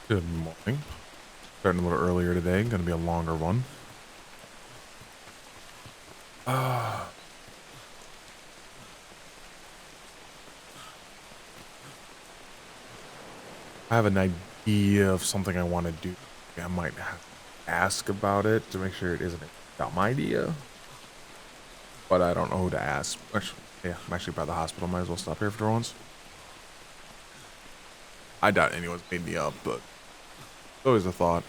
Good morning. Starting a little earlier today. Going to be a longer one. I have an idea of something I want to do. I might have to ask about it to make sure it isn't a dumb idea. But I don't know who to ask. Actually, yeah, I'm actually by the hospital. Might as well stop here for once. I doubt anyone's made me up, but it's always a thought.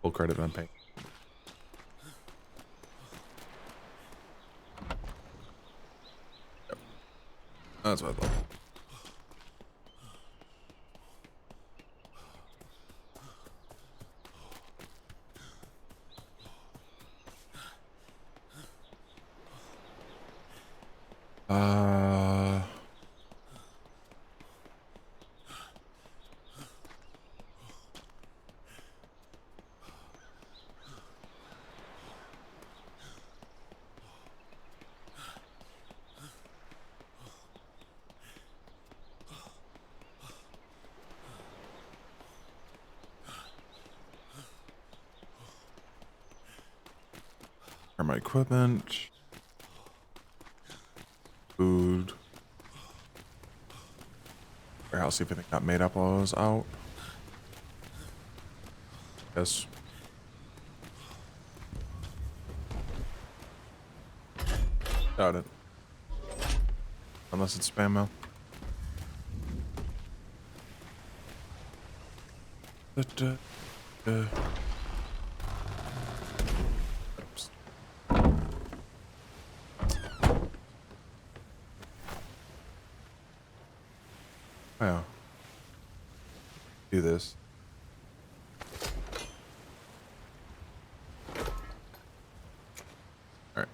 Full credit on paying. Yep. That's what I thought. Uh, are my equipment, food, warehouse. See if anything got made up while I was out. Yes. Doubt it. Unless it's spam mail. Oops. Wow. Do this. Alright,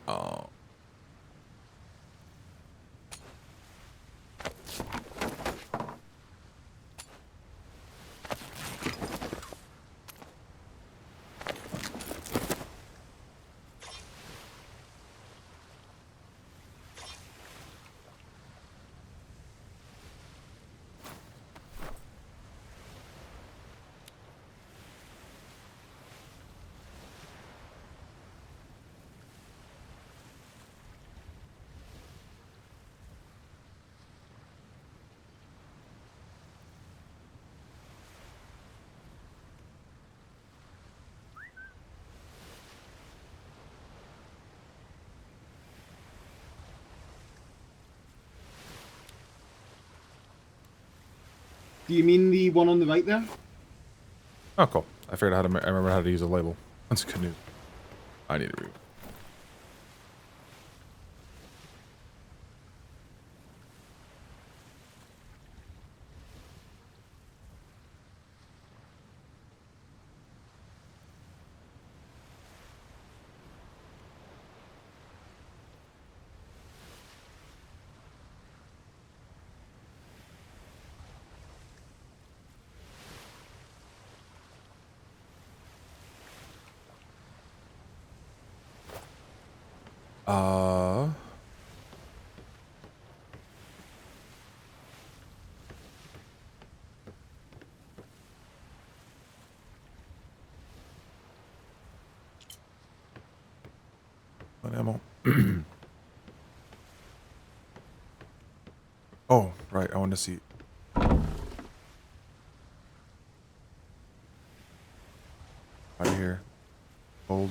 Do you mean the one on the right there? oh, cool. I figured out how to. I remember how to use a label. That's good news. I need to read. Uh. What ammo? Oh, right. I want to see. Out of here. Gold.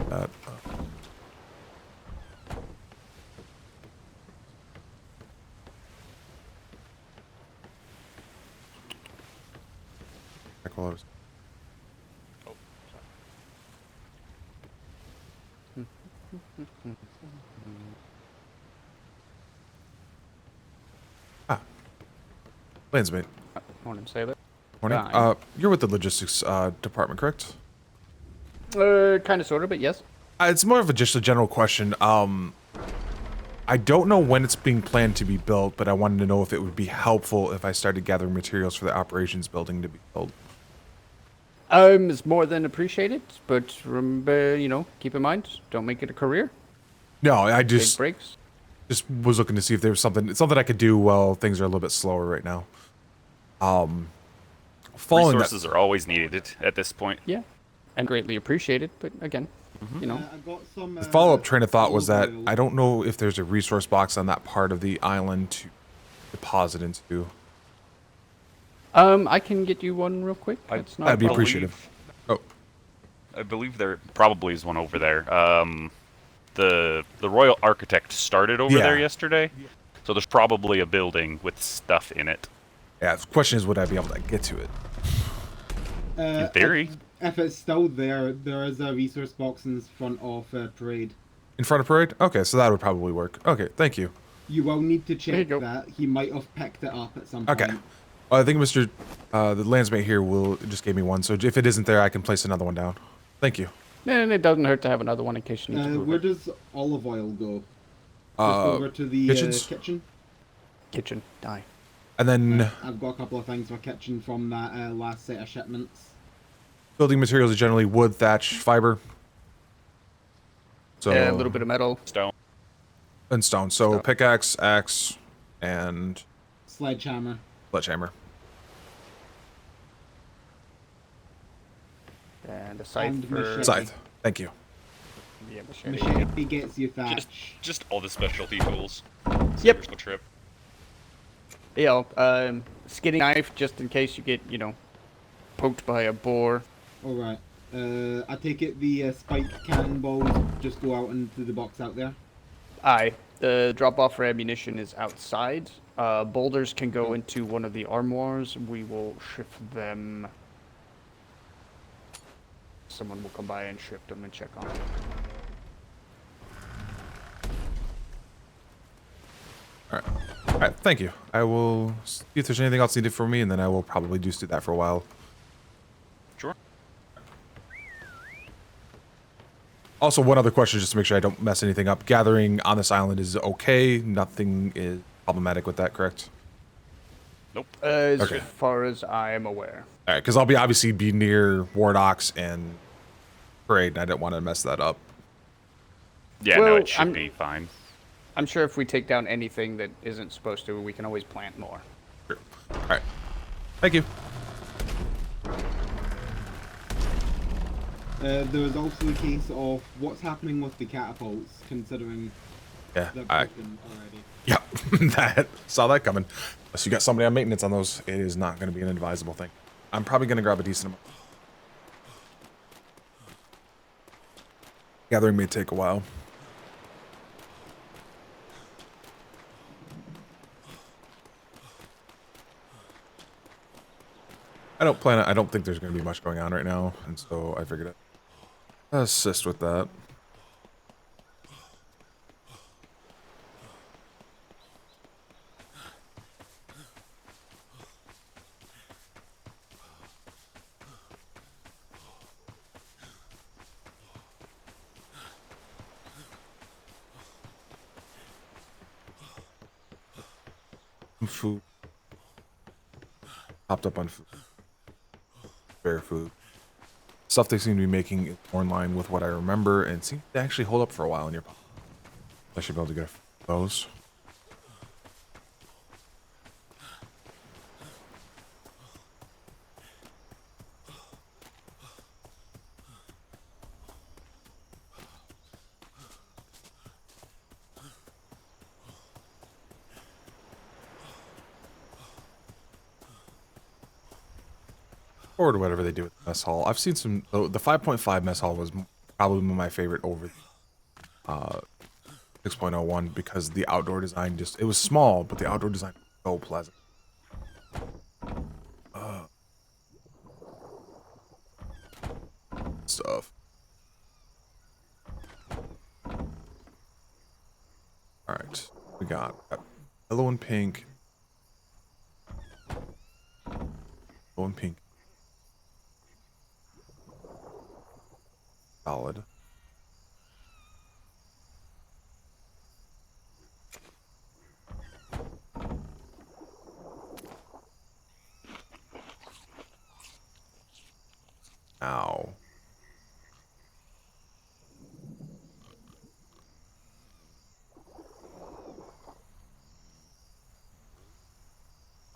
That. Colors. Ah. Landsmate. Morning, sailor. Morning. Fine. You're with the logistics department, correct? Kind of, sort of, but yes. It's more of just a general question. I don't know when it's being planned to be built, but I wanted to know if it would be helpful if I started gathering materials for the operations building to be built. It's more than appreciated, but remember, keep in mind, don't make it a career. No, I Big just breaks. was looking to see if there was something I could do while things are a little bit slower right now. Following Resources are always needed at this point. Yeah, and greatly appreciated. But again, I got some. the follow-up train of thought was that olive oil. I don't know if there's a resource box on that part of the island to deposit into. I can get you one real quick. That's not. That'd be a problem. appreciative. Oh, I believe there probably is one over there. The Royal Architect started over there Yeah. yesterday, so there's probably a building with stuff in it. yeah. The question is, would I be able to get to it? In theory. If it's still there, there is a resource box in front of trade. In front of parade? Okay, so that would probably work. Okay, thank you. You will need to you check go. that. He might have picked it up at some Okay. point. I think Mr. The landsmate here just gave me one, so if it isn't there, I can place another one down. Thank you. And it doesn't hurt to have another one in case you need to move Where it. does olive oil go? Just over to the kitchens? kitchen. Kitchen. Die. And then I've got a couple of things for kitchen from that last set of shipments. building materials are generally wood, thatch, fiber. So Yeah, a little bit of metal. Stone. and stone. So Stone. pickaxe, axe, and Sledgehammer. sledgehammer. And a scythe And for... machete. Scythe. Thank you. Yeah, machete. Machete gets you thatch. Just all the specialty tools. Yep. There's no trip. Skinning knife just in case you get, poked by a boar. Alright. I take it the spike cannonballs just go out into the box out there. Aye. The drop-off for ammunition is outside. Boulders can go into one of the armoires. We will shift them. Someone will come by and shift them and check on them. All right, thank you. I will see if there's anything else needed from me, and then I will probably just do that for a while. Sure. Also, one other question, just to make sure I don't mess anything up. Gathering on this island is okay. Nothing is problematic with that, correct? Nope. As Okay. far as I am aware. All right, because I'll obviously be near Wardox and Parade, and I didn't want to mess that up. Yeah, no, Well, it should I'm- be fine. I'm sure if we take down anything that isn't supposed to, we can always plant more. Sure. All right. Thank you. There was also the case of what's happening with the catapults, considering Yeah, they're I broken already. yeah, saw that coming. Unless you got somebody on maintenance on those, it is not going to be an advisable thing. I'm probably going to grab a decent amount. Gathering may take a while. I don't think there's going to be much going on right now, and so I figured I'd assist with that. Food. Popped up on food. Spare food. Stuff they seem to be making is more in line with what I remember and seems to actually hold up for a while in your pocket. I should be able to get those. Or whatever they do with the mess hall. I've seen some. The 5.5 mess hall was probably my favorite over 6.01 because the outdoor design it was small, but the outdoor design was so pleasant. Stuff. All right, we got yellow and pink. Yellow and pink. Solid.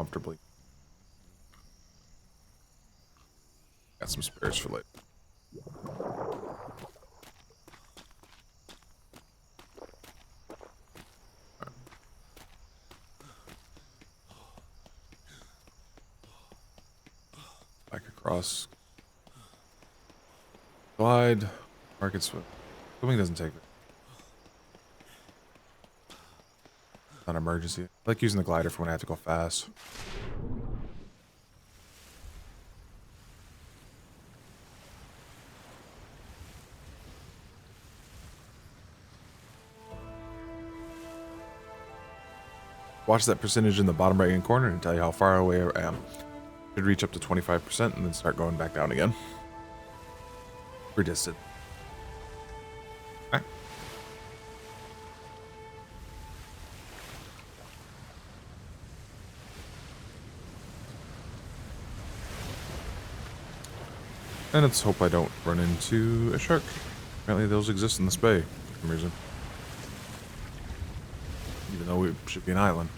comfortably. Got some spares for later. Back across. Glide. Market swim. Swimming doesn't take it. Not an emergency. I like using the glider for when I have to go fast. Watch that percentage in the bottom right hand corner and tell you how far away I am. Should reach up to 25% and then start going back down again. We're distant. Okay. And let's hope I don't run into a shark. Apparently those exist in this bay for some reason. Even though it should be an island.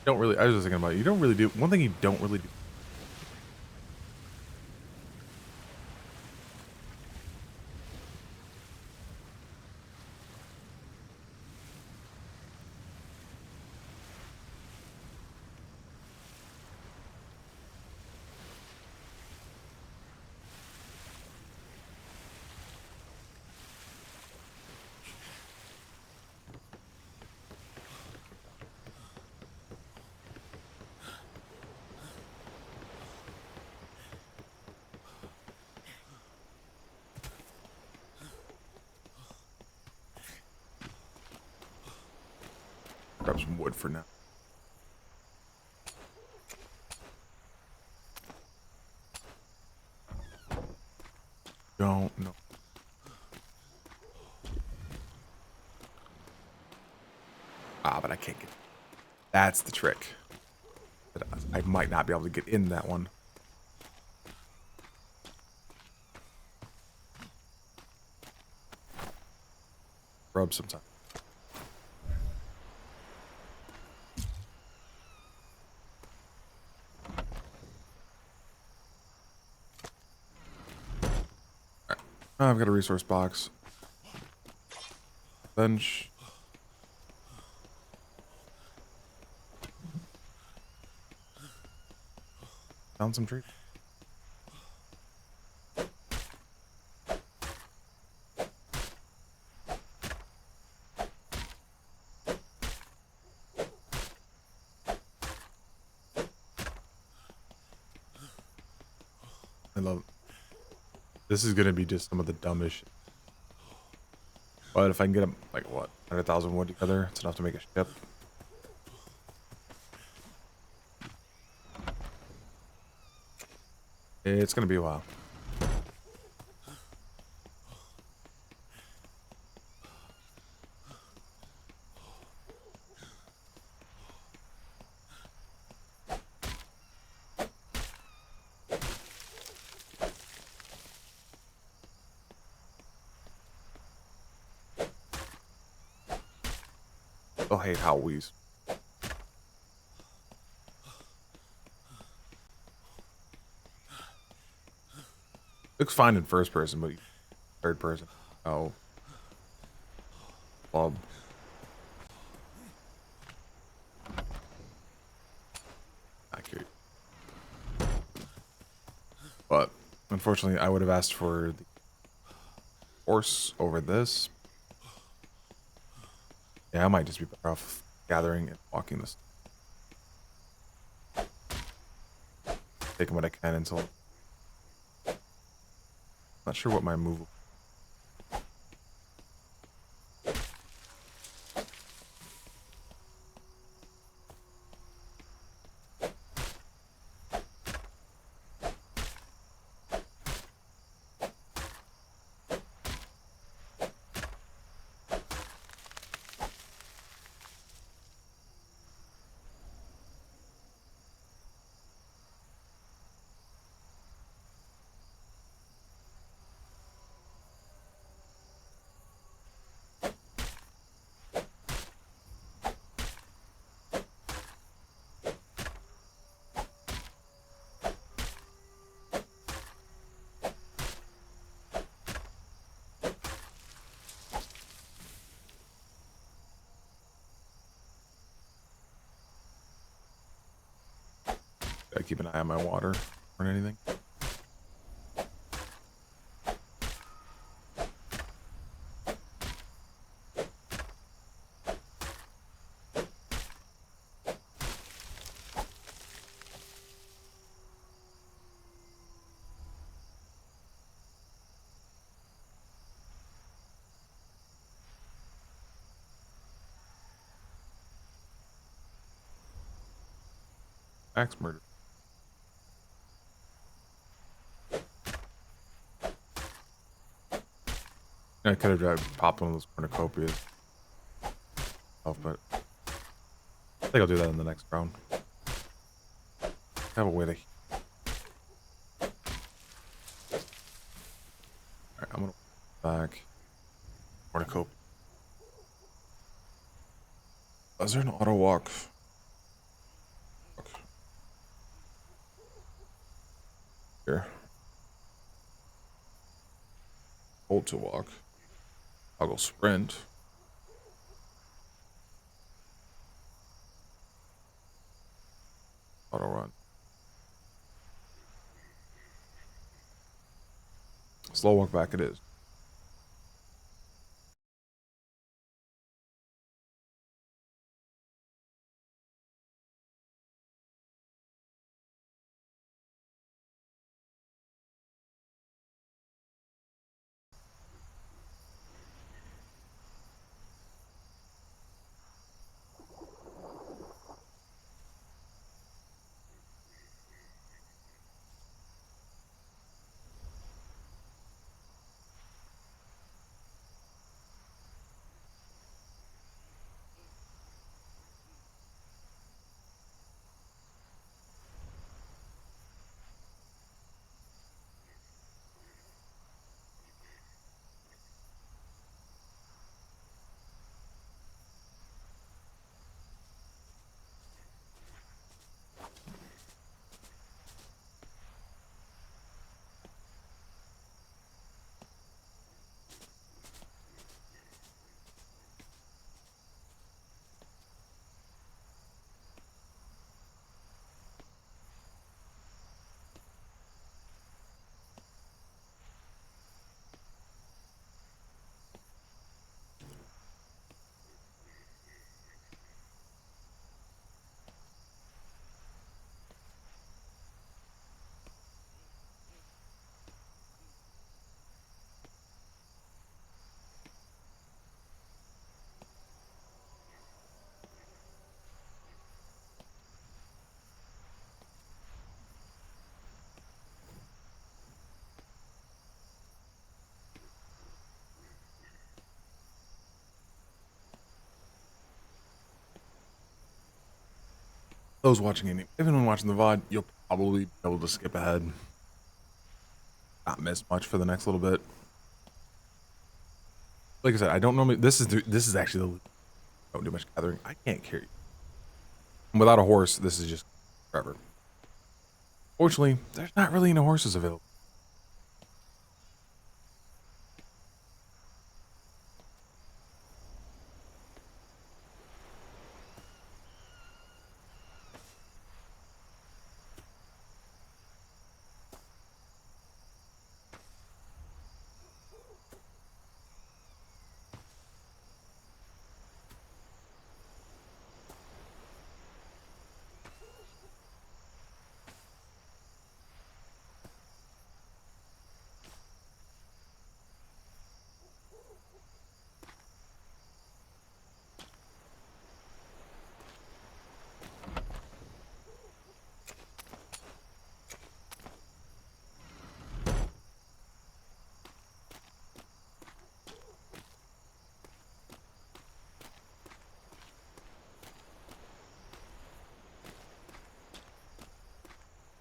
Don't really, I was just thinking about it. You don't really do, one thing you don't really do. Grab some wood for now. Don't know. Ah, but I can't get. That's the trick. I might not be able to get in that one. Rub sometime. Oh, I've got a resource box. Bench. Found some trees. I love it. This is gonna be just some of the dumbest shit. But if I can get like what, 100,000 wood together, it's enough to make a ship. It's gonna be a while. They'll hate how we. Looks fine in first person, but third person. Oh. Bob. Accurate. Unfortunately, I would have asked for the horse over this. Yeah, I might just be better off gathering and walking this. Taking what I can until... Not sure what my move... Gotta keep an eye on my water or anything. Axe murder. I could have popped one of those cornucopias. Oh, but I think I'll do that in the next round. Have a way to... Alright, I'm gonna back. Cornucopia. Is there an auto walk? Here. Hold to walk. I'll go sprint. Auto run. Slow walk back it is. Those watching any, even when watching the VOD, you'll probably be able to skip ahead. Not miss much for the next little bit. Like I said, I don't normally. This is actually the. Don't do much gathering. I can't carry. Without a horse, this is just forever. Fortunately, there's not really any horses available.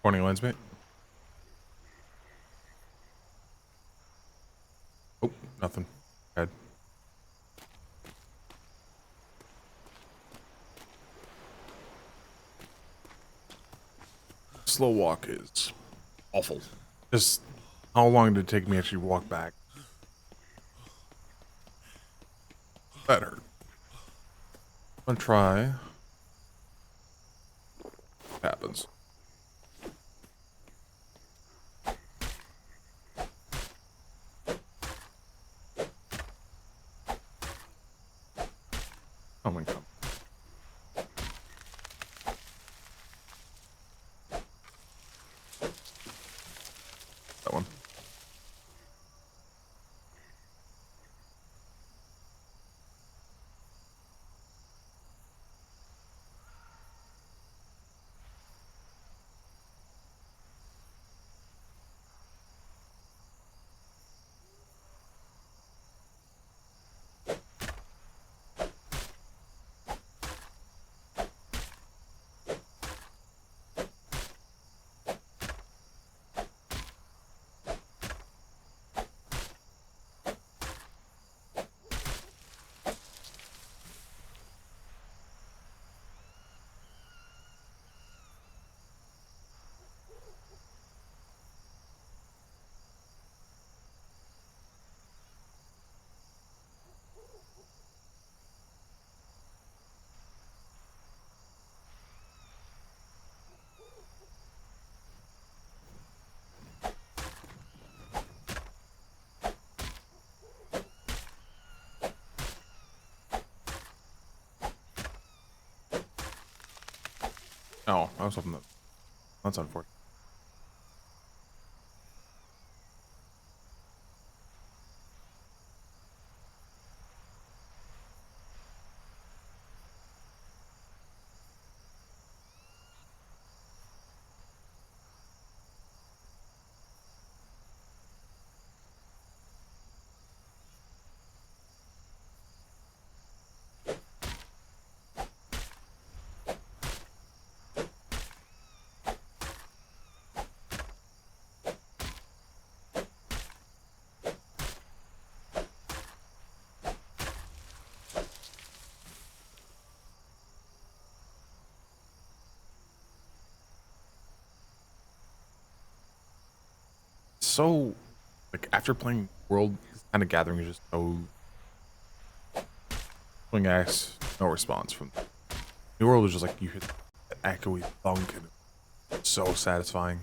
Morning, Lensmate. Oh, nothing. Bad. Slow walk is awful. Just how long did it take me to actually walk back? That hurt. I'm gonna try. Happens. Oh my god. That one. Oh, I was hoping that. That's unfortunate. So, like, after playing World, this kind of gathering is just so. Swing axe, no response from. New World is just like you hit that echoey thunk and it's so satisfying.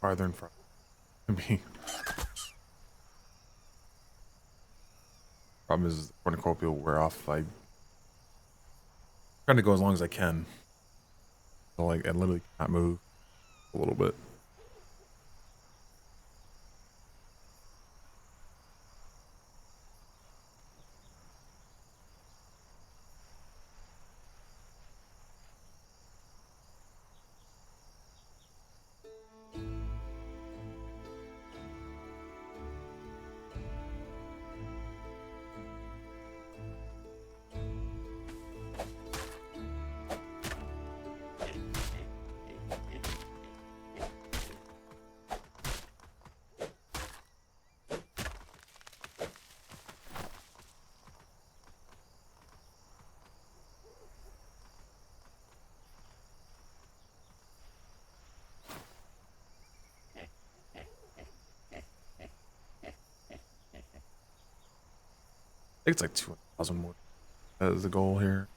farther in front of me. Problem is, the cornucopia will wear off. I trying to go as long as I can. So like, I literally cannot move a little bit. I think it's like 2,000 more. That is the goal here.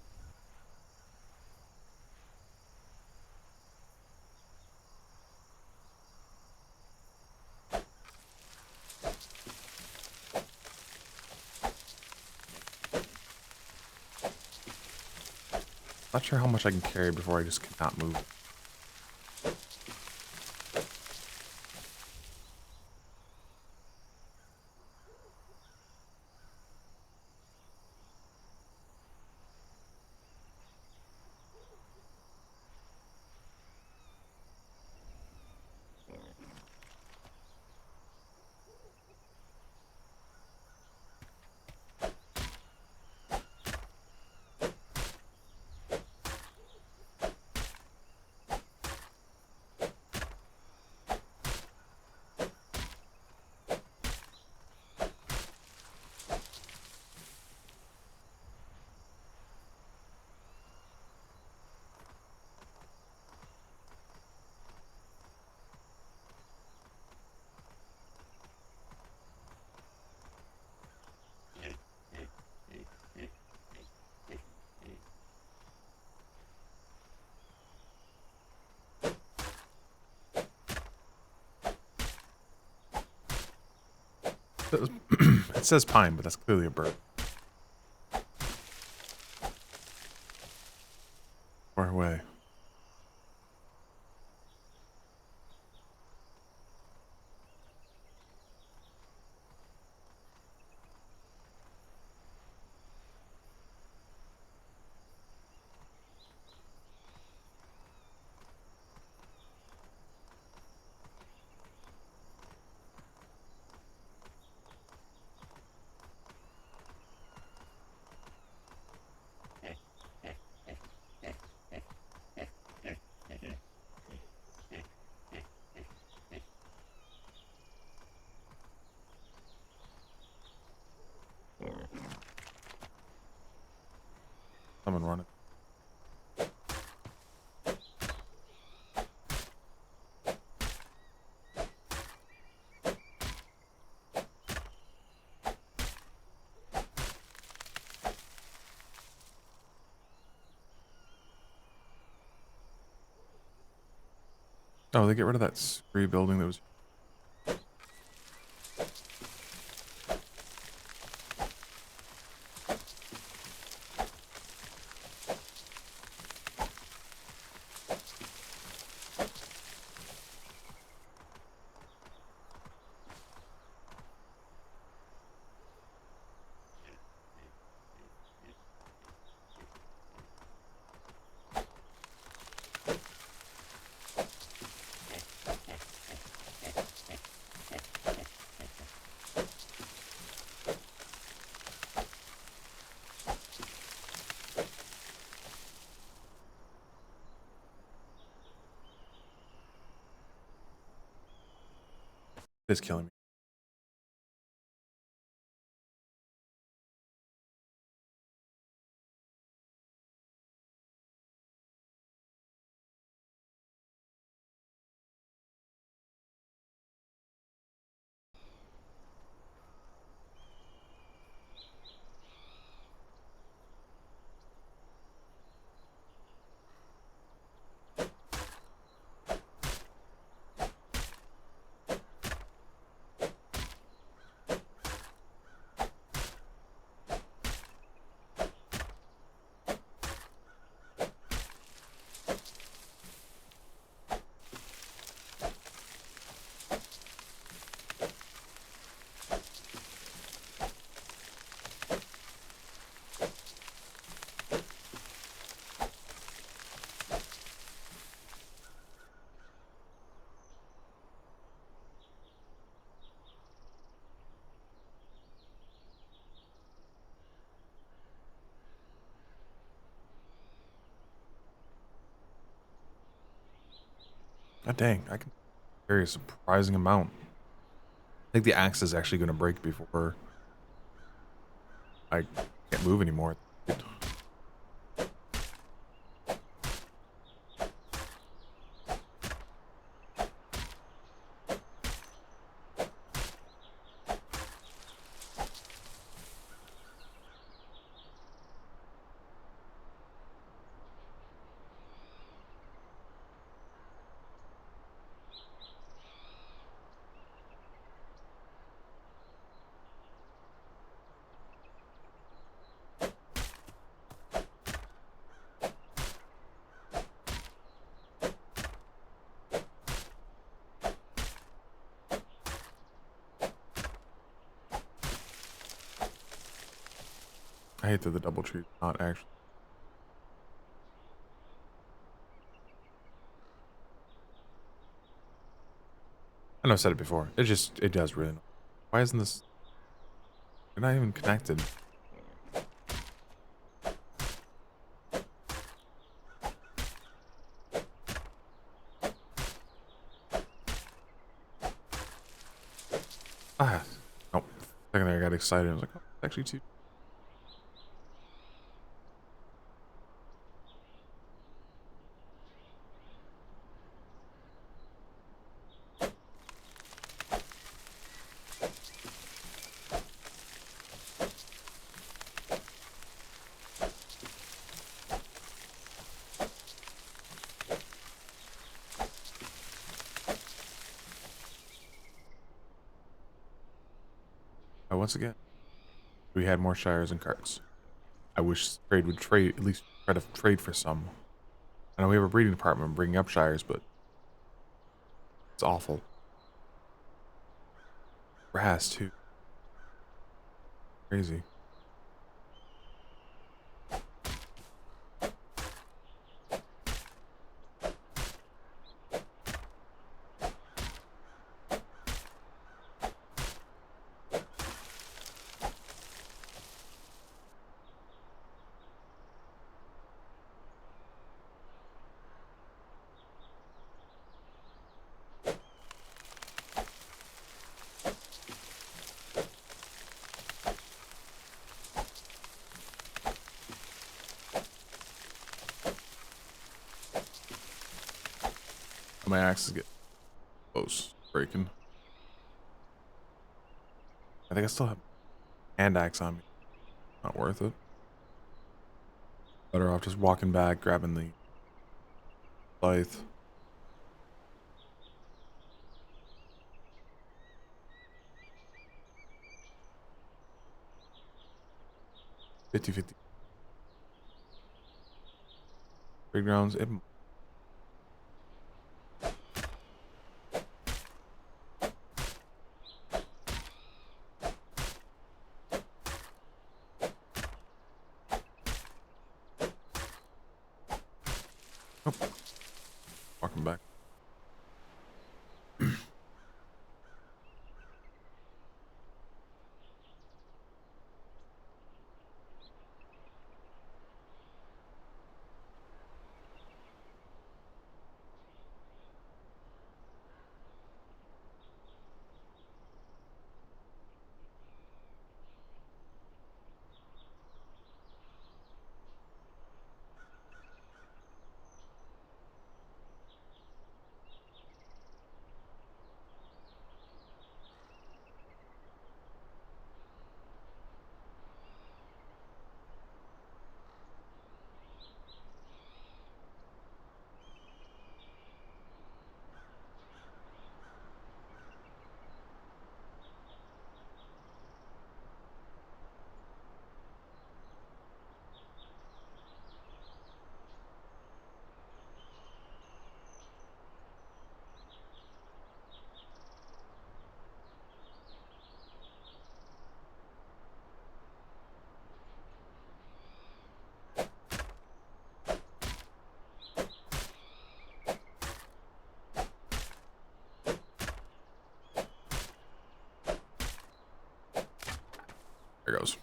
Not sure how much I can carry before I just cannot move. It says pine, but that's clearly a bird. Far away. Someone run it. Oh, they get rid of that scree building that was. It's killing me. God dang, I can carry a surprising amount. I think the axe is actually going to break before I can't move anymore. I hate that the double tree is not actually. I know I've said it before. It does really. Why isn't this? They're not even connected. Ah, nope. Second there, I got excited. I was like, oh, it's actually two. Once again, we had more shires and carts. I wish trade would trade, at least try to trade for some. I know we have a breeding department bringing up shires, but it's awful. Grass too. Crazy. My axe is getting close, breaking. I think I still have hand axe on me. Not worth it. Better off just walking back, grabbing the scythe. 50-50. Big grounds. Oh, walking back. There goes.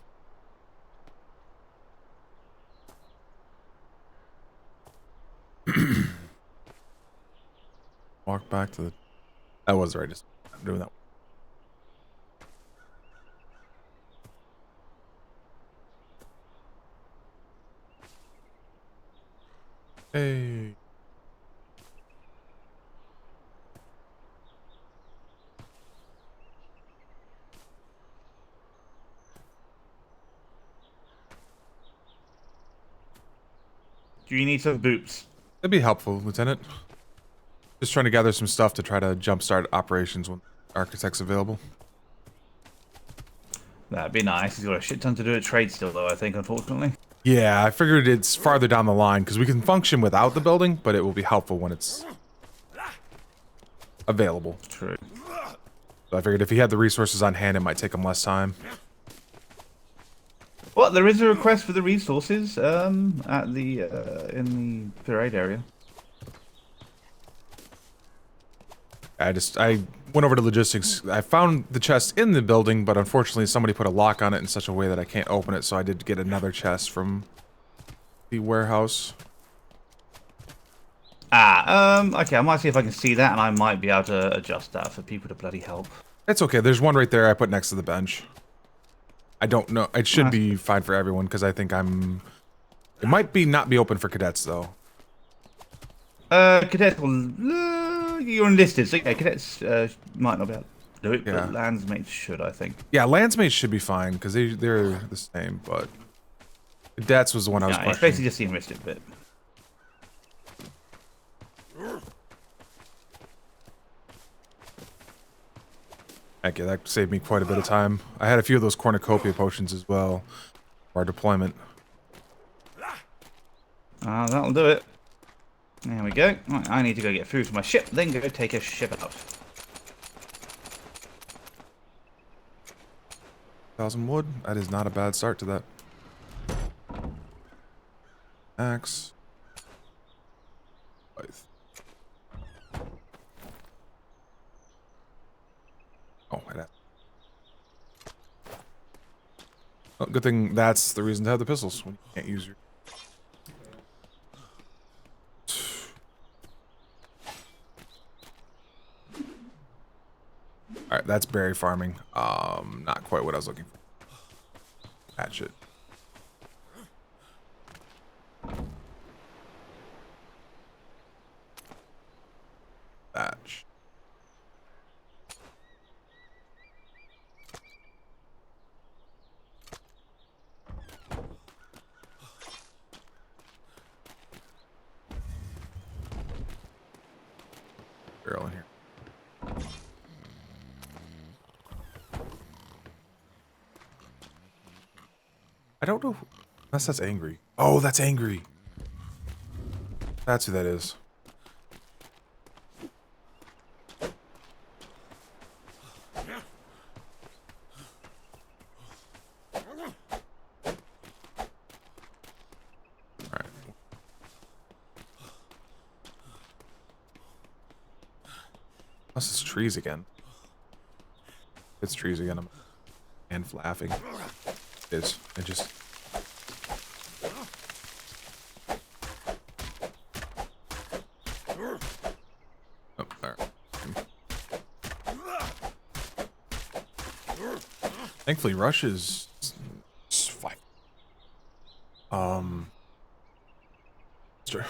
walk back to the... That was the right decision. I'm doing that. Hey. Do you need some boots? That'd be helpful, Lieutenant. Just trying to gather some stuff to try to jumpstart operations when architect's available. That'd be nice. He's got a shit ton to do at trade still, though, I think, unfortunately. Yeah, I figured it's farther down the line because we can function without the building, but it will be helpful when it's available. True. So I figured if he had the resources on hand, it might take him less time. Well, there is a request for the resources at the in the parade area. I went over to logistics. I found the chest in the building, but unfortunately somebody put a lock on it in such a way that I can't open it, so I did get another chest from the warehouse. Okay, I might see if I can see that, and I might be able to adjust that for people to bloody help. It's okay. There's one right there I put next to the bench. I don't know. It should be fine for everyone, because I think I'm... It might not be open for cadets, though. Cadets will... you're enlisted, so yeah, cadets might not be able to do it, Yeah. but landsmates should, I think. Yeah, landsmates should be fine, because they're the same, but... Cadets was the one I was Yeah, it's questioning. basically just the enlisted bit. Heck yeah, that saved me quite a bit of time. I had a few of those cornucopia potions as well. For our deployment. That'll do it. There we go. Right, I need to go get food for my ship, then go take a ship out. 1,000 wood. That is not a bad start to that. Axe. Scythe. Oh, wait. Oh, good thing that's the reason to have the pistols. When you can't use your... Alright, that's berry farming. Not quite what I was looking for. Hatchet. Thatch. Barrel in here. I don't know. Unless that's angry. Oh, that's angry. That's who that is. Alright. Unless it's trees again. It's trees again. I'm laughing. It is. I just... Oh, there. Thankfully, Rush is fine. Sure.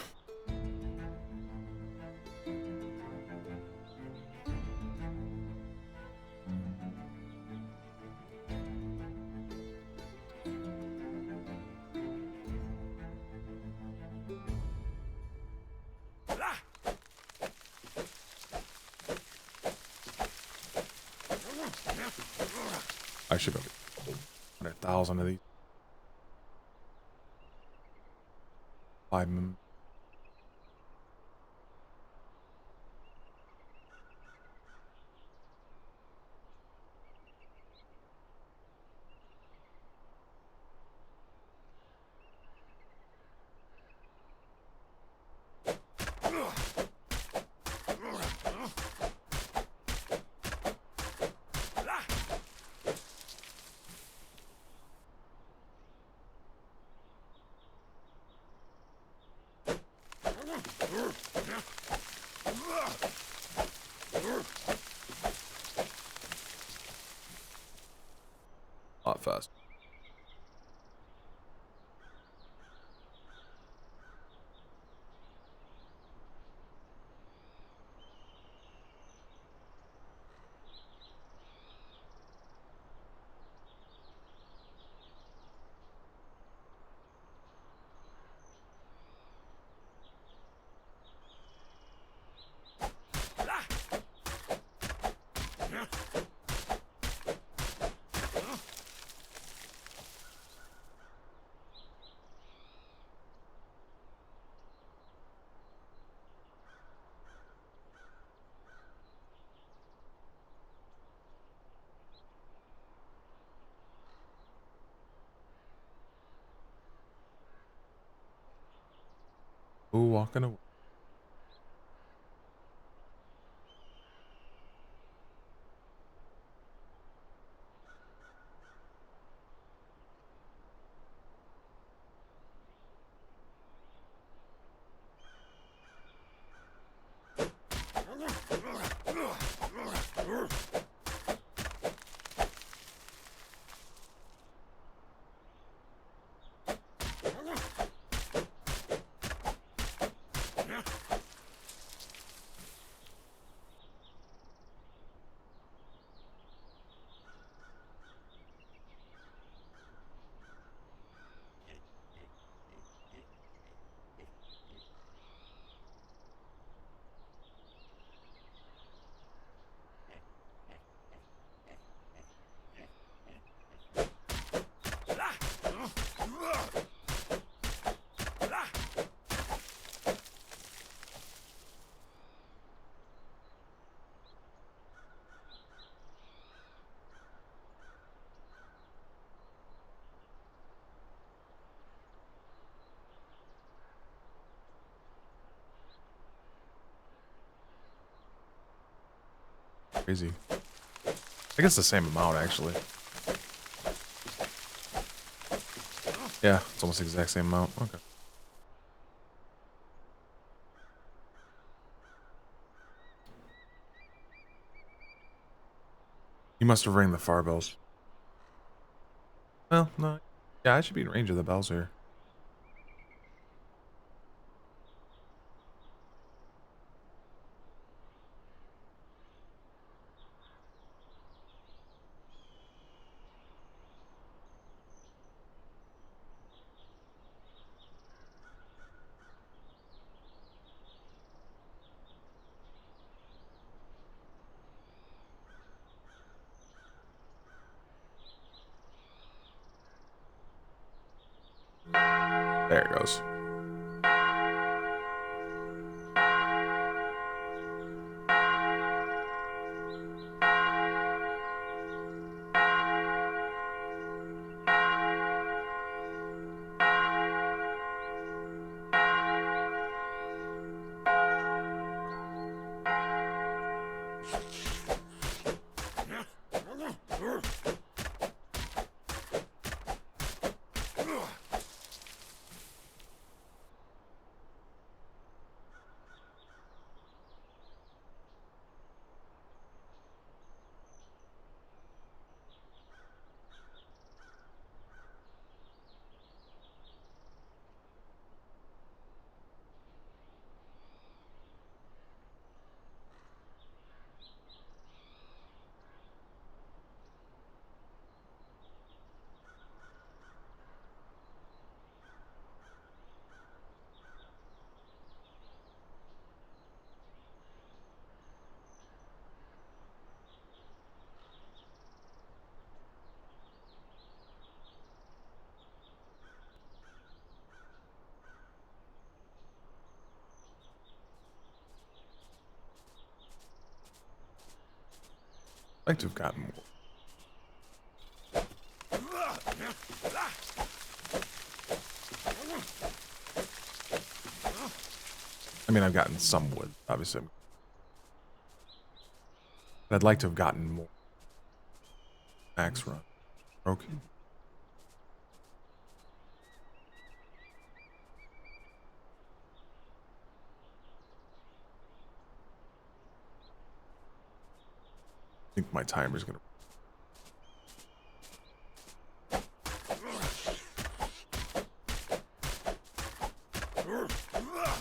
I should have 100,000 of these. 5 minutes. A lot fast. Ooh, walking away. Crazy. I guess the same amount, actually. Yeah, it's almost the exact same amount. Okay. You must have rang the far bells. Well, no. Yeah, I should be in range of the bells here. There it goes. I'd like to have gotten more. I mean, I've gotten some wood, obviously. But I'd like to have gotten more. Axe run. Okay. I think my timer's gonna.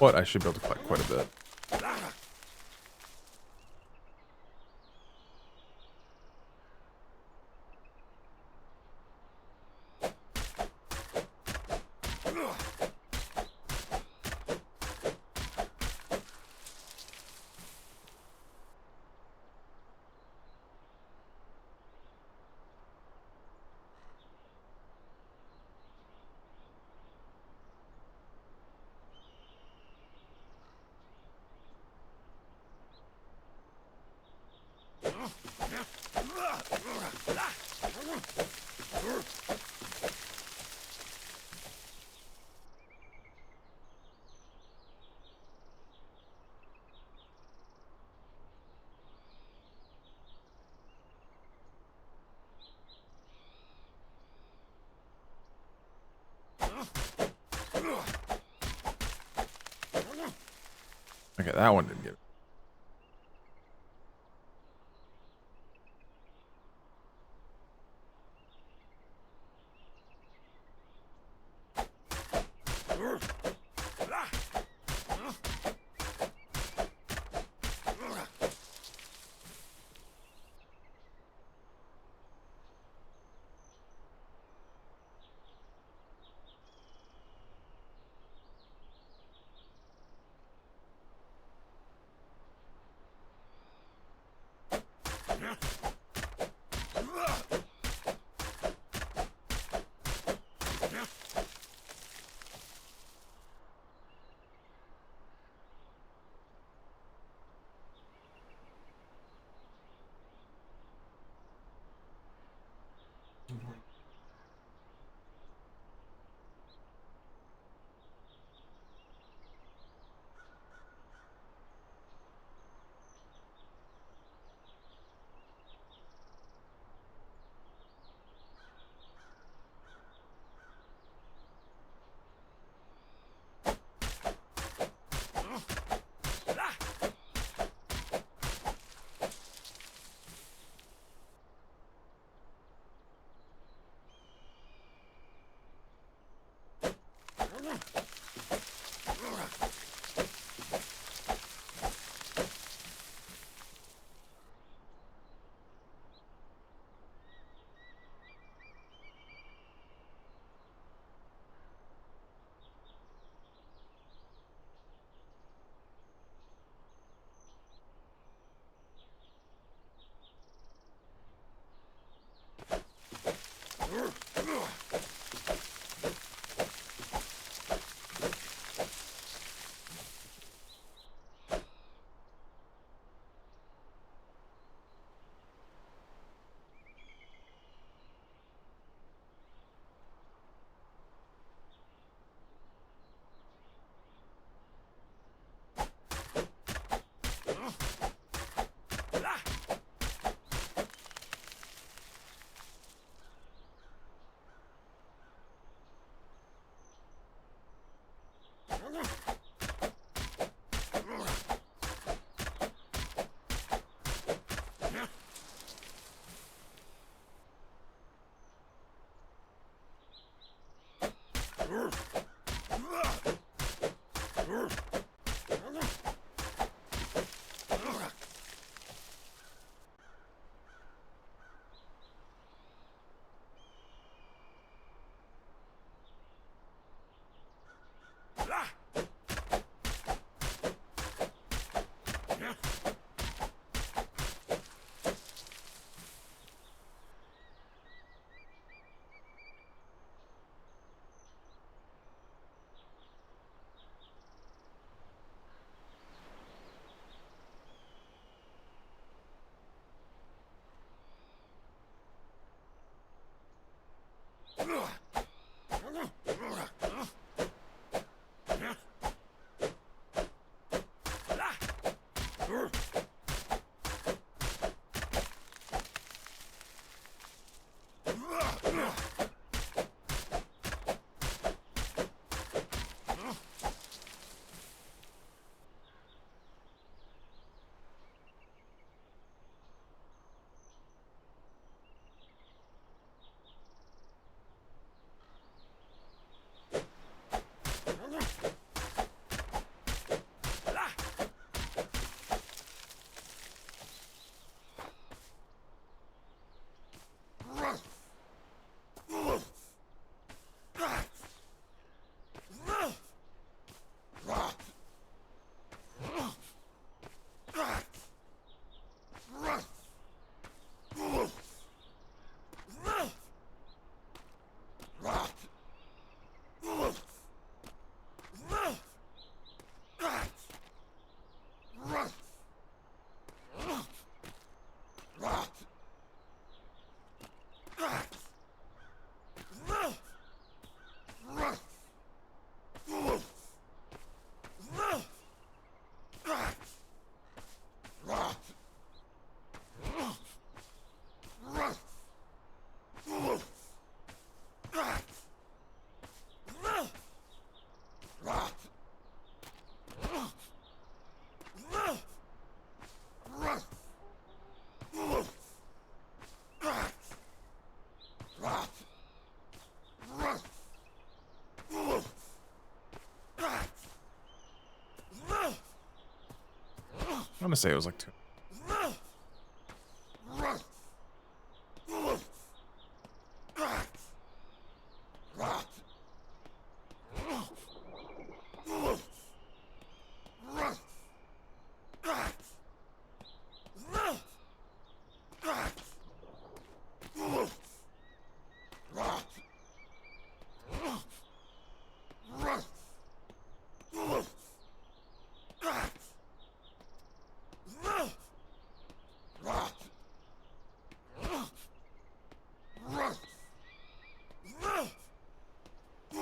But I should be able to collect quite a bit. Okay, that one didn't get it. want to say it was like 2.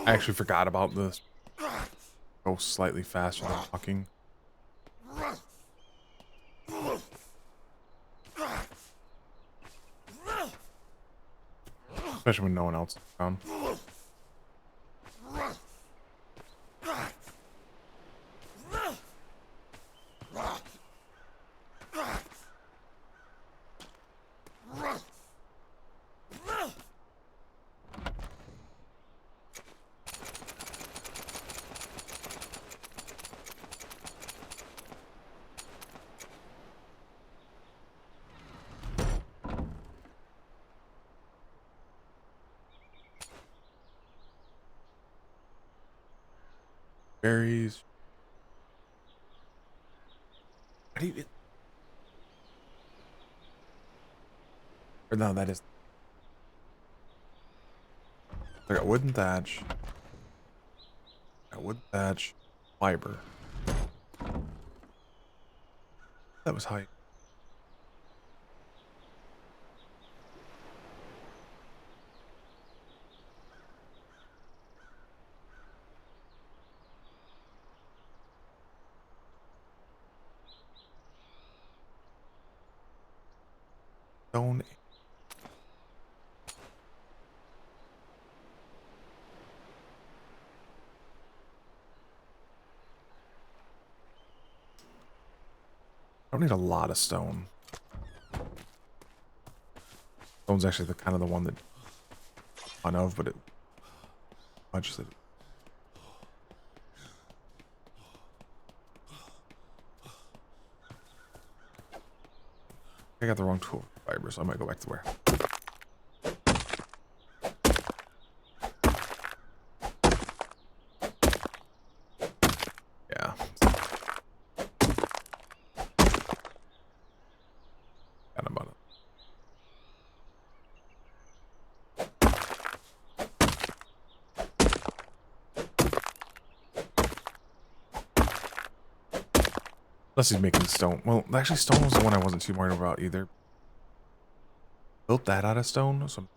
I actually forgot about this. Go slightly faster than walking. Especially when no one else is around. Berries. How do you... Or no, that is... I got wooden thatch. Got wooden thatch. Fiber. That was high. Stone. I don't need a lot of stone. Stone's actually the kind of the one that I know of, but it much that I got the wrong tool fiber, so I might go back to where. Yeah. Got about it. Unless he's making stone. Well, actually, stone was the one I wasn't too worried about either. Built that out of stone, so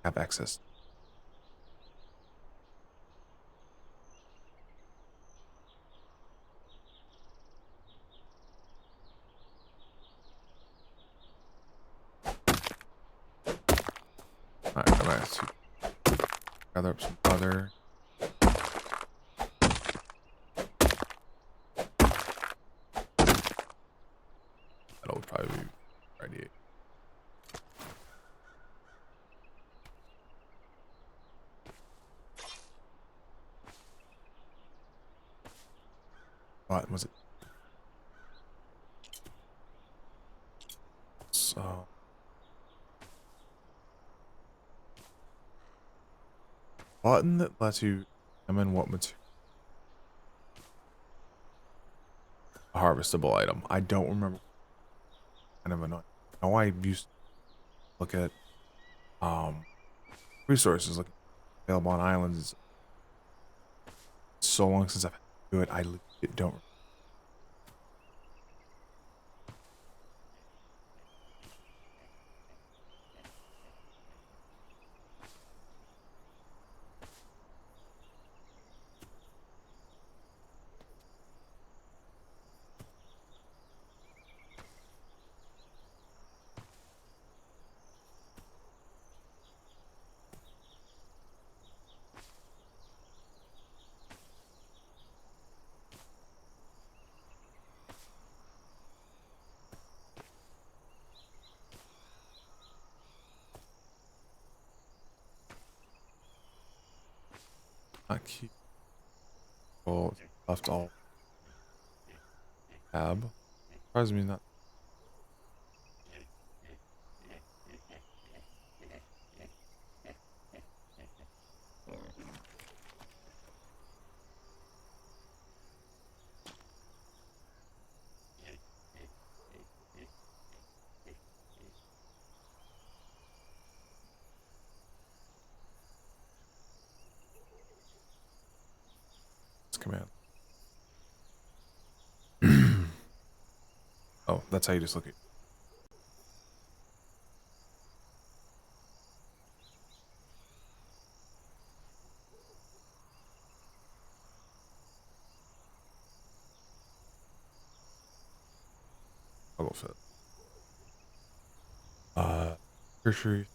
I have access. Alright, I'm gonna have to gather up some butter. That'll probably be ready. What was it? So button that lets you determine what material. A harvestable item. I don't remember. Kind of annoying. I know I used to look at resources like available on islands. It's so long since I've had to do it. I legit don't. Not keep. Well, left all tab. Surprised me not. This command. Oh, that's how you just look at. I'll go fit. Tertiary.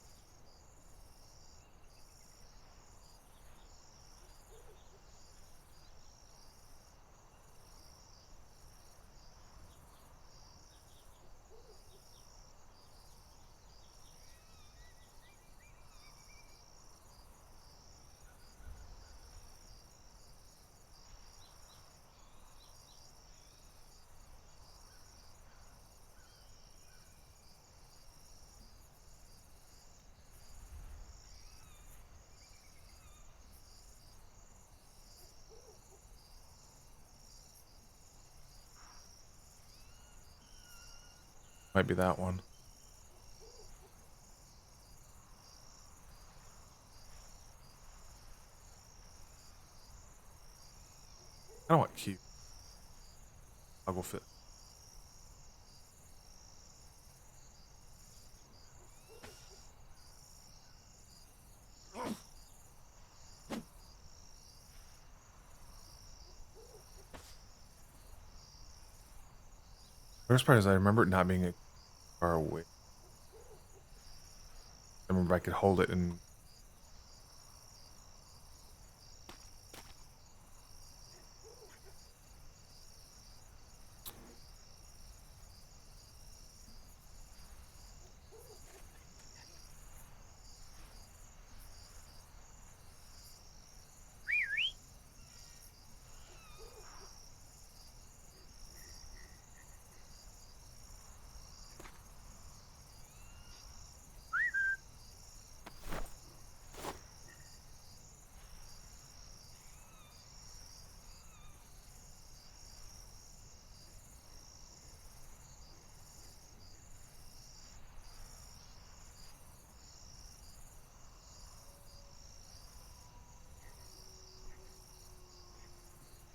Might be that one. I don't want cute. I'll go fit. First part is I remember it not being a far away. I remember I could hold it and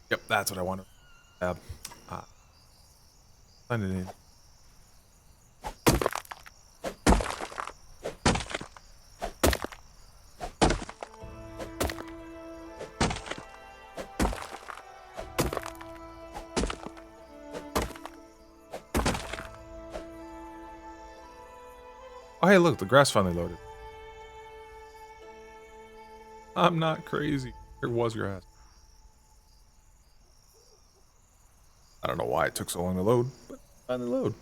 yep, that's what I wanted. Find it in. Oh, hey, look, the grass finally loaded. I'm not crazy. There was grass. I don't know why it took so long to load, but finally load.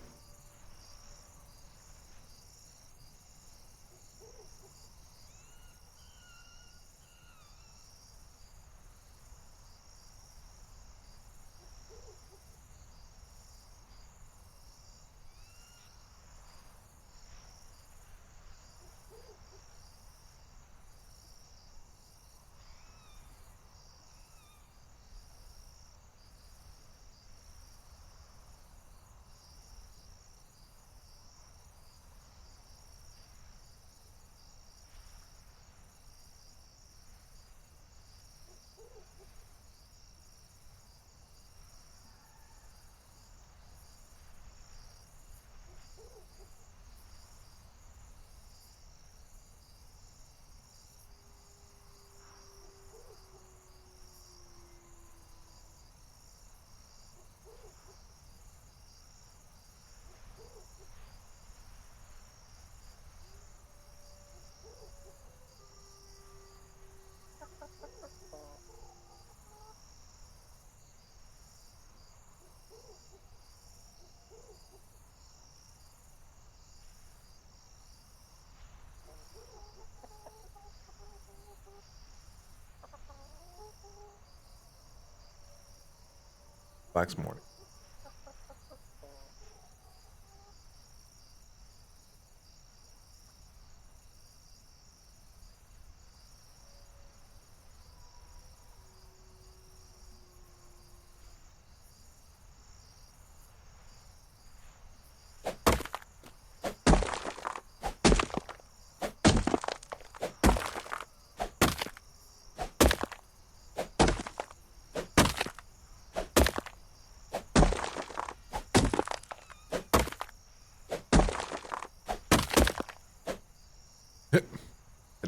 Black's morning.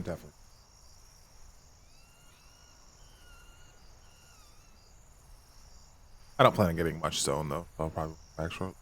definitely. I don't plan on getting much stone though. So I'll probably back short.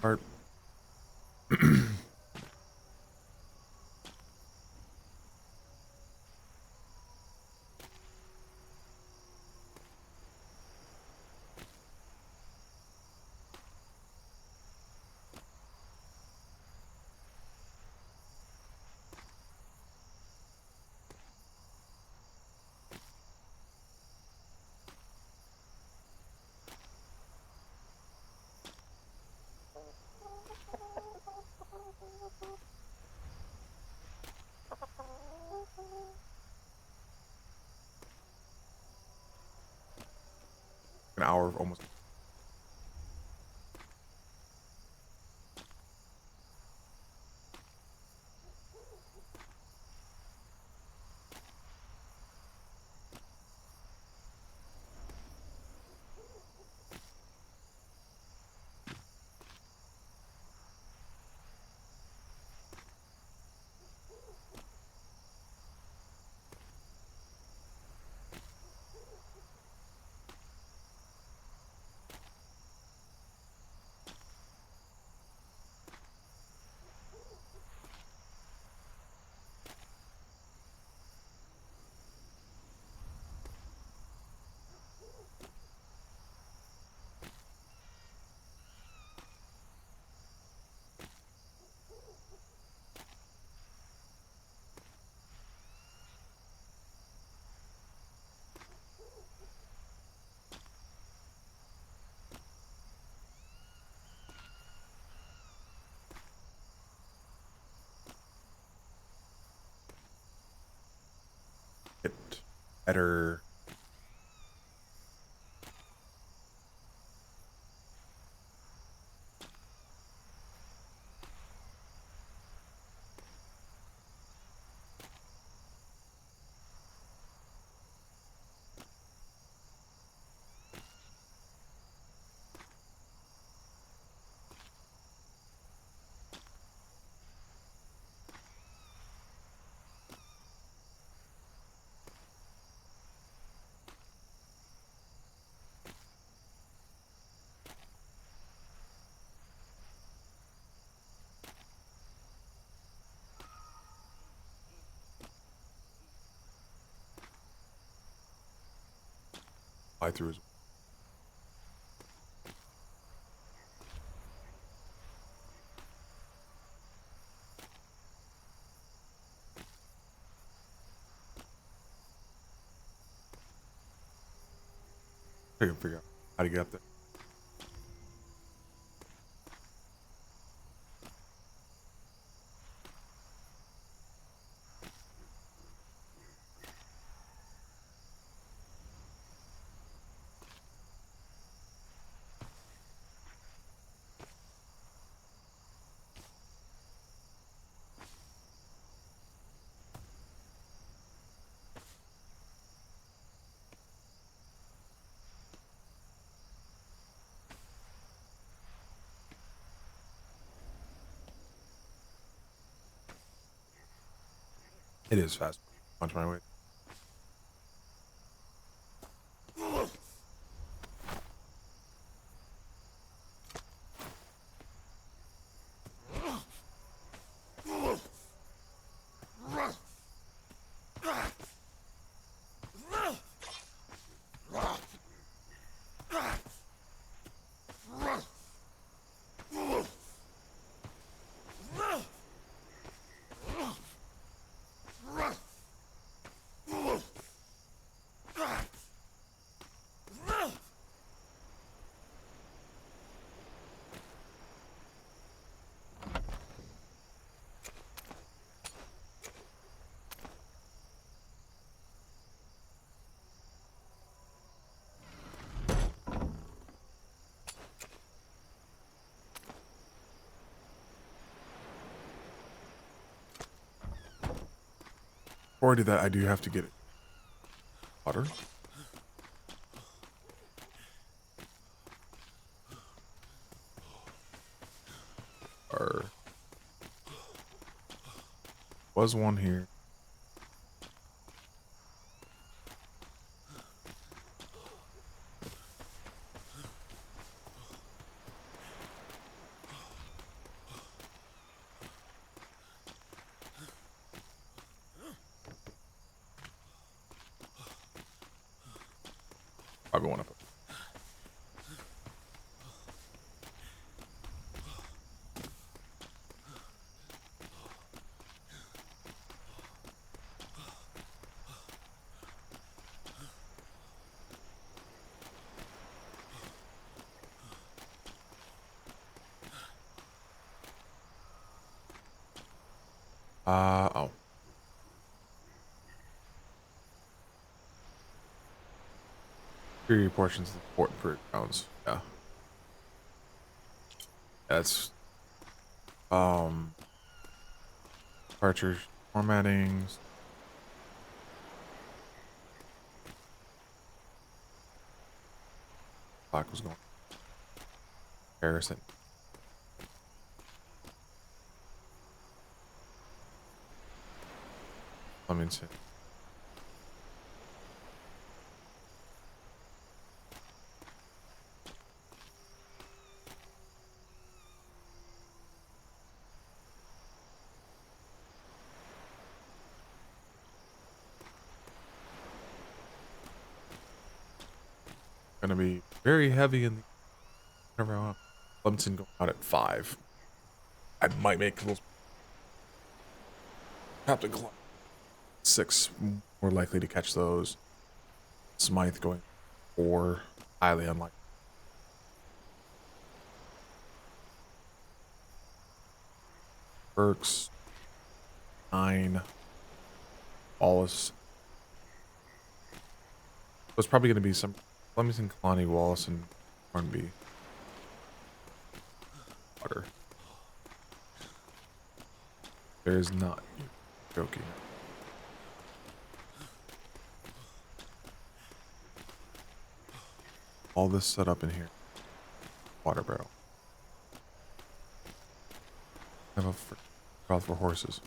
Part. An hour almost. Get better. Fly through as I can figure out how to get up there. It is fast. Punch my way. Before I do that, I do have to get water. Or was one here. Probably one up. Oh. Superior portions of important for rounds. Yeah. That's departures, formattings. Clock was going. Comparison. Let me see. Gonna be very heavy in the around. Winston going out at 5. I might make a little Captain Clock 6, more likely to catch those. Smythe going 4, highly unlikely. Burks 9, Wallace. So it's probably going to be some Flemington, Kalani, Wallace, and Hornby. Water. There is not. You're joking. All this set up in here. Water barrel. I have a broth for horses.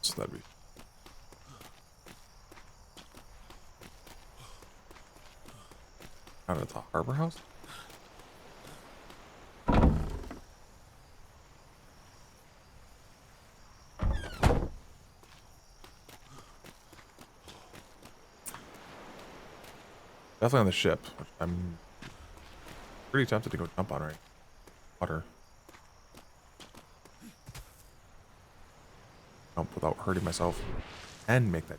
So that'd be out at the harbor house. Definitely on the ship, which I'm pretty tempted to go jump on right. Water. Jump without hurting myself and make that.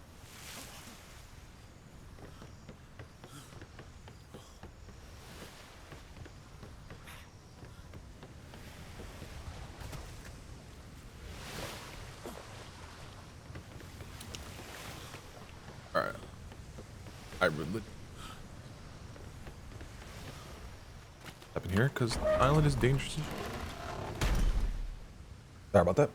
Alright. I would up in here because the island is dangerous. Sorry about that.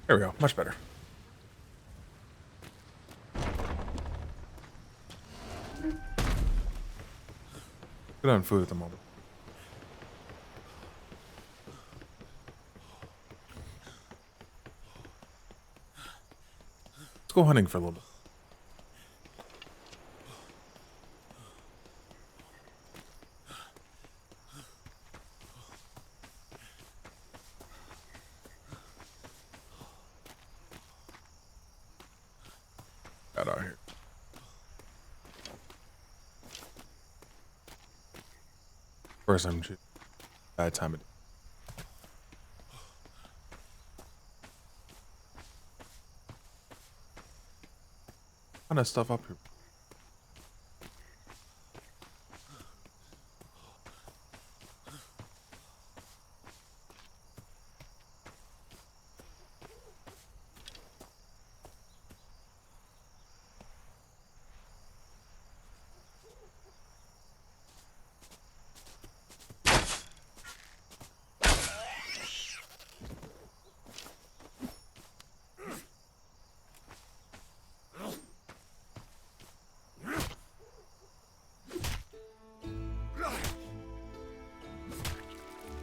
There we go. Much better. Good on food at the moment. Let's go hunting for a little bit. Got out here. First, I'm just bad time of day. Kind of stuff up here.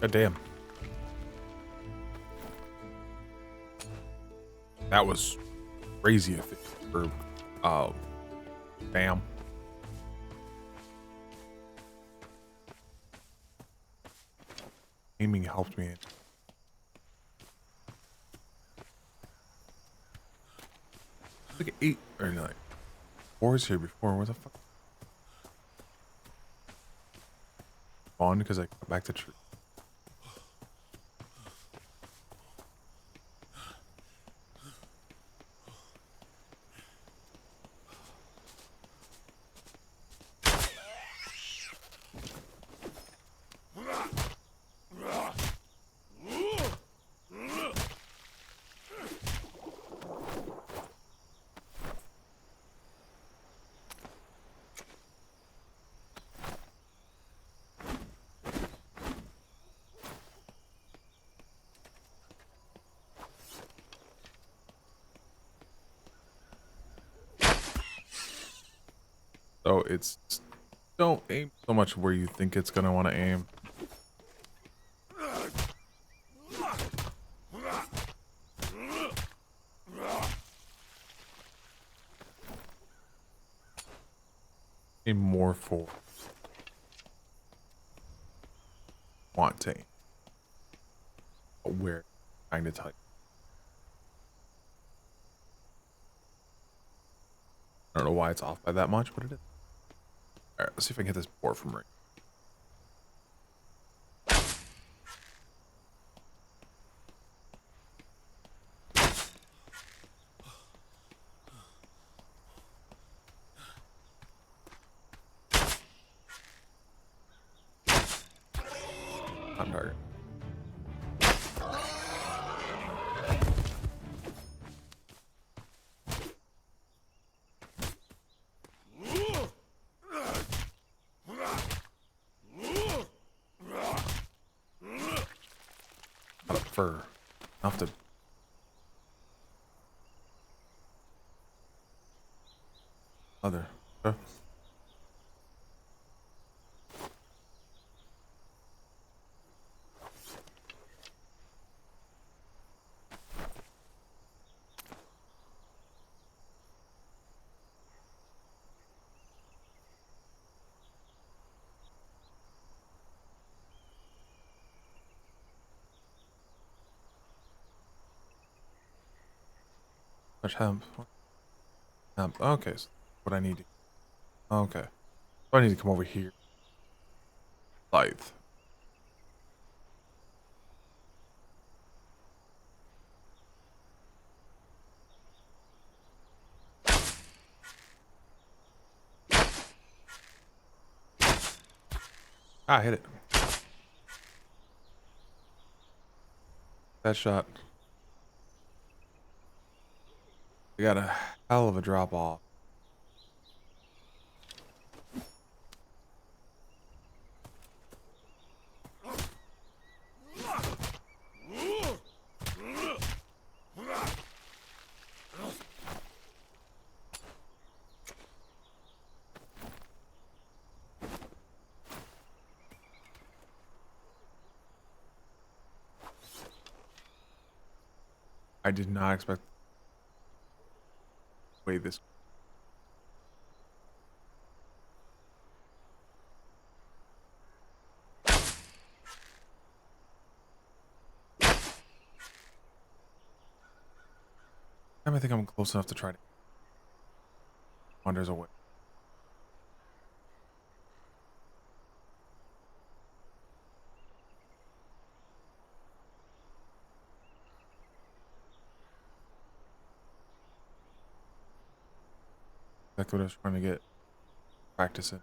God damn. That was crazy if it for damn. Aiming helped me. Look at 8 or 9. 4's here before. What the fuck? On because I got back to tree. So it's don't aim so much where you think it's gonna want to aim. Aim more for want to aim. But where trying to tell you. I don't know why it's off by that much, but it is. Alright, let's see if I can hit this board from right. On target. Got a fur. Enough to. Other. Much hemp. Hemp. Okay, so what I need to. Okay. So I need to come over here. Scythe. Ah, hit it. That shot. We got a hell of a drop off. I did not expect the way this. I think I'm close enough to try to wanders away. Exactly what I was trying to get practice in.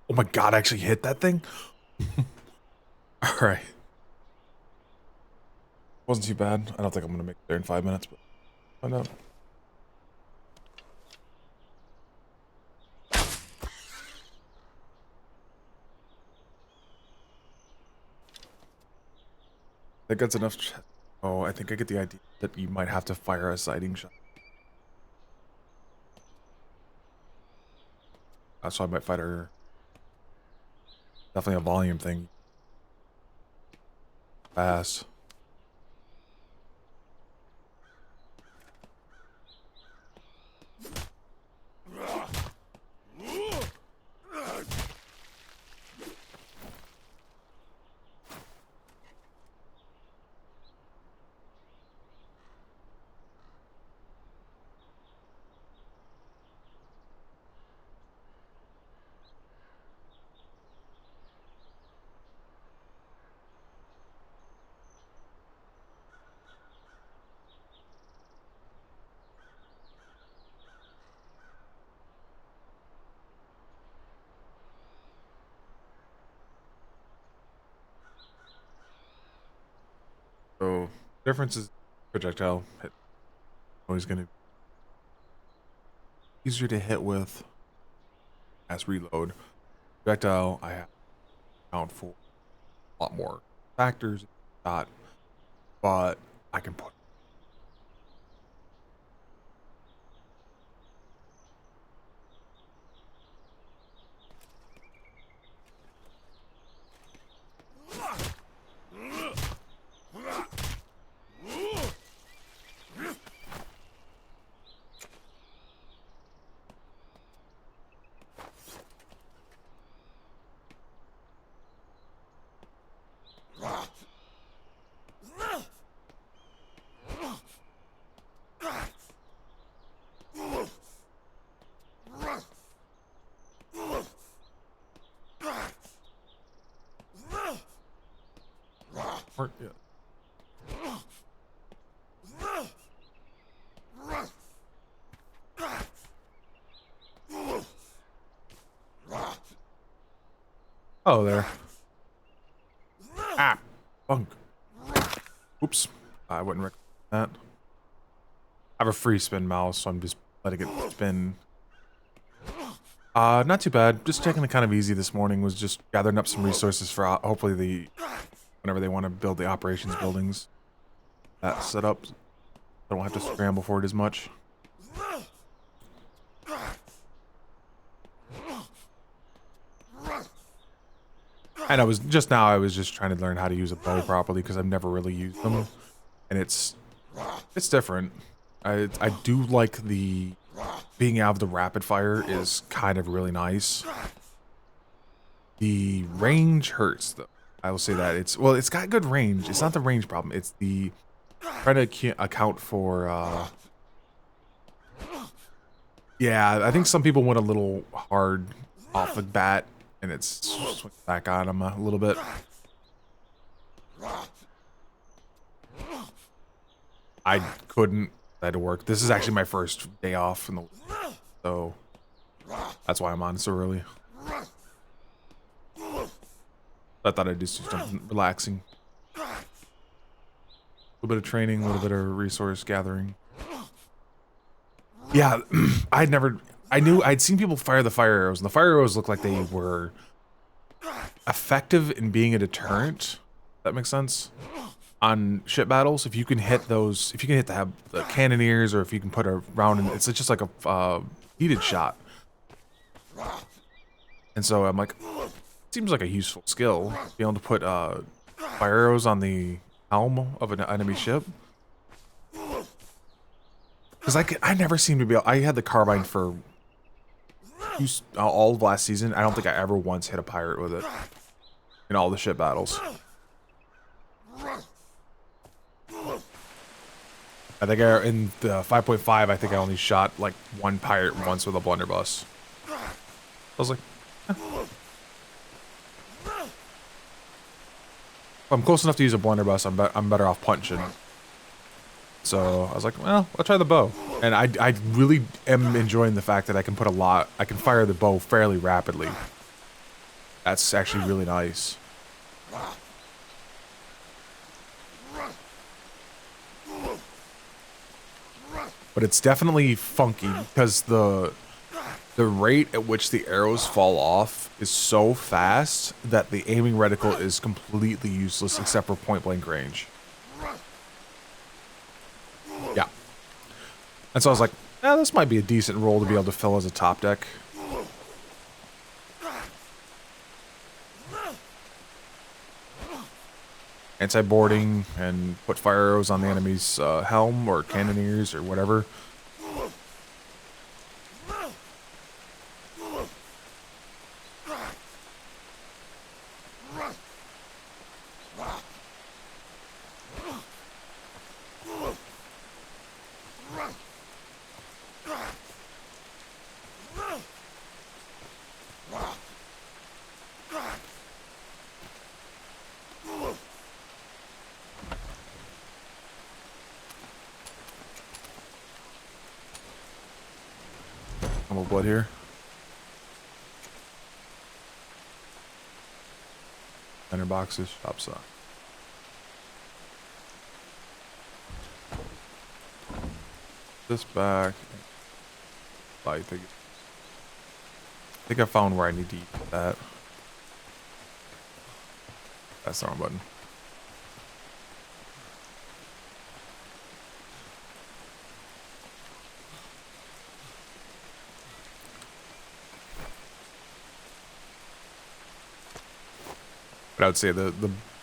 Oh my god, I actually hit that thing? Alright. Wasn't too bad. I don't think I'm gonna make it there in 5 minutes, but find out. I think that's enough. Oh, I think I get the idea that you might have to fire a sighting shot. So I might fight her. Definitely a volume thing. Fast. So difference is projectile hit. Always gonna be easier to hit with as reload. Projectile I have to account for a lot more factors, not, but I can put. Or, yeah. Oh, there. Ah, bunk. Oops. I wouldn't recommend that. I have a free spin mouse, so I'm just letting it spin. Not too bad. Just taking it kind of easy this morning. Was just gathering up some resources for hopefully whenever they want to build the operations buildings. That set up. I don't have to scramble for it as much. And I was just trying to learn how to use a bow properly because I've never really used them, and it's different. I do like the being out of the rapid fire is kind of really nice. The range hurts though. I will say that it's got good range. It's not the range problem. It's the trying to account for. Yeah, I think some people went a little hard off the bat. And it's swing back on him a little bit. I couldn't. I had to work. This is actually my first day off in the week, so that's why I'm on so early. I thought I'd just do something relaxing. A little bit of training, a little bit of resource gathering. Yeah, I knew I'd seen people fire the fire arrows, and the fire arrows looked like they were effective in being a deterrent. That makes sense. On ship battles, if you can hit those, if you can hit the cannoneers, or if you can put a round in, it's just like a heated shot. And so I'm like, seems like a useful skill, be able to put fire arrows on the helm of an enemy ship. Because I never seem to be able, I had the carbine for all of last season. I don't think I ever once hit a pirate with it in all the ship battles. I think in the 5.5, I think I only shot like one pirate once with a blunderbuss. I was like, eh. If I'm close enough to use a blunderbuss, I'm better off punching. So I was like, well, I'll try the bow. And I really am enjoying the fact that I can fire the bow fairly rapidly. That's actually really nice. But it's definitely funky because the rate at which the arrows fall off is so fast that the aiming reticle is completely useless except for point blank range. Yeah. And so I was like, this might be a decent role to be able to fill as a top deck. Anti-boarding and put fire arrows on the enemy's helm or cannoneers or whatever. Blood here. 100 boxes, shop saw. This back. I think I found where I need to eat that. That's the wrong button. But I would say the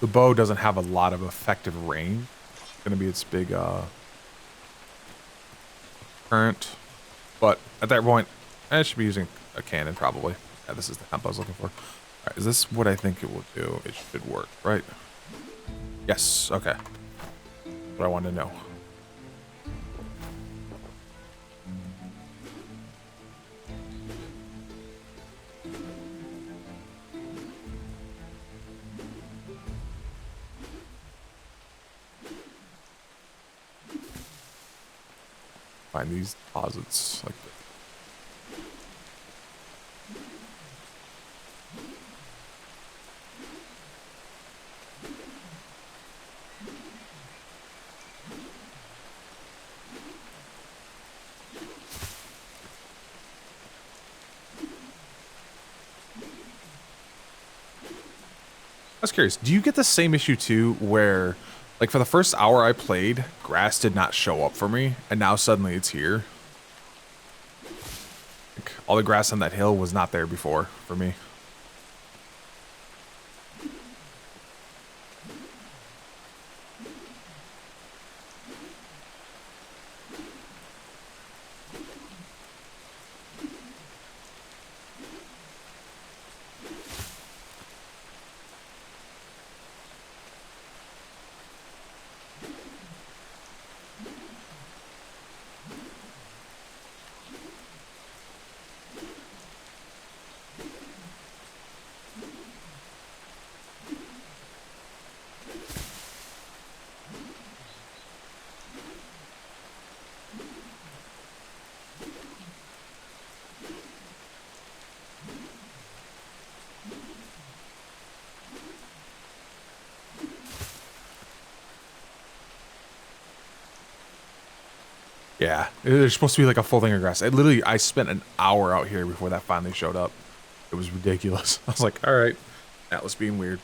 bow doesn't have a lot of effective range. It's gonna be its big current. But at that point, I should be using a cannon probably. Yeah, this is the tempo I was looking for. Alright, is this what I think it will do? It should work, right? Yes, okay. What I wanted to know. find these deposits like this. I was curious, do you get the same issue too where, like, for the first hour I played, grass did not show up for me, and now suddenly it's here? Like, all the grass on that hill was not there before for me. Yeah, there's supposed to be like a full thing of grass. I spent an hour out here before that finally showed up. It was ridiculous. I was like, all right, Atlas being weird.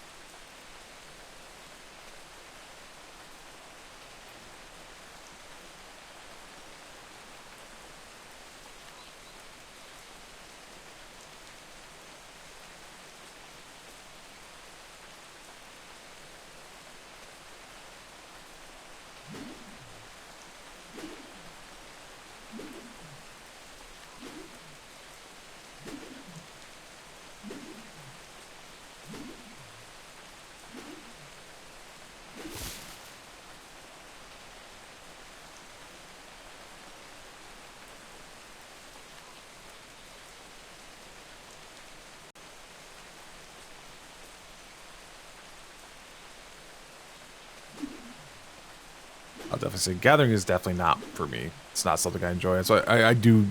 I'll definitely say gathering is definitely not for me. It's not something I enjoy. So I do,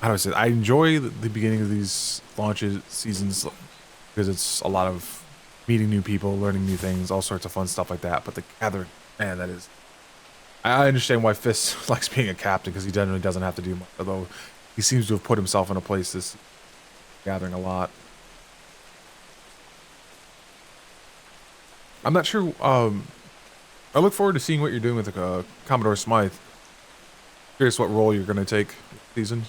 how do I say it? I enjoy the beginning of these launches seasons because it's a lot of meeting new people, learning new things, all sorts of fun stuff like that. But the gathering, man, that is. I understand why Fist likes being a captain because he generally doesn't have to do much. Although he seems to have put himself in a place this gathering a lot. I'm not sure. I look forward to seeing what you're doing with the Commodore Smythe. Curious what role you're going to take this season.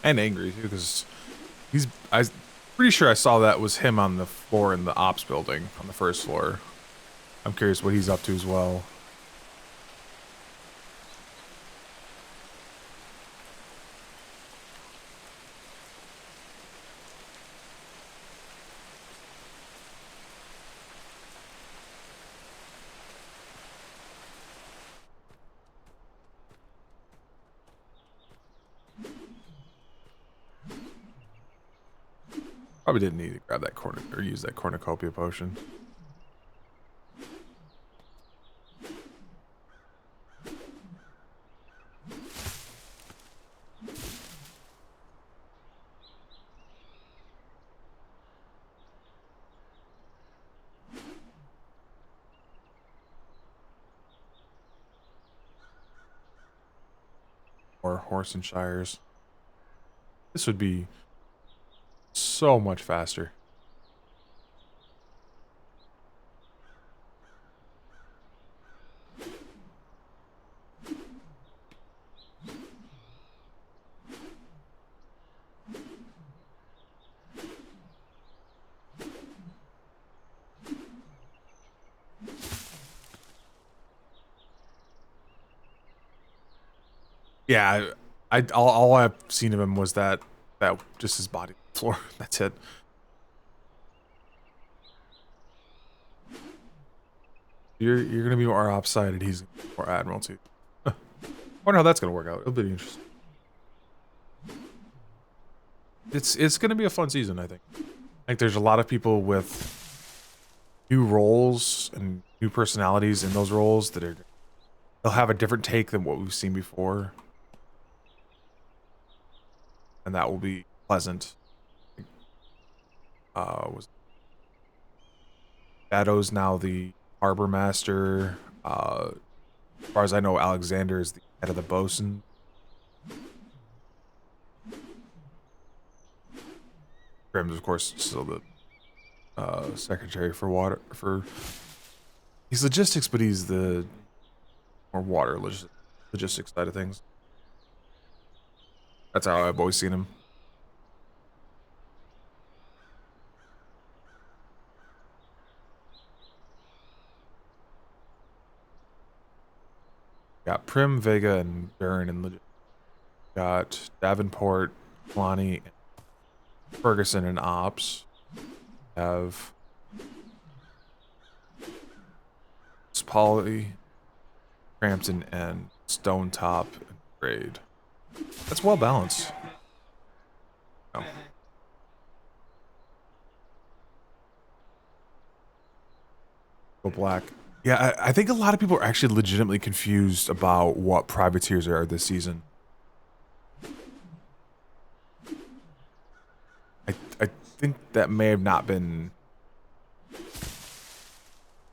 And angry too, because I'm pretty sure I saw that was him on the floor in the ops building on the first floor. I'm curious what he's up to as well. Probably didn't need to grab that corner or use that cornucopia potion. Or horse and shires. This would be so much faster. Yeah, all I've seen of him was that just his body on the floor. That's it. You're gonna be more off-sided. He's more admiral too. Wonder how that's gonna work out. It'll be interesting. It's gonna be a fun season, I think. Like there's a lot of people with new roles and new personalities in those roles that they'll have a different take than what we've seen before. And that will be pleasant. Was Shadow's now the harbor master. As far as I know, Alexander is the head of the bosun. Grim's, of course, still the secretary for water. He's logistics, but he's the more water logistics side of things. That's how I've always seen him. Got Prim, Vega, and Durin and logistics. Got Davenport, Lonnie, Ferguson, and Ops. Have Spally, Crampton, and Stone Top and Grade. That's well balanced. Oh. Go black. Yeah, I think a lot of people are actually legitimately confused about what privateers are this season. I think that may have not been,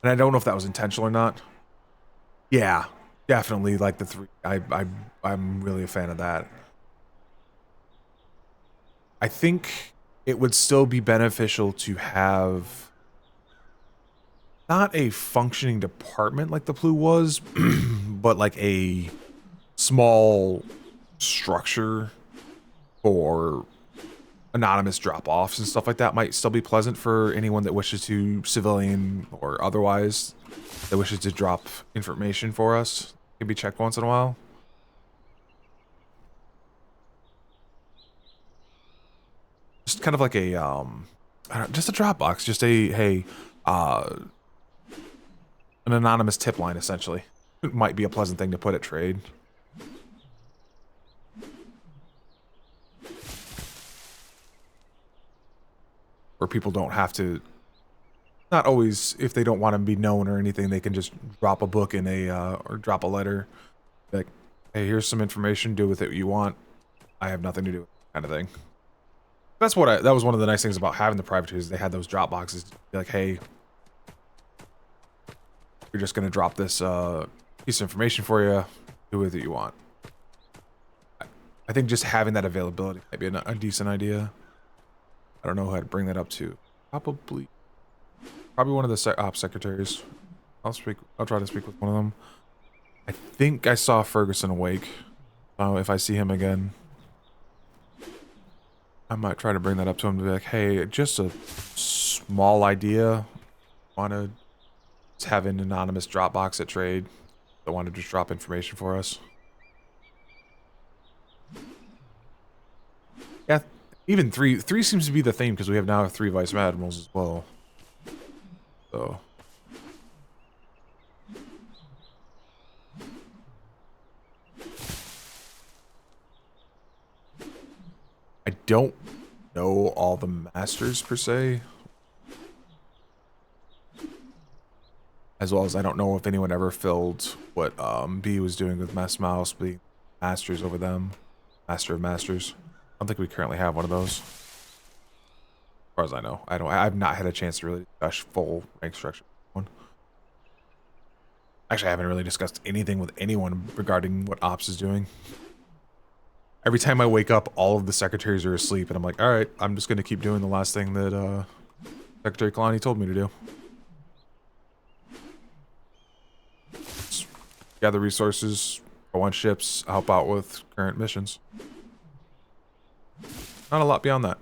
and I don't know if that was intentional or not. Yeah, definitely like the 3. I'm really a fan of that. I think it would still be beneficial to have not a functioning department like the Plu was, but like a small structure for anonymous drop-offs and stuff like that might still be pleasant for anyone that wishes to, civilian or otherwise, that wishes to drop information for us. It can be checked once in a while. Just kind of like a just a Dropbox, just a hey, an anonymous tip line essentially. It might be a pleasant thing to put at trade. Where people don't have to, not always, if they don't want to be known or anything, they can just drop a book in a or drop a letter like, hey, here's some information, do with it what you want, I have nothing to do with it, kind of thing. That's what that was one of the nice things about having the privateers. They had those drop boxes. Be like, hey, you're just gonna drop this piece of information for you, do with it you want. I think just having that availability might be a decent idea. I don't know how to bring that up to. Probably one of the ops secretaries. I'll try to speak with one of them. I think I saw Ferguson awake. If I see him again, I might try to bring that up to him to be like, hey, just a small idea. Want to just have an anonymous Dropbox at trade that want to just drop information for us. Yeah, even three seems to be the theme because we have now 3 vice admirals as well. So I don't know all the masters per se, as well as I don't know if anyone ever filled what B was doing with Mass Mouse, being masters over them, master of masters. I don't think we currently have one of those. As far as I know, I've not had a chance to really discuss full rank structure. Actually, I haven't really discussed anything with anyone regarding what Ops is doing. Every time I wake up, all of the secretaries are asleep, and I'm like, all right, I'm just going to keep doing the last thing that Secretary Kalani told me to do. Just gather resources, go on ships, help out with current missions. Not a lot beyond that.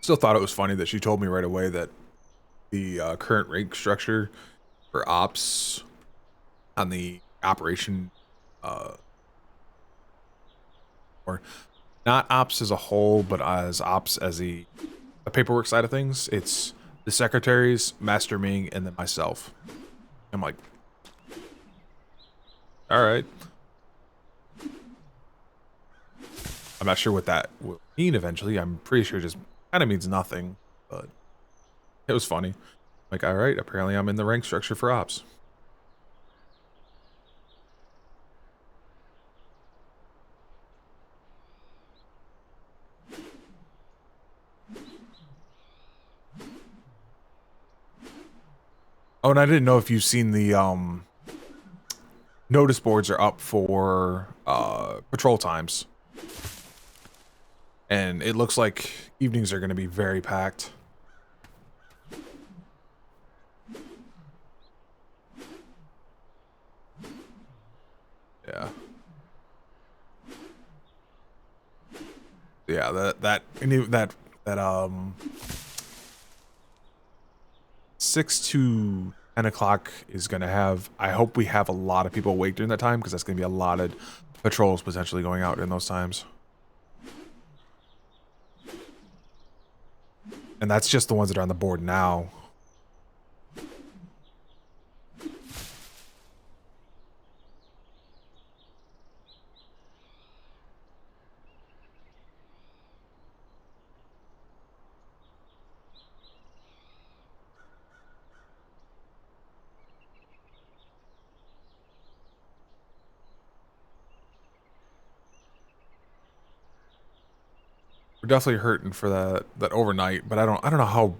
Still thought it was funny that she told me right away that the current rank structure for ops on the operation, or not ops as a whole, but as ops as the paperwork side of things. It's the secretaries, Master Ming, and then myself. I'm like, all right. I'm not sure what that will mean eventually. I'm pretty sure it just kind of means nothing, but it was funny. Like, all right, apparently I'm in the rank structure for ops. Oh, and I didn't know if you've seen the notice boards are up for patrol times. And it looks like evenings are going to be very packed. Yeah. Yeah, that 6 to 10 o'clock is going to have, I hope we have a lot of people awake during that time, because that's going to be a lot of patrols potentially going out in those times. And that's just the ones that are on the board now. We're definitely hurting for that overnight, but I don't know how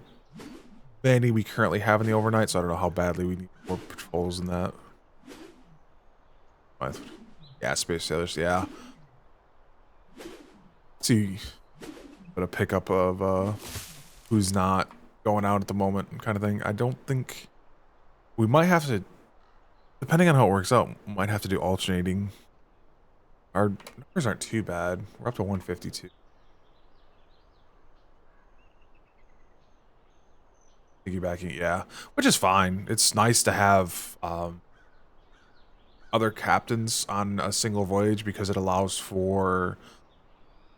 many we currently have in the overnight, so I don't know how badly we need more patrols in that. Yeah, space sailors, yeah. Let's see, but a pickup of who's not going out at the moment kind of thing. I don't think we might have to, depending on how it works out, we might have to do alternating. Our numbers aren't too bad. We're up to 152. Piggybacking, yeah, which is fine. It's nice to have other captains on a single voyage, because it allows for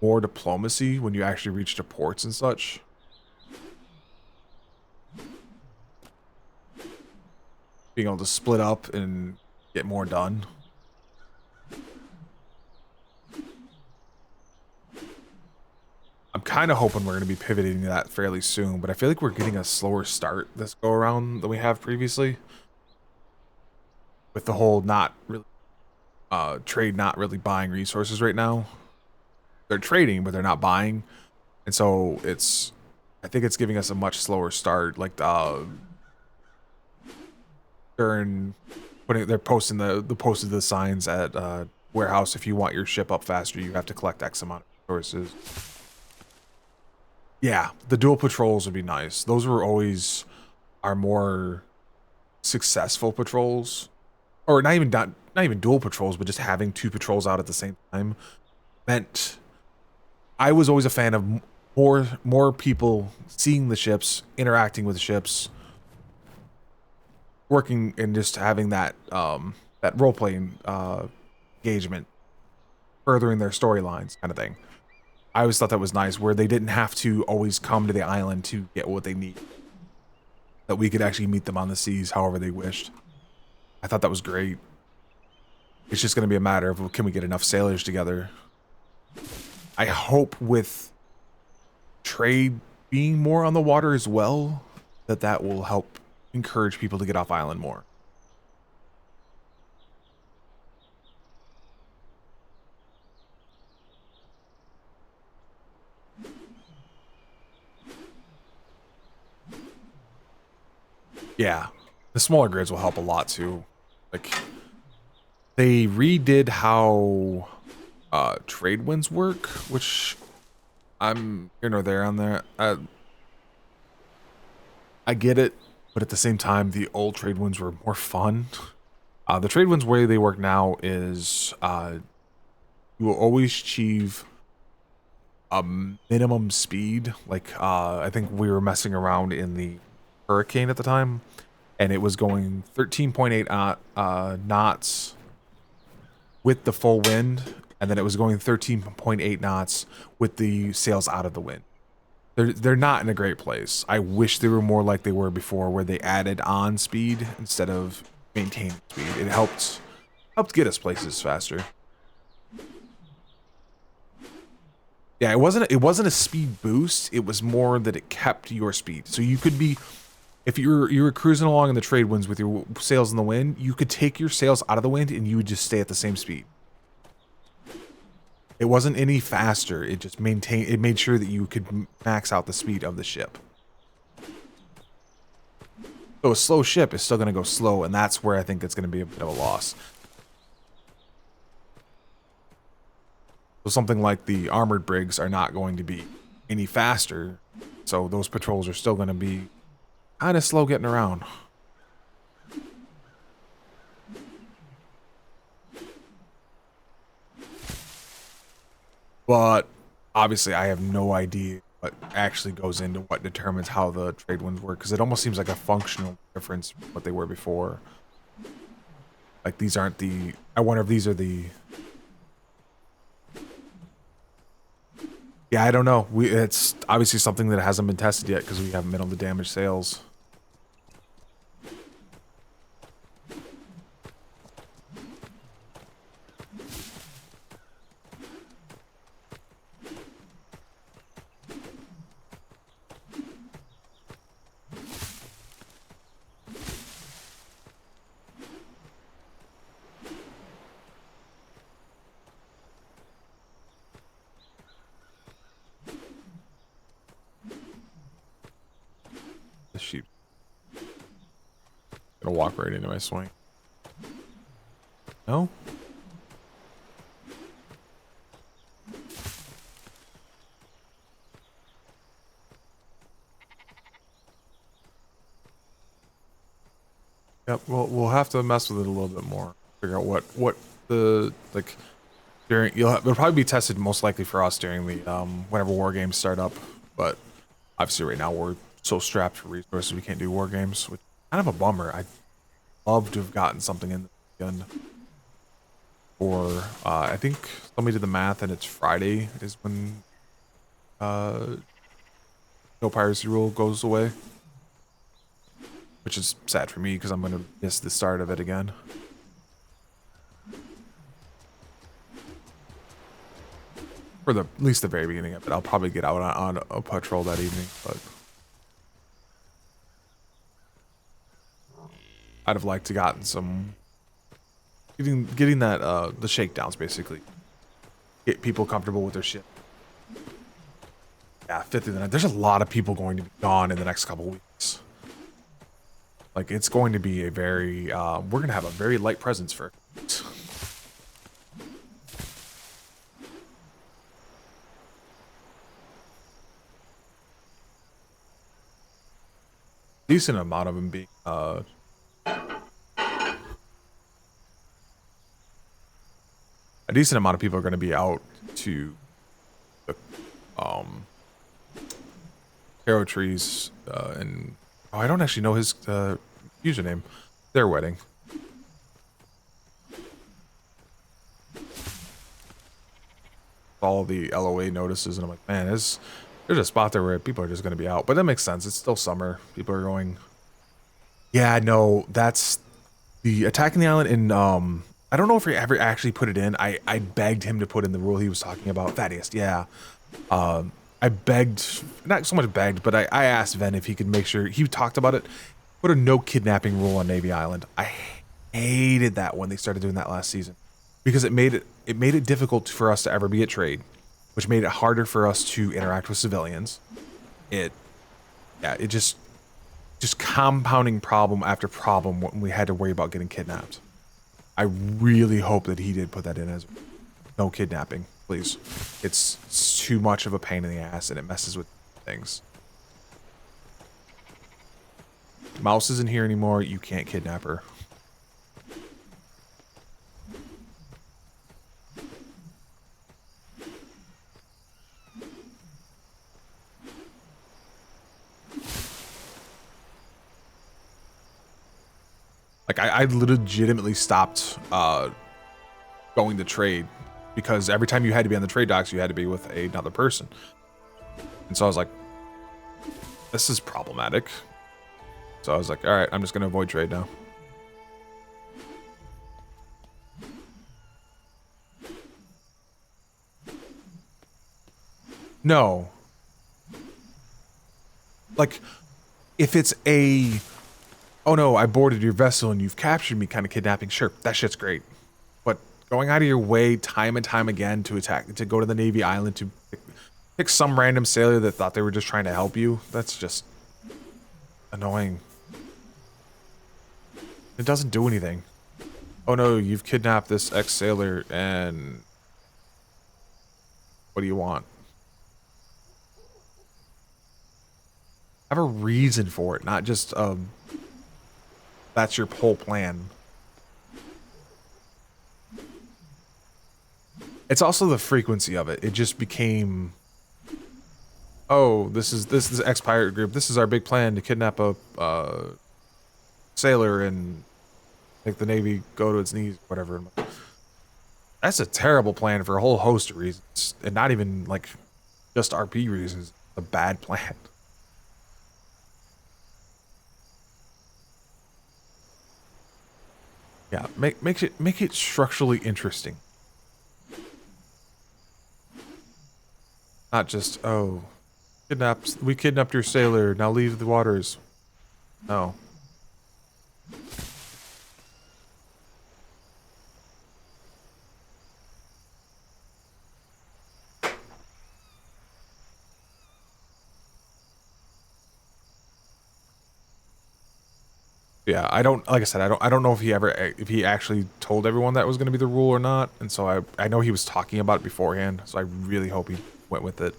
more diplomacy when you actually reach the ports and such. Being able to split up and get more done. I'm kind of hoping we're going to be pivoting to that fairly soon, but I feel like we're getting a slower start this go around than we have previously. With the whole not really, trade not really buying resources right now. They're trading, but they're not buying. And so I think it's giving us a much slower start. Like, they're posting posted the signs at warehouse. If you want your ship up faster, you have to collect X amount of resources. Yeah, the dual patrols would be nice. Those were always our more successful patrols, or not even dual patrols, but just having 2 patrols out at the same time meant I was always a fan of more people seeing the ships, interacting with the ships, working, and just having that that role playing engagement, furthering their storylines, kind of thing. I always thought that was nice, where they didn't have to always come to the island to get what they need. That we could actually meet them on the seas however they wished. I thought that was great. It's just going to be a matter of, can we get enough sailors together? I hope with trade being more on the water as well, that will help encourage people to get off island more. Yeah, the smaller grids will help a lot too. Like, they redid how trade winds work, which I'm here nor there on that. I get it, but at the same time, the old trade winds were more fun. The trade winds way they work now is you will always achieve a minimum speed. Like, I think we were messing around in the hurricane at the time, and it was going 13.8 knots with the full wind, and then it was going 13.8 knots with the sails out of the wind. They're not in a great place. I wish they were more like they were before, where they added on speed instead of maintaining speed. It helped get us places faster. Yeah, it wasn't a speed boost. It was more that it kept your speed. So you could be, if you were cruising along in the trade winds with your sails in the wind, you could take your sails out of the wind and you would just stay at the same speed. It wasn't any faster. It just it made sure that you could max out the speed of the ship. So a slow ship is still going to go slow, and that's where I think it's going to be a bit of a loss. So something like the armored brigs are not going to be any faster, so those patrols are still going to be kind of slow getting around. But obviously I have no idea what actually goes into what determines how the trade winds work, because it almost seems like a functional difference from what they were before. Like these aren't the... I wonder if these are the... Yeah, I don't know. It's obviously something that hasn't been tested yet because we haven't been able to damage sails. The sheep. Gonna walk right into my swing. No? Yep, well, we'll have to mess with it a little bit more. Figure out what the, like, during, it'll probably be tested most likely for us during the, whenever war games start up. But obviously right now we're so strapped for resources we can't do war games, which is kind of a bummer. I'd love to have gotten something in the end. Or, I think somebody did the math and it's Friday is when, no piracy rule goes away. Which is sad for me because I'm going to miss the start of it again. For at least the very beginning of it. I'll probably get out on a patrol that evening, but I'd have liked to gotten some getting that the shakedowns basically. Get people comfortable with their shit. Yeah, 5th of the night. There's a lot of people going to be gone in the next couple weeks. Like it's going to be a very we're gonna have a very light presence for decent amount of them being a decent amount of people are going to be out to the taro trees and oh, I don't actually know his username. Their wedding. All the LOA notices and I'm like, man, there's a spot there where people are just going to be out. But that makes sense. It's still summer. People are going. Yeah, no, that's the attacking the island. And I don't know if he ever actually put it in. I begged him to put in the rule he was talking about. Thaddeus, yeah. I begged, not so much begged, but I asked Ven if he could make sure he talked about it. Put a no kidnapping rule on Navy Island. I hated that when they started doing that last season because it made it difficult for us to ever be at trade, which made it harder for us to interact with civilians. It just compounding problem after problem when we had to worry about getting kidnapped. I really hope that he did put that in as no kidnapping, please. It's too much of a pain in the ass and it messes with things. Mouse isn't here anymore. You can't kidnap her. Like I legitimately stopped going to trade because every time you had to be on the trade docks, you had to be with another person. And so I was like, this is problematic. So I was like, all right, I'm just going to avoid trade now. No. Like, if it's a, oh no, I boarded your vessel and you've captured me kind of kidnapping, sure, that shit's great. But going out of your way time and time again to attack, to go to the Navy Island, to pick some random sailor that thought they were just trying to help you, that's just annoying. It doesn't do anything. Oh no, you've kidnapped this ex-sailor and what do you want? Have a reason for it, not just that's your whole plan. It's also the frequency of it. It just became, oh, this is ex-pirate group. This is our big plan to kidnap a sailor and make the Navy go to its knees, whatever. That's a terrible plan for a whole host of reasons, and not even like just RP reasons. It's a bad plan. Yeah, make it structurally interesting. Not just, oh, we kidnapped your sailor, now leave the waters. No. Yeah, I don't, like I said, I don't know if he actually told everyone that was going to be the rule or not, and so I know he was talking about it beforehand, so I really hope he went with it.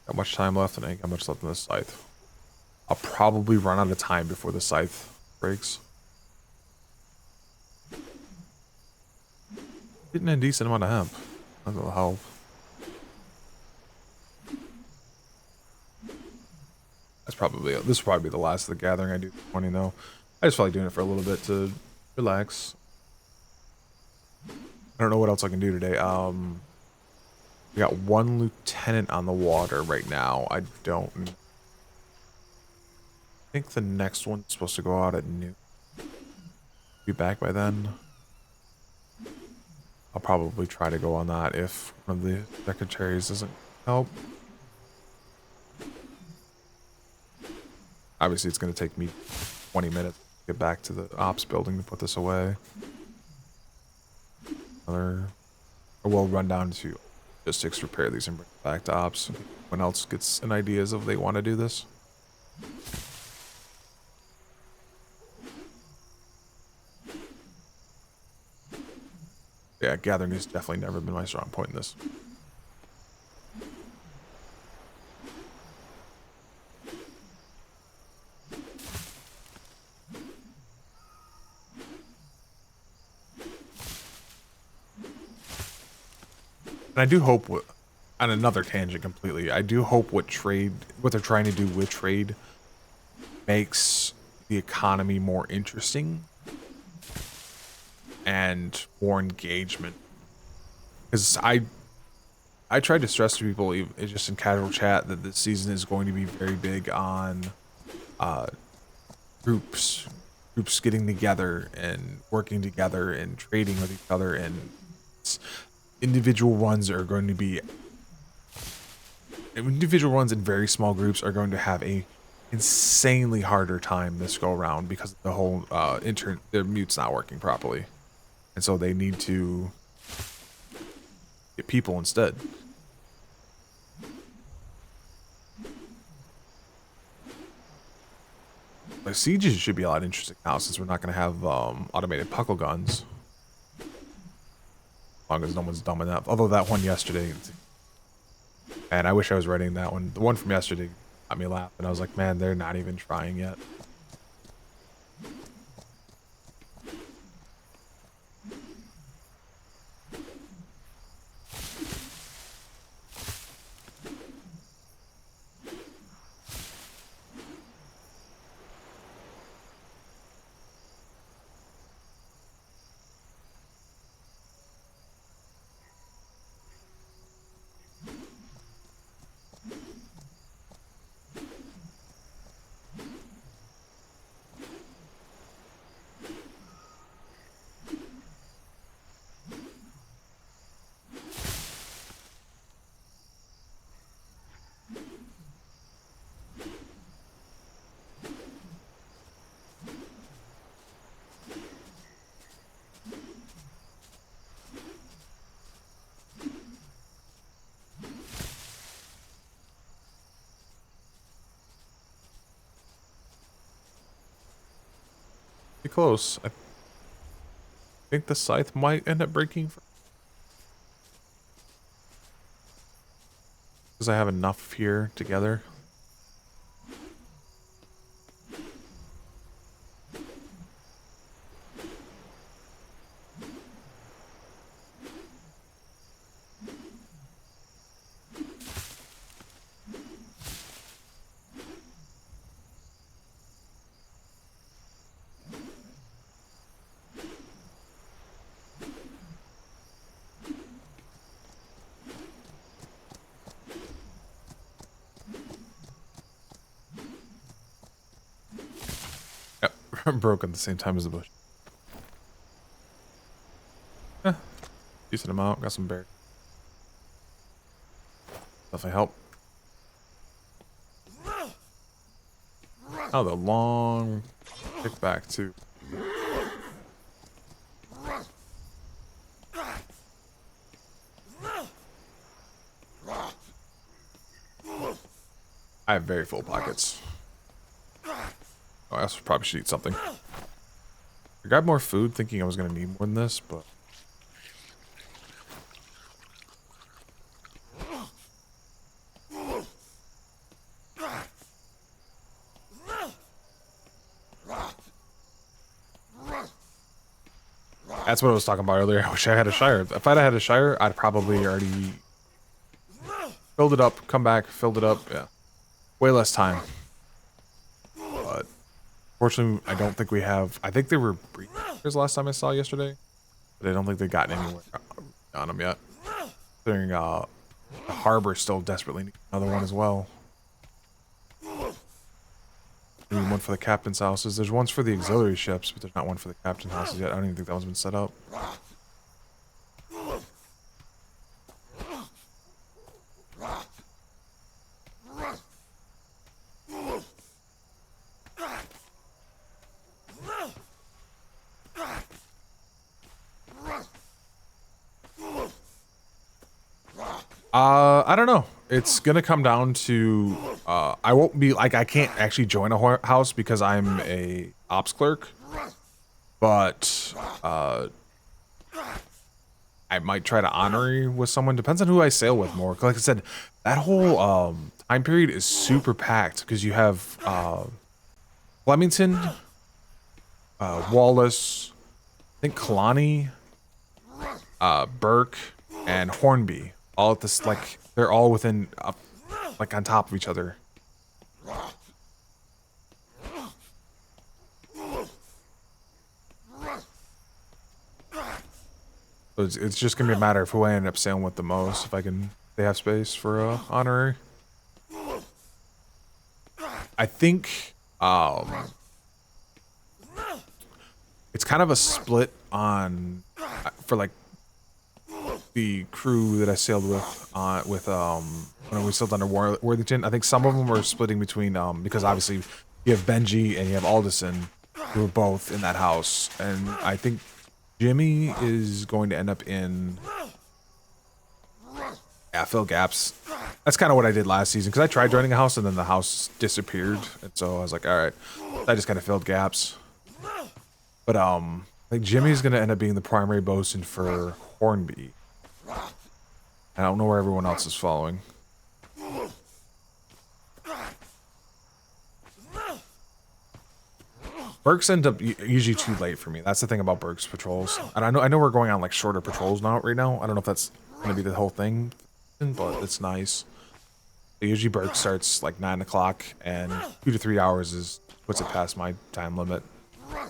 Got much time left, and I ain't got much left in this scythe. I'll probably run out of time before the scythe breaks. Getting a decent amount of hemp. That'll help. This will probably be the last of the gathering I do this morning though. I just feel like doing it for a little bit to relax. I don't know what else I can do today. We got one lieutenant on the water right now. I think the next one's supposed to go out at noon. Be back by then. I'll probably try to go on that if one of the secretaries doesn't help. Obviously, it's going to take me 20 minutes to get back to the ops building to put this away. We'll run down to logistics, repair these, and bring it back to ops. When else gets an idea if they want to do this. Yeah, gathering has definitely never been my strong point in this. And I do hope, on another tangent completely, I do hope what they're trying to do with trade makes the economy more interesting and more engagement. Because I tried to stress to people, just in casual chat, that this season is going to be very big on groups getting together and working together and trading with each other, and individual runs in very small groups are going to have a insanely harder time this go around because the whole their mute's not working properly, and so they need to get people instead. Like, sieges should be a lot interesting now since we're not going to have automated puckle guns. As long as no one's dumb enough. Although that one yesterday, and I wish I was writing that one. The one from yesterday got me laughing. I was like, man, they're not even trying yet. Pretty close. I think the scythe might end up breaking. Because I have enough here together. Broke at the same time as the bush. Decent amount. Got some bear. Definitely help. Oh, the long kick back too. I have very full pockets. Oh, I also probably should eat something. I grabbed more food thinking I was going to need more than this, but... That's what I was talking about earlier. I wish I had a Shire. If I'd had a Shire, I'd probably already filled it up, come back, filled it up. Yeah. Way less time. But fortunately, I don't think we have... I think they were breeders last time I saw yesterday. But I don't think they've gotten anywhere on them yet. Considering the harbor still desperately needs another one as well. Maybe one for the captain's houses. There's ones for the auxiliary ships, but there's not one for the captain's houses yet. I don't even think that one's been set up. I don't know. It's gonna come down to I won't be like I can't actually join a house because I'm a ops clerk, but I might try to honorary with someone. Depends on who I sail with more. Like I said, that whole time period is super packed because you have Flemington, Wallace, I think Kalani, Burke, and Hornby. All at this, like, they're all within, like, on top of each other. So it's just gonna be a matter of who I end up sailing with the most, if they have space for honorary. I think, it's kind of a split on, for like, the crew that I sailed with when we sailed under Worthington. I think some of them were splitting between because obviously you have Benji and you have Alderson who are both in that house, and I think Jimmy is going to end up in fill gaps. That's kind of what I did last season because I tried joining a house and then the house disappeared, and so I was like, all right, I just kind of filled gaps. But I think Jimmy's gonna end up being the primary bosun for Hornby. I don't know where everyone else is following. Burks end up usually too late for me. That's the thing about Burks patrols. And I know we're going on like shorter patrols now right now. I don't know if that's gonna be the whole thing, but it's nice. Usually Burks starts like 9 o'clock, and 2 to 3 hours puts it past my time limit.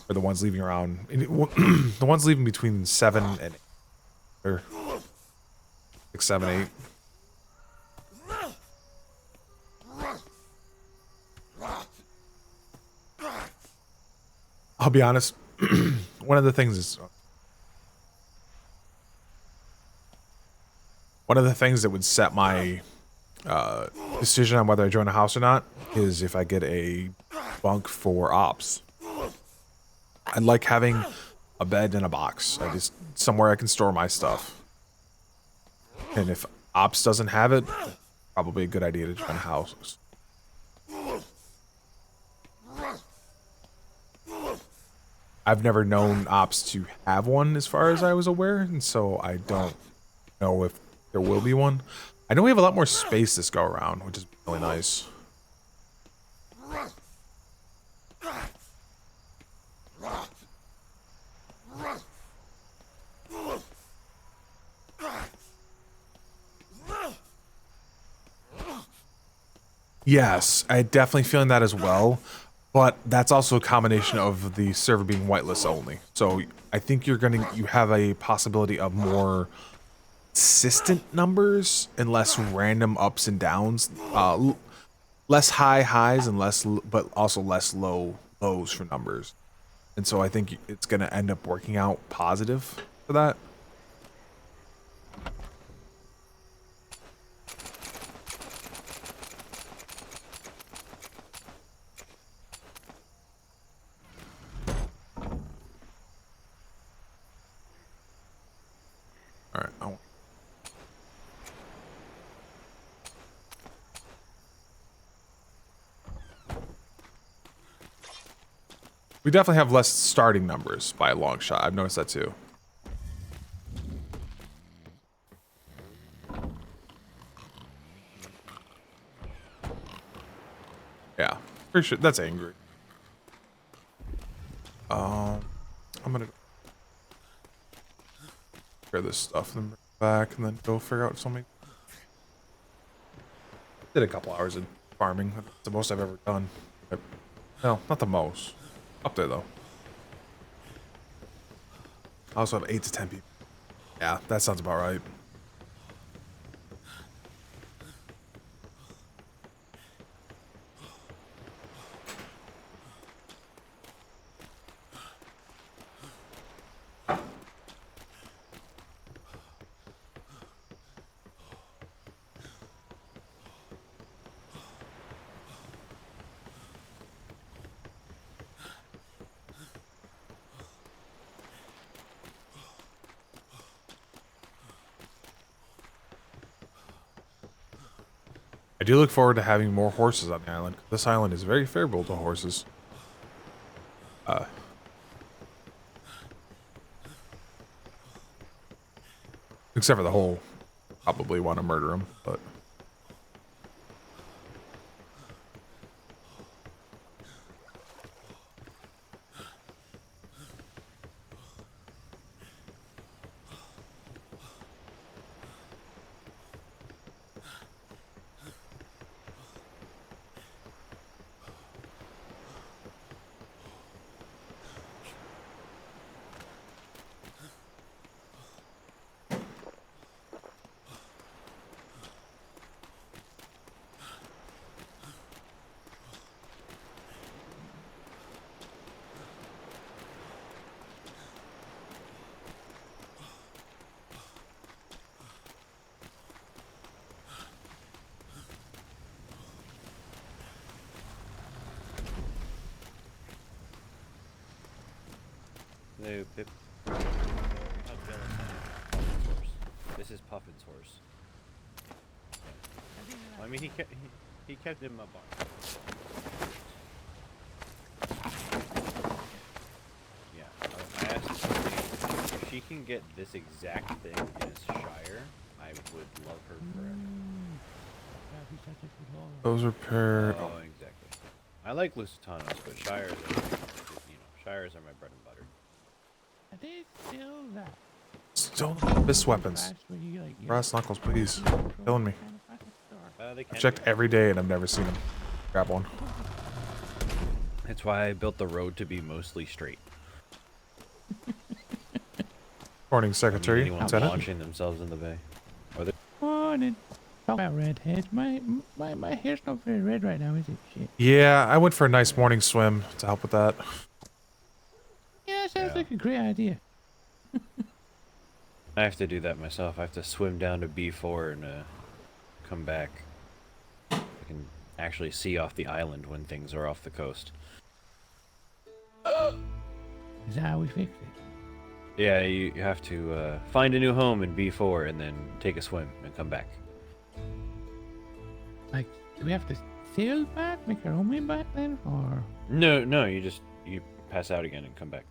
For the ones leaving around, the ones leaving between 7 and 8, or 6, 7, 8. I'll be honest. One of the things that would set my decision on whether I join a house or not is if I get a bunk for ops. I like having a bed and a box. Somewhere I can store my stuff. And if ops doesn't have it, probably a good idea to join a house. I've never known ops to have one as far as I was aware, and so I don't know if there will be one. I know we have a lot more space this go around, which is really nice. Yes, I definitely feeling that as well, but that's also a combination of the server being whitelist only. So I think you have a possibility of more consistent numbers and less random ups and downs, less high highs and but also less lows for numbers. And so I think it's going to end up working out positive for that. All right. We definitely have less starting numbers by a long shot. I've noticed that too. Yeah, pretty sure that's angry. I'm gonna grab this stuff and then bring it back and then go figure out something. Did a couple hours in farming. That's the most I've ever done. No, not the most. Up there though. I also have 8 to 10 people. Yeah, that sounds about right. I do look forward to having more horses on the island. This island is very favorable to horses. Except for the whole, probably want to murder him, but... No, Pip. How jealous I am. Puffin's horse. This is Puffin's horse. Well, I mean, he kept him in my barn. Yeah, I asked her if she can get this exact thing in his Shire, I would love her forever. Those repair... Oh, exactly. I like Lusitanos, but Shires are, Shires are my bread and butter. Are they still that? Still fist weapons. Brass knuckles, please. Killing me. I've checked every day and I've never seen them. Grab one. That's why I built the road to be mostly straight. Morning, Secretary. Anyone Lieutenant. launching themselves in the bay. Morning. Talk about redheads. My hair's not very red right now, is it? Shit. Yeah, I went for a nice morning swim to help with that. Yeah, sounds like a great idea. I have to do that myself. I have to swim down to B4 and come back. I can actually see off the island when things are off the coast. Is that how we fix it? Yeah, you have to find a new home in B4 and then take a swim and come back. Like, do we have to sail back, make our own way back then, or? No, you pass out again and come back.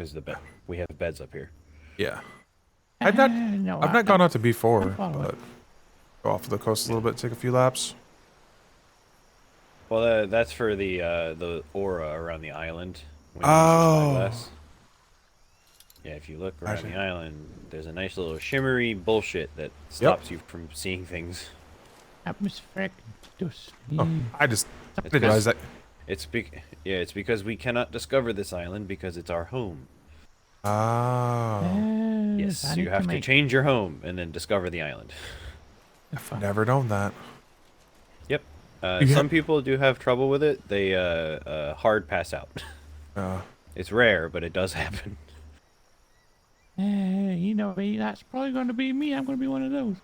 because we have beds up here. Yeah. I've not No, I've not gone out to B4, following. but go off the coast a little bit, take a few laps. Well, that's for the aura around the island. When you use your Oh. spyglass. Yeah, if you look around Gotcha. the island, there's a nice little shimmery bullshit that stops you from seeing things. Atmospheric dust. Oh, Yeah. I didn't It's realize that. it's because we cannot discover this island because it's our home. Oh, Yes, I you need have to make change your home and then discover the island. Fuck. never known that. Yep. Yeah. Some people do have trouble with it. They hard pass out. It's rare, but it does happen. You know, that's probably going to be me. I'm going to be one of those.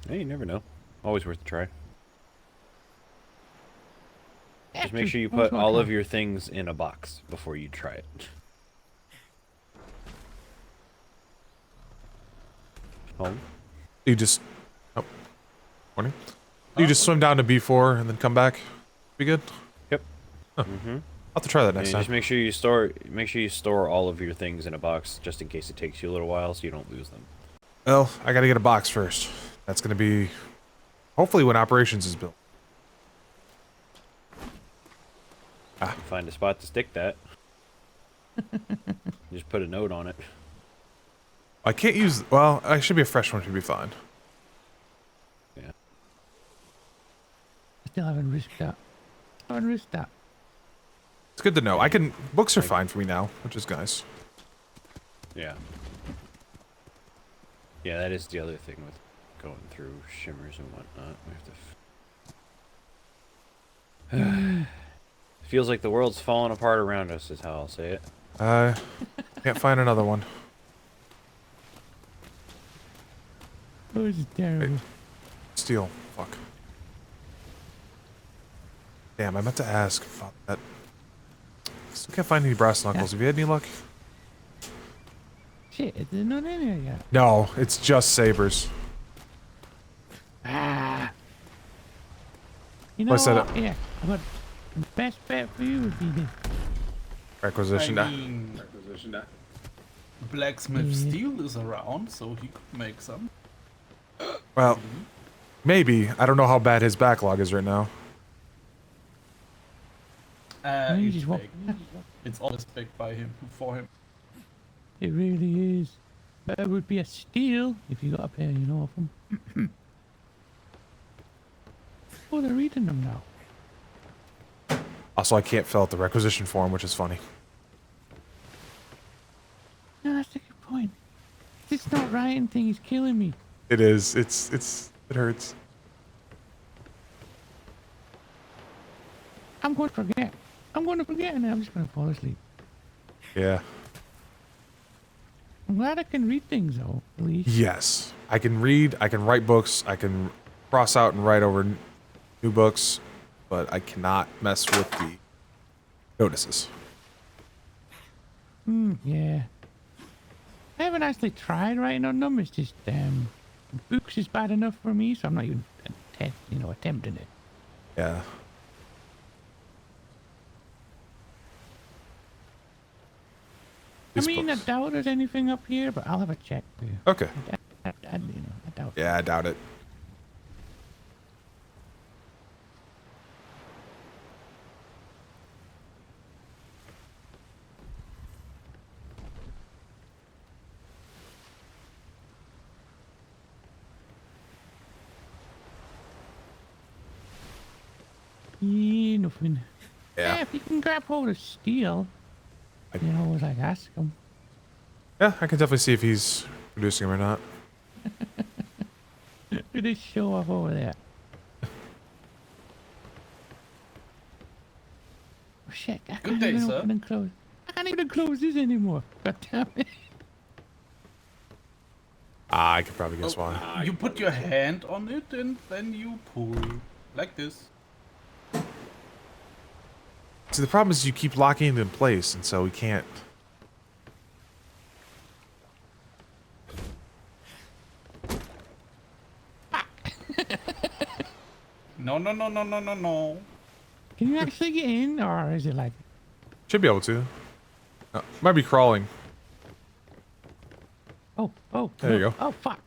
Hey, you never know. Always worth a try. Just make sure you put all of your things in a box before you try it. Home? You just morning. You just swim down to B4 and then come back. Be good. Yep. Huh. Mm-hmm. I'll have to try that next And time. just make sure you store all of your things in a box just in case it takes you a little while so you don't lose them. Well, I gotta get a box first. That's gonna be hopefully when operations is built. Find a spot to stick that. Just put a note on it. I can't use. Well, I should be a fresh one. Should be fine. Yeah. I still haven't risked that. It's good to know. I can. Books are fine for me now, which is nice. Yeah. Yeah, that is the other thing with going through shimmers and whatnot. We have to. Feels like the world's falling apart around us, is how I'll say it. Can't find another one. Oh, this is terrible. Steel. Fuck. Damn, I meant to ask about that. Still can't find any brass knuckles. Have you had any luck? Shit, is there none in here yet? No, it's just sabers. Ah. You know Well, I said what? Yeah, but the best bet for you would be the Requisition. I mean, blacksmith steel is around, so he could make some. Well, maybe. I don't know how bad his backlog is right now. you It's just walk- big. It's always big by him, for him. It really is. But it would be a steal if you got a pair, you know, of them. Oh, they're reading them now. Also, I can't fill out the requisition form, which is funny. No, that's a good point. This not writing thing is killing me. It is. It hurts. I'm going to forget. I'm going to forget and then I'm just going to fall asleep. Yeah. I'm glad I can read things though, at least. Yes. I can read. I can write books. I can cross out and write over new books, but I cannot mess with the notices. Yeah. I haven't actually tried writing on them. It's just, books is bad enough for me, so I'm not even, attempting it. Yeah. I These mean, books. I doubt there's anything up here, but I'll have a check for you. Okay. I doubt it. Yeah, I doubt it. Yeah, nothing. Yeah. If you can grab hold of steel, you can always like ask him. Yeah, I can definitely see if he's producing them or not. Look at this show off over there. Oh shit, I Good can't day, even sir. open and close. I can't even close this anymore. God damn it. I could probably guess why. You put your hand on it and then you pull. Like this. See, the problem is you keep locking it in place, and so we can't. No, no, no, no, no, no, no. Can you actually get in, or is it like... Should be able to. Might be crawling. Oh. There you no. go. Oh, fuck.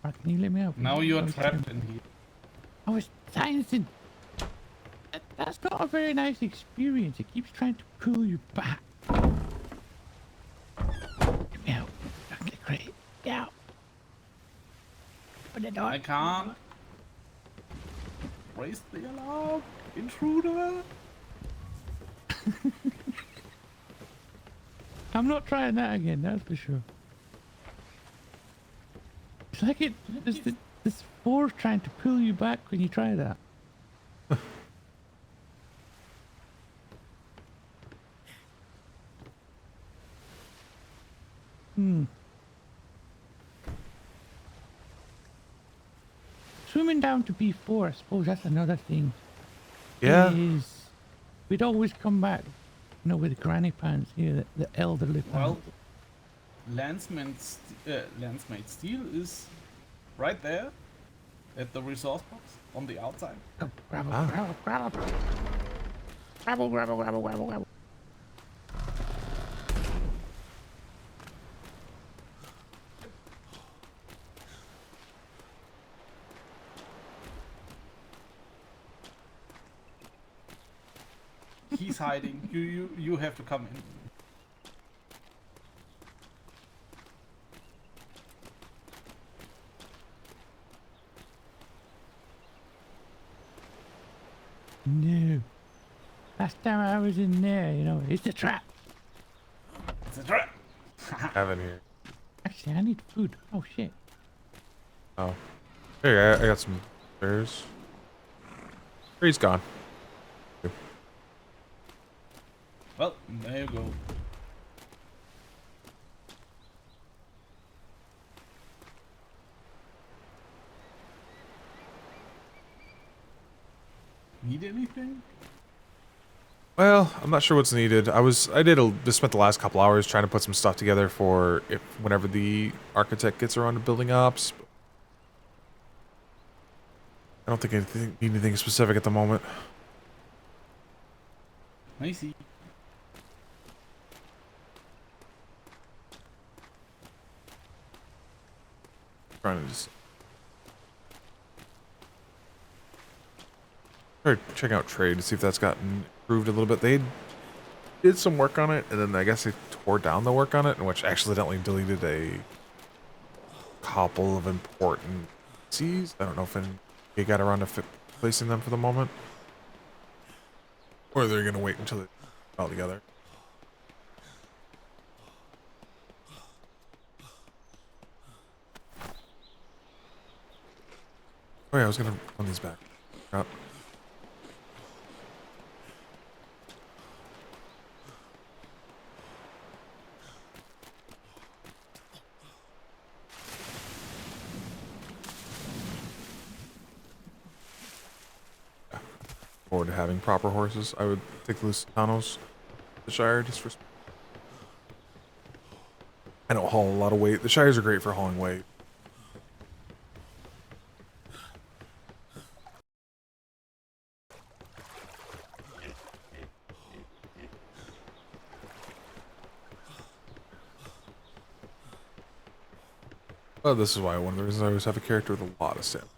Fuck, can you let me out? Now you're I was trapped in here. I was silencing. That's not a very nice experience. It keeps trying to pull you back. Get me out. Okay, great. Get out. Open the door. I can't. Raise the alarm. Intruder. I'm not trying that again, that's for sure. It's like there's this force trying to pull you back when you try that. Swimming down to B4, I suppose that's another thing. Yeah. Is we'd always come back, with the granny pants here, the elderly Well, pants. Landsmate Steel is right there at the resource box on the outside. Oh, grabble. He's hiding. You have to come in. No. Last time I was in there, it's a trap. It's a trap. Have in here. Actually, I need food. Oh, shit. Oh. Here, I got some stairs. He's gone. Well, there you go. Need anything? Well, I'm not sure what's needed. Just spent the last couple hours trying to put some stuff together for whenever the architect gets around to building ops. I don't think I need anything specific at the moment. I see. Trying to just try to check out trade to see if that's gotten improved a little bit. They did some work on it, and then I guess they tore down the work on it, which accidentally deleted a couple of important C's. I don't know if they got around to placing them for the moment, or they're gonna wait until it's all together. Oh yeah, I was gonna run these back. Yep. Forward to having proper horses. I would take Lusitanos, the Shire, just for. I don't haul a lot of weight. The Shires are great for hauling weight. Well, this is why one of the reasons I always have a character with a lot of stamina.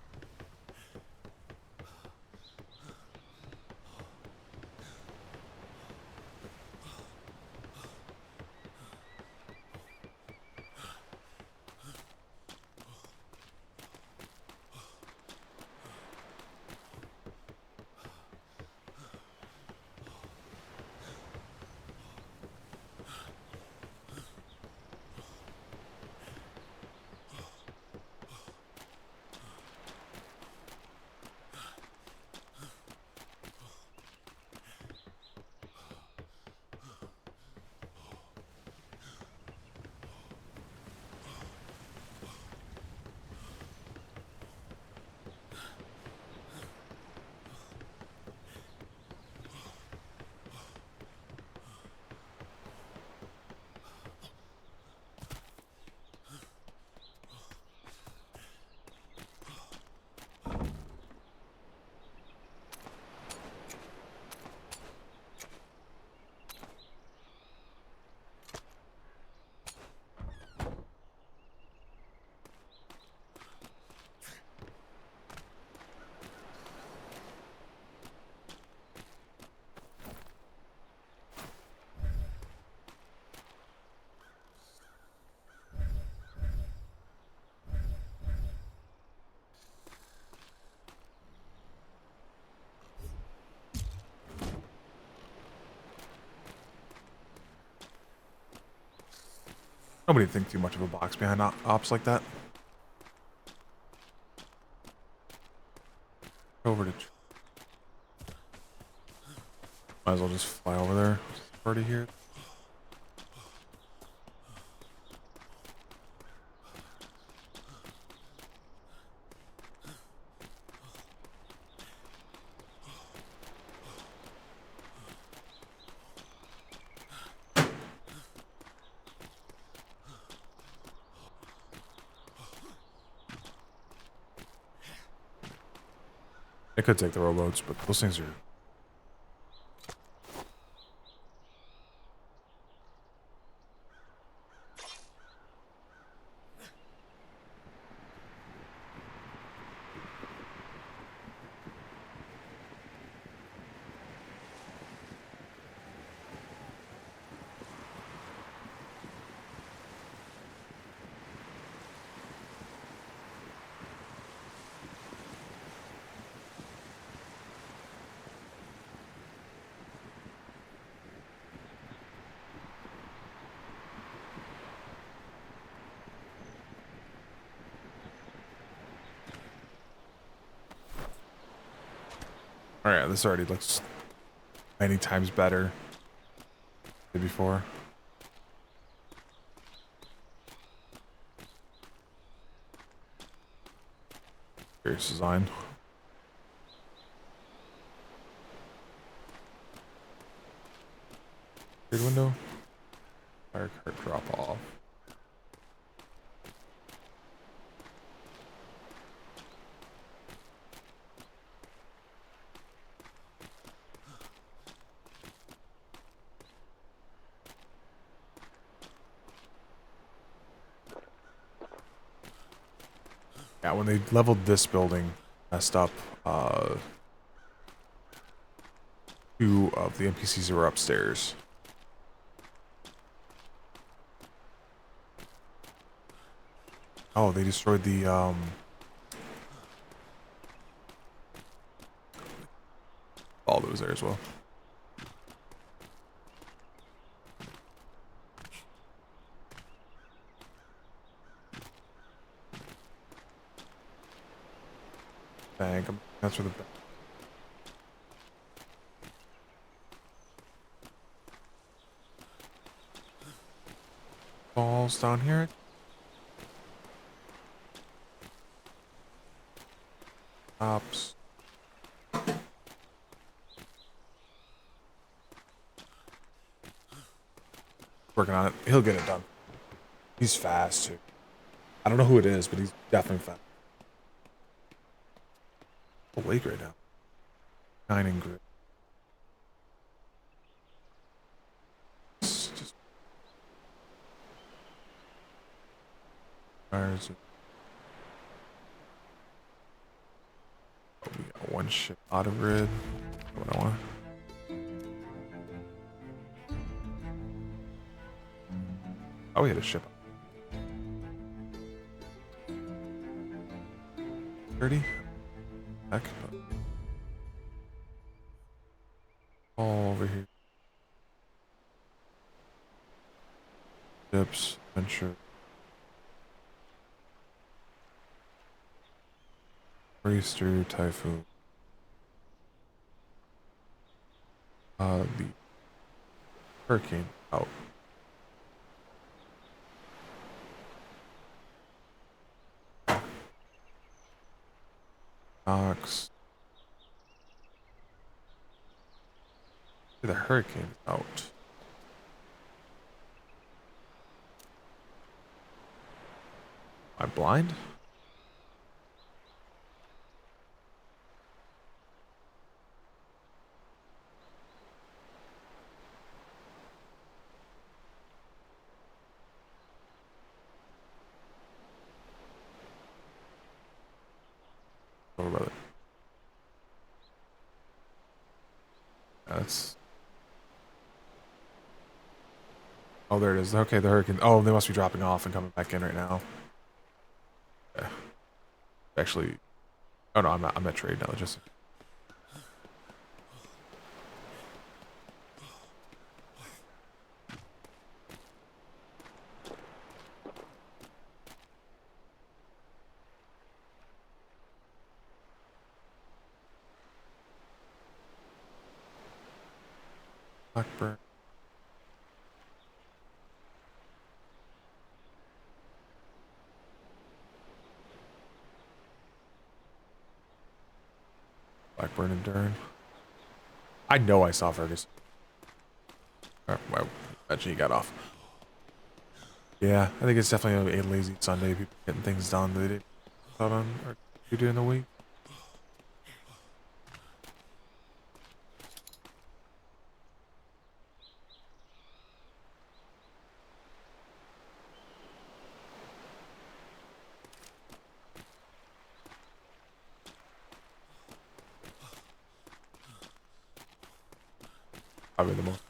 Nobody think too much of a box behind ops like that. Over to. Might as well just fly over there. It's already here. I could take the rowboats, but those things are. Alright, this already looks many times better than before. Curious design. Big window. Fire cart drop off. Yeah, when they leveled this building, messed up, 2 of the NPCs were upstairs. Oh, they destroyed the, all that was there as well. Bag, that's where the balls down here. Ops. Working on it. He'll get it done. He's fast too. I don't know who it is, but he's definitely fast. Awake right now. Shining grip. Just fires. Oh, we got 1 ship out of grid. What I want. Oh, we had a ship. 30. Heck. All over here. Ships, venture. Oyster, typhoon. The hurricane out. Knox. The hurricane out. Am I blind? Oh, brother. That's. Oh, there it is. Okay, the hurricane. Oh, they must be dropping off and coming back in right now. Yeah. Actually. Oh no, I'm at trade now. Just. Blackburn. Blackburn and Dern. I know I saw Fergus. Well, imagine he got off. Yeah, I think it's definitely a lazy Sunday. People getting things done that they didn't thought on or do during the week. Probably the most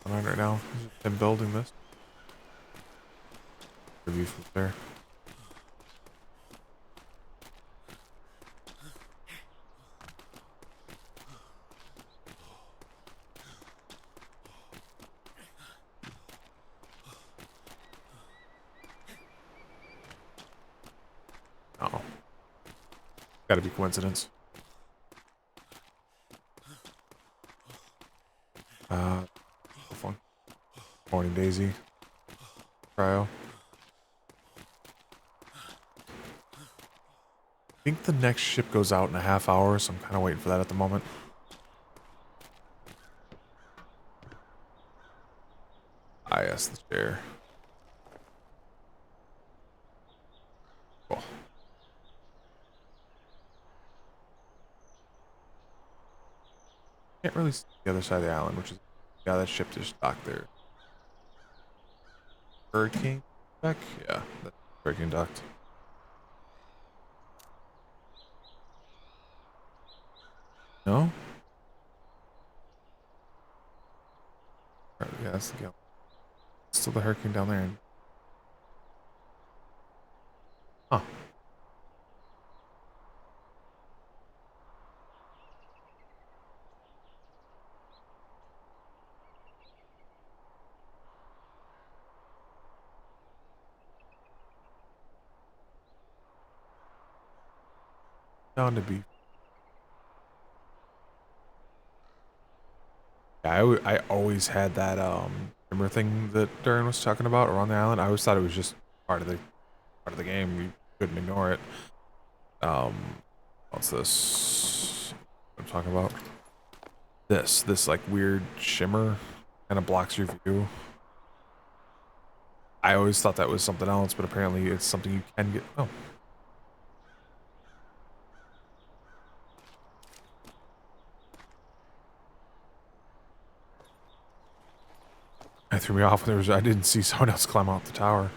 on right now. Him building this. Review from there. Oh. Gotta be coincidence. Fun. Morning Daisy. Cryo. I think the next ship goes out in a half hour, so I'm kind of waiting for that at the moment. Ah, yes, the chair. Cool. Can't really see the other side of the island, which is, yeah, that ship just docked there. Hurricane deck? Yeah, that's Hurricane docked. No? Right, yeah, that's the gal. Still the Hurricane down there. Huh. Down to be. Yeah, I always had that shimmer thing that Darren was talking about around the island. I always thought it was just part of the game. You couldn't ignore it. What's this? What I'm talking about? This like weird shimmer kind of blocks your view. I always thought that was something else, but apparently it's something you can get. Oh. It threw me off. I didn't see someone else climb out the tower.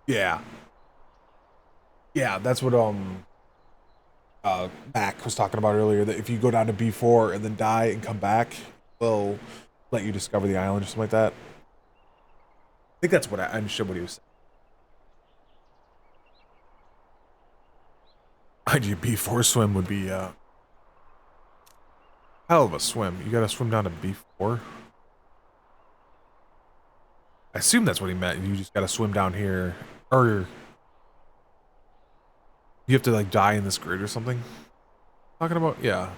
Yeah. Yeah, that's what Mac was talking about earlier, that if you go down to B4 and then die and come back, they'll let you discover the island or something like that. I think that's what I understood what he was saying. B4 swim would be hell of a swim. You gotta swim down to B4. I assume that's what he meant. You just gotta swim down here, or you have to like die in this grid or something. Talking about, yeah.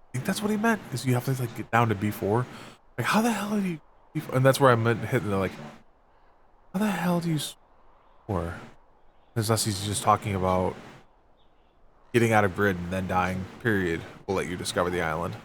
I think that's what he meant. Is you have to like get down to B4. Like, how the hell do you? And that's where I meant hitting the like. How the hell do you score? Unless he's just talking about getting out of grid and then dying. Period. Will let you discover the island.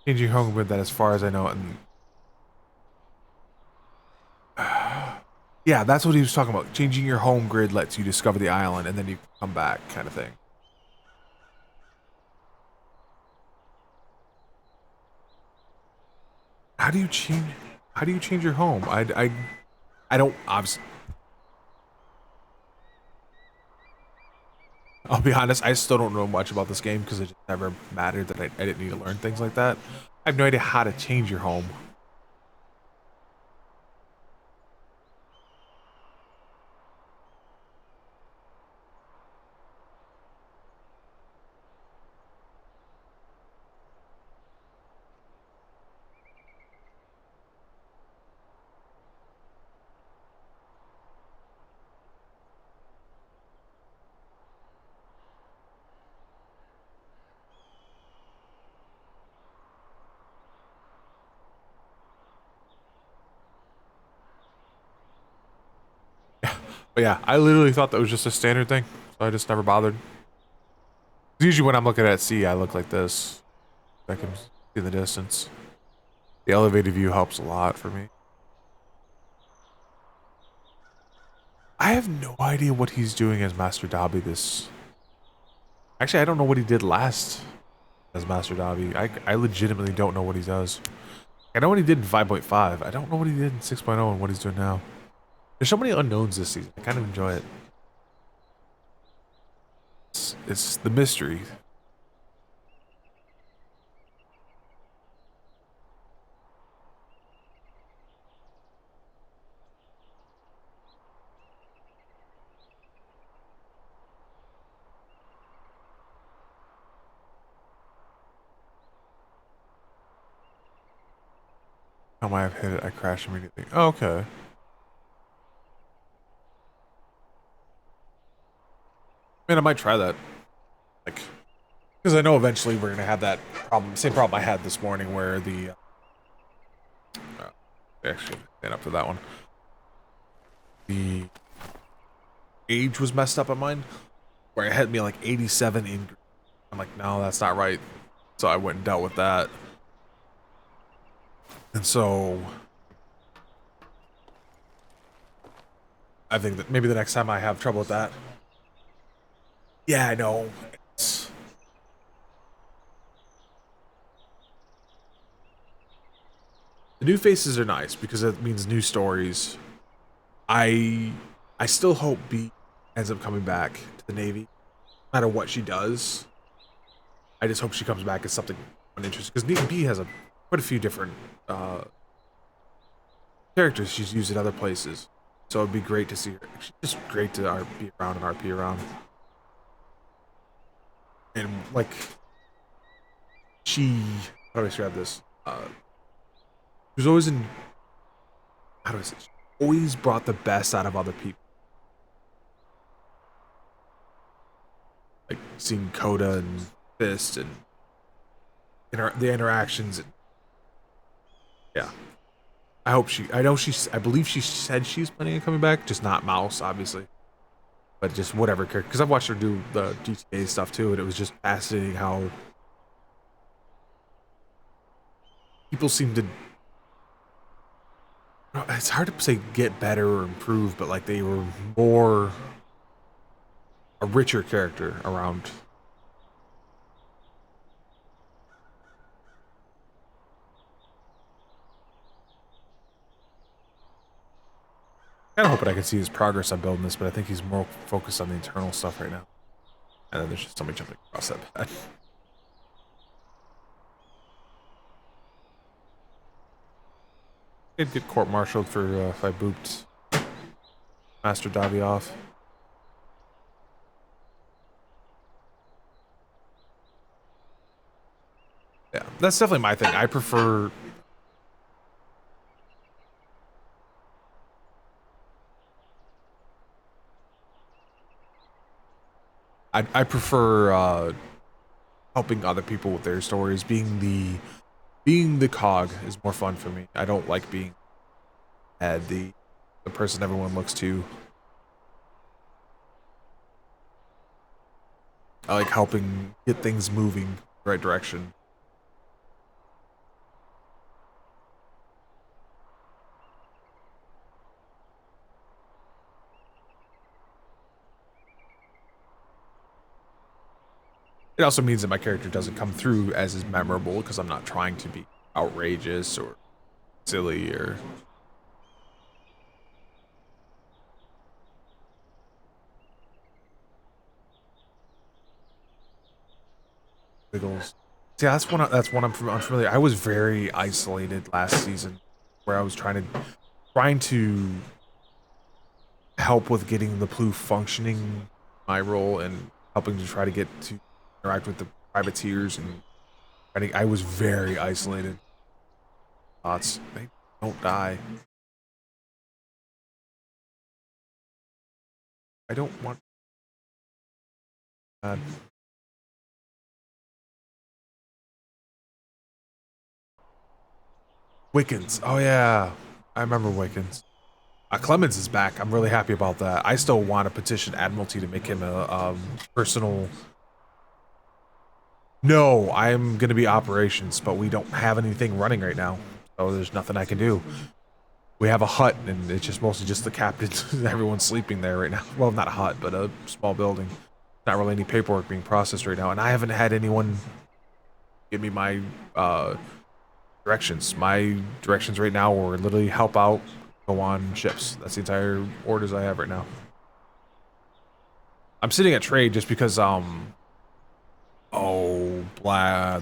Changing home grid, that as far as I know, and yeah, that's what he was talking about. Changing your home grid lets you discover the island, and then you come back, kind of thing. How do you change your home? I don't obviously. I'll be honest, I still don't know much about this game because it just never mattered that I didn't need to learn things like that. I have no idea how to change your home. But yeah, I literally thought that was just a standard thing, so I just never bothered. Usually when I'm looking at sea, I look like this. I can see in the distance. The elevated view helps a lot for me. I have no idea what he's doing as Master Dobby this... Actually, I don't know what he did last as Master Dobby. I legitimately don't know what he does. I know what he did in 5.5. I don't know what he did in 6.0 and what he's doing now. There's so many unknowns this season. I kind of enjoy it. It's the mystery. How might I have hit it? I crashed immediately. Oh, okay. Man, I might try that. Like, because I know eventually we're gonna have that problem. Same problem I had this morning, where the actually stand up for that one. The age was messed up on mine, where it had me like 87 in. I'm like, no, that's not right. So I went and dealt with that. And so I think that maybe the next time I have trouble with that. Yeah, I know. The new faces are nice because it means new stories. I still hope B ends up coming back to the Navy, no matter what she does. I just hope she comes back as something uninteresting because B has quite a few different characters she's used in other places. So it'd be great to see her. She's just great to be around and RP around. And like, how do I describe this? She was always in, how do I say, she always brought the best out of other people. Like seeing Coda and Fist and the interactions. And, yeah. I believe she said she's planning on coming back, just not Mouse, obviously. But just whatever character. Because I've watched her do the GTA stuff too, and it was just fascinating how people seem to... It's hard to say get better or improve, but like they were a richer character around. Kind of hoping I can see his progress on building this, but I think he's more focused on the internal stuff right now. And then there's just somebody jumping across that pad. I'd get court-martialed for if I booped Master Dobby off. Yeah, that's definitely my thing. I prefer... I prefer helping other people with their stories. Being the cog is more fun for me. I don't like being the person everyone looks to. I like helping get things moving the right direction. It also means that my character doesn't come through as memorable because I'm not trying to be outrageous or silly or... Wiggles. See, that's one I'm unfamiliar. I was very isolated last season, where I was trying to help with getting the Plu functioning, my role, and helping to try to get to interact with the privateers, and I was very isolated. Thoughts, they don't die. I don't want. Wickens. Oh yeah, I remember Wickens. Clemens is back. I'm really happy about that. I still want to petition Admiralty to make him a personal. No, I'm gonna be operations, but we don't have anything running right now, so there's nothing I can do. We have a hut, and it's just mostly just the captain. Everyone's sleeping there right now. Well, not a hut, but a small building. Not really any paperwork being processed right now, and I haven't had anyone give me my directions. My directions right now are literally help out, go on ships. That's the entire orders I have right now. I'm sitting at trade just because the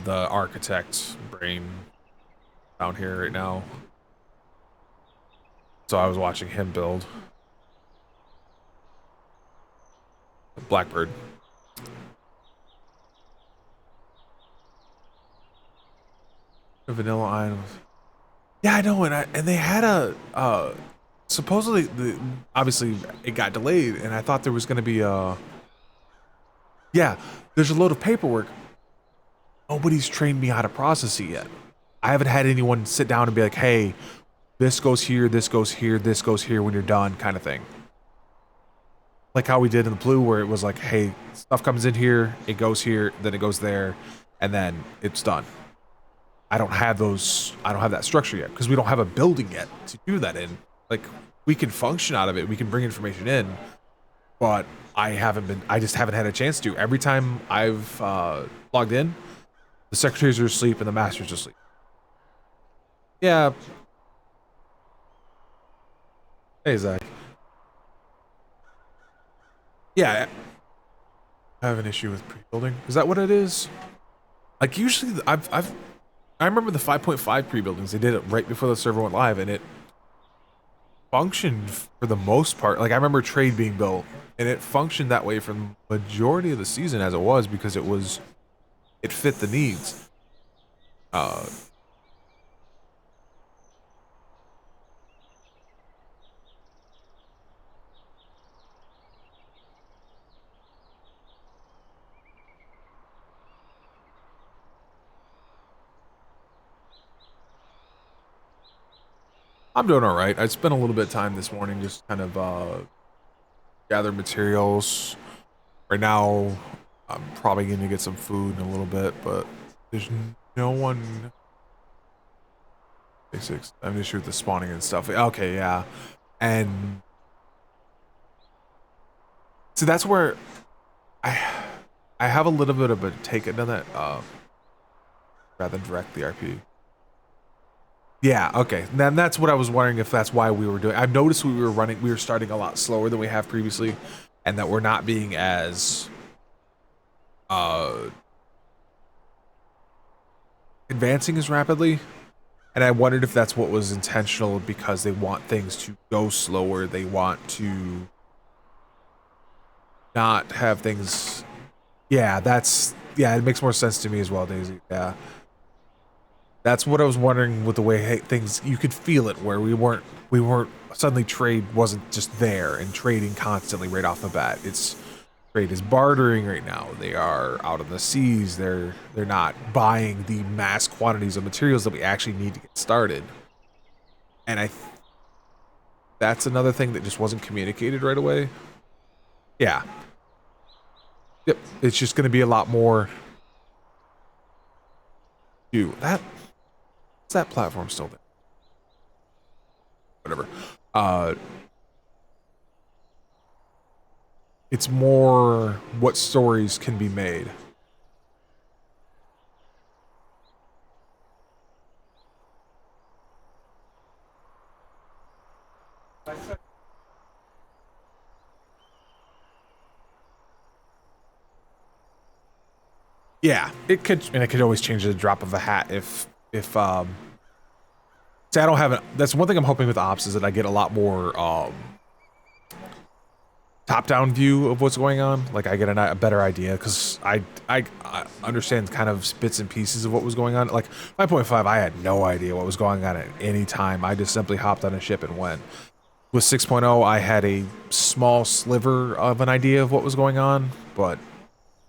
architect brain down here right now. So I was watching him build. Blackbird. Vanilla items. Yeah, I know, and they had a supposedly obviously it got delayed, and I thought there was going to be a there's a load of paperwork. Nobody's trained me how to process it yet. I haven't had anyone sit down and be like, hey, this goes here, this goes here, this goes here when you're done, kind of thing. Like how we did in the Blue, where it was like, hey, stuff comes in here, it goes here, then it goes there, and then it's done. I don't have that structure yet, because we don't have a building yet to do that in. Like, we can function out of it, we can bring information in, but I just haven't had a chance to. Every time I've logged in, the secretaries are asleep and the masters are asleep. Yeah. Hey, Zach. Yeah. I have an issue with pre-building. Is that what it is? Like, usually I remember the 5.5 pre-buildings. They did it right before the server went live, and it functioned for the most part. Like, I remember trade being built, and it functioned that way for the majority of the season as it was, because it fit the needs. I'm doing all right. I spent a little bit of time this morning just kind of gather materials. Right now, I'm probably going to get some food in a little bit, but there's no one. Basics. I'm gonna shoot the spawning and stuff. Okay, yeah, and so that's where I have a little bit of a take on that rather than direct the RP. Yeah, okay. Then that's what I was wondering, if that's why we were doing. I've noticed we were starting a lot slower than we have previously, and that we're not being as advancing as rapidly. And I wondered if that's what was intentional, because they want things to go slower. They want to not have things. Yeah, it makes more sense to me as well, Daisy. Yeah. That's what I was wondering with the way things, you could feel it, where we weren't suddenly trade wasn't just there and trading constantly right off the bat. Trade is bartering right now. They are out on the seas. They're not buying the mass quantities of materials that we actually need to get started. And that's another thing that just wasn't communicated right away. Yeah. Yep. It's just going to be a lot more. Is that platform still there? Whatever. It's more what stories can be made. Yeah, it could, and it could always change at the drop of a hat if see, I don't have it. That's one thing I'm hoping with ops is that I get a lot more top-down view of what's going on. Like I get a better idea because I understand kind of bits and pieces of what was going on. Like 5.5, I had no idea what was going on at any time. I just simply hopped on a ship and went. With 6.0, I had a small sliver of an idea of what was going on, but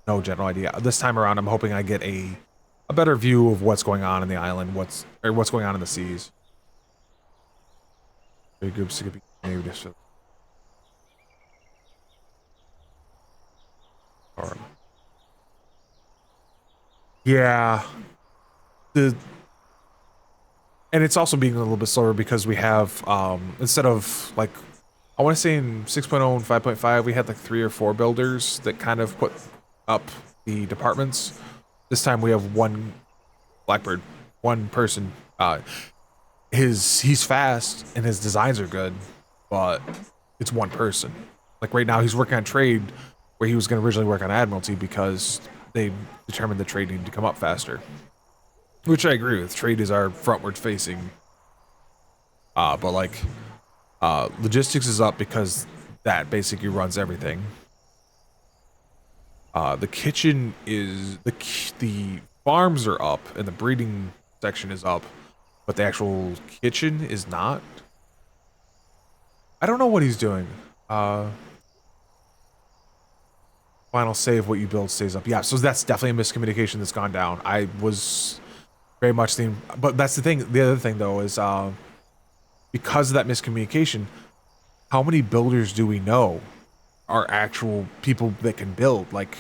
no general idea. This time around, I'm hoping I get a better view of what's going on in the island, what's going on in the seas. Very good. Yeah, and it's also being a little bit slower because we have instead of like I want to say in 6.0 and 5.5 we had like 3 or 4 builders that kind of put up the departments. This time we have one Blackbird, one person. He's fast and his designs are good, but it's one person. Like right now he's working on trade where he was going to originally work on Admiralty because they determined the trade needed to come up faster. Which I agree with. Trade is our frontward facing. But like, logistics is up because that basically runs everything. The kitchen is the farms are up and the breeding section is up, but the actual kitchen is not. I don't know what he's doing. Final save, what you build stays up. Yeah, so that's definitely a miscommunication that's gone down. I was very much thinking, but that's the thing. The other thing though is because of that miscommunication, how many builders do we know are actual people that can build? Like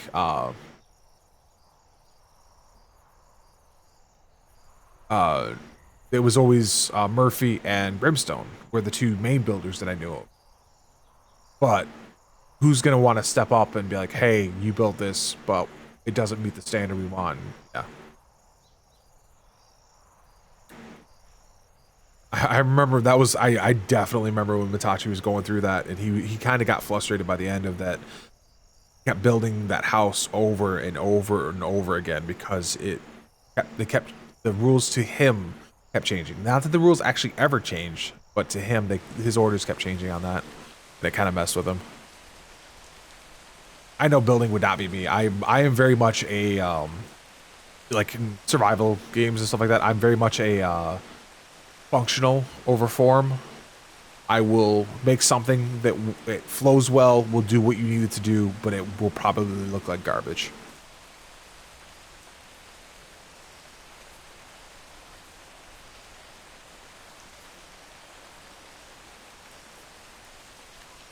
it was always Murphy and Brimstone were the 2 main builders that I knew of. But who's gonna want to step up and be like, hey, you built this, but it doesn't meet the standard we want? Yeah. I remember that was I definitely remember when Mitachi was going through that, and he kind of got frustrated by the end of that. He kept building that house over and over and over again because the rules to him kept changing. Not that the rules actually ever changed, but to him his orders kept changing on that, and it kind of messed with him. I know building would not be me. I am very much a like in survival games and stuff like that. I'm very much a functional over form. I will make something that it flows well, will do what you need it to do, but it will probably look like garbage.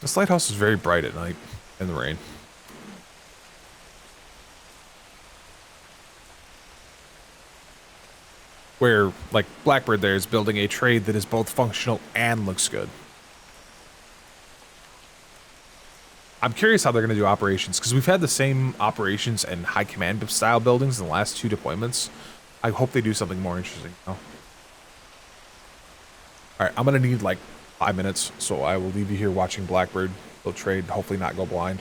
This lighthouse is very bright at night in the rain. Where, like, Blackbird there is building a trade that is both functional and looks good. I'm curious how they're going to do operations, because we've had the same operations and high command style buildings in the last 2 deployments. I hope they do something more interesting. Oh. Alright, I'm going to need, like, 5 minutes, so I will leave you here watching Blackbird build trade, hopefully not go blind.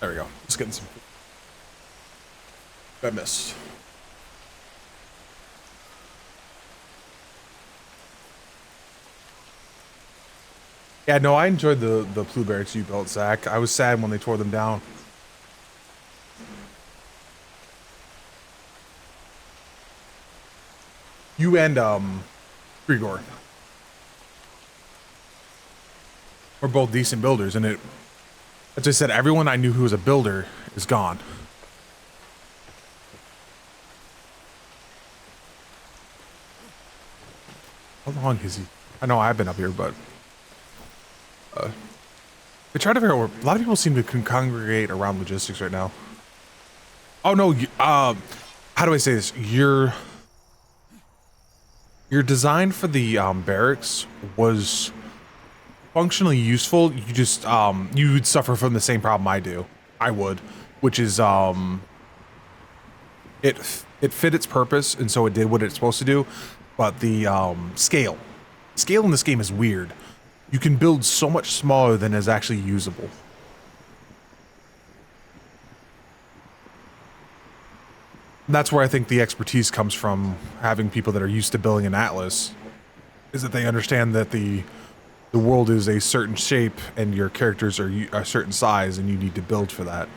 There we go. Just getting some. I missed. Yeah, no, I enjoyed the Blue Barracks you built, Zach. I was sad when they tore them down. You and Grigor were both decent builders, and it, as I said, everyone I knew who was a builder is gone. How long is he? I know I've been up here, but they try to figure out where, a lot of people seem to congregate around logistics right now. Oh no, how do I say this? Your design for the barracks was functionally useful. You just you would suffer from the same problem I would, which is it fit its purpose, and so it did what it's supposed to do, but the scale in this game is weird. You can build so much smaller than is actually usable. That's where I think the expertise comes from, having people that are used to building an atlas, is that they understand that the world is a certain shape and your characters are a certain size, and you need to build for that.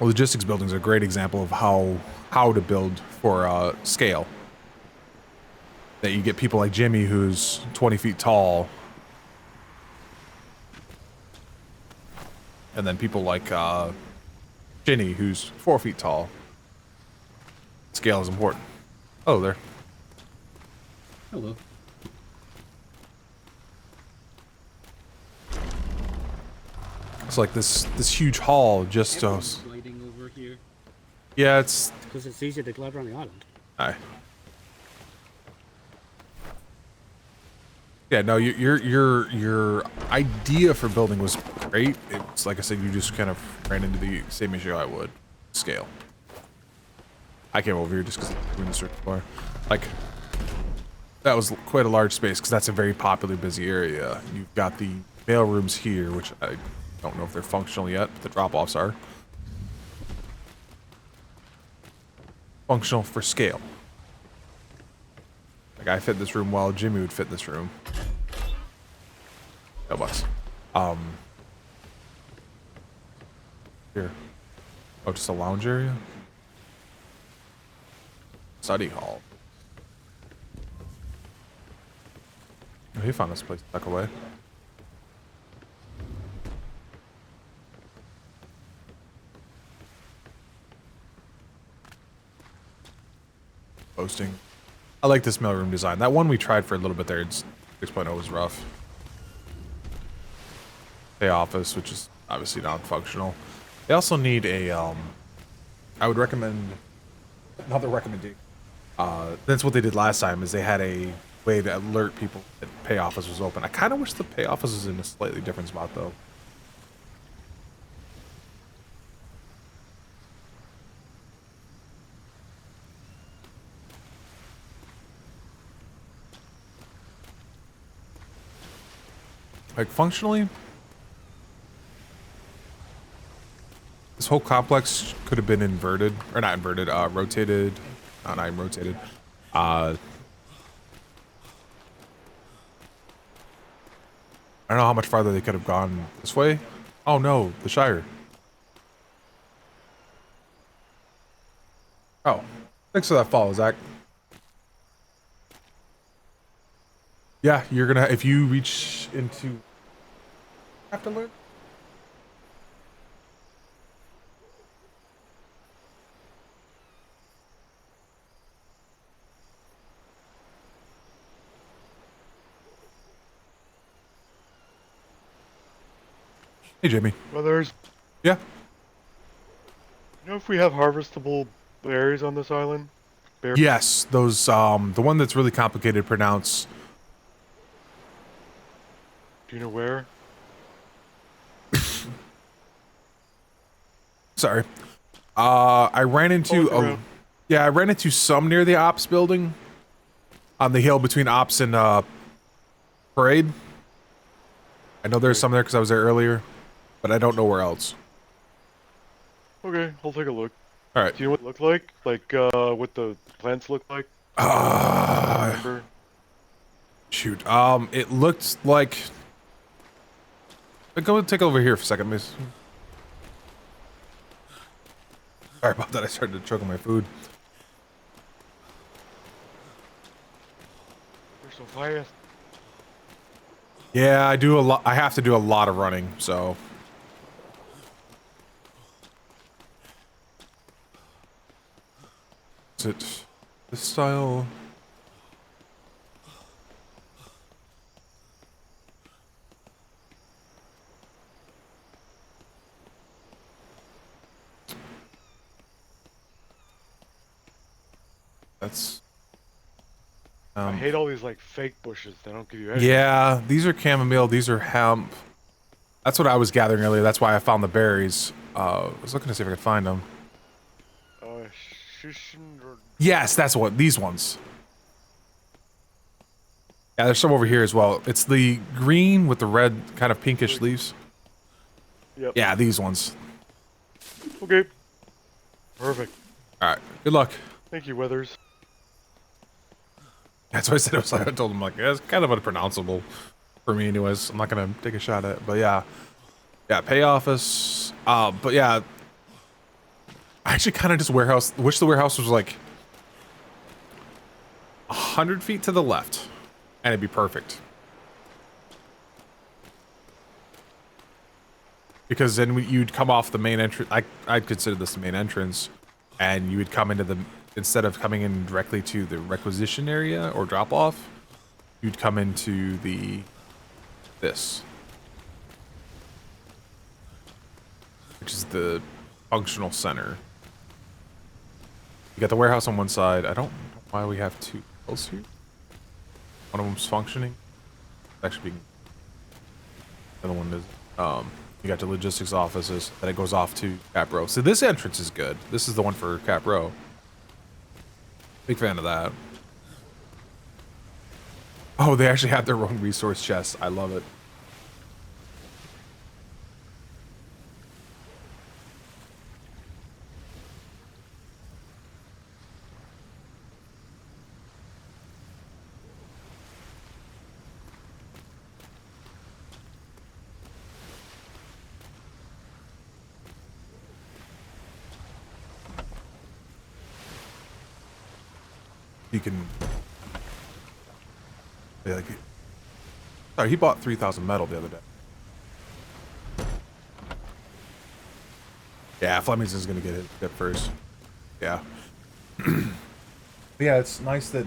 Well, logistics building is a great example of how to build for scale. That you get people like Jimmy, who's 20 feet tall, and then people like Ginny, who's 4 feet tall. Scale is important. Oh, there. Hello. It's like this huge hall just Gliding over here. yeah, it's Because it's easier to glide around the island. Aye. Yeah, no, your idea for building was great. It's like I said, you just kind of ran into the same issue I would. Scale. I came over here just because we're in the circuit bar. Like, that was quite a large space because that's a very popular, busy area. You've got the mail rooms here, which I don't know if they're functional yet, but the drop-offs are. Functional for scale. Like, I fit this room well, Jimmy would fit this room. No bucks. Here. Oh, just a lounge area? Study hall. Oh, he found this place tuck away. Posting. I like this mailroom design. That one we tried for a little bit there, it's 6.0 was rough. The office, which is obviously non-functional. They also need a, I would recommend, another recommendation. That's what they did last time, is they had a way to alert people that pay office was open. I kind of wish the pay office was in a slightly different spot, though. Like, functionally, this whole complex could have been inverted, or not inverted, rotated, not even rotated. I don't know how much farther they could have gone this way. Oh no, the Shire. Oh, thanks for that follow, Zach. Yeah, you're gonna, if you reach into, have to learn. Hey, Jamie. Brothers, Yeah. you know if we have harvestable berries on this island? Yes, those, the one that's really complicated to pronounce. Do you know where? Sorry. I ran into, yeah, I ran into some near the Ops building. On the hill between Ops and, Parade. I know there's some there because I was there earlier. but I don't know where else. Okay, I'll take a look. All right. Do you know what it looked like? Like, what the plants look like? Remember? Shoot. It looked like. Go and take over here for a second, miss. Sorry about that. I started to choke on my food. You're so fast. Yeah, I do a lot. I have to do a lot of running, so. Is it this style? That's. I hate all these like fake bushes. They don't give you anything. Yeah, these are chamomile. These are hemp. That's what I was gathering earlier. That's why I found the berries. I was looking to see if I could find them. Yes, that's what these ones. Yeah, there's some over here as well. It's the green with the red kind of pinkish leaves. Yep. Yeah, these ones. Okay. Perfect. All right. Good luck. Thank you, Withers. That's what I said. I told him like, yeah, it's kind of unpronounceable for me, anyways. I'm not gonna take a shot at it, but yeah, pay office. But yeah, I actually kind of just warehouse. Wish the warehouse was like 100 feet to the left, and it'd be perfect. Because then you'd come off the main entrance. I'd consider this the main entrance, and you would come into the. Instead of coming in directly to the requisition area or drop off, you'd come into this, which is the functional center. You got the warehouse on one side. I don't know why we have two hills here. One of them's functioning. Actually, being the other one is. You got the logistics offices. Then it goes off to Cap Row. So this entrance is good. This is the one for Cap Row. Big fan of that. Oh, they actually have their own resource chests. I love it. You can. Yeah, like, sorry, he bought 3,000 metal the other day. Yeah, Flemington's gonna get it first. Yeah. Yeah, it's nice that.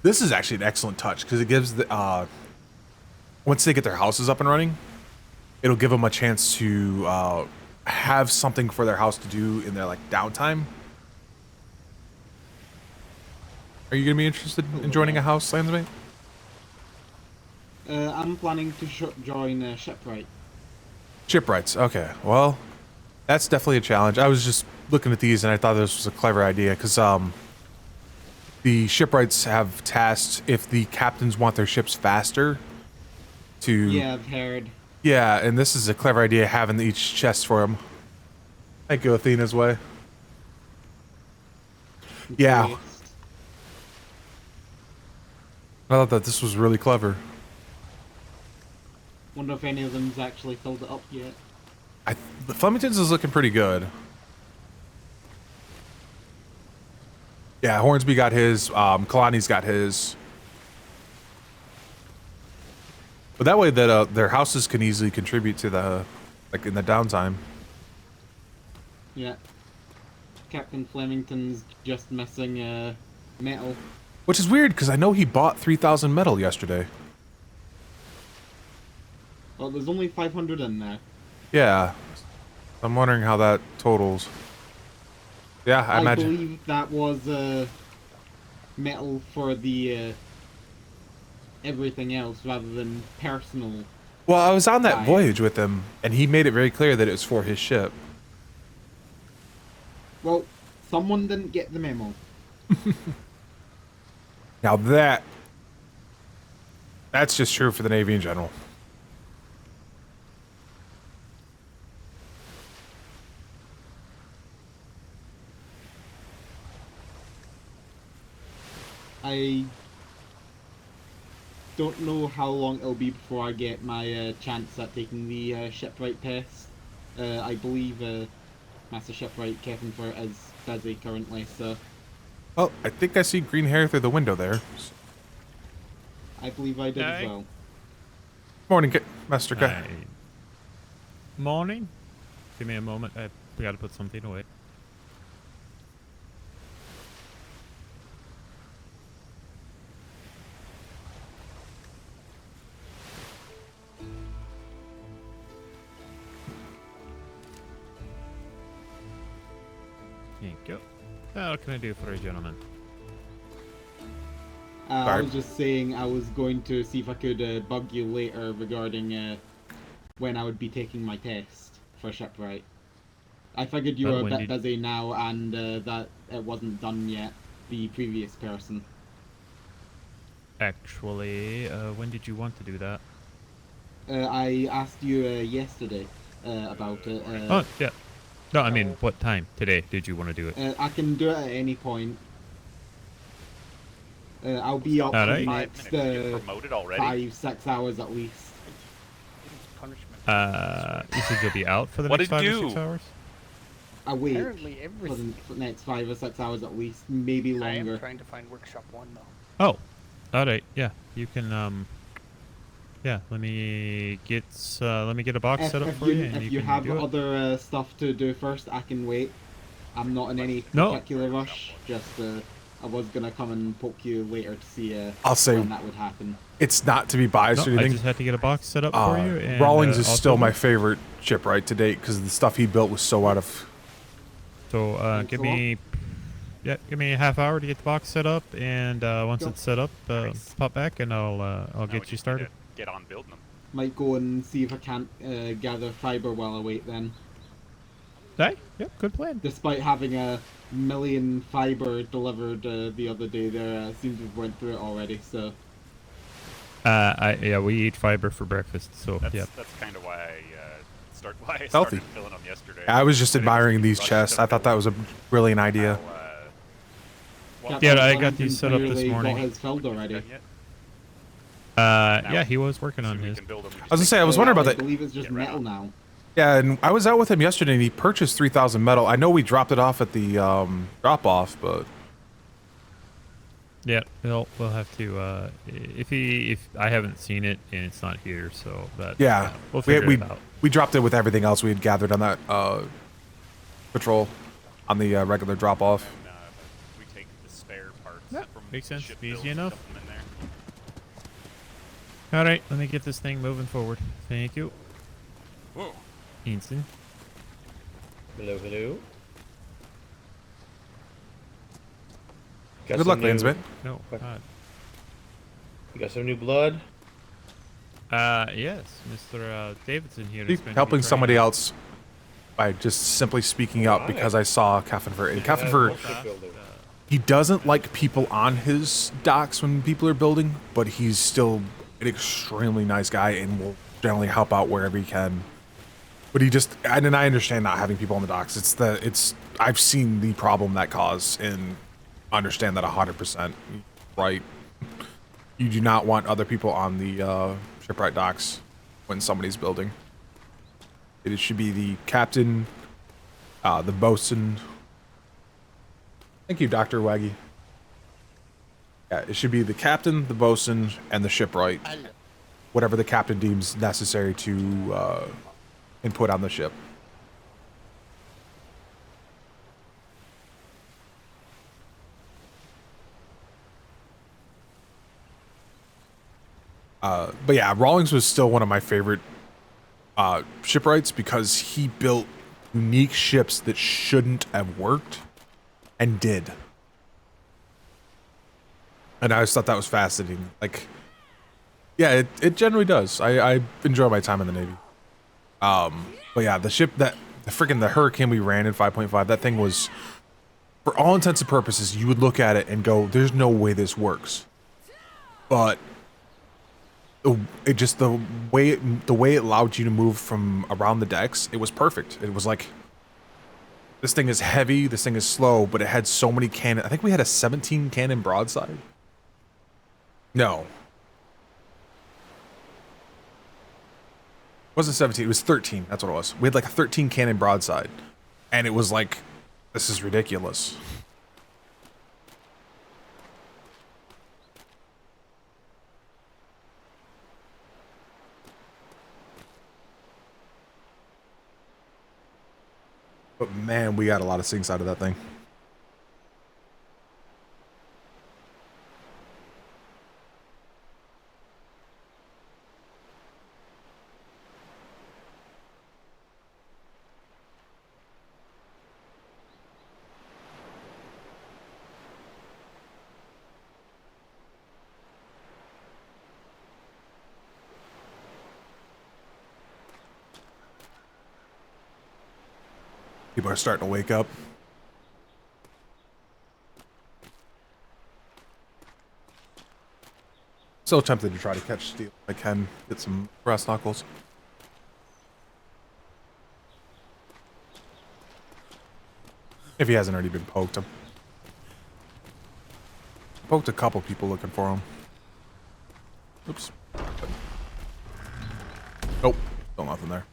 This is actually an excellent touch because it gives the once they get their houses up and running, it'll give them a chance to have something for their house to do in their like downtime. Are you gonna be interested in joining a house, Landsmate? I'm planning to join Shipwright. Shipwrights, okay. Well, that's definitely a challenge. I was just looking at these and I thought this was a clever idea because the shipwrights have tasked if the captains want their ships faster to. Yeah, I've heard. Yeah, and this is a clever idea having each chest for them. Thank you, Athena's way. Yeah. Great. I thought that this was really clever. Wonder if any of them's actually filled it up yet. The Flemington's is looking pretty good. Yeah, Hornsby got his. Kalani's got his. But that way, that their houses can easily contribute to the, like in the downtime. Yeah. Captain Flemington's just missing metal. Which is weird because I know he bought 3,000 metal yesterday. Well, there's only 500 in there. Yeah, I'm wondering how that totals. Yeah, I imagine. I believe that was metal for the everything else rather than personal. Well, I was on that Right. voyage with him, and he made it very clear that it was for his ship. Well, someone didn't get the memo. Now that's just true for the Navy in general. I don't know how long it'll be before I get my chance at taking the shipwright test. I believe Master Shipwright Kefenfer is busy currently, so Oh, I think I see green hair through the window there. I believe I did as Aye. well. Morning, Master K. Morning. Give me a moment. We gotta put something away. Thank you. What can I do for a gentleman? I Sorry. was just saying I was going to see if I could bug you later regarding when I would be taking my test for shipwright. I figured you But were a when bit did- busy now and that it wasn't done yet, the previous person. Actually, when did you want to do that? I asked you yesterday about it. Oh, yeah. No, I mean, what time today did you want to do it? I can do it at any point. I'll be up for the Alright. next promoted already. 5-6 hours at least. Punishment. You said you'll be out for the What'd next 5 it or 6 do? hours? A week Apparently for everything. the next 5 or 6 hours at least, maybe I longer. am trying to find workshop 1 though. Oh, all right. Yeah, you can. Yeah, let me get a box set up for you, and If you you can have do it. other stuff to do first, I can wait. I'm not in any No. particular rush. Just I was gonna come and poke you later to see I'll say when that would happen. it's not to be biased No, or I anything. just had to get a box set up for you. And, Rawlings is also- still my favorite shipwright to date because the stuff he built was so out of. So Thanks give a lot. me, give me a half hour to get the box set up, and once Go. it's set up, pop back and I'll Now we get you just need started. to Get on building them. Might go and see if I can't gather fiber while I wait then. Hey, yep, good plan. Despite having 1,000,000 fiber delivered the other day, there seems to have went through it already. So We eat fiber for breakfast, so That's yeah. kind of why I Healthy. started filling them yesterday. I was just I didn't admiring really these rush chests. to I thought that was a brilliant idea. how, well, Captain I got Wellington these set up this clearly morning. Got his filled already. done yet? Yeah, he was working on So we his. can build them. I was gonna say I was wondering about I that. believe it's just Get right metal on. now. Yeah, and I was out with him yesterday, and he purchased 3,000 metal. I know we dropped it off at the drop off, but Yeah, we'll have to. If I haven't seen it and it's not here, so that yeah, we'll figure we it out. we dropped it with everything else we had gathered on that patrol on the regular drop off. And, we take the spare parts Yeah, from makes the sense. ship Easy builds and enough. dump them in there. All right, let me get this thing moving forward. Thank you. Whoa. Winston. Hello, hello. Good luck, Landsman. No. God. You got some new blood? Yes, Mr. Davidson here. is going to be Helping trying somebody to- else by just simply speaking up because I saw Kefenfer. And Kefenfer, he doesn't like people on his docks when people are building, but he's still an extremely nice guy and will generally help out wherever he can. But he just, and I understand not having people on the docks. I've seen the problem that caused and understand that 100%. Right. You do not want other people on the shipwright docks when somebody's building. It should be the captain, the bosun. Thank you, Dr. Waggy. Yeah, it should be the captain, the bosun, and the shipwright. Whatever the captain deems necessary to input on the ship. But yeah, Rawlings was still one of my favorite shipwrights because he built unique ships that shouldn't have worked and did. And I just thought that was fascinating. Like, yeah, it generally does. I enjoy my time in the Navy. But yeah, the ship the Hurricane we ran in 5.5, that thing was, for all intents and purposes, you would look at it and go, there's no way this works. But the way it allowed you to move from around the decks, it was perfect. It was like, this thing is heavy, this thing is slow, but it had so many cannon. I think we had a 17 cannon broadside. No. It wasn't 17, it was 13. That's what it was. We had like a 13 cannon broadside. And it was like, this is ridiculous. But man, we got a lot of sinks out of that thing. People are starting to wake up. Still tempted to try to catch Steel if I can get some brass knuckles. If he hasn't already been poked him. Poked a couple people looking for him. Oops. Nope. Still nothing there.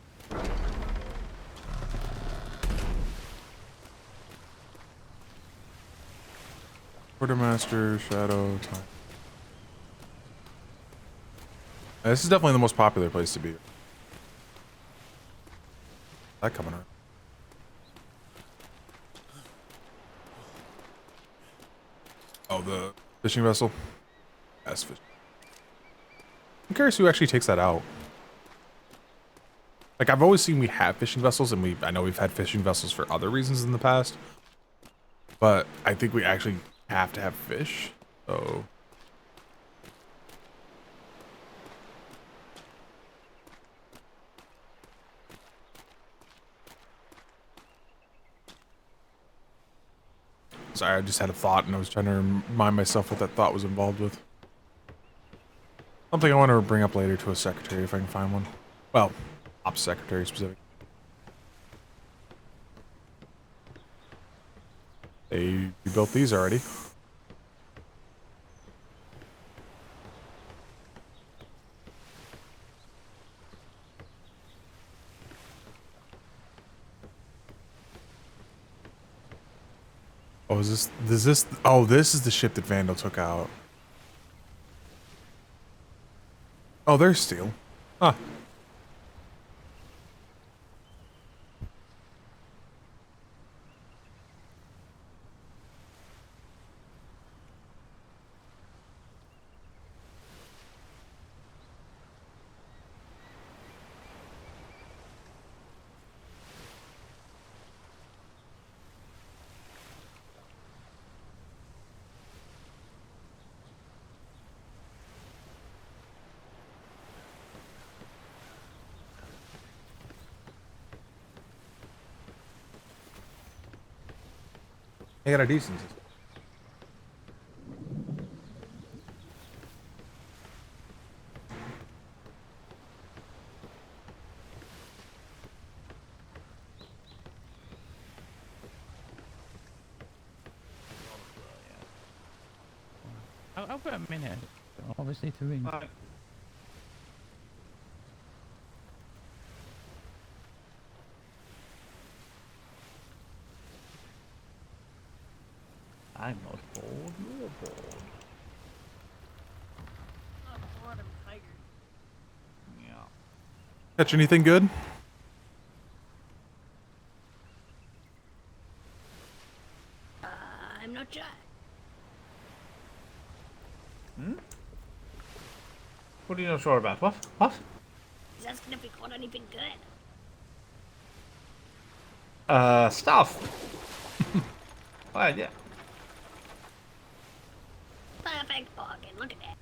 Quartermaster, Shadow, Time. This is definitely the most popular place to be. That coming up. Oh, the fishing vessel? Yes, fish. I'm curious who actually takes that out. Like, I've always seen we have fishing vessels, and I know we've had fishing vessels for other reasons in the past. But I think we actually have to have fish, so... Sorry, I just had a thought and I was trying to remind myself what that thought was involved with. Something I want to bring up later to a secretary if I can find one. Well, ops secretary specific. They built these already. Oh, is this, oh, this is the ship that Vandal took out. Oh, there's steel. Huh. I got a decent. I've got a minute, obviously, to ring. I'm not bored, you're bored. I'm bored, I'm tired. Yeah. Catch anything good? I'm not sure. Hmm? What are you not sure about? What? What? He's asking if we caught anything good. Stuff. Well, yeah. Perfect bargain, look at that.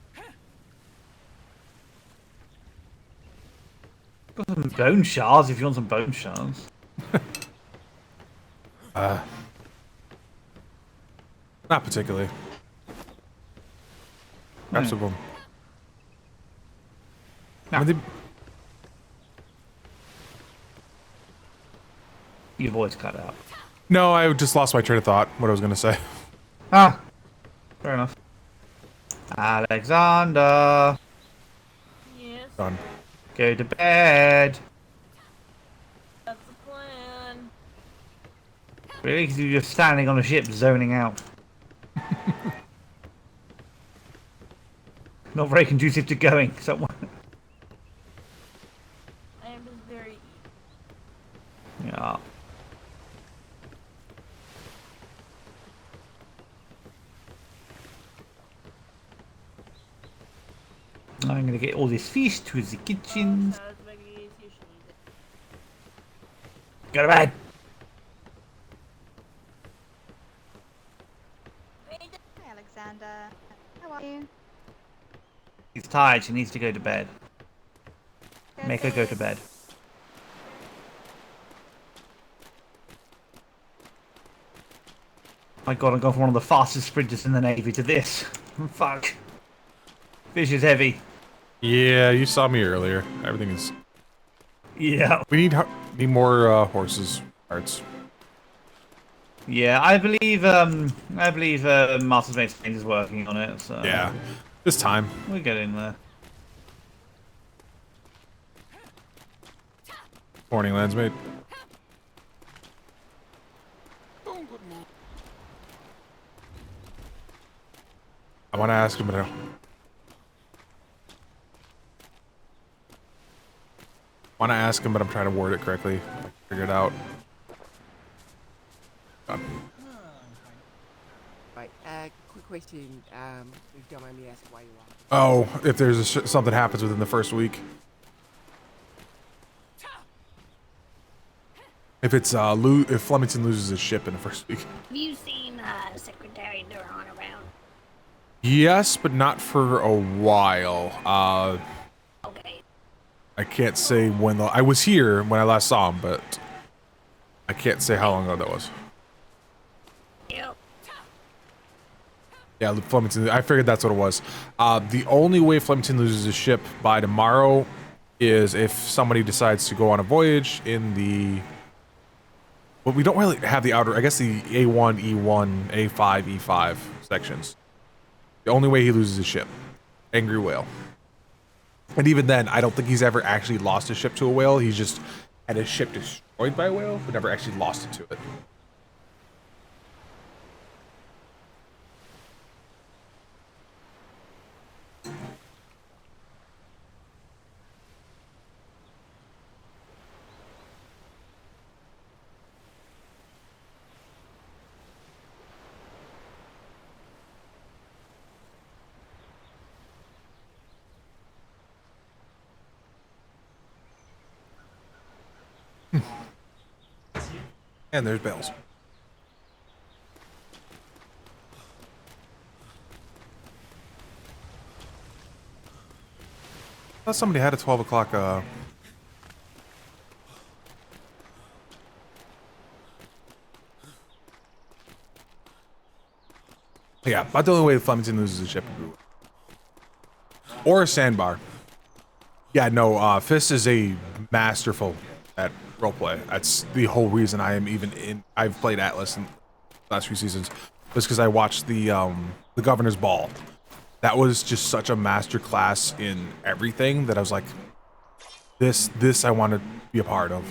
Got some bone shards if you want some bone shards. Not particularly. Perhaps of them. No. I mean, Your voice cut out. no, I just lost my train of thought. What I was gonna say. Ah, fair enough. Alexander, Yes, Done. go to bed. that's the plan. Really? Because you're just standing on a ship zoning out. Not very conducive to going somewhere. I am just very. Yeah. I'm gonna get all this fish to the kitchen. Go to bed. Hi, Alexander. How are you? She's tired. She needs to go to bed. Make her go to bed. My god, I'm going from one of the fastest sprinters in the Navy to this. Fuck. Fish is heavy. Yeah, you saw me earlier. Everything is. Yeah. We need more horses parts. Yeah, I believe Master's Mate Spain is working on it, so Yeah, this time. we're getting there. Morning, Landsmate. I want to ask him, but I want to ask him, but I'm trying to word it correctly. Figure it out. Done. Right, quick question, if you don't mind me asking why you want. Oh, if there's something happens within the first week. If it's if Flemington loses his ship in the first week. Have you seen Secretary Duran around? Yes, but not for a while. Okay. I can't say when I was here when I last saw him, but I can't say how long ago that was. Yep. Yeah, Flemington. I figured that's what it was. The only way Flemington loses his ship by tomorrow is if somebody decides to go on a voyage in the. Well, we don't really have the outer. I guess the A1, E1, A5, E5 sections. The only way he loses his ship, Angry Whale. And even then, I don't think he's ever actually lost his ship to a whale. He's just had his ship destroyed by a whale, but never actually lost it to it. And there's bells. I thought somebody had a 12 o'clock, Yeah, about the only way Flemington loses his ship. Or a sandbar. Yeah, no, Fist is a masterful at roleplay. That's the whole reason I am even in. I've played Atlas in the last few seasons, was because I watched the Governor's Ball. That was just such a master class in everything that I was like, this I want to be a part of.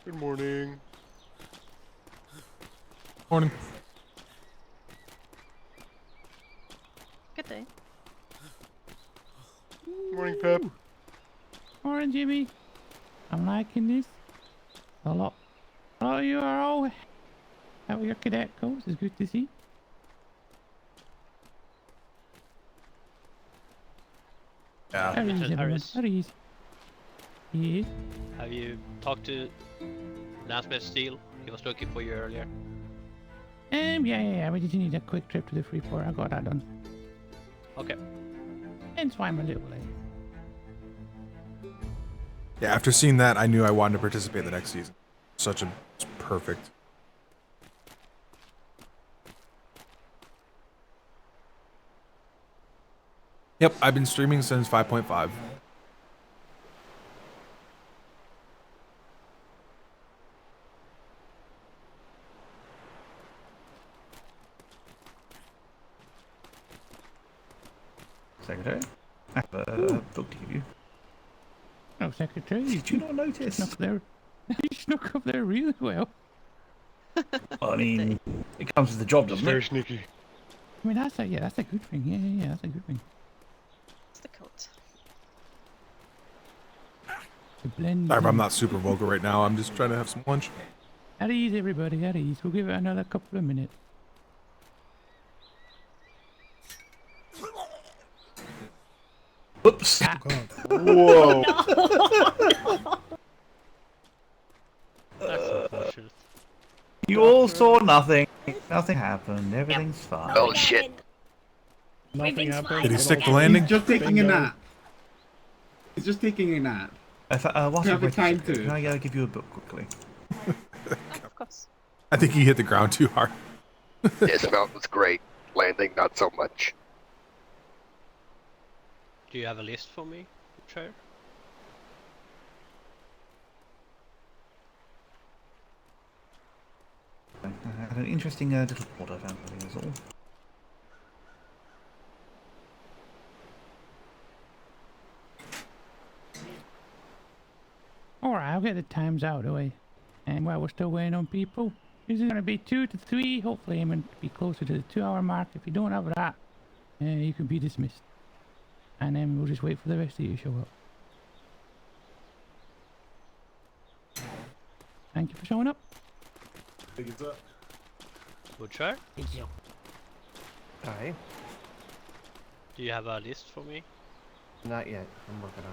Good morning. Morning. Good day. Morning, Pep. Morning, Jimmy. I'm liking this a lot. Oh, you are all how your cadet goes. It's good to see. Yeah. How is everyone? Harris. How is? Yes. Have you talked to Lansmith Steel? He was looking for you earlier. Yeah. We just need a quick trip to the Freeport. I got that done. Okay. Hence why I'm a little late. Yeah, after seeing that, I knew I wanted to participate the next season. It's perfect. Yep, I've been streaming since 5.5. Secretary, I have a book to give you. Oh, Secretary, Did you not notice? Snuck there. You snuck up there really well. Well, I mean, it comes with the job, doesn't Very it? sneaky. I mean, that's a good thing. Yeah, that's a good thing. It's the coat. To blend. Sorry if I'm in. not super vocal right now. I'm just trying to have some lunch. At ease, everybody. At ease. We'll give it another couple of minutes. Whoops. Whoa. That's unfortunate. You all saw nothing. Nothing happened. Everything's fine. Oh shit. Nothing happened. Did he stick the landing? He's just taking a nap. He's just taking a nap. Whilst You I'm have the waiting, time Secretary, to. can I give you a book quickly? Of course. I think he hit the ground too hard. Dismount was great. Landing, not so much. Do you have a list for me, Chair? I had an interesting little report I found for you, is all. Alright, I'll get the times out of the way. And while we're still waiting on people, this is going to be 2 to 3. Hopefully, aiming to be closer to the 2-hour mark. If you don't have that, you can be dismissed. And then we'll just wait for the rest of you to show up. Thank you for showing up. Good, Chair? Hi. Do you have a list for me? Not yet. I'm working on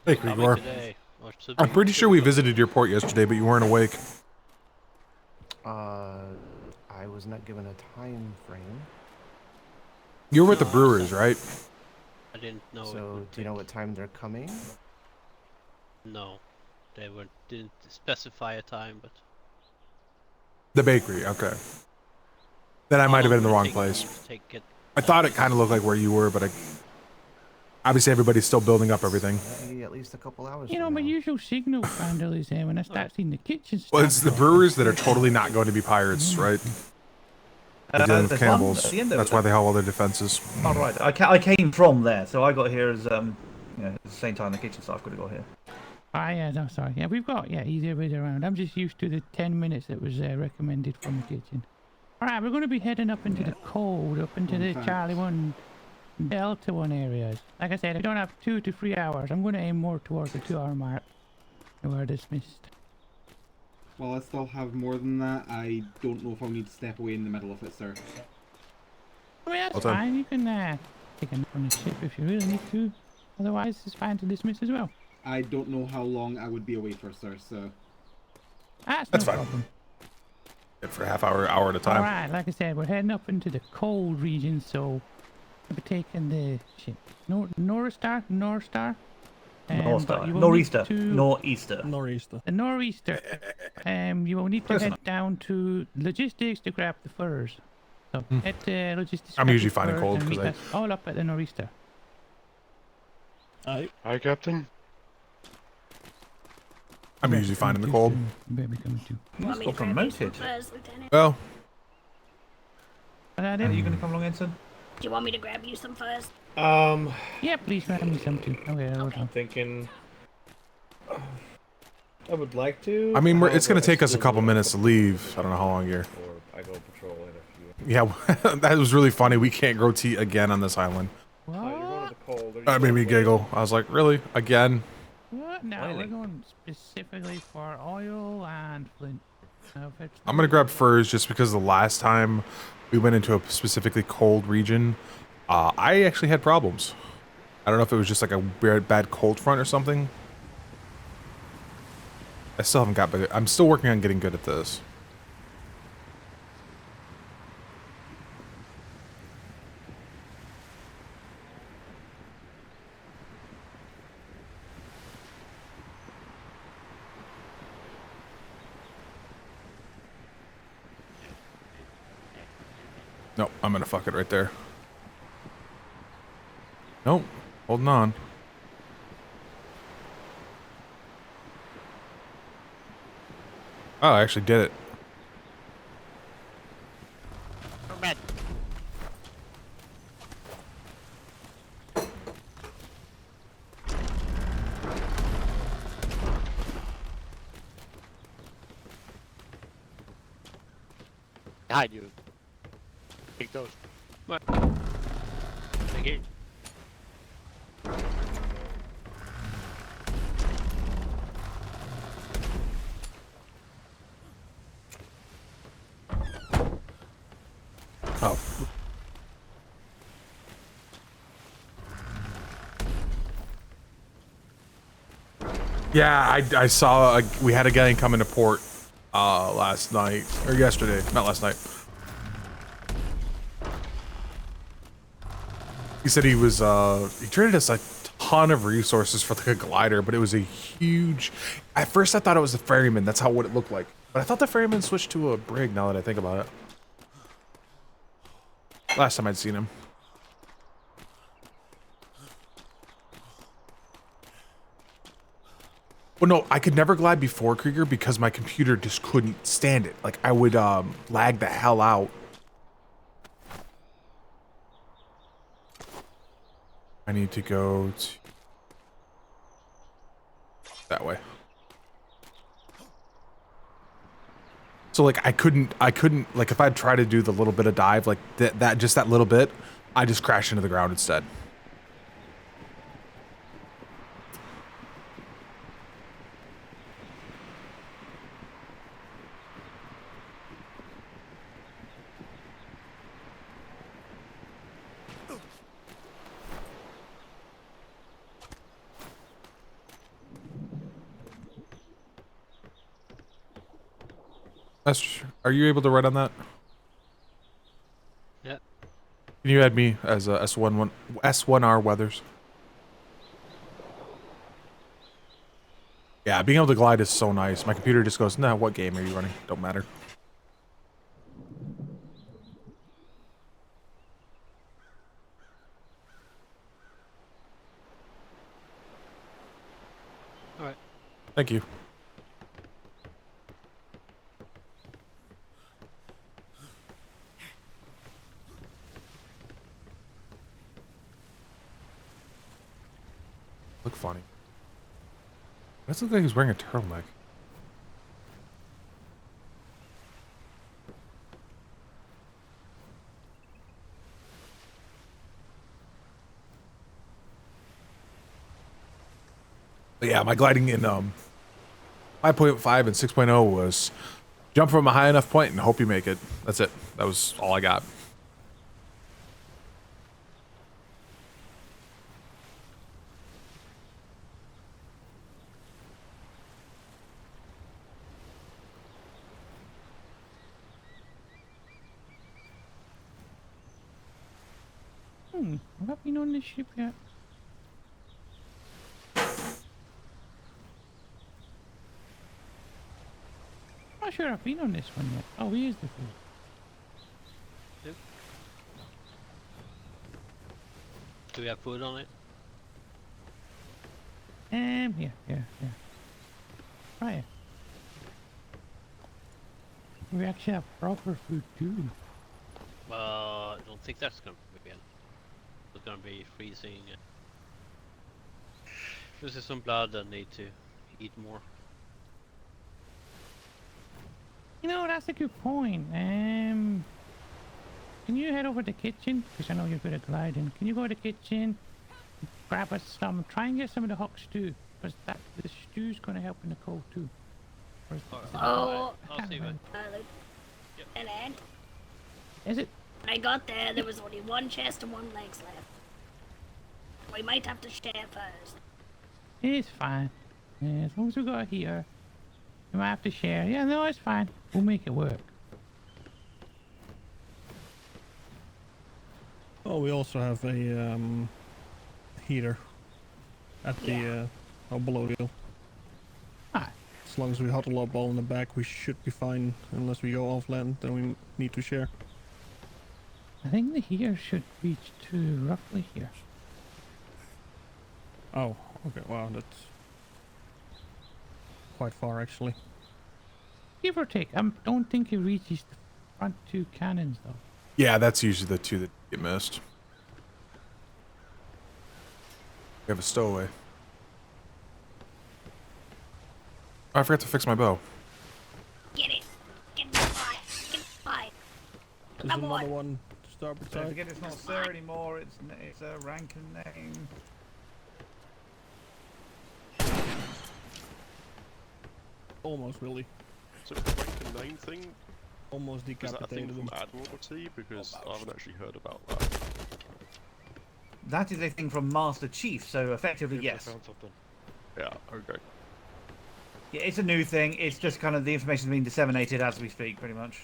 Hey, Coming Grigor. today, or to I'm be- pretty to sure be we done. visited your port yesterday, but you weren't awake. it. I was not given a time frame. You were with the brewers, right? I didn't know. it So, would do you know take- what time they're coming? No, they didn't specify a time, but. The bakery, okay. Then I How might have long been in the would it wrong take place. to take it? I thought it kind of looked like where you were, but obviously everybody's still building up everything. Maybe at least a couple hours. You know, from my now. usual signal handle is when I start seeing the kitchen stuff. Well, it's the brewers that are totally not going to be pirates, right? They're dealing with There's one cannibals. at the end over That's why there. they have all their defenses. Oh, right. I came from there, so I got here as you know, at the same time the kitchen staff could have got here. Ah, yeah, no, sorry. Yeah, we've got, easier ways around. I'm just used to the 10 minutes that was recommended from the kitchen. Alright, we're going to be heading up into the cold, up into the thanks. Charlie 1, Delta 1 areas. Like I said, I don't have 2 to 3 hours. I'm going to aim more towards the 2-hour mark. And we're dismissed. Well, I still have more than that. I don't know if I'll need to step away in the middle of it, sir. I mean, that's Well done. fine. You can take a nap on the ship if you really need to. Otherwise, it's fine to dismiss as well. I don't know how long I would be away for, sir, so... That's That's no fine. problem. It for a half hour at a time. Alright, like I said, we're heading up into the cold region, so we'll be taking the ship. Northstar? Northstar. but you will Nor'easter. need to- Nor'easter. Nor'easter. The Nor'easter. You will need to Close head enough. down to logistics to grab the furs. So head to logistics. I'm grab usually the fine in furs, cold and 'cause meet I- us all up at the Nor'easter. Aye. Hi, Captain. I'm usually fine in the cold. Better be coming too. Want me got to grab you some promoted. furs, Lieutenant? Well, Are Are you going to come along, Ensign? Do you want me to grab you some furs? Yeah, please grab me some too. Okay, hold on. Thinking. I would like to. I mean, it's going however, to take I us a still couple need minutes to leave. I don't know how long you're. Or I go patrol in a few. Yeah, that was really funny. We can't grow tea again on this island. What? You're going to the cold. Or you That made going me to giggle. I was like, really? Again? What? No, we're Boiling. going specifically for oil and flint. I'm going to grab furs just because the last time we went into a specifically cold region, I actually had problems. I don't know if it was just like a weird bad cold front or something. I still haven't got better. I'm still working on getting good at this. Nope, I'm gonna fuck it right there. Nope, holding on. Oh, I actually did it. Behind you. Take those. Come on. Take it. Oh. Yeah, I saw we had a guy come into port last night or yesterday, not last night. He said he was he traded us a ton of resources for like a glider, but it was a huge. At first, I thought it was the ferryman. That's what it looked like. But I thought the ferryman switched to a brig. Now that I think about it, last time I'd seen him. Well, no, I could never glide before Krieger because my computer just couldn't stand it. Like I would lag the hell out. I need to go to that way. So like I couldn't like if I'd try to do the little bit of dive like that little bit, I just crashed into the ground instead. Are you able to write on that? Yeah. Can you add me as a S1R Weathers? Yeah, being able to glide is so nice. My computer just goes, nah, what game are you running? Don't matter. All right. Thank you. Look funny. Does look like he's wearing a turtleneck. But yeah, my gliding in 5.5 and 6.0 was jump from a high enough point and hope you make it. That's it. That was all I got. I've not been on this ship yet. I'm not sure I've been on this one yet. Oh, here's the food. Yep. Do we have food on it? Yeah. Right. We actually have proper food too. I don't think that's gonna be again. It's gonna be freezing. This is some blood that need to eat more. You know, that's a good point. Can you head over to the kitchen? Because I know you're good at gliding. Can you go to the kitchen, grab us some, try and get some of the hot stew? Because the stew's going to help in the cold too. I'll see what. And then, Is it? when I got there was only one chest and one legs left. We might have to share first. It's fine. Yeah, as long as we got a heater, we might have to share. Yeah, no, it's fine. We'll make it work. Oh, we also have a heater at the below you. Ah. As long as we huddle up all in the back, we should be fine. Unless we go off land, then we need to share. I think the here should reach to roughly here. Oh, okay. Wow, that's quite far actually. Give or take. I don't think it reaches the front two cannons though. Yeah, that's usually the two that get missed. We have a stowaway. Oh, I forgot to fix my bow. Get it. Get in the fight. Get in the fight. There's another one to start Don't beside. forget it's not Sir anymore, it's a rank and name. Almost really. So the rank and name thing, Almost is that a thing decapitated from them. Admiralty? Because I haven't actually heard about that. That is a thing from Master Chief, so effectively Yes, I yes. found something. Yeah, okay. Yeah, it's a new thing, it's just kind of the information's being disseminated as we speak, pretty much.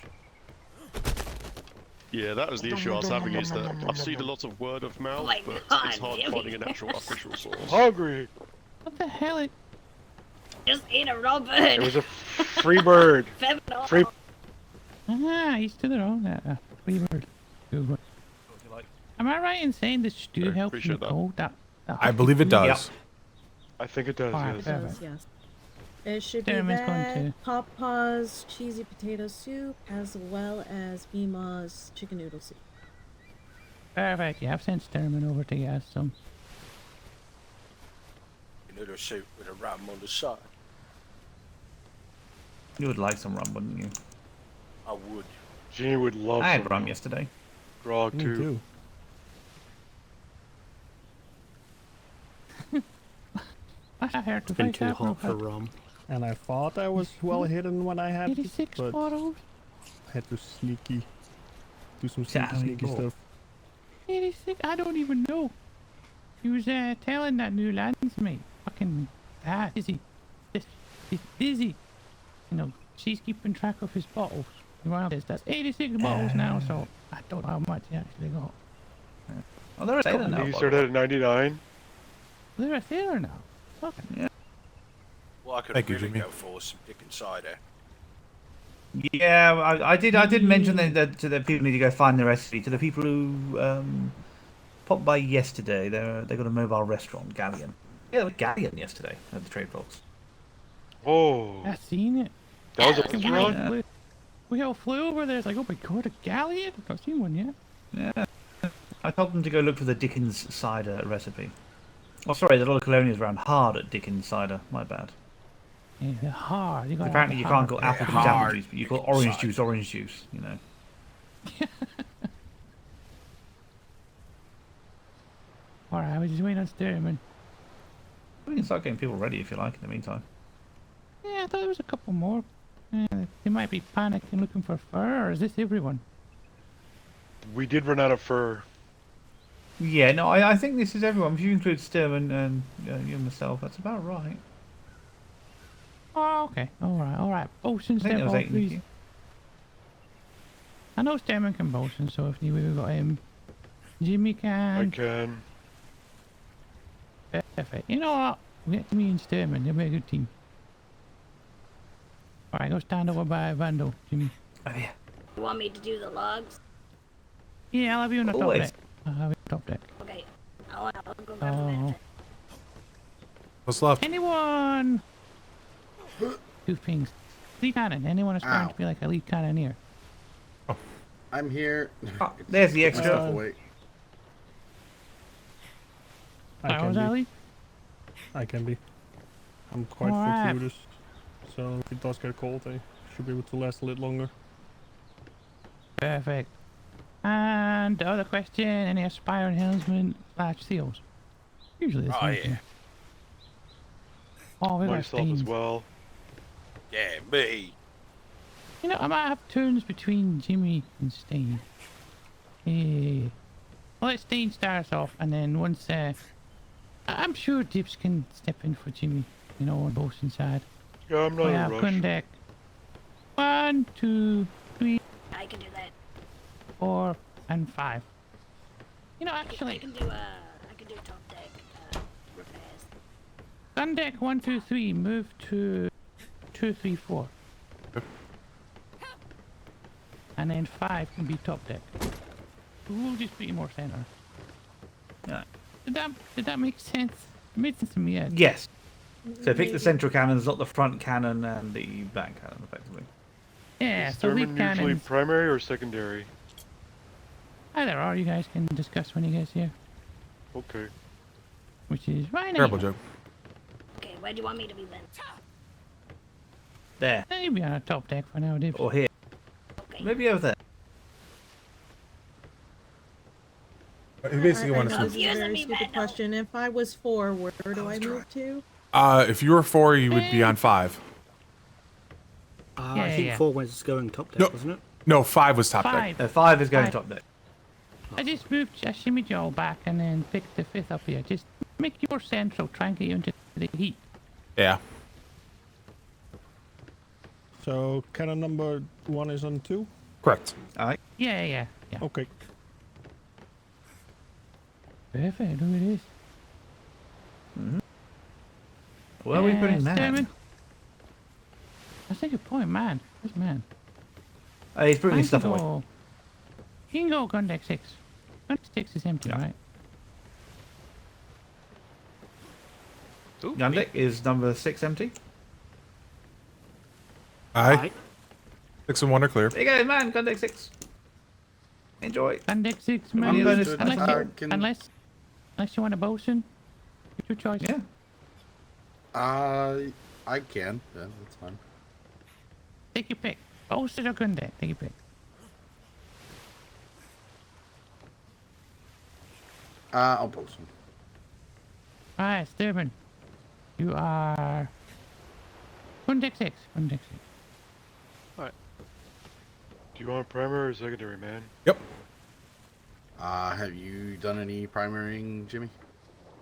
Yeah, that was the issue I was having, is that I've seen a lot of word of mouth, my but God, it's hard really? finding an actual official source. Hungry. What the hell? It Just ate a raw bird. It was a free bird. Fed it all. Free. he's to their own. Free bird. Good one. Am I right in saying the stew Okay, helps in the appreciate that. cold? That I believe it does. I think it does, Alright, yes. perfect. Yes. It should Cinnamon be corn that, too. Papa's cheesy potato soup, as well as Bima's chicken noodle soup. Perfect. Yeah, I've sent Sterman over to get some. Noodle soup with a rum on the side. You would like some rum, wouldn't you? I would. Jeannie would love I had some rum yesterday. grog Me too. too. I heard to Been fight too that hot for robot. rum. And I thought I was well hidden when I had it, 86 but bottles. I had to do some Yeah, sneaky cool. stuff. 86? I don't even know. He was telling that new landsmate. Fucking dizzy. He's dizzy. You know, she's keeping track of his bottles. Well, that's 86 bottles now, so I don't know how much he actually got. Oh, they're a sailor now. You by started the at 99. They're a sailor now. Fucking Yeah. Well, I could Thank you, really Jimmy. go for some chicken cider. way. Yeah, I did mention that to the people who need to go find the recipe. To the people who popped by yesterday, they got a mobile restaurant, Galleon. Yeah, there was Galleon yesterday at the trade box. Oh, I seen it. that was a Fucking restaurant? we- We all flew over there. It's like, oh my god, a galleon? I've not seen one yet. Yeah. I told them to go look for the Dickens cider recipe. Oh, sorry, there's a lot of colonials around hard at Dickens cider. My bad. Yeah, they're hard. You gotta Apparently, have you the can't hard. call apple juice hard apple juice, but you call Dickens orange cider. juice orange juice. You know. Alright, I was just waiting on Sterman. We can start getting people ready if you like. In the meantime. Yeah, I thought there was a couple more. They might be panicking looking for fur, or is this everyone? We did run out of fur. Yeah, no, I think this is everyone. If you include Sturman and you and myself, that's about right. Oh, okay. Alright. Bosun I think step there was all 8 in please. here. I know Sterman can bosun, so if we've got him. Jimmy I can. can. Perfect. You know what? We get me and Sterman. They'll be a good team. Alright, go stand over by Vandal, Jimmy. Oh yeah. You want me to do the logs? Yeah, I'll have you on the top Always. deck. I'll have you on the top deck. Okay. I'll go grab the Oh. map. What's left? Anyone? Two things. Lead cannon. Anyone aspiring to be like a lead cannoneer? I'm here. Oh, there's the extra. Myself awake. I was can that be. lead? I can be. I'm quite Alright. fortuitous, so if it does get cold, I should be able to last a little longer. Perfect. And the other question, any aspiring helmsmen / seals? Usually the Oh, same yeah. thing. Oh, we got Myself as stains. well. Yeah, me. You know, I might have turns between Jimmy and Stain. Yeah. I'll let Stain start us off, and then once, I'm sure Dips can step in for Jimmy, you know, on both side. Yeah, I'm not We in a have rush. Kundek. 1, 2, 3, I can do that. 4, and 5. You know, I actually, can do top deck repairs. gun deck 1, 2, 3, move to 2, 3, 4. And then 5 can be top deck. We'll just put you more center. Yeah. Did that make sense? It made sense to me. Yeah. Yes. So pick the central cannons, not the front cannon and the back cannon, effectively. Yeah. Is So lead Thurman usually cannons. primary or secondary? Either or, you guys can discuss when you guys here. Okay. Which is right now. Terrible joke. Okay, where do you want me to be then? There. Maybe on a top deck for now, Dibs. Or here. Maybe over there. He basically I wanted know to. this is a very stupid question. If I was 4, where do I move to? If you were 4, you would be on 5. Yeah, I think yeah. 4 was going top deck, No. wasn't it? No, 5 was top deck. 5 is going Five. top deck. I just shimmied you all back and then picked the 5th up here. Just make you more central. Try and get you into the heat. Yeah. So cannon number 1 is on 2? Correct. Alright. Yeah. Okay. Perfect. Who it is? Where are we putting that? Sturman. That's a good point, man. Where's man? He's putting his Man stuff can away. go- He can go gun deck 6. Gun deck 6 is empty, right? Gun deck is number 6 empty. Aye. 6 and 1 are clear. There you go, man. Gun deck 6. Enjoy. Gun deck 6, Come man. on, bonus. Unless you want a bosun. It's your choice. Yeah. I can. Yeah, that's fine. Take your pick. Bosun or gun deck. Take your pick. I'll post them. Alright, Sturman. You are... Gun deck 6. Gun deck 6. Do you want primary or secondary, man? Yep. Have you done any primarying, Jimmy?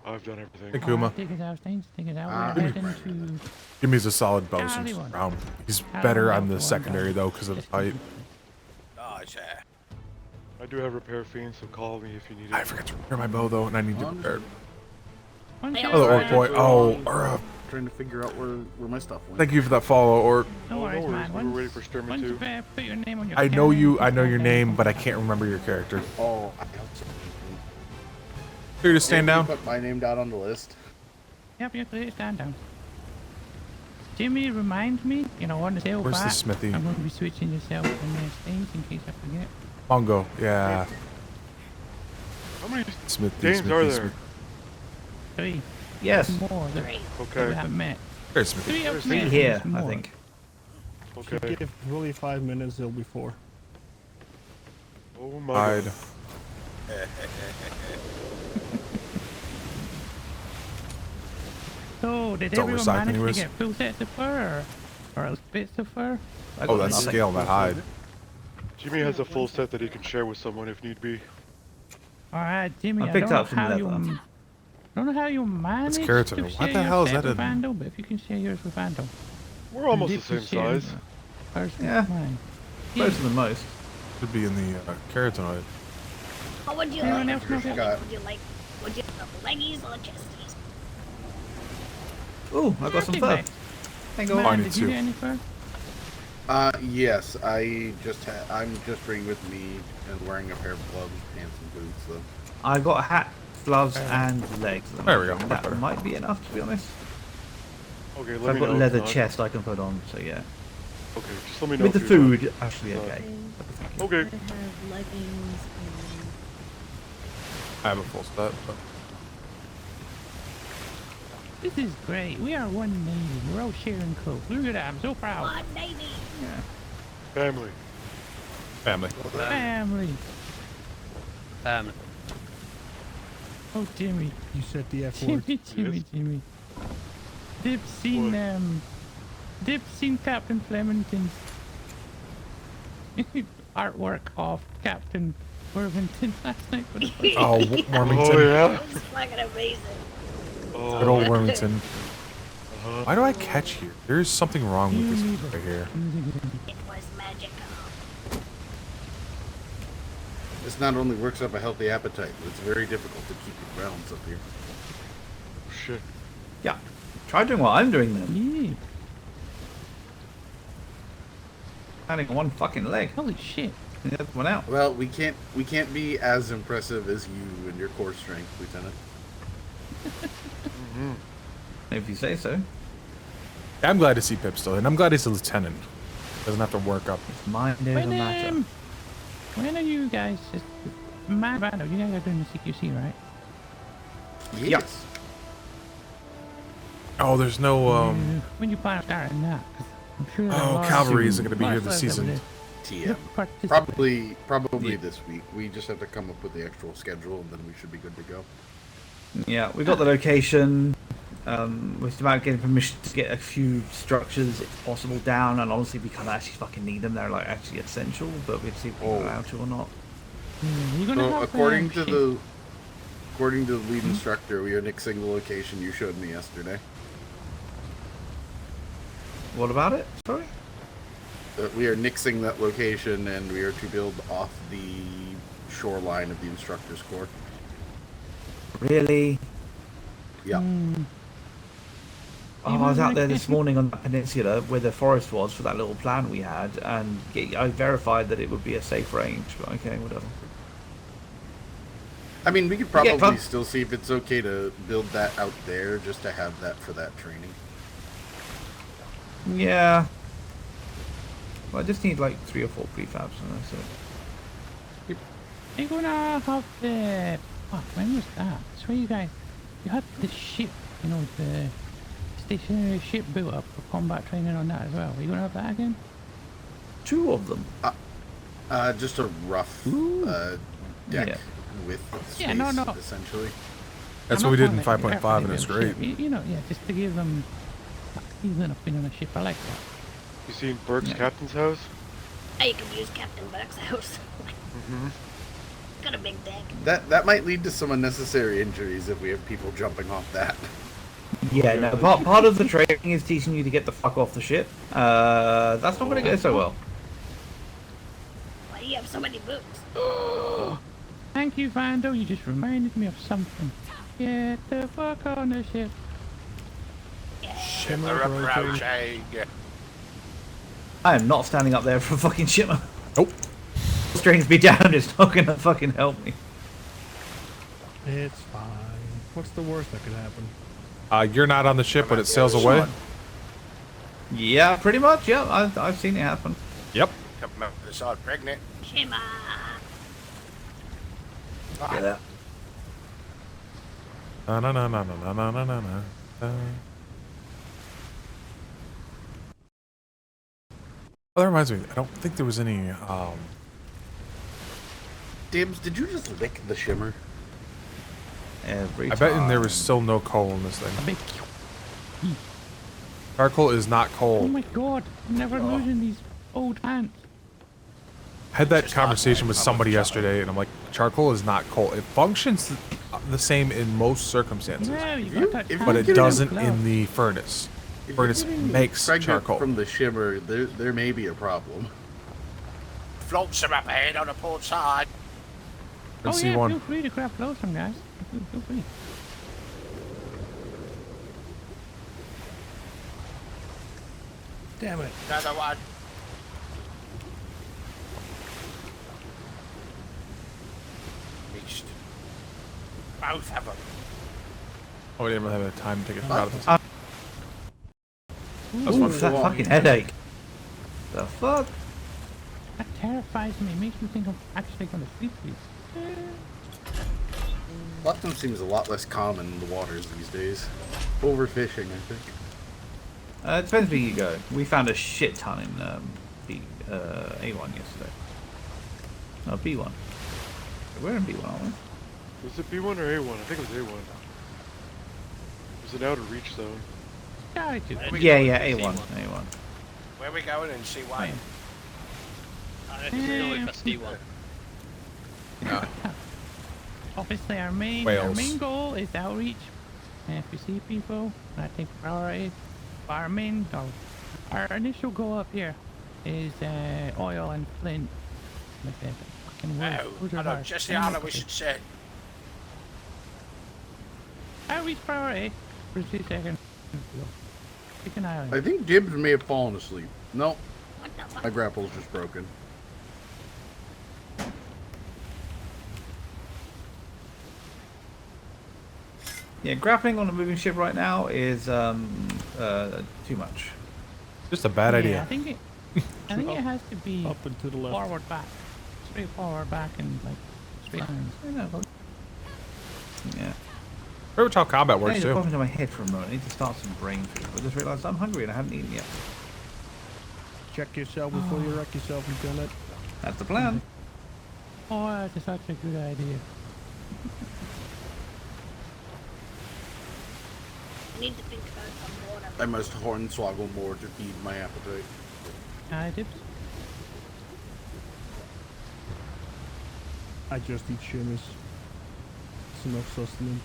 I've done everything. Hey, Kuma. Take it out, Stains. Take it out. Ah, We're right, heading to... Jimmy's a solid bosun Alley one. round. He's Alley better one, on the one, secondary, one. though, because of the height. Nice, yeah. I do have repair fiends, so call me if you need it. I forgot to repair my bow, though, and I need to repair it. One Hey, shot. Oh, the orc boy. So, Oh, or, trying to figure out where my stuff went. thank you for that follow, or... No worries, no worries. man. We were Once- waiting for Sturman once too. you put your name on your I know you, cannon, I know your okay. name, but I can't remember your character. Oh, I have something. Here to stand down. Put my name down on the list. Yep, stand down. Jimmy, remind me, on the tail Where's the back, smithy? I'm going to be switching yourself and Stains in case I forget. Mongo, yeah. How many Smithy, names are Smithy, there? Smithy. 3. Yes. More. That Great. we Okay. haven't met. There's Smithy. 3 have Three met. here, there's I more. think. Okay. Give Willie 5 minutes, there'll be 4. Oh my Hide. god. So, did It's all everyone recycling manage to anyways. get full sets of fur? Or else bits of fur? I Oh, got that's nothing. scale, that hide. Jimmy has a full set that he can share with someone if need be. Alright, Jimmy, I I picked don't up know some how leather. you... I don't know how you manage keratin. to What share the your hell is set that with in- Vandal, but if you can share yours with Vandal. We're almost the Dip same is sharing size. hers with Yeah. mine. Closer than most. Should be in the carotenoid. What would you Anyone like? else know that? Would you like leggies or chesties? Ooh, I got some fur. Artifact. Hang on. I Man, need did you two. get any fur? Yes, I'm just bringing with me and wearing a pair of gloves, pants, and boots. So. I got a hat, gloves, and legs. at the There we moment. go, much That better. might be enough, to be honest. Okay, I've let me got know. a if leather not. chest I can put on, so yeah. Okay, just let me know. With the if you're not. food, actually, Sorry. okay. Okay. I have leggings and I have a full set, but... This is great. We are one Navy. We're all sharing coke. Look at that. I'm so proud. One Navy. Yeah. Family. Family. Family. Oh, Jimmy. You said the F word. Jimmy. Dip's seen Captain Flemington's artwork of Captain Worthington last night. For the first Oh, time. Wormington. Oh, yeah? It's fucking amazing. Oh. Good old Wormington. Uh-huh. Why do I catch here? There's something wrong with this right here. It was magical. This not only works up a healthy appetite, but it's very difficult to keep your balance up here. Shit. Yeah. Try doing what I'm doing then. Yeah. Standing on one fucking leg. Holy shit. The other one out. Well, we can't be as impressive as you and your core strength, Lieutenant. If you say so. I'm glad to see Pip still, and I'm glad he's a lieutenant. Doesn't have to work up. It's mind over matter. When are you guys? Man, Vando, you guys are doing the CQC, right? Yes. Oh, there's no When you plan on starting that? 'Cause I'm sure there's a Oh, lot cavalry of- isn't going to be here this season. TM. Participate. Probably this week. We just have to come up with the actual schedule, and then we should be good to go. Yeah, we got the location. We're about getting permission to get a few structures, if possible, down. And honestly, we can't actually fucking need them. They're like actually essential, but we'll see if we're allowed to or not. You're gonna So have, according to shit. the lead instructor, we are nixing the location you showed me yesterday. What about it? Sorry. We are nixing that location, and we are to build off the shoreline of the instructor's court. Really? Yeah. Oh, I was out there this morning on that peninsula where the forest was for that little plan we had, and I verified that it would be a safe range. But okay, whatever. I mean, we could probably still see if it's okay to build that out there, just to have that for that training. Yeah. Well, I just need like 3 or 4 prefabs, and that's it. You're gonna have the... Fuck, when was that? That's where you guys... You had the ship, you know, the stationary ship built up for combat training on that as well. Are you gonna have that again? 2 of them? Just a rough deck with space, essentially. That's what we did in 5.5, and it's great. You know, yeah, just to give them easy enough being on a ship. I like that. You seen Burke's captain's house? I could use Captain Buck's house. Mm-hmm. Got a big deck. That might lead to some unnecessary injuries if we have people jumping off that. Yeah, no. Part of the training is teaching you to get the fuck off the ship. That's not going to go so well. Why do you have so many boots? Thank you, Vando. You just reminded me of something. Get the fuck on the ship. Shimmer approaching. I am not standing up there for a fucking shimmer. Nope. Strings me down, it's not going to fucking help me. It's fine. What's the worst that could happen? You're not on the ship, but it sails away. Yeah, pretty much. Yeah, I've seen it happen. Yep. Come up to the side, pregnant. Shimmer. Get that. Na na na na na na na na na. Oh, that reminds me. I don't think there was any. Dibs, did you just lick the shimmer? Every I bet there was still no coal in this thing. Charcoal is not Oh coal. my god, I'm never losing these old ants. I had that conversation with somebody yesterday, and I'm like, charcoal is not coal. It functions the same in most circumstances, Yeah, you got that but it time. doesn't in the furnace. If Furnace you're getting makes pregnant charcoal. from the shimmer, there may be a problem. Floats them up ahead on the port side. Oh see yeah, one. feel free to grab those from guys. Feel free. Damn it. Another one. Missed. Both of them. Oh, we didn't really have time to take it out of this. That's one that fucking headache. The fuck? That terrifies me. It makes me think I'm actually going to sleep these. Lepton seems a lot less common in the waters these days. Overfishing, I think. It depends where you go. We found a shit ton in A1 yesterday. No, B1. We're in B1, aren't we? Was it B1 or A1? I think it was A1. It was an out of reach zone. Yeah, A1. A1. Where are we going and see why? I reckon we're going for C1. Obviously, our main goal is outreach. And if we see people, I take priority. But our main goal, our initial goal up here is oil and flint. Like that fucking Oh, I know just the other we should send. Outreach priority. For 2 seconds. Keep an eye on it. I think Dibs may have fallen asleep. No, my grapple's just broken. Yeah, grappling on a moving ship right now is too much. Just a bad Yeah, idea. I think it has to be Up and to the left. forward back, straight forward back, and like straight lines. Yeah. Pretty much how combat I works need to too. pop into my head for a moment. I need to start some brain food. I just realised I'm hungry and I haven't eaten yet. Check yourself before you wreck yourself, Lieutenant. That's the plan. Oh, that's such a good idea. I need to think about some water. I must hornswoggle more to feed my appetite. Dips. I just eat shimmies. It's enough sustenance.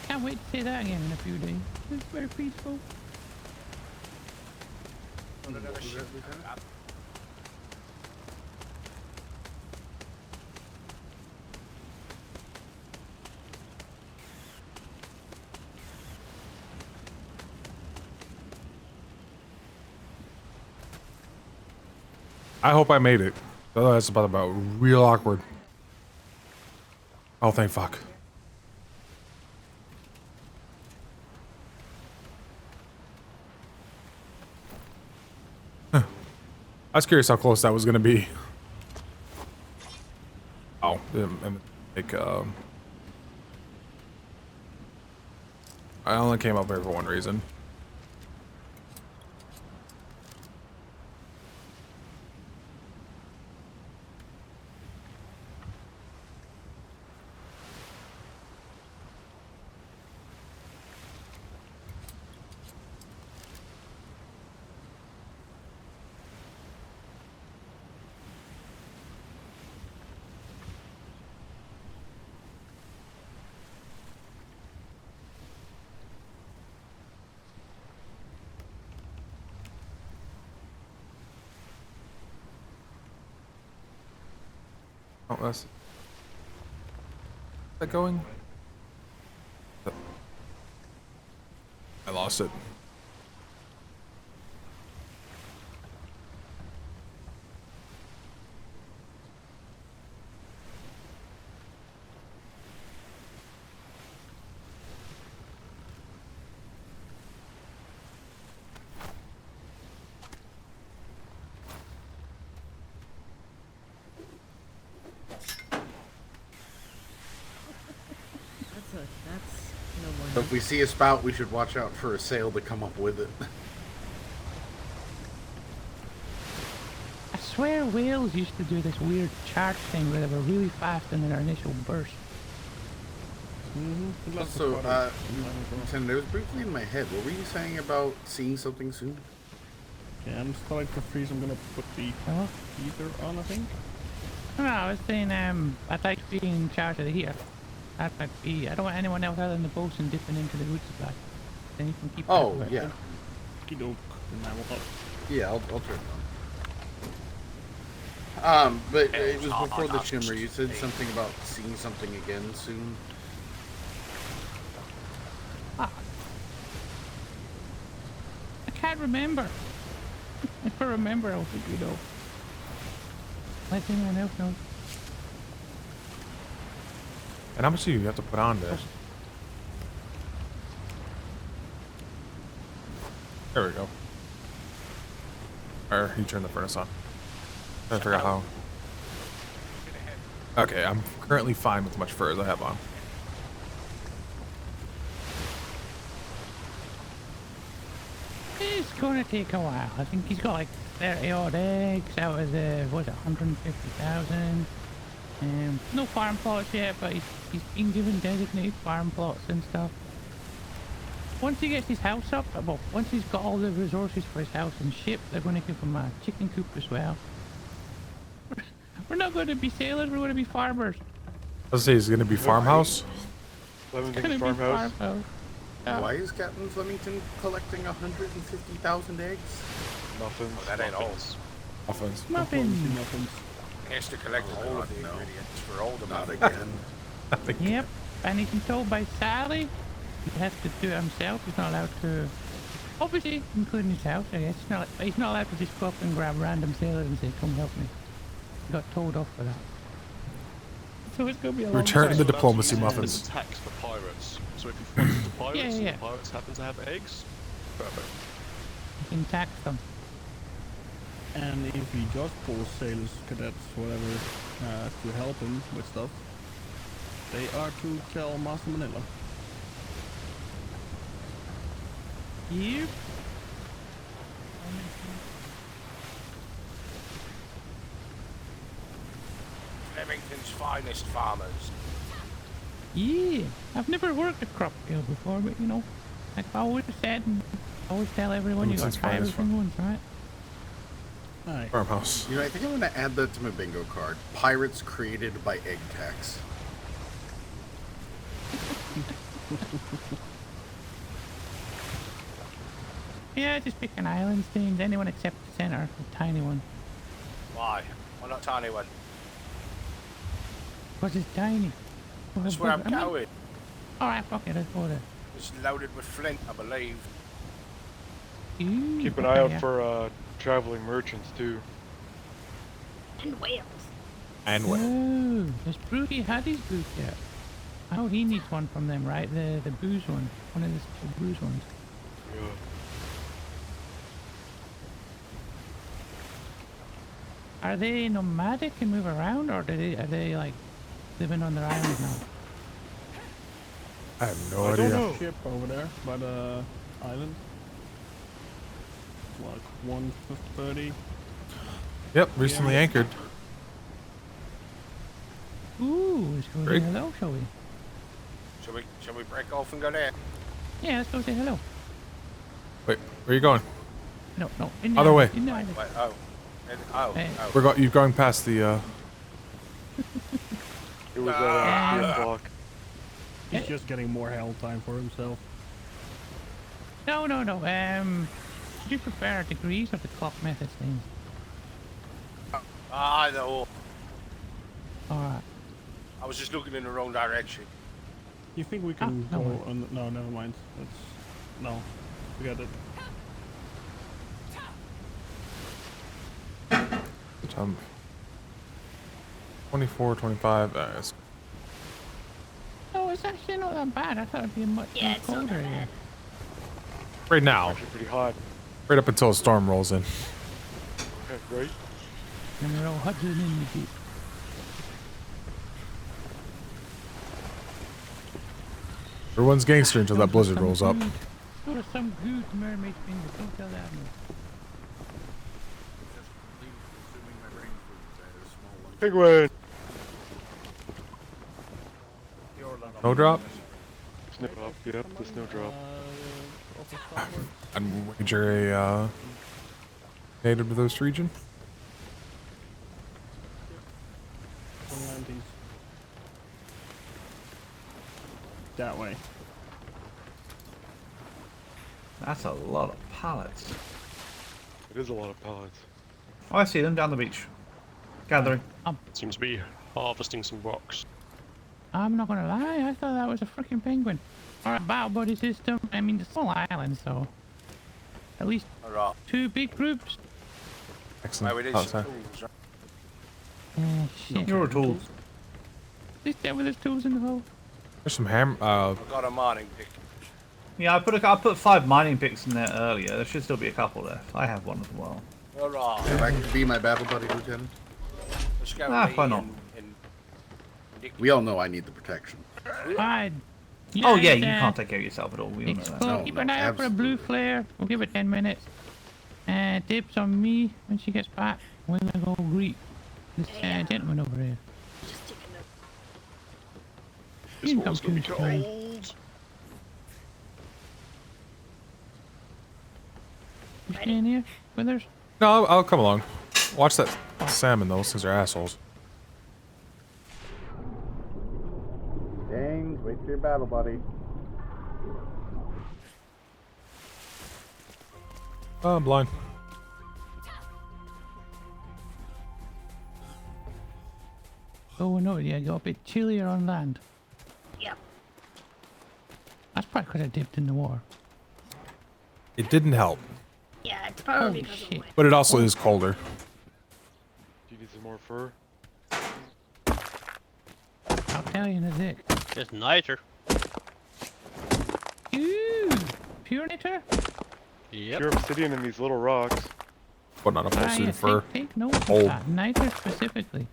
Can't wait to say that again in a few days. It's very peaceful. I hope I made it. Otherwise, it's about real awkward. Oh, thank fuck. Huh. I was curious how close that was gonna be. Oh, like I only came up here for one reason. Oh, that's that going? I lost it. That's no more. So if we see a spout, we should watch out for a sail to come up with it. I swear whales used to do this weird charge thing where they were really fast in their initial burst. Also, Lieutenant, it was briefly in my head. What were you saying about seeing something soon? Yeah, I'm starting to freeze. I'm gonna put the heater on, I think. No, I was saying I'd like to be in charge of the heater. That might be. I don't want anyone else other than the bosun dipping into the food supply. Then you can keep. Oh, yeah. Okey-doke. Then I will help. Yeah, I'll turn it on. But it was before the shimmer. You said something about seeing something again soon. I can't remember. If I remember, I'll let you know. Let anyone else know. And how much do you have to put on this? There we go. Or you turn the furnace on. Trying to figure out how. Okay, I'm currently fine with how much fur as I have on. It's gonna take a while. I think he's got like 30 odd eggs out of the, what was it, 150,000. No farm plots yet, but he's been given designated farm plots and stuff. Once he gets his house up, well, once he's got all the resources for his house and ship, they're going to give him a chicken coop as well. We're not going to be sailors, we're going to be farmers. Let's say he's going to be farmhouse. Flemington's farmhouse. Why is Captain Flemington collecting 150,000 eggs? Muffins. That ain't all. Muffins. Muffins. He has to collect all of the ingredients for all the Not muffins. again. Yep. And he's been told by Sally he has to do it himself. He's not allowed to. Obviously, including his house, I guess. He's not allowed to just go up and grab random sailors and say, "Come help me." He got told off for that. So it's gonna be a long Return time. the diplomacy There's muffins. a tax for pirates. So if you fund the pirates Yeah. and the pirates happen to have eggs, perfect. You can tax them. And if he just pulls sailors, cadets, whatever, to help him with stuff, they are to tell Master Manila. You? Flemington's finest farmers. Yeah. I've never worked a crop field before, but you know, like I always said, and I always tell everyone you got to try everything once, right? Aye. Farmhouse. You know, I think I'm going to add that to my bingo card. Pirates created by egg tax. Yeah, just pick an island themed. Anyone except the center, the tiny one. Why? Why not tiny one? Because it's tiny. That's where I'm I mean- going. Alright, fuck it, let's go there. It's loaded with flint, I believe. Keep an eye out for traveling merchants too. And whales. And what? Oh, has Brody had his boot yet? Oh, he needs one from them, right? The booze one. One of the booze ones. Yeah. Are they nomadic and move around, or are they like living on their island now? I have no I don't idea. know. Ship over there by the island. Like 1:30. Yep, recently anchored. Ooh, let's go say Great. hello, shall we? Shall we break off and go there? Yeah, let's go say hello. Wait, where are you going? No, in the Other way. island, in the island. Wait, oh. Hey. Oh. You've gone past the. It was Ah. 3 o'clock. He's just getting more hell time for himself. No. Do you prefer degrees or the clock method thing? I know. Alright. I was just looking in the wrong direction. You think we can no go way. on? No, never mind. No, forget it. Time. 24, 25. No, it's actually not that bad. I thought it'd be much Yeah, it's not colder that here. Right now. Actually pretty hot. Right up until a storm rolls in. Okay, right? And we're all huddling in the deep. Everyone's gangster until that blizzard rolls up. There was some good mermaid thing, but don't tell that one. Penguin! Snowdrop? Snowdrop, yep, the snowdrop. I'd wager a native to this region. 190s. That way. That's a lot of pallets. It is a lot of pallets. Oh, I see them down the beach. Gathering. Seems to be harvesting some rocks. I'm not gonna lie, I thought that was a freaking penguin. Or a battle buddy system. I mean, it's a small island, so at least Alright. 2 big groups. Excellent. Well, we need Oh, some sorry. tools, Shit. You're a tool. Is there with his tools in the boat? There's some ham. I've got a mining pick. Yeah, I put 5 mining picks in there earlier. There should still be a couple left. I have one as well. Alright. If I could be my battle buddy, Lieutenant. Let's go Why not? We all know I need the protection. Fine. Oh yeah, you can't take care of yourself at all. We all know that. Explore, keep an eye out for a blue flare. We'll give it 10 minutes. And tips on me when she gets back. We're gonna go greet this gentleman over here. This You can one's come gonna be to us, cold. You staying here with us? No, I'll come along. Watch that salmon, though, since they're assholes. James, wait for your battle buddy. Oh, I'm blind. Oh no, yeah, it got a bit chillier on land. Yep. That's probably because I dipped in the water. It didn't help, Yeah, it's probably Holy because of shit. the but it also is colder. Do you need some more fur? I'll tell you in a sec. It's nicer. Ooh, pure nature? Yep. Pure obsidian in these little rocks. But not a full Ah, suit yeah, of fur. take note of Old. that. Nitre specifically.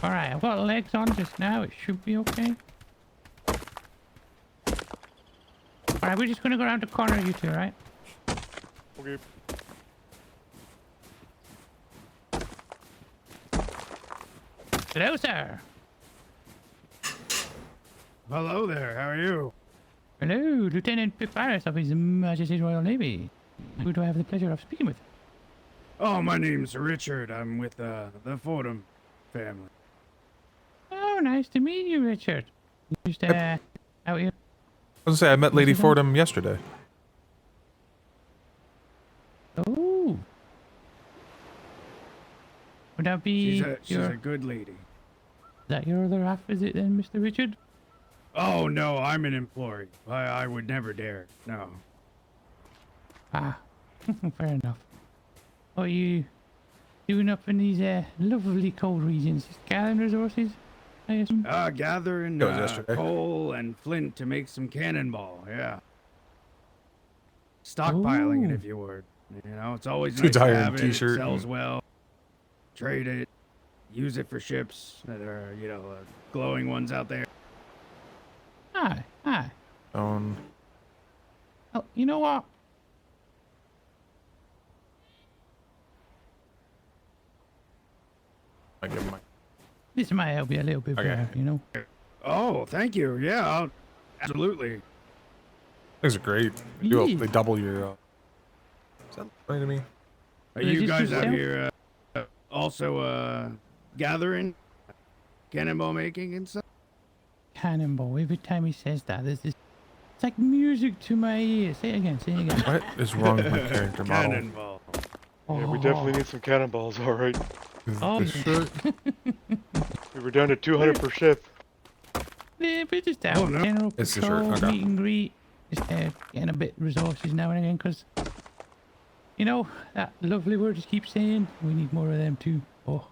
Alright, I've got legs on just now. It should be okay. Alright, we're just gonna go around the corner, you two, right? Okay. Hello, sir. Hello there, how are you? Hello, Lieutenant Pipparis of His Majesty's Royal Navy. Who do I have the pleasure of speaking with? Oh, my name's Richard. I'm with the Fordham family. Oh, nice to meet you, Richard. You just, out here. I was gonna say, I met Lady Fordham yesterday. Oh. Would that be She's a good lady. Is that your other half, is it then, Mr. Richard? Oh, no, I'm an employee. I would never dare. No. Ah, fair enough. What are you doing up in these lovely cold regions? Just gathering resources, I assume? Gathering That was yesterday. coal and flint to make some cannonball, yeah. Stockpiling it, Ooh. if you would. You know, it's always Too nice to tired, have it. It t-shirt. sells well. Trade it. Use it for ships that are, glowing ones out there. Aye, aye. Oh, You know what? I give my. This might help you a little bit Okay. better, you know? Oh, thank you. Yeah, absolutely. Things are great. They double your. Is that funny to me? Are Is you this guys out yourself? here also gathering, cannonball making and stuff? Cannonball. Every time he says that, there's this. It's like music to my ears. Say it again. Say it again. What is wrong with my character model? Cannonball. Yeah, we definitely need some cannonballs, alright. Oh, The yeah. We were down to 200 per ship. Yeah, but just out Oh, no. general It's the patrol, shirt, okay. meet and greet, just getting a bit resources now and again, because, you know, that lovely word just keeps saying, we need more of them too. Oh,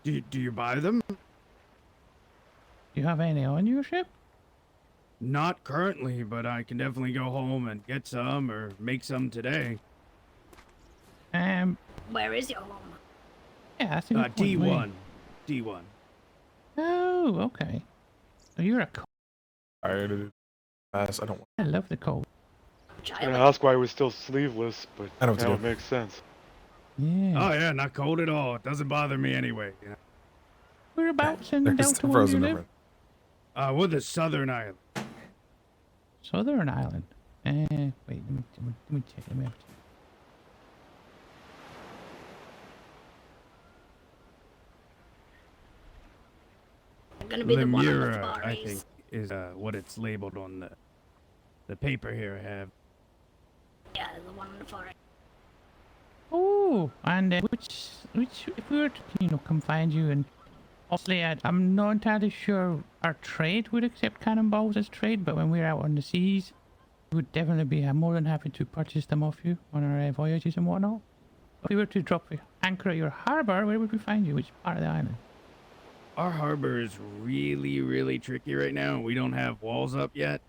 Do you buy them? do you have any on your ship? Not currently, but I can definitely go home and get some or make some today. Where is your home? Yeah, that's a good point. D1. D1. Oh, okay. So you're a cold. Tired of it. Pass. I don't. I love the cold. I'm gonna ask why it was still sleeveless, but I know what to now do. it makes sense. Yeah. Oh yeah, not cold at all. It doesn't bother me anyway. You know? Whereabouts in There's Delta the where you frozen live? over. We're the Southern Island. Southern Island. Wait, let me check. Let me have a check. I'm gonna be the one on the Lemura, far I east. think, is what it's labeled on the paper here I have. Yeah, the one on the far east. Oh, and which, if we were to, come find you, and obviously I'm not entirely sure our trade would accept cannonballs as trade, but when we're out on the seas, we would definitely be more than happy to purchase them off you on our voyages and whatnot. If we were to drop anchor at your harbor, where would we find you? Which part of the island? Our harbor is really, really tricky right now. We don't have walls up yet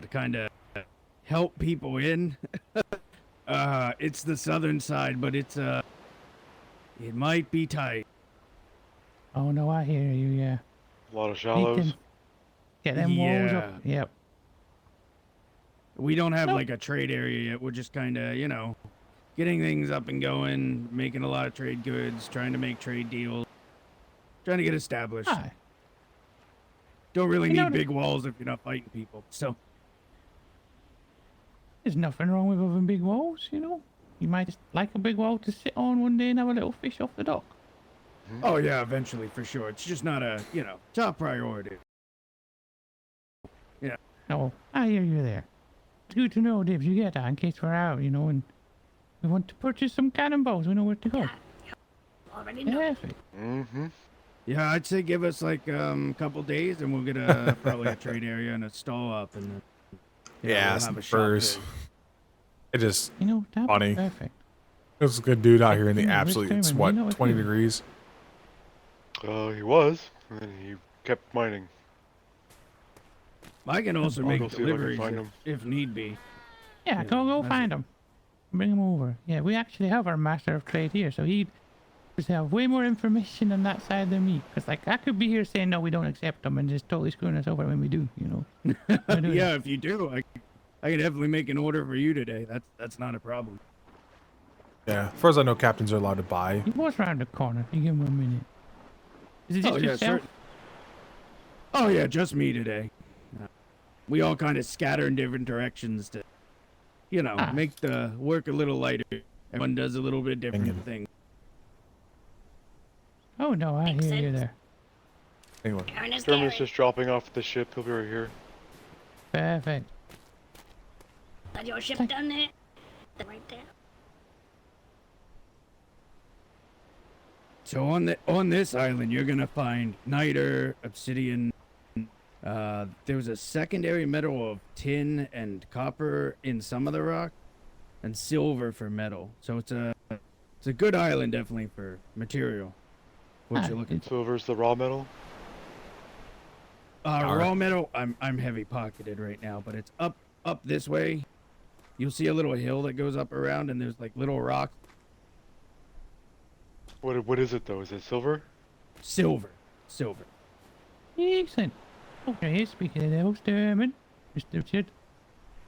to kind of help people in. It's the southern side, but it might be tight. Oh no, I hear you. Yeah. A lot of We shallows. can get them walls up. Yeah. Yep. We don't have Nope. like a trade area yet. We're just kind of, getting things up and going, making a lot of trade goods, trying to make trade deals, trying to get established. Aye. Don't really You know need the- big walls if you're not fighting people. So, There's nothing wrong with having big walls, You might just like a big wall to sit on one day and have a little fish off the dock. oh yeah, eventually for sure. It's just not a, top priority. Yeah. No, I hear you there. It's good to know, Dibs, you get that in case we're out, and we want to purchase some cannonballs. We know where to go. Yeah, Already know. Perfect. Mm-hmm. Yeah, I'd say give us like a couple days, and we'll get a probably a trade area and a stall up, and then Yeah, we'll some have a shop furs. trade. It just You know, that'd funny. be perfect. There's a good dude out Hey, here in the you know, absolute, it's Winston, you know what, what 20 you- degrees? He was, and he kept mining. I can also I'll make go see if I can deliveries find him. if need be. Yeah, go that's find him. Bring him over. Yeah, we actually have our master of trade here, so he'd just have way more information on that side than me. Because, like, I could be here saying, no, we don't accept them, and just totally screwing us over when we do, you know. Yeah, if you do, I can definitely make an order for you today. That's not a problem. Yeah, as far as I know, captains are allowed to buy. He was around the corner. You give him 1 minute. Is it just yourself? certain- Oh yeah, just me today. We all kind of scatter in different directions to, make the work a little lighter. Everyone does a little bit different thing. Oh, no, I Makes hear you sense. there. Anyway. Ernest Sherman's Gary. just dropping off the ship. He'll be right here. Perfect. That your ship down there? They're right there. So on this island, you're gonna find niter, obsidian. There's a secondary metal of tin and copper in some of the rock, and silver for metal. So it's a good island definitely for material. What you're looking for. Silver's the raw metal. Raw metal. I'm heavy pocketed right now, but it's up this way. You'll see a little hill that goes up around, and there's like little rocks. What is it though? Is it silver? Silver. Excellent. Okay, speaking of those, Dermot, Mr. Richard.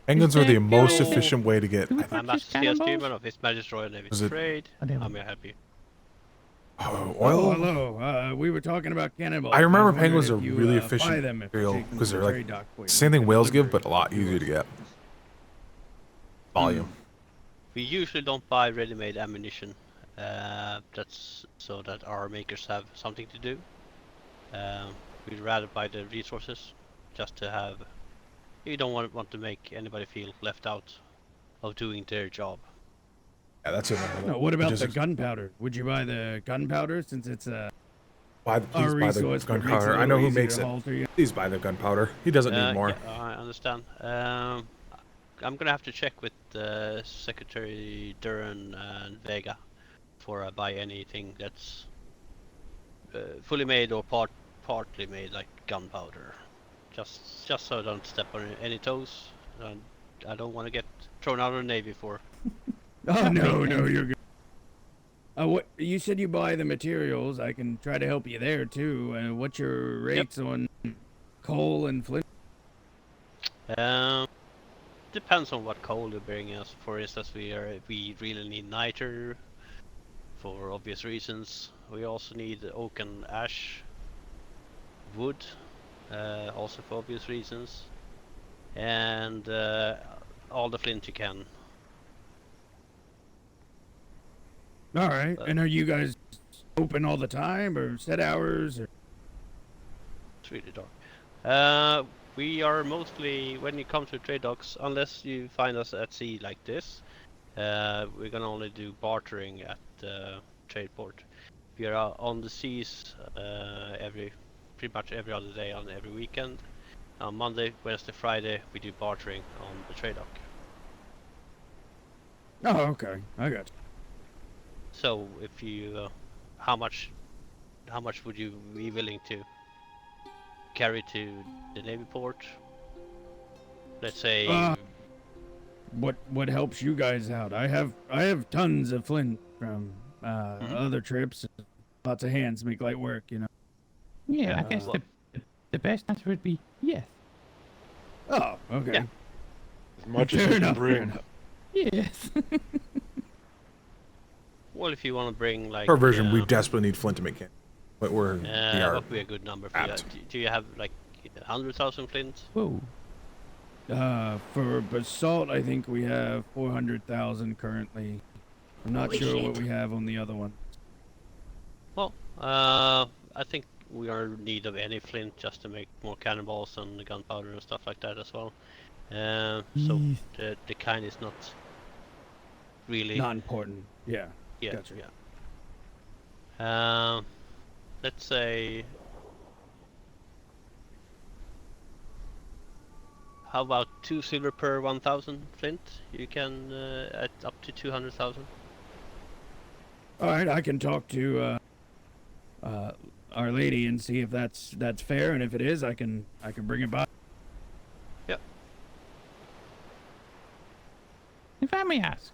Penguins are the that most good? efficient way to get. I'm Master CS cannonballs? Demon of His Majesty's Royal Navy Is it- Trade. Oh, there How we may I help you? Oh, Oh, oil. hello. We were talking about cannonballs. I remember wondered penguins if are you, really buy efficient them if material you're taking because them they're to like trade dock for you. same thing whales give, but a lot easier to get. Volume. We usually don't buy ready-made ammunition. That's so that our makers have something to do. We'd rather buy the resources, just to have. You don't want to make anybody feel left out of doing their job. Yeah, that's it. No, what about Just- the gunpowder? Would you buy the gunpowder since it's please a buy the resource that makes it gunpowder. a I know little who easier makes to it. haul through you? Please buy the gunpowder. He doesn't need more. Yeah, I understand. I'm gonna have to check with Secretary Duran and Vega before I buy anything that's fully made or partly made, like gunpowder. Just so I don't step on any toes. And I don't want to get thrown out of the Navy for. Oh no, you're good. What you said you buy the materials? I can try to help you there too. What's your rates on coal and flint? Depends on what coal you bring us. For instance, we really need niter for obvious reasons. We also need oak and ash wood, also for obvious reasons, and all the flint you can. All right. And are you guys open all the time, or set hours? Or... It's really dark. We are mostly, when you come to trade docks, unless you find us at sea like this, we're gonna only do bartering at the trade port. We are out on the seas pretty much every other day on every weekend. On Monday, Wednesday, Friday, we do bartering on the trade dock. Oh, okay. I got you. So, if you, how much would you be willing to carry to the Navy port? Let's say. What helps you guys out? I have tons of flint from other trips. Lots of hands make light work, you know. Yeah, I guess the best answer would be yes. Oh, okay. Yeah. As much as Fair you can enough, fair bring. enough. Yes. Well, if you want to bring like. Per version, we desperately need flint to make it. But we What are would be a good number for you? Do you have like 100,000 flint? Whoa. For basalt, I think we have 400,000 currently. I'm not Holy sure shit. what we have on the other one. Well, I think we are in need of any flint just to make more cannonballs and gunpowder and stuff like that as well. So the kind is not really Not important. Yeah. Yeah, Gotcha. yeah. Let's say. How about 2 silver per 1,000 flint? You can at up to 200,000. All right, I can talk to Our Lady and see if that's fair, and if it is, I can bring it by. Yep. If I may ask,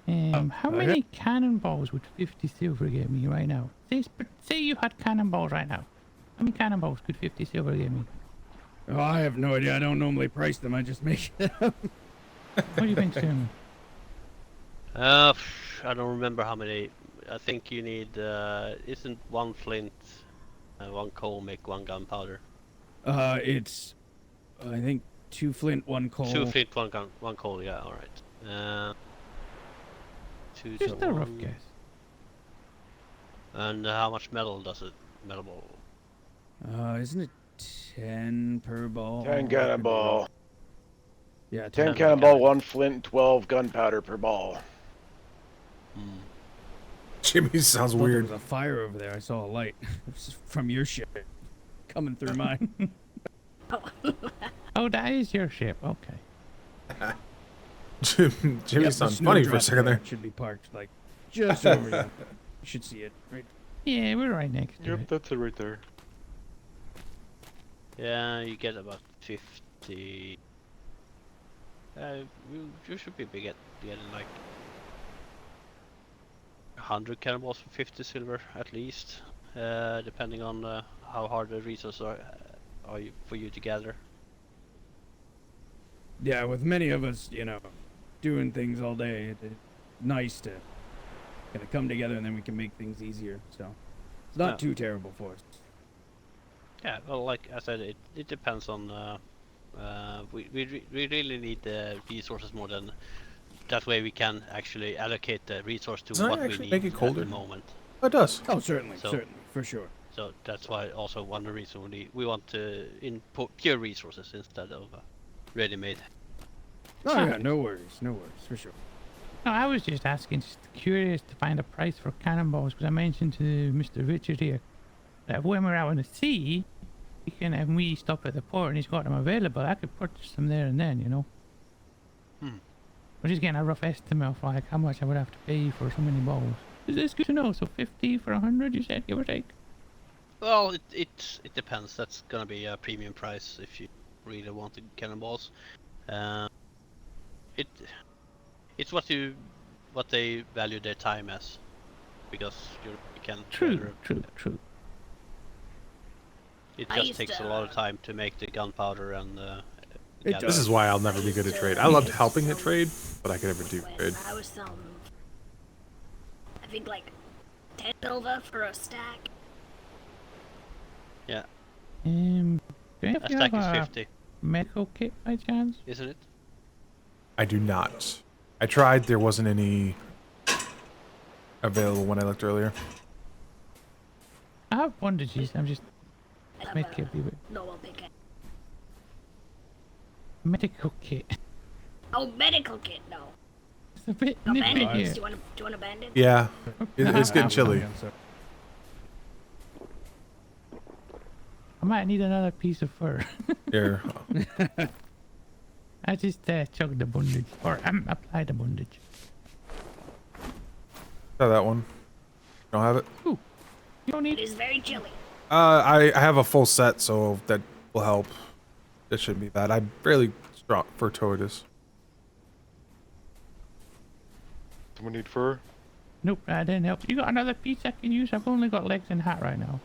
how many cannonballs would 50 silver get me right now? Say you had cannonballs right now. How many cannonballs could 50 silver get me? Oh, I have no idea. I don't normally price them. I just make them. What do you think, Sam? I don't remember how many. I think you need. Isn't one flint, one coal make one gunpowder? It's I think 2 flint, 1 coal. 2 flint, one coal. Yeah, all right. 2 Just to a rough 1. guess. And how much metal does it? Metal ball. Isn't it 10 per ball? 10 cannonball. Yeah, 10 cannonball, 1 flint, 12 gunpowder per ball. Jimmy sounds I thought weird. There was a fire over there. I saw a light from your ship coming through mine. Oh, that is your ship. Okay. Jimmy Yep, sounds the funny for a snowdrop second there. Should be parked like just over you. You should see it, right? Yeah, we're right next to Yep, it. that's it right there. Yeah, you get about 50. You should be getting like 100 cannonballs for 50 silver at least, depending on how hard the resources are for you to gather. Yeah, with many of us, doing things all day, it's nice to kind of come together and then we can make things easier. So it's not too terrible for us. Yeah, well, like I said, it depends on. We really need the resources more than. That way we can actually allocate the resource to Does that what we actually need make it colder? at the moment. Oh, it does. Oh, certainly, So- certainly, for sure. So that's why also one reason we want to input pure resources instead of ready-made. Oh yeah, no worries, for sure. No, I was just asking, just curious to find a price for cannonballs, because I mentioned to Mr. Richard here that when we're out on the sea, and we stop at the port and he's got them available, I could purchase them there and then, you know. We're just getting a rough estimate of like how much I would have to pay for so many balls. Is this good to know? So 50 for 100, you said, give or take? Well, it depends. That's gonna be a premium price if you really want the cannonballs. It's what they value their time as, because you can. True. It I just used takes to, a lot of time to make the gunpowder and. This is why I'll never be good at trade. I loved helping at trade, but I could never do trade. I was selling, I think like 10 silver for a stack. Yeah. Do you A stack is 50. medical kit by chance? Isn't it? I do not. I tried. There wasn't any available when I looked earlier. I have bandages. I'm just medical kit. No, I'll pick it. Medical kit. Oh, medical kit, no. It's a bit No nippy bandages. here. Do you want a bandage? Yeah, it's getting chilly. I might need another piece of fur. Here. I just chugged the bondage, or applied the bondage. Try that one. Don't have it. You don't need It is very chilly. I have a full set, so that will help. That shouldn't be bad. I'm fairly strong for tortoise. Someone need fur? Nope, that didn't help. You got another piece I can use? I've only got legs and hat right now.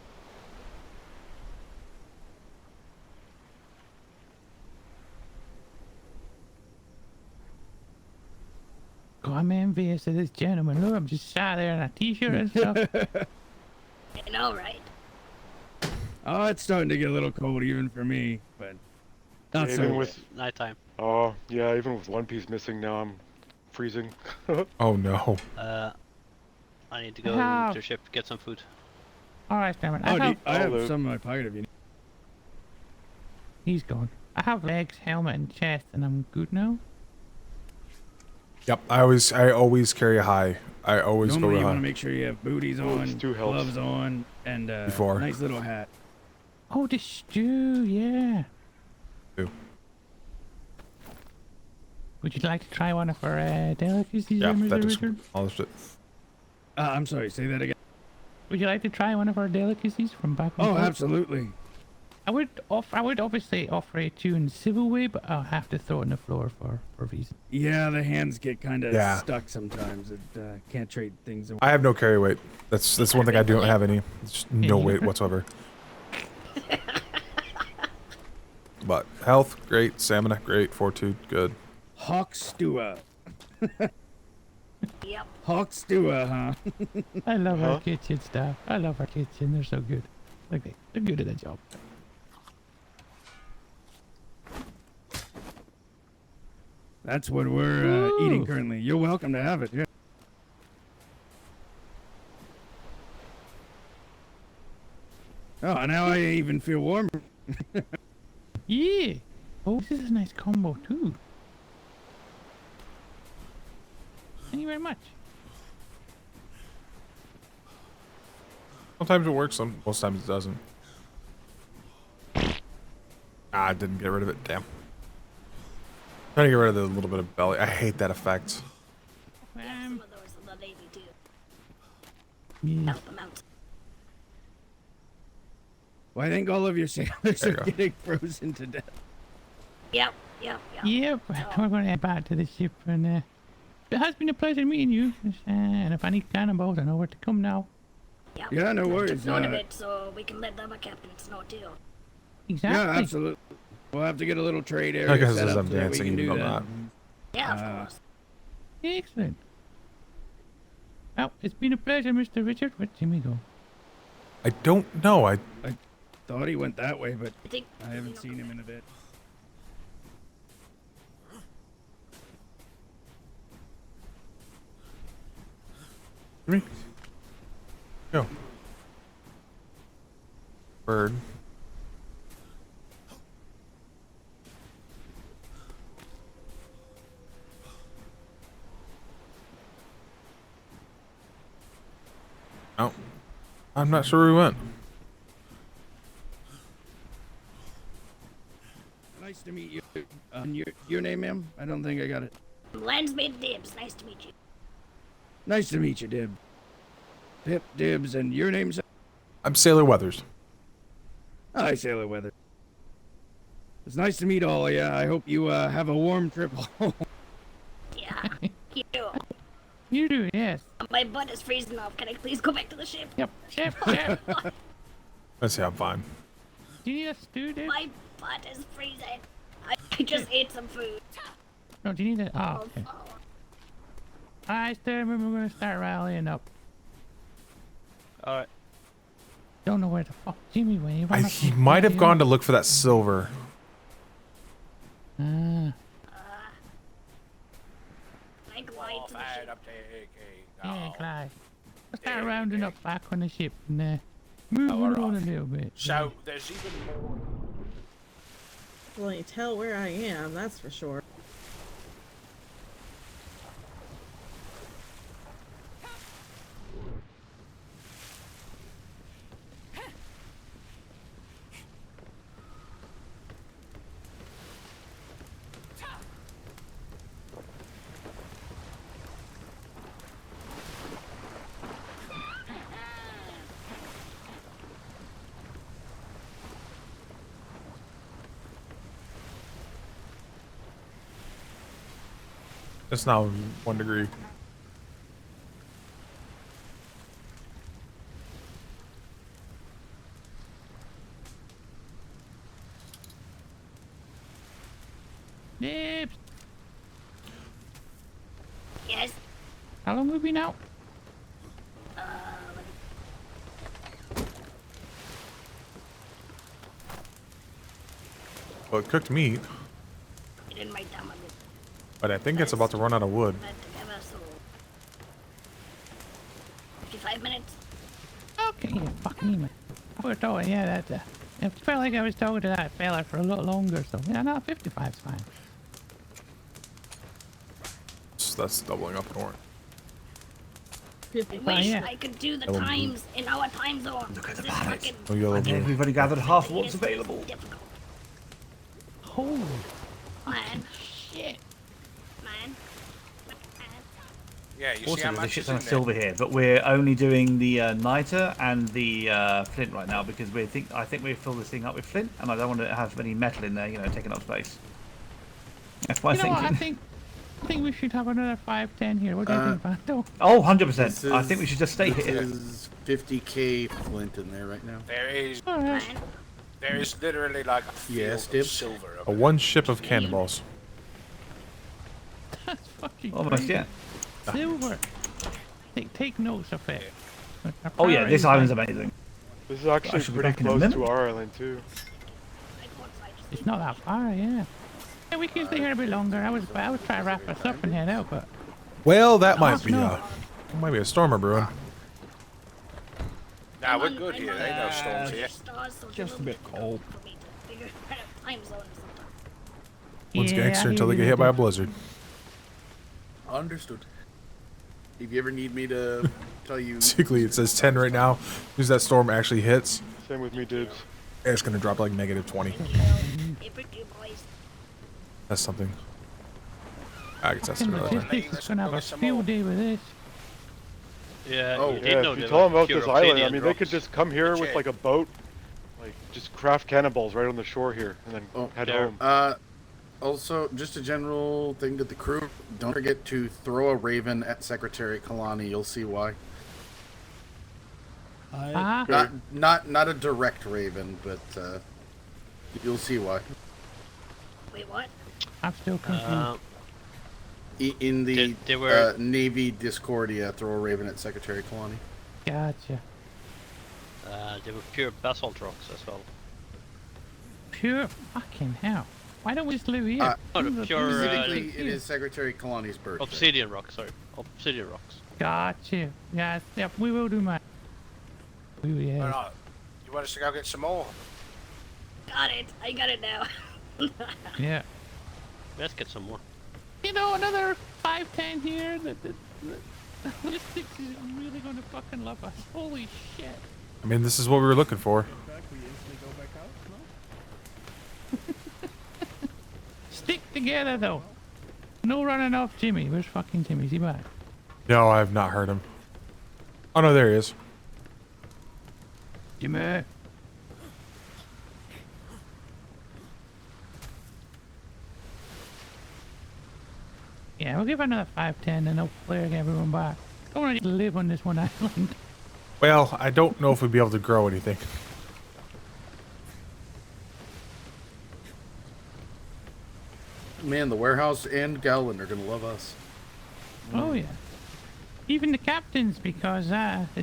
God, I'm envious of this gentleman. Look, I'm just sat there in a t-shirt and stuff. I know, right? Oh, it's starting to get a little cold even for me, but not so. Even with nighttime. Oh yeah, even with one piece missing now, I'm freezing. Oh no. I need to go How? to ship get some food. Alright, Simon. Oh, I I have... have some in my pocket if you need. He's gone. I have legs, helmet, and chest, and I'm good now. Yep, I always carry a high. I always Normally, go you high. want to make sure you have booties on, stew helps. gloves on, and a Before. nice little hat. Oh, the stew, yeah. Stew. Would you like to try one of our delicacies, Yeah, Mr. that just Richard? polished it. I'm sorry, say that again. Would you like to try one of our delicacies from back in the Oh, past? absolutely. I would obviously offer it to you in civil way, but I'll have to throw it on the floor for reason. Yeah, the hands get kind of Yeah. stuck sometimes. It can't trade things away. I have no carry weight. That's one thing I don't have any. Just no weight whatsoever. But health, great. Stamina, great. Fortitude, good. Hawk Stewa. Yep. Hawk Stewa, huh? I love our kitchen staff. I love our kitchen. They're so good. Okay, they're good at their job. That's what we're eating currently. You're welcome to have it. Yeah. Oh, now I even feel warmer. Yeah. Oh, this is a nice combo too. Thank you very much. Sometimes it works. Most times it doesn't. I didn't get rid of it. Damn. Trying to get rid of the little bit of belly. I hate that effect. Yeah, some of those are the lady too. Yeah. Help them out. Well, I think all of your sailors There are you go. getting frozen to death. Yep. Yep. We're going to head back to the ship, and it has been a pleasure meeting you. And if I need cannonballs, I know where to come now. Yep. Yeah, no worries. Just note of it so we can let the other captains know too. Exactly. Yeah, absolutely. We'll have to get a little trade area I guess set as up I'm so that we dancing, can you do know that. that. Yeah, of course. Excellent. Well, it's been a pleasure, Mr. Richard. Where'd Jimmy go? I don't know. I Thought he went that way, but I think I haven't seen him in a bit. Jimmy? Go. Bird. Oh. I'm not sure where we went. Nice to meet you. Your name, ma'am? I don't think I got it. Landsmaid Dibs, nice to meet you. Nice to meet you, Dib. Pip, Dibs, and your name's... I'm Sailor Weathers. Hi, Sailor Weather. It's nice to meet all of you. I hope you have a warm trip home. Yeah, you do. You do, yes. My butt is freezing off. Can I please go back to the ship? Yep. Ship. Let's see, I'm fine. Do you need a stew, dude? My butt is freezing. I just ate some food. No, do you need it? Oh, okay. Alright, Sturman, we're gonna start rallying up. Alright. Don't know where the fuck Jimmy went. He might have gone to look for that silver. Ah. Like light to the ship. Yeah, Clyde. Let's start rounding up back on the ship and moving on a little bit. So there's even more. Well, you tell where I am, that's for sure. It's now 1 degree. Nips! Yes. How long have we been out? Well, it cooked meat, I didn't write down my list. but I think it's about to run out of wood. Together, so 55 minutes. Okay, yeah, fuck me, man. We're talking, yeah, that. It felt like I was talking to that fella for a lot longer, so yeah, no, 55's fine. that's doubling up in orange. I wish I could do the Yellow and blue. times in our time zone. Look at the fucking Oh, yellow blue. We've only gathered half what's available. Holy. Man, shit. Man. Yeah, you see Also, how there's a much shit is ton in of there? silver here, but we're only doing the niter and the flint right now because I think we fill this thing up with flint, and I don't want to have any metal in there, taking up space. That's my You know what, thinking. I think we should have another 510 here. What do you think, Vando? Oh, 100%. I think we should just stay This here. is 50k flint in there right now. There is. Alright. There is literally like a field Yes, of Dib? silver. A one ship of cannonballs. That's fucking Almost, crazy. yeah. Silver. Take notes of it. Oh yeah, this island's amazing. This is actually should be pretty back in a close minute. to our island too. It's not that far, yeah. Yeah, we can stay here a bit longer. I was trying to wrap us up and head out, but Well, that might be no. might be a stormer brewing. Nah, we're good here. There ain't no storms here. Just a bit cold. Time zone or something. One's Yeah, gangster I until they hear get you hit by a do. blizzard. Understood. If you ever need me to tell you, Basically, it says 10 right now. As soon as that storm actually hits, Same with me, Dibs. it's gonna drop like -20. That's something. I can test it fucking another time. logistics is gonna have a field day with this. Yeah, Oh, you did yeah. know If you there tell them were about pure this island, I obsidian mean, they could rocks. just come here with like a boat, like just craft cannonballs right on the shore here, and then head there. home. also, just a general thing to the crew, don't forget to throw a raven at Secretary Kalani. You'll see why. Not a direct raven, but you'll see why. Wait, what? I'm still confused. In the They were- Navy Discordia, throw a raven at Secretary Kalani. Gotcha. They were pure basalt rocks as well. Pure fucking hell. Why don't we just live here? No, the pure Specifically, it is Secretary Kalani's birthday. obsidian rocks. Sorry, obsidian rocks. Gotcha. Yes, yep, we will do my. We will, Or yeah. not. You want us to go get some more? Got it. I got it now. Yeah. Let's get some more. You know, another 510 here. The logistics is really gonna fucking love us. Holy shit. I mean, this is what we were looking for. Stick together though. No running off Jimmy. Where's fucking Jimmy? Is he back? No, I have not heard him. Oh no, there he is. Jimmy. Yeah, we'll give another 510 and hopefully get everyone back. I want to live on this one island. Well, I don't know if we'd be able to grow anything. Man, the warehouse and Gowland are gonna love us. Oh yeah. Even the captains, because the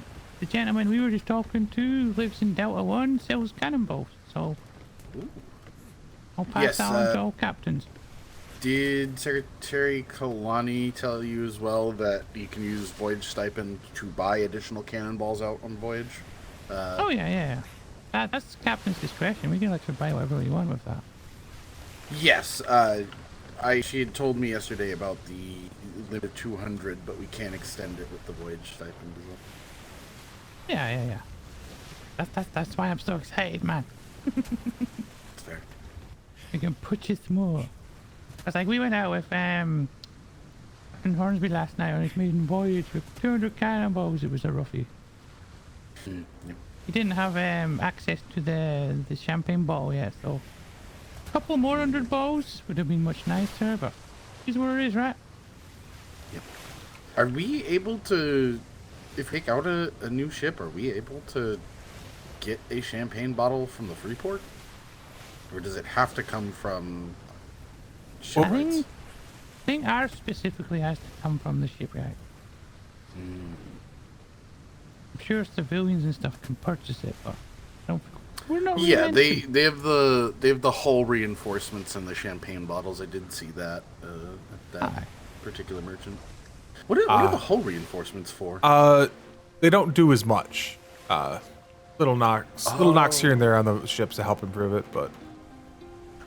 gentleman we were just talking to lives in Delta 1, sells cannonballs. So I'll pass Yes, that on to all captains. Did Secretary Kalani tell you as well that you can use voyage stipend to buy additional cannonballs out on voyage? Oh yeah. That's the captain's discretion. We can let you buy whatever we want with that. Yes. She had told me yesterday about the limit of 200, but we can't extend it with the voyage stipend as well. Yeah. That's why I'm so excited, man. Fair. We can purchase more. Cause like we went out with in Hornsby last night on his maiden voyage with 200 cannonballs. It was a roughie. Yep. He didn't have access to the champagne bottle yet, so a couple more 100 balls would have been much nicer. But here's where it is, right? Yep. Are we able to, if we take out a new ship, are we able to get a champagne bottle from the Freeport? Or does it have to come from shipwrights? I think ours specifically has to come from the shipyard. I'm sure civilians and stuff can purchase it, but we're not. Really Yeah, meant they to. have the hull reinforcements and the champagne bottles. I did see that at that particular merchant. What are the hull reinforcements for? They don't do as much. Little knocks here and there on the ships to help improve it, but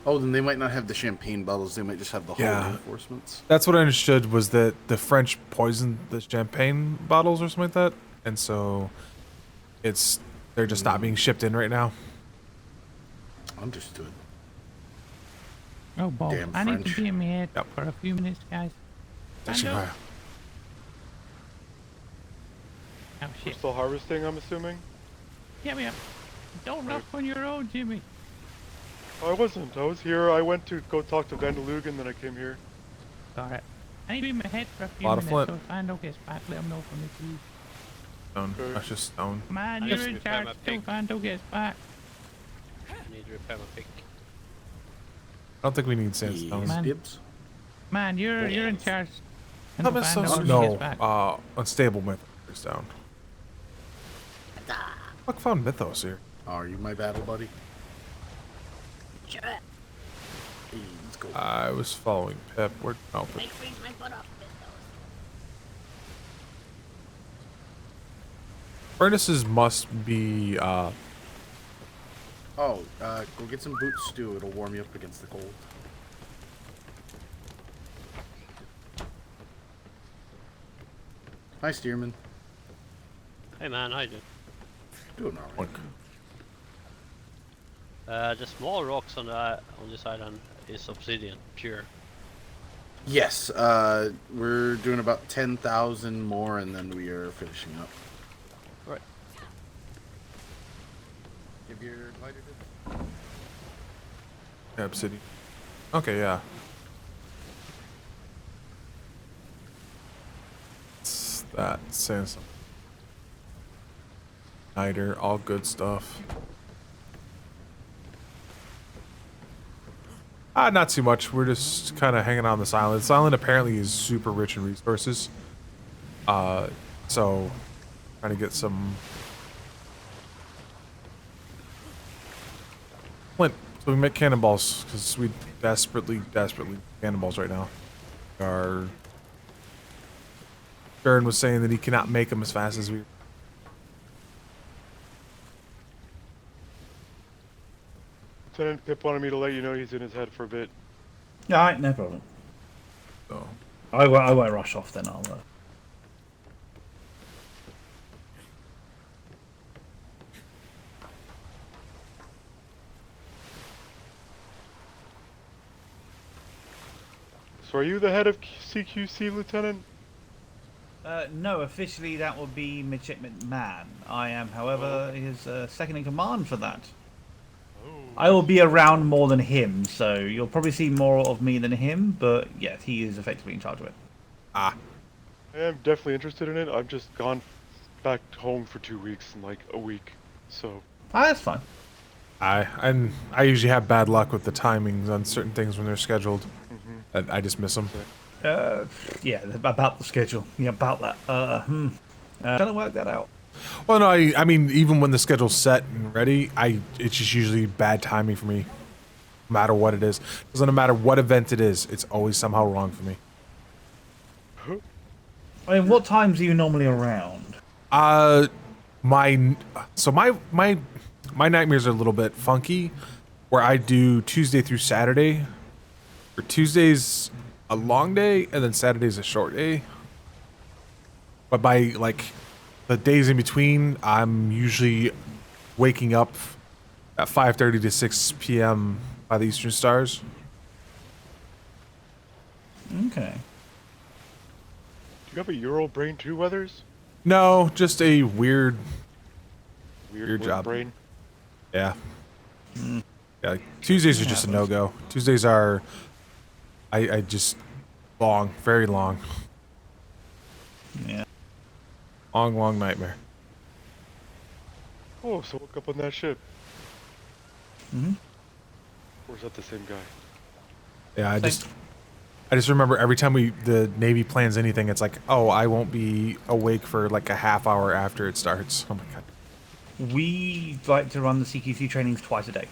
Oh, then they might not have the champagne bottles. They might just have the whole reinforcements. That's what I understood, was that the French poisoned the champagne bottles or something like that, and so they're just not being shipped in right now. Understood. Oh, Bob, Damn I need to French. be in my head for a few minutes, guys. Actually, Stand up. Oh, We're shit. still harvesting, I'm assuming? Yeah. Don't rough on your own, Jimmy. Oh, I wasn't. I was here. I went to go talk to Vandalugan, then I came here. Alright. I need to be in my head for a few Lot of minutes, flint. so if Fando gets back, let him know for me, please. Stone. That's just stone. Man, I you're just in repair charge my till pig. Fando gets back. I need to repair my pick. I don't think we need sandstone. Man, you're in charge. Not until necessarily- Fando no, gets back. unstable mythos is down. Fuck, found mythos here. Oh, are you my battle buddy? Sure. Hey, let's go. I was following Pip. Where? Oh, Pip. Might freeze my butt off a bit, though. Furnaces must be. Oh, go get some boot stew. It'll warm you up against the cold. Hi, Steerman. Hey man, how you doing? Doing alright. The small rocks on this island is obsidian, pure. Yes, we're doing about 10,000 more, and then we are finishing up. Right. Give your lighter Yeah, obsidian. Okay, yeah. It's that sandstone. Niter, all good stuff. Not too much. We're just kind of hanging on this island. This island apparently is super rich in resources. So trying to get some flint. So we make cannonballs because we desperately need cannonballs right now. Our Stern was saying that he cannot make them as fast as we. Lieutenant Pip wanted me to let you know he's in his head for a bit. Alright, no problem. So. I won't rush off then, I'll... So are you the head of CQC, Lieutenant? No, officially that will be Midshipman Man. I am, however, his second in command for that. I will be around more than him, so you'll probably see more of me than him, but yes, he is effectively in charge of it. I am definitely interested in it. I've just gone back home for 2 weeks in like a week, so... That's fine. I usually have bad luck with the timings on certain things when they're scheduled. I just miss them. Yeah, about the schedule. Yeah, about that. Trying to work that out. Well, no, I mean, even when the schedule's set and ready, it's just usually bad timing for me. No matter what it is. Doesn't matter what event it is, it's always somehow wrong for me. I mean, what times are you normally around? My nightmares are a little bit funky, where I do Tuesday through Saturday. Or Tuesday's a long day, and then Saturday's a short day. But by, like, the days in between, I'm usually waking up at 5:30 to 6 p.m. by the Eastern Stars. Okay. Do you have a Euro brain too, Weathers? No, just a weird Weird job. brain. Yeah. Yeah, like, Tuesdays are just a no-go. Tuesdays are... I just... long. Very long. Yeah. Long nightmare. Oh, so woke up on that ship. Mm-hmm. Or is that the same guy? Yeah, I just remember every time the Navy plans anything, it's like, oh, I won't be awake for like a half hour after it starts. Oh my god. We like to run the CQC trainings twice a day.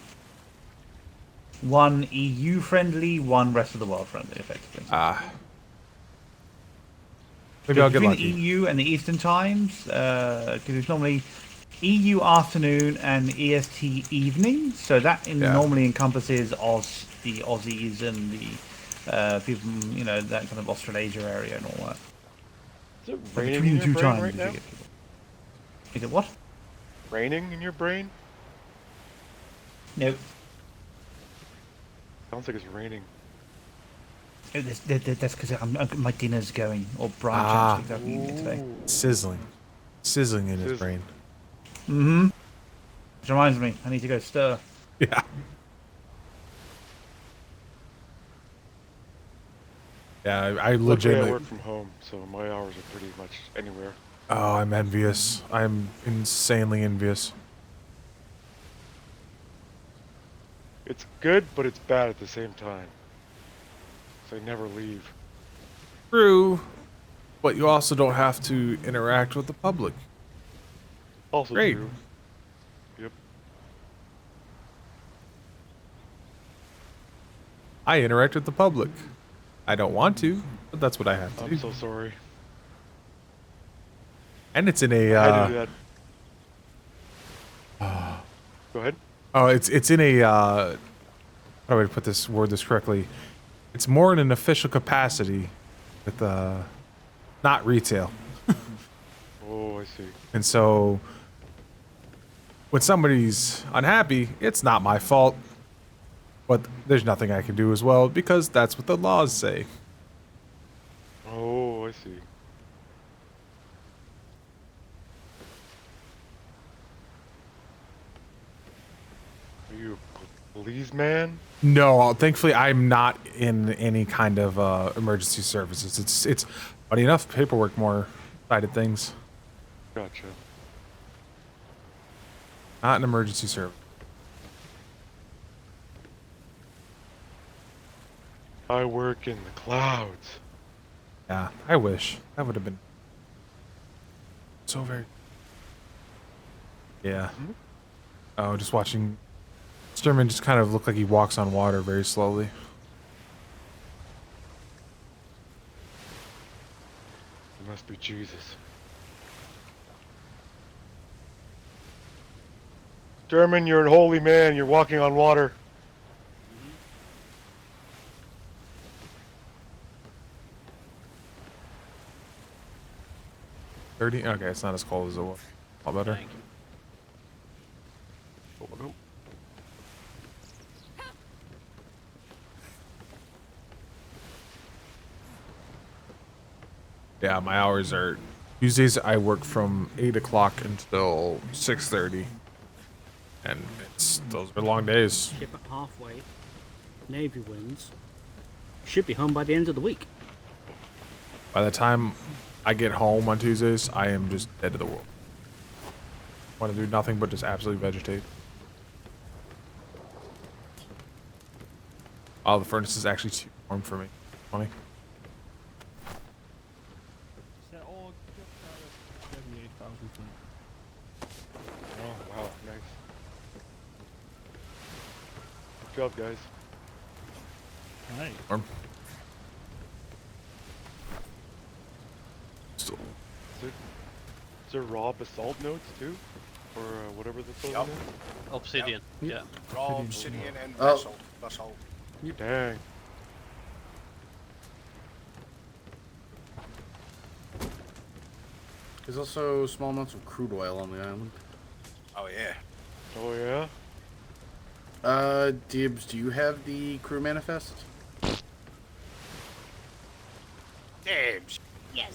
One EU friendly, one rest of the world friendly, effectively. Maybe I'll get between lucky. the EU and the Eastern times, because it's normally EU afternoon and EST evening, so that normally encompasses the Aussies and the people from, that kind of Australasia area and all that. Is it But raining between in the your two brain times, right you now? get people. Is it what? Raining in your brain? No. Sounds like it's raining. That's because my dinner's going, or brunch Ah. actually, 'cause I've eaten it today. Sizzling in his brain. Mm-hmm. Which reminds me, I need to go stir. Yeah. Yeah, I Luckily, legitimately. I work from home, so my hours are pretty much anywhere. Oh, I'm envious. I'm insanely envious. It's good, but it's bad at the same time. So I never leave. True, but you also don't have to interact with the public. Also Great. true. Yep. I interact with the public. I don't want to, but that's what I have to do. I'm so sorry. And it's in a. I had to do that. Go ahead. Oh, it's in a. How do I put this correctly? It's more in an official capacity, with not retail. Oh, I see. And so, when somebody's unhappy, it's not my fault. But there's nothing I can do as well because that's what the laws say. Oh, I see. Are you a police man? No, thankfully I'm not in any kind of emergency services. It's funny enough, paperwork more side of things. Gotcha. Not an emergency service. I work in the clouds. Yeah, I wish. That would have been so very. Yeah. Oh, just watching Sturman just kind of look like he walks on water very slowly. It must be Jesus. German, you're a holy man. You're walking on water. $30? Okay, it's not as cold as it was. A lot better. Thank you. Yeah, my hours are Tuesdays. I work from 8 o'clock until 6:30, and those are long days. Ship it halfway. Navy wins. Should be home by the end of the week. By the time I get home on Tuesdays, I am just dead to the world. Want to do nothing but just absolutely vegetate. Oh, the furnace is actually too warm for me. Funny. They're all just out of 78,000 feet. Oh, wow, nice. Good job, guys. Nice. Warm. Still. Is there raw basalt notes too? Or whatever the fuck Yup. it is? Obsidian, yeah. Raw obsidian and Oh. basalt. Dang. There's also small amounts of crude oil on the island. Oh yeah. Oh yeah? Dibs, do you have the crew manifest? Dibs. Yes,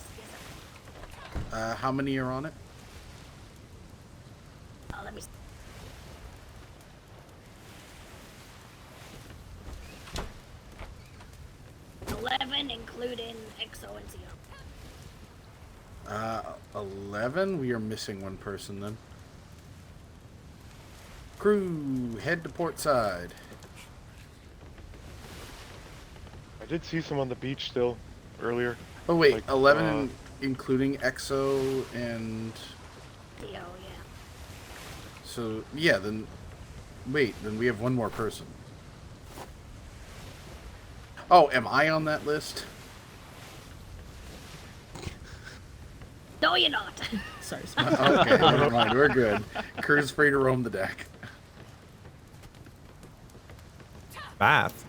How many are on it? let me. 11, including XO and CO. 11? We are missing one person then. Crew, head to port side. I did see some on the beach still earlier. Oh wait, Like, 11 including EXO and... CO, yeah. So, yeah, then... Wait, then we have one more person. Oh, am I on that list? No, you're not. Sorry. Okay, never mind, we're good. Crew's free to roam the deck. Bath.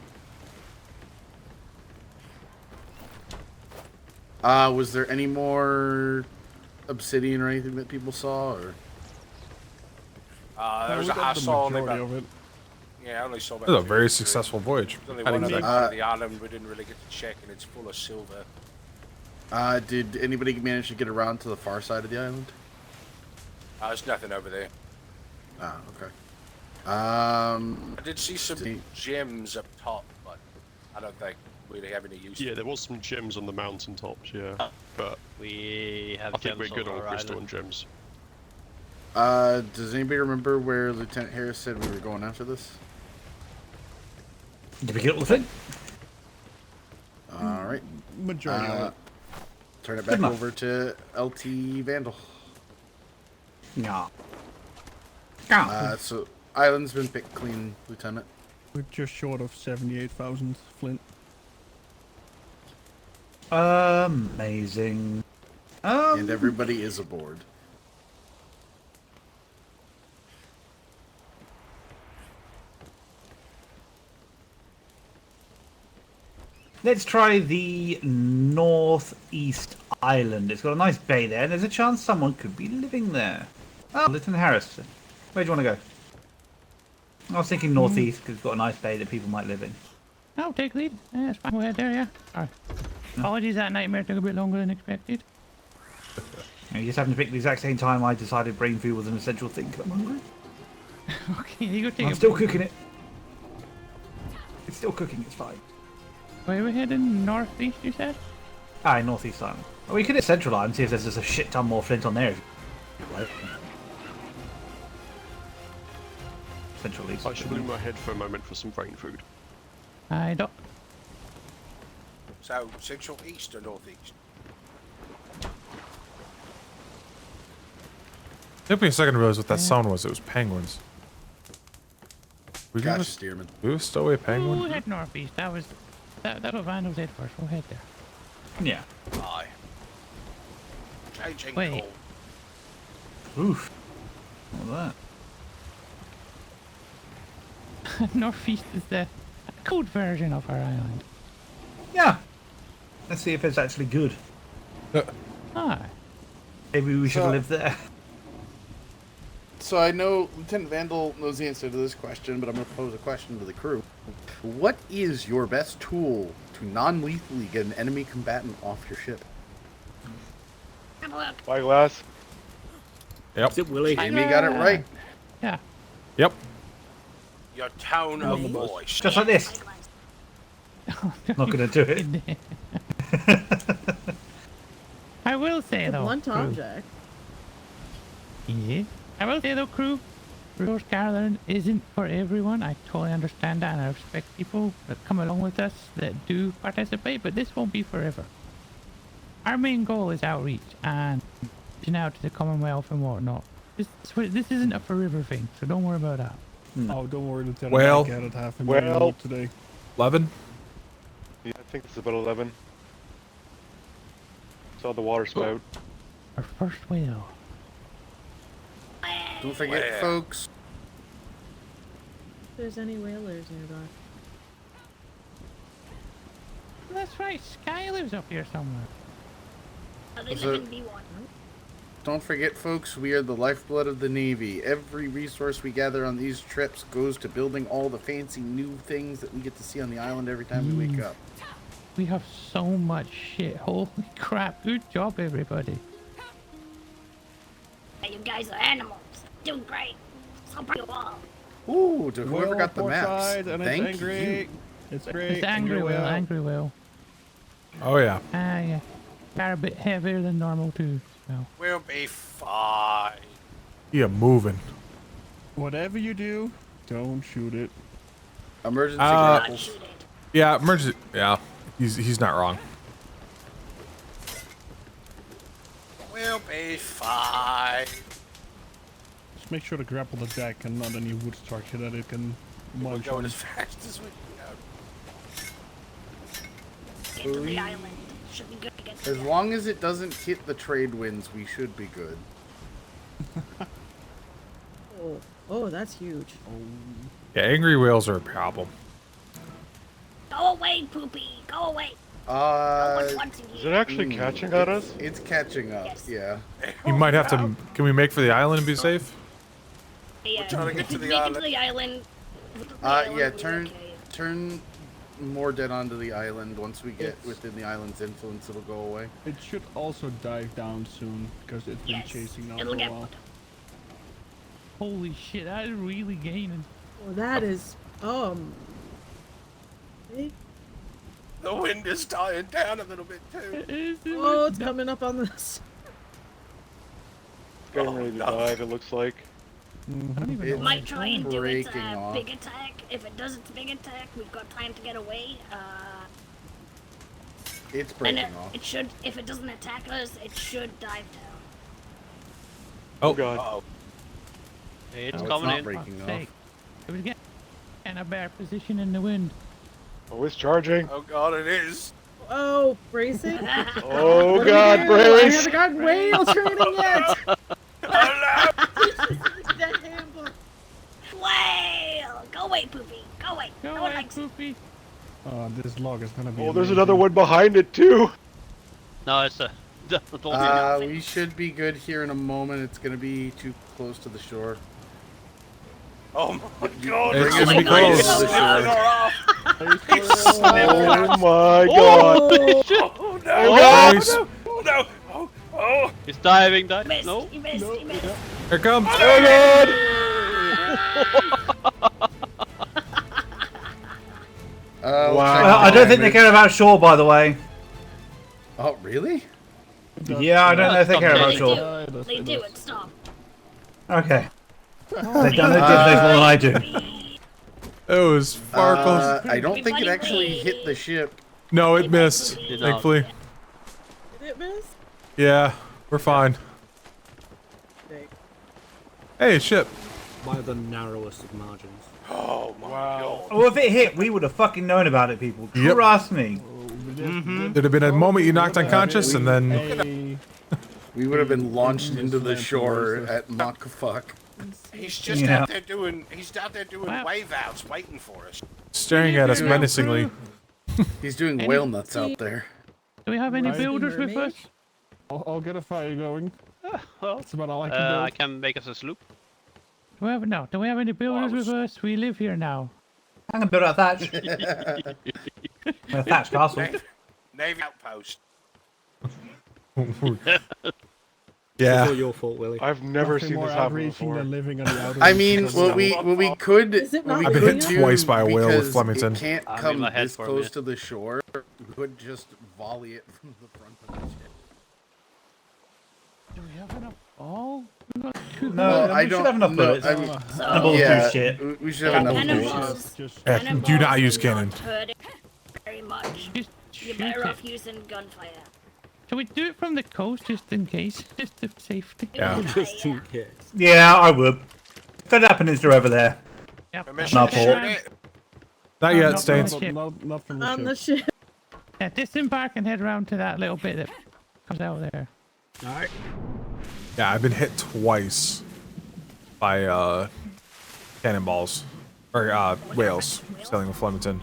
Was there any more obsidian or anything that people saw, or? There was I saw only about, yeah, I only saw about This is a 2 very or 3. successful voyage. There's only How do one you other think? part of the island we didn't really get to check, and it's full of silver. Did anybody manage to get around to the far side of the island? There's nothing over there. Ah, okay. I did see some gems up top, but I don't think we really have any use. Yeah, there was some gems on the mountaintops, yeah. But we have I think we're gems good on on our crystal island. and gems. Does anybody remember where Lieutenant Harris said we were going after this? Did we get all the thing? All right. Majority of it. Turn it Good back enough. over to LT Vandal. Yeah. So island's been picked clean, Lieutenant. We're just short of 78,000 flint. Amazing. And everybody is aboard. Let's try the northeast island. It's got a nice bay there, and there's a chance someone could be living there. Oh, Lieutenant Harris, where do you want to go? I was thinking northeast because it's got a nice bay that people might live in. I'll take lead. Yeah, it's fine. We'll head there, yeah. Alright. Apologies, that nightmare took a bit longer than expected. You just happened to pick the exact same time I decided brain food was an essential thing because I'm hungry. Okay, you go take I'm a still break. cooking it. It's still cooking, it's fine. Where we heading? Northeast, you said? Aye, northeast island. Well, we could hit central island and see if there's just a shit ton more flint on there. Central east. I should move my head for a moment for some brain food. I don't. So, central east or northeast? Took me a second to realize what that sound was. It was penguins. We Gotcha, just Steerman. we just stow away a penguin. We'll head northeast. That's what Vandal said first. We'll head there. Yeah. Aye. Changing Wait. call. Oof. What that? Northeast is the code version of our island. Yeah. Let's see if it's actually good. Ah. Maybe we should So- live there. So I know Lieutenant Vandal knows the answer to this question, but I'm going to pose a question to the crew. What is your best tool to non-lethally get an enemy combatant off your ship? Have a look. Spyglass. Yep. Is it Willie? Amy got it right. Yeah. Yep. Your tone of voice. Just like this. Not going to do it. I will say The though. blunt crew. object. Yeah. I will say though, crew. Rose Garland isn't for everyone. I totally understand that, and I respect people that come along with us that do participate. But this won't be forever. Our main goal is outreach and reaching out to the Commonwealth and whatnot. This isn't a forever thing, so don't worry about that. Oh, don't worry, Lieutenant. Well- I get it half a well- million today. 11. Yeah, I think it's about 11. Saw the water spout. Our first whale. Don't forget, folks. If there's any whalers nearby. That's right. Sky lives up here somewhere. Oh, they So- live in B1. Don't forget, folks, we are the lifeblood of the Navy. Every resource we gather on these trips goes to building all the fancy new things that we get to see on the island every time we wake up. We have so much shit. Holy crap. Good job, everybody. Hey, you guys are animals. Doing great. So proud of you all. Ooh, to whoever Well, got the port maps, side, and it's thank angry. you. It's great. It's angry whale, angry whale. Oh yeah. Ah, yeah. They're a bit heavier than normal too. So. We'll be fine. Yeah, moving. Whatever you do, don't shoot it. Emergency Uh, grapples. Yeah, emergency. Yeah, he's not wrong. We'll be fine. Just make sure to grapple the deck and not any wood structure that it can We're munch going on. as fast as we can. Get to the island. Should be good to get to As long as it doesn't hit the trade winds, we should be good. Oh, that's huge. Yeah, angry whales are a problem. Go away, Poopy. Go away. Is it actually catching at us? It's catching up. Yeah. You might have to. Can we make for the island and be safe? Yeah, trying to get to if we the make it island. to the island. Yeah. Turn more dead onto the island. Once we get within the island's influence, it'll go away. It should also dive down soon because it's been chasing now for a while. Holy shit, that is really gaining. Well, that is The wind is dying down a little bit too. Oh, it's coming up on this. It's getting ready to dive, it looks like. Might try and do its breaking off. big attack. If it does its big attack, we've got time to get away. It's And breaking it, off. it should, if it doesn't attack us, it should dive down. Oh god. Uh-oh. It's No, coming not in. breaking Fuck's off. sake. It was getting in a bad position in the wind. Oh, it's charging. Oh god, it is. Oh, bracing. Oh What do we god, do? I brace! haven't gotten whale training yet. That handbook. Whale! Go away, Poopy. Go away. Go no one away, likes it. Poopy. This log is gonna be. Oh, there's amazing. another one behind it too. No, it's a dolphin. We should be good here in a moment. It's gonna be too close to the shore. Oh my god. It's Bring us gonna be close. to the shore. Oh my god. Oh no! Oh god! Brace. Oh no! Oh! He's diving. Missed. No. He missed. He missed. Here it comes. Oh god! Wow. I don't think they care about shore, by the way. Oh, really? Yeah, I don't know if they care about They shore. do. They do it. Stop. Okay. They've done it differently than I do. It was far close. I don't think it actually hit the ship. No, it missed. Did not. Thankfully. Did it miss? Yeah, we're fine. Hey, ship. By the narrowest of margins. Oh my god. Oh, if it hit, we would have fucking known about it, people. Yep. Trust me. There'd have been a moment you knocked unconscious, and then We would have been launched into the shore at Mach fuck. He's just Yeah. out there doing. He's out there doing wave outs, waiting for us. staring at us menacingly. He's doing whale nuts out there. Do we have any Right. builders with us? I'll get a fire going. Well, That's about all I can do. I can make us a sloop. Do we have any builders with us? We live here now. I'm gonna build a thatch. A thatch castle. Navy outpost. Yeah. It's all your fault, Willie. I've never Nothing seen more this happen outraging before. than living on the outer I mean, reaches. what we could Is it what we not I've could been hit do, twice by a whale with because Flemington. It can't I'm in come my head this for a close minute. to the shore. We could just volley it from the front of the ship. Do we have enough? Oh, we got two. No, Well, we I should don't have enough know. bullets. I mean, Cannonballs yeah, do shit. we should have enough Cannonballs. bullets. Do not use cannon. Don't hurt it very much. Just You're shoot better it. off using gunfire. Shall we do it from the coast just in case? Just for safety. Yeah. Just in case. Yeah, I would. Throw that peninsula over there. Yep. Permission No, to Paul. shoot it. Not Oh, yet, not Stains. from Not from the On ship. the ship. Yeah, disembark and head around to that little bit that comes out there. Alright. Yeah, I've been hit twice by cannonballs or whales sailing with Flemington.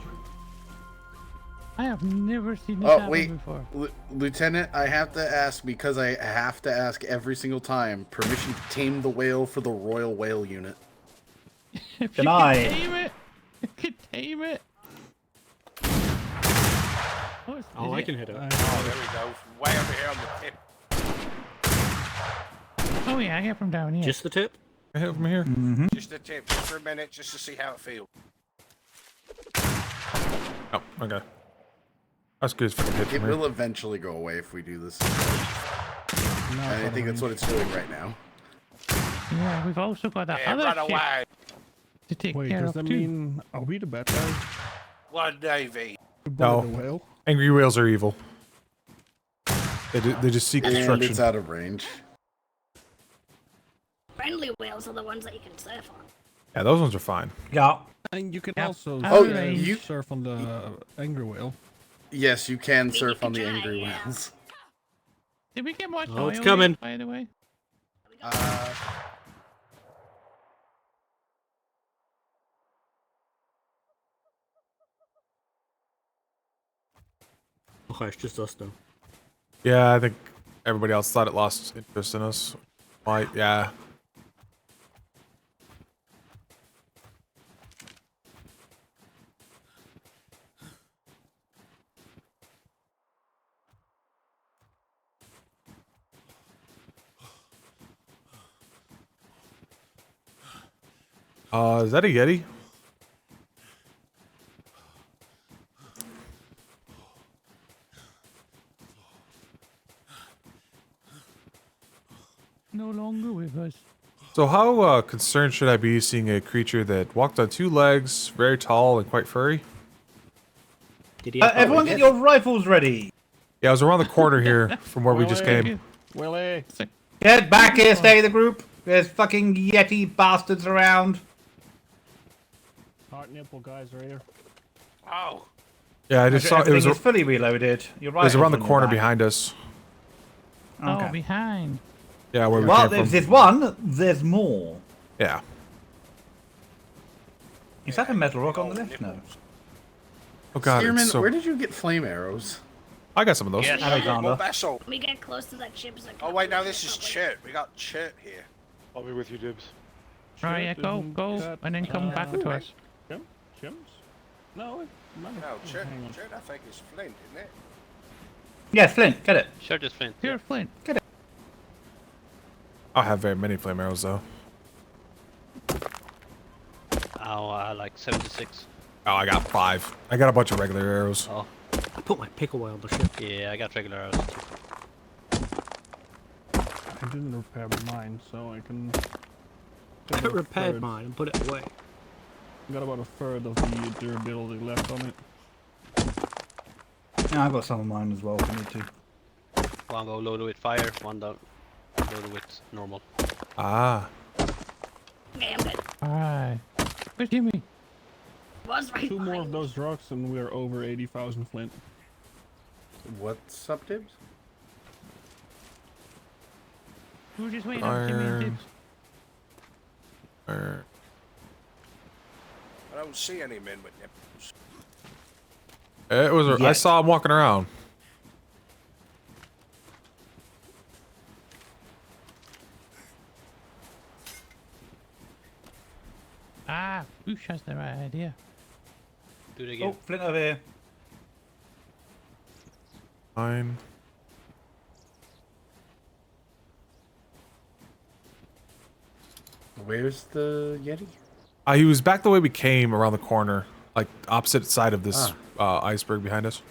I have never seen this Oh happen wait, before. Lieutenant, I have to ask because I have to ask every single time. Permission to tame the whale for the Royal Whale Unit. If Denied. you can tame it, you can tame it. Oh, I can hit it. Oh, there we go. Way over here on the tip. Oh yeah, I get from down here. Just the tip? I hit from here. Just the tip, just for a minute, just to see how it feels. Oh, okay. That's good. Fucking hit It from here. will eventually go away if we do this. And I think that's what it's doing right now. Yeah, we've also got that Yeah, other run ship away. to take Wait, care does of that too. mean are we the bad guys? One Navy. We boarded No. a whale? Angry whales are evil. They just seek And destruction. it's out of range. Friendly whales are the ones that you can surf on. Yeah, those ones are fine. Yeah. And you can Yep. also Oh, you- surf on the angry whale. Yes, you can surf on the try, angry yeah. whales. Did we get much Oh, oil it's coming. by the way? Okay, it's just us though. Yeah, I think everybody else thought it lost interest in us. Might, yeah. Is that a Yeti? No longer with us. So how concerned should I be seeing a creature that walked on 2 legs, very tall and quite furry? Did he Everyone get your rifles ready. Yeah, I was around the corner here from where we just Willie. came. Willie. Get back here, stay the group. There's fucking Yeti bastards around. Heart nipple guys are here. Oh. Yeah, I just saw it was. Everything is fully reloaded. You're right. It was around the corner behind us. Oh, behind. Yeah, where we Well, came from. there's one. There's more. Yeah. Is that a metal rock on the left? No. Oh god, Steerman, it's so... where did you get flame arrows? I got some of those. Yes, Alexander. what vessel? When we get close to that ship, it's like. Oh wait, no, this is Chert. We got Chert here. I'll be with you, Dibs. Right, yeah, go, and then come back to us. Shims? No, No, Chert, Chert, I think is Flint, isn't it? Yeah, Flint. Get it. Sure, just Flint. Here, Flint. Get it. I don't have very many flame arrows though. Oh, like 76. Oh, I got 5. I got a bunch of regular arrows. Oh. I put my pick away on the ship. Yeah, I got regular arrows too. I didn't repair mine, so I can. I repaired mine and put it away. Got about a third of the durability left on it. Yeah, I've got some of mine as well if I need to. One go loaded with fire, one down loaded with normal. Ah. Okay, I'm good. Alright. Where's Jimmy? Was right 2 more behind of those drugs and we're over 80,000 flint. What's up, Dibs? We were just waiting on Jimmy and Dibs. I don't see any men with nipples. It was. I saw him walking around. Ah, Boosh has the right idea. Do it again. Oh, Flint over here. Fine. Where's the Yeti? He was back the way we came around the corner, like opposite side of this iceberg behind us.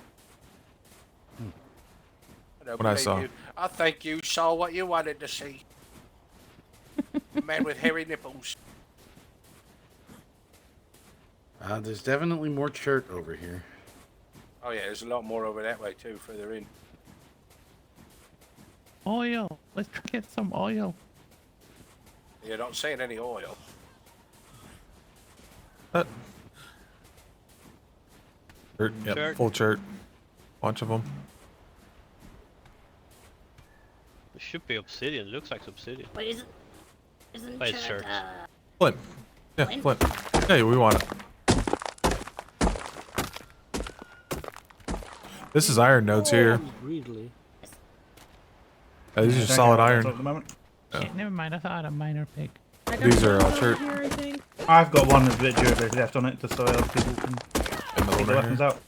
don't What I believe saw. you. I think you saw what you wanted to see. A man with hairy nipples. There's definitely more chert over here. Oh yeah, there's a lot more over that way too, further in. Oil. Let's get some oil. You're not seeing any oil. Chert, yep, Chert. full chert. Bunch of them. It should be obsidian. Looks like obsidian. But isn't But it's Chert, chert. Flint. Yeah, Flint. Yeah, we want it. This is iron nodes here. Really? These are solid iron. Shit, never mind. I thought I had a minor pick. These are all chert. Here, I think. I've got one with a bit of durability left on it, just so other people can take the weapons out.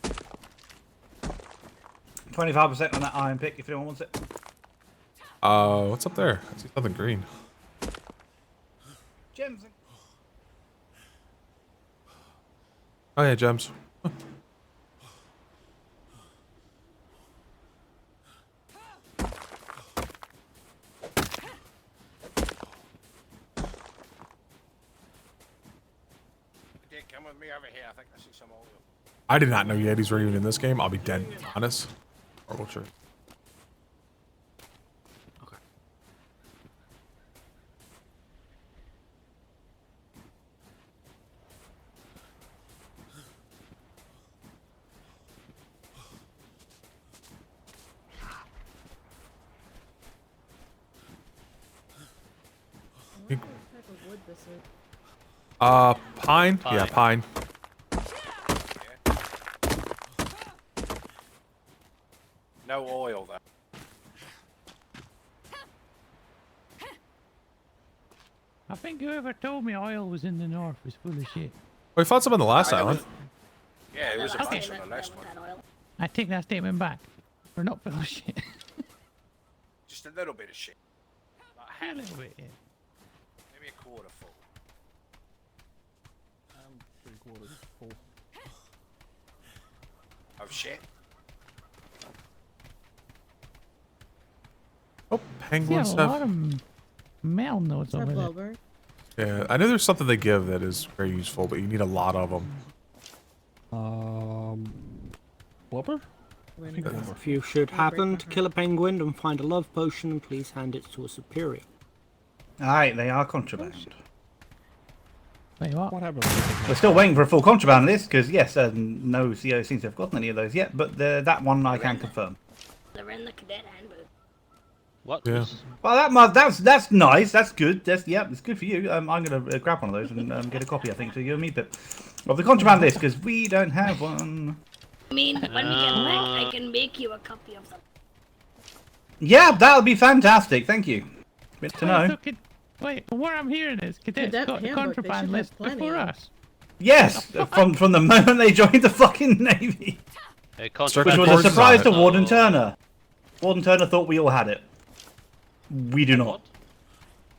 25% on that iron pick if anyone wants it. What's up there? I see something green. Gems. Oh yeah, gems. Dick, come with me over here. I think I see some oil. I did not know Yetis were even in this game. I'll be dead honest. Horrible shirt. What type of wood this is? Pine? Yeah, pine. no oil though. I think whoever told me oil was in the north was full of shit. We found some on the last No, it island. was- Yeah, it was a Okay. bunch on the last one. I take that statement back. We're not full of shit. Just a little bit of shit. Like A half, little bit, yeah. maybe a quarter full. I'm 3/4 full. Of shit. Oh, See penguin a stuff. lot of mail notes What's over up, there. Wilbur? Yeah, I know there's something they give that is very useful, but you need a lot of them. Blubber? If you should happen to kill a penguin and find a love potion, please hand it to a superior. Aye, they are contraband. Wait, what? What happened? We're still waiting for a full contraband list because yes, no CO seems to have gotten any of those yet, but that one I can confirm. They're in the cadet handbook. What? Yeah. Well, that's nice. That's good. It's good for you. I'm gonna grab one of those and get a copy. I think so you and me, but of the contraband list because we don't have one. I mean, when we get back, I can make you a copy of them. Yeah, that'll be fantastic. Thank you. Good to know. Wait, what I'm hearing is cadets Cadet got the handbook, they contraband should have list plenty before of- us. Yes, from the moment they joined the fucking navy, which was a surprise to Warden Turner. Warden Turner thought we all had it. We do not.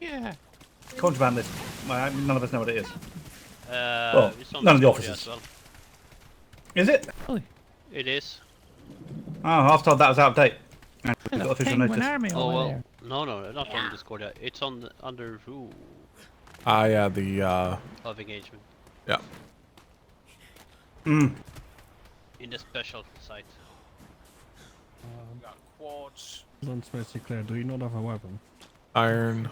Yeah. Contraband list. Well, none of us know what it is. Well, none of the officers. Well. Is it? It is. Oh, I was told that was out of date. And we got official Penguin notice. army Oh over well, there. no, not on Discord. Yeah. It's on under rule Yeah, the of engagement yeah. in the special site. We got quartz. Let's basically, do you not have a weapon? Iron.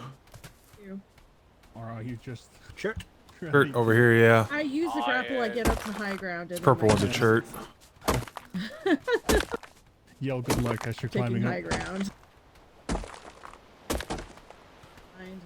Or are you just... Shirt? Shirt over here, yeah. I use the grapple. I get up to high ground. And Purple one's a shirt. Yell good luck as you're Taking climbing high up. ground. Find me.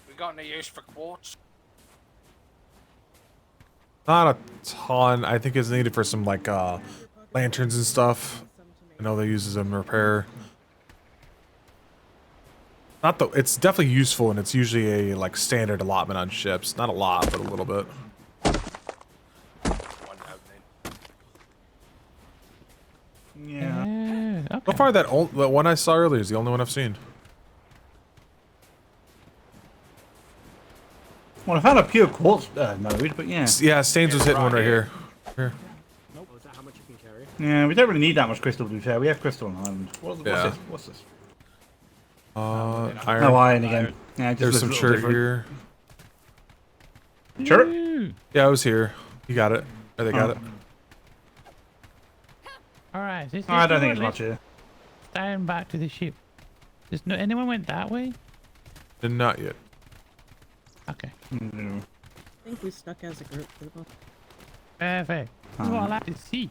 We got any use for quartz? Not a ton. I think it's needed for some like lanterns and stuff. I know they use them in repair. Not the. It's definitely useful, and it's usually a like standard allotment on ships. Not a lot, but a little bit. Yeah. Okay. So far, that one I saw earlier is the only one I've seen. Well, I found a pure quartz node, but yeah. Yeah, Staines was hitting one right here. Here. Nope. Is that how much you can carry? Yeah, we don't really need that much crystal to be fair. We have crystal on island. What's Yeah. this? What's this? Iron. Oh, iron again. Yeah, it just There's looks some a little shirt different. here. Shirt? Yeah, I was here. You got it. Or they got it. Alright, Oh, I don't think it's much here. Staring back to the ship. Does no anyone went that way? Not yet. Okay. No. I think we stuck as a group. Perfect. That's what I like to see.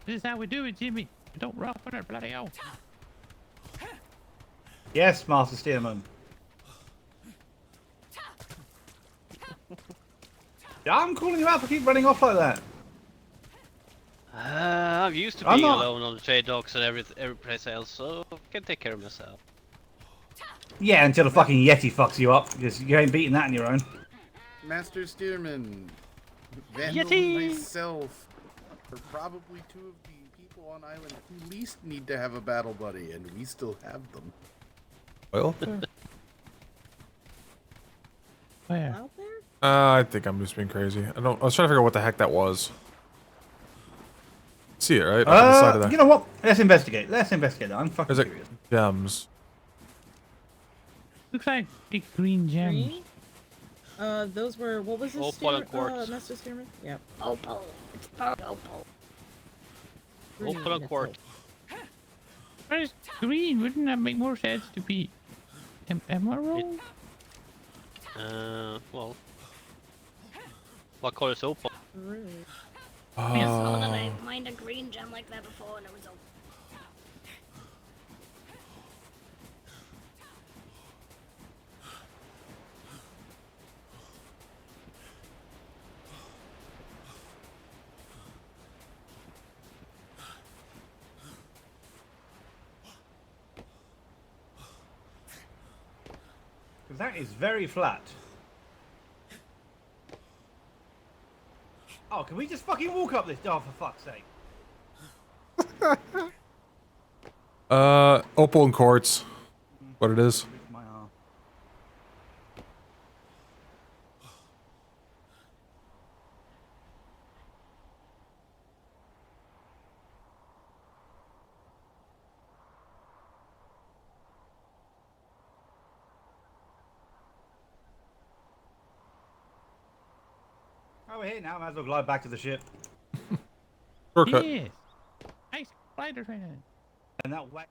This is how we do it, Jimmy. We don't rough on our bloody hell. Yes, Master Stearman. Yeah, I'm calling you out for keep running off like that. I'm used to I'm being not- alone on the trade docks and every place else, so I can take care of myself. Yeah, until the fucking Yeti fucks you up, because you ain't beating that on your own. Master Stearman, Vandal Yeti! and myself are probably two of the people on island who least need to have a battle buddy, and we still have them. Well. Where? Out there? I think I'm just being crazy. I was trying to figure out what the heck that was. See it right? Up on the side of that. You know what? Let's investigate. Let's investigate that. I'm fucking There's curious. gems. Looks like big green gems. Green? Those were, what was this? Opal and quartz. Master Stearman? Yep. Opal. It's purple opal. Opal and quartz. Where's green? Wouldn't that make more sense to be emerald? Well. What color is opal? I saw that I mined a green gem like that before and it was a... That is very flat. Oh, can we just fucking walk up this? Oh, for fuck's sake. Opal and quartz. What it is. My arm. Oh, we're here now. Might as well glide back to the ship. Shortcut. Yes. Nice glider training. And that whack.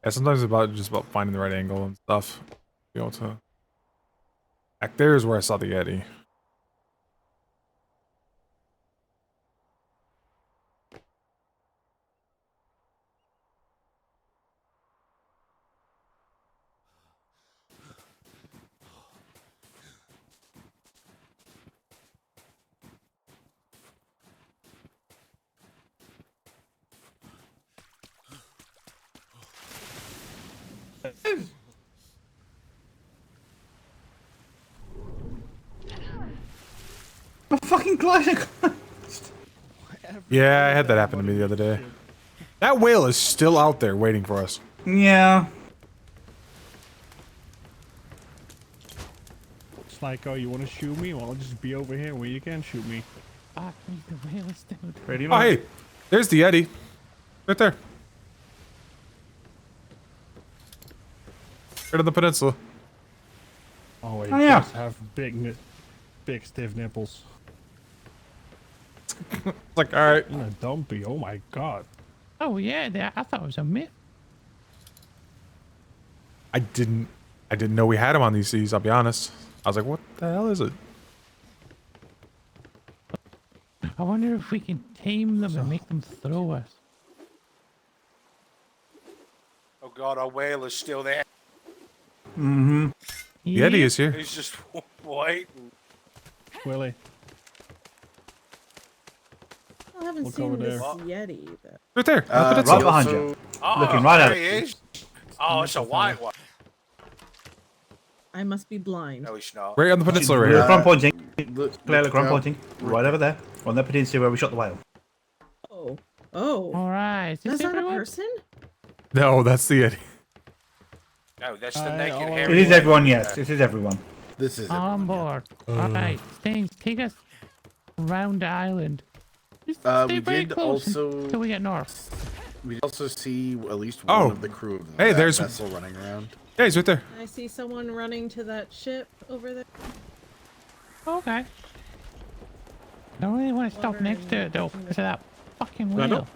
Yeah, sometimes it's just about finding the right angle and stuff. Be able to. Back there is where I saw the Yeti. My fucking glider. Yeah, I had that happen to me the other day. That whale is still out there waiting for us. Yeah. It's like, oh, you want to shoot me? Well, I'll just be over here where you can shoot me. Fuck me, the whale is still there. Pretty Oh, much. hey, there's the Yeti. Right there. Right on the peninsula. Oh, wait, Oh, yeah. does have big stiff nipples. It's like, alright. And a dumpy, oh my god. Oh yeah, I thought it was a myth. I didn't know we had him on these seas, I'll be honest. I was like, what the hell is it? I wonder if we can tame them and make them throw us. Oh god, our whale is still there. Mm-hmm. Yeti is here. He's just waiting. Willie. I haven't Look seen over this there. Yeti either. Right there. Right behind you. Oh, Looking right at there he it. is. Oh, it's a white one. I must be blind. No, he's not. Right on the peninsula right We're here. front pointing. Look, Clearly look front out. pointing. Right over there. On the peninsula where we shot the whale. Oh. Oh. Alright, is this That's not a everyone? person? No, that's the Yeti. No, that's the Aye, naked all hairy It is one. everyone, yes. It is everyone. This is On board. Alright, Stings, take us around the island. Just stay we very did close also until we get north. we did also see at least one Oh. of the crew of Hey, that there's- vessel running around. Yeah, he's right there. I see someone running to that ship over there. Okay. I don't really want to stop next to it though, because of that fucking whale. Randall?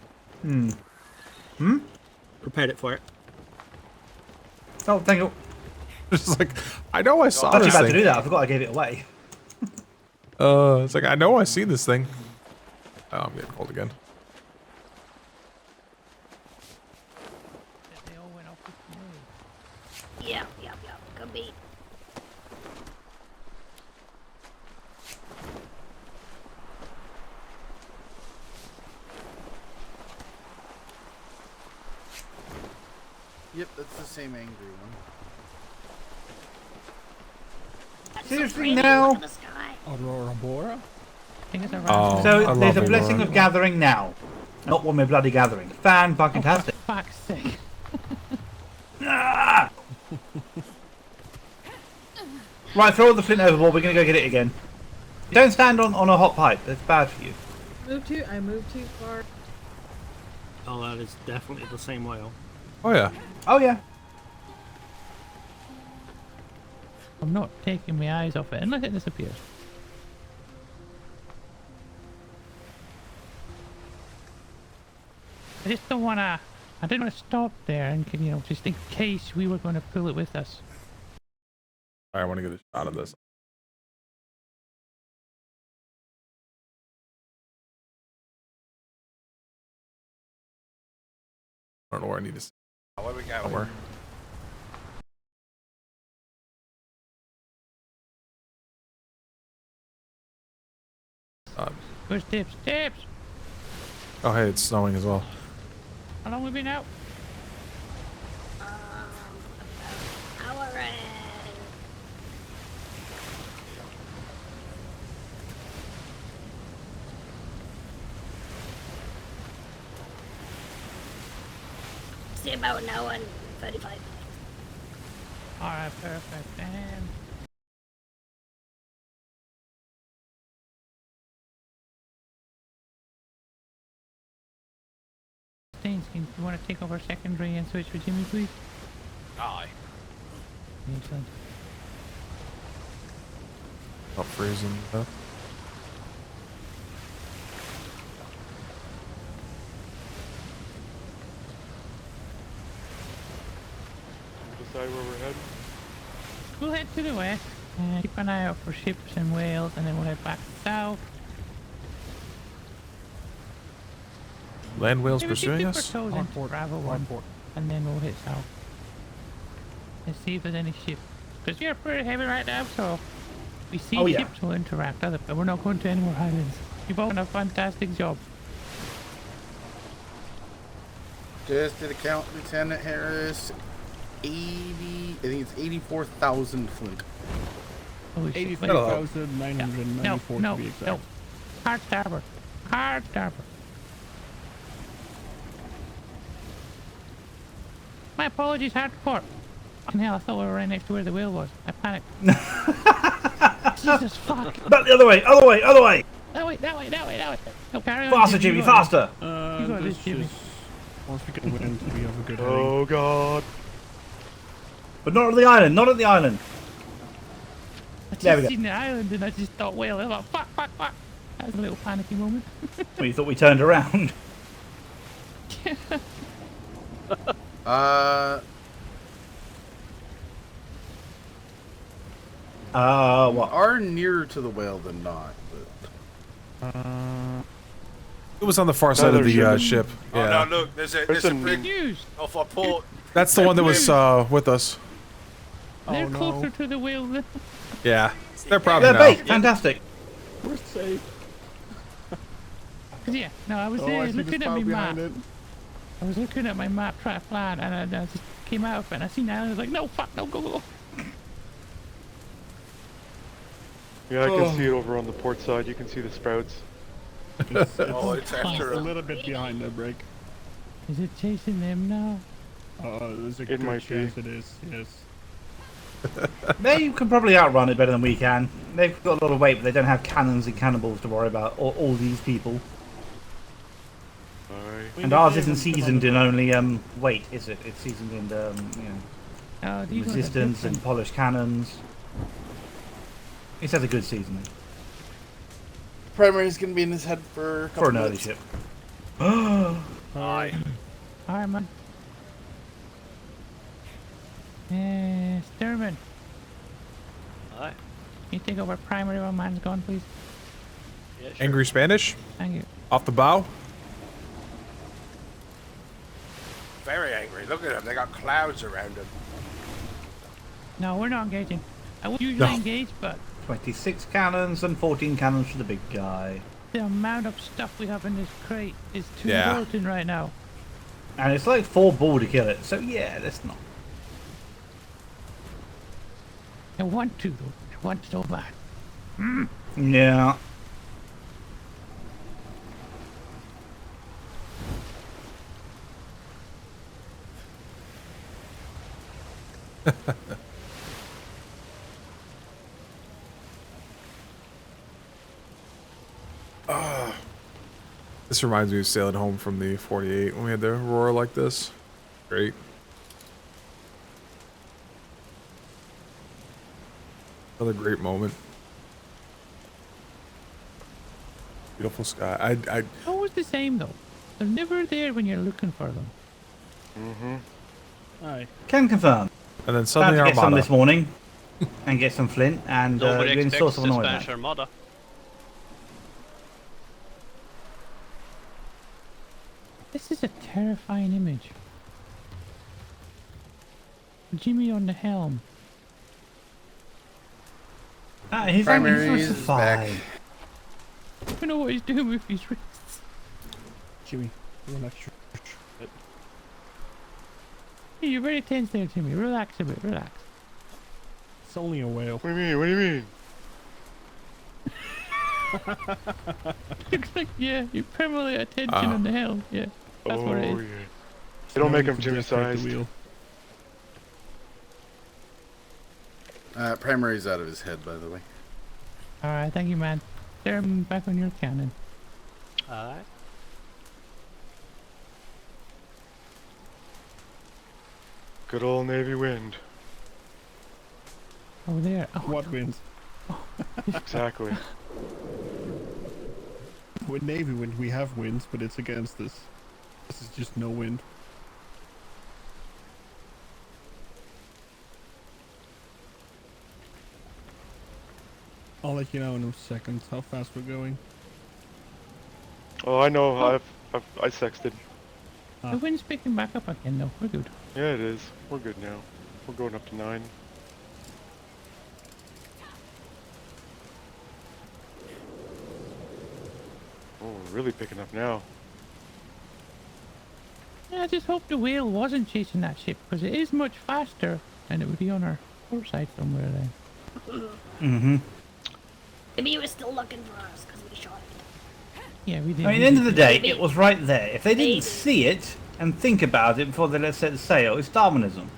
Hmm. Hmm? Prepared it for it. Oh, thank you. Just like, I know I saw I was this about to thing. do that. I forgot I gave it away. It's like, I know I seen this thing. Oh, I'm getting cold again. They all went off with the whale. Yeah. Could be. Yep, that's the same angry one. Seriously now? Aurora Bora? Think it's a Oh, So I there's love a blessing Aurora. of gathering now. Not one we're bloody gathering. Fan fucking tastic. Fuck's sake. Ah! Right, throw all the flint overboard. We're gonna go get it again. Don't stand on a hot pipe. That's bad for you. I moved too far. Oh, that is definitely the same whale. Oh, yeah. Oh yeah. I'm not taking my eyes off it unless it disappears. I just don't wanna. I didn't want to stop there and, just in case we were going to pull it with us. I want to get a shot of this. I don't know where I need to. Where we go? Somewhere. Where's Tips? Tips! Oh, hey, it's snowing as well. How long have we been out? Hour and... Say about an hour and 35 minutes. Alright, perfect. And... Stainskin, you want to take over secondary and switch with Jimmy, please? Aye. Excellent. Not freezing. Huh? Decide where we're heading. We'll head to the west. Keep an eye out for ships and whales, and then we'll head back south. Land whales Maybe pursuing dip us? our toes into Bravo 1, and then we'll hit south. Let's see if there's any ships. Because we are pretty heavy right now, so if we see ships, we'll interact. But we're not going to any more islands. You've all done a fantastic job. Just did a count, Lieutenant Harris. 80, I think it's 84,000 flint. Holy shit. 85,994 no, to be exact. no. Hard starboard. Hard starboard. My apologies, hard port. Fucking hell, I thought we were right next to where the whale was. I panicked. Jesus fuck. Back the other way, other way, other way! That way. No, carry on. Faster, Jimmy, faster! You got this, Jimmy. Once we get wind, we have a good heading. Oh god. But not at the island, not at the island. I There we just go. seen the island and I just thought whale. I was like, fuck. That was a little panicky moment. Well, you thought we turned around. What? Are nearer to the whale than not, but... It was on the far side of the ship. Oh Yeah. no, look, there's a brig off our port. That's the one that was with us. They're closer to the whale than... Yeah. They're probably now. Bait, fantastic. We're safe. Yeah, no, I was I see looking the at my spout map. behind it. I was looking at my map trying to plan, and I just came out of it and I seen that and I was like, no, fuck, no, go. Yeah, I can see it over on the port side. You can see the sprouts. It's it's after a him. little bit behind the break. Is it chasing them now? There's a It good might be. chance it is, yes. They can probably outrun it better than we can. They've got a lot of weight, but they don't have cannons and cannibals to worry about, all these people. And ours isn't seasoned in only weight, is it? It's seasoned in these ones are resistance and different. polished cannons. It has a good seasoning. Primary is going to be in his head for a couple For an early minutes. ship. Aye. Alright, man. Sturman. Aye. Can you take over primary while man's gone, please? Yeah, sure. Angry Spanish? Thank you. Off the bow? Very angry. Look at them. They got clouds around them. No, we're not engaging. I would usually No. engage, but 26 cannons and 14 cannons for the big guy. the amount of stuff we have in this crate is too Yeah. daunting right now. And it's like 4 bull to kill it, so yeah, that's not. I want to, though. I want so bad. Yeah. This reminds me of sailing home from the 48 when we had the roar like this. Great. Another great moment. Beautiful sky. Always the same, though. They're never there when you're looking for them. Mm-hmm. Aye. Can confirm. And then About suddenly to get some Armada. this morning. and get some flint, and Nobody you install expects some the oil. Spanish Armada. This is a terrifying image. Jimmy on the helm. He's Primary only is supposed to back. five. I don't know what he's doing with his wrists. Jimmy, relax. Hey, you're very tense there, Jimmy. Relax a bit, relax. It's only a whale. What do you mean? What do you mean? Looks like, yeah, you permanently attention on the helm. Yeah, that's what it is. Yeah. They don't make him Jimmy-sized. Primary's out of his head, by the way. Alright, thank you, man. There, I'm back on your cannon. Alright. Good old Navy wind. Oh, there. Oh, What wind? Exactly. With Navy wind, we have winds, but it's against us. This is just no wind. I'll let you know in a second how fast we're going. Oh, I know. I sexted. The wind's picking back up again, though. We're good. Yeah, it is. We're good now. We're going up to 9. Oh, we're really picking up now. Yeah, I just hope the whale wasn't chasing that ship, because it is much faster, and it would be on our port side somewhere then. Mm-hmm. Maybe he was still looking for us because we shot it. Yeah, we did. I mean, at the end of the day, it was right there. If they didn't see it and think about it before they let set sail, it's Darwinism.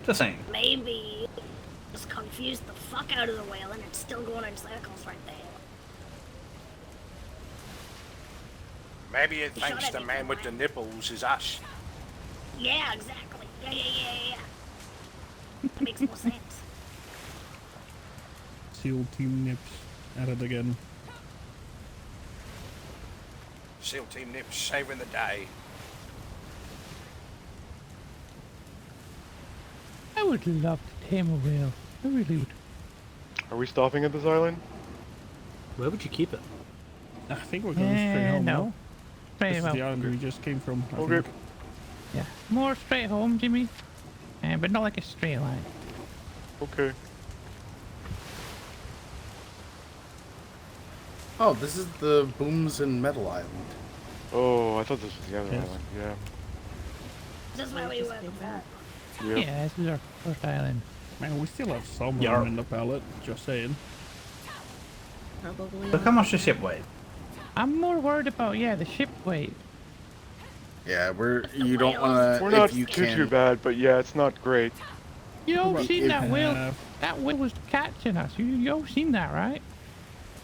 Just saying. Maybe he just confused the fuck out of the whale and it's still going in circles right there. Maybe it He shot thinks at the me man from with the nipples is us. Yeah, exactly. Yeah. That makes more sense. SEAL Team Nips at it again. SEAL Team Nips saving the day. I would love to tame a whale. I really would. Are we stopping at this island? Where would you keep it? I think we're going straight home. No. Straight This is home. the island we just came from. I Okay. think. Yeah. More straight home, Jimmy. But not like a straight line. Okay. Oh, this is the Booms and Metal Island. Oh, I thought this was the other Yes. island. Yeah. This is where we were before. Yep. Yeah, this is our first island. Man, we still have some Yeah. room in the pallet. Just saying. Probably. Look how much the ship weighed. I'm more worried about, the ship weight. Yeah, you don't want to. We're not if you too can, bad, but yeah, it's not great. You all If- seen if- that whale? That whale was catching us. You all seen that, right?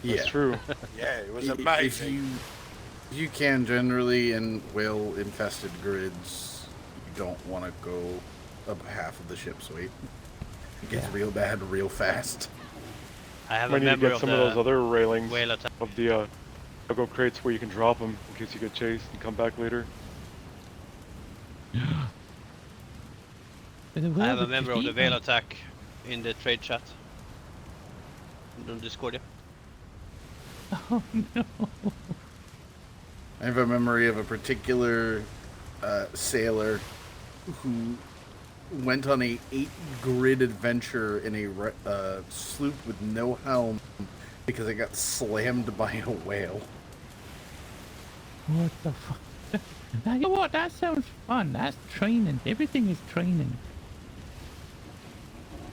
Yeah. That's true. Yeah, it was If amazing. you can generally in whale-infested grids, you don't want to go up half of the ship's weight. It gets real bad real fast. I have Might a need to memory get of some the of those other railings whale attack. of the cargo crates where you can drop them in case you get chased and come back later. But the I whale have a was memory just of the eating whale them. attack in the trade chat. On Discord, yeah. Oh no. I have a memory of a particular sailor who went on a 8-grid adventure in a sloop with no helm because it got slammed by a whale. What the fuck? You know what? That sounds fun. That's training. Everything is training.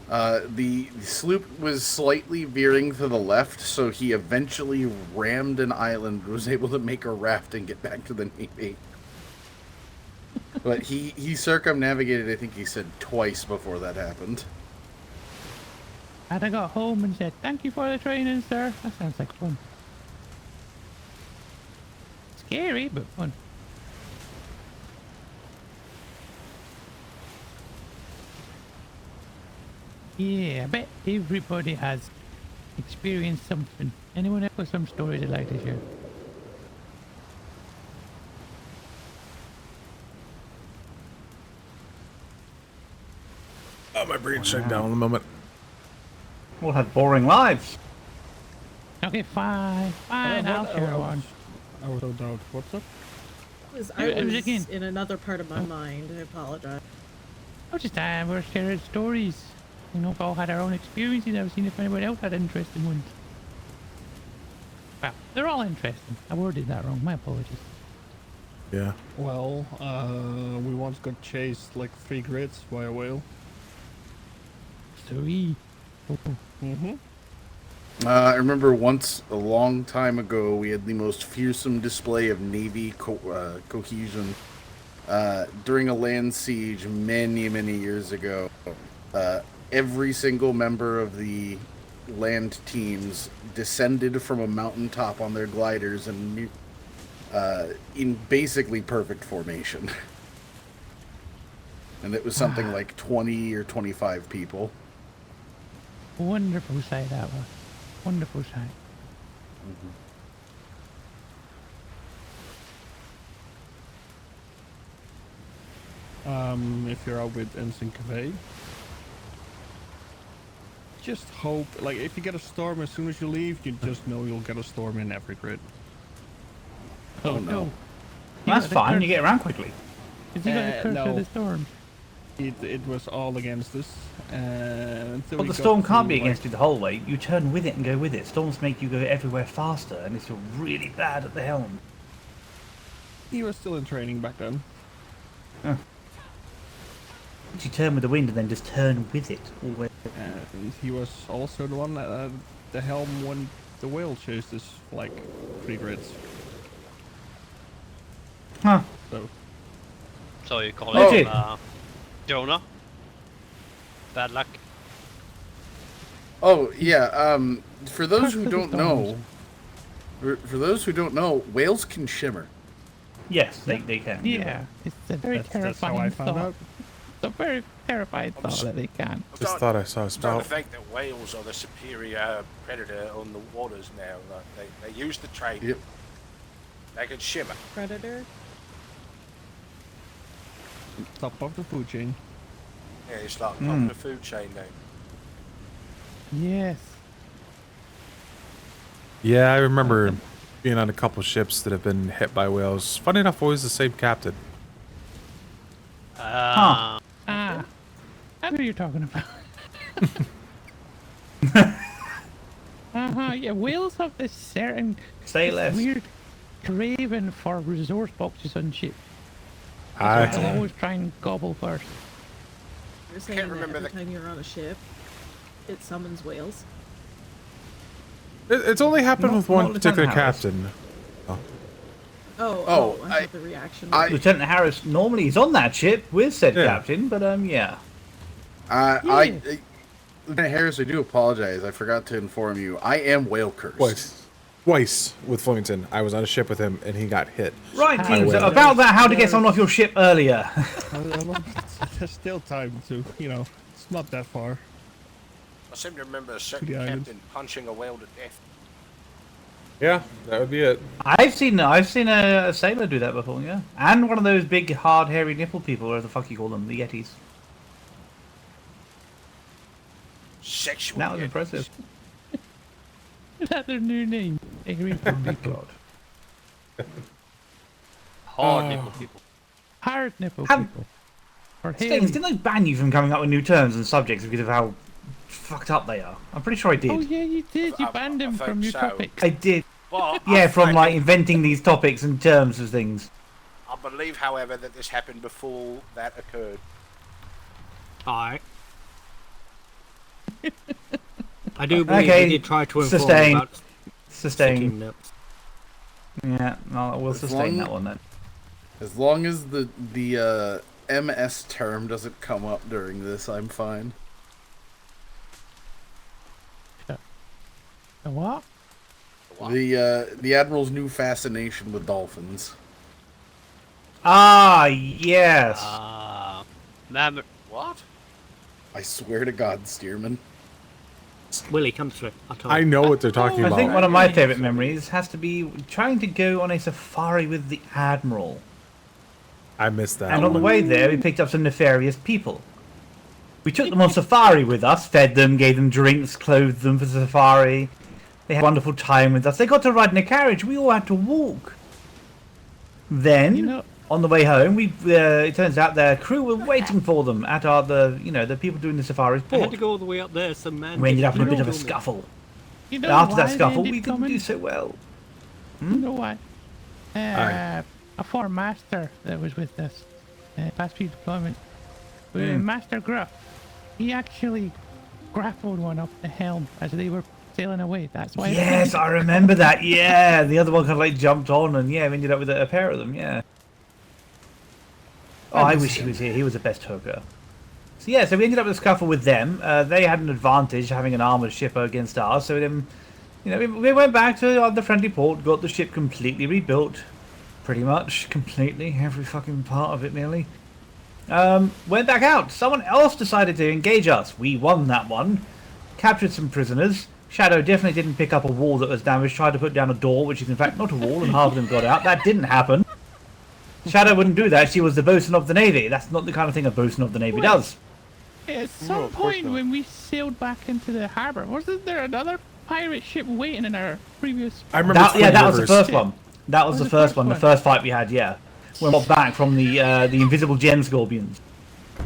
The sloop was slightly veering to the left, so he eventually rammed an island, was able to make a raft and get back to the Navy. But he circumnavigated, I think he said, twice before that happened. And I got home and said, "Thank you for the training, sir." That sounds like fun. Scary, but fun. Yeah, I bet everybody has experienced something. Anyone else got some stories they'd like to share? Oh, my brain shut down in a moment. All had boring lives. Okay, fine, I'll share one. I was so doubt. What's up? I It was was again. in another part of my mind. I apologize. I was just we're sharing stories. You know, we've all had our own experiences. I've seen if anyone else had interesting ones. Well, they're all interesting. I worded that wrong. My apologies. Yeah. Well, we once got chased like 3 grids by a whale. 3. Mm-hmm. I remember once a long time ago we had the most fearsome display of Navy cohesion during a land siege many years ago. Every single member of the land teams descended from a mountaintop on their gliders and in basically perfect formation. And it was something like 20 or 25 people. Wonderful sight that was. Wonderful sight. If you're out with Ensign Cavey, just hope, like, if you get a storm as soon as you leave, you just know you'll get a storm in every grid. Oh no. That's fine, you get around quickly. Is he got the curse no. of the storm? It was all against us. But the storm can't be against you the whole way. You turn with it and go with it. Storms make you go everywhere faster, and if you're really bad at the helm. He was still in training back then. Huh. You turn with the wind and then just turn with it always. And he was also the one at the helm when the whale chased us for like 3 grids. Huh. So you call Oh, him Jonah? Bad luck. Oh yeah. For those who don't know, whales can shimmer. Yes, they can. Yeah, it's a very terrifying how I found thought. out. It's a very terrifying thought that they can. Just thought I saw a I'm starting to spout. think that whales are the superior predator on the waters now. Like they use the trade. Yep. They can shimmer. Predator. Top of the food chain. Yeah, it's like top of the food chain now. Yes. Yeah, I remember being on a couple ships that have been hit by whales. Funny enough, always the same captain. I know what you're talking about. Yeah, whales have this certain weird craving for resource boxes on ship. They'll always try and gobble first. You're saying that every time you're on a ship, it summons whales. It's only happened Not- with not one Lieutenant particular Harris. captain. I thought the reaction. Lieutenant Harris normally is on that ship with said captain, but yeah. Lieutenant Harris, I do apologize. I forgot to inform you. I am whale cursed. Twice with Flemington. I was on a ship with him and he got hit. Right, by a teams, whale. about that, how to get someone off your ship earlier. There's still time to, it's not that far. I seem to remember a certain the island. captain punching a whale to death. Yeah, that would be it. I've seen a sailor do that before, yeah. And one of those big, hard, hairy nipple people, whatever the fuck you call them, the Yetis. Sexual. That was impressive. Is that their new name? Oh my god. Hard nipple people. Hard nipple people. Or hairy. Staines, didn't I ban you from coming up with new terms and subjects because of how fucked up they are? I'm pretty sure I did. Oh yeah, you did. You banned him from your topics. I did. Well, Yeah, I from think- like inventing these topics and terms of things. I believe, however, that this happened before that occurred. Alright. I do believe Okay, he did try to inform sustain. me about Sustain. sticking nips. Yeah, no, we'll sustain that one then. As long as the MS term doesn't come up during this, I'm fine. The what? The Admiral's new fascination with dolphins. Ah, yes. What? I swear to God, Stearman. Willie, come through. I know what they're talking I about. think one of my favourite memories has to be trying to go on a safari with the Admiral. I missed that. And on the one. way there, we picked up some nefarious people. We took them on safari with us, fed them, gave them drinks, clothed them for safari. They had a wonderful time with us. They got to ride in a carriage. We all had to walk. Then, on the way home, it turns out their crew were waiting for them at the people doing the safari's I had port. to go all the way up there. Some man. We ended up in a bit of a kill me. scuffle. You know After that why scuffle, they we ended didn't coming? do so well. You know what? A former master that was with us, past few deployment, Master Gruff, he actually grappled one up the helm as they were sailing away. That's why. Yes, I remember that. Yeah, the other one kind of like jumped on, and yeah, we ended up with a pair of them. Yeah. Oh, I wish he was here. He was the best hooker. So yeah, so we ended up with a scuffle with them. They had an advantage having an armored ship against ours. So then, we went back to the friendly port, got the ship completely rebuilt, pretty much completely, every fucking part of it nearly. Went back out. Someone else decided to engage us. We won that one. Captured some prisoners. Shadow definitely didn't pick up a wall that was damaged. Tried to put down a door, which is in fact not a wall, and half of them got out. That didn't happen. Shadow wouldn't do that. She was the bosun of the Navy. That's not the kind of thing a bosun of the Navy does. At some point when we sailed back into the harbour, wasn't there another pirate ship waiting in our previous... I remember that was the first one. That was the first one. The first fight we had, yeah. When we got back from the invisible gem scorpions.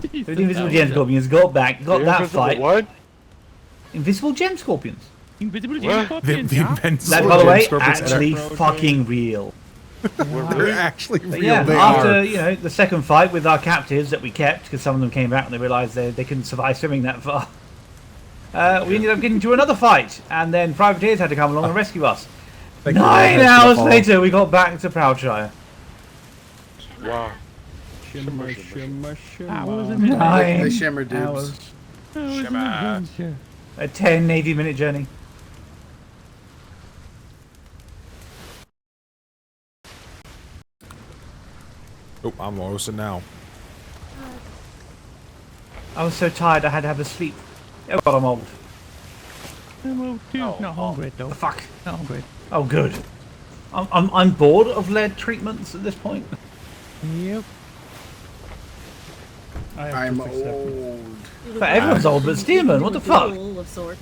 So the invisible gem scorpions got back, got that fight. What? Invisible gem scorpions. Invisible gem scorpions. That, by the way, actually fucking real. They're actually But real. yeah, They after are. the second fight with our captives that we kept, because some of them came back and they realised they couldn't survive swimming that far. We ended up getting to another fight, and then privateers had to come along and rescue us. 9 hours later, we got back to Proudshire. Wow. Shimmer, shimmer, shimmer. I wasn't 9 They shimmer dudes. hours. Shimmer. A 10 Navy minute journey. Oh, I'm Lawson now. I was so tired I had to have a sleep. Oh god, I'm old. I'm old too. Not hungry though. Fuck. Not hungry. Oh good. I'm bored of lead treatments at this point. Yep. I'm old. But everyone's old, but Steelman, what the fuck? Of sorts.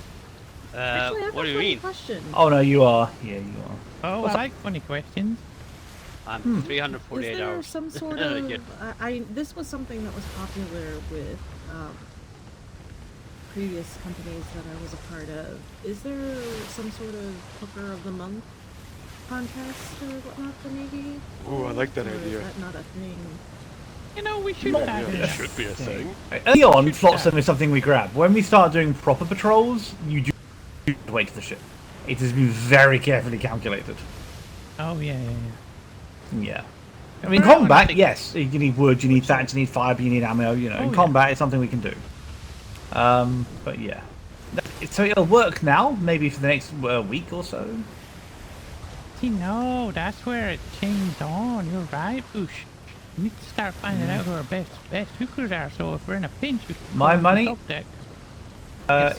What do you mean? Question. Oh no, you are. Yeah, you are. Oh, I like funny questions. I'm Is 348 there hours. some sort of? Yeah. This was something that was popular with previous companies that I was a part of. Is there some sort of hooker of the month contest or whatnot for Navy? Oh, I like that Or idea. Is that not a thing? You know, we should Not have It it. should be a thing. Early on, flotsam is something we grab. When we start doing proper patrols, you do wait for the ship. It has been very carefully calculated. Oh yeah. Yeah. I mean, combat, yes. You need wood, you need thatch, you need fibre, you need ammo. In combat, it's something we can do. But yeah. So it'll work now, maybe for the next week or so. See, no, that's where it changed on. You're right, Boosh. We need to start finding out who our best hookers are. So if we're in a pinch, we can My go on the money? top deck.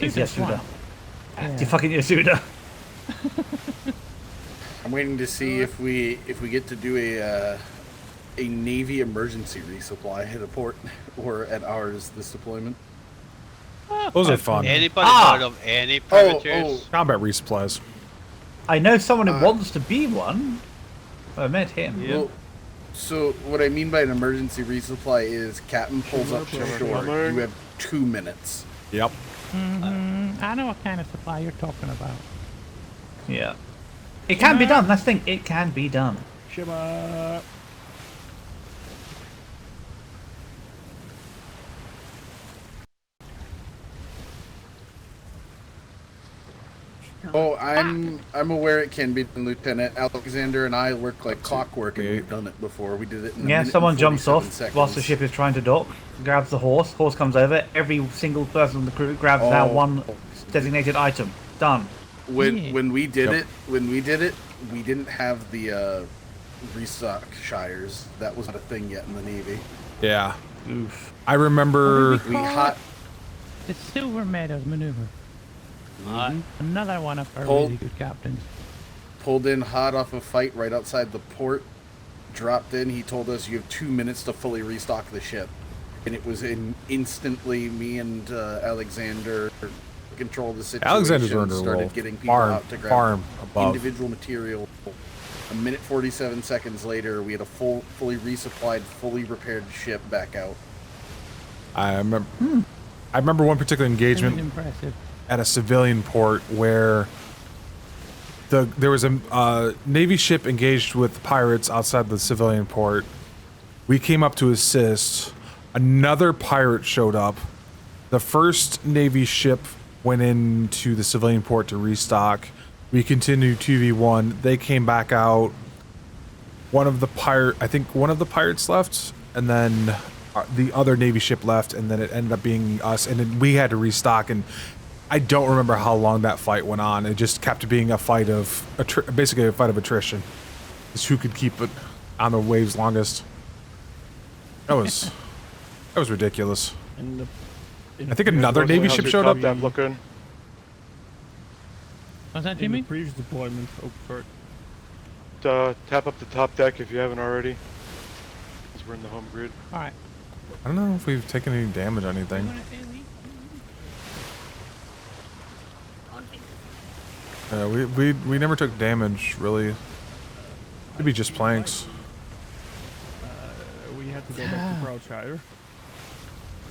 It's Yasuda. Yeah. You fucking Yasuda. I'm waiting to see if we get to do a Navy emergency resupply at a port or at ours this deployment. Those are fun. Anybody heard of any privateers? Combat resupplies. I know someone who wants to be one. I met him. Well, so what I mean by an emergency resupply is captain pulls up to shore. You have 2 minutes. Yep. I know what kind of supply you're talking about. Yeah. It can be done. That's the thing. It can be done. Shimmer. Oh, I'm aware it can be done, Lieutenant. Alexander and I work like clockwork, and we've done it before. We did it in a minute Someone and jumps 47 off seconds. whilst the ship is trying to dock, grabs the horse comes over, every single person on the crew grabs that one designated item. Done. When we did it, we didn't have the restock shires. That wasn't a thing yet in the Navy. Yeah. Oof. I remember The Silver Meadows maneuver. Another one of our Pulled- really good captains. pulled in hot off a fight right outside the port, dropped in. He told us you have 2 minutes to fully restock the ship. and it was instantly me and Alexander control the situation. Alexander's running a started roll. getting people Farm, out to grab farm above. individual material. A minute 47 seconds later, we had a fully resupplied, fully repaired ship back out. I remember one particular engagement Impressive. at a civilian port where there was a Navy ship engaged with pirates outside the civilian port. We came up to assist. Another pirate showed up. The first Navy ship went into the civilian port to restock. We continued 2v1. They came back out. I think one of the pirates left, and then the other Navy ship left, and then it ended up being us, and then we had to restock. And I don't remember how long that fight went on. It just kept being a fight of basically a fight of attrition. Just who could keep it on the waves longest. That was ridiculous. I think another Navy ship showed up. Looking. Was that In Jimmy? the previous deployment. Oh, sorry. Tap up the top deck if you haven't already. Because we're in the home grid. Alright. I don't know if we've taken any damage or anything. We never took damage, really. Could be just planks. We had to go back to Crouchshire.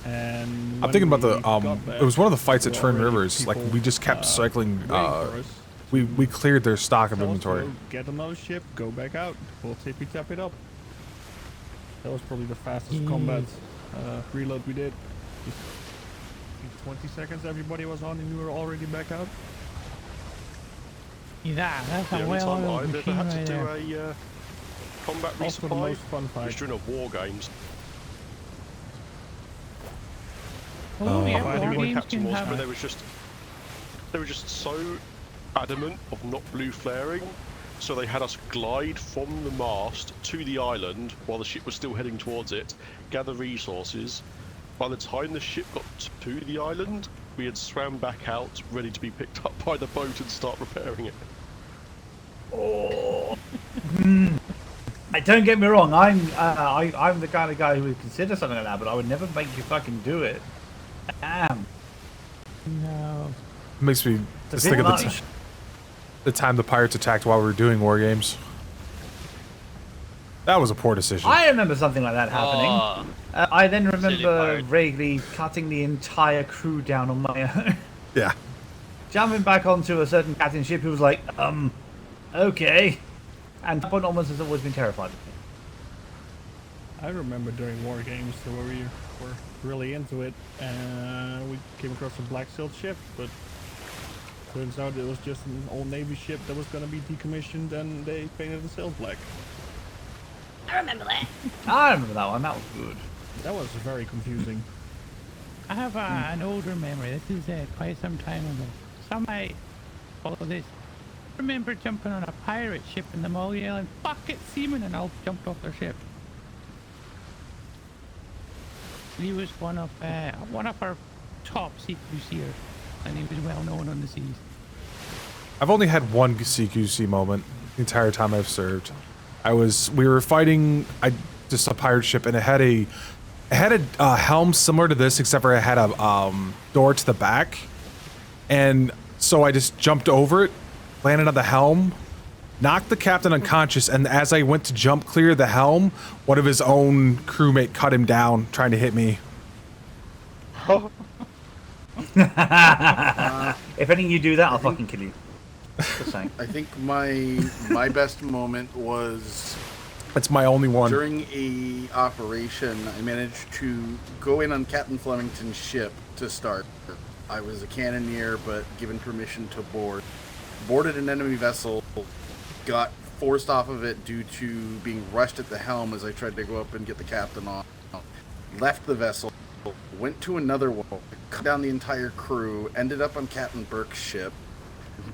And I'm thinking about when the we got back, it was one of the fights at there Twin were already Rivers. Like people, we just kept cycling. waiting for us. We cleared their stock of Tell us, inventory. "Go get another ship, go back out. We'll tippy tap it up." That was probably the fastest combat reload we did. Just in 20 seconds, everybody was on, and we were already back out. Yeah, that's The a only time well-oiled I've ever machine had to right do there. a combat Also the resupply most fun was fight. during a war games. Oh, yeah, I war knew what games Captain can was, have but they were just so adamant of not blue flaring, so they had us glide from the mast to the island while the ship was still heading towards it, gather resources. By the time the ship got to the island, we had swam back out, ready to be picked up by the boat and start repairing it. Oh. Don't get me wrong. I'm the kind of guy who would consider something like that, but I would never make you fucking do it. Damn. No. It makes me just think of the time the pirates attacked while we were doing war games. That was a poor decision. I remember something like that happening. Oh, I then remember pirate. vaguely cutting the entire crew down on my own. Yeah. Jumping back onto a certain captain ship who was like, okay. And that point onwards has always been terrified of me. I remember during war games where we were really into it, and we came across a black sailed ship, but turns out it was just an old Navy ship that was going to be decommissioned, and they painted the sails black. I remember that. I remember that one. That was good. That was very confusing. I have an older memory. This is quite some time ago. Some might follow this. I remember jumping on a pirate ship in the mall yelling, "Fuck it, seamen!" and all jumped off their ship. He was one of our top CQCers, and he was well known on the seas. I've only had one CQC moment the entire time I've served. We were fighting just a pirate ship, and it had a helm similar to this, except for it had a door to the back, and so I just jumped over it, landed on the helm, knocked the captain unconscious, and as I went to jump clear the helm, one of his own crewmate cut him down trying to hit me. If any of you do that, I'll fucking kill you. Just saying. I think my best moment was... It's my only one. During a operation, I managed to go in on Captain Flemington's ship to start. I was a cannoneer, but given permission to board. Boarded an enemy vessel, got forced off of it due to being rushed at the helm as I tried to go up and get the captain on. Left the vessel, went to another one, cut down the entire crew, ended up on Captain Burke's ship,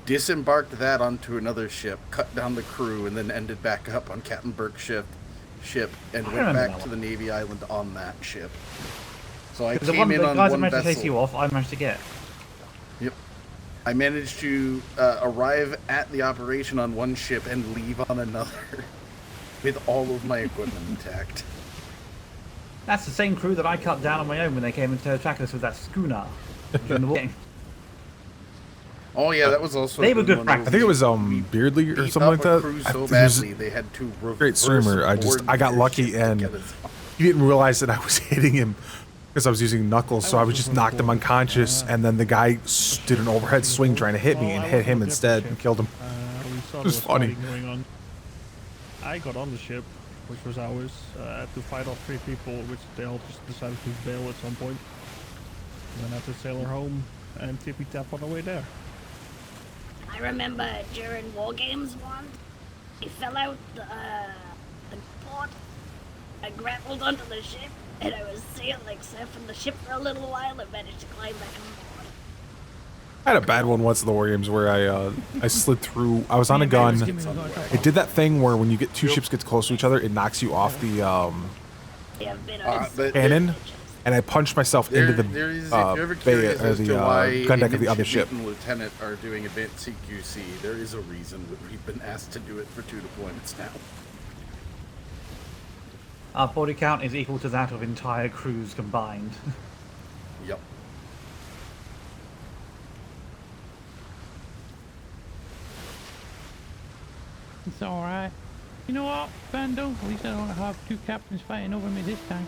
disembarked that onto another ship, cut down the crew, and then ended back up on Captain Burke's ship, and went back to the Navy island on that ship. So I came in on one vessel. The guys that managed to chase you off, I managed to get. Yep. I managed to arrive at the operation on one ship and leave on another with all of my equipment intact. That's the same crew that I cut down on my own when they came in to attack us with that schooner during the war game. Oh yeah, that was also. They were good one practice. I think it was Beardly or beat something up like a that. crew I- so there's badly they had to great reverse streamer. I got their lucky shit and together. he didn't realize that I was hitting him because I was using knuckles. So I would just knock him unconscious, and then the guy did an overhead swing trying to hit me and hit him instead and killed him. We saw It was there funny. fighting going on. I got on the ship, which was ours, had to fight off 3 people, which they all just decided to bail at some point. And then had to sail her home and tippy tap on the way there. I remember during war games once, he fell out the port. I grappled onto the ship, and I was sailing, surfing the ship for a little while, and managed to climb back on board. I had a bad one once in the war games where I slid through. I was on a gun. It did that thing where when you get 2 ships get close to each other, it knocks you off the cannon, and I punched myself into the there is, if you're ever curious as to the why gun deck of the other ship. midshipman and lieutenant are doing advanced CQC, there is a reason that we've been asked to do it for 2 deployments now. Our body count is equal to that of entire crews combined. Yep. It's alright. You know what, Bando? At least I don't have 2 captains fighting over me this time.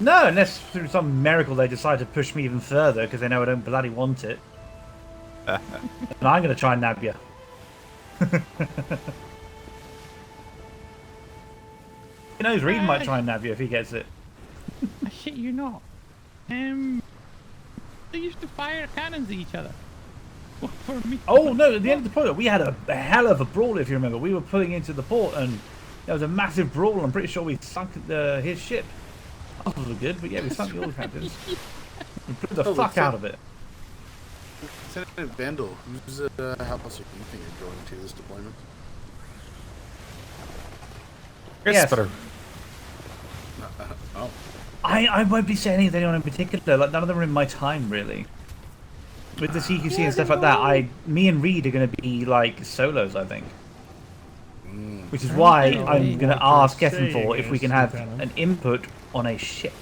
No, unless through some miracle they decide to push me even further because they know I don't bloody want it. And I'm going to try and nab you. Who knows, Reed might try and nab you if he gets it. I shit you not. They used to fire cannons at each other. For me. Oh no, at the end of the port, we had a hell of a brawl if you remember. We were pulling into the port and there was a massive brawl. I'm pretty sure we sunk his ship. That was good, but yeah, we sunk yours, captains. We blew the fuck out of it. Lieutenant Vandal, whose house do you think you're going to this deployment? Yes. Better. Oh. I won't be saying anything in particular. Like none of them are in my time really. With the CQC and stuff like that, me and Reed are going to be like solos, I think. Which is why I'm going to ask Geffen for if we can have an input on a ship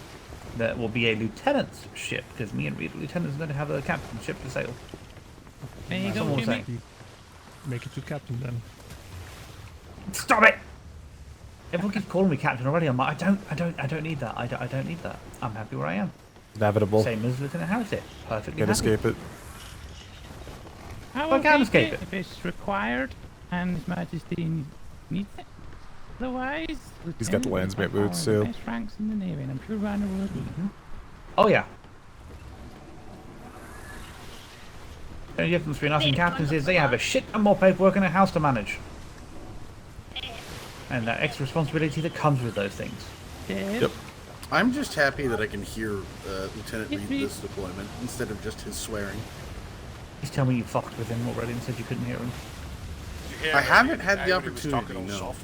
that will be a lieutenant's ship, because me and Reed are lieutenants and don't have a captain's ship to sail. There you go, Jimmy. Make it to captain then. Stop it! Everyone keeps calling me captain already. I'm like, I don't need that. I don't need that. I'm happy where I am. Inevitable. Same as Lieutenant Harris did. Perfectly Can't happy. escape it. I I can't escape it. If it's required and His Majesty needs it. Otherwise, He's got the landsmate boots the too. best ranks in the Navy, and I'm sure Rhino will agree. Oh yeah. The only difference between us and captains is they have a shit ton more paperwork and a house to manage. And that extra responsibility that comes with those things. Yep. I'm just happy that I can hear Lieutenant Reed this deployment instead of just his swearing. Please tell me you fucked with him already and said you couldn't hear him. I haven't had the opportunity, no.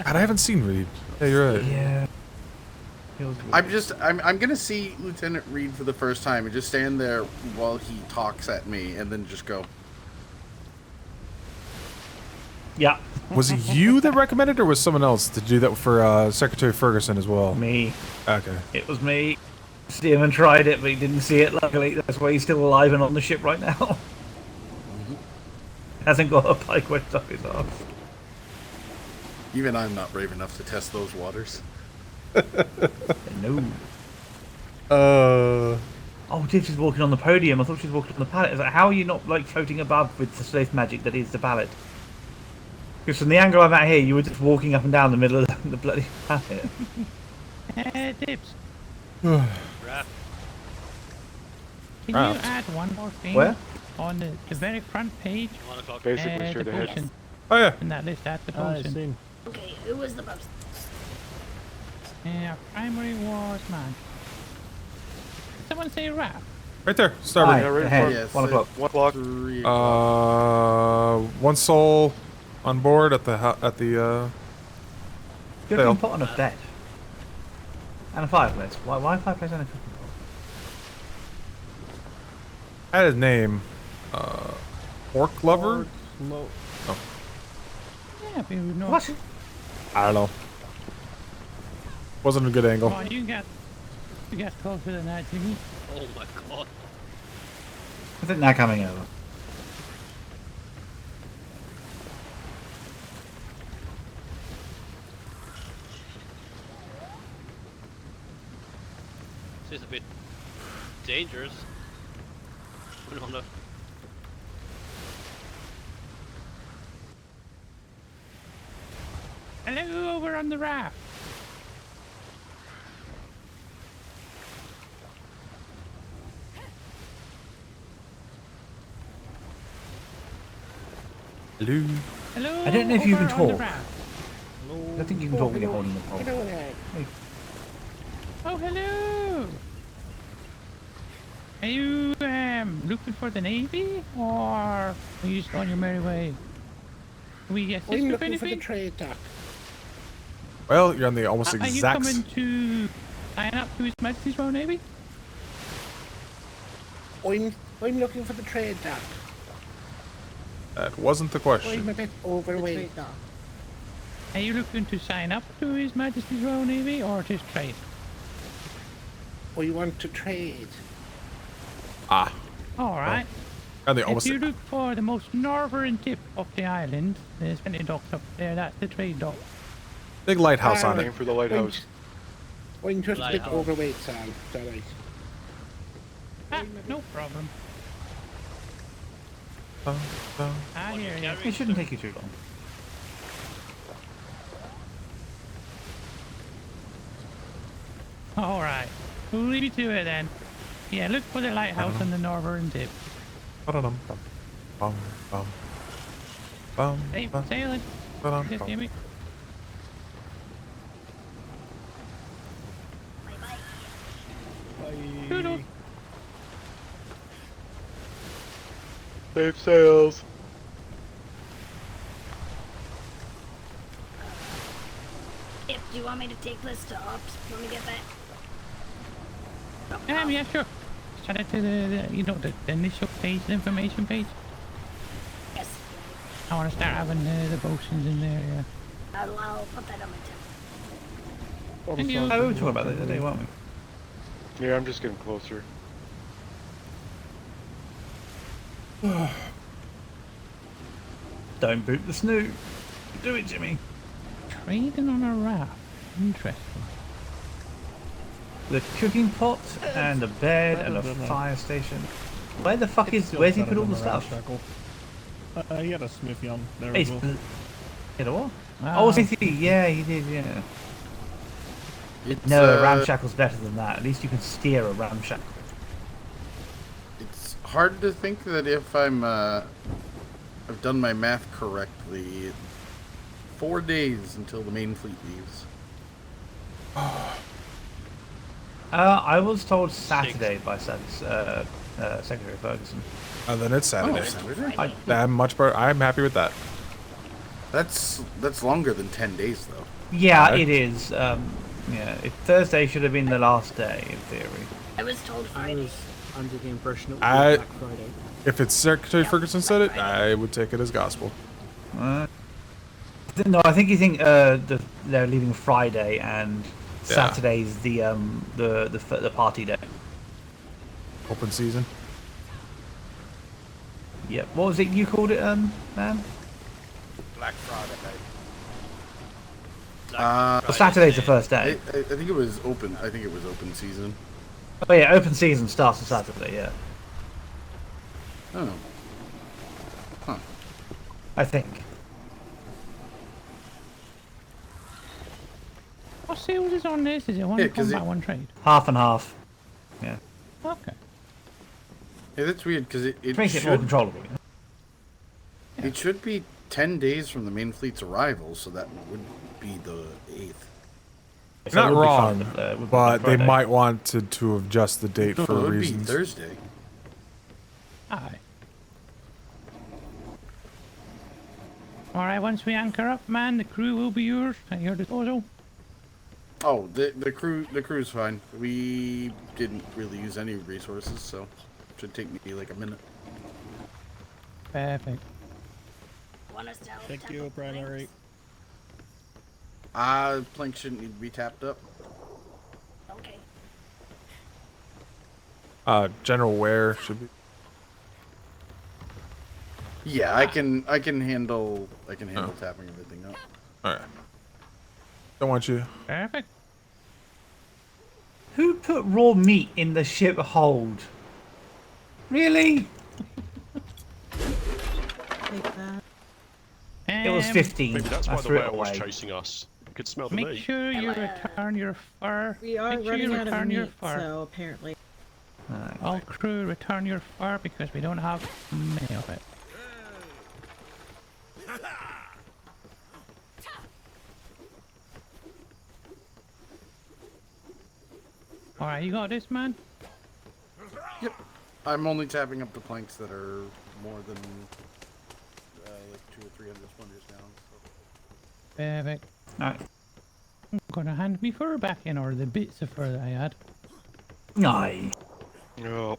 God, I haven't seen Reed. Yeah, you're right. Yeah. I'm gonna see Lieutenant Reed for the first time and just stand there while he talks at me and then just go. Yeah. Was it you that recommended, or was someone else to do that for Secretary Ferguson as well? Me. Okay. It was me. Steven tried it, but he didn't see it. Luckily, that's why he's still alive and on the ship right now. Hasn't got a pike wedged up his arse. Even I'm not brave enough to test those waters. No. Oh, Tiff is walking on the podium. I thought she was walking on the pallet. I was like, how are you not like floating above with the safe magic that is the pallet? Because from the angle I'm at here, you were just walking up and down the middle of the bloody pallet. Tips. Oh. Can you add one more thing? Where? On the very front page. Basically straight the ahead. potion. Oh yeah. In that list, add the potion. Okay, who was the most? Yeah, primary was man. Someone say rap. Right there. Starboard. Yeah, right ahead. yes, 1 o'clock. 1 o'clock. 3 1 soul on board at the Good sail. pot on a bed. And a fireplace. Why a fireplace and a cooking pot? I had his name. Pork lover. No. Yeah, but you know. What? I don't know. Wasn't a good angle. Come on, you get closer than that, Jimmy. Oh my god. I think they're coming over. This is a bit dangerous. We don't know. Hello, over on the raft. Hello. Hello. I don't know if you can over on the talk. raft. I think you can talk when you're holding the pole. Hey. Oh, hello. Are you looking for the Navy, or are you just on your merry way? Can we assist I'm with looking for the anything? trade dock. Well, you're on the almost Are you exact. coming to sign up to His Majesty's Royal Navy? I'm looking for the trade dock. That wasn't the question. I'm a bit overweight. Are you looking to sign up to His Majesty's Royal Navy, or just trade? I want to trade. Ah. All right. On the If almost. you look for the most northern tip of the island, there's plenty of docks up there. That's the trade dock. Big lighthouse on Looking it. for the lighthouse. I'm just a bit Lighthouse. overweight, Sam. It's alright. Ah, no problem. I hear you. It shouldn't take you too long. All right. We'll leave you to it then. Yeah, look for the lighthouse on the northern tip. Ba-da-dum, bum, bum, bum, bum, Safe bum, sailing. ba-dum, Yes, bum. Jimmy. Toodles. Safe sails. If do you want me to take this to ops when we get back? Yeah, sure. Shout out to the initial page, the information page. Yes. I want to start having the bosuns in there, yeah. I'll put that on my tab. Thank you. Oh, we were talking about that the other day, weren't we? Yeah, I'm just getting closer. Don't boot the snoot. Do it, Jimmy. Trading on a raft. Interesting. The cooking pot and a bed and a fire station. Where the fuck is? Where's he put all the stuff? He had a smithy on there He's as well. Hit a what? Wow. Oh, smithy. Yeah, he did. Yeah. It's, No, a ramshackle's better than that. At least you can steer a ramshackle. It's hard to think that if I've done my math correctly, 4 days until the main fleet leaves. I was told Saturday by Secretary Ferguson. Then it's Saturday. Oh, Saturday? I'm much better. I'm happy with that. That's longer than 10 days, though. Yeah, Okay. it is. Yeah, Thursday should have been the last day in theory. I was told I Friday. was under the impression it was I- Black Friday. If it's Secretary Ferguson said it, I would take it as gospel. No, I think you think they're leaving Friday and Yeah. Saturday's the party day. Open season. Yep. What was it you called it, man? Black Friday. Well, Saturday's the first day. I think it was open. I think it was open season. Oh yeah, open season starts on Saturday. Yeah, Oh. Huh. I think. What sales is on this? Is it one Yeah, 'cause combat, it- one trade? Half and half. Yeah. Okay. Yeah, that's weird because it Makes it more should controllable. it should be 10 days from the main fleet's arrival, so that would be the 8th. So it Not would be wrong, fine, it would be but they Friday. might want to adjust the date No, for it would reasons. be Thursday. Aye. Alright, once we anchor up, man, the crew will be yours at your disposal. Oh, the crew's fine. We didn't really use any resources, so it should take me like a minute. Perfect. Want us to help Thank tap you, up primary. planks? Plank shouldn't need to be tapped up. General wear should be. Yeah, I can handle tapping everything up. All right. Don't want you. Perfect. Who put raw meat in the ship hold? Really? Take that. It was 15. Maybe that's I why the threw it whale was away. chasing us. We could smell the Make meat. sure you return your fur. We are Make sure running you out of return your meat, fur. so apparently. All crew, return your fur because we don't have many of it. Alright, you got this, man? Yep. I'm only tapping up the planks that are more than like 200 or 300 sponges down. So. Perfect. Alright. I'm gonna hand me fur back in, or the bits of fur that I had. Aye. No.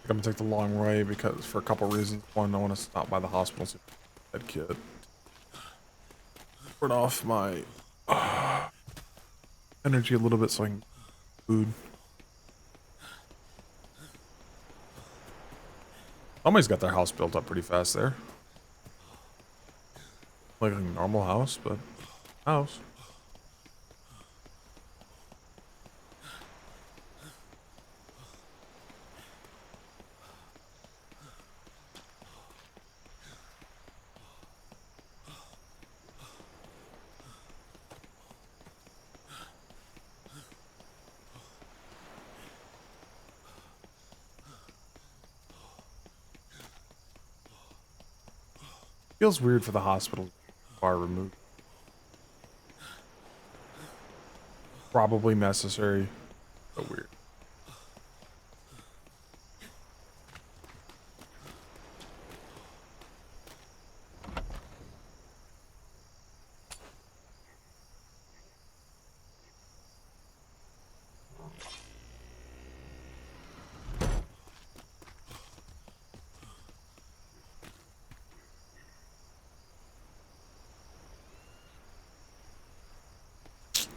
I'm gonna take the long way because for a couple reasons. One, I want to stop by the hospital and see that kid. Burn off my energy a little bit so I can food. Somebody's got their house built up pretty fast there. Like a normal house, but house. Feels weird for the hospital far removed. Probably necessary, but weird.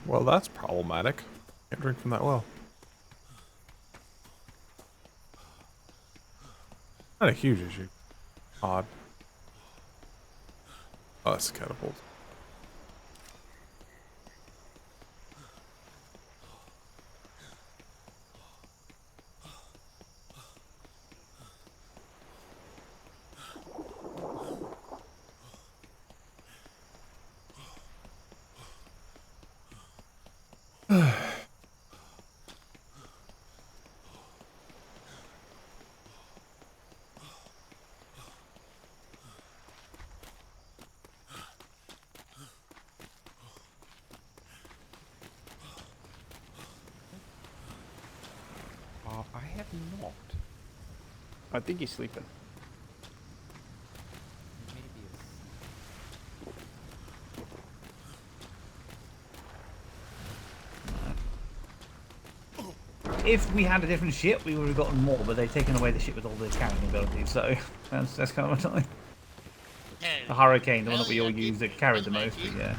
Well, that's problematic. Can't drink from that well. Not a huge issue. Odd. Oh, that's a catapult. I have not. I think he's sleeping. If we had a different ship, we would have gotten more, but they've taken away the ship with all the carrying abilities, so that's kind of annoying. The Hurricane, the one that we all use that carried the most, but yeah.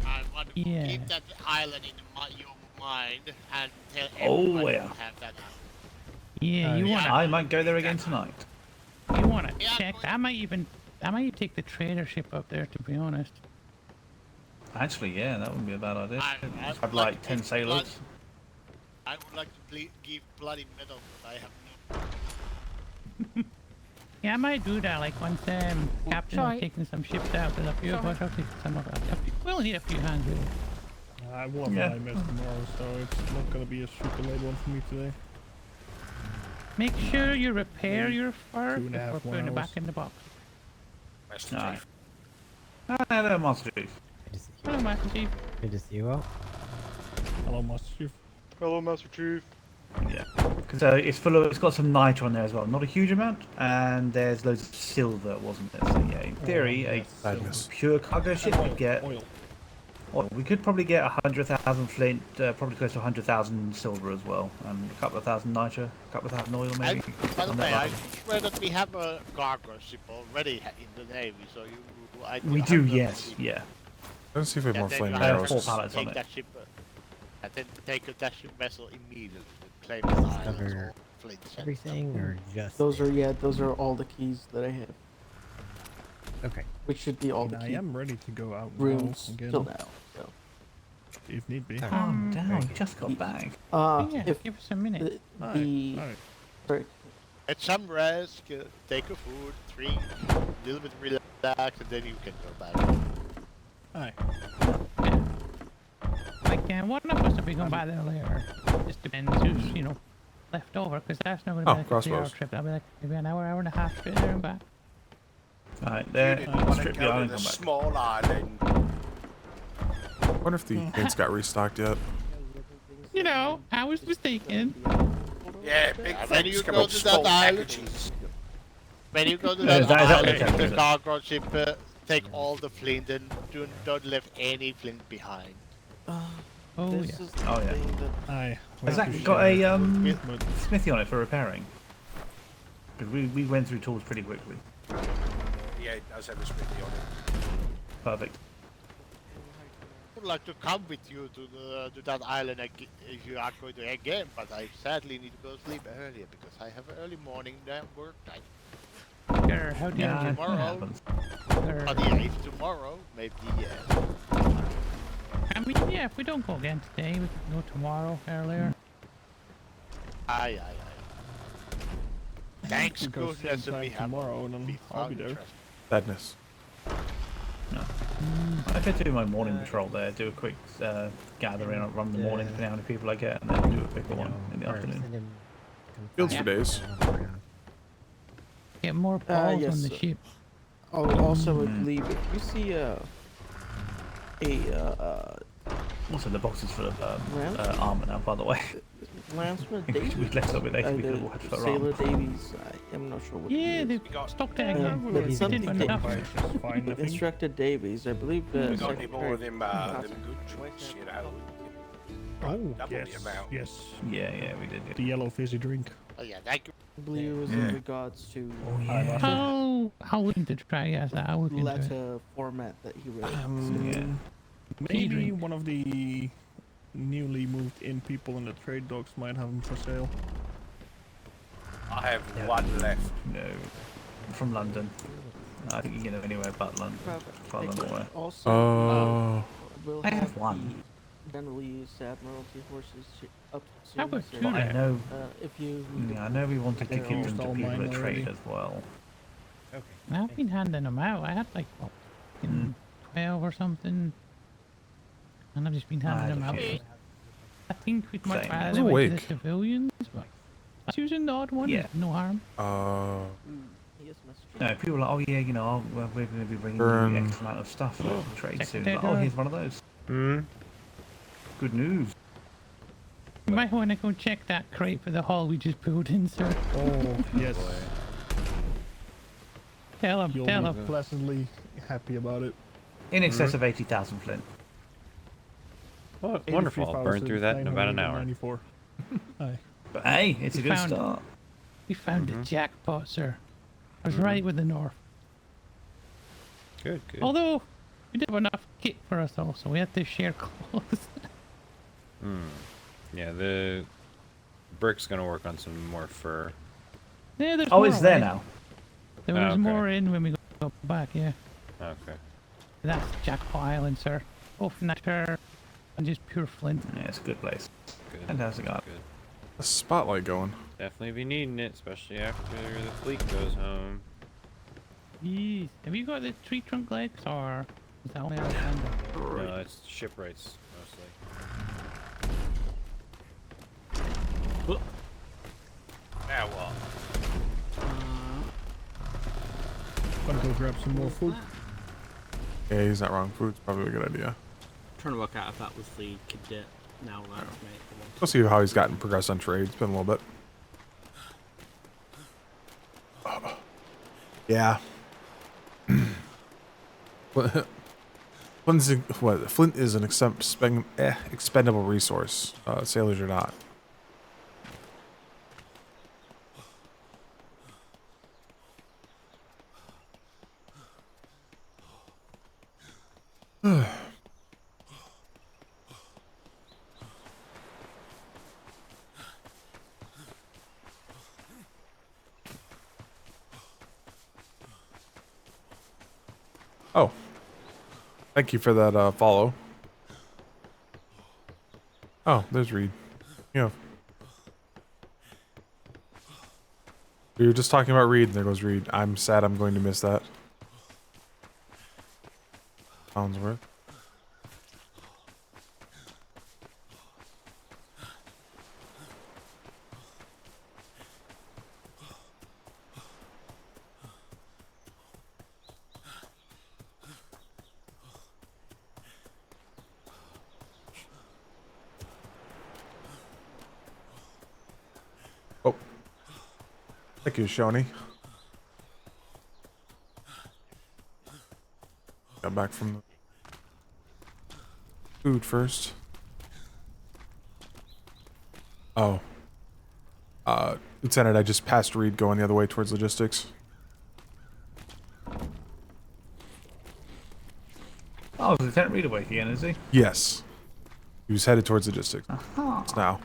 I want to Yeah. keep that island in your mind and tell Oh, everyone yeah. to have that island. Yeah, you wanna I might go there again tonight. you wanna check. I might even take the trader ship up there, to be honest. Actually, yeah, that wouldn't be a bad idea. I Just would have like like to 10 give sailors. I would like to give bloody medal, but I have Yeah, I might do that. Like once Captain is taking some ships out, there's a few of us. I'll take some of us. We'll need a few hands really. I will have Yeah. an IMS tomorrow, so it's not gonna be a super late one for me today. Make sure you repair your fur 2.5 before more putting it hours. back in the box. Master No. Chief. Hello, Master Chief. Hello, Master Chief. Good to see you all. Hello, Master Chief. Hello, Master Chief. Yeah. So it's full of. It's got some nitro on there as well. Not a huge amount, and there's loads of silver, wasn't there? So yeah, in theory, a pure cargo ship would get. Oil. Well, we could probably get 100,000 flint, probably close to 100,000 silver as well, and a couple of thousand nitro, a couple of thousand oil maybe. By the on way, that I level. swear that we have a cargo ship already in the Navy, so you... We do, yes, yeah. Let's see if we have more then flame you I have have 4 arrows. pallets on take it. that ship. And then take a dashing vessel immediately to claim the islands Cover or flint shells. everything or just Those are all the keys that I have. Okay. Which should be all And the I key am ready to go out rooms now again. till now. So. If need be. Calm down, you just got back. Yeah, If give us a minute. Sorry. Get some rest, take a food, drink, a little bit relax, and then you can go back. Aye. Like, one of us will be going by there later. Just depends who's, left over, because that's not going to be like a 3-hour trip. That'll be like maybe an hour and a half straight there and back. Alright, You there. didn't want to Strip the go to island, the come back. small island. I wonder if the kids got restocked yet. I was just thinking. Yeah, big When you things come go up to small that island, packages. when you go to Is that that what island they're with the telling cargo ship, take all the flint and don't leave any flint behind. Oh, This yeah. is the Oh, yeah. thing that Aye. Has we have that to got share a it, but- smithy on it for repairing? Because we went through tools pretty quickly. Yeah, it does have a smithy on it. Perfect. I would like to come with you to that island if you are going to again, but I sadly need to go sleep earlier because I have an early morning work time. Sure, how do you Yeah, Tomorrow, Sure. on the 8th tomorrow, maybe yes. I mean, yeah, if we don't go again today, we can go tomorrow earlier. Aye. Thanks We go goodness same we time have tomorrow, and then I'll be there. Sadness. No. I could do my morning patrol there, do a quick gathering, run the morning, depending on how many people I get, and then do a quicker one in the afternoon. Fields for days. Get more balls yes, on the ship. Oh, also, I believe if you see Also, the box is full of Lance? armor now, by the way. Lanceman Davies, We left it with we could have had for armor. Sailor Davies, I am not sure what he Yeah, is. they've stocked that again. But They something did enough. Instructor Davies, I believe. We got any more of them good drinks, you know? Oh, Double yes, the amount. yes. Yeah, we did. Yeah. The yellow fizzy drink. Oh yeah, thank you. I believe it was in regards to I'll look into try, yes, I'll look into it. letter format that he wrote. Maybe drink. one of the newly moved in people in the trade docks might have them for sale. I have one left. No, from London. I think you can get them anywhere but London. Far London. Also, we'll I have one. the generally used Admiralty horses up soon. How about so, two I know. if you Yeah, I know we wanted to They're give them almost to all people mine at already. trade as well. I've been handing them out. I had like, 12 or something. And I've just been handing them out. I think we'd much Same. rather Who's they went to awake? the civilians, but that's using the odd one. Yeah. No harm. No, people are like, oh yeah, we're going to be bringing you Burn. X amount of stuff for trade soon. Secretary. Like, oh, here's one of those. Good news. You might want to go check that crate for the hall we just pulled in, sir. Oh, yes. Tell him, You'll tell be him. pleasantly happy about it. In excess of 80,000 flint. Oh, wonderful. I'll burn through that in about an hour. 83,994. Aye. But hey, it's a We good found it. start. We found a jackpot, sir. I was right with the north. Good, good. Although, we didn't have enough kit for us all, so we had to share clothes. Yeah, the brick's gonna work on some more fur. Yeah, there's Oh, more it's there away. now. There was okay. more in when we go back, yeah. Okay. That's Jackpot Island, sir. Off nature and just pure flint. Yeah, it's a good place. Good. Fantastic art. Good. A spotlight going. Definitely be needing it, especially after the fleet goes home. Jeez. Have you got the tree trunk legs, or is that only Alexander? No, it's shipwrights mostly. Now what? Gonna go grab some more food. Yeah, he's not wrong. Food's probably a good idea. Trying to work out if that was the cadet now lance mate. Let's see how he's gotten progress on trade. It's been a little bit. Yeah. Flint is an expendable resource. Sailors are not. Oh. Thank you for that follow. Oh, there's Reed. Yeah. We were just talking about Reed, and there goes Reed. I'm sad I'm going to miss that. Farnsworth. Oh. Thank you, Shoni. Got back from the food first. Oh. Lieutenant, I just passed Reed going the other way towards logistics. Oh, is Lieutenant Reed awake again, is he? Yes. He was headed towards logistics. It's now.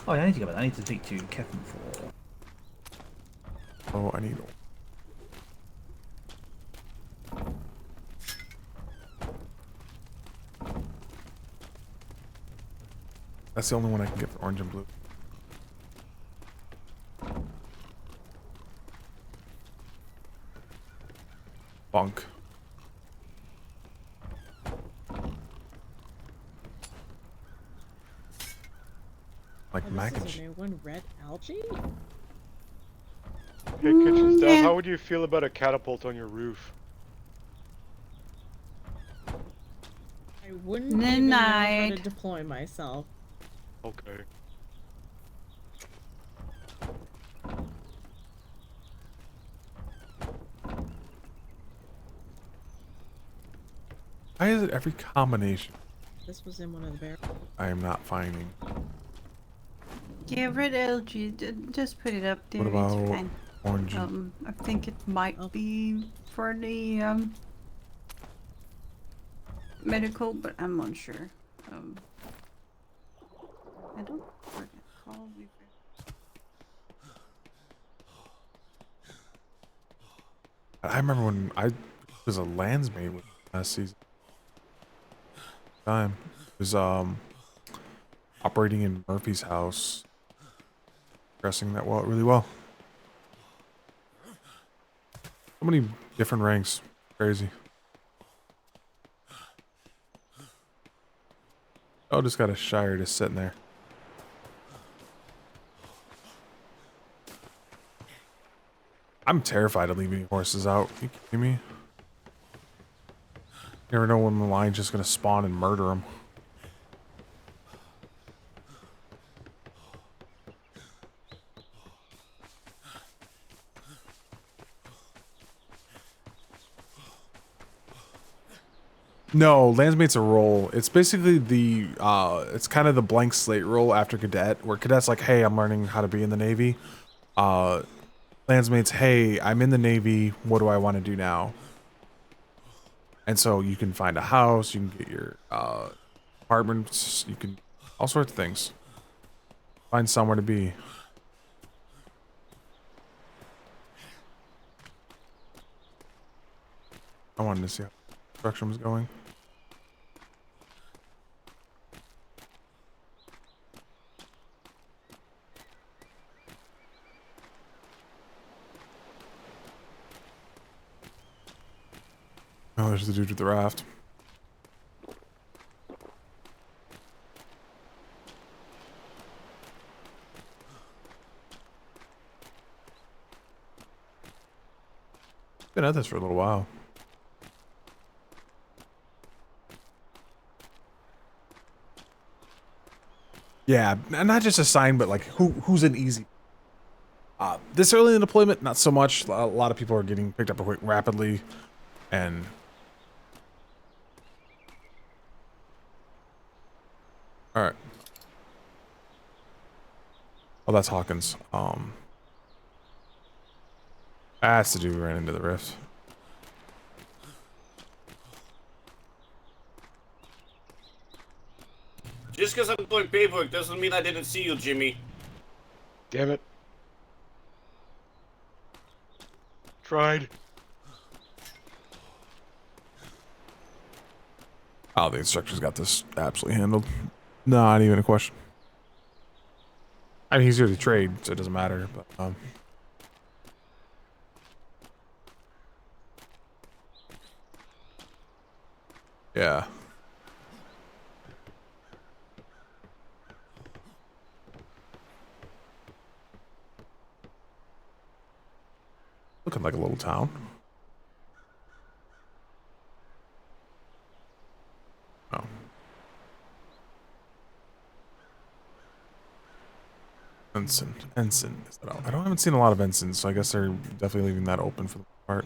Oh, yeah, I need to go back. I need to speak to Kevin for... Oh, I need... That's the only one I can get for orange and blue. Bunk. Like mac and This is a cheese. new one, red algae? Hey, kitchen staff, yeah. how would you feel about a catapult on your roof? I wouldn't even know how to deploy myself. Okay. Why is it every combination This was in one of the barrels. I am not finding? Yeah, red algae. Just put it up there. What about it's fine. orange and I think it might be for the medical, but I'm not sure. I don't recall. I remember when I was a landsmaid with last season. It was operating in Murphy's house. Progressing that really well. So many different ranks. Crazy. Oh, just got a Shire just sitting there. I'm terrified of leaving horses out. You kidding me? You never know when the line's just gonna spawn and murder them. No, Landsmate's a role. It's basically the, it's kind of the blank slate role after Cadet, where Cadet's like, hey, I'm learning how to be in the Navy. Landsmate's, hey, I'm in the Navy, what do I want to do now? And so you can find a house, you can get your, apartments, you can, all sorts of things. Find somewhere to be. I wanted to see how construction was going. Oh, there's the dude with the raft. Been at this for a little while. Yeah, not just assigned, but like who's an easy. This early in deployment, not so much. A lot of people are getting picked up rapidly, and all right. Oh, that's Hawkins. That's the dude who ran into the rift. Just because I'm doing paperwork doesn't mean I didn't see you, Jimmy. Damn it. Tried. Oh, the instructor's got this absolutely handled. Not even a question. I mean, he's here to trade, so it doesn't matter, but, yeah. Looking like a little town. Oh. Ensign. I haven't seen a lot of ensigns, so I guess they're definitely leaving that open for the most part.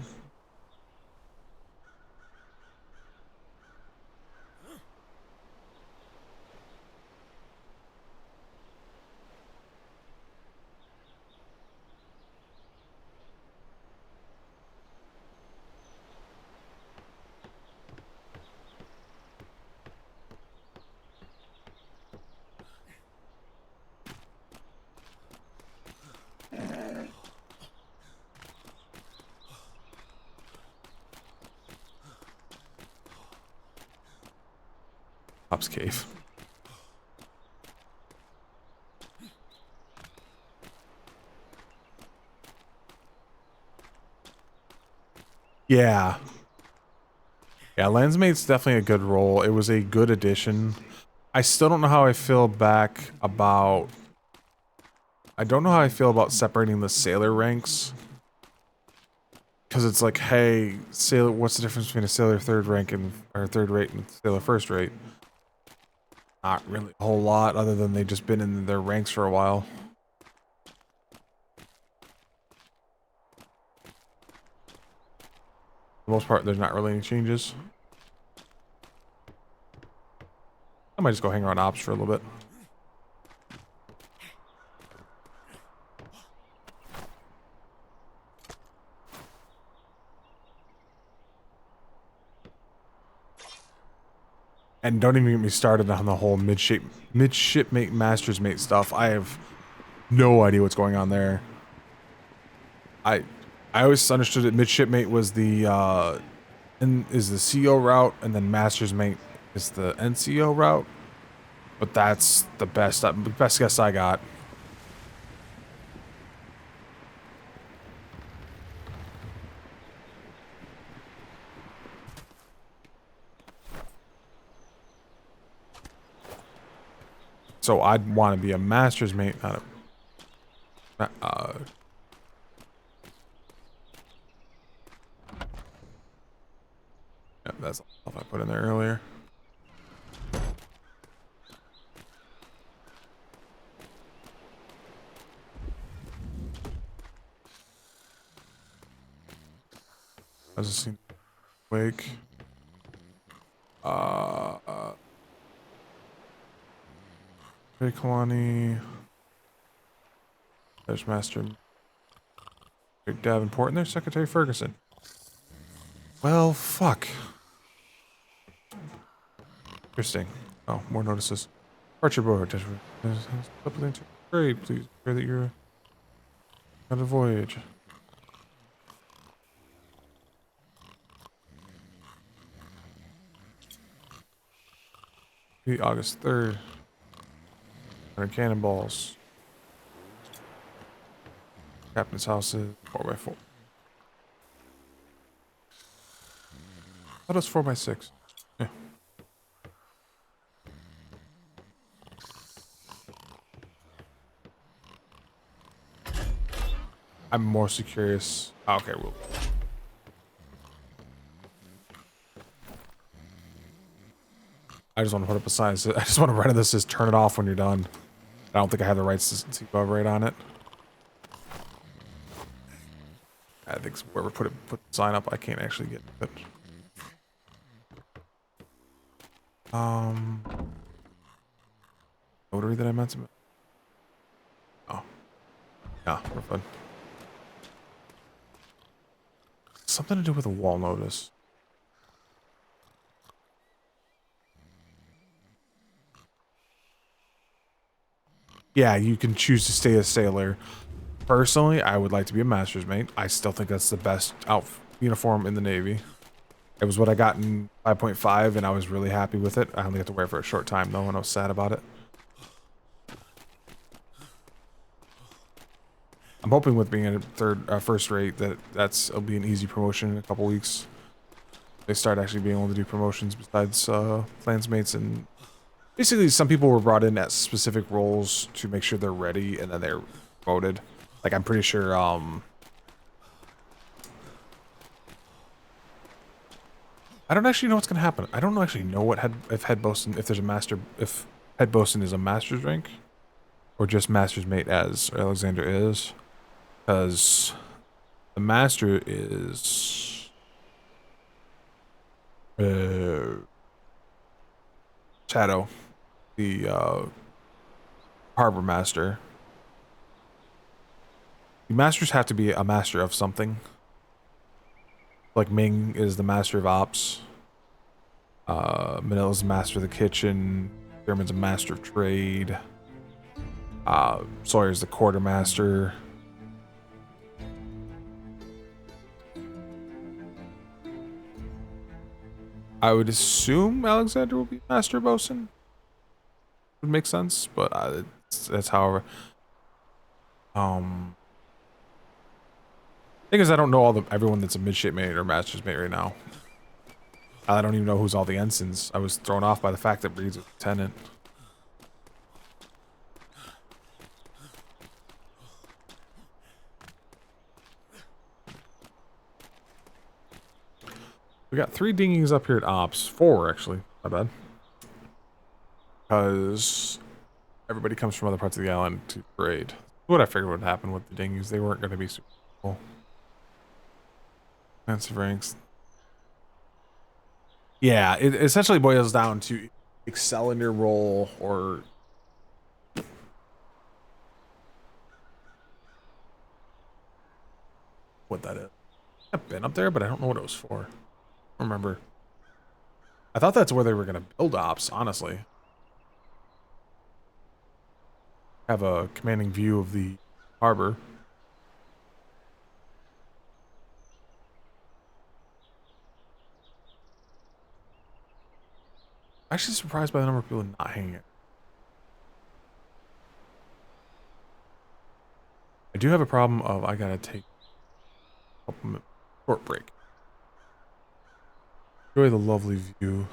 Pop's cave. Yeah. Yeah, Landsmate's definitely a good role. It was a good addition. I still don't know how I feel back about... I don't know how I feel about separating the sailor ranks. Because it's like, hey, sailor, what's the difference between a sailor third rank and or third rate and sailor first rate? Not really a whole lot, other than they've just been in their ranks for a while. For the most part, there's not really any changes. I might just go hang around ops for a little bit. And don't even get me started on the whole midshipmate master's mate stuff. I have no idea what's going on there. I always understood that midshipmate was the is the CO route, and then master's mate is the NCO route. But that's the best guess I got. So I'd want to be a master's mate, not a... yeah, that's the stuff I put in there earlier. I just seen wake. Hey, Kalani. There's Master Davenport, and there's Secretary Ferguson. Well, fuck. Interesting. Oh, more notices. Departure board. Great, please. Pray that you're on a voyage. August 3rd. 100 cannonballs. Captain's house is 4x4. How does 4x6? Yeah. I'm more so curious. Oh, okay, we'll. I just want to put up a sign. I just want to write this says turn it off when you're done. I don't think I have the rights to cover on it. I think whoever put the sign up, I can't actually get it. Notary that I meant to. Oh, yeah, we're fine. Something to do with a wall notice. Yeah, you can choose to stay a sailor. Personally, I would like to be a master's mate. I still think that's the best uniform in the Navy. It was what I got in 5.5, and I was really happy with it. I only got to wear it for a short time, though, and I was sad about it. I'm hoping with being a first rate that it'll be an easy promotion in a couple weeks. They start actually being able to do promotions besides clansmates, and basically some people were brought in at specific roles to make sure they're ready, and then they're promoted. Like I'm pretty sure I don't actually know what's gonna happen. I don't actually know what if head bosun, if there's a master, if head bosun is a master's rank, or just master's mate as Alexander is, because the master is Shadow, the harbor master. The masters have to be a master of something. Like Ming is the master of ops. Manila's the master of the kitchen. German's a master of trade. Sawyer's the quartermaster. I would assume Alexander will be master bosun. Would make sense, but that's however. Thing is, I don't know everyone that's a midshipmate or master's mate right now. I don't even know who's all the ensigns. I was thrown off by the fact that Breed's a lieutenant. We got 3 dinghies up here at Ops. 4, actually. My bad. Because everybody comes from other parts of the island to trade. What I figured would happen with the dinghies. They weren't going to be super cool. Defensive ranks. Yeah, it essentially boils down to excel in your role or what that is. I've been up there, but I don't know what it was for. I don't remember. I thought that's where they were going to build ops, honestly. Have a commanding view of the harbor. Actually surprised by the number of people not hanging it. I do have a problem of I gotta take a short break. Enjoy the lovely view.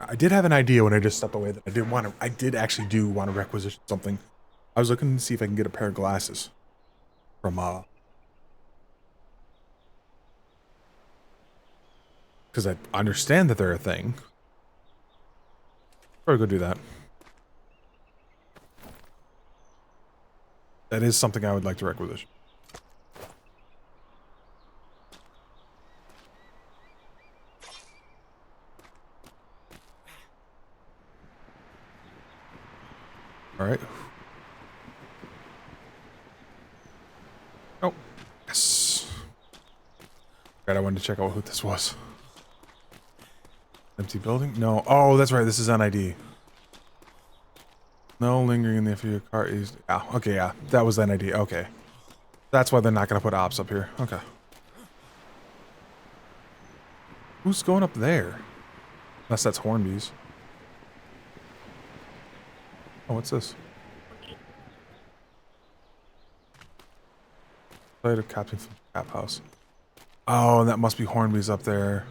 I did have an idea when I just stepped away that I did actually do want to requisition something. I was looking to see if I can get a pair of glasses from because I understand that they're a thing. Probably go do that. That is something I would like to requisition. All right. Oh, yes. God, I wanted to check out who this was. Empty building? No. Oh, that's right. This is NID. No lingering in the FU car is. Yeah, okay, yeah. That was an idea. Okay. That's why they're not going to put ops up here. Okay. Who's going up there? Unless that's Hornby's. Oh, what's this? Site of Captain from Cap House. Oh, that must be Hornby's up there.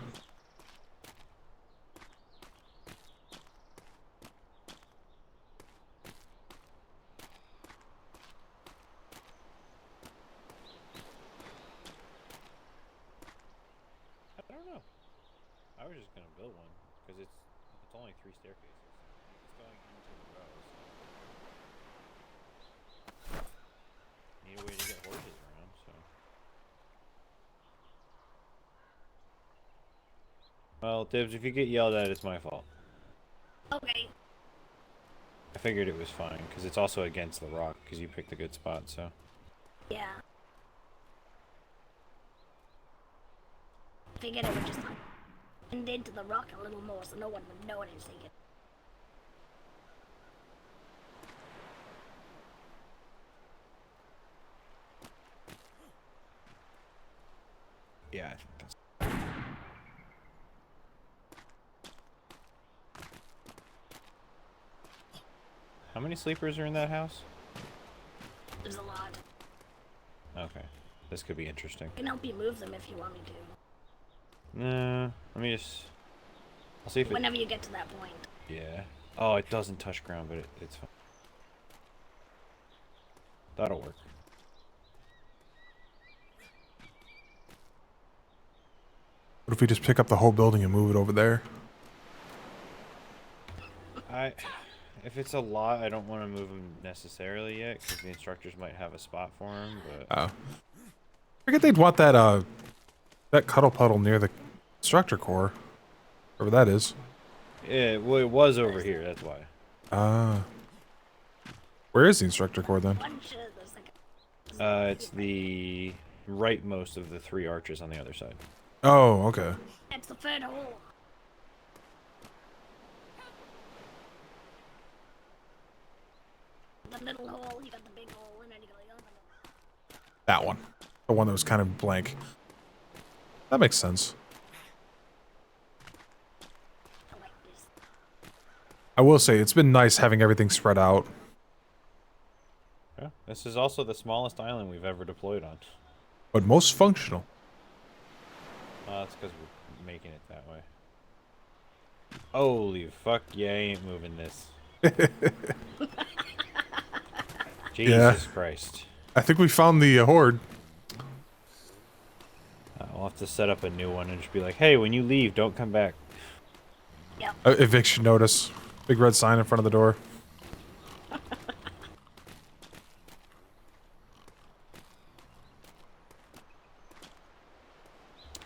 I don't know. I was just gonna build one because it's only 3 staircases. It's going into the rows. Need a way to get horses around, so. Well, Dibs, if you get yelled at, it's my fault. Okay. I figured it was fine because it's also against the rock because you picked a good spot, so. Yeah. Figured it would just bend into the rock a little more so no one would know anything. Yeah, I think that's. How many sleepers are in that house? There's a lot. Okay, this could be interesting. I can help you move them if you want me to. Nah, let me just. I'll see if Whenever you get to that point. Yeah. Oh, it doesn't touch ground, but it's fine. That'll work. What if we just pick up the whole building and move it over there? If it's a lot, I don't want to move them necessarily yet, because the instructors might have a spot for them, but... Oh. I figured they'd want that, that cuddle puddle near the instructor core. Wherever that is. Yeah, well, it was over here, that's why. Where is the instructor core, then? It's the rightmost of the 3 arches on the other side. Oh, okay. That's the third hole. The little hole, you got the big hole, and then you got the other one. That one. The one that was kind of blank. That makes sense. I will say, it's been nice having everything spread out. Yeah, this is also the smallest island we've ever deployed on. But most functional. That's because we're making it that way. Holy fuck, yeah, I ain't moving this. Jesus Christ. I think we found the horde. We'll have to set up a new one and just be like, hey, when you leave, don't come back. Yep. Eviction notice. Big red sign in front of the door. I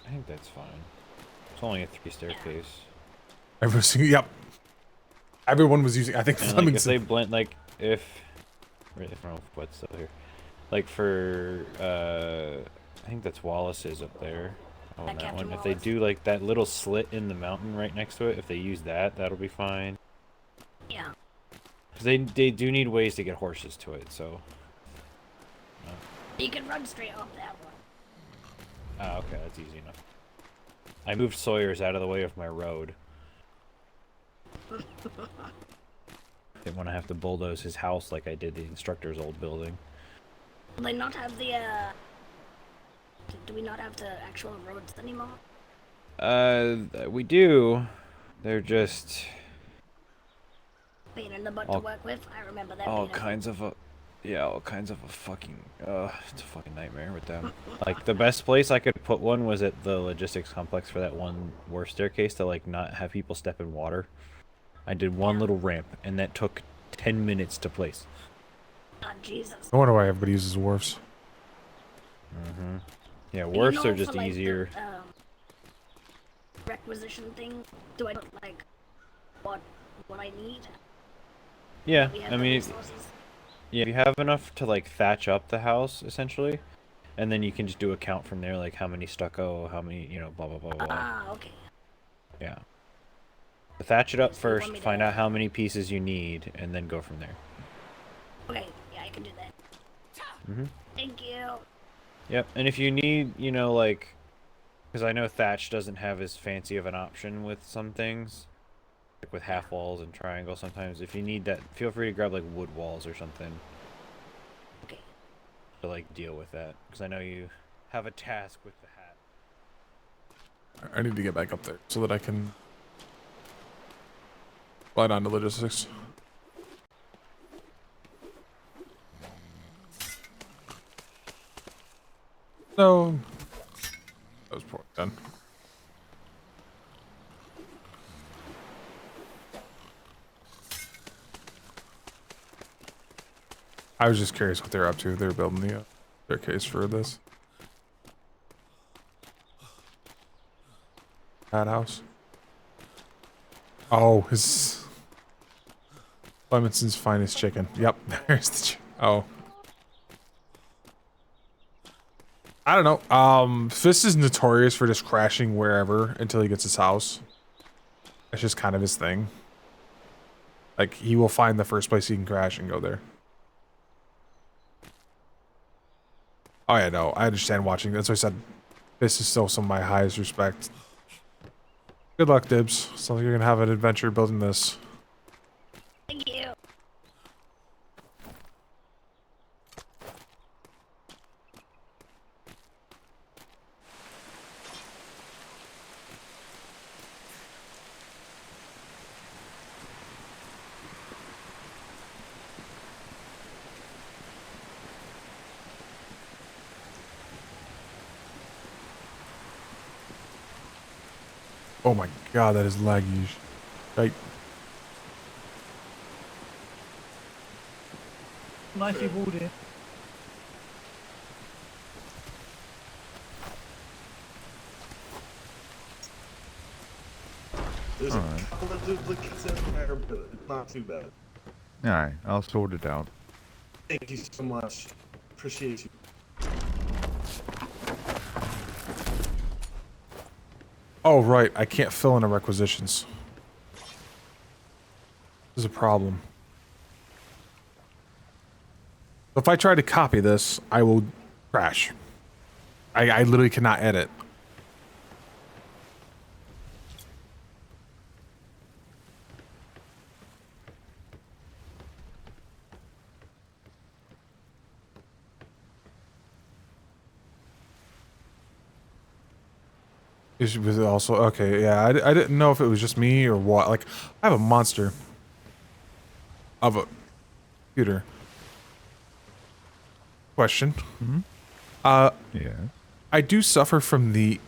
think that's fine. It's only a 3 staircase. Yep. Everyone was using. I think and like, if they blend, like if I don't know what's still here. Like for I think that's Wallace's up there. Oh, that one. If they do like that little slit in the mountain right next to it, if they use that, that'll be fine. Yeah. Because they do need ways to get horses to it, so. You can run straight up that one. Ah, okay, that's easy enough. I moved Sawyer's out of the way of my road. Didn't want to have to bulldoze his house like I did the instructor's old building. Will they not have the, do we not have the actual roads anymore? We do. They're just... Pain in the butt to work with? I remember that. All kinds of a... Yeah, all kinds of a fucking... it's a fucking nightmare with them. Like, the best place I could put one was at the logistics complex for that one worst staircase to, like, not have people step in water. I did one little ramp, and that took 10 minutes to place. Oh, Jesus. I wonder why everybody uses wharfs. Mm-hmm. Yeah, wharfs are just like, easier. The, requisition thing? Do I, like, what I need? Yeah, I mean... Yeah, you have enough to like thatch up the house essentially, and then you can just do a count from there, like how many stucco, how many, you know, blah blah blah blah. Ah, okay. Yeah. Thatch it up first, find out how many pieces you need, and then go from there. Okay, yeah, I can do that. Mm-hmm. Thank you. Yep, and if you need, you know, like, because I know Thatch doesn't have as fancy of an option with some things, like with half walls and triangles sometimes. If you need that, feel free to grab like wood walls or something. Okay. To like deal with that, because I know you have a task with the hat. I need to get back up there so that I can slide on to logistics. No. That was poor done. I was just curious what they're up to. They're building the staircase for this. That house. Oh, his Clemenson's finest chicken. Yep, there's the oh. I don't know. Fist is notorious for just crashing wherever until he gets his house. That's just kind of his thing. Like, he will find the first place he can crash and go there. Oh yeah, no, I understand watching. That's why I said Fist is still some of my highest respect. Good luck, Dibs. Sounds like you're gonna have an adventure building this. Thank you. Oh my god, that is laggy. Right. Nicely walled in. There's a couple of duplicates in there, but it's not too bad. Alright, I'll sort it out. Thank you so much. Appreciate you. Oh, right. I can't fill in the requisitions. There's a problem. If I try to copy this, I will crash. I literally cannot edit. Is was it also okay? Yeah, I didn't know if it was just me or what. Like, I have a monster of a computer. Question. Mm-hmm. Yeah. I do suffer from the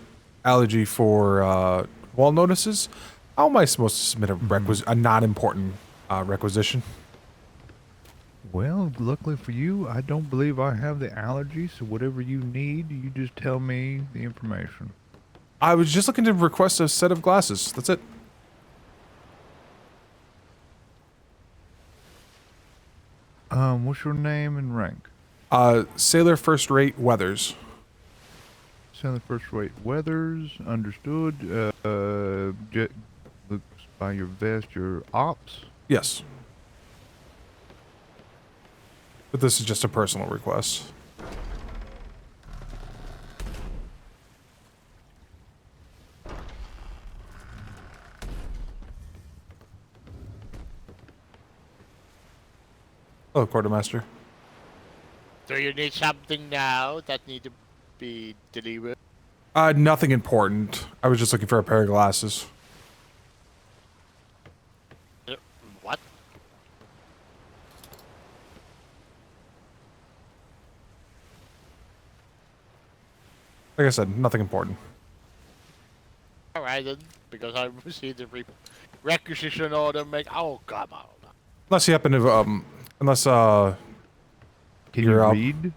allergy for wall notices. How am I supposed to submit a non-important requisition? Well, luckily for you, I don't believe I have the allergy, so whatever you need, you just tell me the information. I was just looking to request a set of glasses. That's it. What's your name and rank? Sailor First Rate Weathers. Sailor First Rate Weathers, understood. Looks by your vest, your ops? Yes. But this is just a personal request. Hello, Quartermaster. Do you need something now that need to be delivered? Nothing important. I was just looking for a pair of glasses. What? Like I said, nothing important. Alright then, because I received the requisition order. Oh, come on. Unless you happen to, Can you read?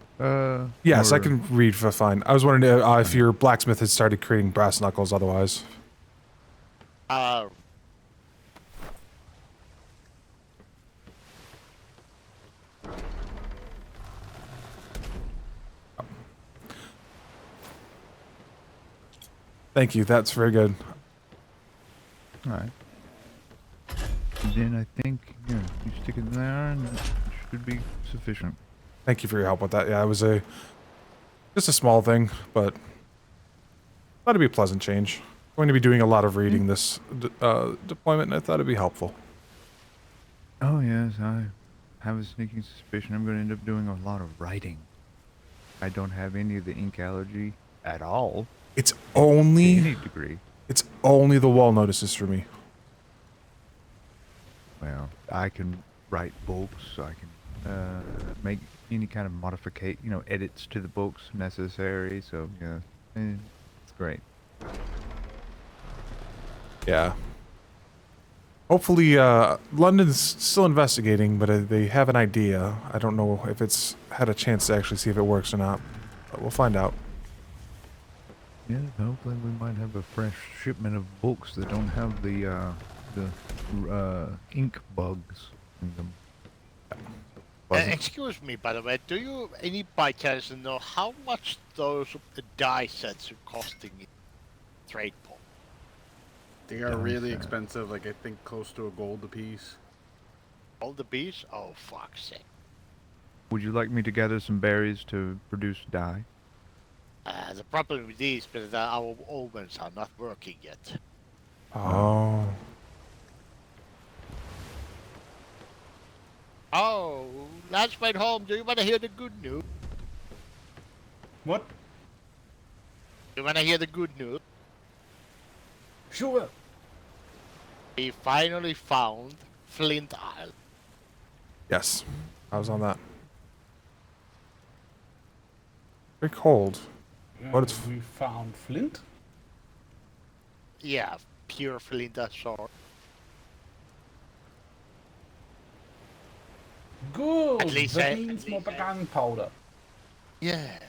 Yes, I or- can read for fine. I was wondering if your blacksmith had started creating brass knuckles otherwise. Thank you, that's very good. Alright. Then I think, yeah, you stick it there and should be sufficient. Thank you for your help with that. Yeah, it was just a small thing, but thought it'd be a pleasant change. Going to be doing a lot of reading this deployment, and I thought it'd be helpful. Oh yes, I have a sneaking suspicion I'm going to end up doing a lot of writing. I don't have any of the ink allergy at all. It's to only any degree. It's only the wall notices for me. Well, I can write books. I can make any kind of edits to the books necessary. So yeah, it's great. Yeah. Hopefully, London's still investigating, but they have an idea. I don't know if it's had a chance to actually see if it works or not. But we'll find out. Yeah, hopefully we might have a fresh shipment of books that don't have the ink bugs in them. Excuse me, by the way, do you any by chance know how much those die sets are costing in trade port? They are really expensive, like I think close to a gold a piece. Gold a piece? Oh, fuck's sake. Would you like me to gather some berries to produce dye? The problem with these is that our ovens are not working yet. Oh. Oh, last night home, do you want to hear the good news? What? You want to hear the good news? Sure. We finally found Flint Isle. Yes, I was on that. Very cold. But it's We found flint. Yeah, pure flint sword. Good. At least That means more gunpowder. Yeah.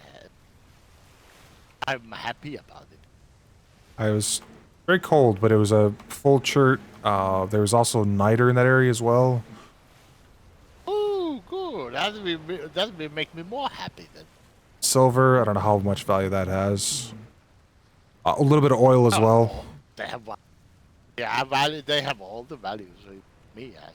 I'm happy about it. I was very cold, but it was a full chert. There was also niter in that area as well. Oh, good. That will make me more happy then. Silver, I don't know how much value that has. A little bit of oil as well. They have one. Yeah, value. They have all the values. Me as.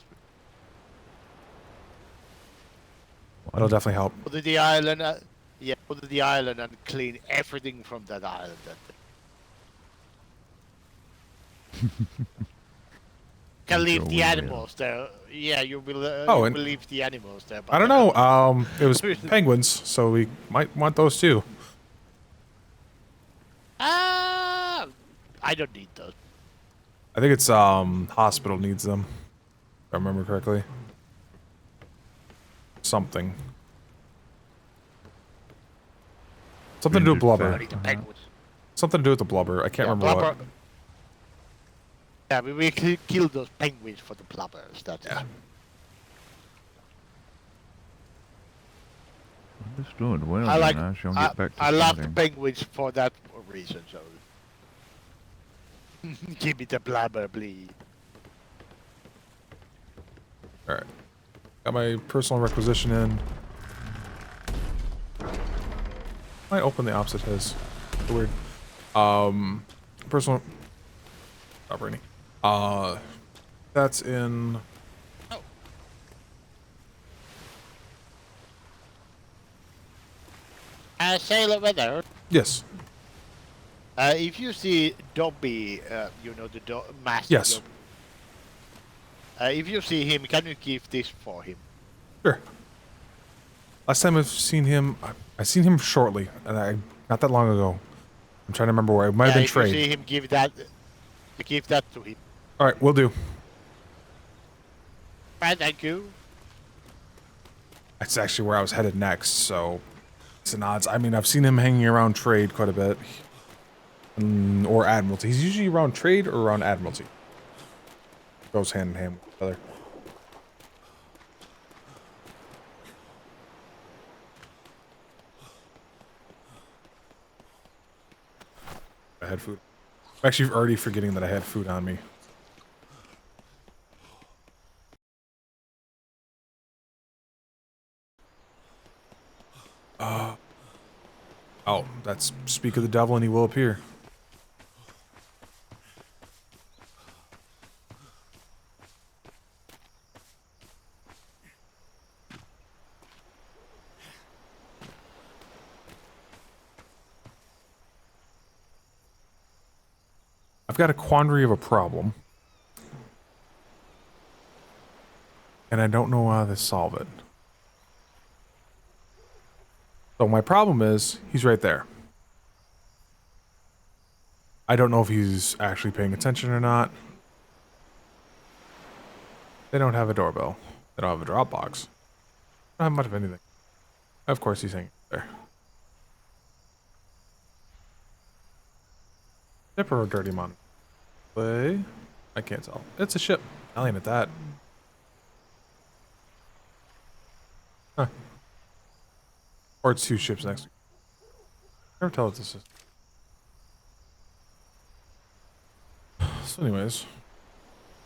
That'll definitely help. Go to the island. Yeah, go to the island and clean everything from that island. Can leave the animals there. Yeah, you will. Oh, you and will leave the animals there. I don't know. It was penguins, so we might want those too. I don't need those. I think it's hospital needs them. If I remember correctly. Something. Something to do with blubber. Something to do with the blubber. I can't remember what. Yeah, we kill those penguins for the blubbers. That's Understood. Well, I like. I shall get back to I love the scouting. penguins for that reason. So, give me the blubber, please. All right. Got my personal requisition in. Might open the opposite his. Weird. Personal. Stop raining. That's in. Sailor weather. Yes. If you see Dobby, you know the master. Yes. If you see him, can you give this for him? Sure. Last time I've seen him, I seen him shortly, and not that long ago. I'm trying to remember where. It might have been if trade. you see him, give that to him. All right, we'll do. Right, thank you. That's actually where I was headed next, so it's an odds. I mean, I've seen him hanging around trade quite a bit, or Admiralty. He's usually around trade or around Admiralty. Goes hand in hand with each other. I had food. I'm actually already forgetting that I had food on me. Oh, that's speak of the devil and he will appear. I've got a quandary of a problem. And I don't know how to solve it. So my problem is, he's right there. I don't know if he's actually paying attention or not. They don't have a doorbell. They don't have a drop box. Not much of anything. Of course he's hanging there. Ship or a dirty mon? Play? I can't tell. It's a ship. I'll aim at that. Huh. Or it's two ships next to never tell what this is. So anyways,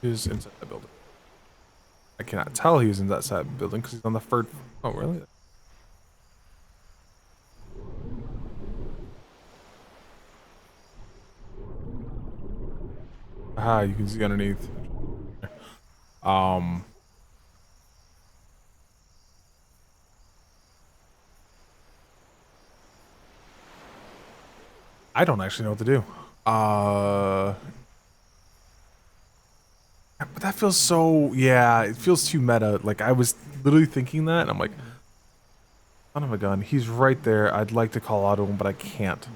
he's inside the building. I cannot tell he's in that side building because he's on the third. Oh, really? Aha, you can see underneath. I don't actually know what to do. But that feels so, yeah, it feels too meta. Like, I was literally thinking that, and I'm like, son of a gun, he's right there. I'd like to call out to him, but I can't.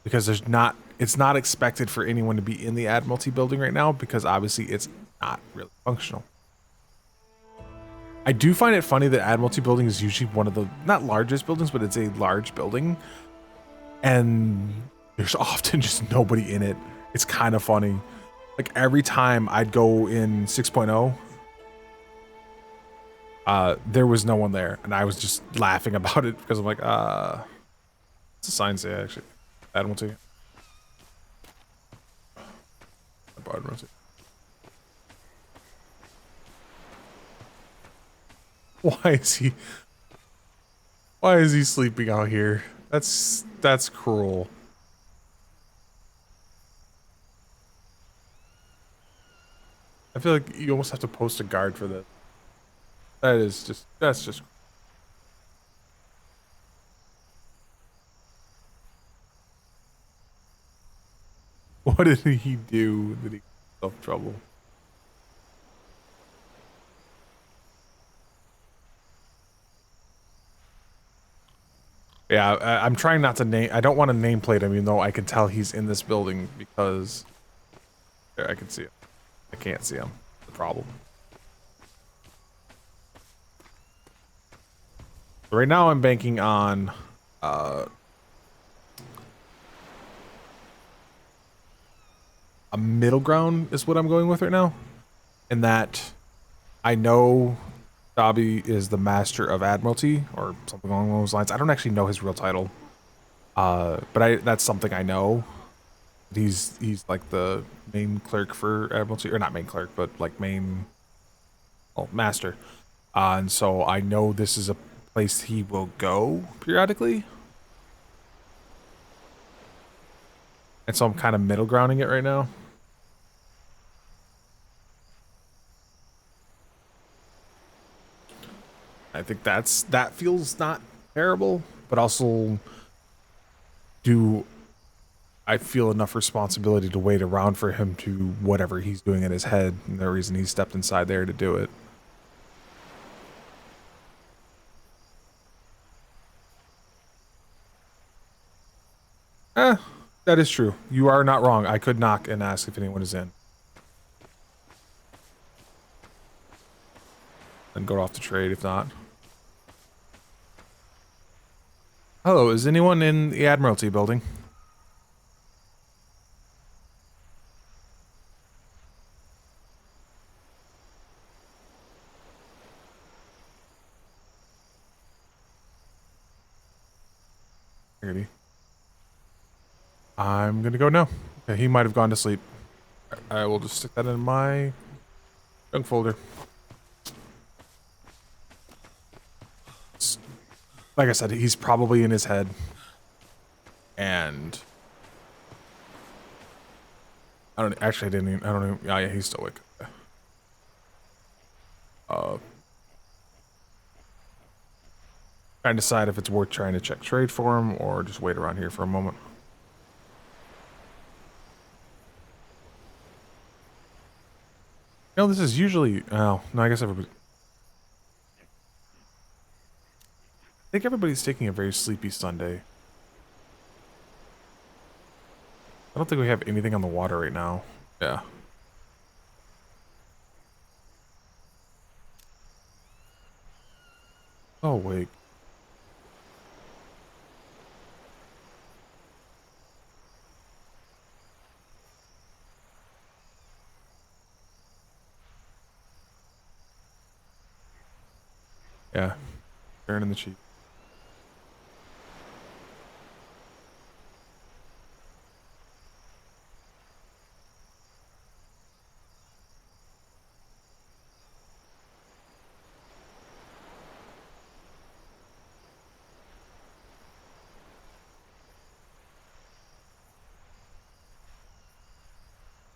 Because it's not expected for anyone to be in the Admiralty building right now, because obviously it's not really functional. I do find it funny that Admiralty building is usually one of the, not largest buildings, but it's a large building. And there's often just nobody in it. It's kind of funny. Like every time I'd go in 6.0, there was no one there, and I was just laughing about it because I'm like, what's the sign say actually? Admiralty. Admiralty. Why is he sleeping out here? That's cruel. I feel like you almost have to post a guard for this. That's just. What did he do that he got himself trouble? Yeah, I'm trying not to name. I don't want to nameplate him, even though I can tell he's in this building because there I can see him. I can't see him. The problem. Right now, I'm banking on a middle ground is what I'm going with right now, in that I know Dobby is the Master of Admiralty or something along those lines. I don't actually know his real title, but that's something I know. He's like the main clerk for Admiralty, or not main clerk, but like main, master. And so I know this is a place he will go periodically. And so I'm kind of middle grounding it right now. I think that feels not terrible, but also I feel enough responsibility to wait around for him to whatever he's doing in his head, and the reason he stepped inside there to do it. That is true. You are not wrong. I could knock and ask if anyone is in. And go off to trade if not. Hello, is anyone in the Admiralty building? I'm gonna go now. Okay, he might have gone to sleep. I will just stick that in my junk folder. Like I said, he's probably in his head. And I don't even, yeah, he's still awake. Trying to decide if it's worth trying to check trade for him or just wait around here for a moment. No, this is usually. Oh no, I guess everybody. I think everybody's taking a very sleepy Sunday. I don't think we have anything on the water right now. Yeah. Oh wait. Yeah. Turning the cheek.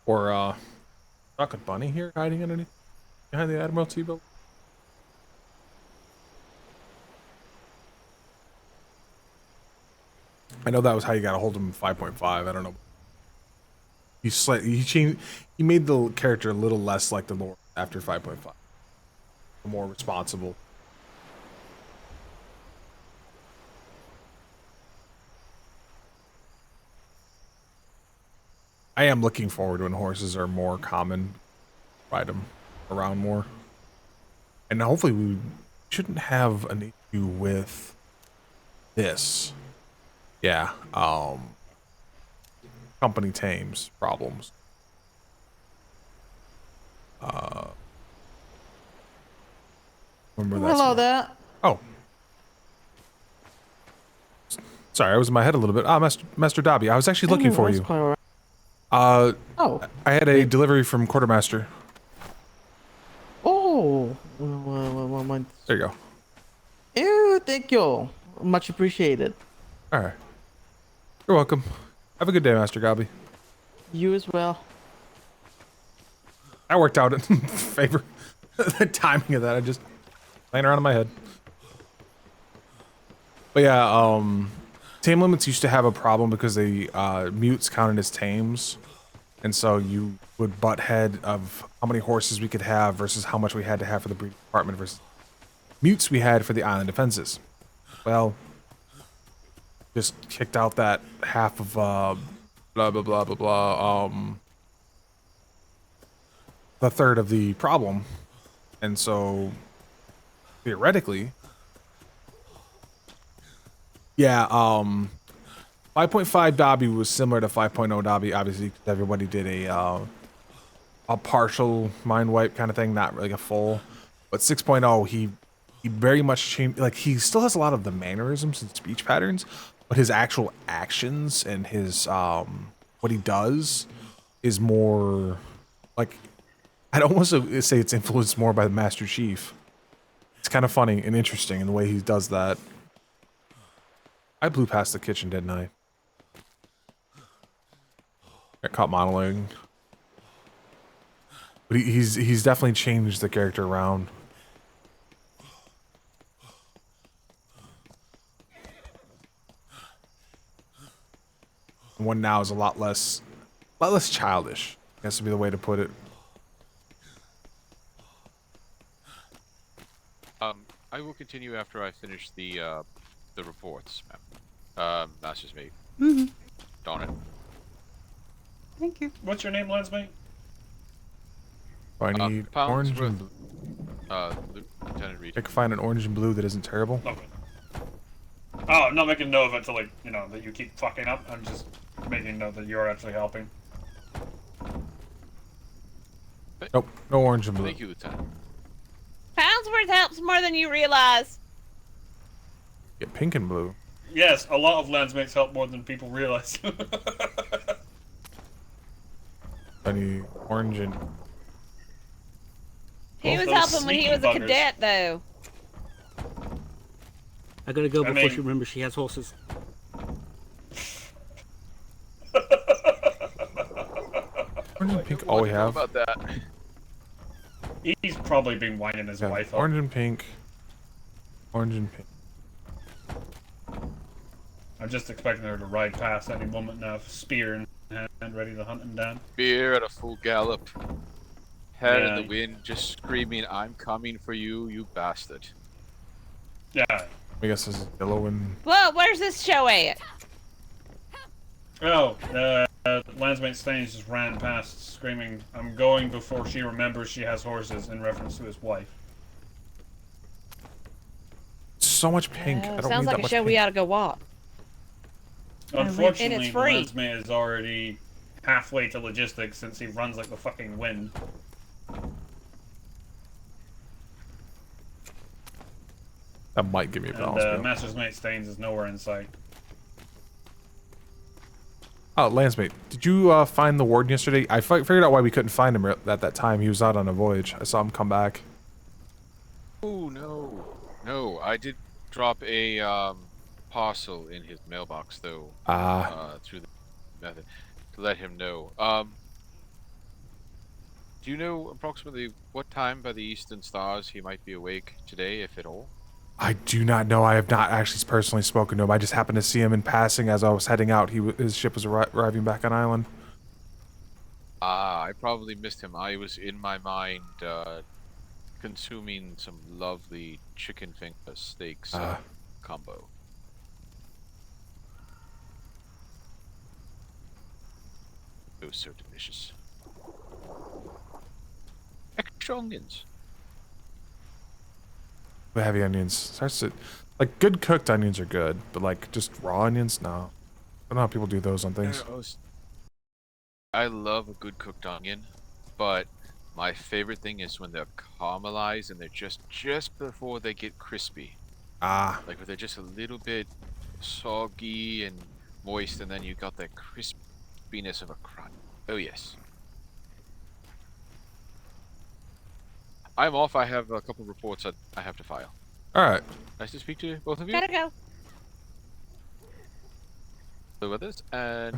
Or Chocolate Bunny here hiding underneath behind the Admiralty building. I know that was how you got a hold of him in 5.5. I don't know. He changed. He made the character a little less like the lore after 5.5. More responsible. I am looking forward to when horses are more common. Ride them around more. And hopefully we shouldn't have an issue with this. Yeah, company tames problems. Remember that. Hello there. Oh. Sorry, I was in my head a little bit. Ah, Master Dobby, I was actually looking for that's you. quite all right. Oh. I had a delivery from Quartermaster. Oh, well, There you go. ew, thank you. Much appreciated. All right. You're welcome. Have a good day, Master Gobby. You as well. That worked out in favor. The timing of that, I just laying around in my head. But yeah, tame limits used to have a problem because they mutes counted as tames, and so you would butt head of how many horses we could have versus how much we had to have for the breeding department versus mutes we had for the island defenses. Well, just kicked out that half of blah blah blah blah blah the third of the problem, and so theoretically, yeah, 5.5 Dobby was similar to 5.0 Dobby. Obviously, everybody did a partial mind wipe kind of thing, not really a full. But 6.0, he very much changed. Like, he still has a lot of the mannerisms and speech patterns, but his actual actions and his what he does is more like, I'd almost say it's influenced more by the Master Chief. It's kind of funny and interesting in the way he does that. I blew past the kitchen, didn't I? Got caught modeling. But he's definitely changed the character around. One now is a lot less childish. I guess would be the way to put it. I will continue after I finish the reports, that's just me. Mm-hmm. Darn it. Thank you. What's your name, Lansmate? I need orange and blue. Lieutenant Reed. I can find an orange and blue that isn't terrible. Okay. Oh, I'm not making note of it to, like, you know, that you keep fucking up. I'm just making note that you're actually helping. Nope, no orange and blue. Thank you, Lieutenant. Poundsworth helps more than you realize. Get pink and blue. Yes, a lot of Lansmates help more than people realize. I need orange and... He was helping when he was a cadet, though. I gotta go before she remembers she has horses. Orange and pink all we have. About that. He's probably been whining his wife up. Orange and pink. Orange and pink. I'm just expecting her to ride past any moment now, spear in hand, ready to hunt him down. Beer at a full gallop. head in Yeah. the wind, just screaming, "I'm coming for you, you bastard." Yeah. I guess this is yellow and Well, where's this show at? Oh, Landsmate Staines just ran past screaming, "I'm going before she remembers she has horses," in reference to his wife. so much pink. I don't Sounds need like that a much show pink. we ought to go watch. Unfortunately, And it's the free. Landsmate is already halfway to logistics since he runs like the fucking wind. That might give me a balance. And Master's Mate Staines is nowhere in sight. Oh, Landsmate, did you find the warden yesterday? I figured out why we couldn't find him at that time. He was out on a voyage. I saw him come back. Oh no, I did drop a parcel in his mailbox though. Through the method to let him know. Do you know approximately what time by the eastern stars he might be awake today, if at all? I do not know. I have not actually personally spoken to him. I just happened to see him in passing as I was heading out. His ship was arriving back on island. I probably missed him. I was in my mind consuming some lovely chicken finger steaks combo. It was so delicious. Extra onions. The heavy onions starts to, like, good cooked onions are good, but like just raw onions, no. I don't know how people do those on things. I love a good cooked onion, but my favorite thing is when they're caramelized and they're just before they get crispy. Like when they're just a little bit soggy and moist, and then you got that crispiness of a crunch. Oh yes. I'm off. I have a couple reports that I have to file. All right. Nice to speak to both of you. Gotta go. The others and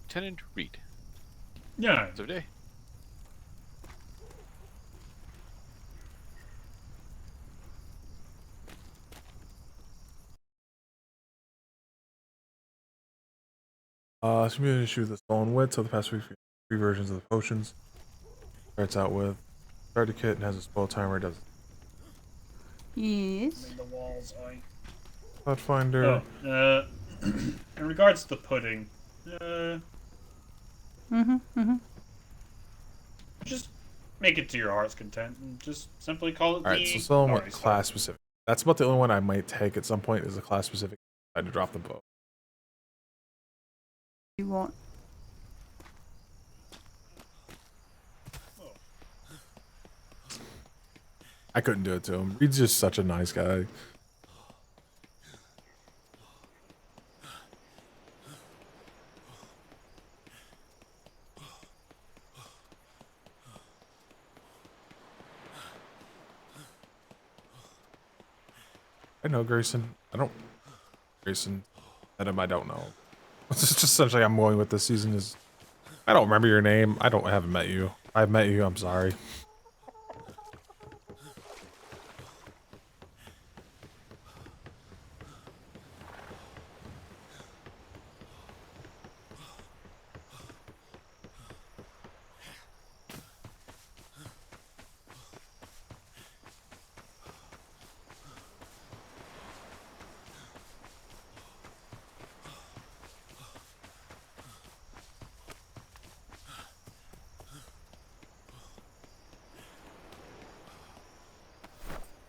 Lieutenant Reed. Yeah. So day. It's gonna be an issue with the stolen wit. So the past three versions of the potions starts out with starter kit and has a spoil timer. Does Yes. The walls, Pathfinder. In regards to the pudding, just make it to your heart's content and just simply call it All right, so someone with class specific. That's about the only one I might take at some point is a class specific. I had to drop the bow. You want? I couldn't do it to him. Reed's just such a nice guy. I know Grayson. Grayson. I don't know. It's just essentially I'm going with this season is I don't remember your name. I haven't met you. I've met you, I'm sorry.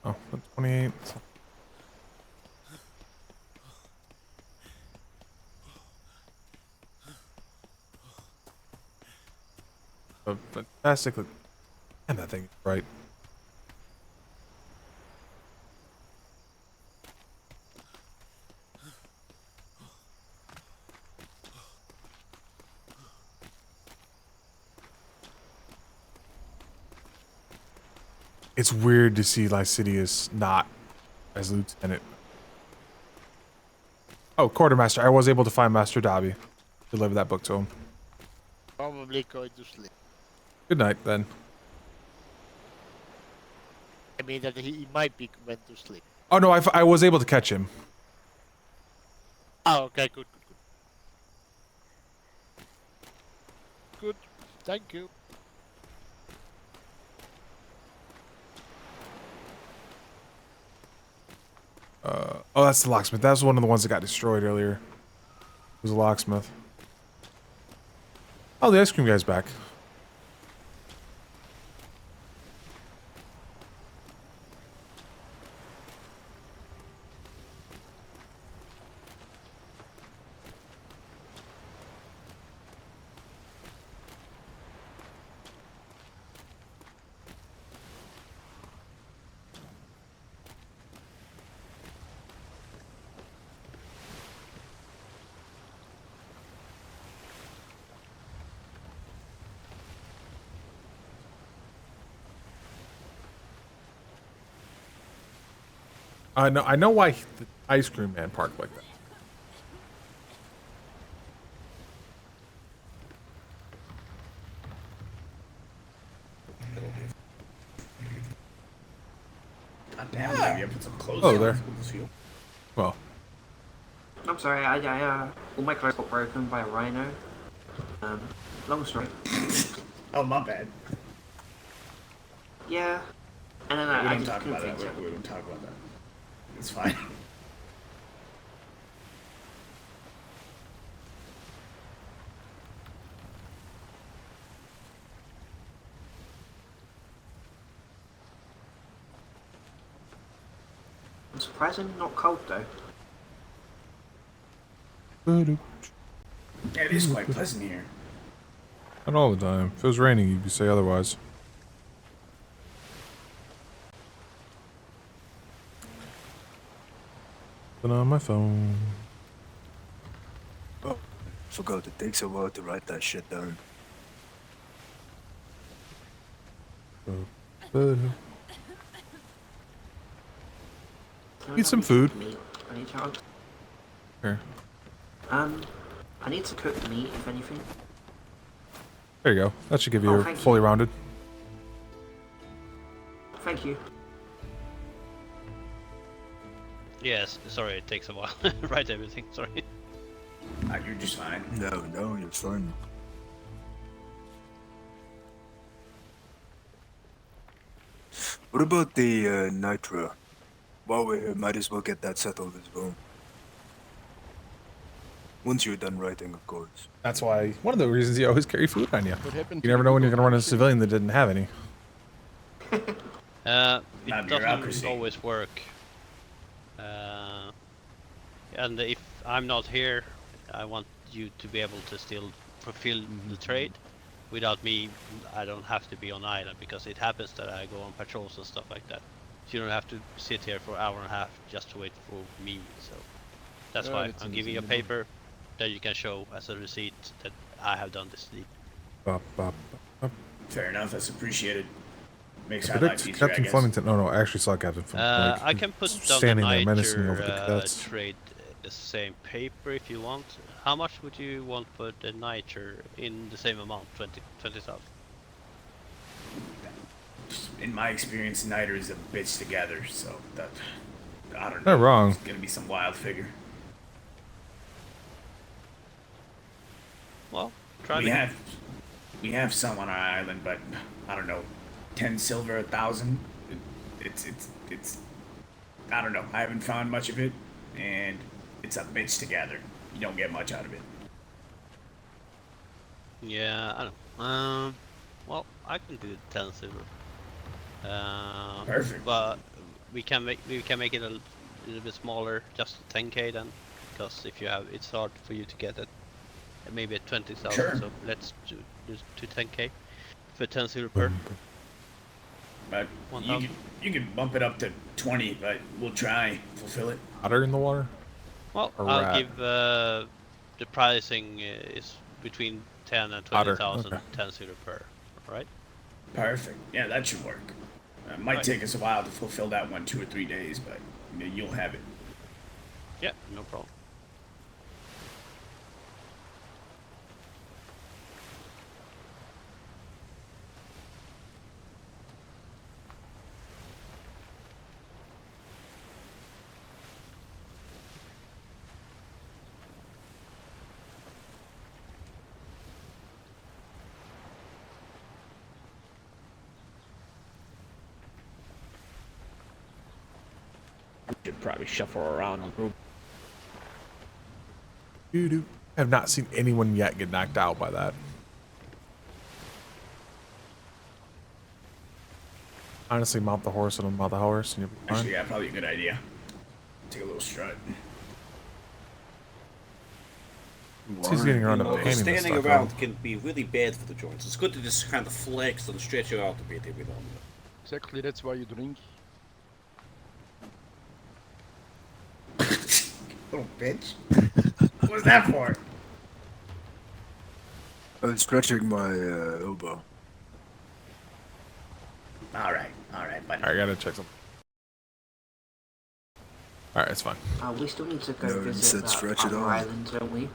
Oh, 28. Fantastic. Damn, that thing is bright. It's weird to see Lycidius not as lieutenant. Oh, quartermaster. I was able to find Master Dobby. Deliver that book to him. Probably going to sleep. Good night, then. I mean that he might be went to sleep. Oh, no, I was able to catch him. Oh, okay, good. Good. Thank you. Oh, that's the locksmith. That was one of the ones that got destroyed earlier. It was a locksmith. Oh, the ice cream guy's back. I know why the ice cream man parked like that. God damn, maybe I put some clothes Oh, on. there. Let's feel. Well, I'm sorry, all my clothes got broken by a rhino. Long story. Oh, my bad. Yeah. And then I just couldn't think of it. We don't talk about that. It's fine. I'm surprisingly not cold though. Yeah, it is quite pleasant here. Not all the time. If it was raining, you'd say otherwise. Been on my phone. Oh, forgot it takes a while to write that shit down. Eat some food. Any chance? Here. I need to cook meat, if anything. There you go. That should give you Oh, a thank you. fully rounded. Thank you. Yes, sorry, it takes a while. Write everything, sorry. You're just fine. No, you're fine. What about the nitro? While we're here, might as well get that settled as well. Once you're done writing, of course. That's why one of the reasons you always carry food on you. happened You to never the know when you're people gonna run who a civilian that didn't have any. It Not doesn't bureaucracy. always work. And if I'm not here, I want you to be able to still fulfill the trade. Without me, I don't have to be on island because it happens that I go on patrols and stuff like that. So you don't have to sit here for an hour and a half just to wait for me. So that's why it's I'm giving you a paper that you can show as a receipt that I have done this deed. Fair enough, that's appreciated. Makes I our life predict easier, I Captain guess. Flemington. No, I actually saw Captain Flemington. I can put down the standing there menacing over the nitre cadets. trade the same paper if you want. How much would you want for the nitre in the same amount? 20,000. In my experience, niter is a bitch to gather, so that I don't Not know. wrong. It's gonna be some wild figure. Well, try we it. we have some on our island, but I don't know, 10 silver, 1,000. It's I don't know. I haven't found much of it, and it's a bitch to gather. You don't get much out of it. Yeah, I don't. Well, I can do 10 silver. Perfect. But we can make it a little bit smaller, just 10k then, because if you have, it's hard for you to get it. Maybe at 20,000. Sure. So let's do 10k for 10 silver per. But 1,000. you can bump it up to 20, but we'll try fulfill it. Otter in the water? Well, Or I'll rat? give the pricing is between 10 and Otter, 20,000, okay. 10 silver per, right? Perfect. Yeah, that should work. It might Right. take us a while to fulfill that one, 2 or 3 days, but you'll have it. Yeah, no problem. should probably shuffle around a group. Doo-doo. I have not seen anyone yet get knocked out by that. Honestly, mount the horse and unmount the horse, and you'll be fine. Actually, yeah, probably a good idea. Take a little strut. He's getting around a pain in the Standing stuff, around though. can be really bad for the joints. It's good to just kind of flex and stretch it out a bit every now and then. Exactly, that's why you drink. Little bitch. What was that for? I was stretching my elbow. Alright, buddy. I gotta check something. Alright, it's fine. We still need to go No, you visit said that stretch it other on. island, don't we?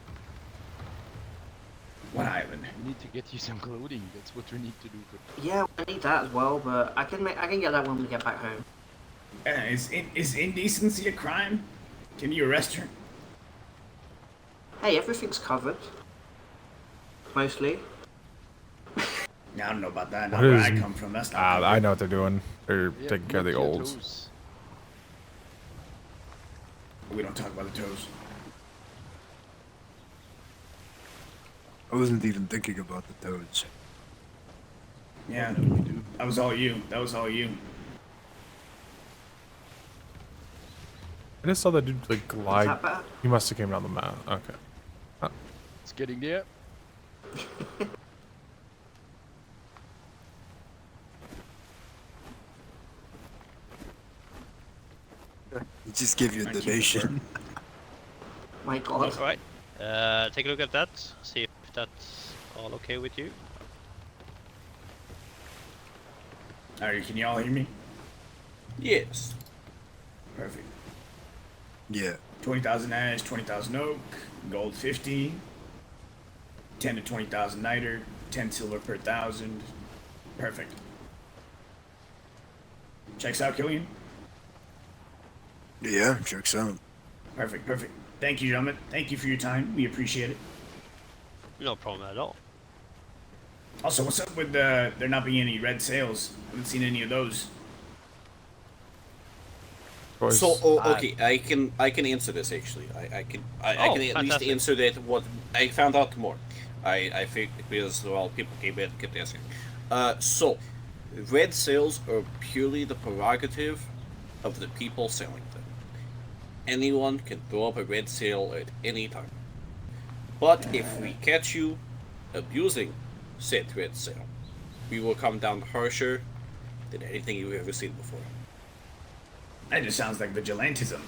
What island? We need to get you some clothing. That's what we need to do. Yeah, I need that as well, but I can get that when we get back home. Is indecency a crime? Can you arrest her? Hey, everything's covered. Mostly. I don't know about that. Not What where is- I come from. That's not. I know what they're doing. They're taking care of the olds. Toes. We don't talk about the toes. I wasn't even thinking about the toads. Yeah, that was all you. That was all you. I just saw that dude like glide. that better? He must have came down the map. Okay. Oh. It's getting there. Just give you a donation. My God. Alright. Take a look at that. See if that's all okay with you. Alright, can you all hear me? Yes. Perfect. Yeah. 20,000 ash, 20,000 oak, gold 50, 10 to 20,000 niter, 10 silver per 1,000. Perfect. Checks out, Killian? Yeah, checks out. Perfect, perfect. Thank you, gentlemen. Thank you for your time. We appreciate it. No problem at all. Also, what's up with there not being any red sails? Haven't seen any of those. So, okay, I can answer this actually. I can at fantastic. least answer that. What I found out more. I think because well, people kept asking. So, red sails are purely the prerogative of the people selling them. Anyone can throw up a red sail at any time. But if we catch you abusing said red sail, we will come down harsher than anything you've ever seen before. That just sounds like vigilantism.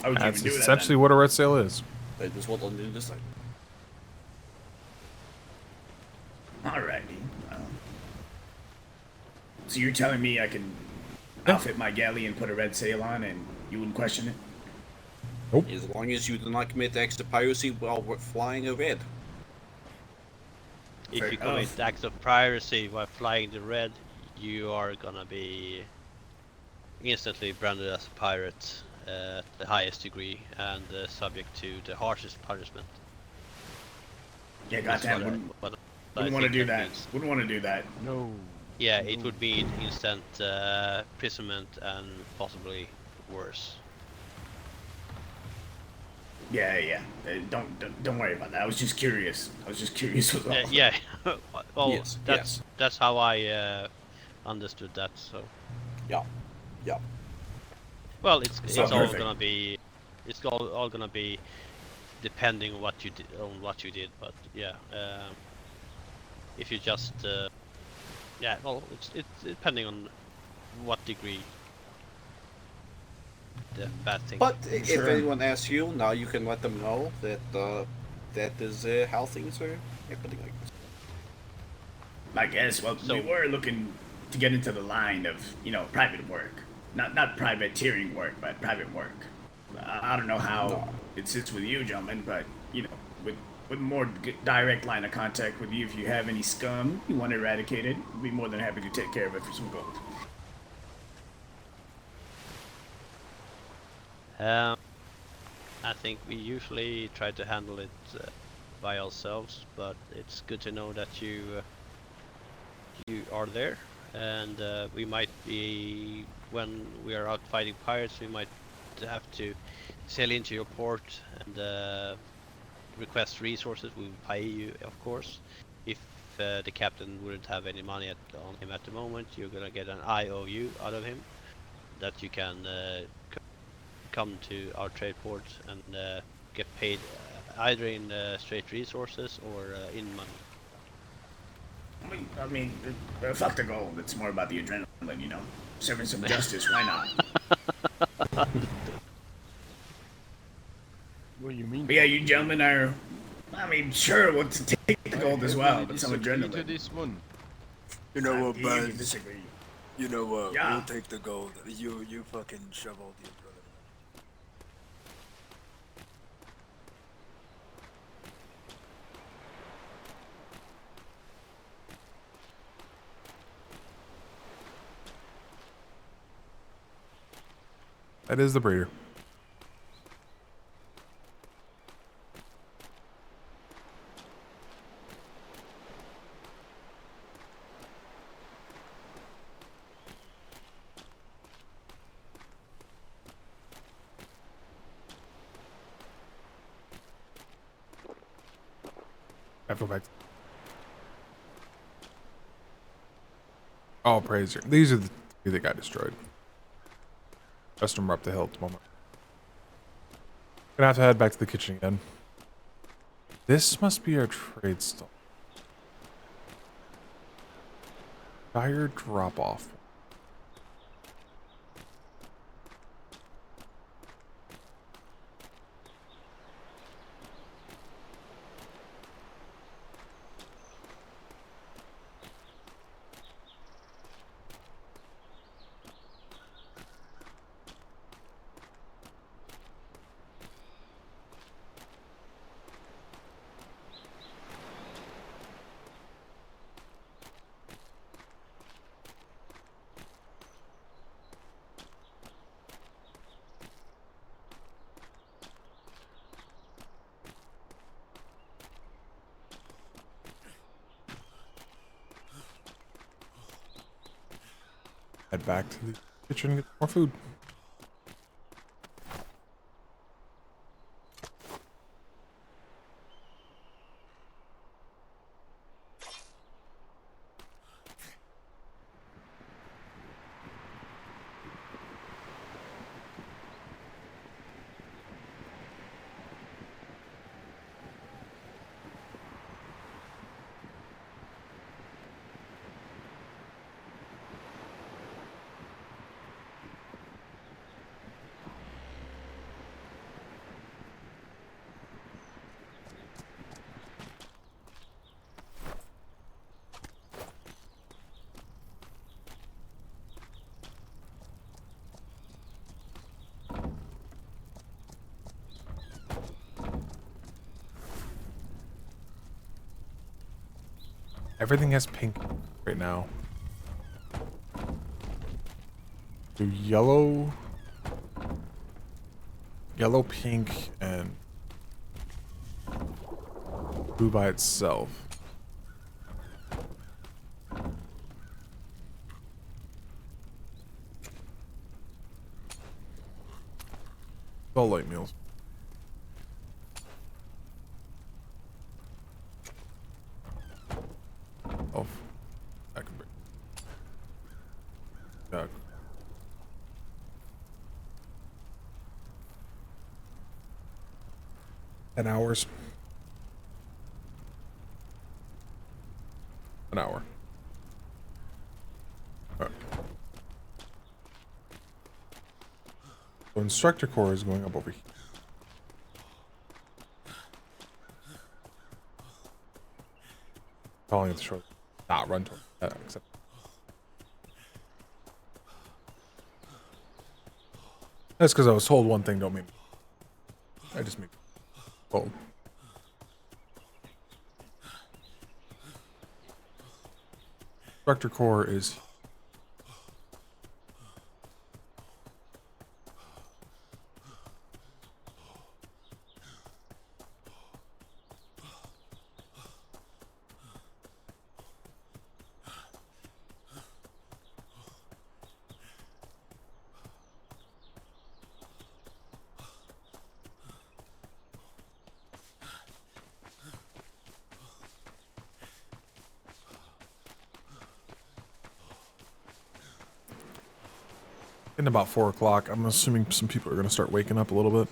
How would you That's even do that? essentially what a red sail is. That is what I'll do this time. Alrighty. So you're telling me I can outfit my galley and put a red sail on and you wouldn't question it? Nope. As long as you do not commit acts of piracy while we're flying a red. If Fair you enough. commit acts of piracy while flying the red, you are gonna be instantly branded as a pirate at the highest degree and subject to the harshest punishment. Yeah, That's goddamn. what I Wouldn't want to think do that that. means. Wouldn't want to do that. No. Yeah, it would mean instant imprisonment and possibly worse. Yeah. Don't worry about that. I was just curious. Was all. Yeah. Well, Yes, that's how I understood that. So. Yeah. Well, it's So all perfect. gonna be, it's all gonna be depending on what you did. But yeah, if you just yeah, well, it's depending on what degree the bad thing. But if anyone asks you, now you can let them know that that is how things are happening like this. I guess. Well, So- we were looking to get into the line of, private work. Not privateering work, but private work. I don't know how it sits with you, gentlemen, but, with more direct line of contact with you, if you have any scum you want eradicated, we'd be more than happy to take care of it for some gold. I think we usually try to handle it by ourselves, but it's good to know that you are there, and we might be, when we are out fighting pirates, we might have to sail into your port and request resources. We will pay you, of course. If the captain wouldn't have any money on him at the moment, you're gonna get an IOU out of him that you can come to our trade port and get paid either in straight resources or in money. I mean, fuck the gold. It's more about the adrenaline, you know? Serving some justice, why not? What do you mean? But yeah, you gentlemen are... I mean, sure, we'll take the gold as well, but some disagree adrenaline. to this one. You know what, You Buzz? disagree. You know what? Yeah. We'll take the gold. You fucking shove all the adrenaline. That is the breeder. I feel back. Oh, praise you. These are the three that got destroyed. Rest of them are up the hill at the moment. Gonna have to head back to the kitchen again. This must be our trade stall. Fire drop off. Head back to the kitchen and get more food. Everything has pink right now. Do yellow, pink, and blue by itself. All light meals. Oh, I can bring. 10 hours. An hour. Alright. So instructor core is going up over here. Calling it the short. Not run toward that, except. That's because I was told one thing, don't mean. I just mean told. Instructor core is. In about 4 o'clock, I'm assuming some people are gonna start waking up a little bit.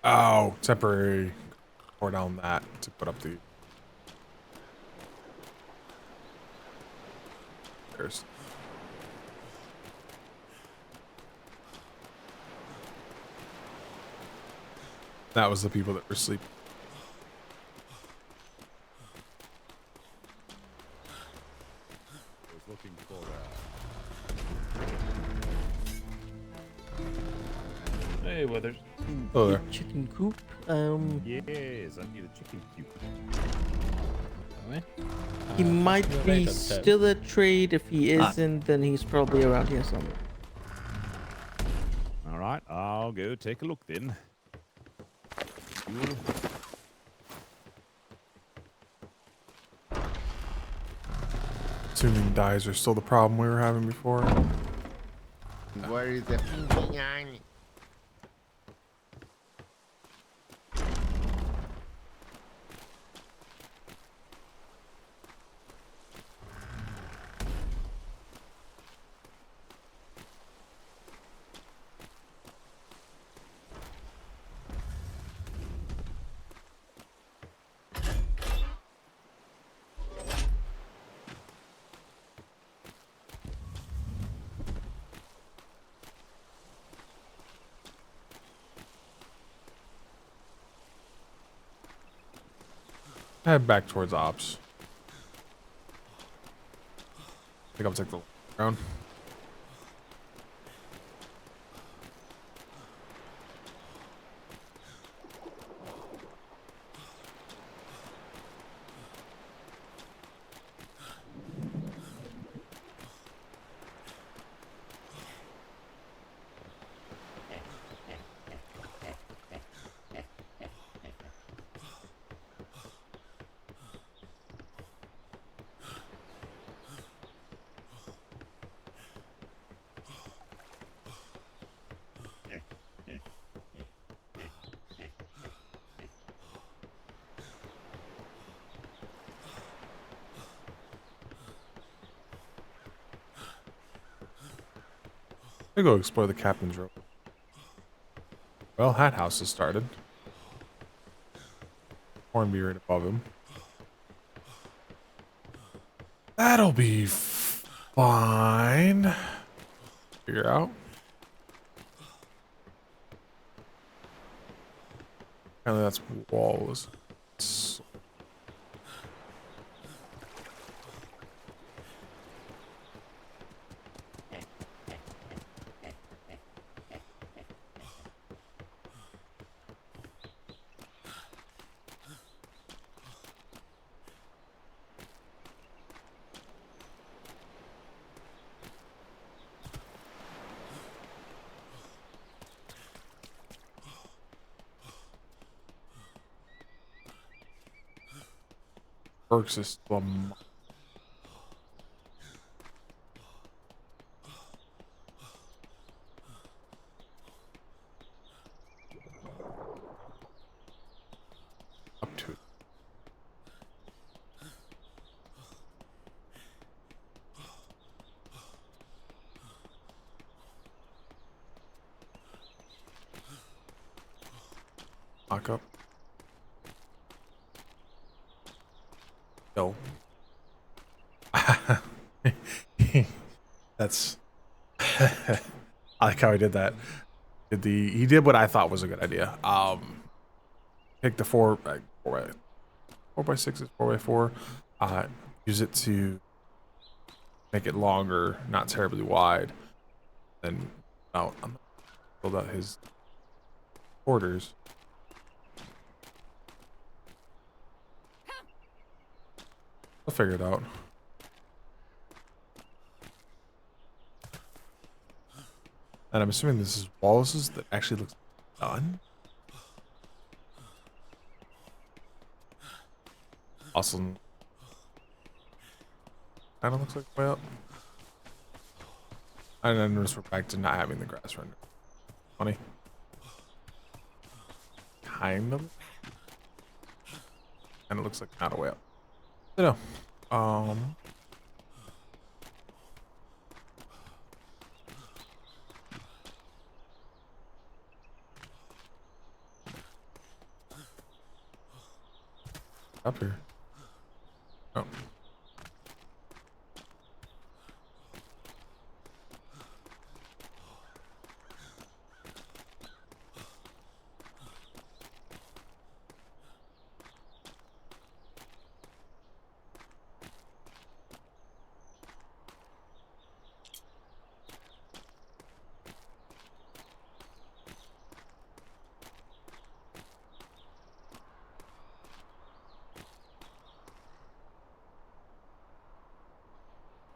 Oh, temporary. Pour down that to put up the. There's. That was the people that were sleeping. I was looking for Hey, Weathers. Oh, there. Chicken coop. Yes, I need a chicken coop. He might be later, still at trade. If he isn't, then he's probably around here somewhere. All right, I'll go take a look then. Assuming dyes are still the problem we were having before. Where is the pinky eye? Head back towards ops. I think I'll take the ground. I'm gonna go explore the captain's room. Well, Hat House has started. Hornby right above him. That'll be fine. Figure out. Apparently that's walls. Work system. Up to it. Lock up. No. That's I like how he did that. He did what I thought was a good idea. Pick the 4x6 is 4x4. Use it to make it longer, not terribly wide. Then out build out his quarters. I'll figure it out. And I'm assuming this is Wallace's that actually looks done. Awesome. Kind of looks like way up. And then notice we're back to not having the grass render. Funny. Kind of. And it looks like not a way up. I don't know. Up here. Oh.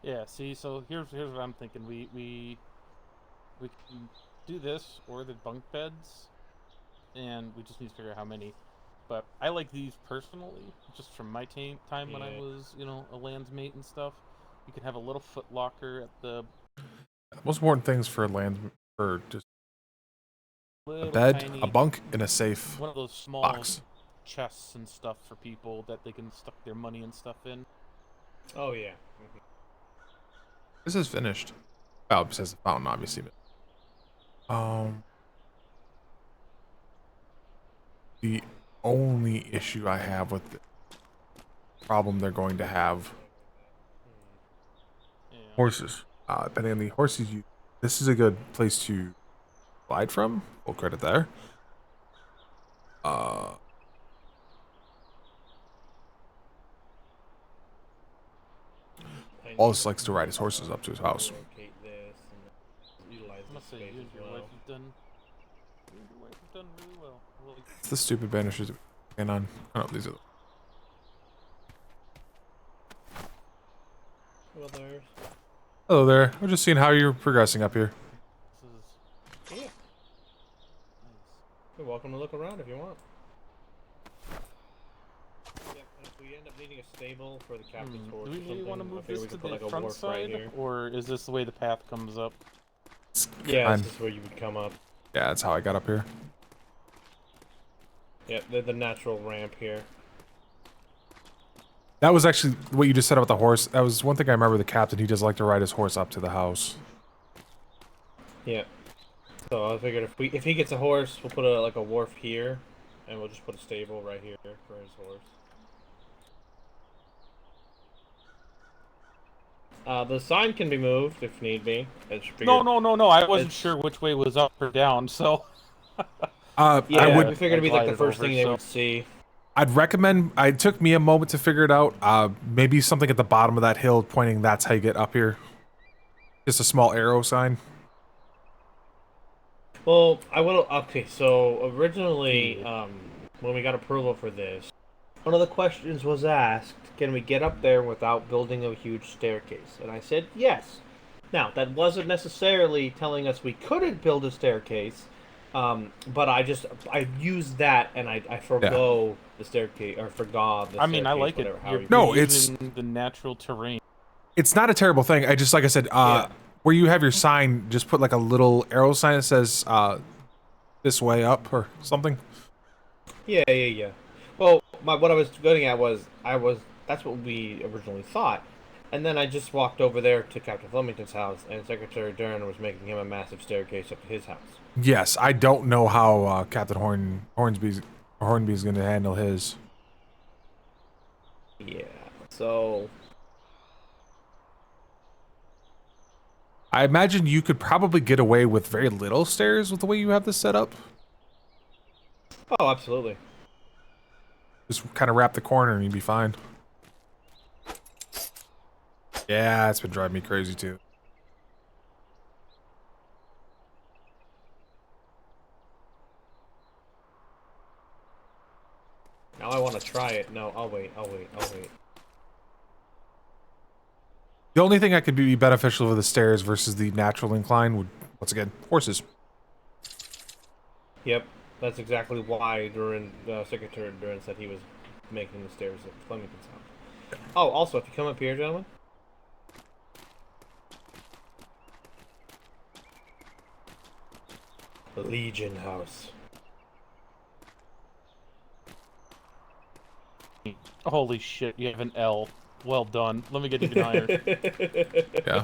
Yeah, see, so here's what I'm thinking. We can do this or the bunk beds, and we just need to figure out how many. But I like these personally, just from my time when I was, you know, a landsmate and stuff. You could have a little foot locker at the Most important things for just a little bed, tiny, a bunk, and a safe one of those small box. chests and stuff for people that they can stuff their money and stuff in. Oh yeah. This is finished. Oh, besides the fountain, obviously. But, the only issue I have with the problem they're going to have horses. Depending on the horses you, this is a good place to slide from. Full credit there. Wallace likes to ride his horses up to his house. I must say, you and your wife have done really well. It's the stupid banishers and on. Oh, these are. Well, there's. Hello there. I'm just seeing how you're progressing up here. Yeah. You're welcome to look around if you want. Yep, if we end up needing a stable for the captain's horse Do we or really want to something, I move figure this we to could put the like a front wharf right side, here. or is this the way the path comes up? Yeah, this is where you would come up. Yeah, that's how I got up here. Yep, the natural ramp here. That was actually what you just said about the horse. That was one thing I remember. The captain, he does like to ride his horse up to the house. Yeah. So I figured if he gets a horse, we'll put like a wharf here, and we'll just put a stable right here for his horse. The sign can be moved if need be. No. I wasn't sure which way was up or down, so. Yeah, I would. we figured it'd be like the first thing they would see. I'd recommend. It took me a moment to figure it out. Maybe something at the bottom of that hill pointing. That's how you get up here. Just a small arrow sign. Well, I will. Okay, so originally, when we got approval for this, one of the questions was asked, can we get up there without building a huge staircase? And I said yes. Now, that wasn't necessarily telling us we couldn't build a staircase, but I used that and I forgo the staircase, or forgot the staircase. I mean, I like it. No, it's the natural terrain. It's not a terrible thing. I just, like I said, where you have your sign, just put like a little arrow sign that says this way up or something. Yeah. Well, what I was getting at was that's what we originally thought, and then I just walked over there to Captain Flemington's house, and Secretary Dern was making him a massive staircase up to his house. Yes, I don't know how Captain Hornby's going to handle his. Yeah. So. I imagine you could probably get away with very little stairs with the way you have this set up. Oh, absolutely. Just kind of wrap the corner and you'd be fine. Yeah, it's been driving me crazy too. Now I want to try it. No, I'll wait. The only thing that could be beneficial with the stairs versus the natural incline would, once again, horses. Yep, that's exactly why during Secretary Duran said he was making the stairs at Flemington's house. Oh, also, if you come up here, gentlemen. The Legion House. Holy shit, you have an L. Well done. Let me get even higher. Yeah.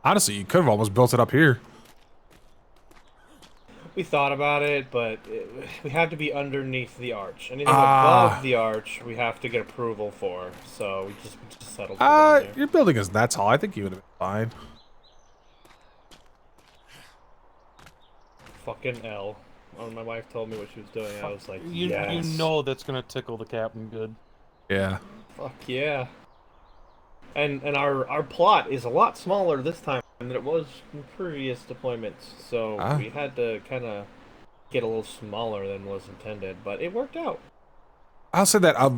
Honestly, you could have almost built it up here. We thought about it, but we have to be underneath the arch. Anything above the arch, we have to get approval for. So we just settled for down there. Your building isn't that tall. I think you would have been fine. Fucking L. When my wife told me what she was doing, I was like, You yes. know that's gonna tickle the captain good. Yeah. Fuck yeah. And our plot is a lot smaller this time than it was in previous deployments, so we had to kind of get a little smaller than was intended, but it worked out. I'll say that a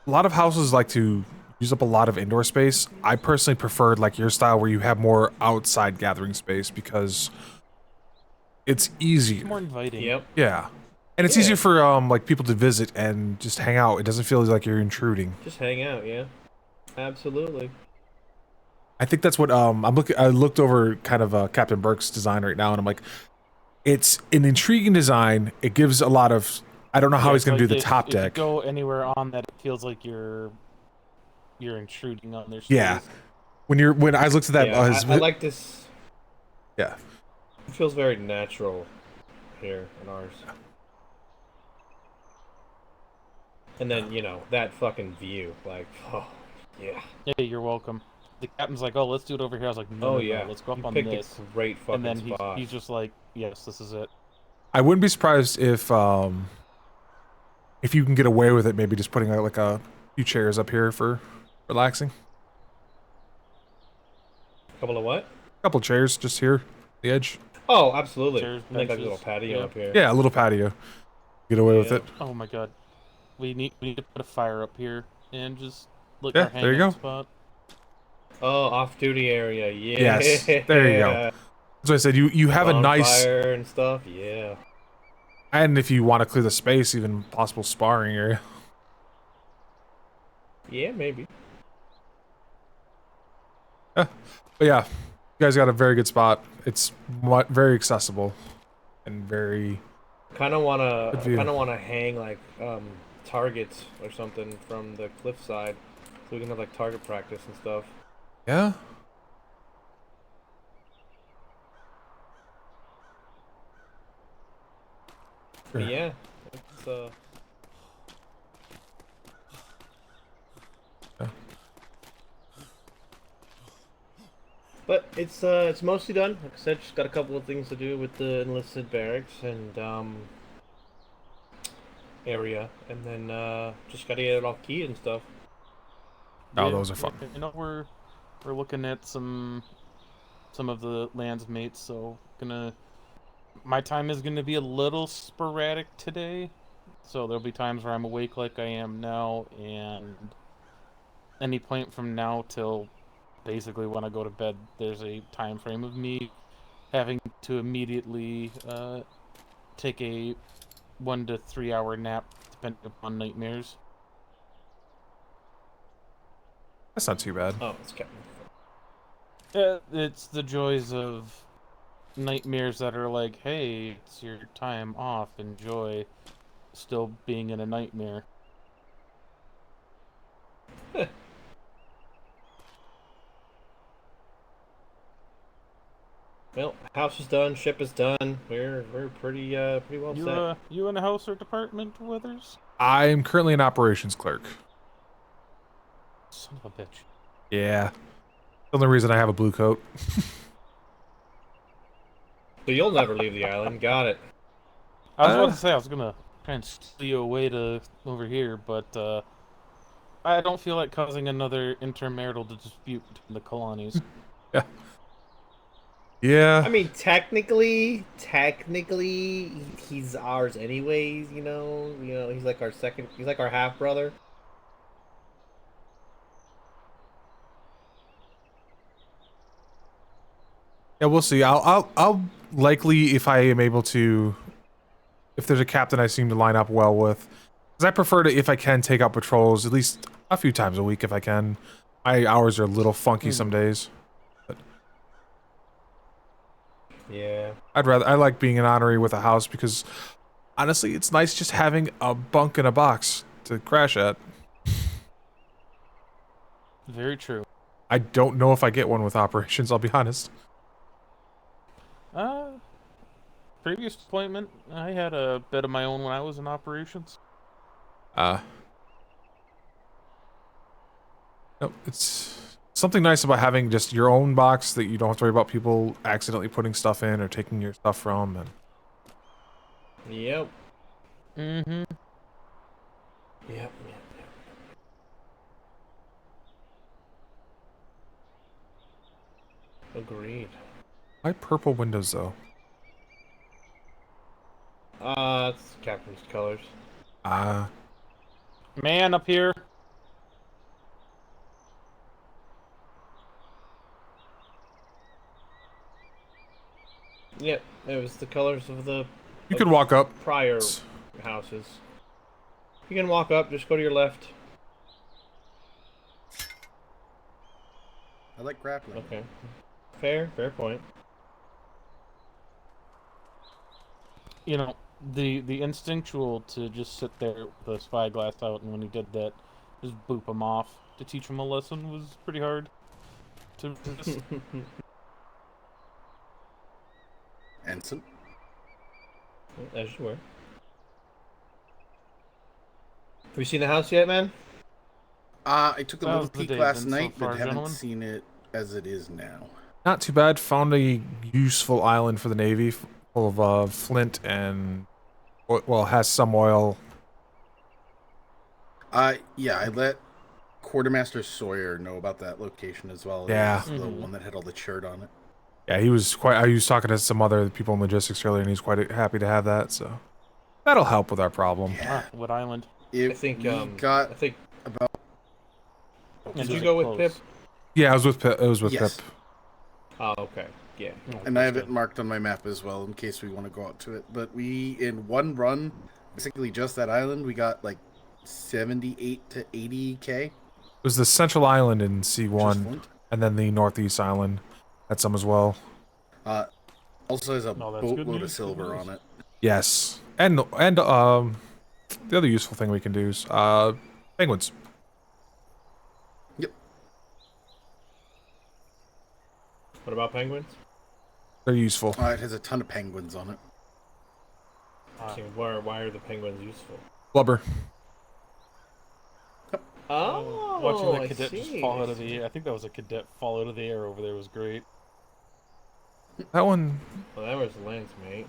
lot of houses like to use up a lot of indoor space. I personally preferred like your style where you have more outside gathering space because it's easier. It's more inviting. Yep. Yeah. And it's easier for like people to visit and just hang out. It doesn't feel like you're intruding. Just hang out, yeah. Absolutely. I think that's what I looked over kind of Captain Burke's design right now, and I'm like, it's an intriguing design. It gives a lot of. I don't know how he's going to do the top deck. If you go anywhere on that, it feels like you're intruding on their space. Yeah. When I looked at that, I like this. Yeah. It feels very natural here in ours. And then that fucking view, like, oh yeah. Hey, you're welcome. The captain's like, oh, let's do it over here. I was like, no, no, let's go up on this. A great fucking and then spot. he's just like, yes, this is it. I wouldn't be surprised if you can get away with it, maybe just putting like a few chairs up here for relaxing. A couple of what? A couple chairs just here, the edge. Oh, absolutely. Chairs, Make like a benches, little patio up here. Yeah, a little patio. Get away with it. Oh my god, we need to put a fire up here and just look. Yeah, our there you go. Spot. Oh, off-duty area, yeah. Yes, there you go. So I said you have a nice fire and stuff, yeah. And if you want to clear the space, even possible sparring area. Yeah, maybe. Yeah. But yeah, you guys got a very good spot. It's very accessible and very. Kind of wanna hang like targets or something from the cliffside, so we can have like target practice and stuff. Yeah. Sure. Yeah. It's, yeah. But it's mostly done. Like I said, just got a couple of things to do with the enlisted barracks and area, and then just gotta get it all keyed and stuff. Oh, those are fun. You know, we're looking at some of the lands mates, so my time is gonna be a little sporadic today. So there'll be times where I'm awake like I am now, and any point from now till basically when I go to bed, there's a time frame of me having to immediately take a 1 to 3 hour nap, depending upon nightmares. That's not too bad. Oh, it's Captain. It's the joys of nightmares that are like, hey, it's your time off, enjoy still being in a nightmare. Well, house is done, ship is done. We're pretty well set. You in the house or department, Withers? I'm currently an operations clerk. Son of a bitch. Yeah. The only reason I have a blue coat. So you'll never leave the island. Got it. I was about to say I was gonna try and steal you away to over here, but I don't feel like causing another intermarital dispute between the colonies. Yeah. Yeah. I mean, technically, he's ours anyways. You know, he's like our second. He's like our half brother. Yeah, we'll see. I'll likely, if I am able to, if there's a captain I seem to line up well with, because I prefer to, if I can, take out patrols at least a few times a week if I can. My hours are a little funky some days. But Yeah. I like being an honorary with a house because, honestly, it's nice just having a bunk in a box to crash at. Very true. I don't know if I get one with operations, I'll be honest. Previous deployment, I had a bed of my own when I was in operations. Nope, it's something nice about having just your own box that you don't have to worry about people accidentally putting stuff in or taking your stuff from. And Yep. Mm-hmm. Yep. Agreed. why purple windows though? It's captain's colors. Man up here. Yep, it was the colors of the. You can walk up. Prior houses. You can walk up. Just go to your left. I like grappling. Okay. Fair point. You know, the instinctual to just sit there with the spyglass out, and when he did that, just boop him off to teach him a lesson was pretty hard to resist. Ensign. As you were. Have you seen the house yet, man? I took a little How's the peek day last been so night, far, but haven't gentlemen? seen it as it is now. Not too bad. Found a useful island for the Navy full of flint and, well, has some oil. Yeah, I let Quartermaster Sawyer know about that location as well. Yeah. It was the one that had all the chert on it. Yeah, he was quite. I was talking to some other people in logistics earlier, and he's quite happy to have that. So that'll help with our problem. Yeah. What island? I think got I think about. Did you go with Pip? Yeah, I was with Pip. It was with Yes. Pip. Oh, okay. Yeah. And I have it marked on my map as well in case we want to go out to it. But we, in one run, basically just that island, we got like 78 to 80k. It was the Central Island in Just C1, flint? and then the Northeast Island had some as well. Also has a Oh, that's good boatload of news. silver Good on news. it. Yes, and the other useful thing we can do is penguins. Yep. What about penguins? They're useful. It has a ton of penguins on it. Okay, why are the penguins useful? Blubber. Oh, Watching that I cadet just see. fall out of the air. I think that was a cadet fall out of the air over there was great. That one. Well, that was Lance, mate.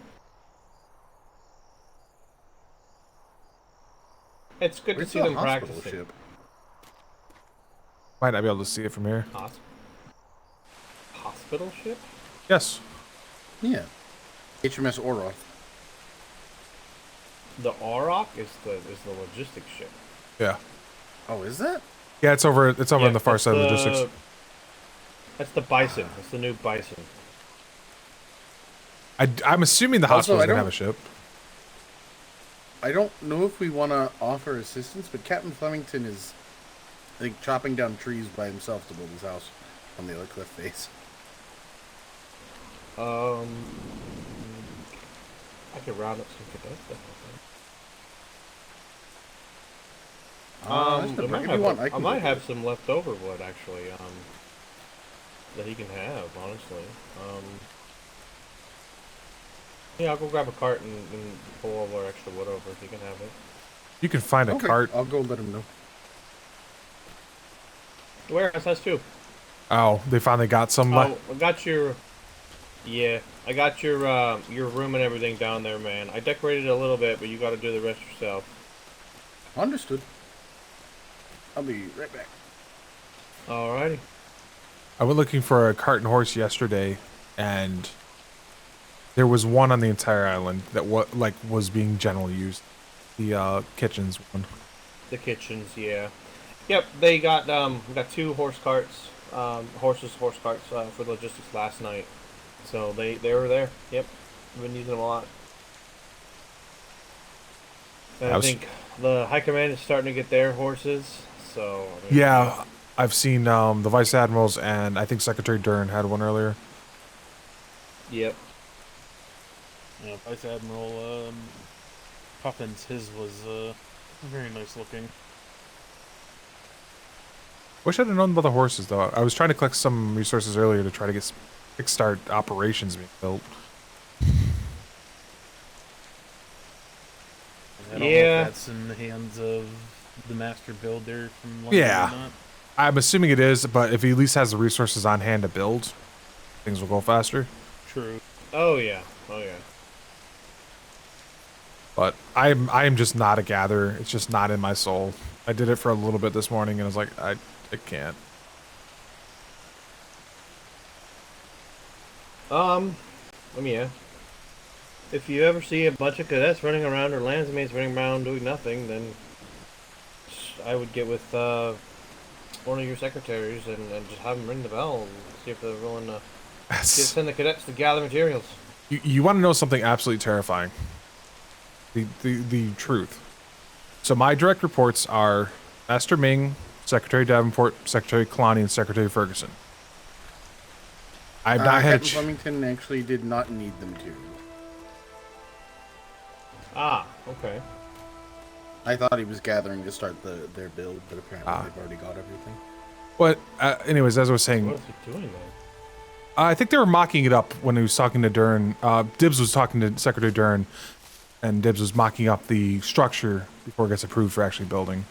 It's good Where's to see the them hospital practicing. ship? Might not be able to see it from here. Hospital ship? Yes. Yeah. HMS Oroth. The Auroch is the logistics ship. Yeah. Oh, is that? Yeah, it's over. It's over Yeah, on the far that's side of the- logistics. That's the Bison. That's the new Bison. I'm assuming the Also, hospital's I gonna have don't- a ship. I don't know if we want to offer assistance, but Captain Flemington is, I think, chopping down trees by himself to build his house on the other cliff face. I could round up some cadets. I might have some leftover wood actually. That he can have, honestly. Yeah, I'll go grab a cart and pull all our extra wood over if he can have it. You can find a Okay, cart. I'll go let him know. Warehouse has two. Oh, they finally got some. Oh, I got your. Yeah, I got your room and everything down there, man. I decorated it a little bit, but you got to do the rest yourself. Understood. I'll be right back. Alrighty. I went looking for a cart and horse yesterday, and there was one on the entire island that was being generally used. The kitchens one. The kitchens, yeah. Yep, they got 2 horse carts, horse carts for logistics last night. So they were there. Yep, I've been using them a lot. And I think the high command is starting to get their horses. So I mean, yeah, I've seen the vice admirals, and I think Secretary Dern had one earlier. Yep. Yeah, Vice Admiral Puffins, his was very nice looking. Wish I'd have known about the horses though. I was trying to collect some resources earlier to try to get kickstart operations being built. I don't know if that's in the hands of the master builder from London or Yeah, not. I'm assuming it is, but if he at least has the resources on hand to build, things will go faster. True. Oh yeah. Oh yeah. But I am just not a gatherer. It's just not in my soul. I did it for a little bit this morning, and I was like, I can't. I mean, yeah. If you ever see a bunch of cadets running around or landsmates running around doing nothing, then I would get with one of your secretaries and just have them ring the bell and see if they're willing to send the cadets to gather materials. You want to know something absolutely terrifying? The truth. So my direct reports are Master Ming, Secretary Davenport, Secretary Kalani, and Secretary Ferguson. I've not had Captain Flemington actually did not need the material. Ah, okay. I thought he was gathering to start their build, but apparently they've already got everything. But anyways, as I was saying, What is he doing there? I think they were mocking it up when he was talking to Dern. Dibbs was talking to Secretary Dern, and Dibbs was mocking up the structure before it gets approved for actually building.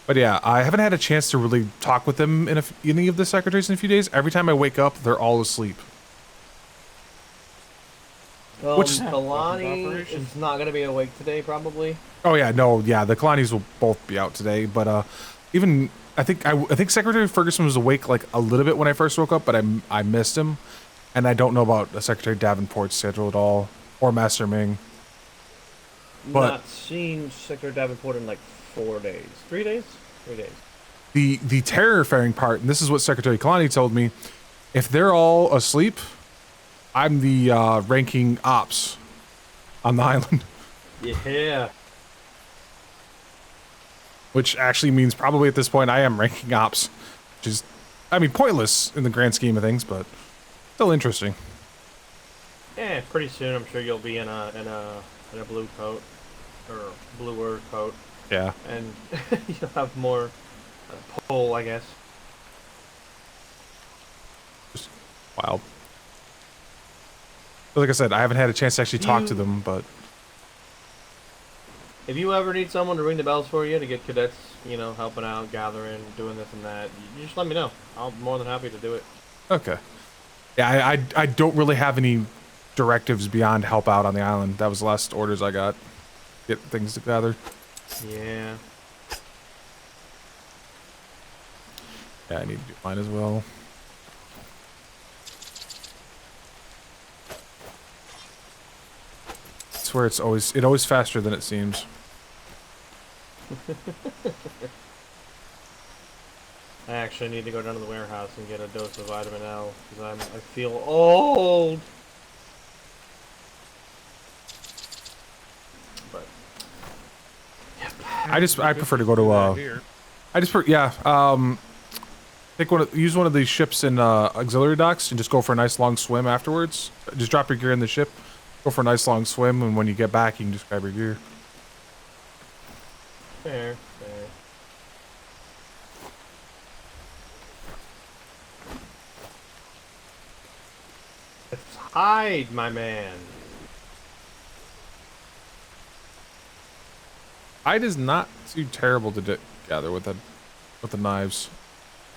But yeah, I haven't had a chance to really talk with them in any of the secretaries in a few days. Every time I wake up, they're all asleep. Kalani is not going to be awake today, probably. Oh yeah, no, yeah, the Kalani's will both be out today. But even I think Secretary Ferguson was awake like a little bit when I first woke up, but I missed him, and I don't know about Secretary Davenport's schedule at all, or Master Ming. But Not seen Secretary Davenport in like 4 days. 3 days? 3 days. the terrifying part, and this is what Secretary Kalani told me, if they're all asleep, I'm the ranking ops on the island. Yeah. Which actually means probably at this point I am ranking ops, which is, I mean, pointless in the grand scheme of things, but still interesting. Yeah, pretty soon I'm sure you'll be in a blue coat or bluer coat. Yeah. And you'll have more pull, I guess. Just wild. But like I said, I haven't had a chance to actually talk to them, but If you ever need someone to ring the bells for you to get cadets, helping out, gathering, doing this and that, you just let me know. I'll be more than happy to do it. okay. Yeah, I don't really have any directives beyond help out on the island. That was the last orders I got. Get things together. Yeah. Yeah, I need to do mine as well. I swear it's always faster than it seems. I actually need to go down to the warehouse and get a dose of vitamin L because I feel old. But I prefer to go to use one of these ships in auxiliary docks and just go for a nice long swim afterwards. Just drop your gear in the ship, go for a nice long swim, and when you get back you can just grab your gear. fair. Let's hide, my man. Hide is not too terrible to gather with the knives.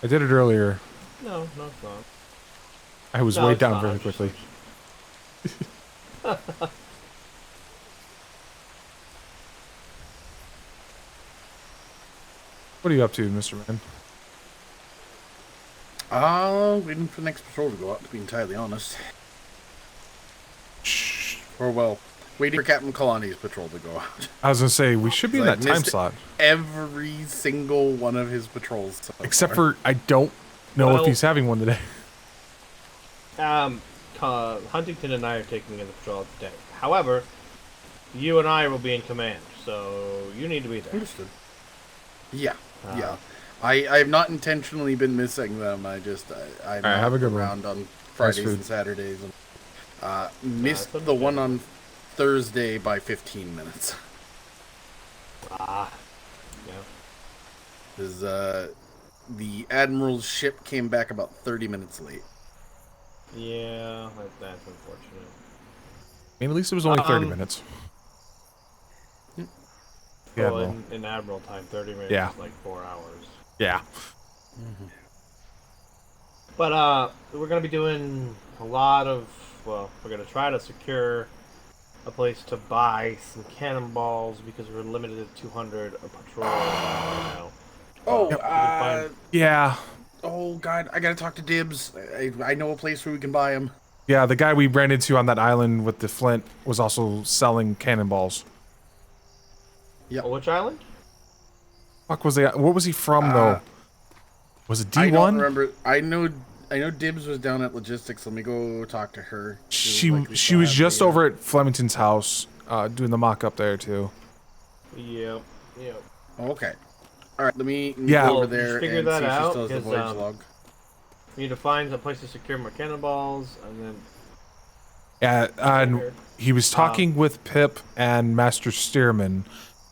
I did it earlier. No, it's not. I was No, weighed it's down not. very quickly. What are you up to, Mr. Man? Waiting for the next patrol to go out, to be entirely honest. Or, well, waiting for Captain Kalani's patrol to go out. I was gonna say we should be in that time slot. Every single one of his patrols. So Except far. for I don't know if Well- he's having one today. Huntington and I are taking in the patrol today. However, you and I will be in command, so you need to be there. Understood. Yeah, yeah. I have not intentionally been missing them. I'm Alright, have a good one. around on Nice Fridays food. and Saturdays. And, missed the one on Thursday by 15 minutes. Yeah. Because the Admiral's ship came back about 30 minutes late. Yeah, that's unfortunate. I mean, at least it was only 30 minutes. Yeah, Well, well. in Admiral time, 30 minutes Yeah. is like 4 hours. Yeah. But we're gonna be doing a lot of. Well, we're gonna try to secure a place to buy some cannonballs because we're limited to 200 a patrol right now. Oh, we can find- Yeah. Oh, God, I gotta talk to Dibs. I know a place where we can buy them. Yeah, the guy we ran into on that island with the flint was also selling cannonballs. Yeah. Oh, which island? Fuck was what was he from though? Was it I D1? don't remember. I know Dibs was down at logistics. Let me go talk to her. She was just over at Flemington's house, doing the mock up there too. Yep. Okay. All right. Let me Yeah. go over Well, there just figure and that see if she out, still has the 'cause, voyage log. We need to find a place to secure more cannonballs, and then Yeah, and he was talking with Pip and Master Stearman.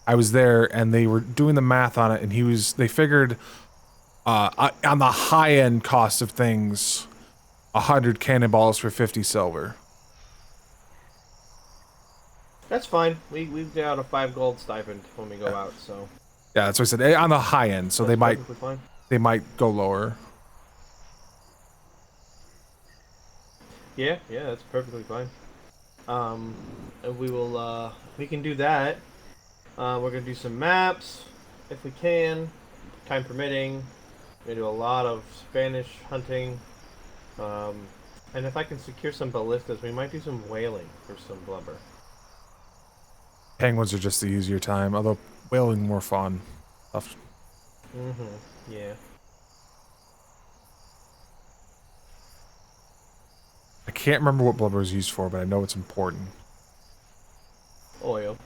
I was there, and they were doing the math on it, and they figured on the high end cost of things, 100 cannonballs for 50 silver. that's fine. We've got a 5 gold stipend when we go out, so Yeah, that's what I said. On the high end, so that's perfectly fine. they might go lower. Yeah, that's perfectly fine. And we will we can do that. We're gonna do some maps if we can, time permitting. We do a lot of Spanish hunting. And if I can secure some ballistas, we might do some whaling for some blubber. Penguins are just the easier time, although whaling more fun. Tough. Yeah. I can't remember what blubber is used for, but I know it's important. Oil.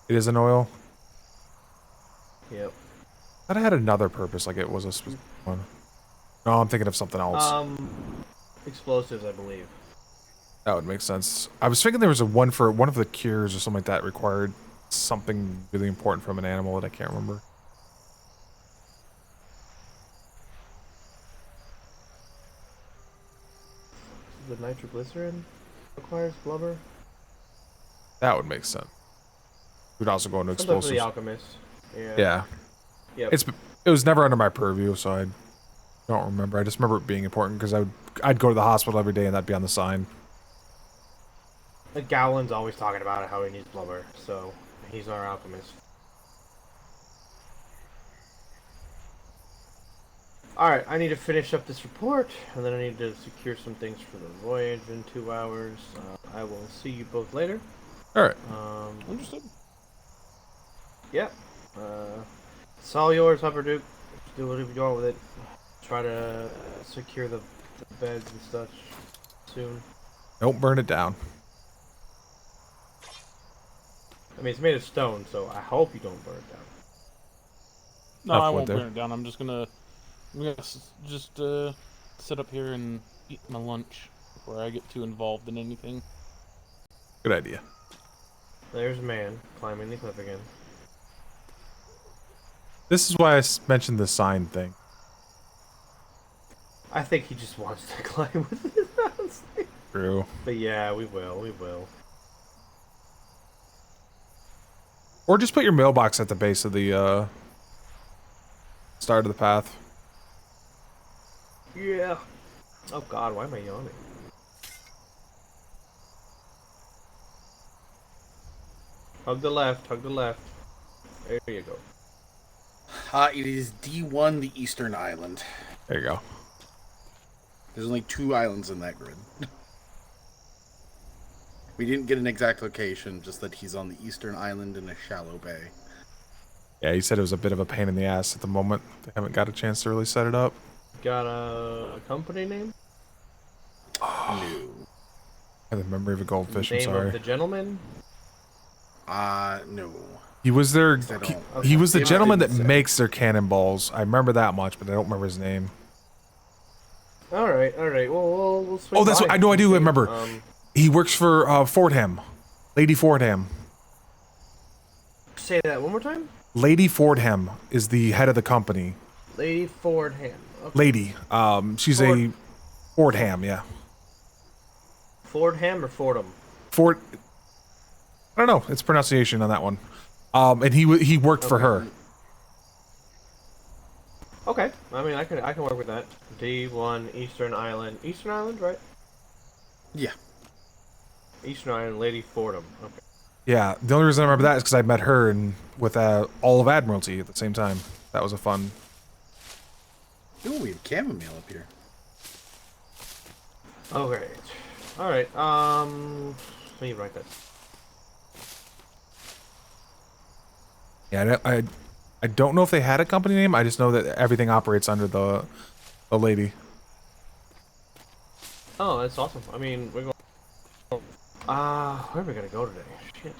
It is an oil? Yep. I thought I had another purpose, like it was a specific one. No, I'm thinking of something else. Explosives, I believe. That would make sense. I was thinking there was one for one of the cures or something like that required something really important from an animal that I can't remember. The nitroglycerin requires blubber. That would make sense. We'd also go into Something for explosives. the alchemist. Yeah. Yeah. Yep. It was never under my purview, so I don't remember. I just remember it being important because I'd go to the hospital every day and that'd be on the sign. Like Gowlin's always talking about it, how he needs blubber, so he's our alchemist. Alright, I need to finish up this report, and then I need to secure some things for the voyage in 2 hours. I will see you both later. Alright. Understood. Yep. It's all yours, Upper Duke. Do whatever you want with it. Try to secure the beds and such soon. Don't burn it down. I mean, it's made of stone, so I hope you don't burn it down. No, I won't burn it down. I'm gonna just sit up here and eat my lunch before I get too involved in anything. Good idea. There's man climbing the cliff again. This is why I mentioned the sign thing. I think he just wants to climb with his mouse. True. But yeah, we will. Or just put your mailbox at the base of the start of the path. Yeah. Oh god, why am I yawning? Hug the left, hug the left. There you go. It is D1, the Eastern Island. There you go. There's only 2 islands in that grid. We didn't get an exact location, just that he's on the Eastern Island in a shallow bay. Yeah, he said it was a bit of a pain in the ass at the moment. They haven't got a chance to really set it up. Got a company name? No. I have the memory of a goldfish. Name I'm sorry. of the gentleman? No. He was their. He was the It gentleman that didn't say. makes their cannonballs. I remember that much, but I don't remember his name. All right. Well, we'll swing Oh, that's by what I know. I and do see. remember. He works for Fordham, Lady Fordham. Say that one more time. Lady Fordham is the head of the company. Lady Fordham. Okay. Lady. She's a Fordham. Yeah. Fordham or Fordham? Ford. I don't know. It's pronunciation on that one. And he worked for her. Okay. I mean, I can work with that. D1 Eastern Island. Eastern Island, right? Yeah. Eastern Island, Lady Fordham. Okay. Yeah. The only reason I remember that is because I met her and with all of Admiralty at the same time. That was a fun. Ooh, we have chamomile up here. Okay. All right. Let me write that. Yeah, I don't know if they had a company name. I just know that everything operates under the lady. Oh, that's awesome. I mean, we're going. Where are we gonna go today? Shit.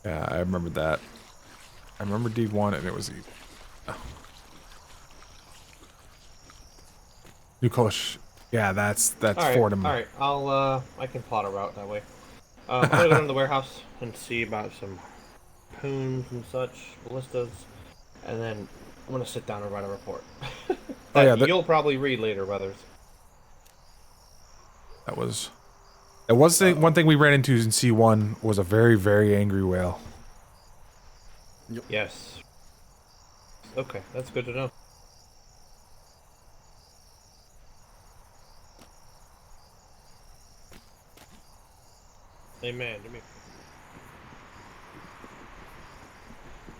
Yeah, I remember that. I remember D1 and it was easy. New Kush. Yeah, that's All right, Fordham. All right, I can plot a route that way. I'm gonna go to the warehouse and see about some poons and such, ballistas, and then I'm gonna sit down and write a report. Oh yeah, you'll probably read later, Weathers. That was. It was the one thing we ran into in C1 was a very, very angry whale. Yes. Okay, that's good to know. Amen to me.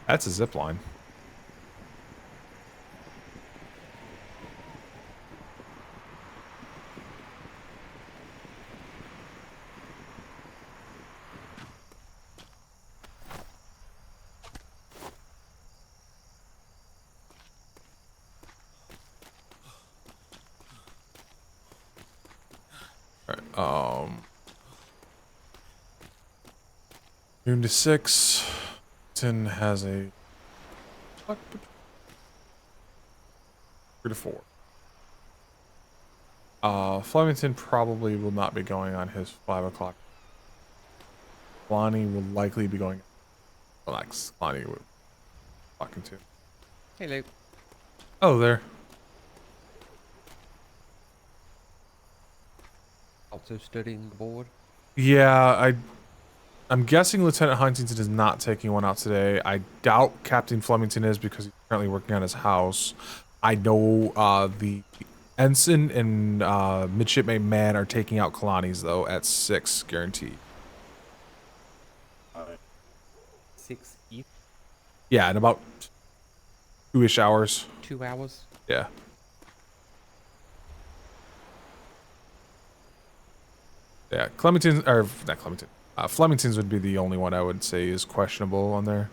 That's a zip line. Alright, noon to 6. Winston has a 3 to 4. Flemington probably will not be going on his 5 o'clock. Lonnie will likely be going. Relax, Lonnie will talking to. Hey, Luke. Oh, there. Also studying the board. Yeah, I'm guessing Lieutenant Huntington is not taking one out today. I doubt Captain Flemington is because he's currently working on his house. I know the ensign and midshipmate man are taking out Kalani's though at 6 guaranteed. 6 each? Yeah, in about 2-ish hours. 2 hours? Yeah. Yeah, Flemington's would be the only one I would say is questionable on there.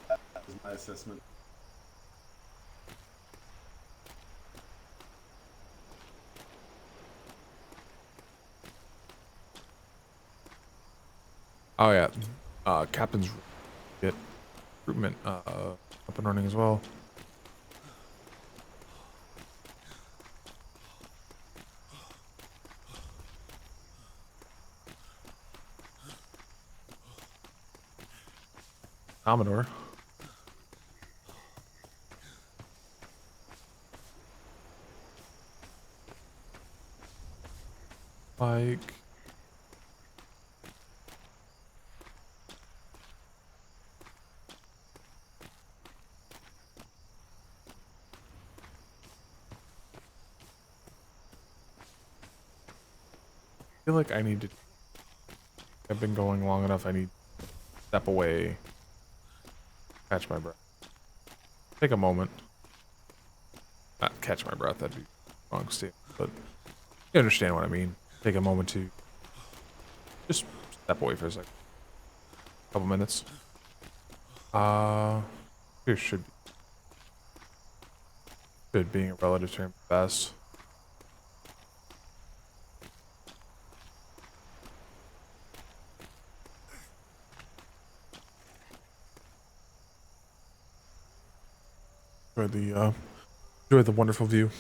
That was my assessment. Oh yeah, Captain's get recruitment up and running as well. Commodore. Like. feel like I need to. I've been going long enough. I need to step away, catch my breath, take a moment. Not catch my breath. That'd be wrong statement, but you understand what I mean. Take a moment to just step away for a second. Couple minutes. Here should be. Good being a relative term best. Enjoy the wonderful view.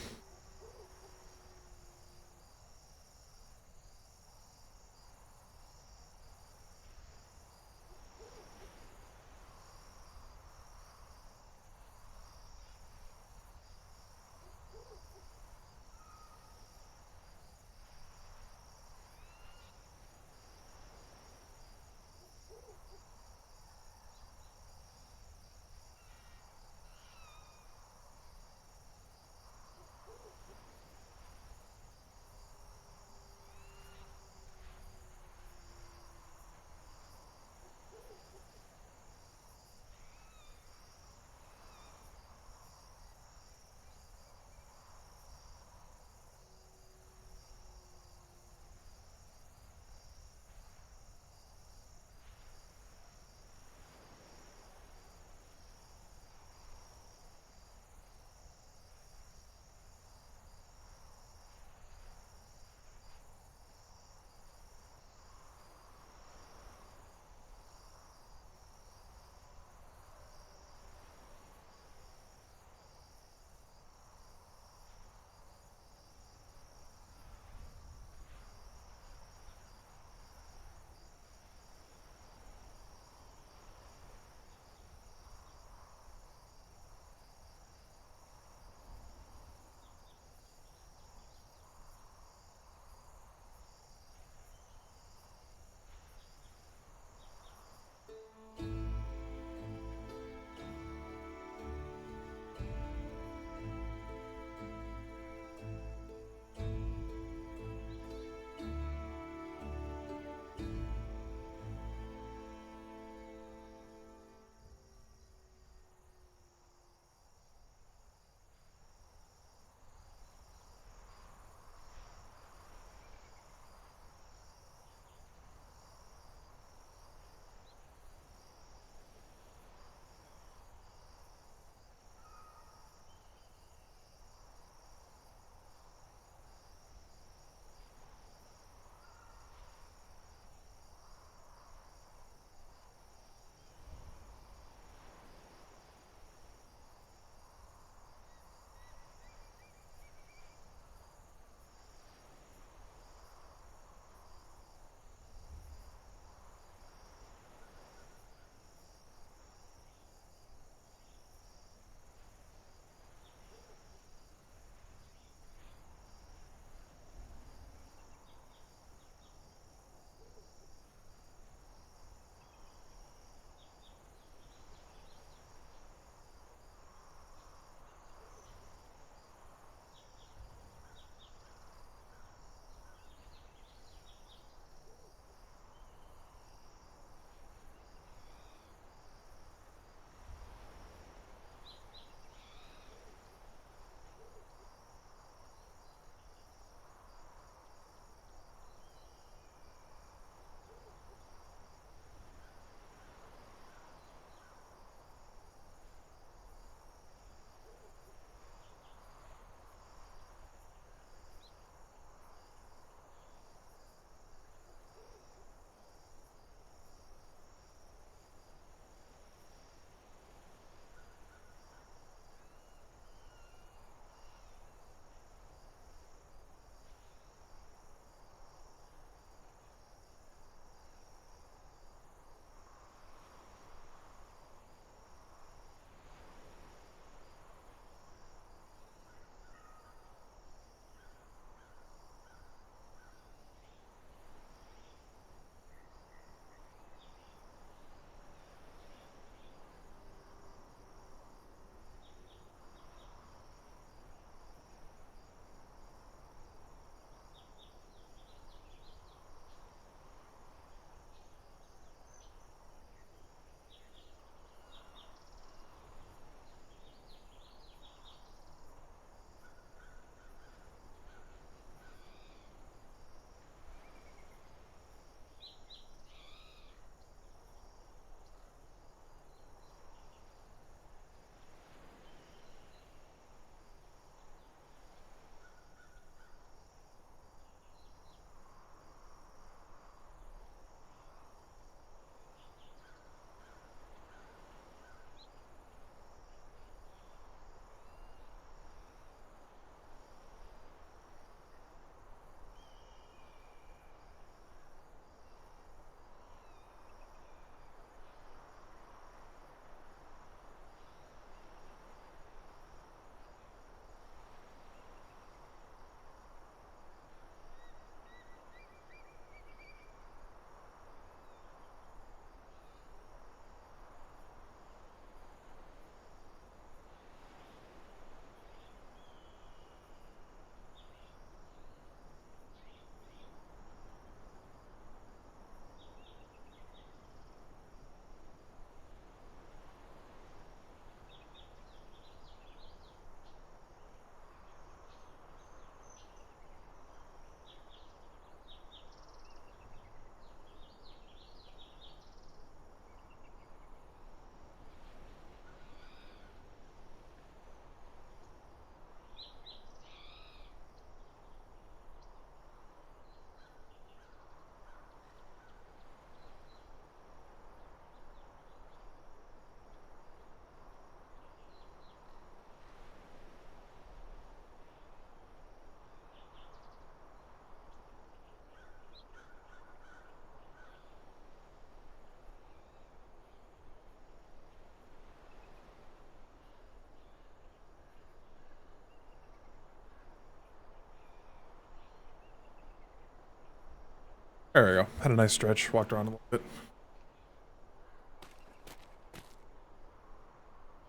There we go. Had a nice stretch. Walked around a little bit.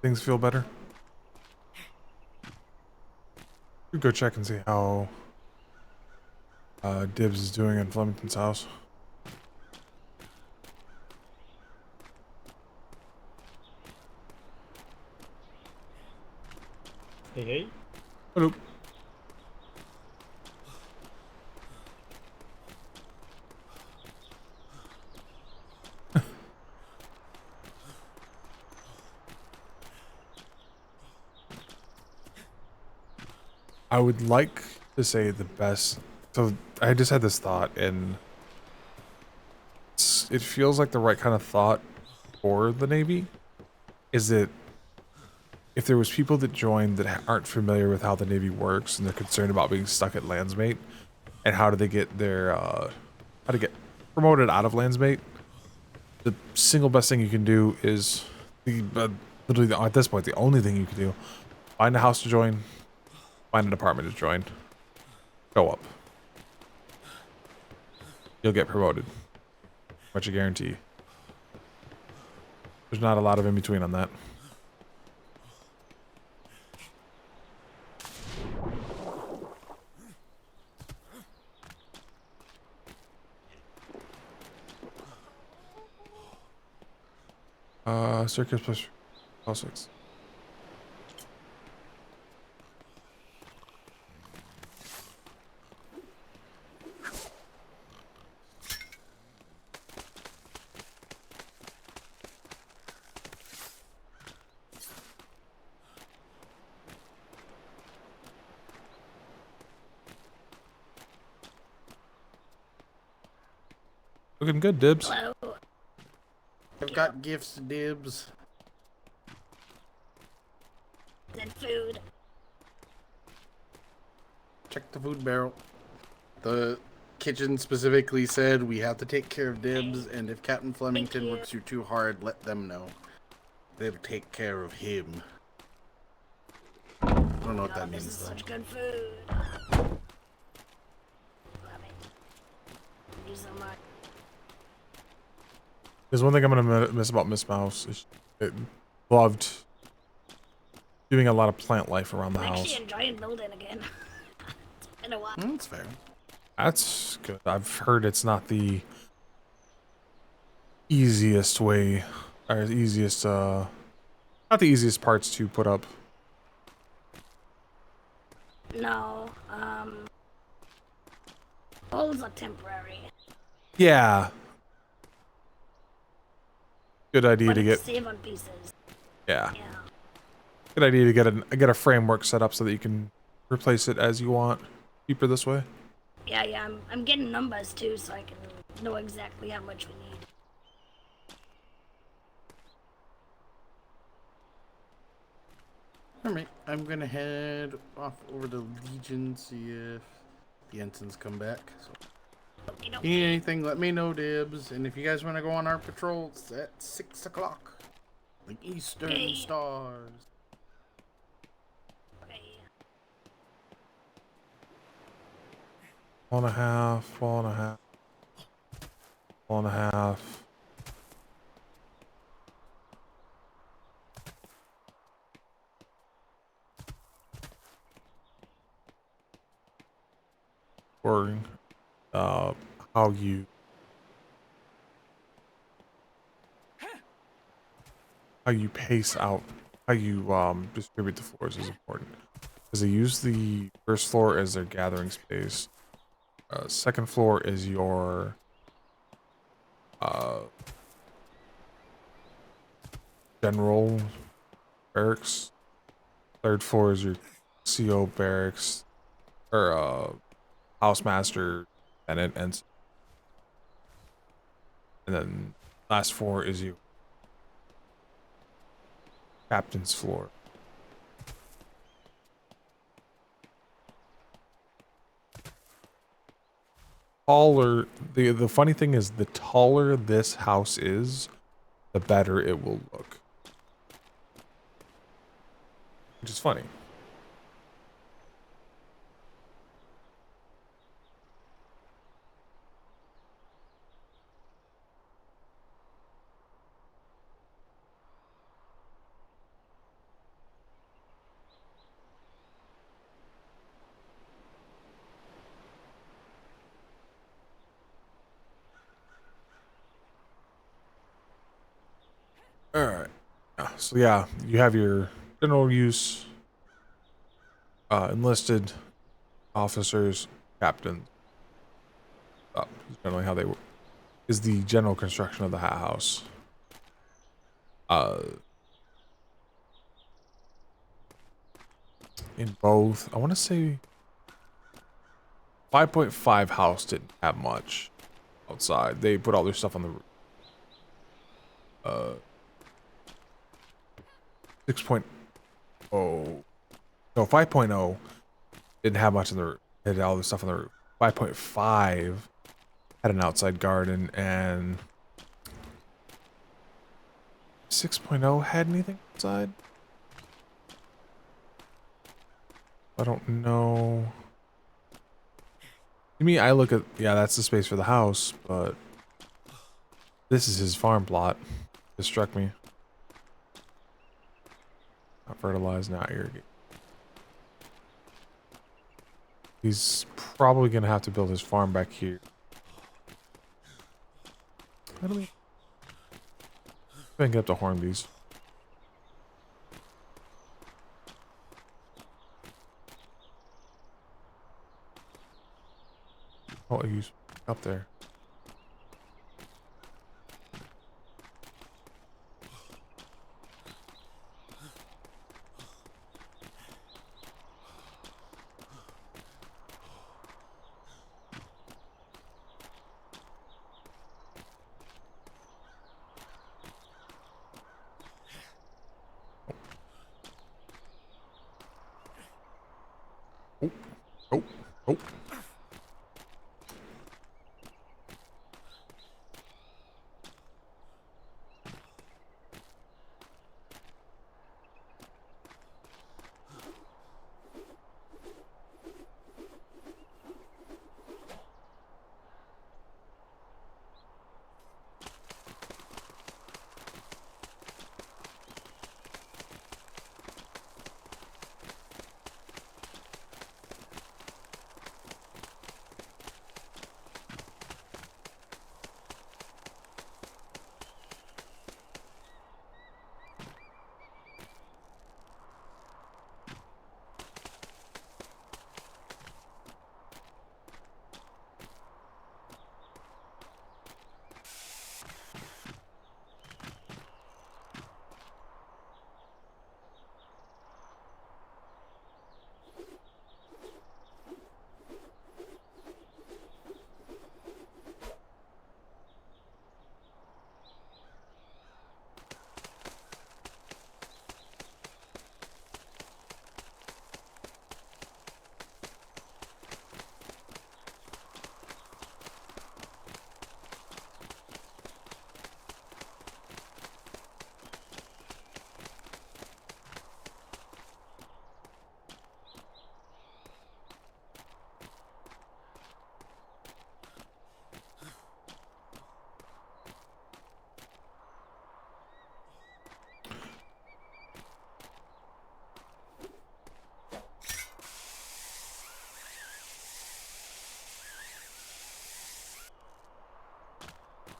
Things feel better. We go check and see how Dibs is doing in Flemington's house. Hey, hey. Hello. I would like to say the best. So I just had this thought, and it feels like the right kind of thought for the Navy. Is that if there was people that joined that aren't familiar with how the Navy works and they're concerned about being stuck at Landsmate, and how do they get their how to get promoted out of Landsmate, the single best thing you can do is literally at this point the only thing you can do: find a house to join, find a department to join, go up. You'll get promoted. Much a guarantee. There's not a lot of in between on that. Circus plus all 6. Looking good, Dibs. I've got gifts, Dibs. And food. Check the food barrel. The kitchen specifically said we have to take care of Dibs, and if Captain Flemington works you too hard, let them know. They'll take care of him. I don't know what that means, This is though. such good food. Love it. Thank you so much. There's one thing I'm gonna miss about Miss Mouse. Is she loved doing a lot of plant life around the I'm house. actually enjoying building again. It's been a while. That's fair. That's good. I've heard it's not the easiest way, or easiest, not the easiest parts to put up. No, holes are temporary. Yeah. Good idea But to it's get. save on pieces. Yeah. Good idea to get a framework set up so that you can replace it as you want. Cheaper this way. Yeah, I'm getting numbers too, so I can know exactly how much we need. Alright, I'm gonna head off over to Legion, see if the ensigns come back. So, if you need anything, let me know, Dibs. And if you guys want to go on our patrol, it's at 6 o'clock. The Eastern Stars. Wall and a half. Wall and a half. Wall and a half. Or how you pace out, how you distribute the floors is important, because they use the first floor as their gathering space. Second floor is your general barracks. Third floor is your CO barracks, or housemaster, tenant, and then last floor is your captain's floor. Taller, the funny thing is, the taller this house is, the better it will look. Which is funny. So yeah, you have your general use, enlisted officers, captains. Is generally how they work. Is the general construction of the hat house. In both, I want to say 5.5 house didn't have much outside. They put all their stuff on the roof. 6.0, no, 5.0 didn't have much on the roof. It had all the stuff on the roof. 5.5 had an outside garden, and 6.0 had anything outside? I don't know. To me, I look at, yeah, that's the space for the house, but this is his farm plot. This struck me. Not fertilized, not irrigated. He's probably gonna have to build his farm back here. How do we? I can get up to Hornby's. Oh, he's up there. Oh, oh.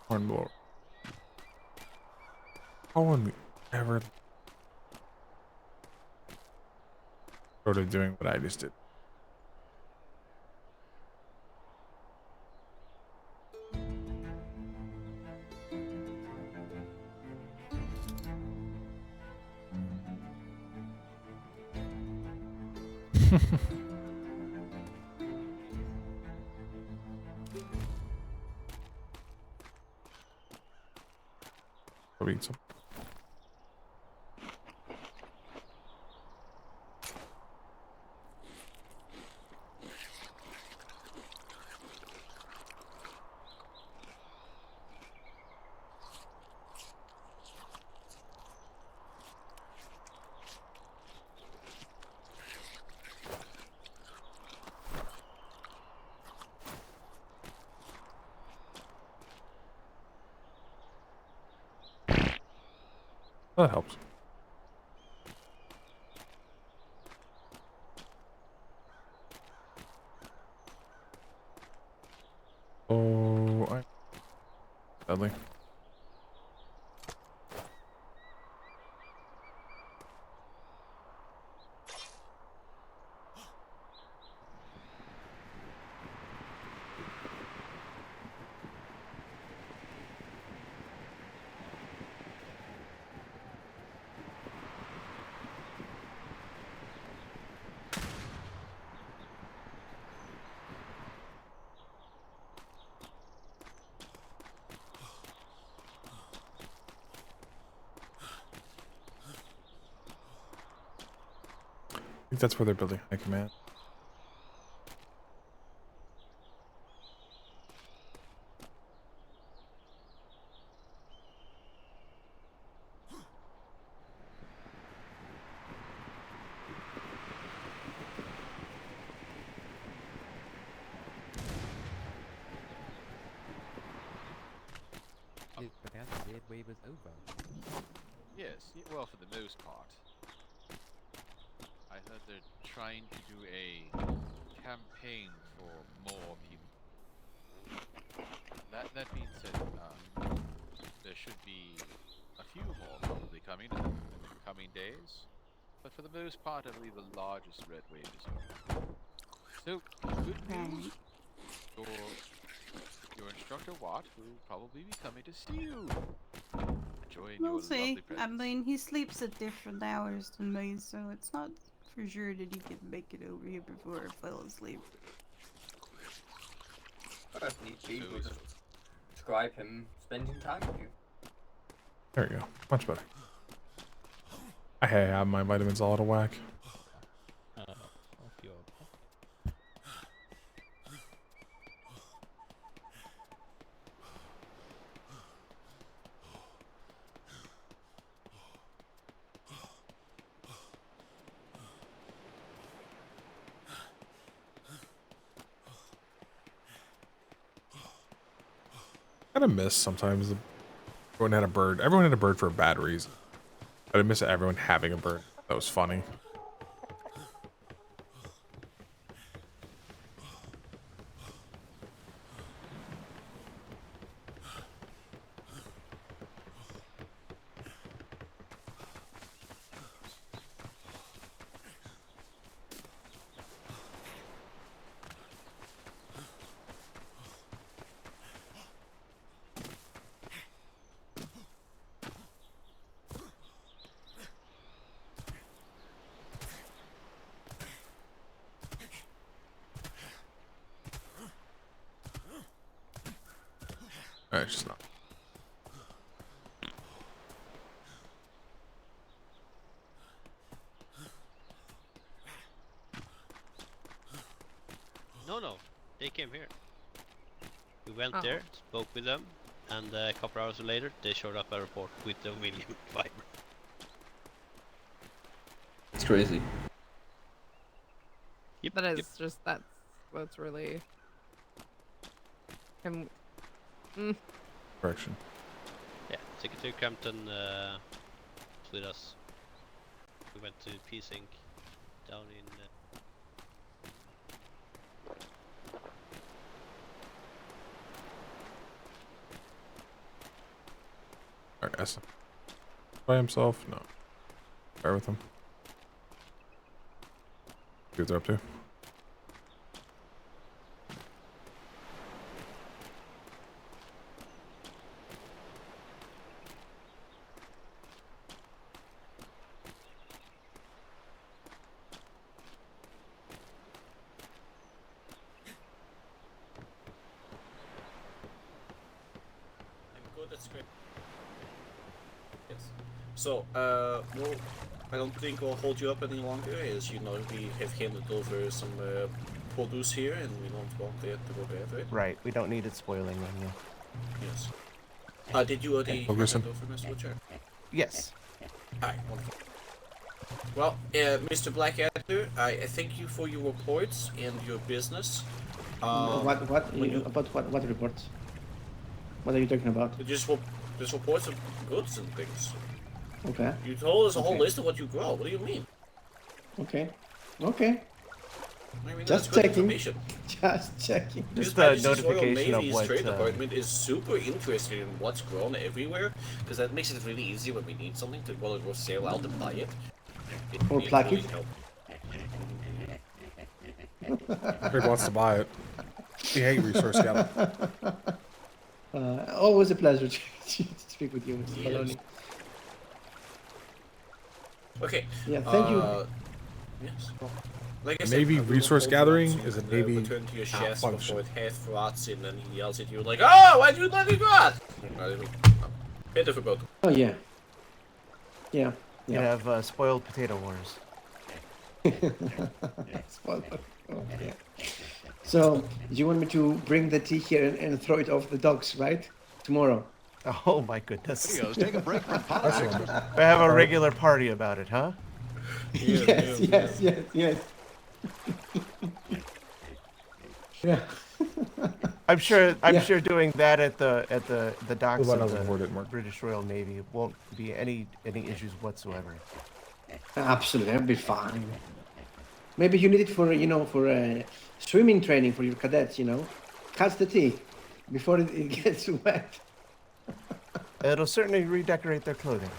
Hornblower. How would we ever started doing what I just did? Read some. That helps. Oh, sadly. think that's where they're building high command. The dead wave is over. Yes, well, for the most part. I heard they're trying to do a campaign for more people. That being said, there should be a few more probably coming in the coming days. But for the most part, I believe the largest red wave is over. So, good news. Your instructor Watt will probably be coming to see you. Enjoying We'll your see. lovely presence. I mean, he sleeps at different hours than me, so it's not for sure that he can make it over here before I fall asleep. If need be, we'll just describe him spending time with you. There you go. Much better. I have my vitamins all out of whack. I miss sometimes everyone had a bird. Everyone had a bird for a bad reason. But I miss everyone having a bird. That was funny. Alright, just not. No, they came here. We went there, spoke with them, and a couple hours later, they showed up at a report with the million fiber. It's crazy. Yep, But it's just that's really. Correction. Yeah, Secretary Crampton was with us. We went to P-Sync down in. Alright, S. By himself? No. Bear with him. See what they're up to. That's great. Yes. So, well, I don't think we'll hold you up any longer. As you know, we have handed over some produce here, and we don't want that to go bad, right? Right. We don't need it spoiling on you. Yes. Did you already hand it over, Mr. Butcher? Yes. Alright, wonderful. Well, Mr. Blackadder, I thank you for your reports and your business. What reports? What are you talking about? Just reports of goods and things. Okay. You told us a whole list of what you grow. What do you mean? Okay. I mean, that's Just good checking. information. Just checking. Just His a Majesty's Royal notification of Navy's what. Trade Department is super interested in what's grown everywhere, because that makes it really easy when we need something to go sail out and buy it. Or pluck it. Rick wants to buy it. We hate resource gathering. Always a pleasure to speak with you, Mr. Yes. Maloney. Okay. Yeah, thank you. Yes. Like I Navy said, resource gathering is a Navy return to your chest function. before it half rots in, and he yells at you like, "Oh, why'd you let it rot?" Bit difficult. Oh yeah. Yeah. You have spoiled potato wars. Spoiler. Okay. So, you want me to bring the tea here and throw it off the docks, right? Tomorrow. Oh my goodness. Let's take a break from politics. We have a regular party about it, huh? Yes, yes. Yeah. I'm sure Yeah. doing that at the docks Well, that of doesn't the word it, Mark. British Royal Navy won't be any issues whatsoever. Absolutely, that'll be fine. Maybe you need it for swimming training for your cadets. Catch the tea before it gets wet. It'll certainly redecorate their clothing.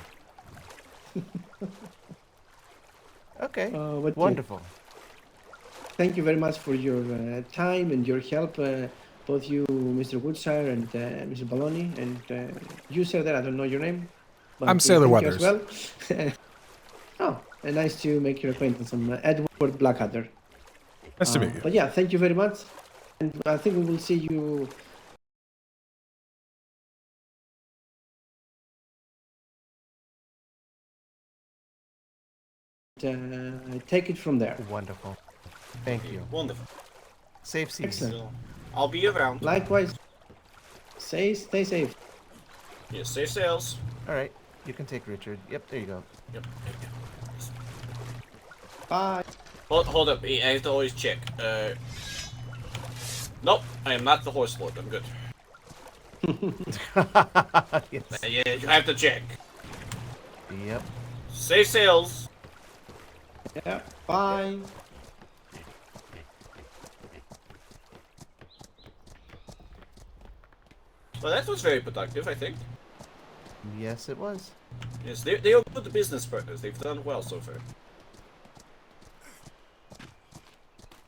Okay, But wonderful. Thank you very much for your time and your help, both you, Mr. Woodshire, and Mr. Baloney, and you, sir, that I don't know your name. But, I'm Sailor thank you Weathers. as well. Oh, and nice to make your acquaintance. I'm Edward Blackadder. Nice to meet you. But yeah, thank you very much, and I think we will see you. Take it from there. Wonderful. Thank you. Wonderful. Safe seas. Excellent. I'll be around. Likewise. Stay safe. Yeah, safe sails. All right, you can take Richard. Yep, there you go. Yep. Bye. Hold up. I have to always check. Nope, I am not the horse lord. I'm good. Yes. Yeah, you have to check. Yep. Safe sails. Yeah. Bye. Well, that was very productive, I think. Yes, it was. Yes, they are good business partners. They've done well so far.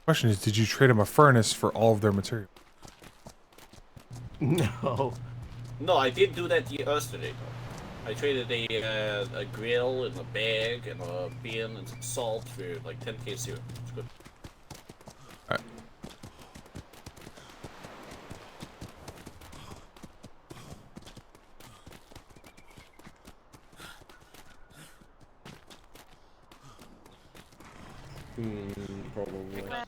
Question is, did you trade them a furnace for all of their material? No. No, I did do that yesterday, though. I traded a grill and a bag and a bin and some salt for like 10k syrup. It's good. Probably. Because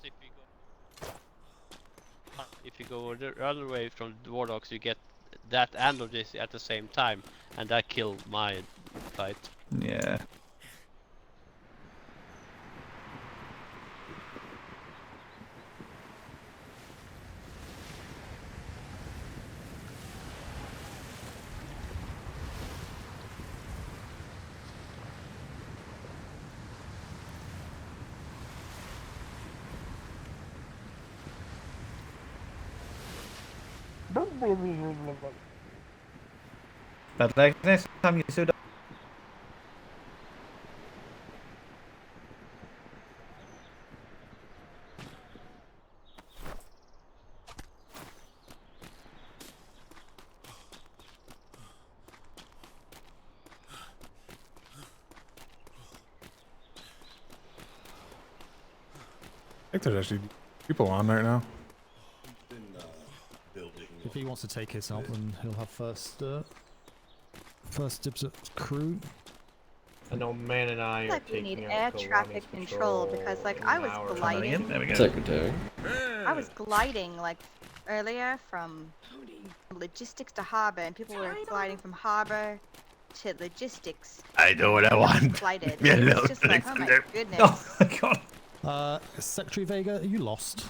if you go the other way from the War Dogs, you get that and of this at the same time, and that killed my fight. Yeah. But like next time you should. I think there's actually people on right now. If he wants to take his out, then he'll have first dibs at crew. I know Man and I are like we taking need out air Kalani's traffic control because like I was gliding. There we go. Secretary. I was gliding like earlier from logistics to harbor, and people were gliding from harbor to logistics. I know what I want. Glided. Yeah, It was no, just like, oh my thanks. goodness. Oh my god. Secretary Vega, are you lost?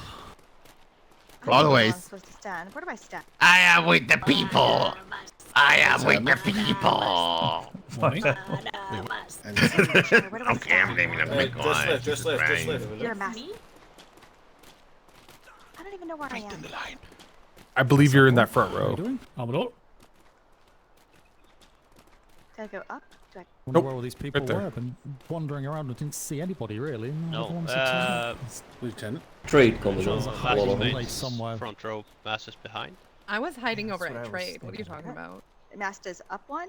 I don't know where I'm Always. supposed to stand. Where do I stand? I am with the people. I am with the people. Okay, I'm naming a big one. Just left. You're a mess. I don't even know where I am. I believe you're in that front row. Amador? Do I go up? Do I... Wonder where all these people right there. were. I've been wandering around and didn't see anybody really. No, Everyone's excited. Lieutenant. Trade So Masters Masters mates somewhere. front row, Masters behind. I was hiding over That's at what I was trade. What are you talking about? Master's up one?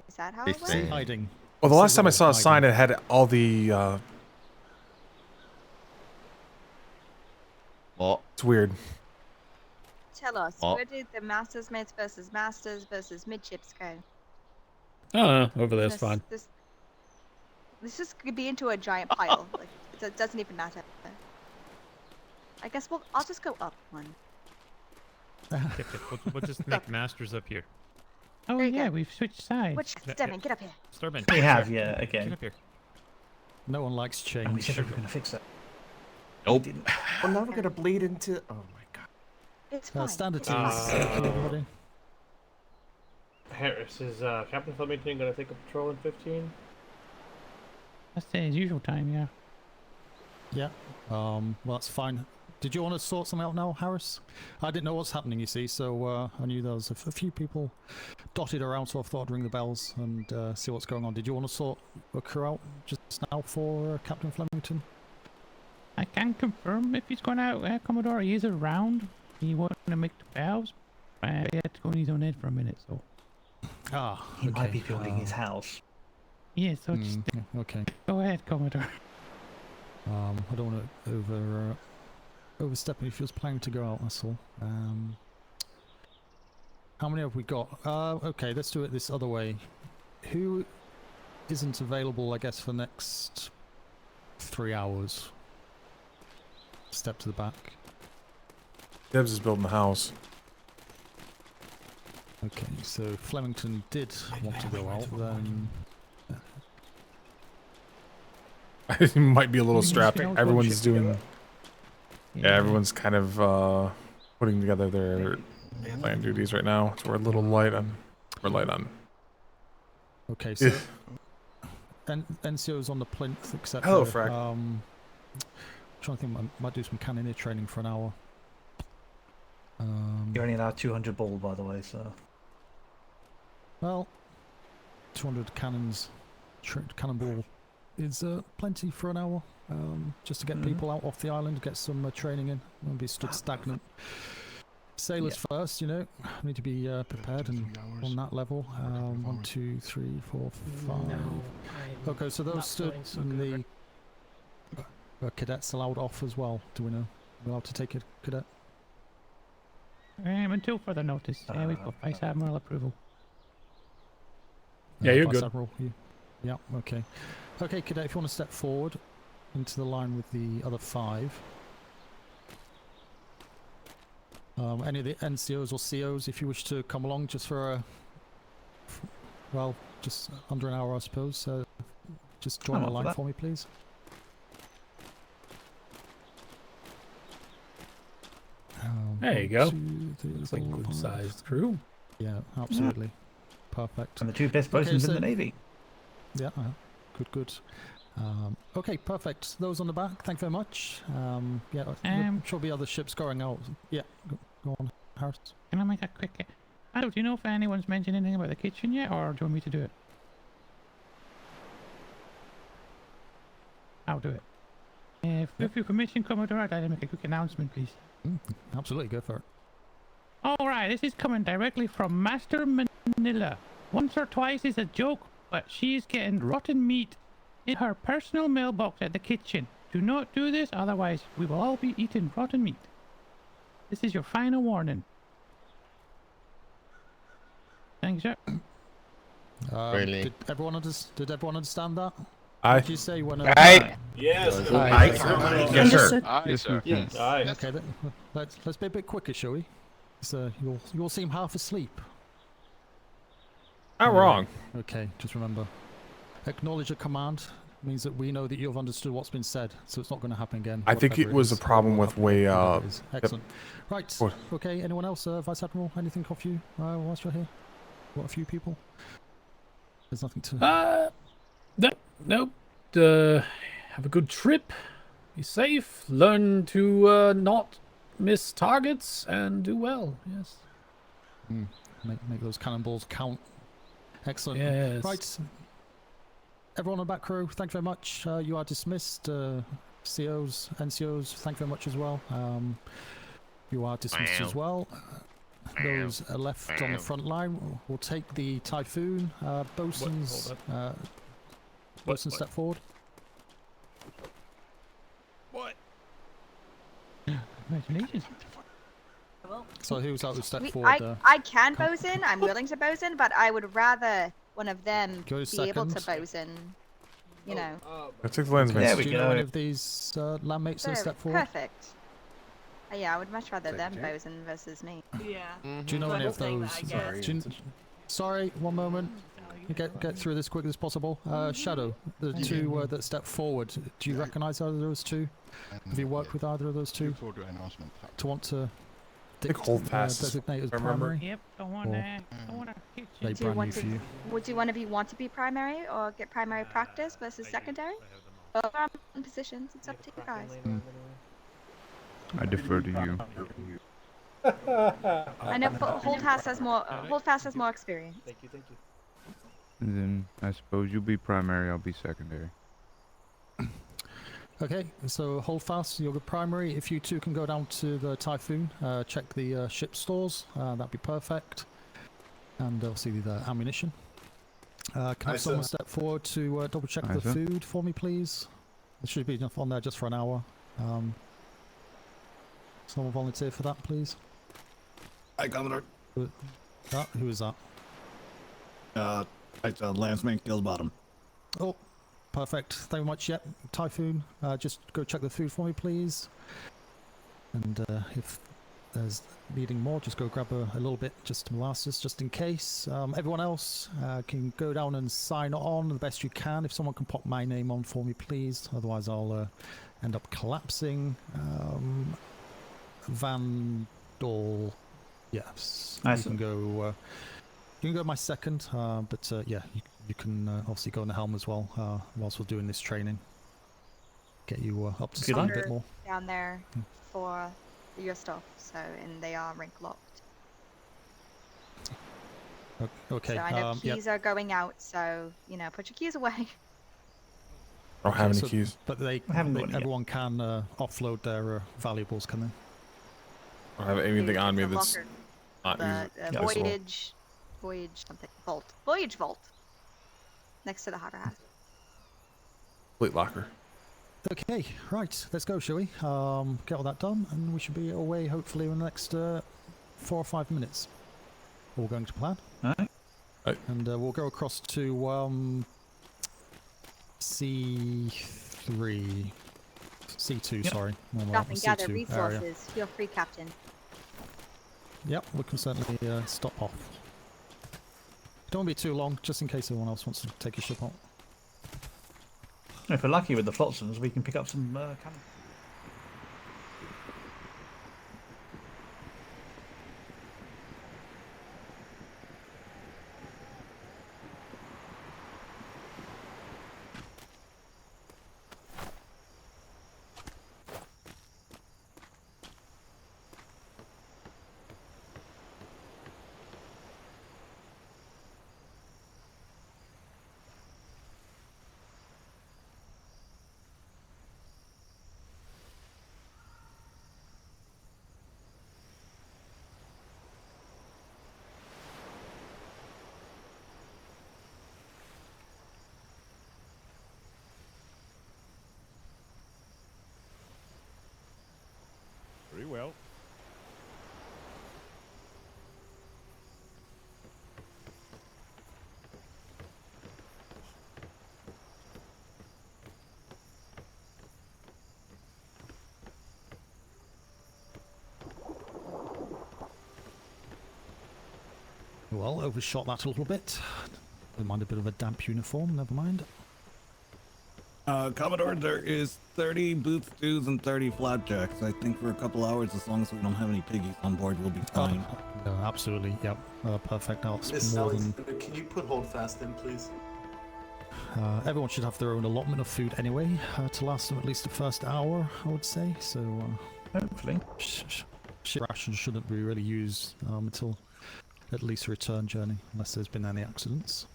Is that how They it say- works? Hiding. Well, the last Say time I where saw a hiding. sign, it had all the. What? It's weird. Tell us, Oh. where did the Masters mates versus midships go? Oh, over there's This- fine. This just could be into a giant pile. Like, It doesn't even matter. I guess I'll just go up one. We'll just make masters up here. Oh There you yeah, go. we've switched sides. Which Stedman, get up here. Starman. We have, yeah, again. Get up here. No one likes change. And we said we were going to fix it. Nope. Well, now we're gonna bleed into. Oh my god. It's fine. Standard teams. Everybody. Harris, is Captain Flemington going to take a patrol in 15? That's his usual time, yeah. Yeah. Well, that's fine. Did you want to sort something out now, Harris? I didn't know what's happening, you see, so I knew there was a few people dotted around, so I thought I'd ring the bells and see what's going on. Did you want to sort a crew out just now for Captain Flemington? I can confirm if he's going out, Commodore. He is around. He wanted to make the bells. He had to go on his own head for a minute, so. Ah, He might be building his house. Yeah, so just okay. go ahead, Commodore. I don't want to overstep if he was planning to go out, that's all. How many have we got? Okay, let's do it this other way. Who isn't available, I guess, for the next 3 hours? Step to the back. Debs is building the house. Okay, so Flemington did want to go out, then... It might be a little strapped. Everyone's doing... Yeah, everyone's kind of putting together their land duties right now. So we're a little light on... We're light on... Okay, so... NCO's on the plinth, except Hello, for... Frack. Trying to think, I might do some cannoneer training for an hour. You're only allowed 200 ball, by the way, so... Well, 200 cannons, cannonball is plenty for an hour, just to get people out off the island, get some training in, and be stood stagnant. Sailors first, you know, need to be prepared and on that level. 1, 2, 3, 4, 5. Okay, so those stood in the cadets allowed off as well. Do we know? We're allowed to take a cadet? Until further notice. Yeah, we've got Vice Admiral approval. Yeah, you're Vice good. Admiral, yeah, okay. Okay, cadet, if you want to step forward into the line with the other 5. Any of the NCOs or COs, if you wish to come along just for well, just under an hour, I suppose. Just join the line for me, please. There you go. 2, 3, Looks like a 4, good 5. sized crew. Yeah, absolutely. Perfect. And the 2 best bosuns in the Navy. Yeah, good. Okay, perfect. Those on the back, thank you very much. Yeah, I'm sure there'll be other ships going out. Yeah, go on, Harris. Can I make a quick... do you know if anyone's mentioned anything about the kitchen yet, or do you want me to do it? I'll do it. With your permission, Commodore, I'd like to make a quick announcement, please. Absolutely, go for it. Alright, this is coming directly from Master Manila. Once or twice is a joke, but she's getting rotten meat in her personal mailbox at the kitchen. Do not do this, otherwise we will all be eating rotten meat. This is your final warning. Thanks, sir. Really? Did everyone understand that? Aye. What did you say when? Aye. Yes. Aye. Yes, sir. Aye, sir. Yes. Aye. Okay, then, let's be a bit quicker, shall we? So you all seem half asleep. Not wrong. Okay, just remember, acknowledge a command means that we know that you've understood what's been said, so it's not going to happen again. I think it was a problem with way. Excellent. Right. Okay. Anyone else, Vice Admiral? Anything off you whilst you're here? What, a few people? There's nothing to. Nope. Have a good trip. Be safe. Learn to not miss targets and do well. Yes. Make those cannonballs count. Excellent. Yes. Right. Everyone on back crew, thank you very much. You are dismissed. COs, NCOs, thank you very much as well. You are dismissed as well. Those are left on the front line. We'll take the Typhoon. Bosun's. Bosun, step forward. What? Congratulations. So who's that who stepped forward? I can bosun. I'm willing to bosun, but I would rather one of them Go be able to second. bosun. you know. Let's take the landsman. Okay, do you know any of these landmates that So, step forward? perfect. Yeah, I would much rather them Secretary? bosun versus me. Yeah. Do you know any of those? Sorry. Sorry, one moment. Get through this quick as possible. Shadow, the two that step forward. Do you recognise either of those two? Have you worked with either of those two? To want to designate as primary? Yep, don't want Or that. Don't want a kitchen. they Do you brand new want for you? Would you one of you want to be primary or get primary practice versus secondary? Both are in positions. It's up to you guys. I defer to you. I know Holdfast has more. Holdfast has more experience. Thank you. And then I suppose you'll be primary, I'll be secondary. Okay, so hold fast. You're the primary. If you two can go down to the Typhoon, check the ship stores. That'd be perfect. And obviously the ammunition. Can I have someone step forward to double check the food for me, please? There should be enough on there just for an hour. Someone volunteer for that, please. Hi, Commodore. Who is that? It's Lanceman Killsbottom. Oh, perfect. Thank you very much. Yep, Typhoon. Just go check the food for me, please. And if there's needing more, just go grab a little bit, just molasses, just in case. Everyone else can go down and sign on the best you can. If someone can pop my name on for me, please. Otherwise, I'll end up collapsing. Vandal. Yes. You can go. You can go my second, but yeah, you can obviously go in the helm as well whilst we're doing this training. Get you up to speed a bit more. Down there for your stuff, so and they are rank locked. Okay. So I know keys are going out, so you know, put your keys away. I don't have any keys. But everyone can offload their valuables, can they? I don't have anything on me that's not usable. Voyage something. Voyage vault. Next to the harbor house. Fleet locker. Okay, right. Let's go, shall we? Get all that done, and we should be away hopefully in the next 4 or 5 minutes. All going to plan. Alright. And we'll go across to C3. C2, sorry. Stop and gather C2 resources. area. Feel free, Captain. Yep, we can certainly stop off. Don't be too long, just in case anyone else wants to take a ship out. If we're lucky with the flotsams, we can pick up some cannon. Pretty well. Well, overshot that a little bit. Don't mind a bit of a damp uniform, never mind. Commodore, there is 30 booth stews and 30 flapjacks. I think for a couple hours, as long as we don't have any piggies on board, we'll be fine. No, absolutely, yep. Perfect. That's Miss more than... Can you put hold fast in, please? Everyone should have their own allotment of food anyway, to last them at least the first hour, I would say. So, hopefully, ship rations shouldn't be really used until at least a return journey, unless there's been any accidents.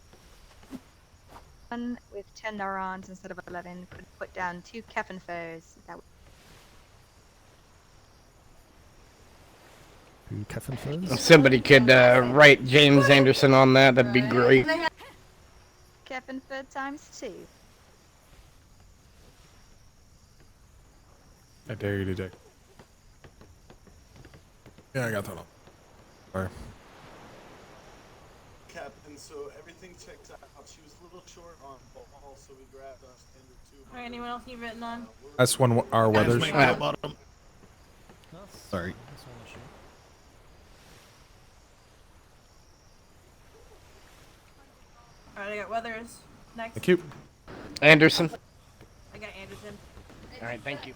One with 10 neurons instead of 11 could put down 2 Keffin furs. That would... Keffin furs? If somebody could write James Anderson on that, that'd be great. Keffin fur times 2. I dare you to dig. Yeah, I got that on. Sorry. Captain, and so everything checks out. She was a little short on ball, so we grabbed our standard 200. Alright, anyone else need written on? That's when our weather's. Sorry. Alright, I got Weathers. Next. Thank you. Anderson. I got Anderson. Alright, thank you.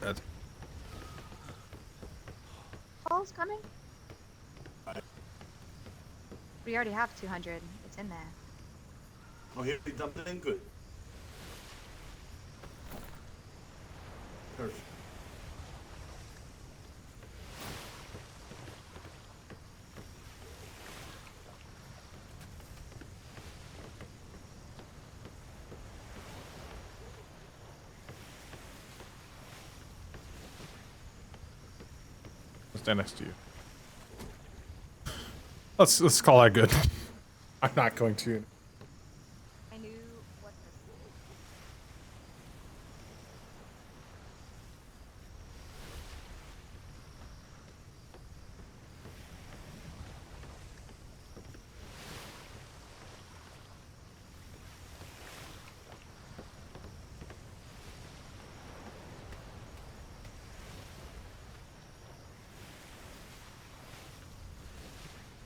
That's Paul's coming? We already have 200. It's in there. Oh, here we dumped it in. Good. Perfect. I'll stand next to you. Let's call that good. I'm not going to. I knew what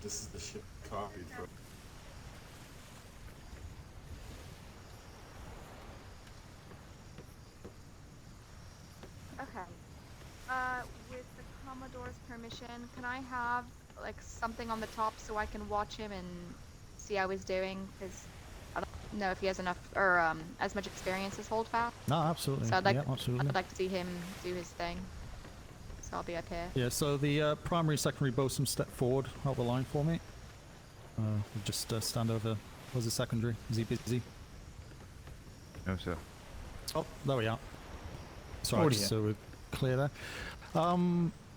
This is the ship copied from. Okay. With the Commodore's permission, can I have like something on the top so I can watch him and see how he's doing? Because I don't know if he has enough or as much experience as Holdfast. No, absolutely. So I'd like, yeah, absolutely. I'd like to see him do his thing. So I'll be up here. Yeah, so the primary, secondary bosun step forward, help the line for me. Just stand over. Was the secondary? Is he busy? No, sir. Oh, there we are. Sorry, Already here. so we're clear there.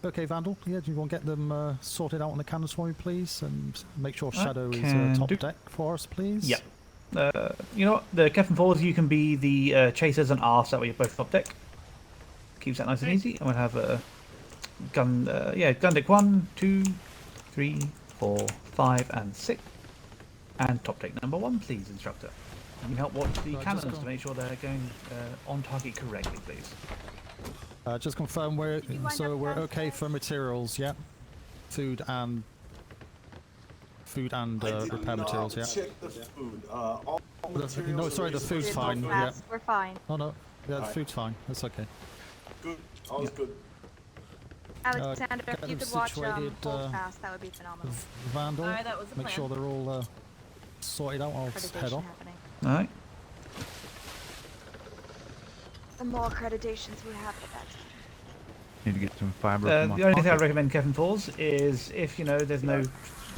Okay, Vandal, yeah, do you want to get them sorted out on the cannons for me, please? And make sure Shadow is top deck for us, please? Yeah. You know what? The Captain Falls, you can be the chasers and arse, that way you're both top deck. Keeps that nice and easy. And we'll have a gun deck 1, 2, 3, 4, 5, and 6. And top deck number 1, please, instructor. You can help watch the cannons to make sure they're going on target correctly, please. Just confirm we're okay for materials, yeah? Food and repair materials, yeah? Check the food. All materials No, sorry, the food's fine. Yeah. We're fine. Oh no, yeah, the food's fine. That's okay. Good. All's good. Alexander, get if you them could watch situated, Holdfast, that would be phenomenal. Vandal, Alright, that was the make plan. sure they're all sorted out. I'll head Accreditation off. happening. Alright. The more accreditations we have, the better. Need to get some fiber. The from my only thing I pocket. recommend Captain Falls is if you know there's no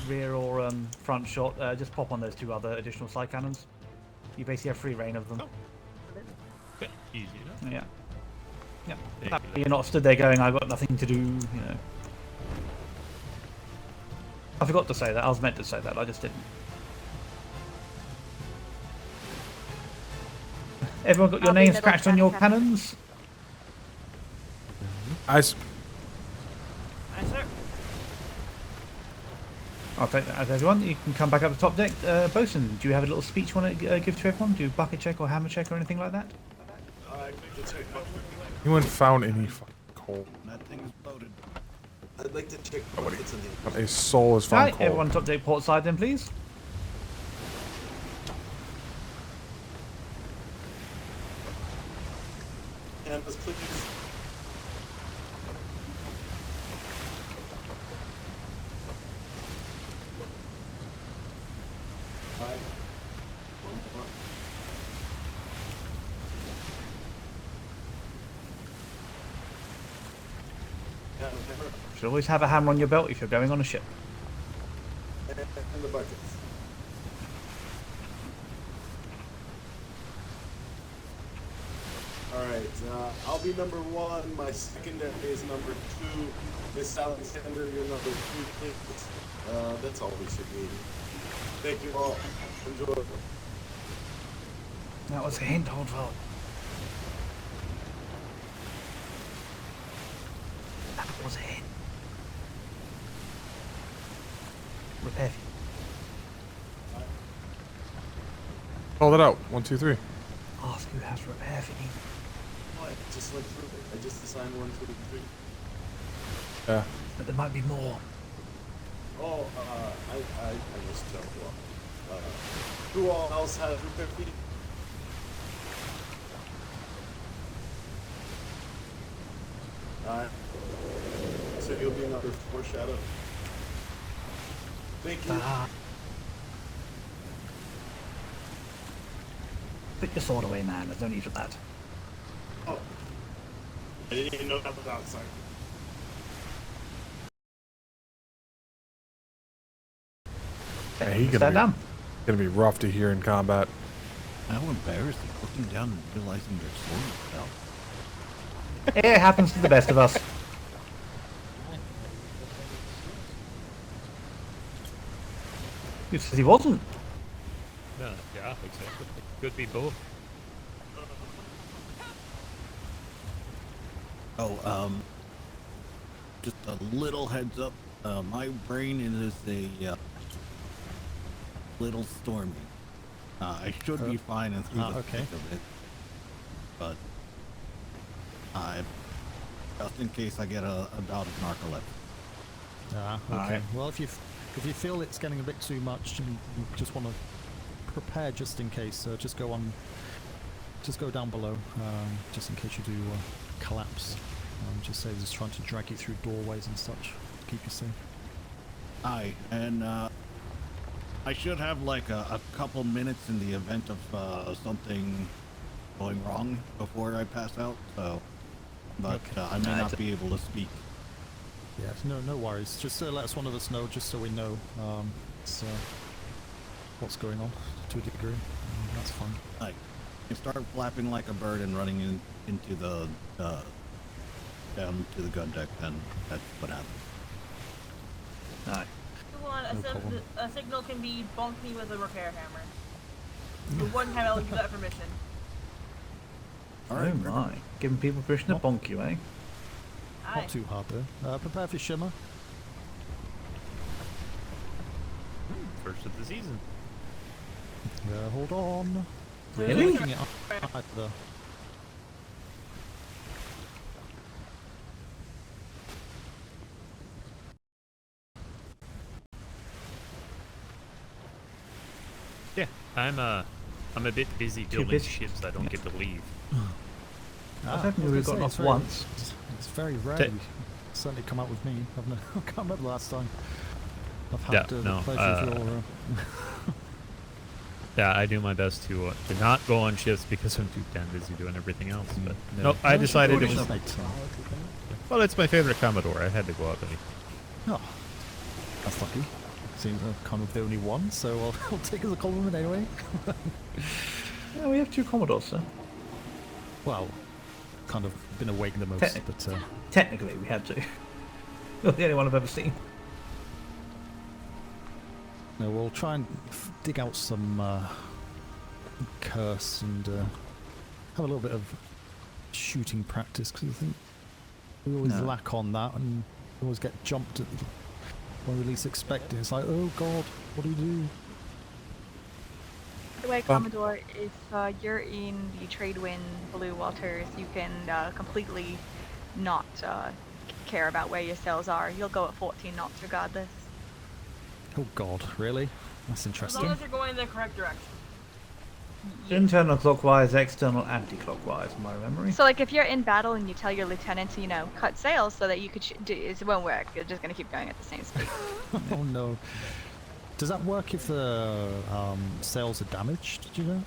rear or front shot, just pop on those 2 other additional side cannons. You basically have free reign of them. Bit easy enough. Yeah. Yeah. Thank you. You're not stood there going, I've got nothing to do, you know. I forgot to say that. I was meant to say that. I just didn't. Everyone got your I'll be name middle scratched on your Captain. cannons? I Aye, sir. I'll take that as everyone. You can come back up to top deck. Bosun, do you have a little speech you want to give to everyone? Do bucket check or hammer check or anything like that? Anyone found any fucking coal? That thing is loaded. I'd like to check buckets in the. Not a soul has found Right, coal. everyone top deck port side then, please. Canvas, please. Alright. One more. Yeah, never. Should always have a hammer on your belt if you're going on a ship. And the buckets. Alright, I'll be number 1, my secondary is number 2, Miss Alexander, you're number 3, please. That's all we should need. Thank you all. Enjoy. That was a hint, Holdfast. Called it out. 1, 2, 3. Ask who has repair fee. What? Just like through it. I just assigned 1, 2, 3. Yeah. But there might be more. Oh, I just jumped off. Who all else has repair fee? Alright. So you'll be another foreshadow. Thank you. Put your sword away, man. There's no need for that. Oh. I didn't even know that was outside. Yeah, he's gonna be rough to hear in combat. How embarrassing, looking down and realizing their sword fell. It happens to the best of us. Who says he wasn't? No, yeah, exactly. Could be both. Oh, just a little heads up. My brain is a little stormy. I should be fine and through the thick of it, but just in case I get a bout of narcolepsy. Okay. Well, if you feel it's getting a bit too much and you just want to prepare just in case, just go down below, just in case you do collapse. Just say just trying to drag you through doorways and such to keep you safe. Aye, and I should have like a couple minutes in the event of something going wrong before I pass out. So, but I may not be able to speak. Yeah, no worries. Just let us one of us know, just so we know what's going on to a degree. That's fine. Aye, you start flapping like a bird and running into the down to the gun deck, then that's what happens. Aye. A signal can be bonk me with a repair hammer. The one time I'll give that permission. Alright, oh my. Giving people permission to bonk you, eh? Not too hard though. Prepare for shimmer. First of the season. Hold on. Really? Looking it up either. Yeah, I'm a bit busy building ships I don't get to leave. I think we've gotten off once. It's very rare. You certainly come out with me. I can't remember the last time I've had the pleasure of your. Yeah, I do my best to not go on ships because I'm too damn busy doing everything else. But no, I decided it was. Well, it's my favorite Commodore. I had to go out and. Oh, that's lucky. Seems I'm kind of the only one, so I'll take it as a compliment anyway. Yeah, we have 2 Commodores, sir. Well, kind of been awake the most, but technically we had to. You're the only one I've ever seen. No, we'll try and dig out some curse and have a little bit of shooting practice, because I think we always lack on that and always get jumped at when we least expect it. It's like, oh god, what do we do? The way, Commodore, if you're in the trade wind blue waters, you can completely not care about where your sails are. You'll go at 14 knots regardless. Oh god, really? That's As interesting. long as you're going in the correct direction. Internal clockwise, external anti-clockwise, from my memory. So, like, if you're in battle and you tell your lieutenant to, cut sails so that you could it won't work. You're just going to keep going at the same speed. Oh no. Does that work if the sails are damaged? Do you know?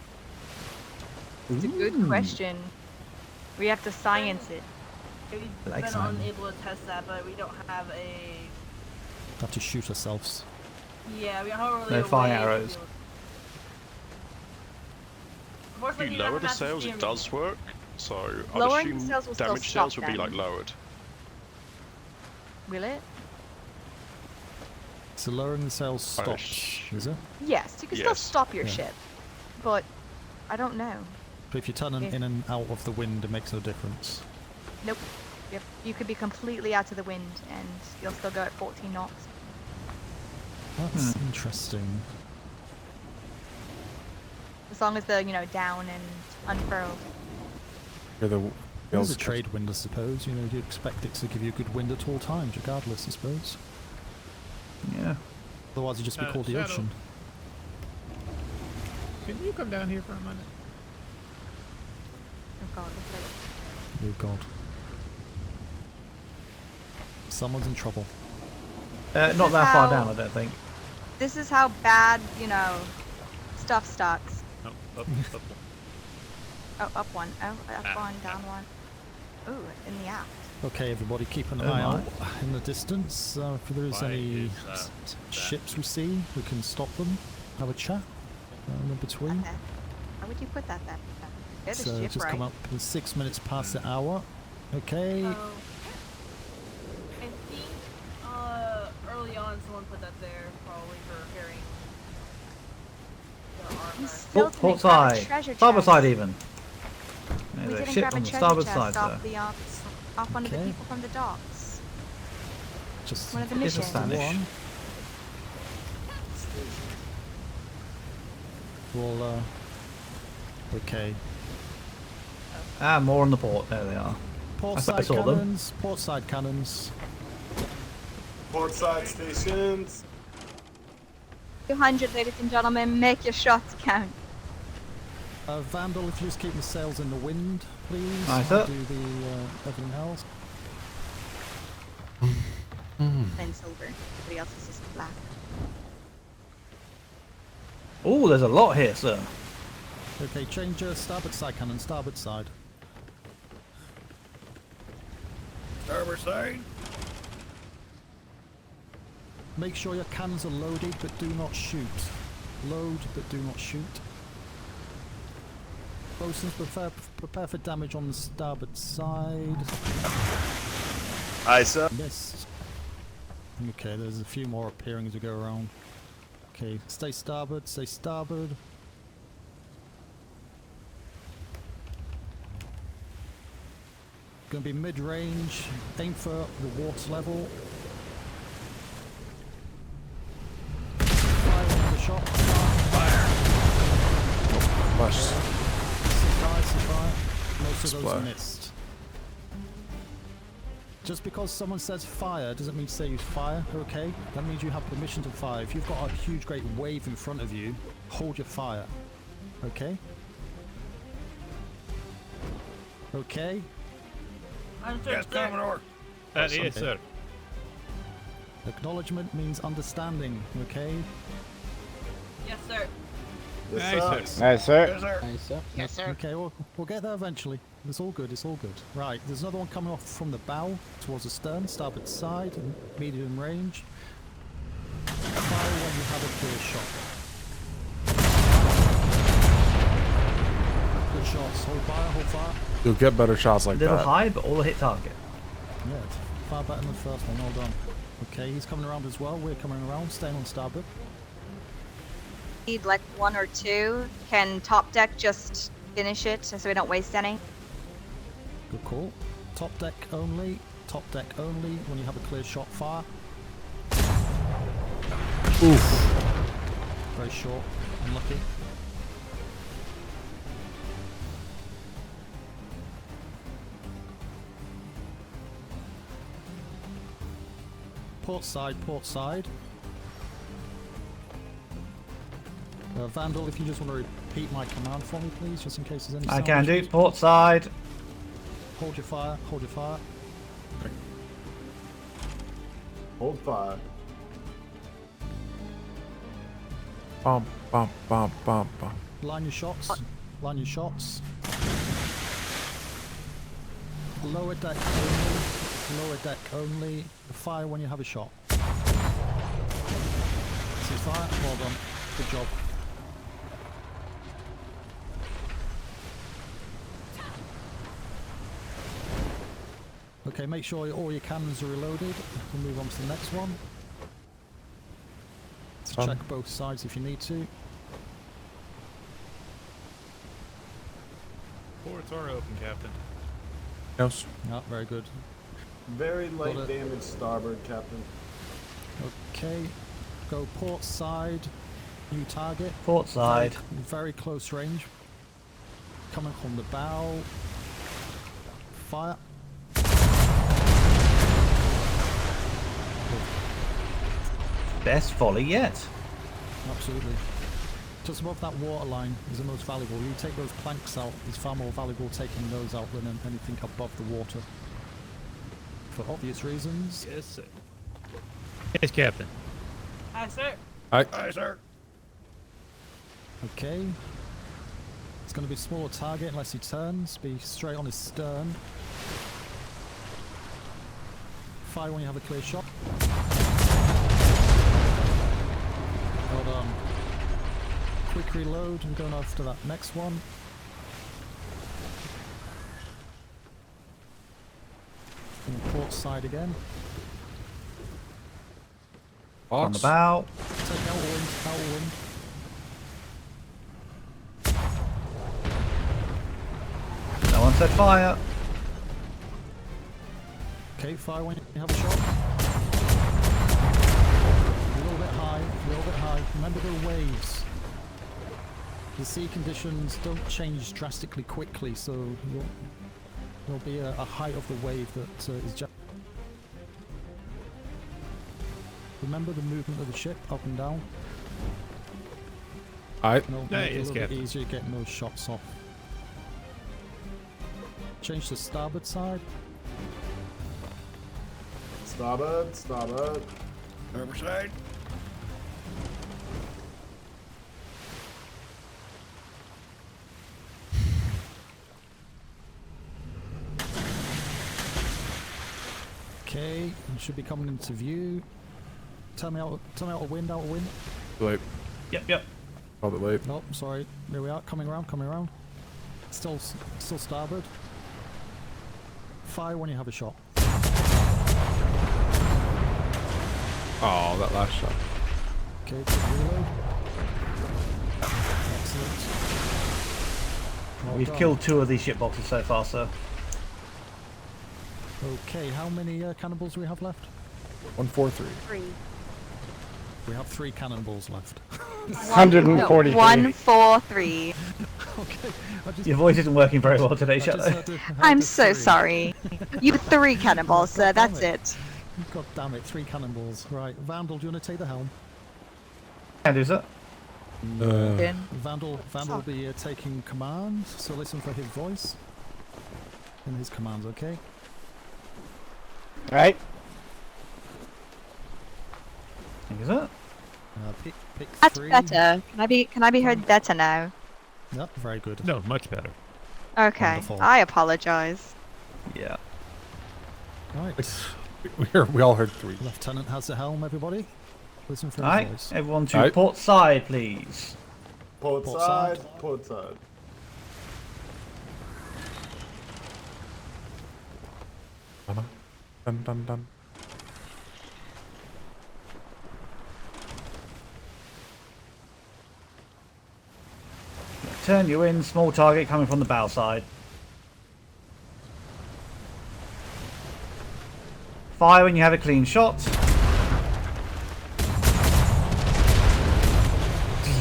It's a good question. We have to science it. We've been unable to test that, but we don't have a... Have to shoot ourselves. Yeah, we don't have really no fire arrows. If you lower the sails, it does work. So Lowering I'd the assume sails will still damage stop sails would be them. like lowered. Will it? So lowering the sails stops, is it? Yes, you can still stop your ship, but I don't know. But if you turn in and out of the wind, it makes no difference. Nope. Yep. You could be completely out of the wind and you'll still go at 14 knots. That's interesting. As long as the, down and unfurled. There's a trade wind, I suppose. You expect it to give you a good wind at all times, regardless, I suppose. Yeah. Otherwise, it'd just be called the Shadow. ocean. Can you come down here for a minute? Oh god, look at it. Oh god. Someone's in trouble. Not that far down, I don't think. This is how bad, stuff starts. No, up. Oh, up one. Oh, up one, down one. Ooh, in the aft. Okay, everybody, keep an Oh eye my. out in the distance. If there is Why any is that ships we see, we can stop them, have a chat in between. Okay. Why would you put that there? Get the So ship just right. come up with 6 minutes past the hour. Okay. I think early on someone put that there probably for carrying the armor. Still didn't Port grab a side. treasure Starboard chest. side even. We There's a didn't ship grab a on the treasure starboard chest side off there. off one of the Okay. people from the docks. Just One of the It's a missions. Spanish. Well, okay. Ah, more on the port. There they are. Port I side saw them. cannons. Port side cannons. Port side stations. 200, ladies and gentlemen, make your shots count. Vandal, if you just keep the sails in the wind, please. Aye, I'll sir. do the everything else. Then silver. Everybody else is just black. Oh, there's a lot here, sir. Okay, change starboard side cannon. Starboard side. Starboard side. Make sure your cannons are loaded, but do not shoot. Load, but do not shoot. Bosun's prepare for damage on the starboard side. Aye, sir. Missed. Okay, there's a few more appearing as we go around. Okay, stay starboard, stay starboard. Gonna be mid-range. Aim for the water level. Fire on the shot. Flash. Fire. Most of those Splash. missed. Just because someone says fire doesn't mean to say use fire, okay? That means you have permission to fire. If you've got a huge great wave in front of you, hold your fire. Okay? Okay? Yes, Commodore. Yes, sir. Acknowledgement means understanding, okay? Yes, sir. Yes, sir. Nice, sir. Yes, sir. Nice, sir. Yes, sir. Okay, we'll get there eventually. It's all good, it's all good. Right, there's another one coming off from the bow towards the stern, starboard side, medium range. Fire when you have a clear shot. Good shots, hold fire, hold fire. You'll get better shots like Little that. high, but all hit target. Yeah, it's far better than the first one, well done. Okay, he's coming around as well, we're coming around, staying on starboard. Need like one or two. Can top deck just finish it so we don't waste any? Good call. Top deck only, when you have a clear shot, fire. Oof. Very short, unlucky. Port side, port side. Vandal, if you just want to repeat my command for me, please, just in case there's any I sound can do. issues. Port side. Hold your fire, hold your fire. Hold fire. Bump, bump, bump, bump, bump. Line your shots, line your shots. Lower deck only, lower deck only. Fire when you have a shot. This is fire, well done, good job. Okay, make sure all your cannons are reloaded. We'll move on to the next one. So check both sides if you need to. Ports are open, Captain. Yes. Yeah, very good. Very light Got it. damage starboard, Captain. Okay, go port side. New target. Port side. Very close range. Coming from the bow. Fire. Best volley yet. Absolutely. Just above that water line is the most valuable. You take those planks out, it's far more valuable taking those out than anything above the water. For obvious reasons. Yes, sir. Yes, Captain. Hi, sir. Aye, sir. Okay. It's going to be a smaller target unless he turns. Be straight on his stern. Fire when you have a clear shot. Hold on. Quick reload and going after that next one. And port side again. On the bow. Take out wind, out wind. No one said fire. Okay, fire when you have a shot. A little bit high, a little bit high. Remember the waves. The sea conditions don't change drastically quickly, so there'll be a height of the wave that is just... Remember the movement of the ship, up and down. Aye. No, make it a little bit easier getting those shots off. Change to starboard side. Starboard, starboard. Starboard side. Okay, it should be coming into view. Tell me out a wind, out a wind. Late. Yep. Called it late. Nope, sorry. There we are, coming around. Still starboard. Fire when you have a shot. Oh, that last shot. Okay, quick reload. Excellent. Well We've done. killed 2 of these ship boxes so far, sir. Okay, how many cannonballs do we have left? 143. 3. We have 3 cannonballs left. 143. 143. Okay. Your voice isn't working very well today, Shadow. I'm so sorry. You have 3 cannonballs, sir. That's it. God damn it, 3 cannonballs. Right, Vandal, do you want to take the helm? Can do, sir. Vandal will be taking command, so listen for his voice and his commands, okay? Right. Thank you, sir. Pick That's 3. better. Can I be heard better now? Yep, very good. No, much better. Okay. Wonderful. I apologize. Yeah. Right. We all heard 3. Lieutenant has the helm, everybody. Listen for his Alright, voice. everyone to port side, please. Port side, port side. Dun. Turn you in, small target coming from the bow side. Fire when you have a clean shot.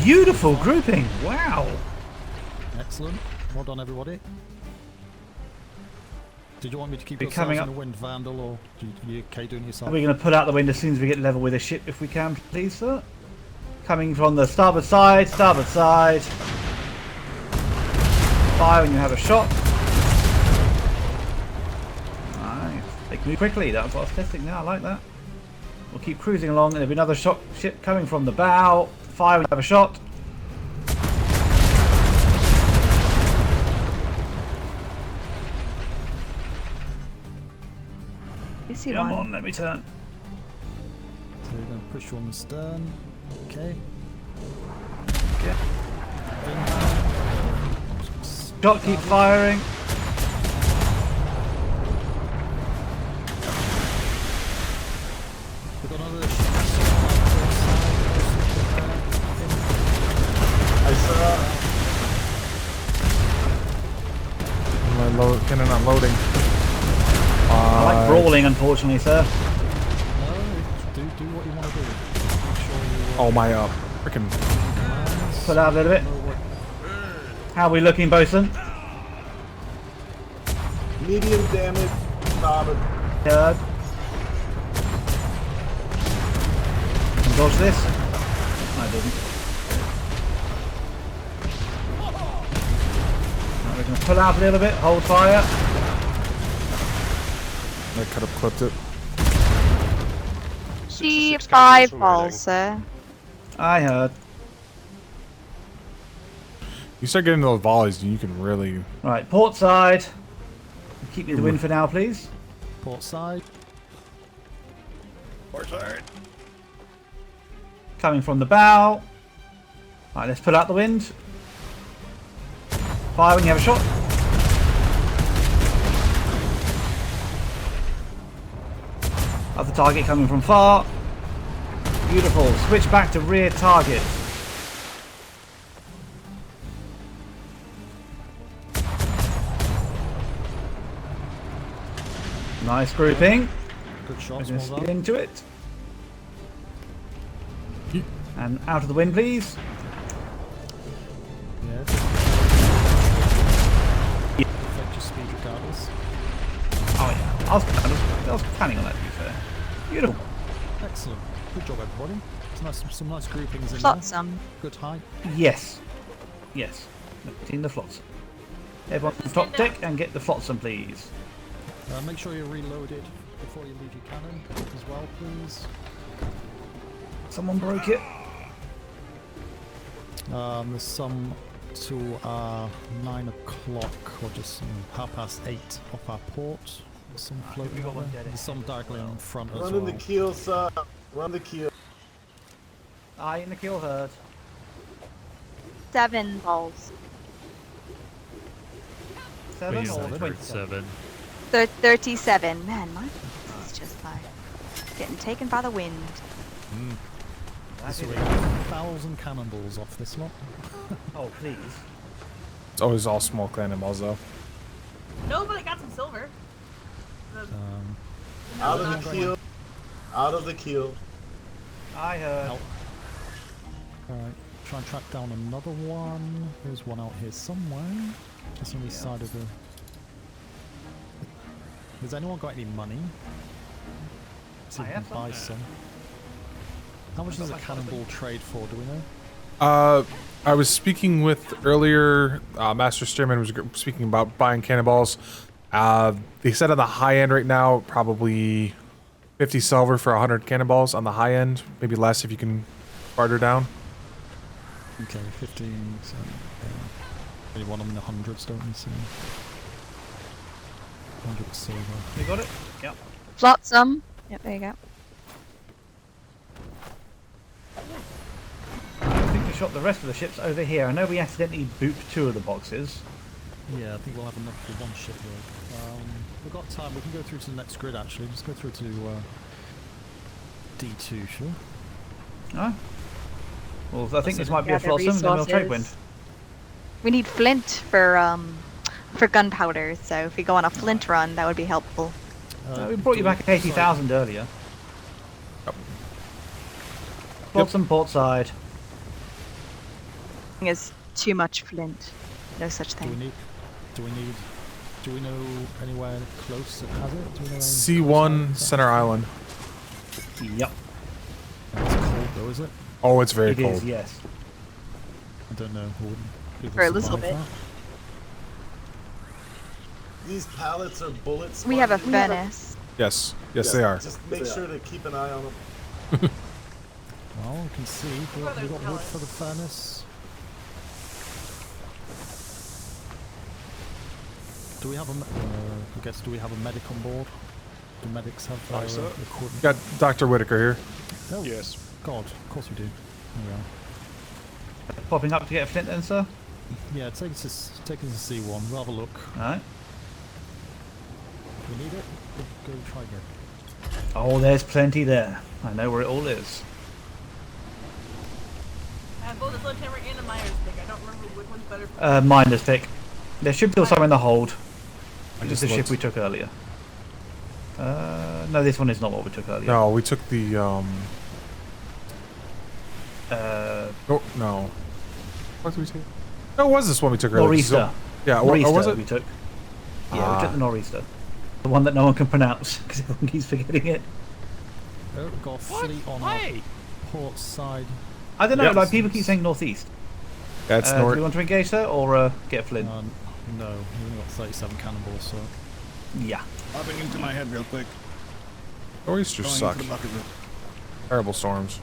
Beautiful grouping, wow. Excellent. Well done, everybody. Did you want me to keep Be yourselves coming in up. the wind, Vandal, or you okay doing yourself? We're going to pull out the wind as soon as we get level with the ship, if we can, please, sir. Coming from the starboard side, Fire when you have a shot. Nice. They can move quickly, that's what I was testing now, I like that. We'll keep cruising along, and there'll be another ship coming from the bow. Fire when you have a shot. You see Come one? on, let me turn. So we're going to push you on the stern. Okay. Shot, keep firing. We've got another I saw. Cannon unloading. I like brawling, unfortunately, sir. do what you want to do. Make sure you, Oh my freaking pull out a little bit. How are we looking, bosun? Medium damage. Third. Can dodge this? I didn't. Right, we're going to pull out a little bit, hold fire. I could have clipped it. C5 balls, sir. I heard. You start getting those volleys, and you can really. Right, port side. Keep me the wind for now, please. Port side. Port side. Coming from the bow. Right, let's pull out the wind. Fire when you have a shot. Other target coming from far. Beautiful. Switch back to rear target. Nice grouping. Good shot. We're going to speed into it. And out of the wind, please. Yeah. Affect your speed regardless. Oh yeah, I was planning on that, to be fair. Beautiful. Excellent. Good job, everybody. Some nice groupings in Flotsam. there. Good height. Yes. Yes. In the flotsam. Everyone on top deck and get the flotsam, please. Make sure you're reloaded before you leave your cannon as well, please. Someone broke it. There's some to 9 o'clock or just 8:30 off our port. There's some floating over there. There's some directly in front as well. Run the keel, sir. Run the keel. Eye in the kill herd. 7 balls. 7 or 27? 7. 37. Man, my is just like getting taken by the wind. So we got 1,000 cannonballs off this lot. Oh, please. It's always all small cannonballs, though. Nobody got some silver. Out of the keel. Out of the keel. I heard. Alright, try and track down another one. There's one out here somewhere. Just on the side of the... Has anyone got any money? See if we can buy some. How much does a cannonball trade for, do we know? I was speaking with earlier, Master Stearman was speaking about buying cannonballs. They said on the high end right now, probably 50 silver for 100 cannonballs on the high end. Maybe less if you can barter down. Okay, 15. So, yeah. We want them in the hundreds, don't we? So 100 silver. You got it? Yep. Flotsam. Yep, there you go. I think we shot the rest of the ships over here. I know we accidentally booped 2 of the boxes. Yeah, I think we'll have enough for one ship load. We've got time. We can go through to the next grid, actually. Just go through to D2, sure? Oh. Well, I think this might be a flotsam, then we'll trade wind. We need flint for gunpowder, so if we go on a flint run, that would be helpful. We brought you back 80,000 earlier. Yep. Flotsam port side. Is too much flint. No such thing. Do we know anywhere close that has it? Do we know C1 Center Island. Yep. It's cold though, is it? Oh, it's very It cold. is, yes. I don't know. For a little bit. These pallets are bullets. We have a furnace. Yes, yes, they are. Just make sure to keep an eye on them. Well, we can see. We got wood for the furnace. Do we have I guess, do we have a medic on board? Do medics have equipment? Got Dr. Whitaker here. Oh, yes. God, of course we do. There we are. Popping up to get a flint then, sir? Yeah, take us to C1. We'll have a look. Alright. If we need it, we'll go try again. Oh, there's plenty there. I know where it all is. I have both a sledgehammer and a miner's pick. I don't remember which one's better for Miner's pick. There should be some in the hold. This is the ship looked. we took earlier. No, this one is not what we took earlier. No, we took the, oh, no. What did we take? No, it was this one we took earlier. Nor'easter. Yeah, or was Nor'easter it? we took. Yeah, we took the Nor'easter. The one that no one can pronounce because everyone keeps forgetting it. We've got a fleet on our port side. I don't know, Yep. like people keep saying northeast. That's Do you want to engage there or get a flint? No, we've only got 37 cannonballs, so. Yeah. Popping into my head real quick. Nor'easters Going suck. into the bucket room. Terrible storms.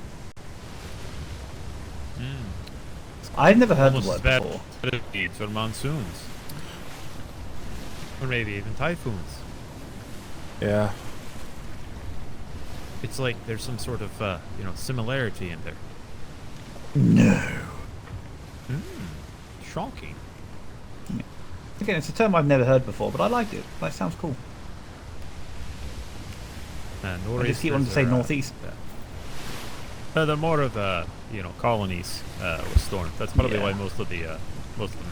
I've never heard Almost the as word bad before. as or monsoons. Or maybe even typhoons. Yeah. It's like there's some sort of, similarity in there. No. Shocking. Again, it's a term I've never heard before, but I like it. That sounds cool. I just keep wanting to say northeast. They're more of colonies with storms. That's probably why most of them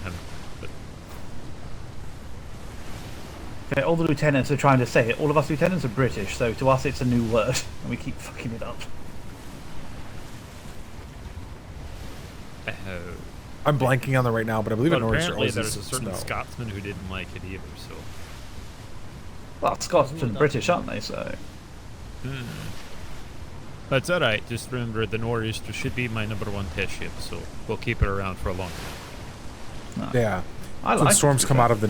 have. But Okay, all the lieutenants are trying to say it. All of us lieutenants are British, so to us it's a new word, and we keep fucking it up. I'm blanking on that right now, but I believe but in Nor'easter apparently always there's is a certain snow. Scotsman who didn't like it either. So. Well, Scots and British, aren't they? So. That's alright. Just remember, the Nor'easter should be my #1 test ship, so we'll keep it around for a long time. Yeah. I When like storms it, come out of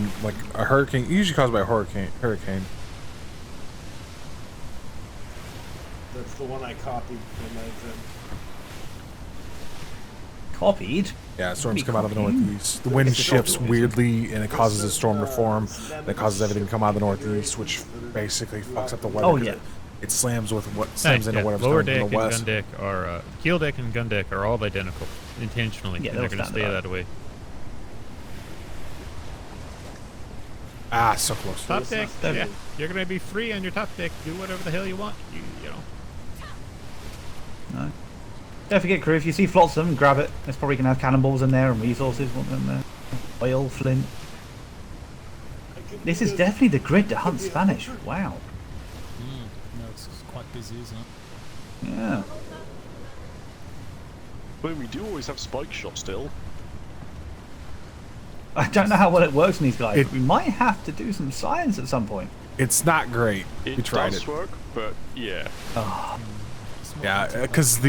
a hurricane, usually caused by a hurricane. That's the one I copied from my exam. Copied? Yeah, storms come out of the northeast. The wind shifts weirdly, and it causes a storm to form. That causes everything to come out of the northeast, which basically fucks up the weather. Oh, yeah. It slams with what slams into whatever's Lower coming deck from the and west. gun deck are keel deck and gun deck are all identical intentionally, Yeah, and they're they'll going to stand stay up. that way. Ah, so close. Top deck, yeah, you're going to be free on your top deck. Do whatever the hell you want. You know. No. Don't forget, crew, if you see Flotsam, grab it. It's probably going to have cannonballs in there and resources in there. Oil, flint. This is definitely the grid to hunt Spanish. Wow. No, it's quite busy, isn't it? Yeah. But we do always have spike shot still. I don't know how well it works in these guys. We might have to do some science at some point. It's not great. It We tried does it. work, but yeah. Oh. Yeah, because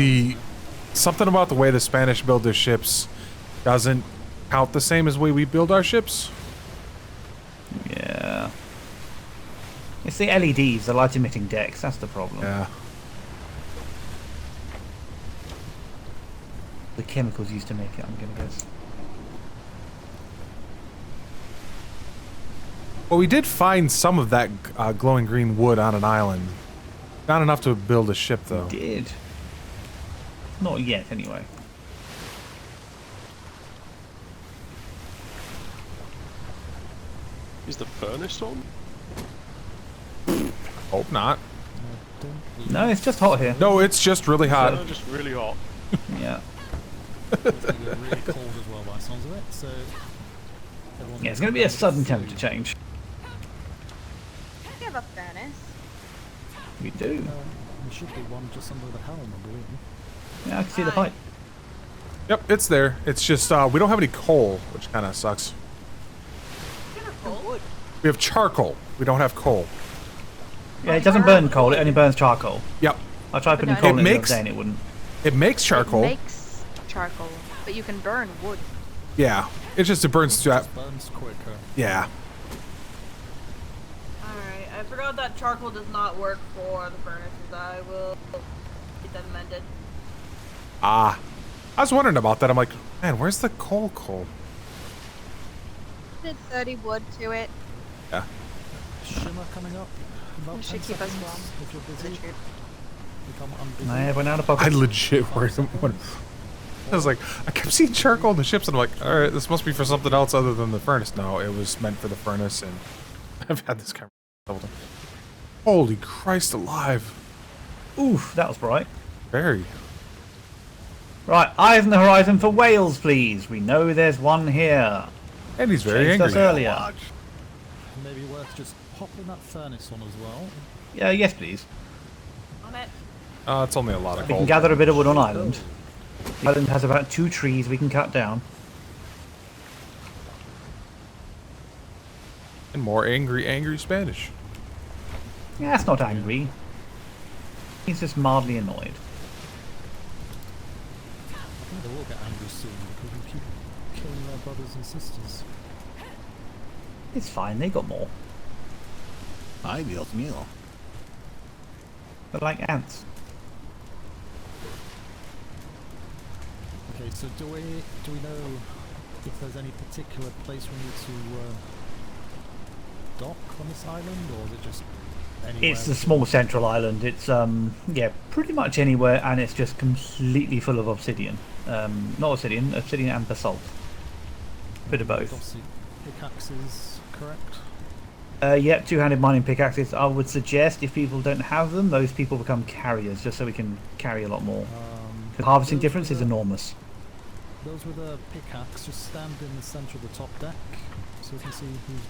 something about the way the Spanish build their ships doesn't count the same as the way we build our ships. Yeah. It's the LEDs, the light emitting decks. That's the problem. Yeah. The chemicals used to make it, I'm gonna guess. Well, we did find some of that glowing green wood on an island. Not enough to build a ship, though. We did. Not yet, anyway. Is the furnace on? Hope not. No, it's just hot here. No, it's just really hot. No, just really hot. Yeah. It's going to get really cold as well by the sounds of it, so... Yeah, it's going to be a sudden temperature change. We have a furnace. We do. There should be one just under the helm, I believe. Yeah, I can see the pipe. Yep, it's there. It's just we don't have any coal, which kind of sucks. We have charcoal. We don't have coal. Yeah, it doesn't burn coal, it only burns charcoal. Yep. I tried putting no, coal it in it the makes- other day and it wouldn't. It makes charcoal. It makes charcoal, but you can burn wood. Yeah. It's just it burns through that. Burns quicker. Yeah. Alright, I forgot that charcoal does not work for the furnaces. I will get that amended. Ah. I was wondering about that. I'm like, man, where's the coal? Did 30 wood to it. Yeah. Shimmer coming up. About It should 10 keep us seconds warm. if you're busy. Richard. Become unbusy. I went out of I pocket. legit worried. I was like, I kept seeing charcoal in the ships, and I'm like, all right, this must be for something else other than the furnace. No, it was meant for the furnace, and I've had this conversation several times. Holy Christ alive. Oof, that was bright. Very. Right, eyes on the horizon for Wales, please. We know there's one here. And he's very Chased us angry. earlier. Maybe worth just popping that furnace on as well. Yeah, yes, please. On it. It's only a lot of We can gold. gather a bit of wood on island. The island has about 2 trees we can cut down. And more angry Spanish. Yeah, that's not angry. He's just mildly annoyed. I think they will get angry soon because we keep killing their brothers and sisters. It's fine, they got more. Ay, Dios mío. They're like ants. Okay, so do we know if there's any particular place we need to dock on this island, or is it just anywhere? It's a small central island. It's yeah, pretty much anywhere, and it's just completely full of obsidian. Not obsidian and basalt. Bit of both. Obviously, pickaxes, correct? Yep, two-handed mining pickaxes. I would suggest if people don't have them, those people become carriers, just so we can carry a lot more. The harvesting difference is enormous. Those with a pickaxe just stand in the center of the top deck, so you can see who's.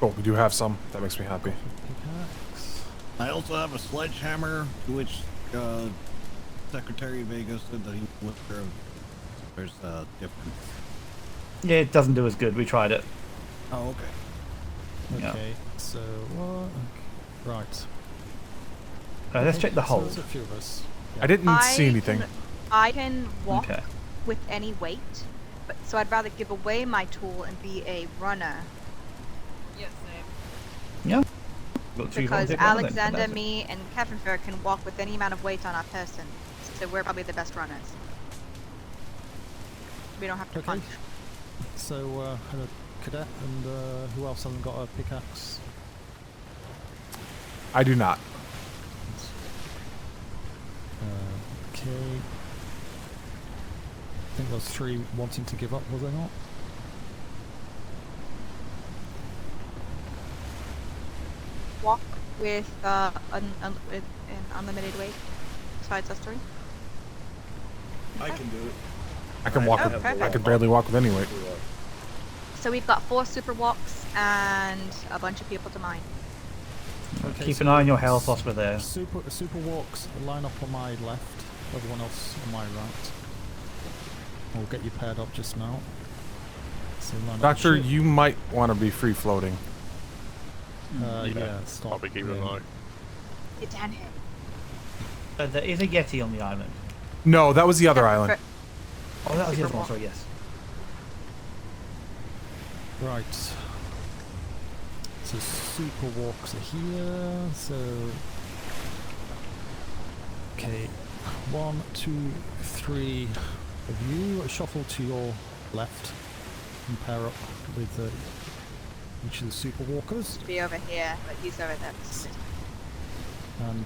Oh, we do have some. That makes me happy. Pickaxe. I also have a sledgehammer, which Secretary Vega said that he was sure there's a difference. Yeah, it doesn't do as good. We tried it. Oh, okay. Okay, so what? Right. Let's check the So hold. there's a few of us. I didn't see anything. I can walk Okay. with any weight, but so I'd rather give away my tool and be a runner. Yes, same. Yeah. Got two Because volunteer runners then, Alexander, fantastic. me, and Captain Fair can walk with any amount of weight on our person, so we're probably the best runners. We don't have to Okay. punch. So a cadet and who else hasn't got a pickaxe? I do not. Okay. I think those three wanting to give up, was they not? Walk with with an unlimited weight. Besides us three. I can do it. I can walk. Oh, with, perfect. I can barely walk with any weight. So we've got 4 super walks and a bunch of people to mine. Okay, Keep so an eye on your health whilst we're there. Super walks line up on my left, everyone else on my right. We'll get you paired up just now. So line up Doctor, ship. you might want to be free floating. Yeah, stop. Probably keep an eye. Get down here. There is a Yeti on the island. No, that was the other island. Oh, that was the Super other one, walk. sorry, yes. Right. So super walks are here. So okay, 1, 2, 3 of you. Shuffle to your left and pair up with each of the super walkers. To be over here, but he's over there. And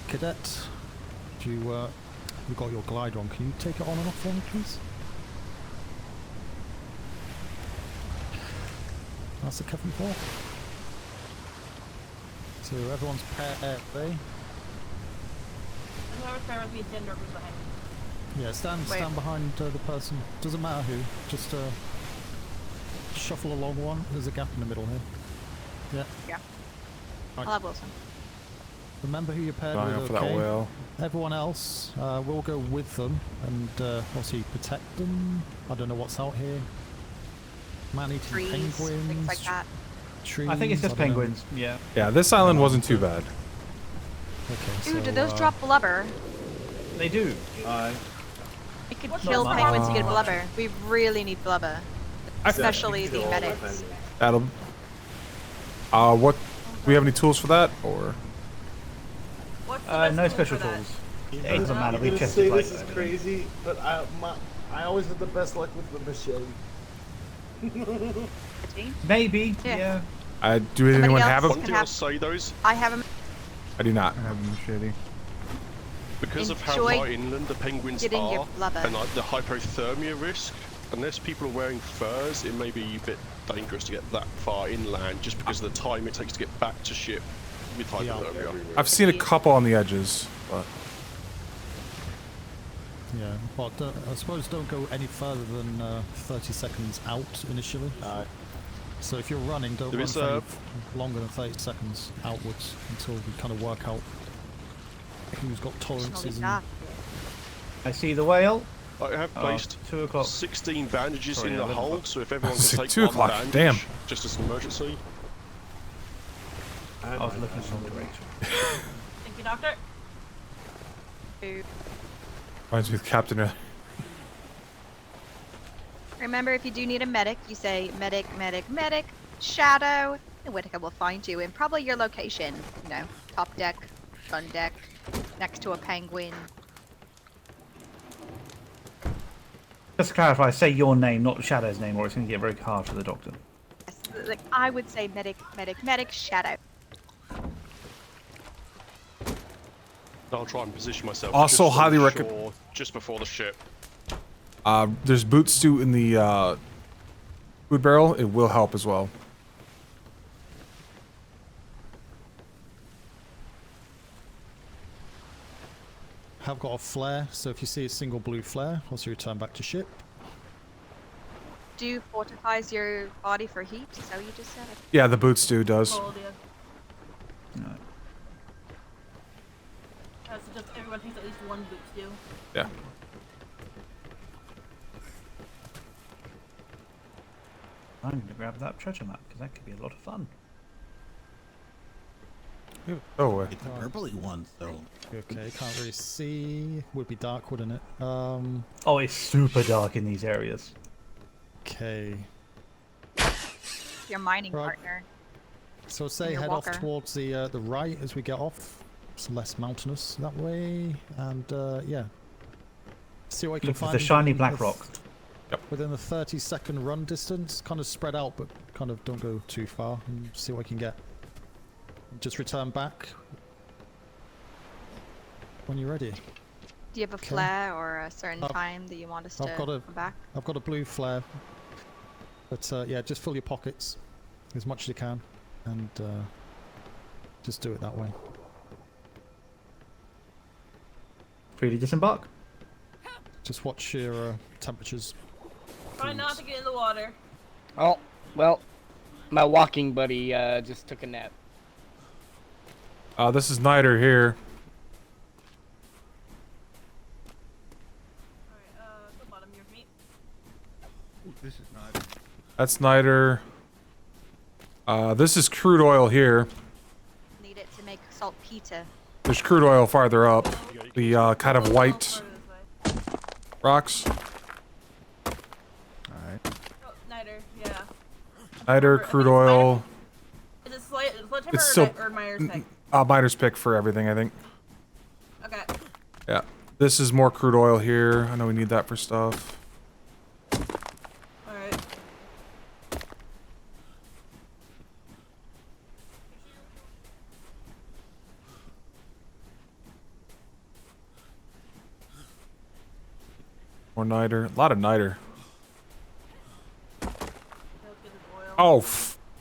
cadet, do you you've got your glider on. Can you take it on and off for me, please? That's the Kevin 4. So everyone's paired, eh? Whoever's fair with me, Tinder was behind me. Yeah, stand Wait. behind the person. Doesn't matter who. Just shuffle along one. There's a gap in the middle here. Yeah. Yeah. Right. I'll have Wilson. Remember who you're paired Dying with, up for that okay? whale. Everyone else, we'll go with them and obviously protect them. I don't know what's out here. Man-eating Trees, penguins. things like that. Trees. I think it's just don't know. penguins, yeah. Yeah, this island wasn't too bad. Okay, Ooh, so, do those drop blubber? They do. We could What's kill not penguins to much. get blubber. We really need blubber. Especially the medics. That'll. What? Do we have any tools for that, or? What's the best No tool special for that? tools. You It doesn't matter, I'm we gonna tested say like this is everything. crazy, but I always have the best luck with the machete. Maybe, Yeah. yeah. Do anyone else have can a? One thing I'll say though is, I have a I do not. I have a machete. because of how Enjoy far inland the penguins getting your are, blubber. and like the hypothermia risk, unless people are wearing furs, it may be a bit dangerous to get that far inland, just because of the time it takes to get back to ship with hypothermia. I've seen a couple on the edges, but yeah, but I suppose don't go any further than 30 seconds out initially. So if you're running, don't There run is for any longer than 30 seconds outwards until we kind of work out who's got tolerances. And, I see the whale. I have placed 2 o'clock. 16 bandages Sorry, in the 11 hole, o'clock. so if everyone It's can like take 2 one o'clock, bandage, damn. just as an emergency. I was looking for the direction. Thank you, Doctor. Reminds me of Captain. Remember, if you do need a medic, you say medic, medic, medic, shadow, and Whitaker will find you in probably your location. You know, top deck, gun deck, next to a penguin. Just to clarify, say your name, not Shadow's name, or it's going to get very hard for the doctor. Yes, like I would say medic, medic, medic, shadow. I'll try and position myself. Also just on highly the recommend- shore, just before the ship. There's boot stew in the food barrel. It will help as well. Have got a flare, so if you see a single blue flare, once you return back to ship. Do fortifies your body for heat? Is that what you just said? Yeah, the boot stew does. Cold, yeah. So just everyone takes at least one boot stew. Yeah. I'm going to grab that treasure map because that could be a lot of fun. Oh, It's the purpley one, so. Okay, can't really see. Would be dark, wouldn't it? Oh, it's super dark in these areas. Okay. Your mining Right. partner. So say your head walker. off towards the right as we get off. It's less mountainous that way, and yeah. See what you can Look for find. the shiny within black the rock. Within the 30-second run distance, kind of spread out, but kind of don't go too far, and see what we can get. Just return back when you're ready. Do you have a flare or a certain time that you want us to come back? I've got a blue flare, but yeah, just fill your pockets as much as you can, and just do it that way. Free to disembark. Just watch your temperatures. Try not to get in the water. Oh, well, my walking buddy just took a nap. This is Niter here. The bottom of your feet. This is not. That's Niter. This is crude oil here. Need it to make saltpeter. There's crude oil farther up. The kind of white rocks. Alright. Oh, Niter, yeah. Niter, crude oil. Is it Sledgehammer It's or, still or Myers pick? Miner's pick for everything, I think. Okay. Yeah. This is more crude oil here. I know we need that for stuff. Alright. More niter. A lot of niter. Oh,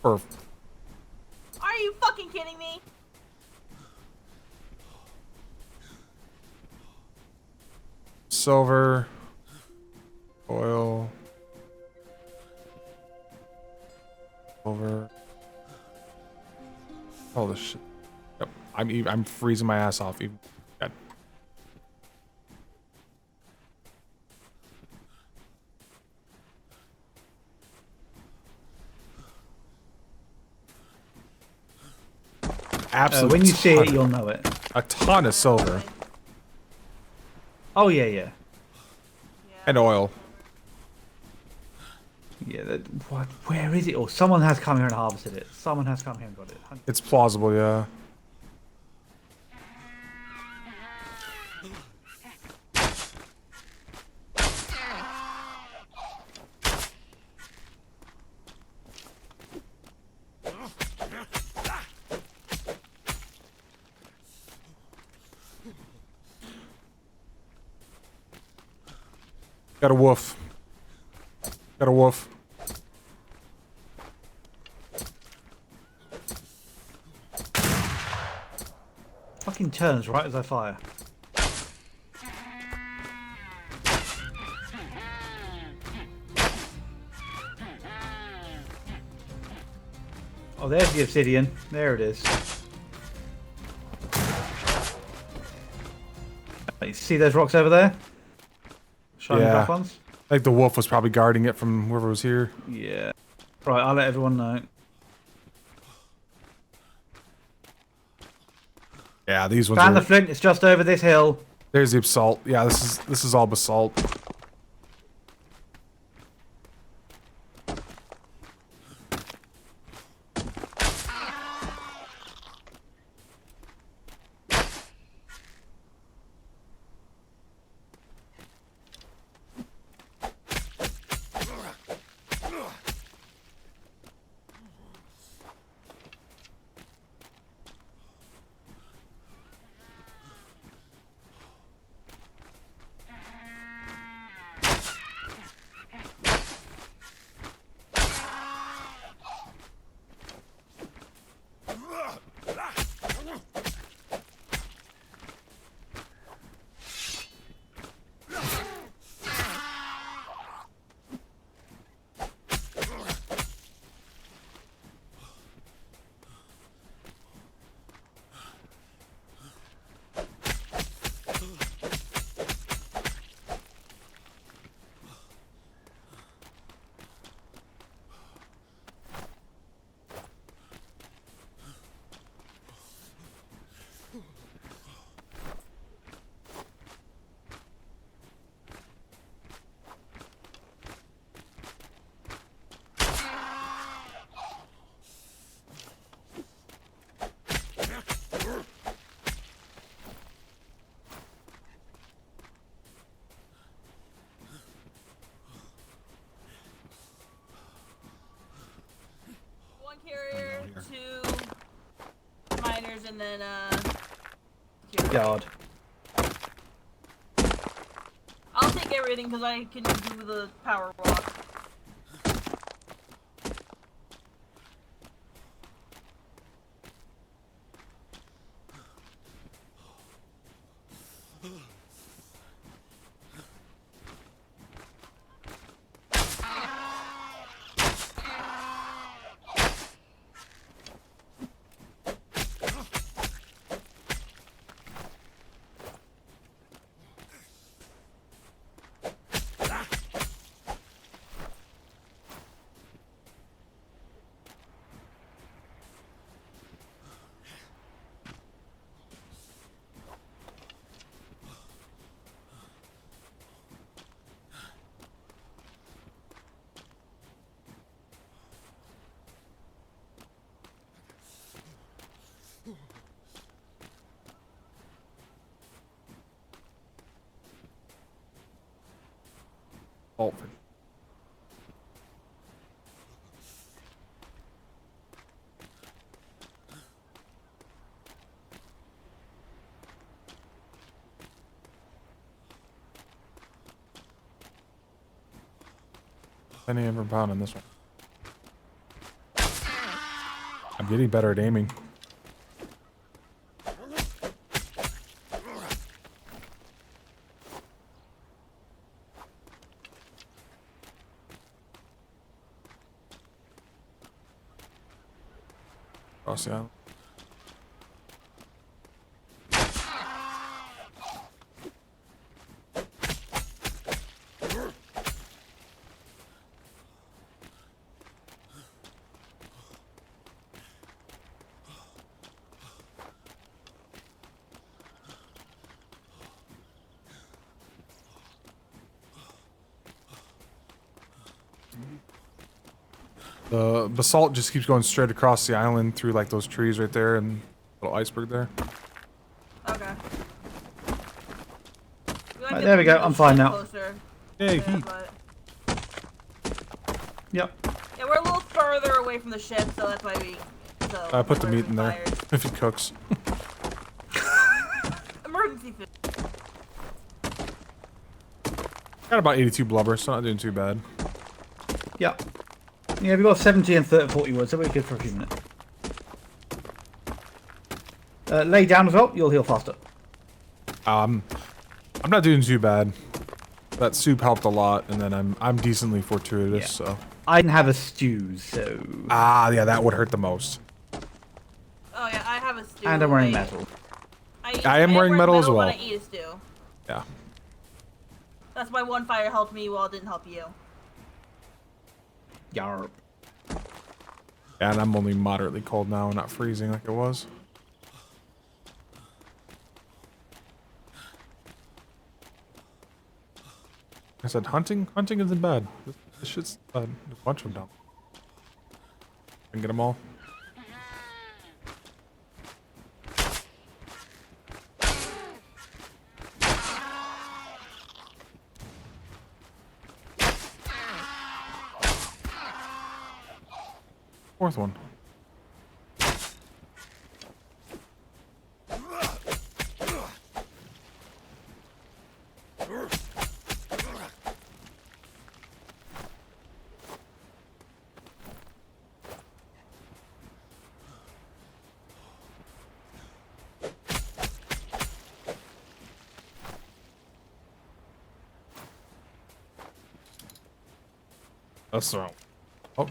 Are you fucking kidding me? silver, oil, silver. All this shit. Yep. I'm freezing my ass off. Even. God. Absolutely. When you see it, you'll know it. A ton of silver. Oh yeah, yeah. And oil. Yeah. What? Where is it? Or someone has come here and harvested it. Someone has come here and got it. It's plausible, yeah. Got a wolf. Got a wolf. Fucking turns right as I fire. Oh, there's the obsidian. There it is. You see those rocks over there? shiny Yeah. black ones. Like the wolf was probably guarding it from whoever was here. Yeah. Right, I'll let everyone know. Yeah, these ones Found are... the flint. It's just over this hill. There's the basalt. Yeah, this is all basalt. One carrier, two miners, and then Guard. I'll take everything because I can do the power walk. Oh. Penny per pound on this one. I'm getting better at aiming. Cross the island. The basalt just keeps going straight across the island through like those trees right there and little iceberg there. Okay. Right, there we go. I'm fine now. Hey, yeah, heat. but... Yep. Yeah, we're a little further away from the ship, so that's why we. So I put the we're meat in there fired. if it cooks. Emergency food. Got about 82 blubber, so not doing too bad. Yep. Yeah, we've got 70 and 30, 40 wood, so we're good for a few minutes. Lay down as well, you'll heal faster. I'm not doing too bad. That soup helped a lot, and then I'm decently fortuitous, so. I didn't have a stew, so. Ah, yeah, that would hurt the most. Oh yeah, I have a stew. And I'm wearing metal. I am wearing metal as well. When I eat a stew. Yeah. That's why one fire helped me while it didn't help you. Yarp. And I'm only moderately cold now, not freezing like it was. I said hunting? Hunting isn't bad. This shit's bad. There's a bunch of them down. Can get them all. Fourth one. That's wrong. Oh.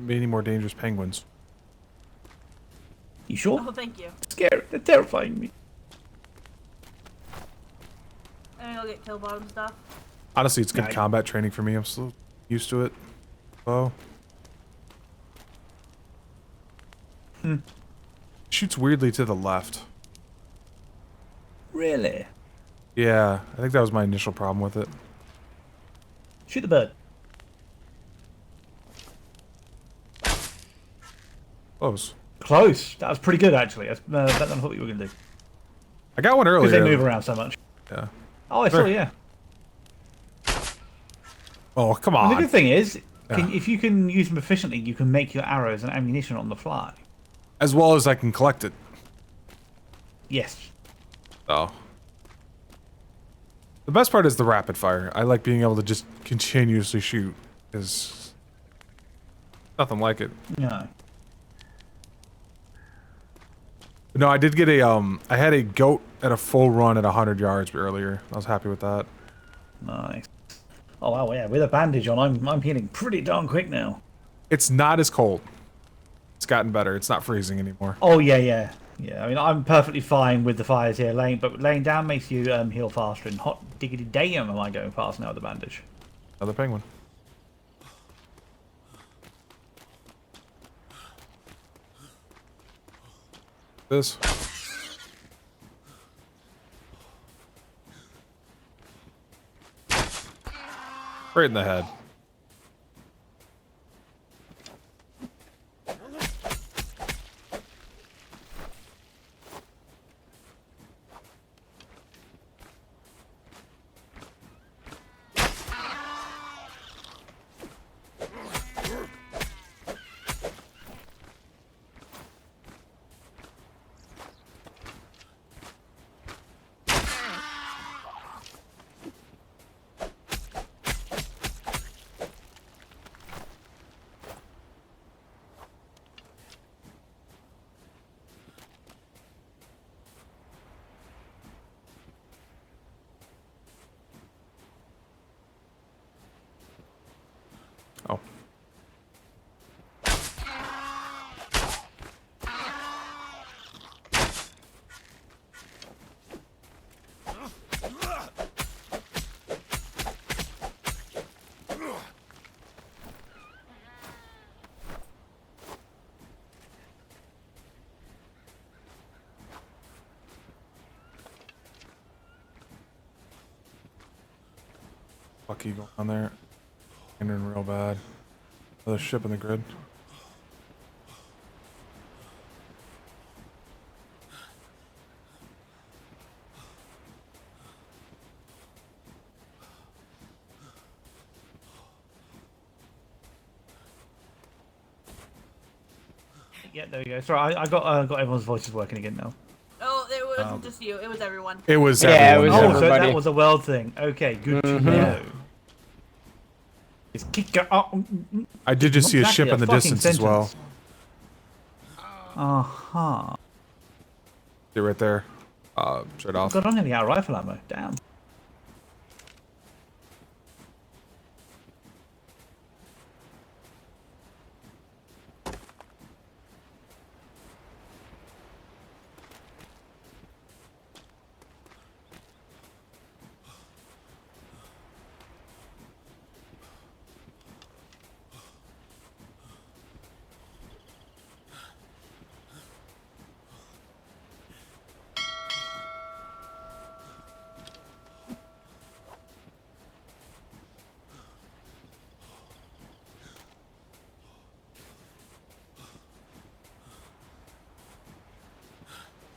Be any more dangerous penguins. You sure? Oh, thank you. Scary. They're terrifying me. And I'll get kill bottom stuff. Honestly, it's good combat training for me. I'm so used to it. Oh. Shoots weirdly to the left. Really? Yeah, I think that was my initial problem with it. Shoot the bird. Close. Close. That was pretty good, actually. That's better than I thought you were going to do. I got one earlier. Because they move around so much. Yeah. Oh, I saw, yeah. Oh, come And on. the good thing is, Yeah. if you can use them efficiently, you can make your arrows and ammunition on the fly. As well as I can collect it. Yes. Oh. The best part is the rapid fire. I like being able to just continuously shoot. Because nothing like it. No. No, I did get a I had a goat at a full run at 100 yards earlier. I was happy with that. Nice. Oh wow, yeah. With a bandage on, I'm healing pretty darn quick now. It's not as cold. It's gotten better. It's not freezing anymore. Oh yeah, yeah, yeah. I mean, I'm perfectly fine with the fires here. But laying down makes you heal faster. And hot diggity damn, am I going fast now with the bandage? Another penguin. This. Right in the head. Fucky going on there. Hindering real bad. Another ship in the grid. Yeah, there we go. Sorry, I got everyone's voices working again now. Oh, it wasn't just you. It was everyone. It was everyone. everyone. Oh, Yeah. so that was a world thing. Okay, good to know. It's kicker. I did just see a ship Exactly in the fucking distance as well. Uh-huh. See right there. Straight off. God, I'm nearly out of rifle ammo. Damn.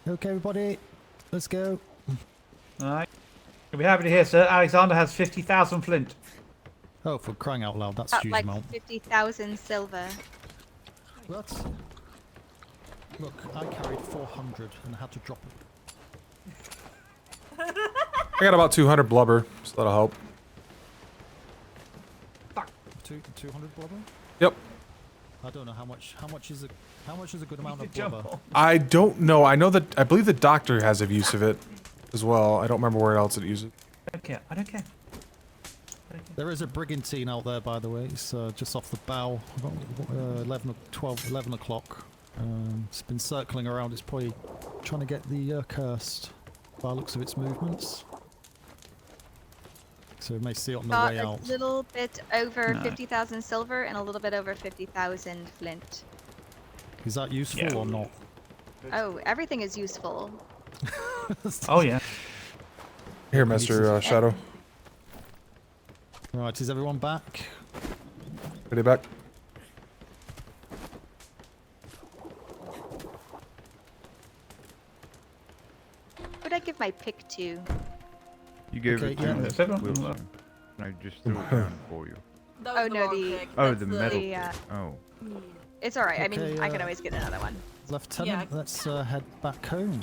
Okay, everybody, let's go. Alright. You'll be happy to hear, sir. Alexander has 50,000 flint. Oh, for crying out loud, that's a huge like amount. 50,000 silver. What? Look, I carried 400 and I had to drop it. I got about 200 blubber, so that'll help. 200 blubber? Yep. I don't know how much is a good amount of blubber. I don't know. I know that I believe the doctor has a use of it as well. I don't remember where else it uses it. I don't care. There is a brigantine out there, by the way. It's just off the bow, about 11 o'clock. It's been circling around. It's probably trying to get the cursed by the looks of its movements. So we may see it on the way out. A little bit over 50,000 silver and a little bit over 50,000 flint. Is that useful or not? Oh, everything is useful. Oh yeah. Here, Mr. Shadow. Right, is everyone back? Ready back? Who'd I give my pick to? You gave Okay, it yeah, to that's Wilson. And I just threw it down for you. That Oh was the no, wrong the pick. Oh, That's the metal. Oh. It's all right. I mean, Okay, I can always get another one. Lieutenant, let's head back home.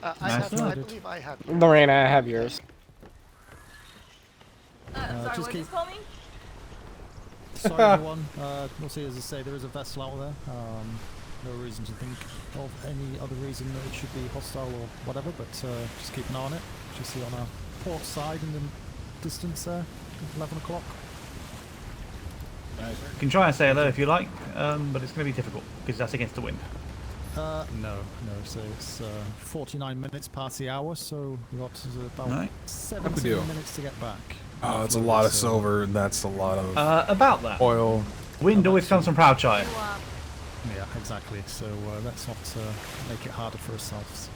I believe I have. Lorena, I have yours. Sorry, just what did you keep- call me? Sorry, everyone. We'll see, as I say, there is a vessel out there. No reason to think of any other reason that it should be hostile or whatever, but just keep an eye on it. Just see on our port side in the distance there, 11 o'clock. You can try and say hello if you like, but it's going to be difficult because that's against the wind. No. So it's 49 minutes past the hour, so we've got about Right. 17 minutes to get back. Oh, it's a lot of silver, and that's a lot of About that. oil. Wind always comes from Proudshire. Yeah, exactly. So let's not make it harder for ourselves.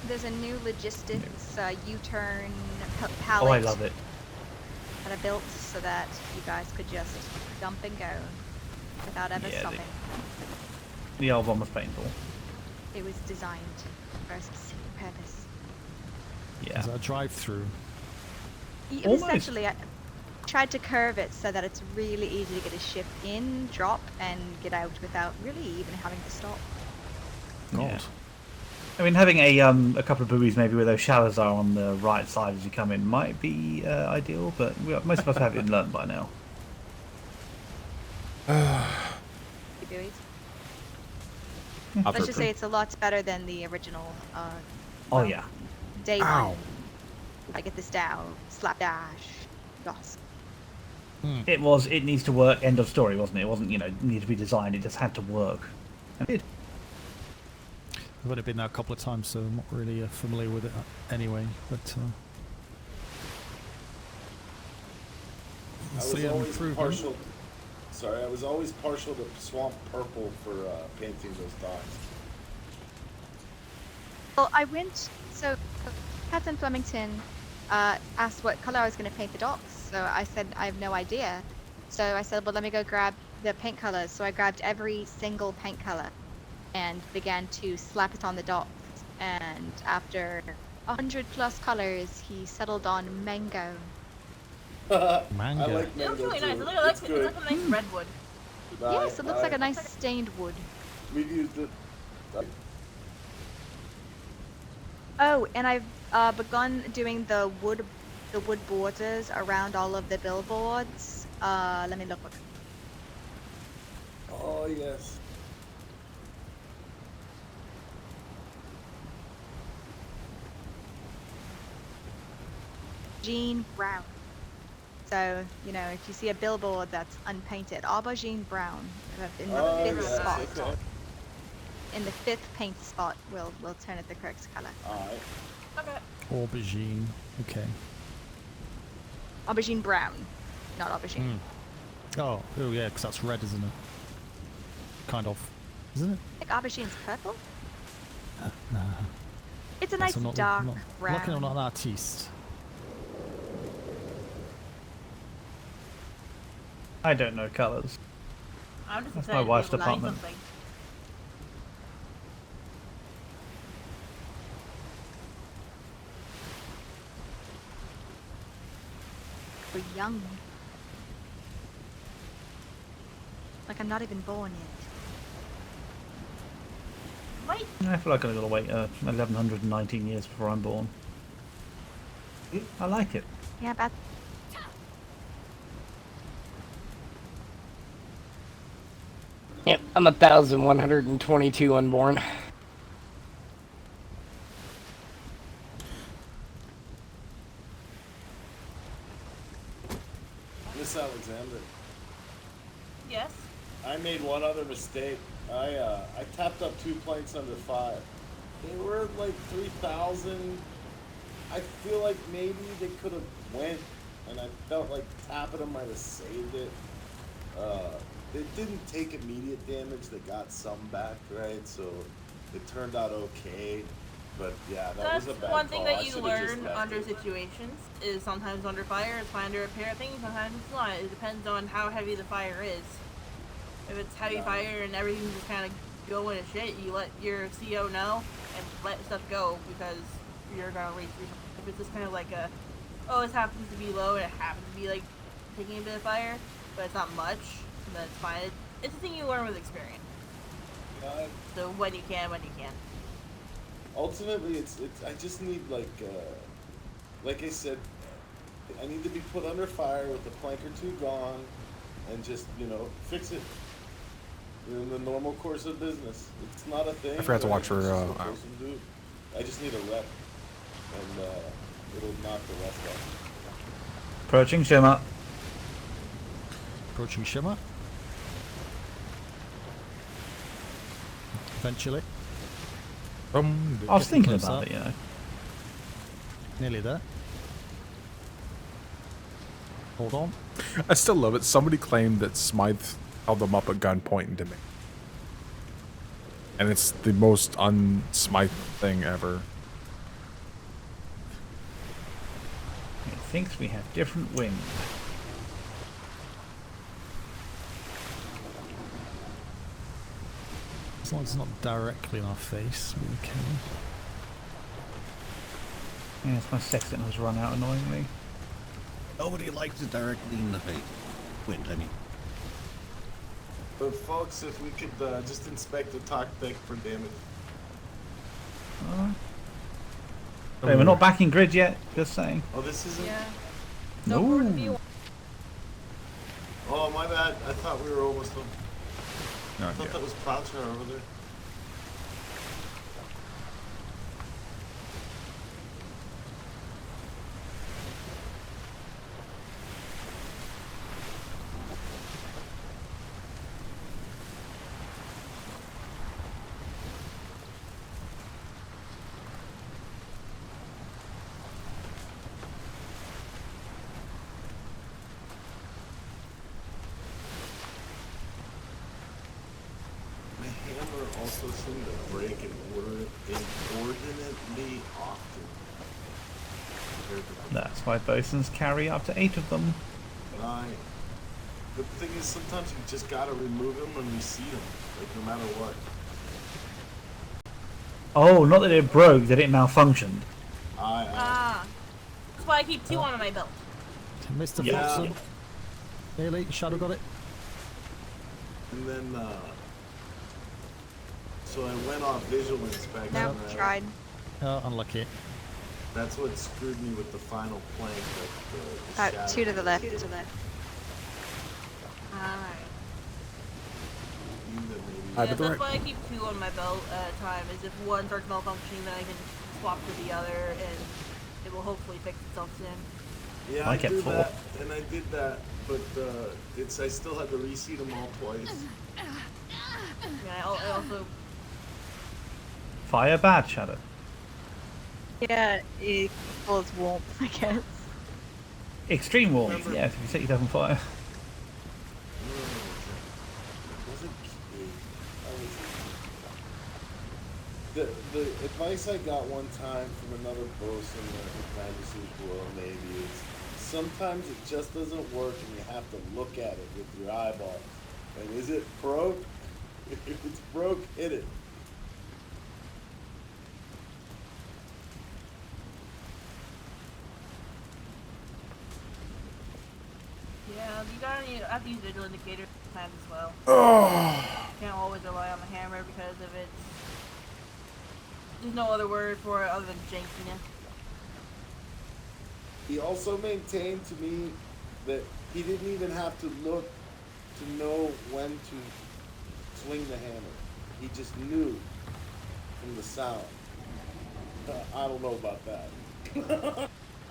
There's a new logistics U-turn pallet. Oh, I love it. That I built so that you guys could just dump and go without ever stopping. The old one was painful. It was designed for a specific purpose. Yeah. Is that a drive-through? Essentially, I tried to curve it so that it's really easy to get a ship in, drop, and get out without really even having to stop. Yeah. I mean, having a couple of buoys maybe where those showers are on the right side as you come in might be ideal, but most of us have it learned by now. Buoys. Yeah. Let's just say it's a lot better than the original. Oh yeah. Day Ow. one. I get this down, slapdash, DOS. It needs to work, end of story, wasn't it? It wasn't, need to be designed, it just had to work. And it did. I've only been there a couple of times, so I'm not really familiar with it anyway, but I was always partial. Sorry, I was always partial to swamp purple for painting those docks. Well, I went, so Captain Flemington asked what color I was going to paint the docks. So I said, I have no idea. So I said, well, let me go grab the paint colors. So I grabbed every single paint color and began to slap it on the docks. And after 100+ colors, he settled on mango. Mango. I like It mango looks really nice. too. It looks like, It's it's good. like a nice redwood. Yes, it looks like a nice stained wood. We've used it. Oh, and I've begun doing the wood borders around all of the billboards. Let me look. Oh yes. Aubergine brown. So, you know, if you see a billboard that's unpainted, aubergine brown in the fifth spot. Okay. In the 5th paint spot, we'll turn it the correct color. Alright. Okay. Aubergine. Okay. Aubergine brown, not aubergine. Oh yeah, because that's red, isn't it? Kind of, isn't it? I think aubergine's purple. Nah. It's a nice I'm not, dark not, brown. Luckily, I'm not an artiste. I don't know colours. I'm just That's excited my wife's to be able to department. something. We're young. Like I'm not even born yet. Wait. I feel like I'm going to wait 1119 years before I'm born. I like it. Yeah, but Yep, I'm 1,122 unborn. Miss Alexander, Yes. I made one other mistake. I tapped up 2 planks under fire. They were like 3,000. I feel like maybe they could have went, and I felt like tapping them might have saved it. They didn't take immediate damage. They got some back, right? So it turned out okay. But yeah, that That's was a bad one thing call. I that you should've just learn left under it. situations is sometimes under fire it's fine to repair things, sometimes it's not. It depends on how heavy the fire is. If it's heavy fire and everything's just kind of going to shit, you let your CO know and let stuff go because you're gonna race through something. If it's just kind of like a, oh, it happens to be low and it happens to be like taking a bit of fire, but it's not much, then it's fine. It's a thing you learn with experience. So when you can, when you can. Ultimately, it's I just need like I said, I need to be put under fire with a plank or 2 gone, and just fix it in the normal course of business. It's not a thing. I forgot to but watch it's her, just a person do. I just need a rep, and it'll knock the rest off. Approaching Shimmer. Approaching Shimmer. Eventually. I was thinking about it, Nearly there. Hold on. I still love it. Somebody claimed that Smythe held them up at gunpoint and didn't. And it's the most un-Smythe thing ever. It thinks we have different wind. As long as it's not directly in our face, we're okay. Yes, my sextant has run out annoyingly. Nobody likes it directly in the face. Wind, I mean. But folks, if we could just inspect the TalkTech for damage. Wait, we're not back in grid yet, just saying. Oh, this isn't. Yeah. No. Oh, my bad. I thought we were almost done. I Not thought yet. that was Poucher over there. My hammer also seemed to break inordinately often. That's why bosuns carry up to 8 of them. Right. The thing is, sometimes you just gotta remove them and reseat them, like no matter what. Oh, not that it broke, that it malfunctioned. That's why I keep 2 on my belt. Mr. Yeah. Foxon. Nearly, Shadow got it. And then, so I went off visual inspection. Nope, tried. Oh, unlucky. That's what screwed me with the final plank. Like the About 2 to the left. Alright. That's why I keep 2 on my belt at a time, is if one starts malfunctioning, then I can swap to the other, and it will hopefully fix itself soon. Yeah, I did that, and I did that, but I still had to reseat them all twice. Yeah, I also... Fire bad, Shadow. Yeah, it equals warmth, I guess. Extreme warmth, yeah, if you set yourself on fire. The advice I got one time from another bosun in Her Majesty's Royal Navy is sometimes it just doesn't work and you have to look at it with your eyeball. And is it broke? If it's broke, hit it. Yeah, you have to use visual indicators sometimes as well. You can't always rely on the hammer because of its... There's no other word for it other than jankiness. He also maintained to me that he didn't even have to look to know when to swing the hammer. He just knew from the sound. I don't know about that.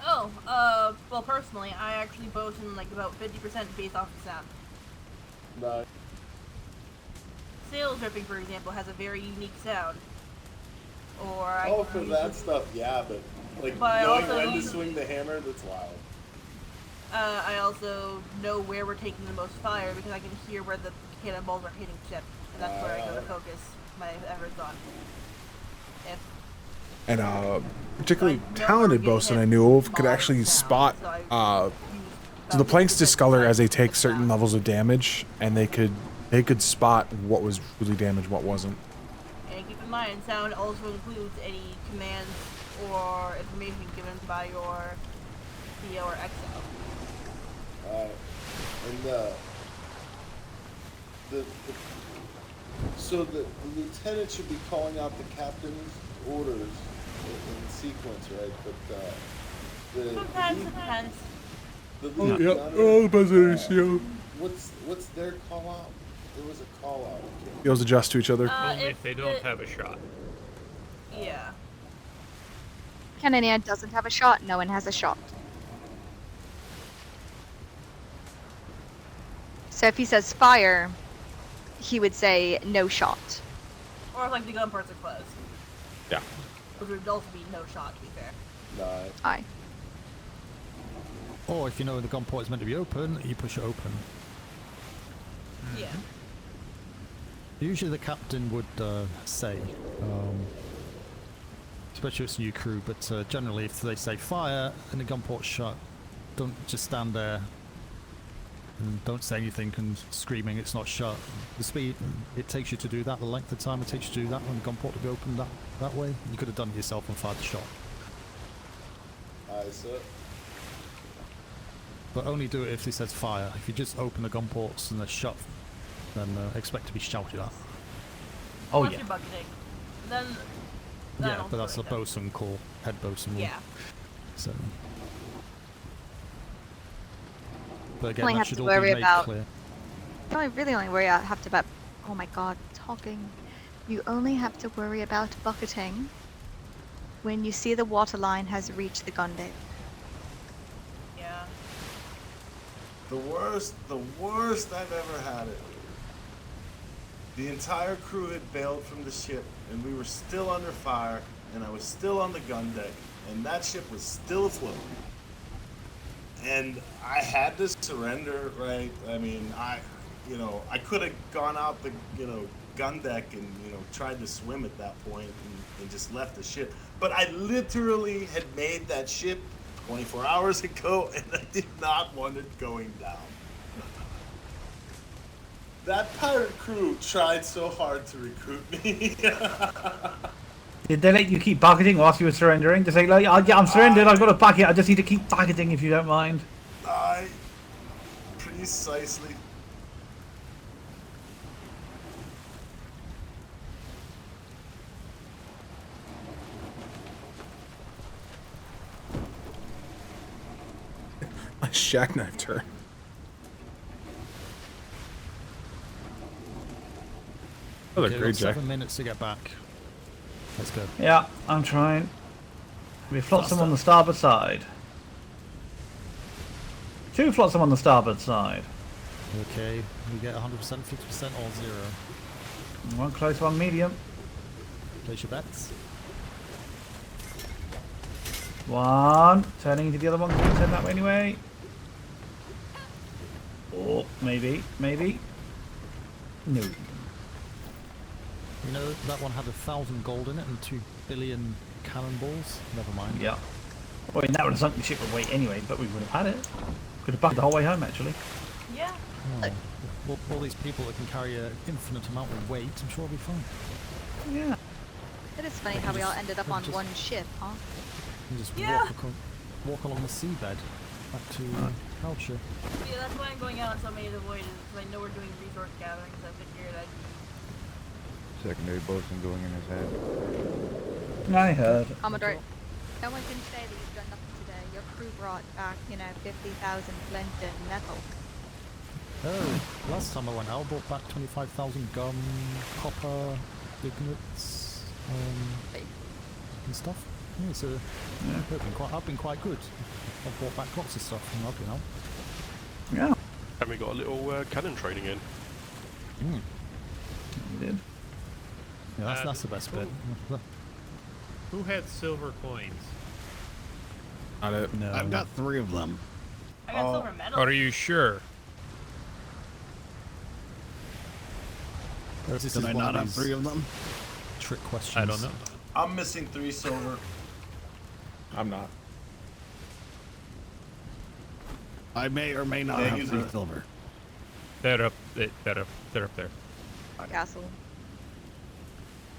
Well, personally, I actually bosun like about 50% based off the sound. No. Sails ripping, for example, has a very unique sound. Or For that stuff, yeah, but like But knowing also when to swing the hammer, that's wild. I also know where we're taking the most fire because I can hear where the cannonballs are hitting ship, and that's where I go to focus my efforts on. And particularly talented bosun I knew of could actually spot. So the planks discolor as they take certain levels of damage, and they could spot what was really damaged, what wasn't. And keep in mind, sound also includes any commands or information given by your CO or XO. So the lieutenant should be calling out the captain's orders in sequence, right? But Sometimes it depends. What's their call out? There was a call out. Those adjust to each other. Only if they don't have a shot. Yeah. Cannoneer doesn't have a shot, no one has a shot. So if he says fire, he would say no shot. Or if, like, the gun ports are closed. Yeah. Which would also be no shot, to be fair. No. Aye. Or if you know the gun port is meant to be open, you push it open. Yeah. Usually the captain would say, especially if it's new crew, but generally if they say fire and the gun port's shut, don't just stand there and don't say anything and screaming it's not shut. The speed it takes you to do that, the length of time it takes you to do that when the gun port to be opened that way, you could have done it yourself and fired the shot. Aye, sir. But only do it if it says fire. If you just open the gun ports and they're shut, then expect to be shouted at. Oh Once yeah. you're bucketing, then Yeah, but that's a bosun call, head bosun rule. Yeah. So. But again, Only that have should to all be worry made about. clear. Really only worry I have to about. Oh my god, talking. You only have to worry about bucketing when you see the water line has reached the gun deck. Yeah. The worst I've ever had it. The entire crew had bailed from the ship, and we were still under fire, and I was still on the gun deck, and that ship was still afloat. And I had to surrender, right? I mean, I could have gone out the, gun deck and, tried to swim at that point and just left the ship. But I literally had made that ship 24 hours ago, and I did not want it going down. That pirate crew tried so hard to recruit me. Did they let you keep bucketing whilst you were surrendering? To say, like, yeah, I'm surrendered, I've got a bucket, I just need to keep bucketing if you don't mind. Precisely. I jackknifed her. Oh, Okay, great, Jack. 7 minutes to get back. Let's go. Yeah, I'm trying. We flotsam on the starboard side. 2 flotsam on the starboard side. Okay, we get 100%, 50% or 0. One close, one medium. Place your bets. One. Turning into the other one, turn that way anyway. Oh, maybe. No. You know, that one had 1,000 gold in it and 2 billion cannonballs. Never mind. Yeah. Well, that would have sunk the ship with weight anyway, but we would have had it. Could have bucked the whole way home, actually. Yeah. Oh, all these people that can carry an infinite amount of weight, I'm sure it'll be fine. Yeah. It is funny how we all ended up on one ship, huh? You just Yeah. walk along the seabed back to culture. Yeah, that's why I'm going out on so many of the voyages, because I know we're doing resource gatherings. I figured I'd... Secondary bosun going in his head. I heard. Commodore, no one can say that you've done nothing today. Your crew brought back, 50,000 flint and metal. Oh, last time I went out, I brought back 25,000 gum, copper, ignits, and stuff. Yeah, so I've been quite good. I've brought back lots of stuff and I've been out. Yeah. And we got a little cannon training in. We did. Yeah, that's the best bit. Who had silver coins? Not it. No. I've got 3 of them. I got silver medal. Are you sure? Did I not have 3 of them? Trick questions. I don't know. I'm missing 3 silver. I'm not. I may or may not have 3 silver. They're up there. Castle.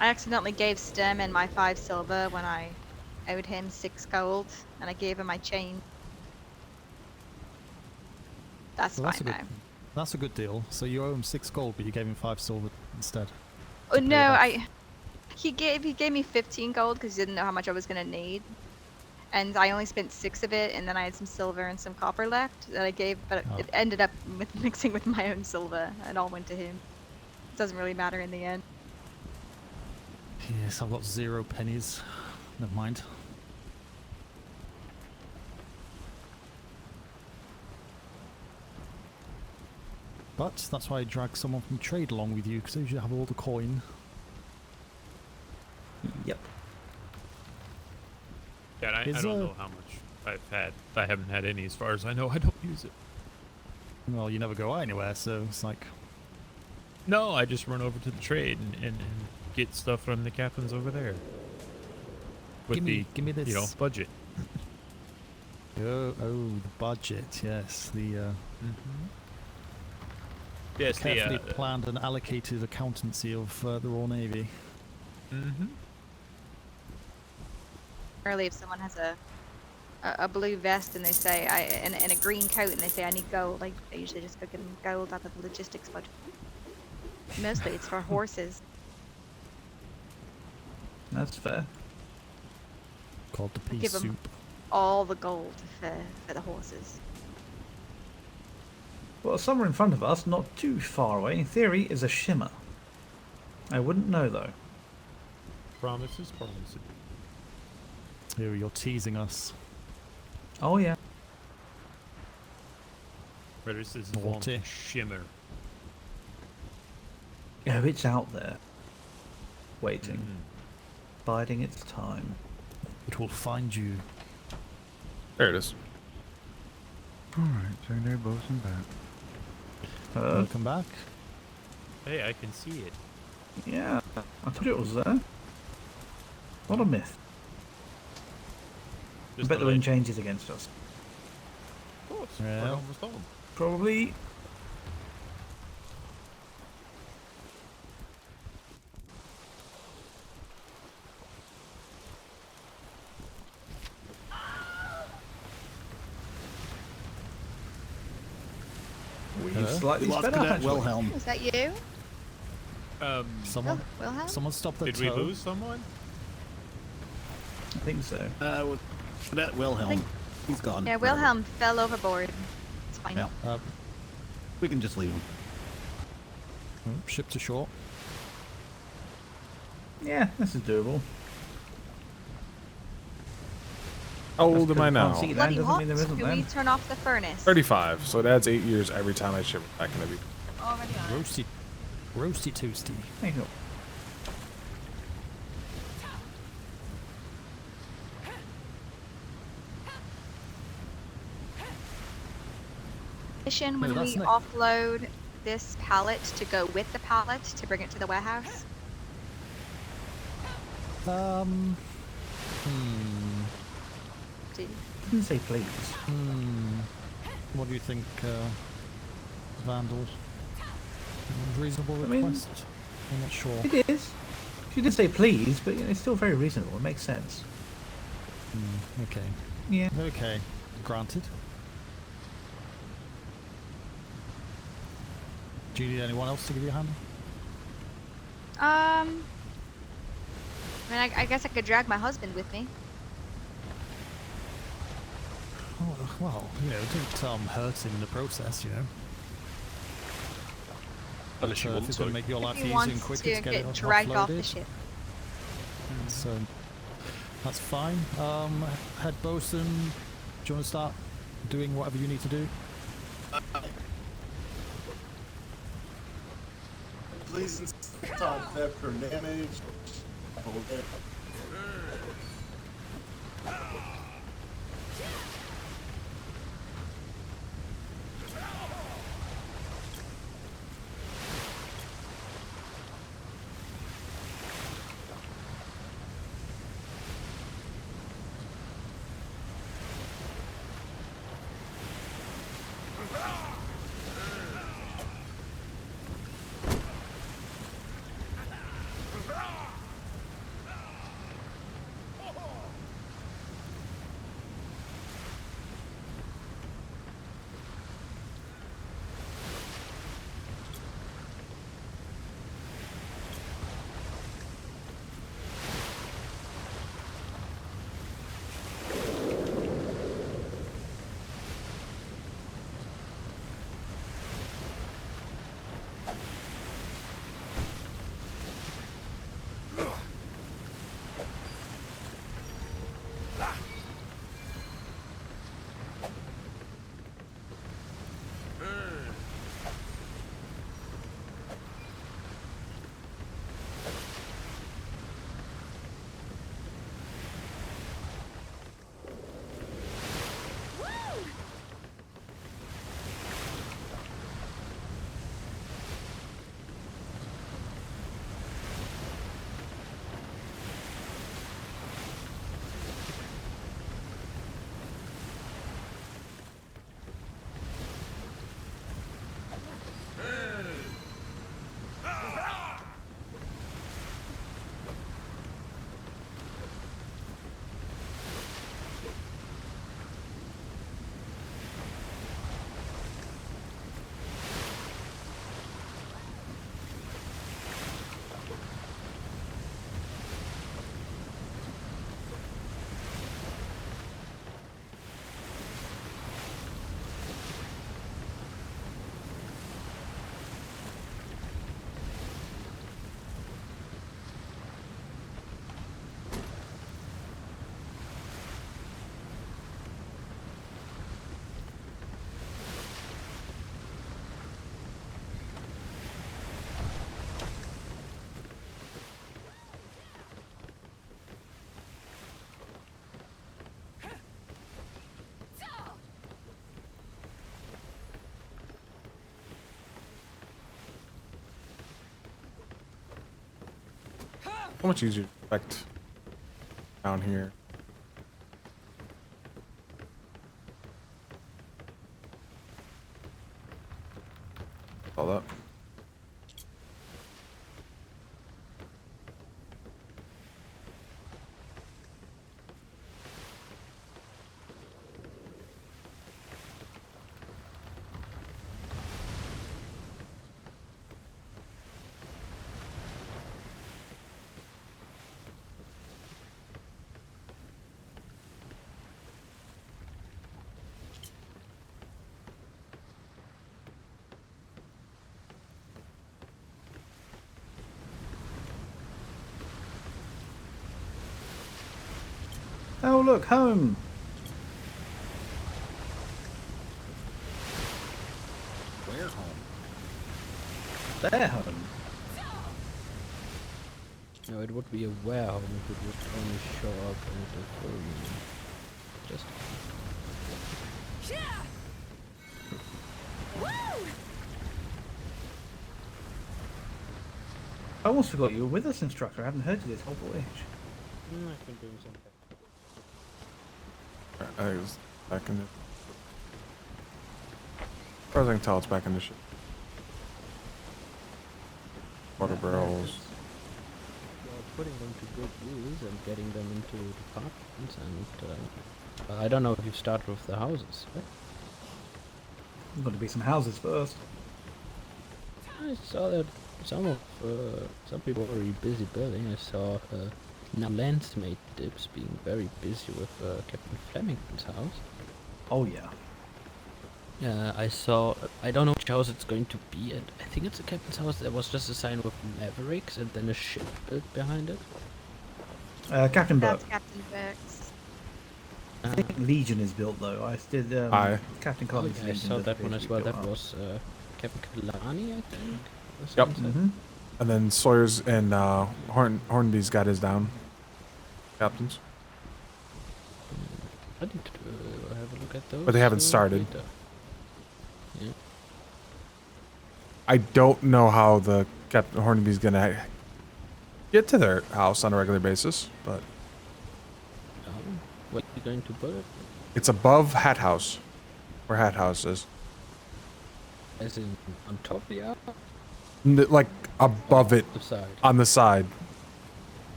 I accidentally gave Sturman my 5 silver when I owed him 6 gold, and I gave him my chain. That's Well, fine now. That's a good deal. So you owe him 6 gold, but you gave him 5 silver instead. Oh no, he gave me 15 gold because he didn't know how much I was gonna need, and I only spent 6 of it, and then I had some silver and some copper left that I gave, but it ended up mixing with my own silver. It all went to him. It doesn't really matter in the end. Yes, I've got 0 pennies. Never mind. But that's why I drag someone from trade along with you, because they usually have all the coin. Yep. Yeah, I don't know how much I've had. I haven't had any as far as I know. I don't use it. Well, you never go anywhere, so it's like... No, I just run over to the trade and get stuff from the captains over there. With give me this. Budget. Oh, the budget, yes. The, Yes, carefully planned and allocated accountancy of the Royal Navy. Early, if someone has a blue vest and they say and a green coat and they say I need gold, I usually just go give them gold out of the logistics budget. Mostly it's for horses. That's fair. Called the pea Give them soup. all the gold for the horses. Well, somewhere in front of us, not too far away, in theory, is a shimmer. I wouldn't know, though. Promises. Here, you're teasing us. Oh, yeah. Where is this Naughty. shimmer? Oh, it's out there. Waiting. Biding its time. It will find you. There it is. Alright, secondary bosun back. Welcome back. Hey, I can see it. Yeah, I thought it was there. What a myth. I bet the wind changes against us. Of course. Yeah. We're almost home. Probably. We've slightly Lost sped up, Cadet actually. Wilhelm. Is that you? Someone, Wilhelm? someone stop the Did we lose someone? I think so. With Cadet Wilhelm. He's gone. Yeah, Wilhelm fell overboard. It's fine. Yeah. We can just leave him. Ship to shore. Yeah, this is doable. How old am I now? Can't see land Bloody doesn't hot. mean there isn't Can we land. turn off the furnace? 35, so it adds 8 years every time I ship it back into the. Already on. Roasty toasty. There you go. Mission when that's we nice. offload this pallet to go with the pallet to bring it to the warehouse? Hmm. Didn't say please. What do you think, Vandals? Reasonable mean, request? I'm not sure. It is. She did say please, but it's still very reasonable. It makes sense. Okay. Yeah. Okay. Granted. Do you need anyone else to give you a hand? I mean, I guess I could drag my husband with me. Oh, well, don't hurt him in the process, Unless you So if want it's to. going to make your life If he easier wants and quicker to to get it get dragged off the offloaded, ship. So that's fine. Head bosun, do you want to start doing whatever you need to do? Please stop there for damage. Okay. How much easier to expect down here? All that. Oh, look, home. Where home? Their home. No, it would be a warehouse if it would only show up in the full moon. Just. I almost forgot you were with us, instructor. I haven't heard you this whole voyage. I've been doing something. I was back in the... As far as I can tell, it's back in the ship. Water barrels. You're putting them to good use and getting them into departments, and I don't know if you started with the houses, right? There's got to be some houses first. I saw that some people were really busy building. I saw now landsmate Dips being very busy with Captain Flemington's house. Oh yeah. Yeah, I saw. I don't know which house it's going to be, and I think it's the captain's house. There was just a sign with Mavericks and then a ship built behind it. Captain Burke. That's Captain Burke's. I think Legion is built though. I did. Aye. Captain Collins. I saw that one as well. That was Captain Kalani, I think. Yep. And then Sawyer's and Hornby's got his down. Captains. I need to have a look at those. But they haven't started. Later. Yeah. I don't know how the Captain Hornby's gonna get to their house on a regular basis, but What are you going to put it? it's above Hat House, where Hat House is. As in on top of the house? Like above it, The side. on the side.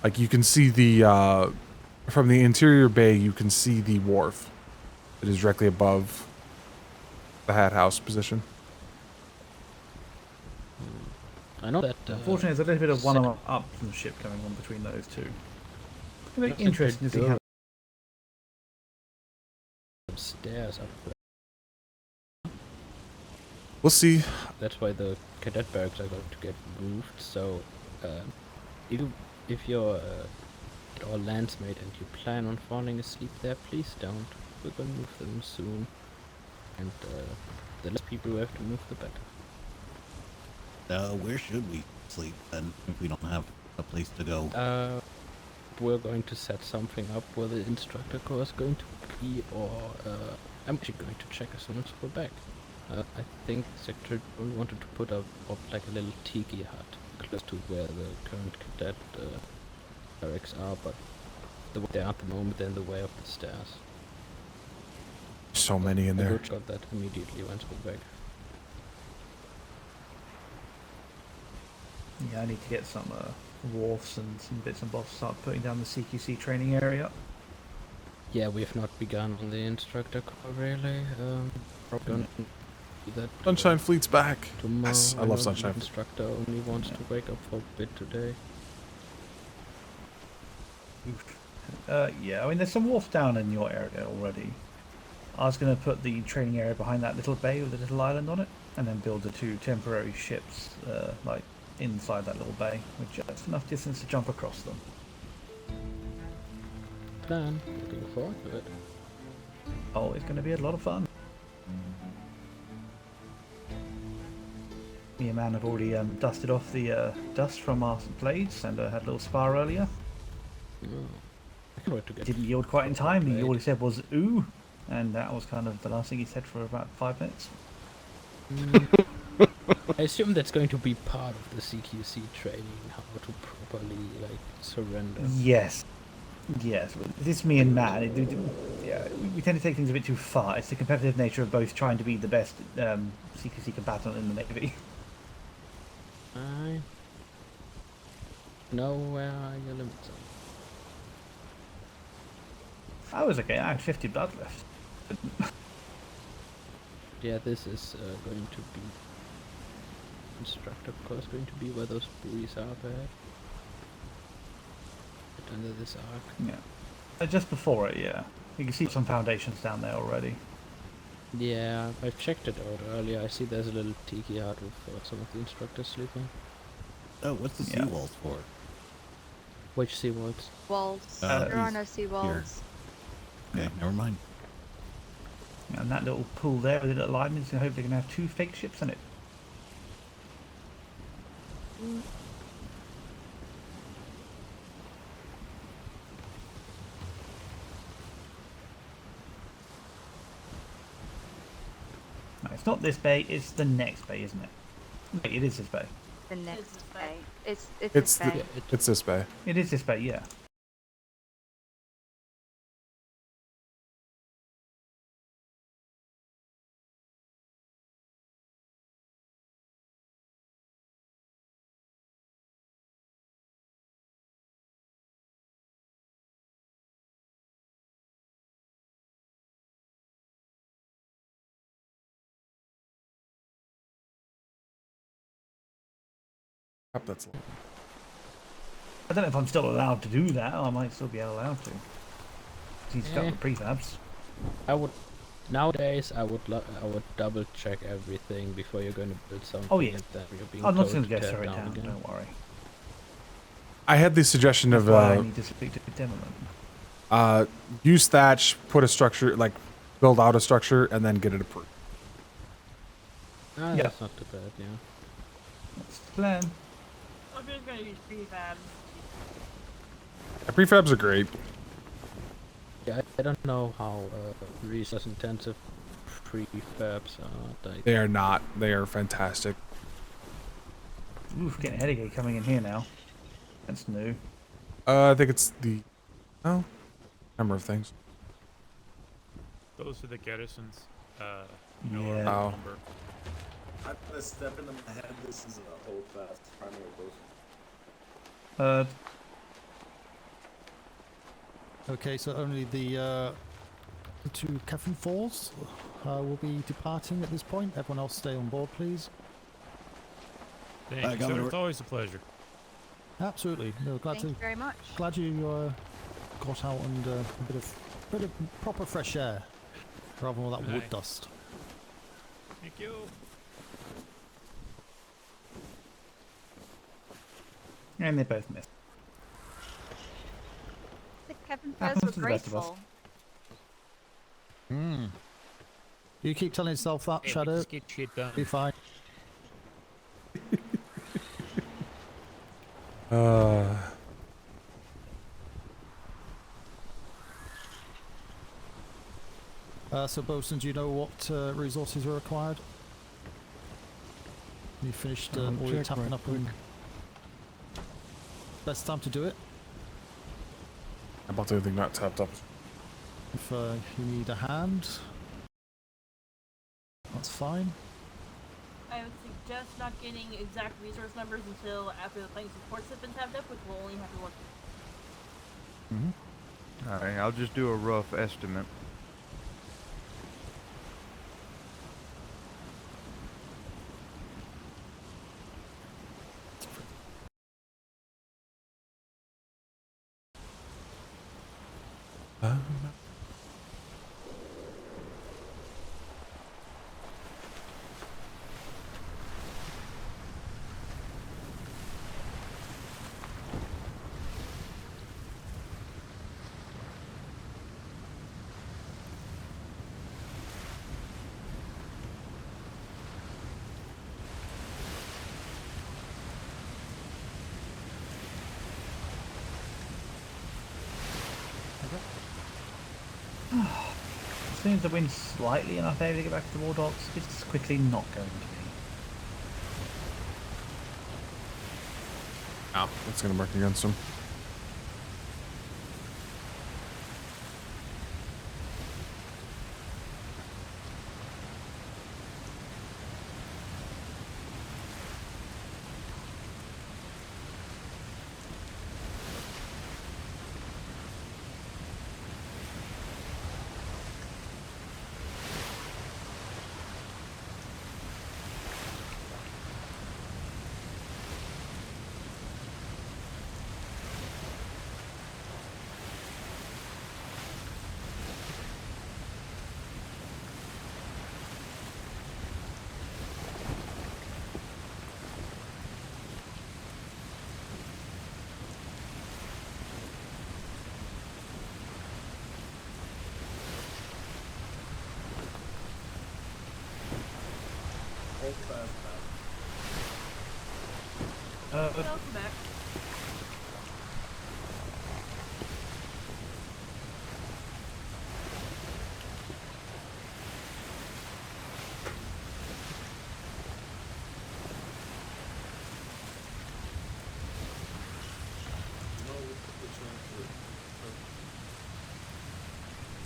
Like you can see the from the interior bay, you can see the wharf. It is directly above the Hat House position. I know that. Unfortunately, there's a little bit of one-upmanship going on between those two. It's very interesting to see how. Stairs up there. We'll see. That's why the cadet barracks are going to get moved. So, if you're or landsmate and you plan on falling asleep there, please don't. We're gonna move them soon, and the less people who have to move, the better. Where should we sleep then, if we don't have a place to go? We're going to set something up where the instructor core is going to be, or I'm actually going to check as soon as we're back. I think Secretary wanted to put up like a little tiki hut close to where the current cadet barracks are, but the way they are at the moment, they're in the way of the stairs. So many in I there. will got that immediately once we're back. Yeah, I need to get some wharfs and some bits and bobs to start putting down the CQC training area. Yeah, we have not begun on the instructor core really. Probably gonna do that. Sunshine Fleet's back. Tomorrow. Yes, I know love the Sunshine. instructor only wants to wake up for a bit today. Yeah, I mean, there's some wharfs down in your area already. I was going to put the training area behind that little bay with a little island on it, and then build the two temporary ships, like inside that little bay, with just enough distance to jump across them. Plan. Looking forward to it. Oh, it's going to be a lot of fun. Me and Man have already dusted off the dust from our blades and had a little spar earlier. Oh. I can't wait to get. Didn't yield quite in time. All he said was "ooh," and that was kind of the last thing he said for about 5 minutes. I assume that's going to be part of the CQC training, how to properly like surrender. Yes. Yes, this is me and Matt. Yeah, we tend to take things a bit too far. It's the competitive nature of both trying to be the best CQC combatant in the Navy. I know where are your limits are. I was okay. I had 50 blood left. Yeah, this is going to be instructor course, going to be where those buoys are bad. But under this arc. Yeah. Just before it, yeah. You can see some foundations down there already. Yeah, I checked it out earlier. I see there's a little tiki hut with some of the instructors sleeping. Oh, what's the seawalls for? Which seawalls? Walls. There are no seawalls. Okay, never mind. And that little pool there with the little islands, I hope they're going to have 2 fake ships in it. No, it's not this bay, it's the next bay, isn't it? Wait, it is this bay. The next bay. It's It's this bay. it's this bay. It is this bay, yeah. That's. I don't know if I'm still allowed to do that. I might still be allowed to. He's got the prefabs. I would nowadays. I would double check everything before you're going to build something. Oh yeah. And then you're being I'm not told going to go tear straight down. again. Don't worry. I had the suggestion That's of why I need to speak to Demolan. use thatch, put a structure, like build out a structure, and then get it approved. Ah, Yeah. that's not too bad. Yeah. That's the plan. I'm just gonna use prefabs. The prefabs are great. Yeah, I don't know how resource intensive prefabs are. Like, They are not. They are fantastic. Oof, getting a headache coming in here now. That's new. I think it's the number of things. Those are the garrisons. Yeah. Number. I'm gonna step into my head. This is a hold fast primary post. Okay, so only the 2 Kefren Falls will be departing at this point. Everyone else stay on board, please. Thank you, sir. It's always a pleasure. Absolutely. No, glad Thank you very much. Glad you got out and a bit of proper fresh air, rather than all that wood Aye. dust. Thank you. And they both missed. The Kevin Happens Fez to were the best of us. graceful. You keep telling yourself that, Hey, we Shadow. just get shit done. Be fine. So, Bosun, do you know what resources are required? You finished all your tapping up and best time to do it? How about everything not tapped up? If you need a hand, that's fine. I would suggest not getting exact resource numbers until after the playing supports have been tapped up, which will only have to work. Alright, I'll just do a rough estimate. As soon as the wind's slightly enough area to get back to the war docks, it's quickly not going to be. Oh, that's gonna work against him. Welcome back.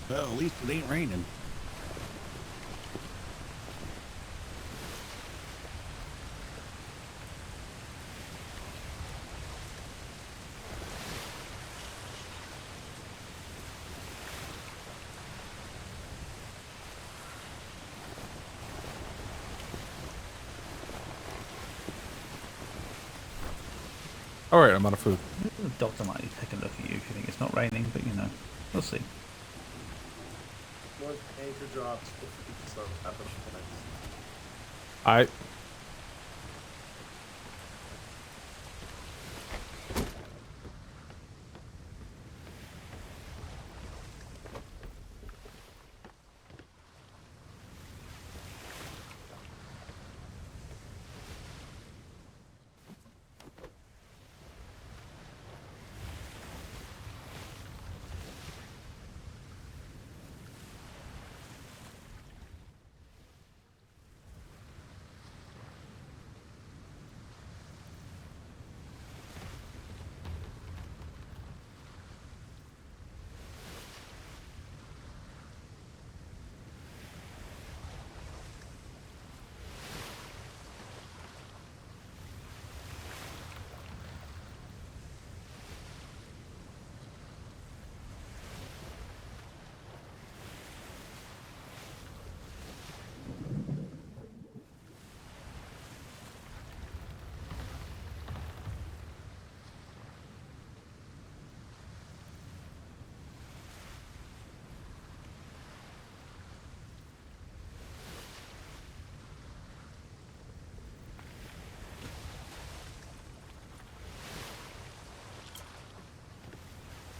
Well, at least it ain't raining. All right, I'm out of food. The doctor might take a look at you if you think it's not raining, but you know, we'll see. What anchor drops if stuff happens. I.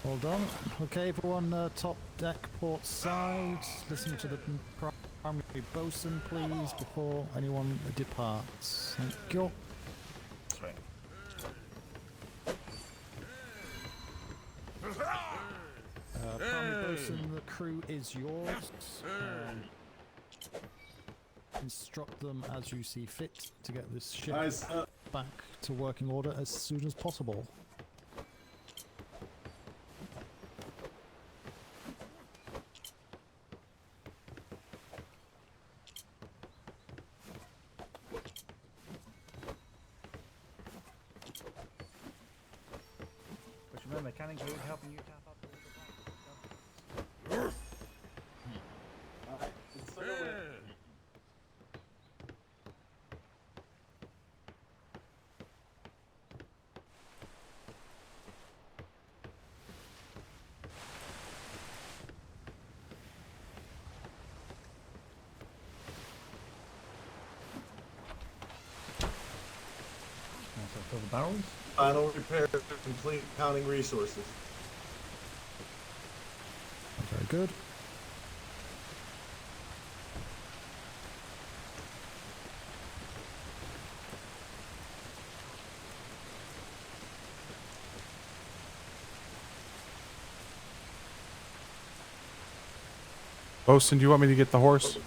All done. Okay, everyone, top deck, port side. Listen to the primary bosun, please, before anyone departs. Thank you. Sorry. Primary bosun, the crew is yours. Instruct them as you see fit to get this ship back to working order as soon as possible. Which remember, can include helping you tap up all the fill the barrels. Final repair complete, counting resources. Very good. Bosun, do you want me to get the horse?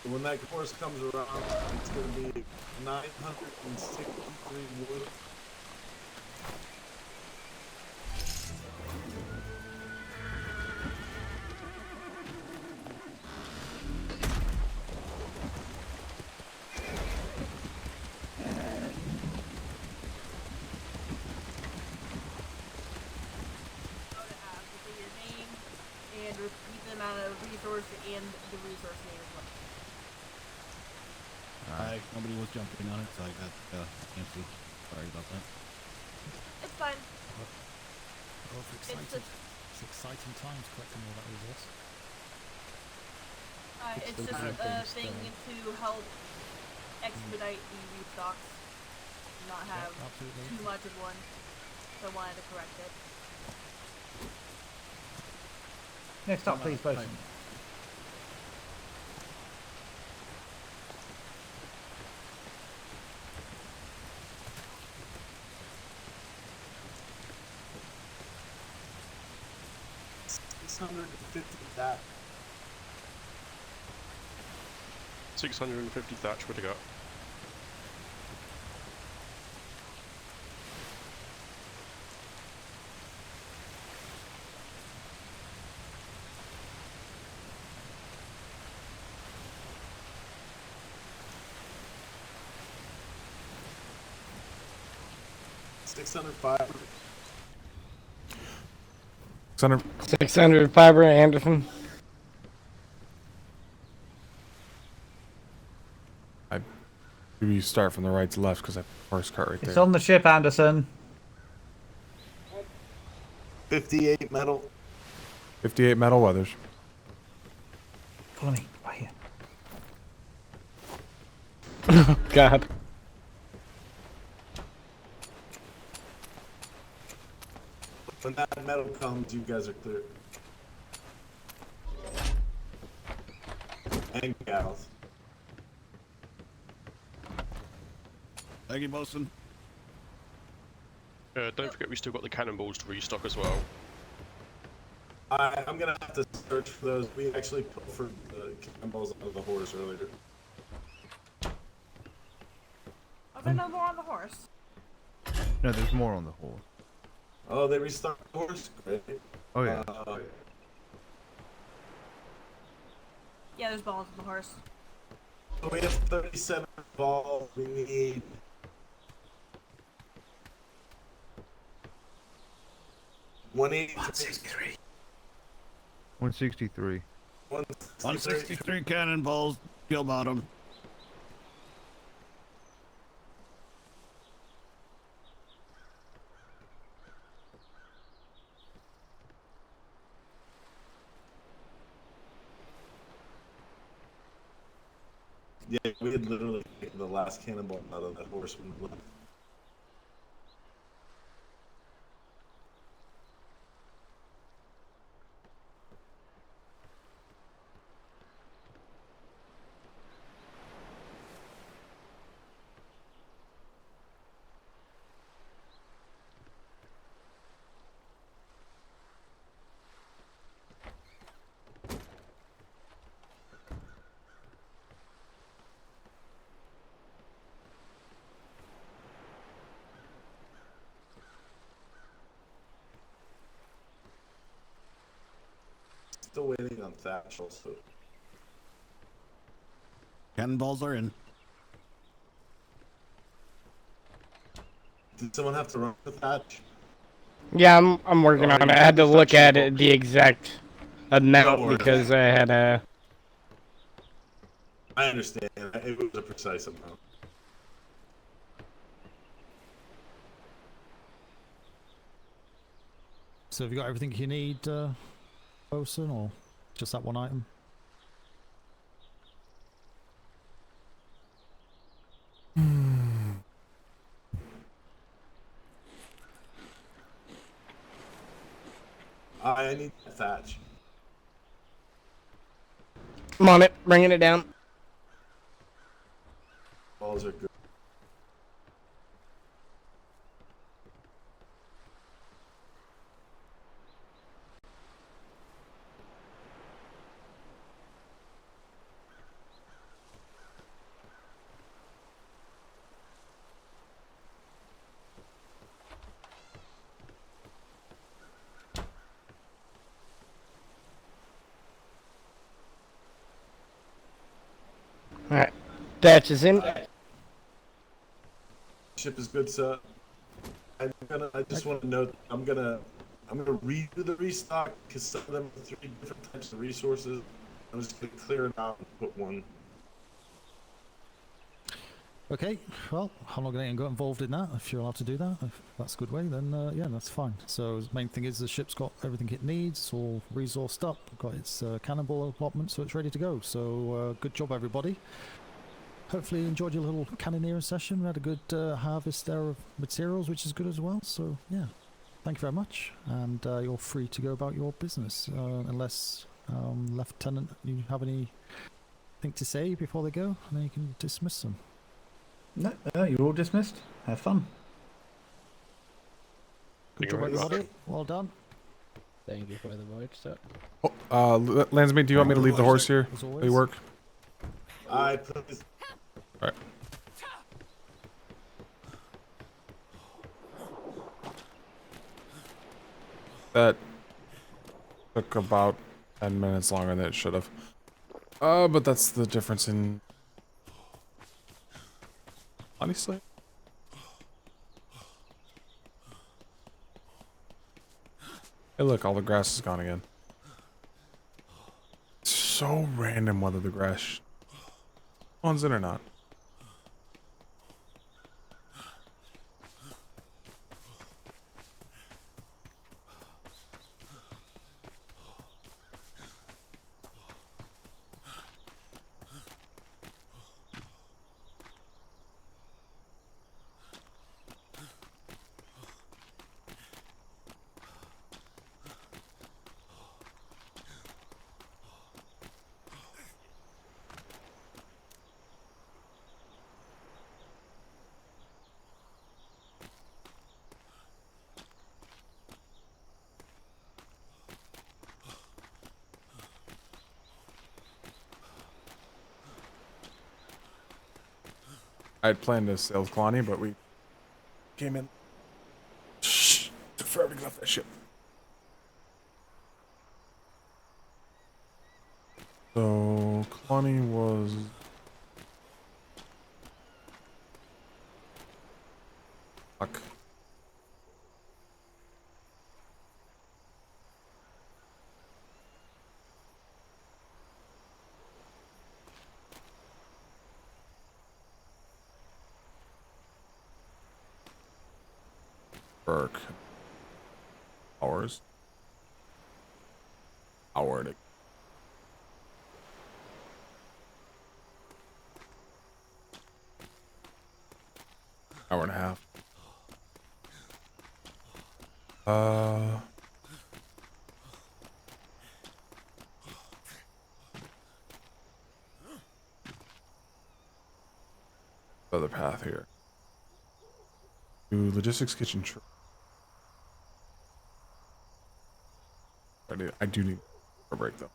When that course comes around, it's going to be 963 wood. And repeat the amount of resource and the resource name as well. Nobody was jumping on it, so I got empty. Sorry about that. It's fine. Oh, it's exciting times collecting all that resource. It's just a thing to help expedite the restocks. not have absolutely. too much of one. So I wanted to correct it. Next up, please, Bosun. That 650 thatch, where'd it go? $605. 600 fiber, Anderson. Maybe you start from the right to left because I first cart right there. It's on the ship, Anderson. 58 metal. 58 metal weathers. Follow me, right here. Oh, God. When that metal comes, you guys are clear. And gals. Thank you, Bosun. Don't forget we still got the cannonballs to restock as well. I'm gonna have to search for those. We actually put for the cannonballs out of the horse earlier. Oh, there's no more on the horse. No, there's more on the horse. Oh, they restocked the horse? Great. Oh, yeah. Yeah, there's balls on the horse. So we have 37 balls. We need... $163. 163. 163 cannonballs. Kill bottom. Yeah, we had literally taken the last cannonball out of that horse when we left. Still waiting on thatch also. Cannonballs are in. Did someone have to run the thatch? Yeah, I'm working on it. I had to look at it, the exact amount Don't worry. because I had a... I understand. It was a precise amount. So have you got everything you need, Bosun, or just that one item? I need thatch. I'm on it, bringing it down. Balls are good. Alright. Thatch is in. Ship is good, sir. I just want to note I'm gonna redo the restock because some of them are 3 different types of resources. I'm just gonna clear it out and put one. Okay, well, I'm not going to get involved in that. If you're allowed to do that, if that's a good way, then yeah, that's fine. So the main thing is the ship's got everything it needs, it's all resourced up, got its cannonball allotment, so it's ready to go. So good job, everybody. hopefully you enjoyed your little cannoneering session. We had a good harvest there of materials, which is good as well. So yeah, thank you very much, and you're free to go about your business, unless Lieutenant, you have anything to say before they go, and then you can dismiss them. No, you're all dismissed. Have fun. Good job, everybody. Well done. Thank you for the voyage, sir. Oh, Landsmate, do you want me to leave the horse here? They work. I please. All right. That took about 10 minutes longer than it should have. But that's the difference in... Honestly? Hey look, all the grass is gone again. It's so random whether the grass spawns in or not. I had planned to sail Kalani, but we came in. Shh, took forever to get off that ship. So Kalani was fuck. Burke. Hours. Hour to... Hour and a half. Other path here. To logistics kitchen. I do need a break though.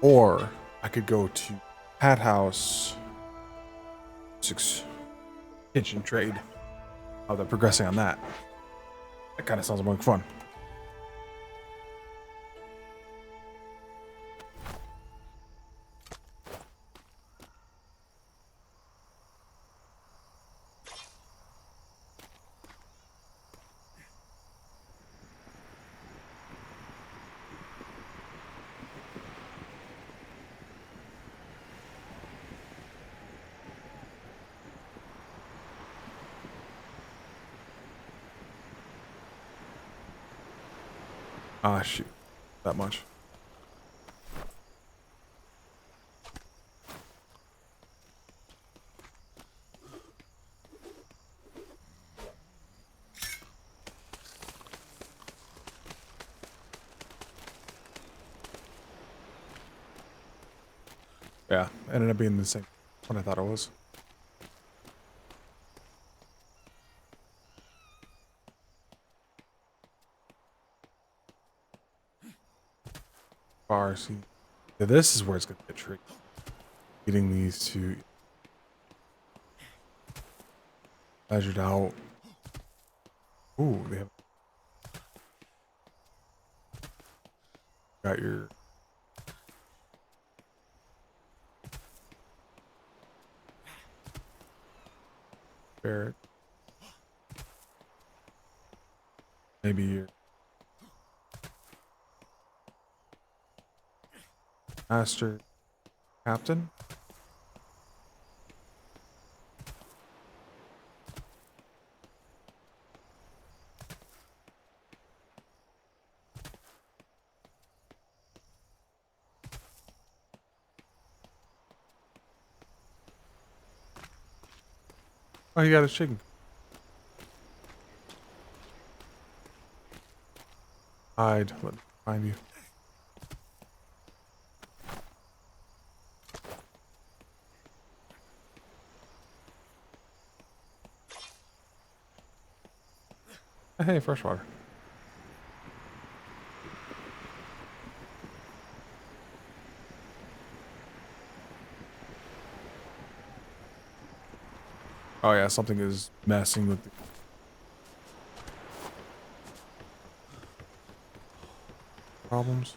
Or I could go to Hat House 6 kitchen trade. How they're progressing on that. That kind of sounds like fun. Ah, shoot. That much. Yeah, ended up being the same what I thought it was. See, yeah, this is where it's gonna get tricky. Getting these to measured out. Ooh, they have got your barrack. Maybe your master captain. Oh, you got his chicken. Hide. Let me find you. Hey, freshwater. Oh yeah, something is messing with the problems.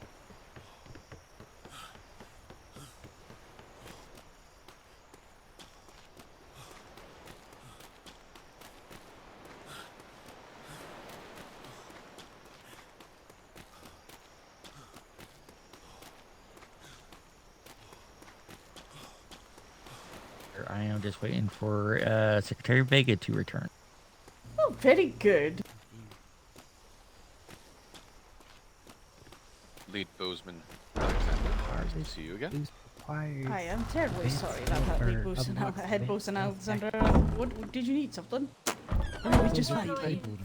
I am just waiting for Secretary Vega to return. Oh, very good. Lead Bozeman. Nice to see you again. I am terribly sorry about that big head boson Alexander. What did you need something? Or are we just I wanted vibing?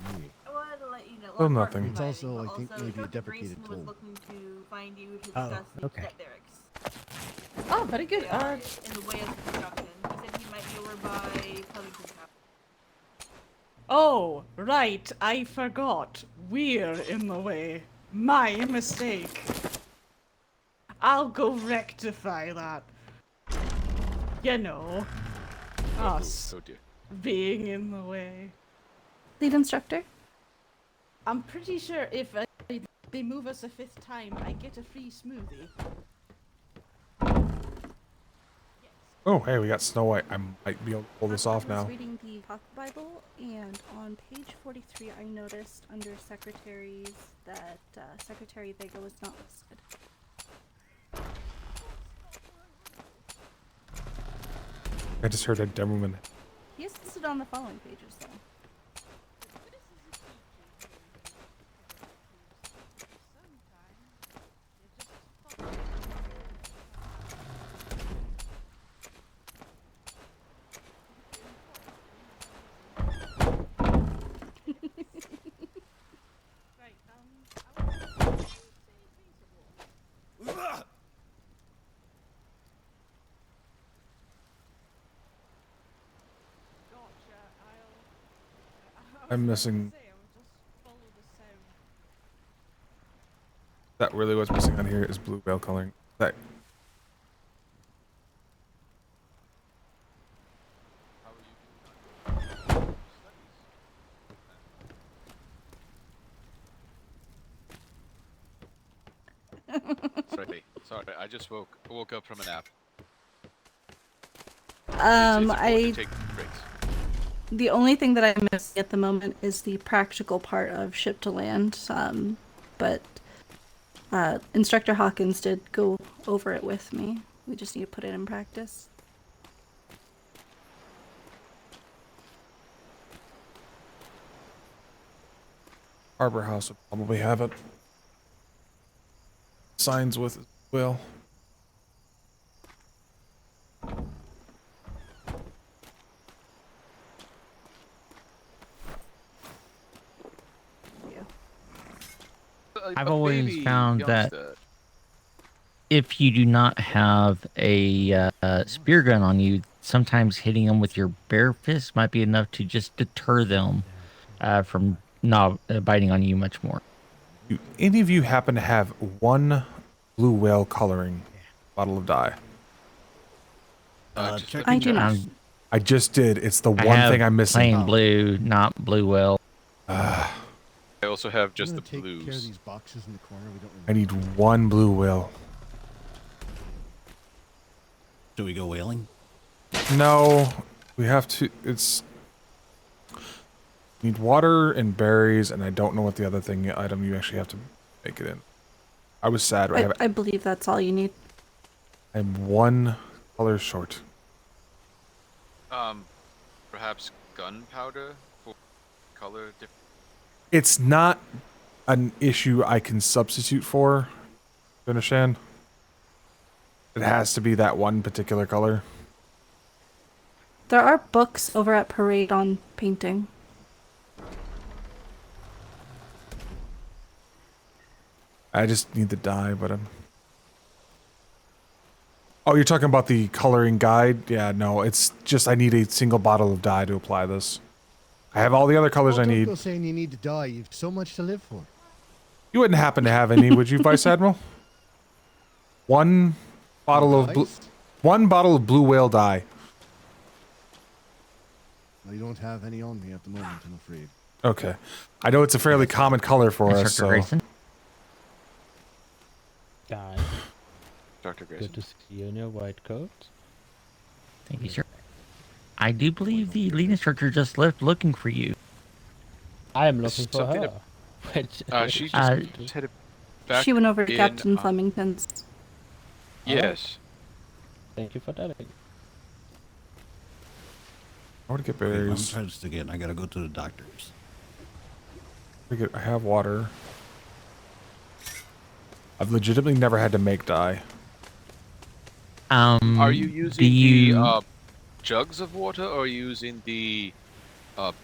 to let you know. Well, well, apart nothing. from It's vibing, also, but I think, also maybe a Dr. deprecated Grayson was tool. looking to find you to Oh, discuss the okay. step barracks. Oh, very good. They are in the way of construction. He said he might be over by Covington Tower. Oh, right. I forgot. We're in the way. My mistake. I'll go rectify that. You know, us Oh dear. being in the way. Lead instructor? I'm pretty sure if they move us a 5th time, I get a free smoothie. Oh, hey, we got Snow White. I might be able to pull this off I was now. reading the Pocket Bible, and on page 43, I noticed under secretaries that Secretary Vega was not listed. I just heard a Demerman. He is listed on the following pages, though. I'm missing. That really what's missing on here is blue veil coloring. That. Sorry, I just woke up from a nap. I Take breaks. The only thing that I miss at the moment is the practical part of ship to land. But Instructor Hawkins did go over it with me. We just need to put it in practice. Arbor House would probably have it. signs with as well. I've always found that if you do not have a spear gun on you, sometimes hitting them with your bare fist might be enough to just deter them from not biting on you much more. Do any of you happen to have one blue whale coloring bottle of dye? I do not. I just did. It's the I one have thing I'm missing. Plain blue, not blue whale. I also have just the Take care of blues. these boxes in the corner. We don't. I need one blue whale. Should we go whaling? No, we have to. It's need water and berries, and I don't know what the other thing item you actually have to make it in. I was sad. I believe that's all you need. I'm one color short. Perhaps gunpowder for color different. It's not an issue I can substitute for. You understand? It has to be that one particular color. There are books over at Parade on painting. I just need the dye, but I'm... Oh, you're talking about the coloring guide? Yeah, no, it's just I need a single bottle of dye to apply this. I have all the other colors I need. Don't go saying you need to die. You've so much to live for. You wouldn't happen to have any, would you, Vice Admiral? One bottle of blue whale dye. Well, you don't have any on me at the moment, I'm afraid. Okay. I know it's a fairly common color for us, so... Guys. Dr. Grayson. Good to see you in your white coat. Thank you, sir. I do believe the lead instructor just left looking for you. I am looking for something her. She just headed back She went over to in, Captain Flemington's. Yes. Thank you for telling. I want to get I'm berries. touched again. I gotta go to the doctor's. I have water. I've legitimately never had to make dye. Are you using do you... the jugs of water or are you using the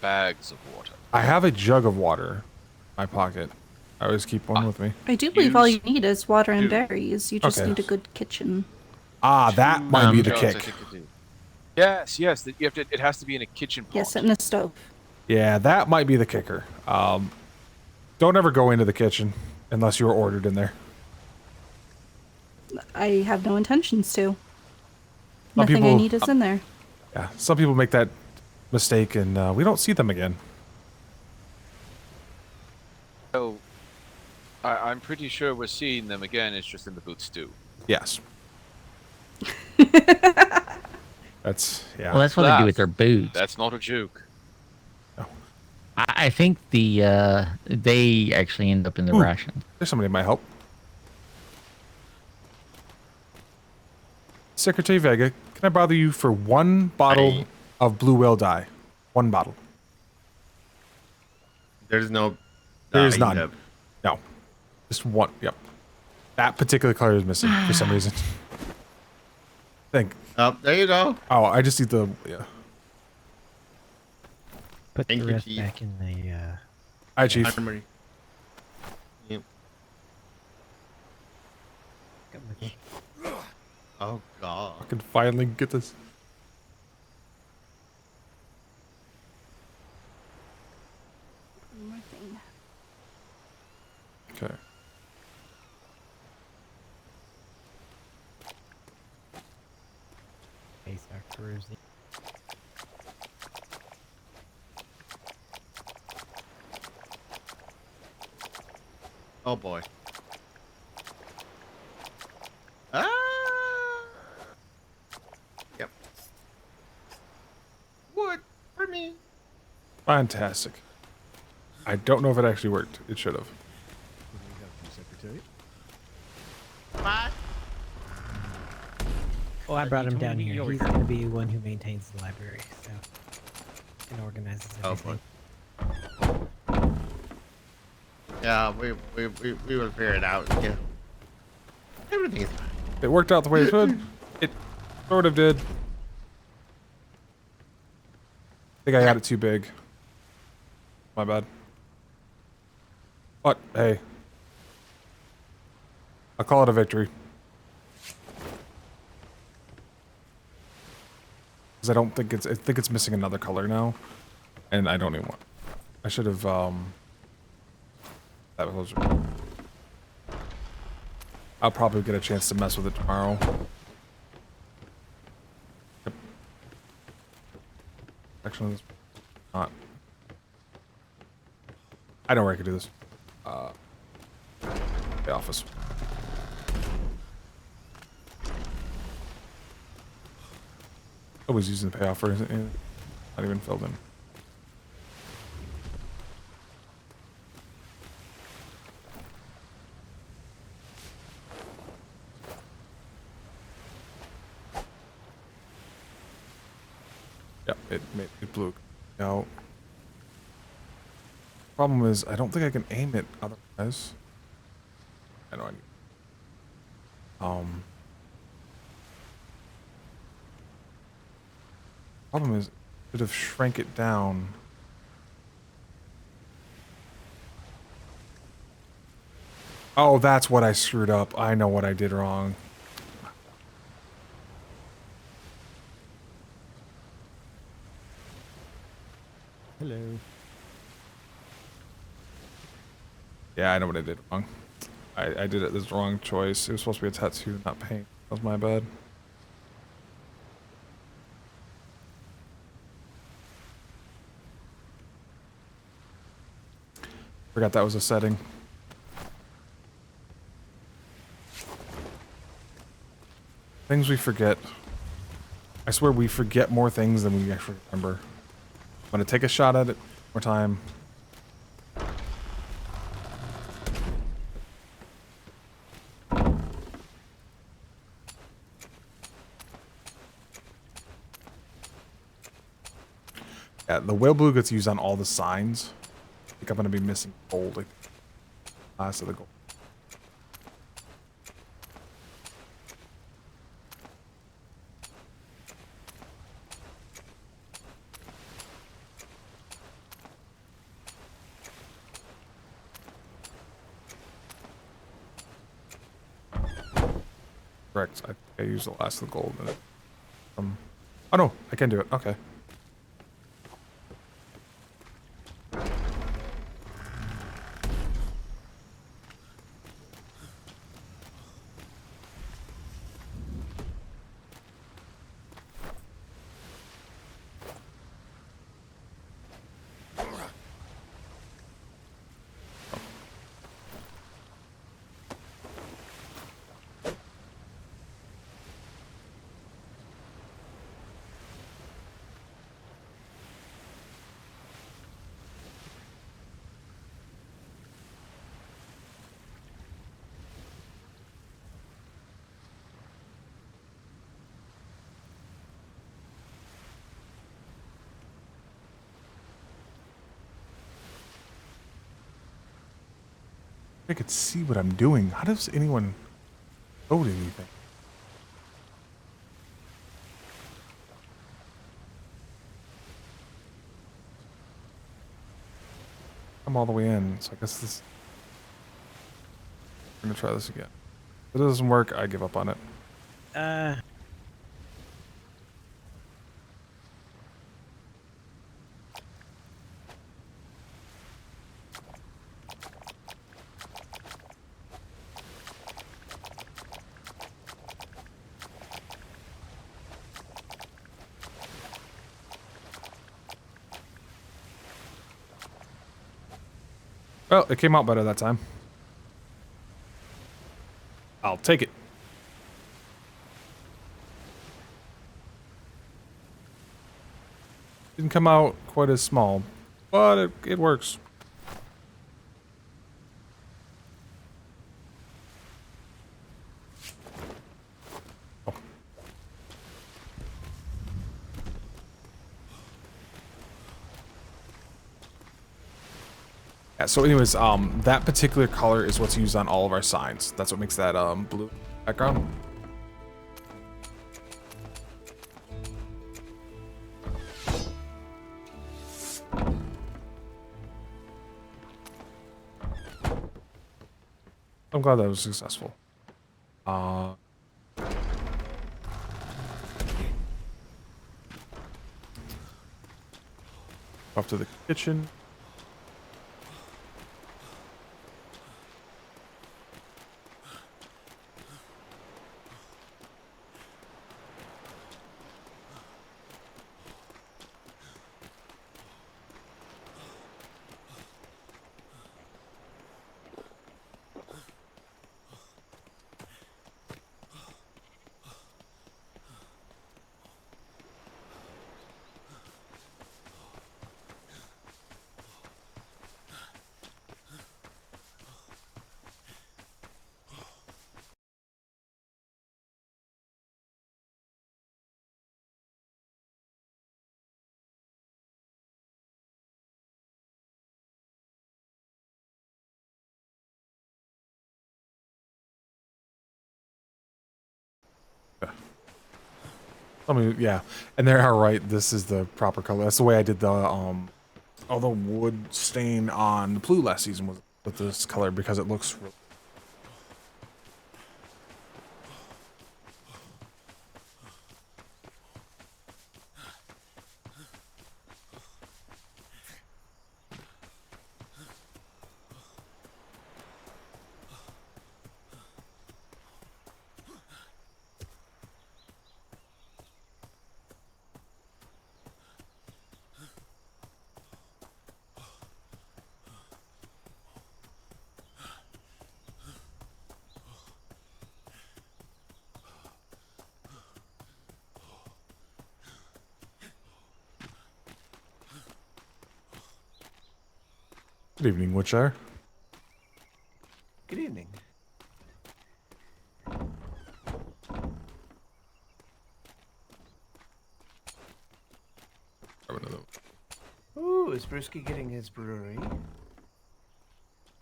bags of water? I have a jug of water in my pocket. I always keep one with me. I do believe all you need is water and berries. You just Okay. need a good kitchen. Ah, that might be the Jugs, I kick. think it is. Yes, yes. You have to. It has to be in a kitchen pot. Yes, and a stove. Yeah, that might be the kicker. Don't ever go into the kitchen unless you were ordered in there. I have no intentions to. Some Nothing I people- need is in there. Yeah, some people make that mistake and we don't see them again. So, I'm pretty sure we're seeing them again. It's just in the boot stew. Yes. That's, yeah. Well, that's what they do with their boots. That's not a joke. I think they actually end up in the Ooh, rations. There's somebody that might help. Secretary Vega, can I bother you for one bottle of blue whale dye? One bottle. There's no. There's dye, none. No. Just one. Yep. That particular color is missing for some reason. Oh, there you go. Oh, I just need the. Yeah. Put Thank the you, rest Chief. back in the. Hi, Chief. Armory. Yep. Come with me. Oh God. I can finally get this. One more thing. Okay. Base our cruising. Oh boy. Ah. Yep. Wood for me. Fantastic. I don't know if it actually worked. It should have. Secretary. Bye. Oh, I brought him down here. He's going to be the one who maintains the library, so and organizes everything. Yeah, we will figure it out. Yeah. Everything is fine. It worked out the way it should. It sort of did. I think I got it too big. My bad. But, hey. I'll call it a victory. Because I don't think it's... I think it's missing another color now. And I don't even want... I should have, that was... I'll probably get a chance to mess with it tomorrow. Yep. Actually, it's not. I know where I could do this. The office. Always using the payoff for it. Not even filled in. Yep, it blew out. Problem is, I don't think I can aim it otherwise. I know I need. Problem is, I should have shrank it down. Oh, that's what I screwed up. I know what I did wrong. Hello. Yeah, I know what I did wrong. I did it this wrong choice. It was supposed to be a tattoo, not paint. That was my bad. Forgot that was a setting. Things we forget. I swear we forget more things than we actually remember. I'm gonna take a shot at it one more time. Yeah, the whale blue gets used on all the signs. I think I'm gonna be missing gold. Like, last of the gold. Correct. I think I used the last of the gold in it. Oh no, I can do it. Okay. I could see what I'm doing. How does anyone code anything? I'm all the way in, so I guess this... I'm gonna try this again. If it doesn't work, I give up on it. Well, it came out better that time. I'll take it. Didn't come out quite as small, but it works. Oh. Yeah, so anyways, that particular color is what's used on all of our signs. That's what makes that blue background. I'm glad that was successful. Off to the kitchen. I mean, yeah, and they are right. This is the proper color. That's the way I did the all the wood stain on the blue last season was with this color because it looks really. Good evening, Woodshire. Good evening. Ooh, is Brewski getting his brewery?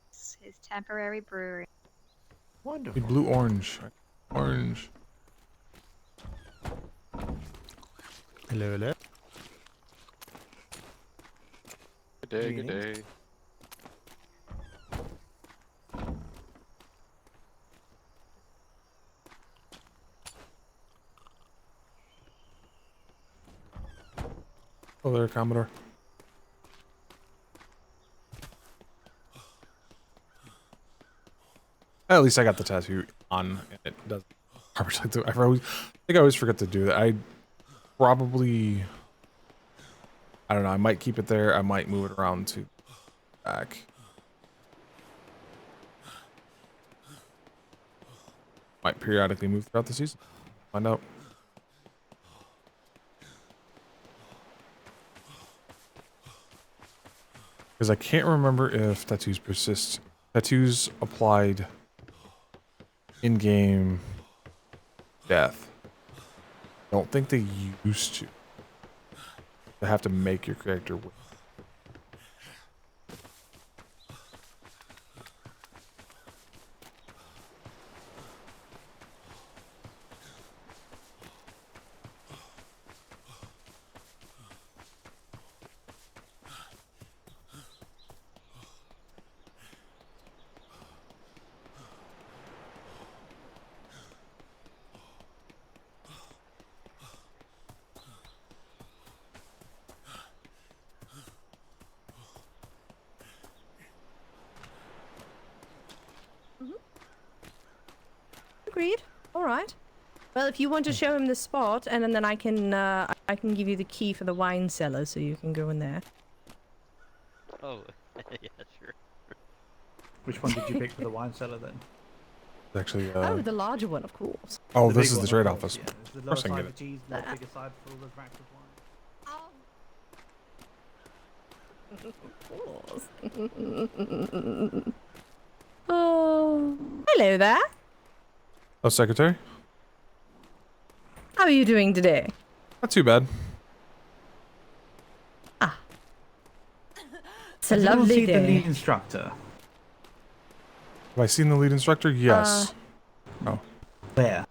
It's his temporary brewery. Wonderful. Blue orange. Orange. Hello, hello. Good day, good day. Oh, there, Commodore. At least I got the tattoo on, and it does. I think I always forget to do that. I probably, I don't know. I might keep it there. I might move it around to back. Might periodically move throughout the season. Find out. Because I can't remember if tattoos persist. Tattoos applied in-game death. I don't think they used to. They have to make your character win. Agreed. All right. Well, if you want to show him the spot, and then I can give you the key for the wine cellar, so you can go in there. Oh, yeah, sure. Which one did you pick for the wine cellar then? Actually, Oh, the larger one, of course. oh, The this big is one, the trade of office. course, yeah. Is the Of lower course I can side get of it. cheese, the bigger side for all those racks of wine? Oh, hello there. Oh, secretary? How are you doing today? Not too bad. It's a Has anyone lovely seen the day. lead instructor? Have I seen the lead instructor? Yes. Oh. Where?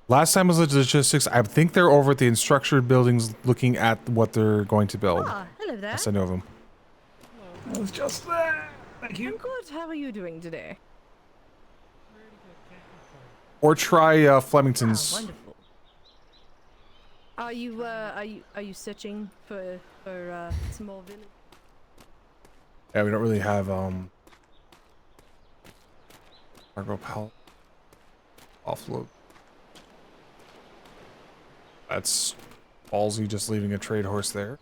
Last time was logistics. I think they're over at the instructor buildings looking at what they're going to build. Ah, hello there. Yes, I know of them. I was just there. Thank you. I'm good. How are you doing today? Or try Flemington's. Ah, wonderful. Are you searching for some more village? Yeah, we don't really have cargo pallet offload. That's ballsy, just leaving a trade horse there.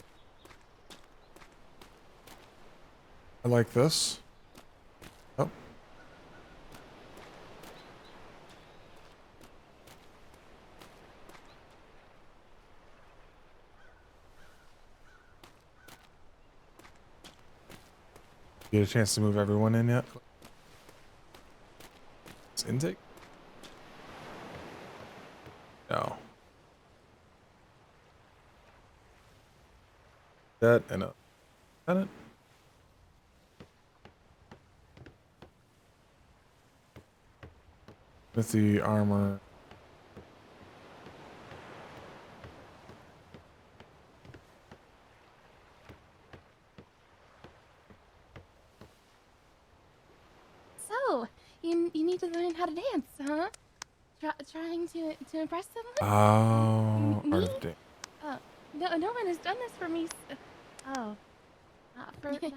I like this. Oh. You get a chance to move everyone in yet? It's intake? No. That and a tenant. With the armor. So, you need to learn how to dance, huh? Trying to impress someone? Oh, Me? art of day. Oh, no one has done this for me. Oh, not for wait.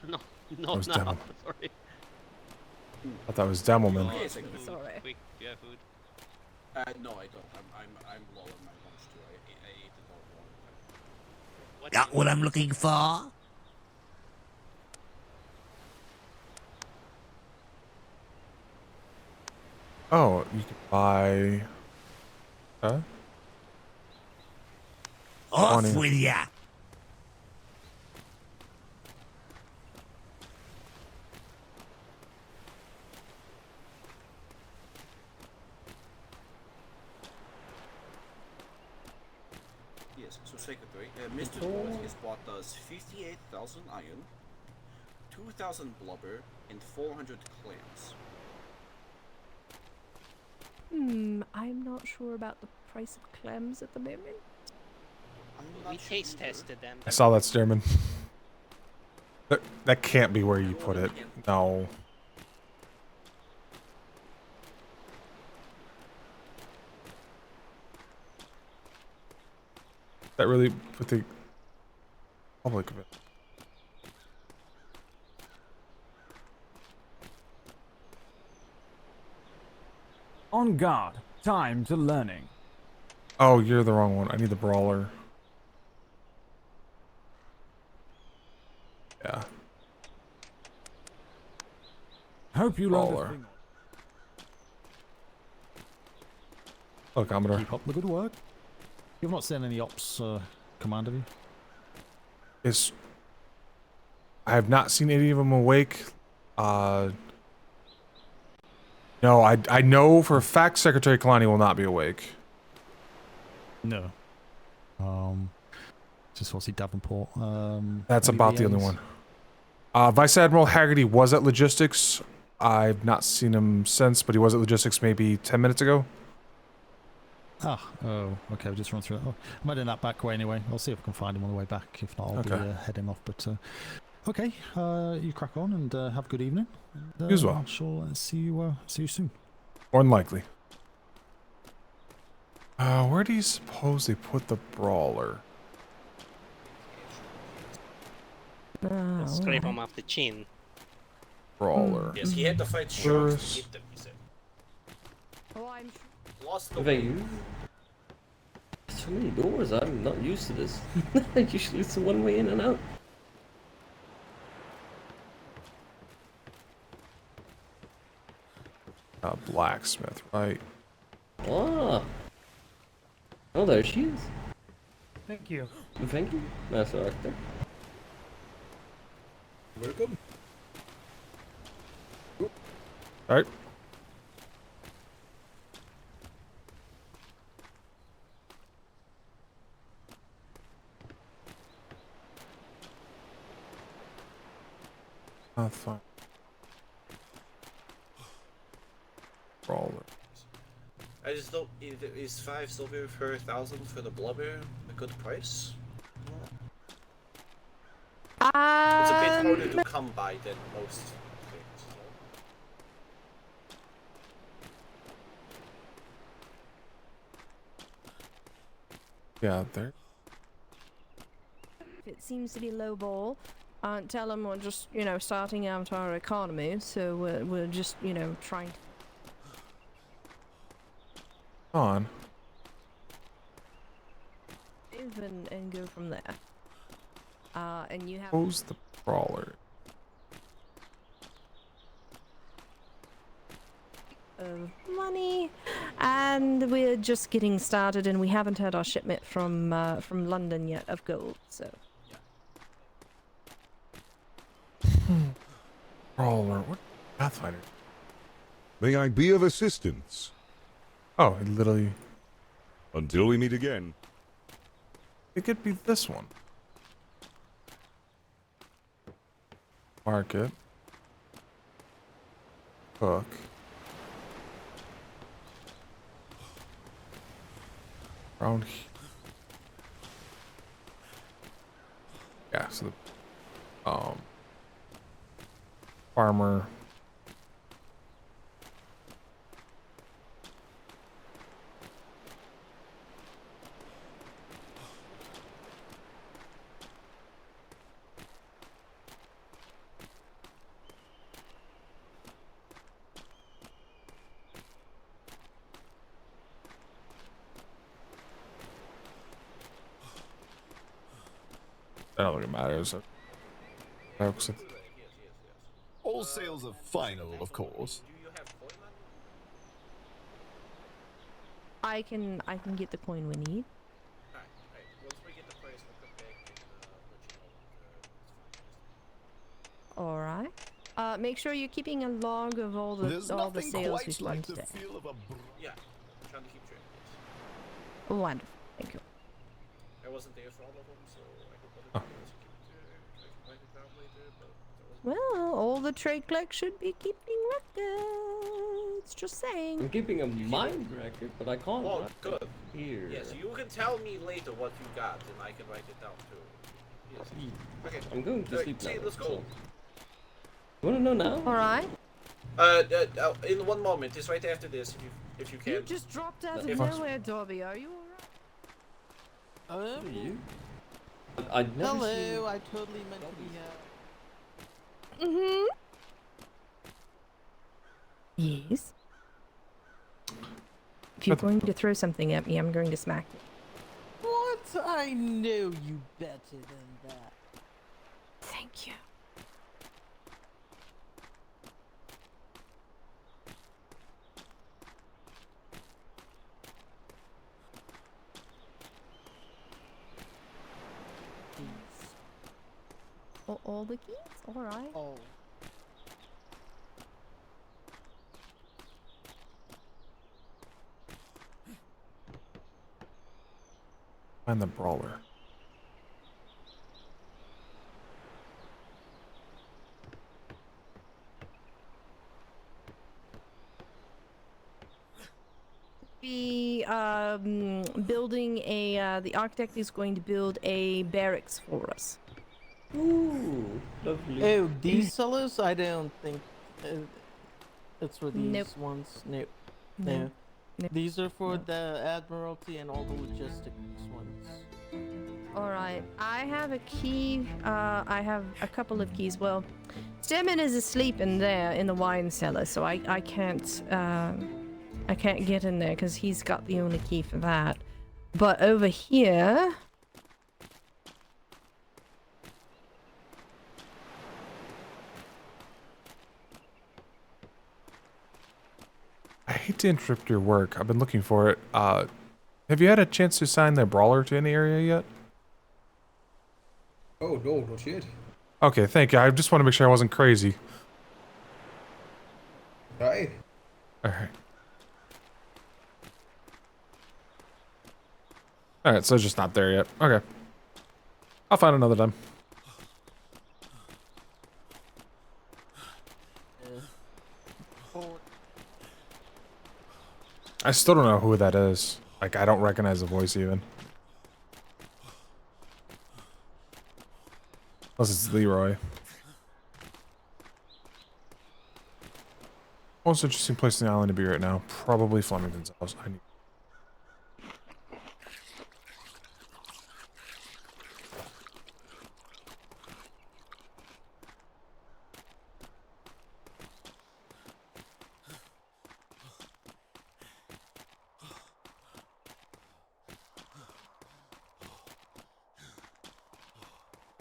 No, That was demo. sorry. I thought that was Demoman. Sorry. Quick, do you have food? No, I don't. I'm low on my lunch too. I ate it all. Got what I'm looking for? Oh, you can buy. Huh? Off 20. with ya! Yes, so secretary, Mr. Lord has bought us 58,000 iron, 2,000 blubber, and 400 clams. I'm not sure about the price of clams at the moment. We taste tested them. I saw that, Stearman. That can't be where you put it. No. That really put the public of it. On guard. Time to learning. Oh, you're the wrong one. I need the brawler. Yeah. Hope you learned a Brawler. thing. Oh, Commodore. Keep up the good work. You've not seen any ops command, have you? I have not seen any of them awake. No, I know for a fact Secretary Kalani will not be awake. No. Just want to see Davenport. That's any about the only VAs? one. Vice Admiral Haggerty was at Logistics. I've not seen him since, but he was at Logistics maybe 10 minutes ago. Oh, okay, I'll just run through that. Oh, I'm heading that back way anyway. I'll see if I can find him on the way back. If not, I'll be Okay. heading off. But okay, you crack on and have a good evening. And, You as well. I'm sure see you soon. More than likely. Where do you suppose they put the brawler? Scrape him off the chin. Brawler. Yes, he had to fight sharks First. to get them, he said. Oh, I'm Lost the Wait, so many doors. I'm not used to this. Usually it's a one way in and out. Blacksmith, right? Ah. Oh, there she is. Thank you. Thank you, Master Architect. Welcome. Alright. That's fine. Brawler. I just don't. Is 5 silver per 1,000 for the blubber a good price? It's a bit harder to come by than most things. Yeah, there. It seems to be low ball. Tell them we're just, you know, starting out our economy, so we're just, you know, trying. On. And go from there. And you have. Who's the brawler? Of money, and we're just getting started, and we haven't had our shipment from London yet of gold. So. Brawler. What? Pathfinder. May I be of assistance? Oh, it literally. Until we meet again. It could be this one. Market. Cook. Around here. Yeah, so the farmer. I don't think it matters. All sales are final, of course. I can get the coin we need. Once we get the price, we'll come back and All right. Make sure you're keeping a log of all the sales we've done today. yeah, I'm trying to keep track. Wonderful. Thank you. I wasn't there for all of them, so I hope other people can write it down later. But Well, all the trade clerks should be keeping records. Just saying. I'm keeping a mind record, but I can't. Oh, write good. it Here. Yes, you can tell me later what you got, and I can write it down too. Yes. Okay. I'm going to sleep now. Let's go. So. You wanna know now? All right. In one moment, just right after this, if you can. You just dropped out of If- nowhere, Dobby. Are you all right? Who are you? I'd never Hello, seen- I totally meant to be here. Yes. If you're going to throw something at me, I'm going to smack you. What? I know you better than that. Thank you. All the keys? Alright. Oh. Find the brawler. Be building a the architect is going to build a barracks for us. Ooh, lovely. Oh, these sellers? I don't think it's for these Nope. ones. Nope. No. No. These are for the Admiralty and all the logistics ones. Alright, I have a key, I have a couple of keys. Well, Stemmen is asleep in there in the wine cellar, so I can't get in there because he's got the only key for that. But over here... I hate to interrupt your work. I've been looking for it. Have you had a chance to assign the brawler to any area yet? Oh, no, not yet. Okay, thank you. I just want to make sure I wasn't crazy. Right. Alright. Alright, so it's just not there yet. Okay. I'll find another time. I still don't know who that is. Like, I don't recognize the voice even. Unless it's Leroy. Most interesting place in the island to be right now. Probably Flemington's house. I need...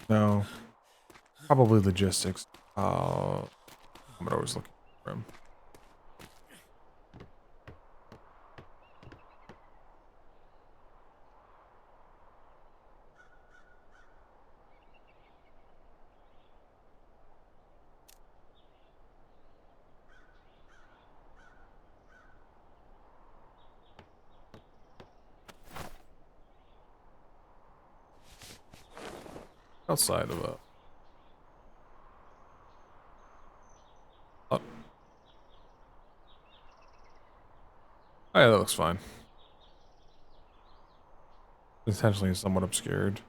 No. Probably logistics. Commodore's looking for him. Outside of a... Oh. Oh yeah, that looks fine. Intentionally somewhat obscured.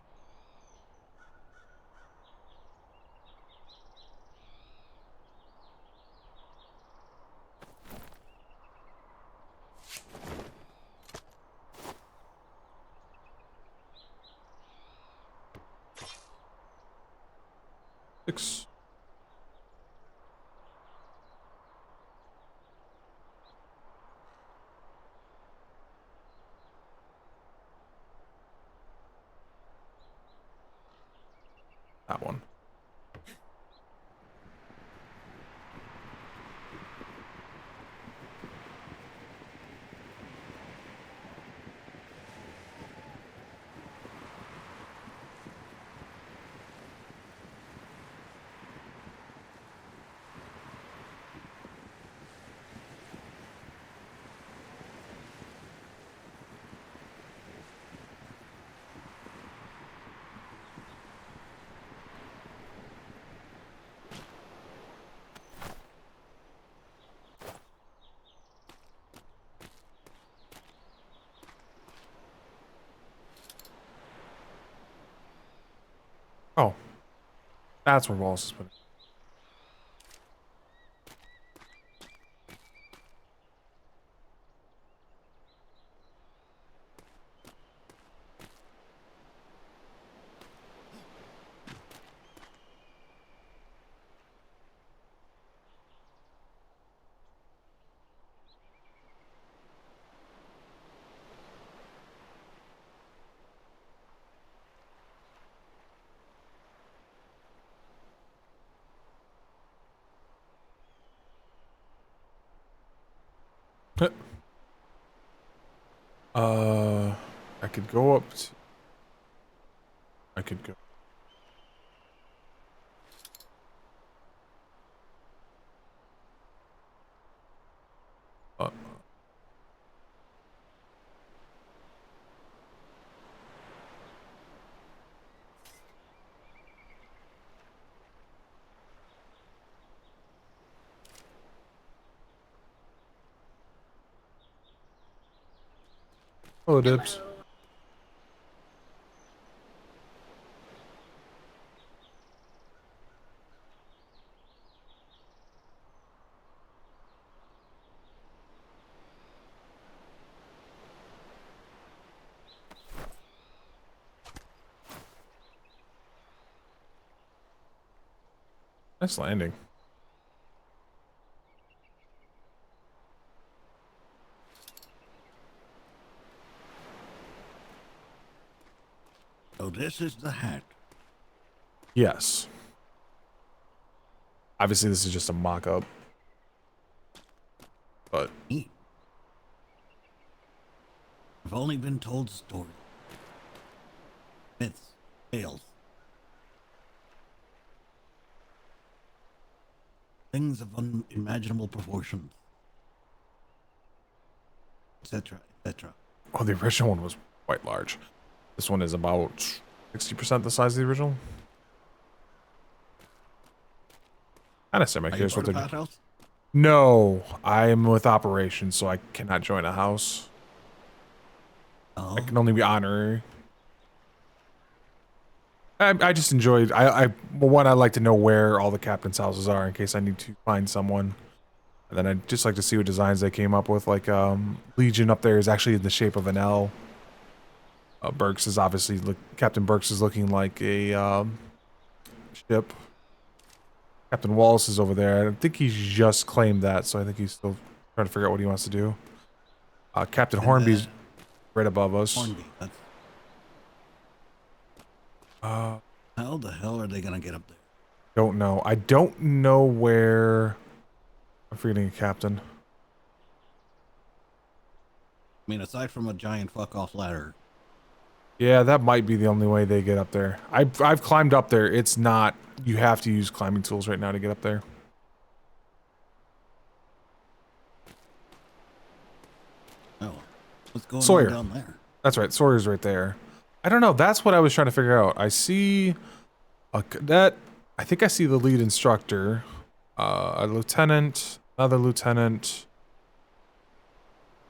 Six. That one. Oh. That's where Wallace is putting it. I could go up to... I could go... Hello, Dibs. Nice landing. So this is the hat. Yes. Obviously, this is just a mock-up. But... I've only been told stories. Myths. Tales. Things of unimaginable proportions. Etc. Etc. Oh, the original one was quite large. This one is about 60% the size of the original. Kind of semi-curious what they're doing. No, I'm with operations, so I cannot join a house. I can only be honorary. I just enjoyed. Well, one, I like to know where all the captain's houses are in case I need to find someone. And then I'd just like to see what designs they came up with. Like, Legion up there is actually in the shape of an L. Burks is obviously, Captain Burks is looking like a ship. Captain Wallace is over there. I think he's just claimed that, so I think he's still trying to figure out what he wants to do. Captain Hornby's right above us. Hornby, that's... How the hell are they gonna get up there? Don't know. I don't know where... I'm forgetting a captain. I mean, aside from a giant fuck-off ladder. Yeah, that might be the only way they get up there. I've climbed up there. It's not... You have to use climbing tools right now to get up there. Oh. What's going Sawyer. on down there? That's right. Sawyer's right there. I don't know. That's what I was trying to figure out. I see a cadet. I think I see the lead instructor. A lieutenant. Another lieutenant.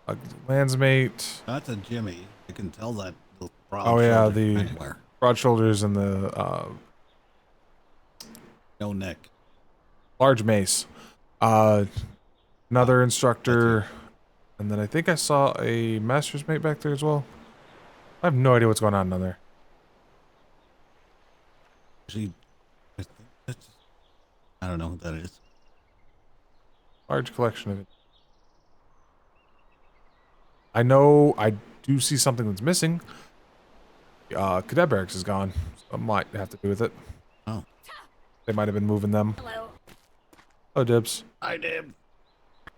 A landsmate. That's a Jimmy. I can tell that. The broad Oh yeah, shoulders the anywhere. broad shoulders and the No neck. large mace. Another instructor. And then I think I saw a master's mate back there as well. I have no idea what's going on down there. Actually, I think that's... I don't know what that is. Large collection of it. I know I do see something that's missing. Cadet barracks is gone. So I might have to do with it. Oh. They might have been moving them. Hello. Oh, Dibs. Hi, Dib.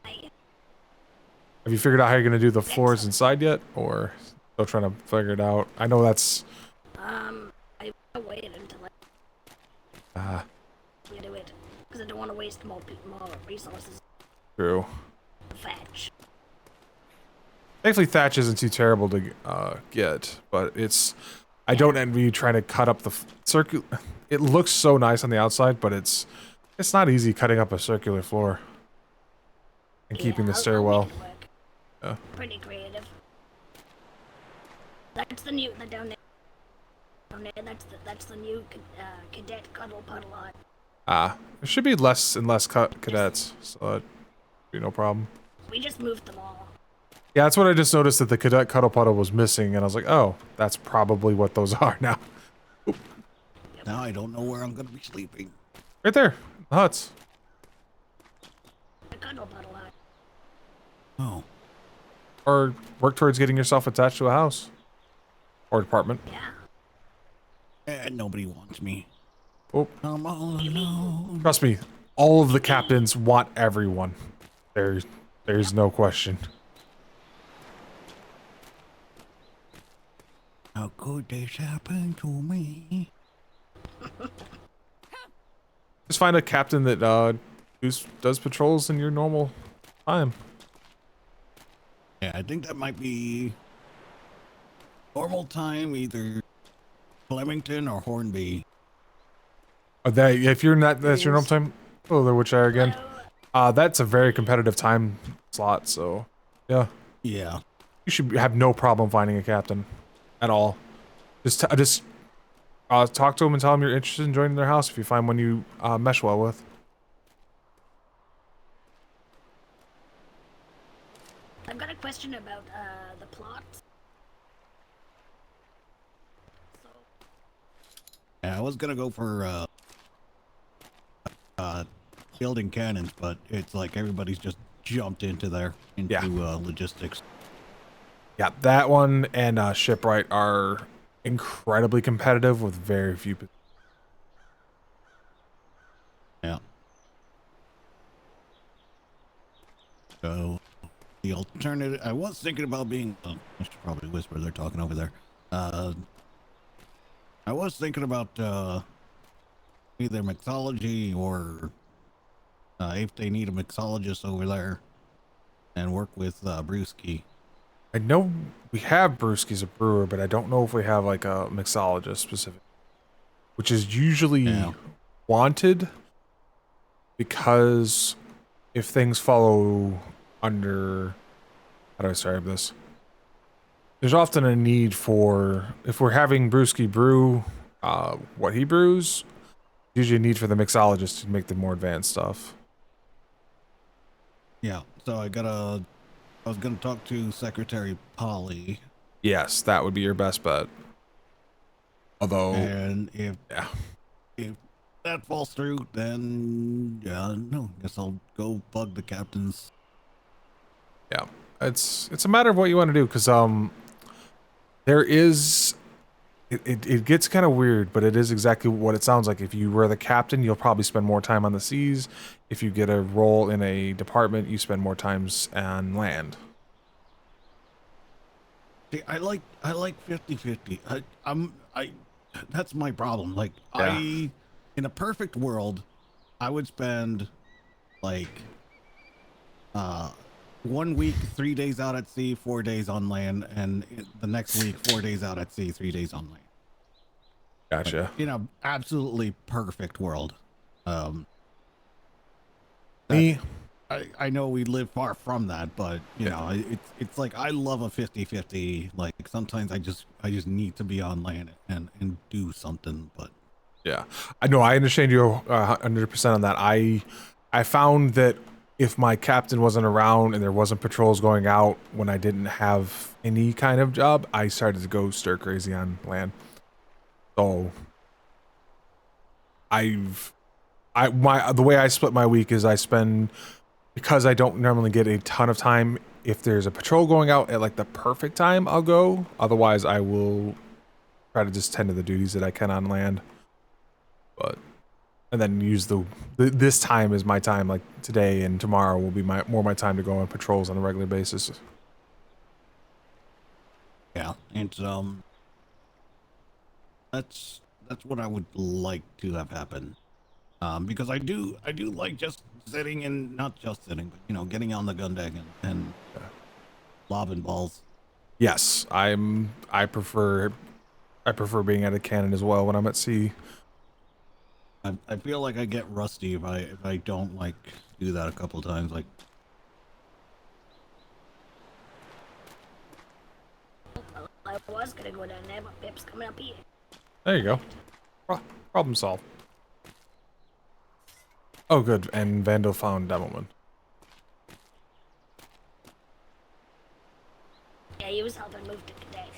Have you figured out how you're going to do the floors inside yet? Or still trying to figure it out? I know that's... I waited until I do it because I don't want to waste more resources. True. Fetch. Thankfully, thatch isn't too terrible to get, but it's... I don't envy you trying to cut up the circle. It looks so nice on the outside, but it's not easy cutting up a circular floor and keeping the stairwell. Yeah. Pretty creative. That's the new down there. That's the new cadet cuddle puddle lot. There should be less and less cadets, so that'd be no problem. We just moved them all. Yeah, that's what I just noticed, that the cadet cuddle puddle was missing, and I was like, oh, that's probably what those are now. Oop. Now I don't know where I'm gonna be sleeping. Right there, the huts. The cuddle puddle lot. Oh. Or work towards getting yourself attached to a house. Or department. Yeah. Nobody wants me. Oh. I'm all alone. Trust me, all of the captains want everyone. There's no question. How could this happen to me? Just find a captain that does patrols in your normal time. Yeah, I think that might be normal time, either Flemington or Hornby. If you're not, that's your normal time. Oh, the Witchire again. That's a very competitive time slot, so yeah. Yeah. You should have no problem finding a captain at all. Just talk to them and tell them you're interested in joining their house if you find one you mesh well with. I've got a question about the plot. Yeah, I was gonna go for building cannons, but it's like everybody's just jumped into logistics. Yeah, that one and Shipwright are incredibly competitive with very few. Yeah. So the alternative, I was thinking about being. I should probably whisper. They're talking over there. I was thinking about either mixology or if they need a mixologist over there, and work with Brewski. I know we have Brewski as a brewer, but I don't know if we have like a mixologist specific, which is usually wanted because if things follow under, how do I describe this? There's often a need for, if we're having Brewski brew what he brews, usually a need for the mixologist to make the more advanced stuff. Yeah, so I was gonna talk to Secretary Polly. Yes, that would be your best bet. Although, and if that falls through, then yeah, no, guess I'll go bug the captains. Yeah, it's a matter of what you want to do, because there is, it gets kind of weird, but it is exactly what it sounds like. If you were the captain, you'll probably spend more time on the seas. If you get a role in a department, you spend more times on land. See, I like 50-50. That's my problem. Like, Yeah. in a perfect world, I would spend like 1 week 3 days out at sea, 4 days on land, and the next week 4 days out at sea, 3 days on land. Gotcha. Like, in a absolutely perfect world. Me, I know we live far from that, but you know, it's like I love a 50-50. Like sometimes I just need to be on land and do something. But yeah, I know, I understand you 100% on that. I found that if my captain wasn't around and there wasn't patrols going out when I didn't have any kind of job, I started to go stir crazy on land. So the way I split my week is I spend, because I don't normally get a ton of time, if there's a patrol going out at like the perfect time, I'll go. Otherwise, I will try to just tend to the duties that I can on land. But, and then use this time as my time, like today and tomorrow will be more my time to go on patrols on a regular basis. yeah, and that's what I would like to have happen. Because I do like just sitting and not just sitting, but you know, getting on the gun deck and lobbing balls. Yes, I prefer being at a cannon as well when I'm at sea. I feel like I get rusty if I don't like do that a couple times. Like, I was gonna go down there, but Pip's coming up here. There you go. Problem solved. Oh, good. And Vandal found Devilman. Yeah, he was helping move the cadet.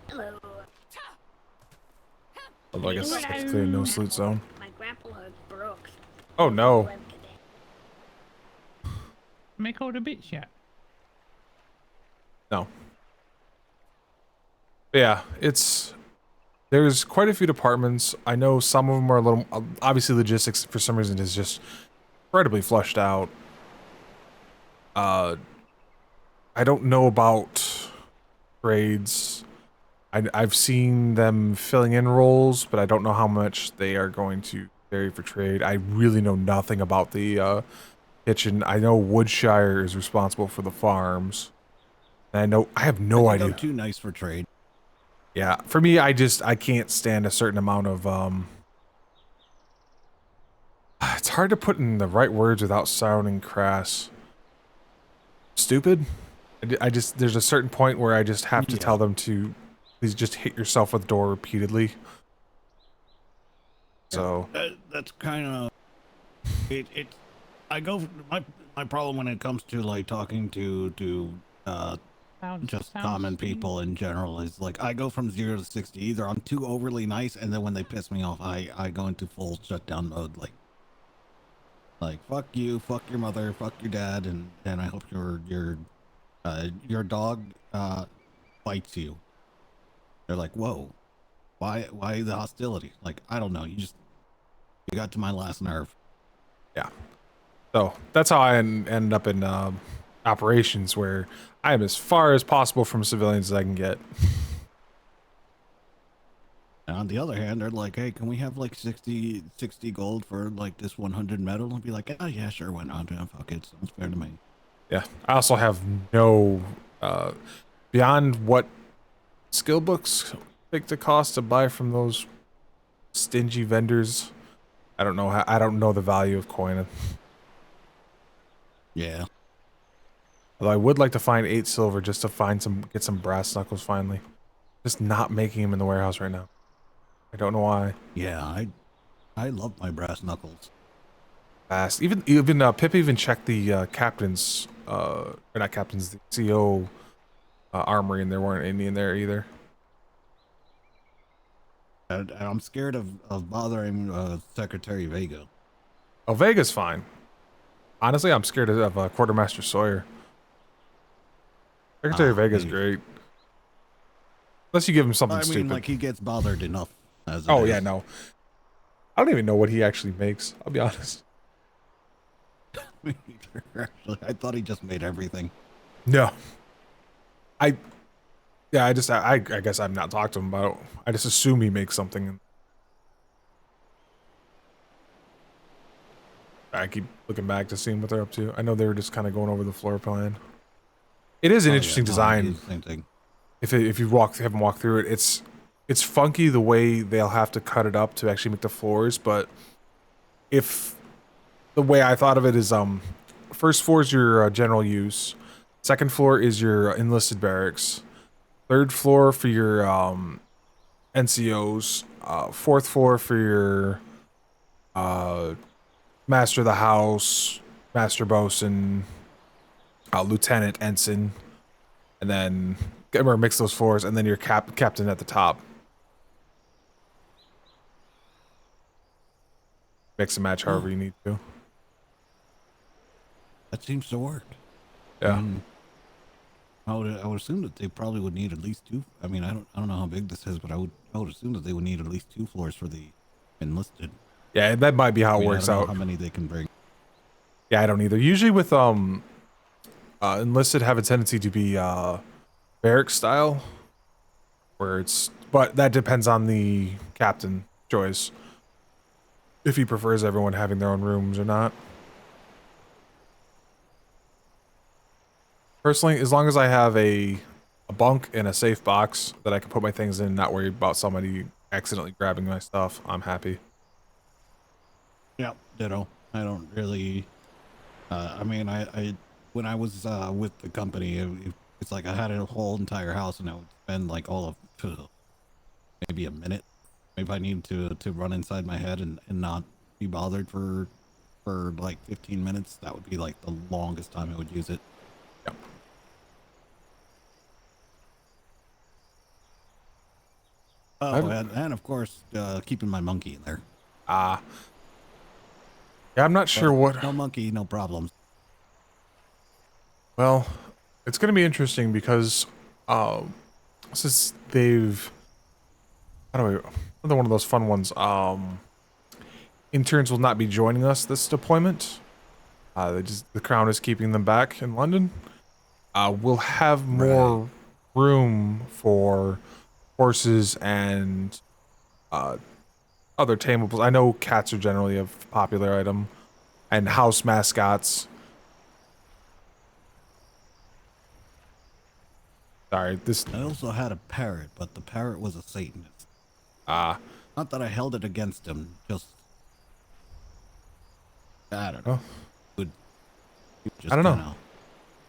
Hello. Although I guess it's technically a no salute zone. My grapple hook broke. Oh no. Make all the bits yet? No. But yeah, there's quite a few departments. I know some of them are a little, obviously logistics for some reason is just incredibly flushed out. I don't know about trades. I've seen them filling in roles, but I don't know how much they are going to vary for trade. I really know nothing about the kitchen. I know Woodshire is responsible for the farms. And I have no idea. I'm too nice for trade. Yeah, for me, I can't stand a certain amount of, it's hard to put in the right words without sounding crass. Stupid? There's a certain point where I just have to tell them to, please just hit yourself with the door repeatedly. So. That's kind of, I go, my problem when it comes to like talking to just common people in general is like I go from 0 to 60. Either I'm too overly nice, and then when they piss me off, I go into full shutdown mode. Like fuck you, fuck your mother, fuck your dad, and I hope your dog bites you. They're like, whoa, why the hostility? Like, I don't know. You got to my last nerve. Yeah. So that's how I end up in operations, where I am as far as possible from civilians as I can get. And on the other hand, they're like, hey, can we have like 60 gold for like this 100 metal? And be like, oh yeah, sure, why not? Fuck it, sounds fair to me. Yeah, I also have no beyond what skill books think the cost to buy from those stingy vendors. I don't know how. I don't know the value of coin. Yeah. Although I would like to find 8 silver just to get some brass knuckles finally. Just not making them in the warehouse right now. I don't know why. Yeah, I love my brass knuckles. Fast. Even Pip even checked the captain's or not captain's, the CO armory, and there weren't any in there either. And I'm scared of bothering Secretary Vega. Oh, Vega's fine. Honestly, I'm scared of Quartermaster Sawyer. Secretary Vega's great. Unless you give him something stupid. I mean, like, he gets bothered enough. Oh, yeah, no. I don't even know what he actually makes, I'll be honest. Me neither, actually. I thought he just made everything. No. I guess I've not talked to him about it. I just assume he makes something. I keep looking back to seeing what they're up to. I know they were just kind of going over the floor plan. It is an interesting design. Same thing. If you haven't walked through it, it's funky the way they'll have to cut it up to actually make the floors. But if the way I thought of it is, first floor is your general use, second floor is your enlisted barracks, third floor for your NCOs, fourth floor for your master of the house, master bosun, lieutenant, ensign, and then mix those floors, and then your captain at the top. Mix and match however you need to. That seems to work. Yeah. I would assume that they probably would need at least 2. I mean, I don't know how big this is, but I would assume that they would need at least 2 floors for the enlisted. Yeah, that might be how it works I don't out. know how many they can bring. Yeah, I don't either. Usually with enlisted have a tendency to be barrack style, but that depends on the captain choice. If he prefers everyone having their own rooms or not. Personally, as long as I have a bunk and a safe box that I can put my things in and not worry about somebody accidentally grabbing my stuff, I'm happy. Yeah, ditto. I don't really. I mean, I when I was with the company, it's like I had a whole entire house, and I would spend like all of maybe a minute. If I need to run inside my head and not be bothered for like 15 minutes, that would be like the longest time I would use it. Yep. Oh, and of course, keeping my monkey in there. Yeah, I'm not sure what. No monkey, no problems. Well, it's going to be interesting because since they've, another one of those fun ones. Interns will not be joining us this deployment. The Crown is keeping them back in London. We'll have more room for horses and other tamables. I know cats are generally a popular item, and house mascots. Sorry, I also had a parrot, but the parrot was a Satanist. Not that I held it against him, just I don't know. I don't know.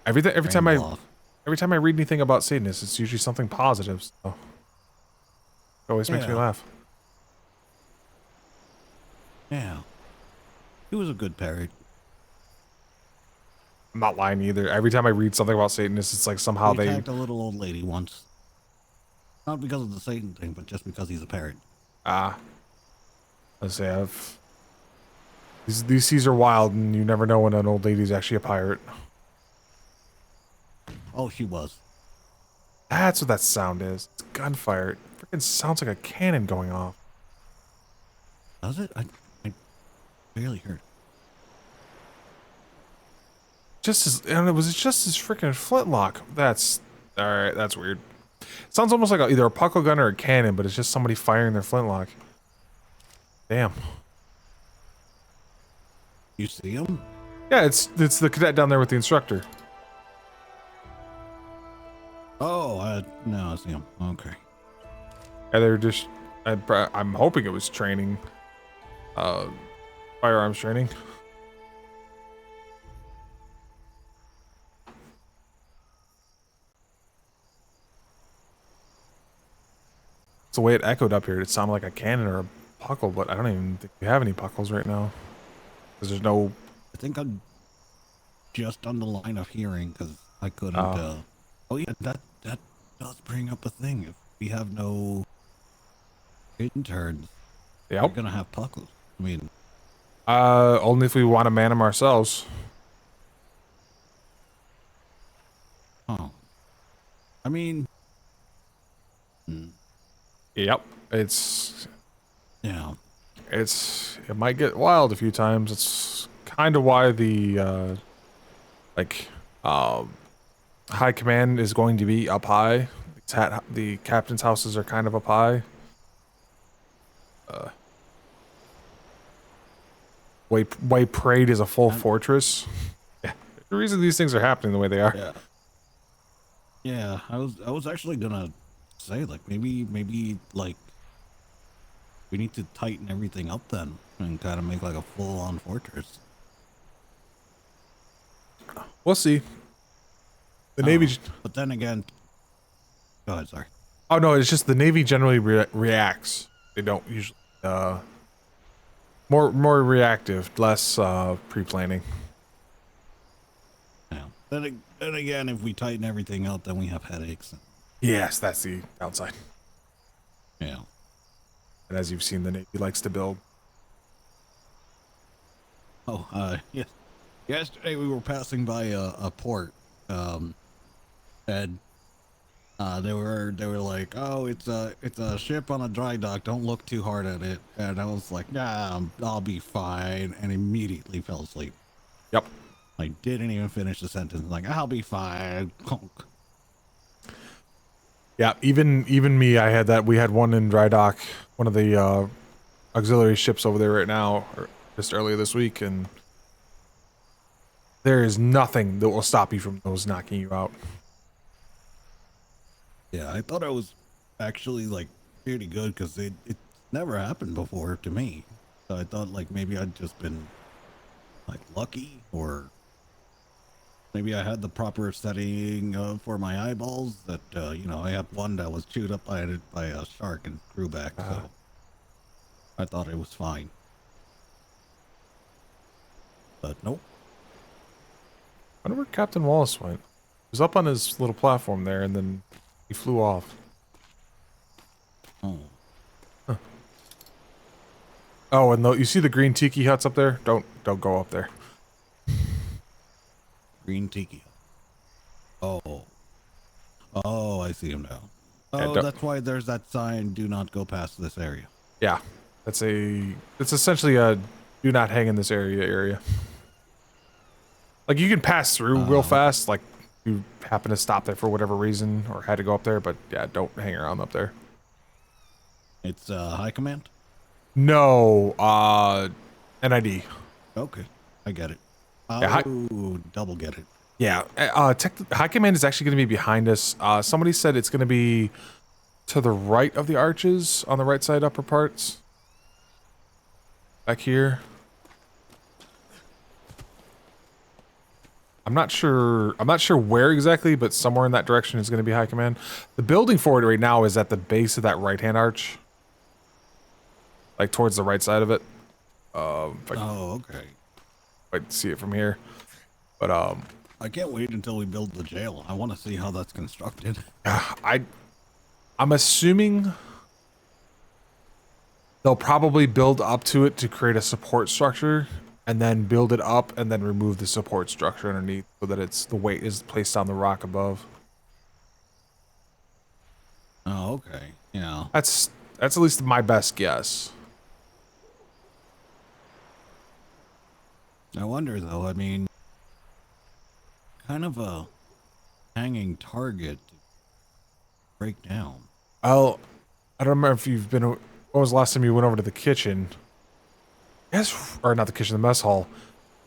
Every time I read anything about Satanists, it's usually something positive. So it always makes me laugh. Yeah, he was a good parrot. I'm not lying either. Every time I read something about Satanists, it's like somehow He attacked a little old lady once. Not because of the Satan thing, but just because he's a parrot. Let's say these seas are wild, and you never know when an old lady's actually a pirate. Oh, she was. That's what that sound is. It's gunfire. It freaking sounds like a cannon going off. Does it? I barely heard. It was just his freaking flintlock. That's all right. That's weird. It sounds almost like either a puckle gun or a cannon, but it's just somebody firing their flintlock. Damn. You see him? Yeah, it's the cadet down there with the instructor. Oh, no, I see him. Okay. Yeah, they're just. I'm hoping it was training. firearms training. It's the way it echoed up here. It sounded like a cannon or a puckle, but I don't even think we have any puckles right now. Because there's no... I think I'm just on the line of hearing because I couldn't. Oh yeah, that does bring up a thing. If we have no interns, yep, we're gonna have puckles. I mean, only if we want to man them ourselves. Oh, I mean, yep, it's yeah, it might get wild a few times. It's kind of why the high command is going to be up high. The captain's houses are kind of up high. White Parade is a full fortress. Yeah, the reason these things are happening the way they are. yeah, yeah. I was actually gonna say like maybe like we need to tighten everything up then and kind of make like a full-on fortress. We'll see. The Navy, but then again, go ahead. Sorry. Oh no, it's just the Navy generally reacts. They don't usually. More reactive, less pre-planning. Yeah. Then again, if we tighten everything up, then we have headaches. Yes, that's the downside. Yeah. And as you've seen, the Navy likes to build. Oh, yes. Yesterday we were passing by a port, and they were like, "Oh, it's a ship on a dry dock. Don't look too hard at it." And I was like, "Nah, I'll be fine," and immediately fell asleep. Yep. I didn't even finish the sentence. Like, "I'll be fine." Conk. Yeah, even me, I had that. We had one in dry dock, one of the auxiliary ships over there right now, or just earlier this week, and there is nothing that will stop you from those knocking you out. Yeah, I thought I was actually like pretty good because it never happened before to me. So I thought like maybe I'd just been like lucky, or maybe I had the proper setting for my eyeballs. That you know, I had one that was chewed up by a shark and grew back. So I thought it was fine, but nope. I wonder where Captain Wallace went. He was up on his little platform there, and then he flew off. Oh. Huh. Oh, and you see the green tiki huts up there? Don't go up there. Green tiki. Oh. Oh, I see him now. Yeah, Oh, that's why there's that sign, "Do not go past this area." Yeah, it's essentially a do not hang in this area. Like you can pass through real fast, like you happen to stop there for whatever reason or had to go up there, but yeah, don't hang around up there. It's high command? No, NID. Okay, I get it. Yeah, double get it. Yeah, high command is actually going to be behind us. Somebody said it's going to be to the right of the arches, on the right side upper parts. Back here. I'm not sure where exactly, but somewhere in that direction is going to be high command. The building for it right now is at the base of that right-hand arch. Like towards the right side of it. Okay. I can see it from here. But I can't wait until we build the jail. I want to see how that's constructed. I'm assuming they'll probably build up to it to create a support structure, and then build it up and then remove the support structure underneath so that the weight is placed on the rock above. Oh, okay. Yeah. That's at least my best guess. I wonder though, I mean, kind of a hanging target to break down. I don't remember if you've been, when was the last time you went over to the kitchen? Yes, or not the kitchen, the mess hall.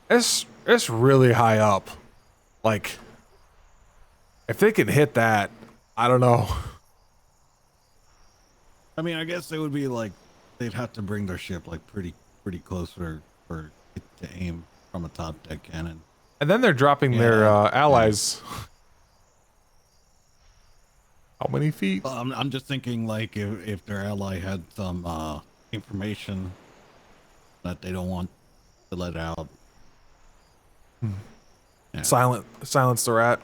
It's really high up. Like, if they can hit that, I don't know. I mean, I guess they would be like, they'd have to bring their ship like pretty close for for it to aim from a top deck cannon. And then they're dropping their allies. How many feet? Well, I'm just thinking, like, if their ally had some information that they don't want to let out. Yeah. Silence the rat.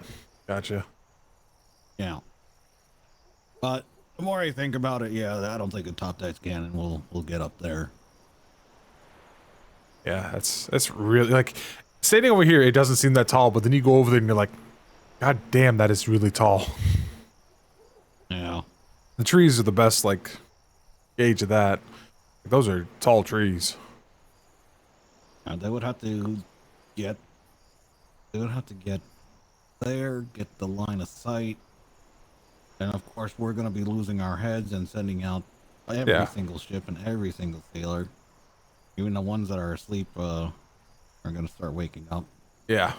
Gotcha. Yeah. But the more I think about it, yeah, I don't think a top deck cannon will get up there. Yeah, that's really, like, standing over here, it doesn't seem that tall, but then you go over there and you're like, God damn, that is really tall. Yeah. The trees are the best, like, gauge of that. Those are tall trees. They would have to get there, get the line of sight. And of course, we're going to be losing our heads and sending out every single ship and every single sailor. Even the ones that are asleep are going to start waking up. Yeah.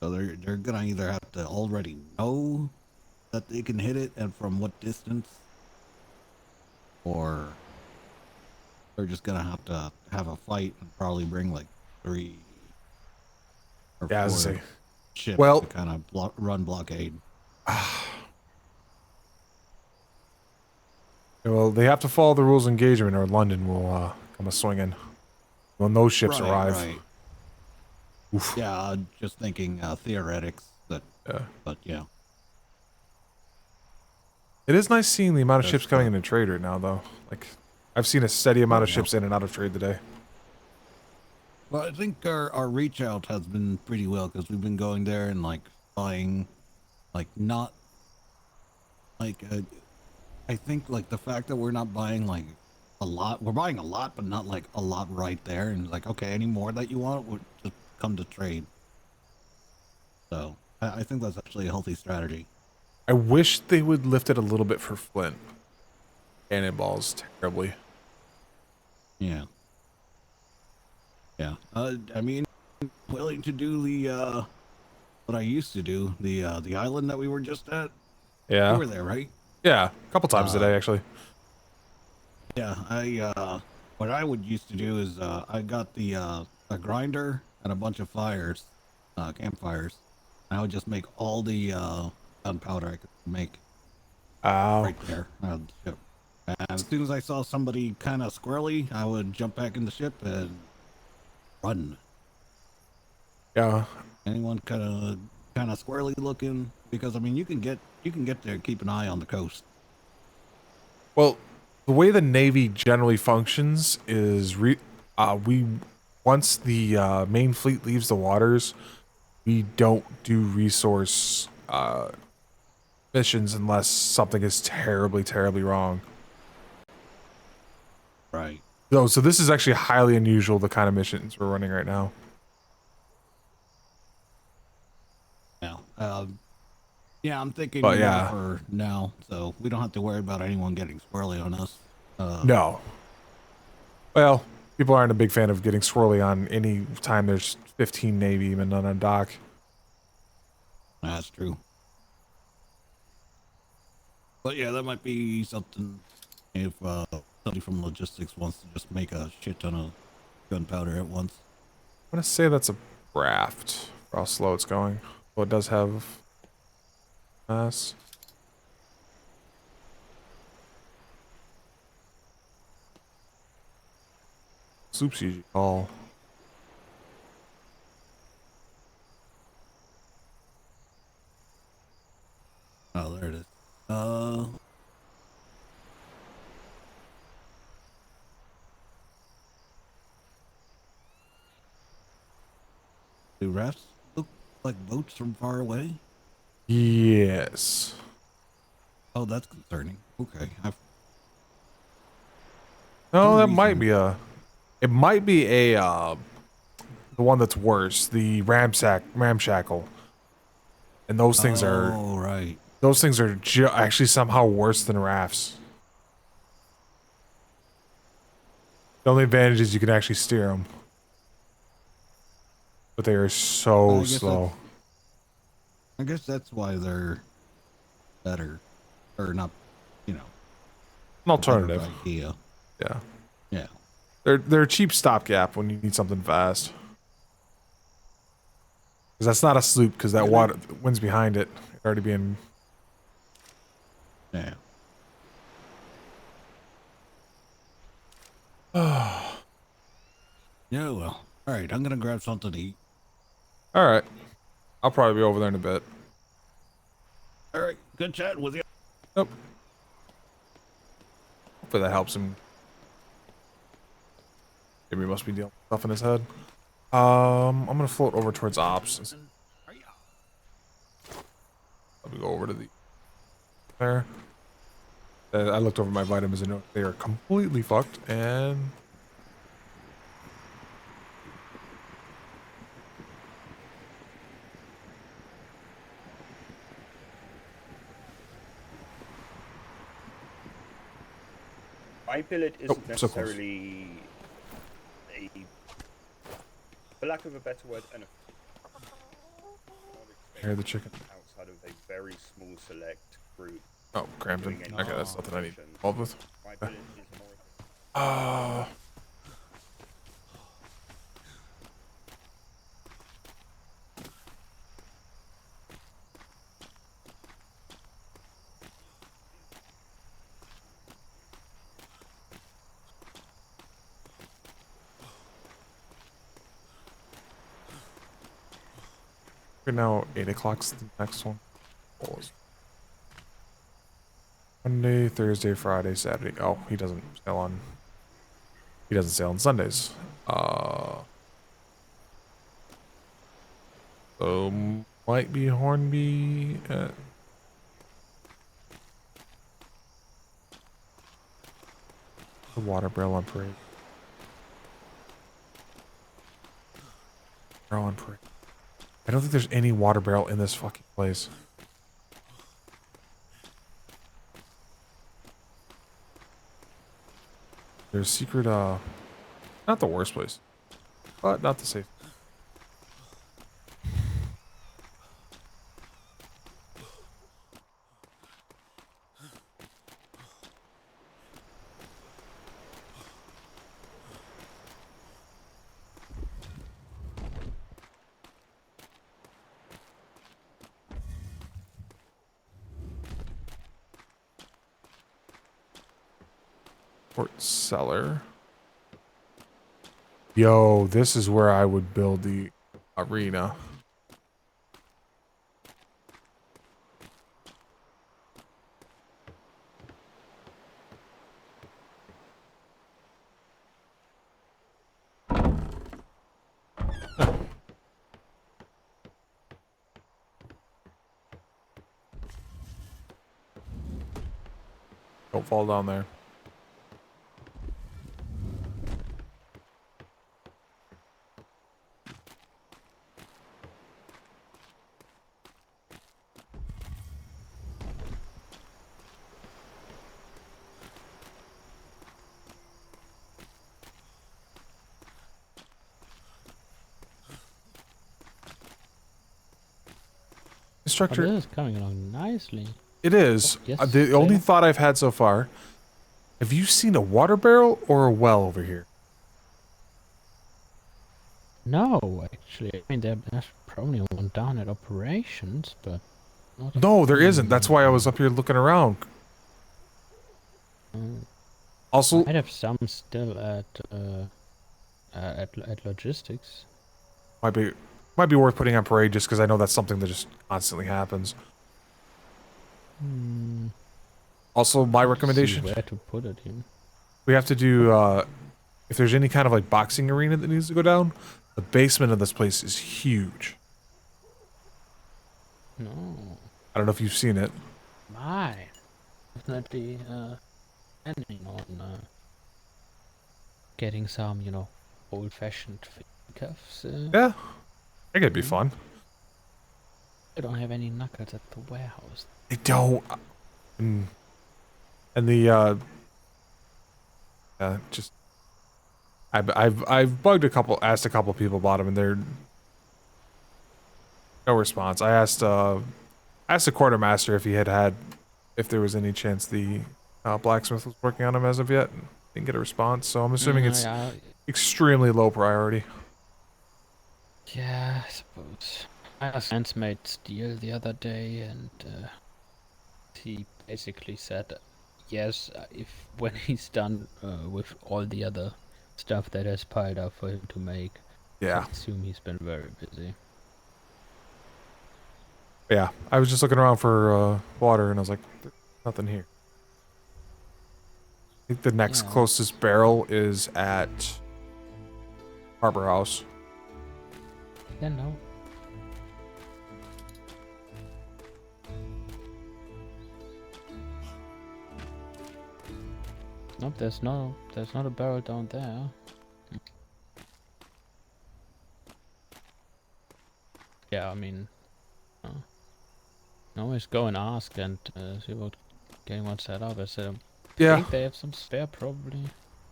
So they're going to either have to already know that they can hit it and from what distance, or they're just going to have a fight and probably bring like 3 or 4 ships to kind of run blockade. Well, they have to follow the rules of engagement or London will come a-swinging when those ships arrive. Right. Oof. Yeah, just thinking theoretics, but yeah. It is nice seeing the amount of ships coming into trade right now, though. Like, I've seen a steady amount of ships in and out of trade today. Well, I think our reach out has been pretty well because we've been going there and like buying, like not like I think like the fact that we're not buying like a lot, we're buying a lot, but not like a lot right there. And like, okay, any more that you want would just come to trade. So I think that's actually a healthy strategy. I wish they would lift it a little bit for Flint. Cannonballs terribly. Yeah. Yeah. I mean, willing to do the what I used to do, the island that we were just at. Yeah. You were there, right? Yeah, a couple times today actually. Yeah, what I would used to do is I got a grinder and a bunch of fires, campfires. And I would just make all the gunpowder I could make. Right there. And as soon as I saw somebody kind of squirrely, I would jump back in the ship and run. Yeah. Anyone kind of squirrely looking, because I mean you can get there and keep an eye on the coast. Well, the way the Navy generally functions is once the main fleet leaves the waters, we don't do resource missions unless something is terribly, terribly wrong. Right. So this is actually highly unusual, the kind of missions we're running right now. Yeah, I'm thinking for now, so we don't have to worry about anyone getting squirrely on us. No. Well, people aren't a big fan of getting swirly on any time there's 15 Navy men on a dock. That's true. But yeah, that might be something if somebody from logistics wants to just make a shit ton of gunpowder at once. I'm gonna say that's a raft for how slow it's going. Well, it does have mass. Soup's usually all. Oh, there it is. Do rafts look like boats from far away? Yes. Oh, that's concerning. Okay. No, that might be a. It might be a. The one that's worse, the ramshackle, and those things are. Oh, right. Those things are actually somehow worse than rafts. The only advantage is you can actually steer them, but they are so slow. I guess that's why they're better, or not, you know. An alternative. Idea. Yeah. Yeah. They're a cheap stopgap when you need something fast. Because that's not a sloop, because that water wind's behind it. Already being. Yeah. Yeah, well. Alright, I'm gonna grab something to eat. Alright. I'll probably be over there in a bit. Alright, good chatting with you. Yep. Hopefully that helps him. Maybe he must be dealing with stuff in his head. I'm gonna float over towards ops. Let me go over to the there. I looked over my vitamins and they are completely fucked, and My billet isn't so close. necessarily a, for lack of a better word, an hear the chicken. outside of a very small select group. Oh, Crampton. doing Okay, any that's nothing I need function. involved with. My billet is more Right now, 8 o'clock's the next one. Monday, Thursday, Friday, Saturday. Oh, he doesn't sail on. He doesn't sail on Sundays. So might be Hornby. The water barrel on parade. Barrel on parade. I don't think there's any water barrel in this fucking place. There's secret, not the worst place, but not the safe. Port cellar. Yo, this is where I would build the arena. Don't fall down there. Instructor, this is coming along nicely. It is. Yes, The only Taylor? thought I've had so far, have you seen a water barrel or a well over here? No, actually. I mean, there's probably one down at operations, but not. No, there isn't. That's why I was up here looking around. Also, I'd have some still at logistics. might be worth putting on parade just because I know that's something that just constantly happens. Also, my recommendation: See where to put it in. we have to do if there's any kind of like boxing arena that needs to go down. The basement of this place is huge. No. I don't know if you've seen it. My. Definitely planning on getting some, old-fashioned cuffs. Yeah, I think it'd be fun. I don't have any knuckles at the warehouse. I don't. And the just I've asked a couple people about them, and they're no response. I asked the quartermaster if there was any chance the blacksmith was working on them as of yet. Didn't get a response, so I'm assuming it's Yeah, extremely low priority. yeah, I suppose. My friends made steel the other day, and he basically said, yes, if when he's done with all the other stuff that has piled up for him to make. Yeah. I assume he's been very busy. Yeah, I was just looking around for water, and I was like, "There's nothing here." I think the next Yeah. closest barrel is at Harbor House. Yeah, no. Nope, there's not a barrel down there. Yeah, I mean, always go and ask and see what getting one set up. I think they have some spare, probably.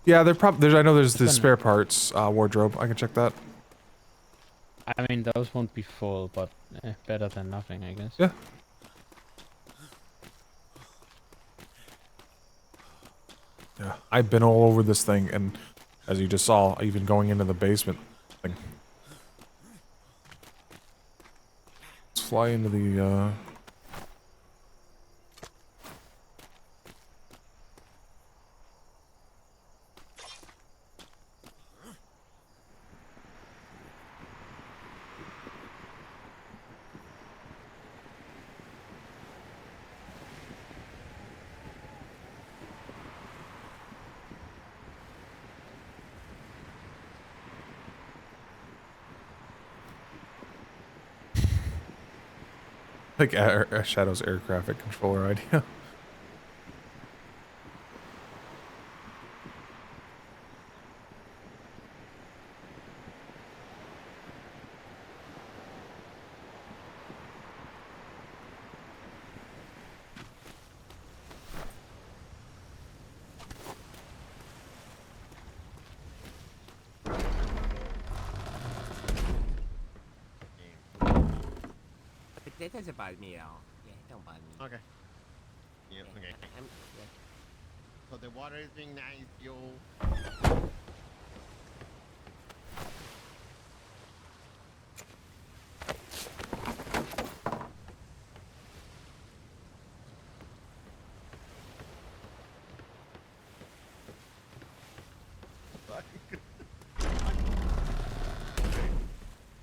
Yeah, I know there's the It's spare parts wardrobe. I can check that. I mean, those won't be full, but better than nothing, I guess. Yeah. Yeah, I've been all over this thing, and as you just saw, even going into the basement thing. Let's fly into the like Shadow's air traffic controller idea. That doesn't bother me at all. Yeah, it don't bother me. Okay. Yeah, okay. So the water is being nice, yo.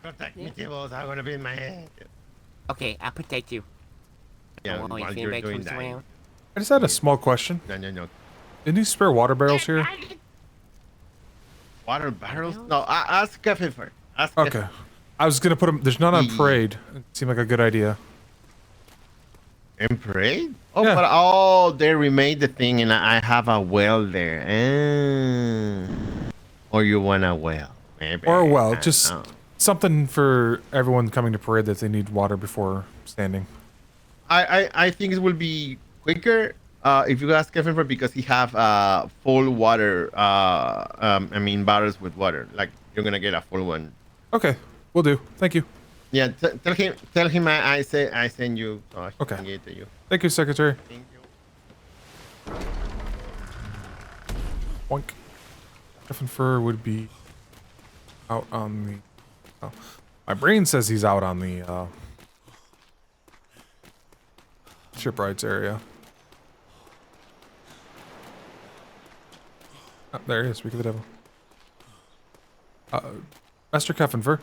Protect me, tables. I'm gonna be in my head. Okay, I'll protect you. Yeah, Don't worry, while if you're anybody doing comes that. around. I just had a small question. No. Any spare water barrels here? Water barrels? No, ask Kevin first. Ask Okay. Kevin. I was gonna put them. There's none on parade. It seemed like a good idea. In parade? Oh, but they remade the thing, and I have a well there. Or you want a well? Maybe. Or I well, don't just know. something for everyone coming to parade that they need water before standing. I think it will be quicker if you ask Kevin for, because he have full water. Bottles with water. Like you're gonna get a full one. Okay, we'll do. Thank you. Yeah, tell him I send you. So I Okay. can get it to you. Thank you, Secretary. Thank you. Boink. Griffin Fur would be out on the. Oh, my brain says he's out on the shipwrights area. Oh, there he is. Speak of the devil. Master Kefenfer.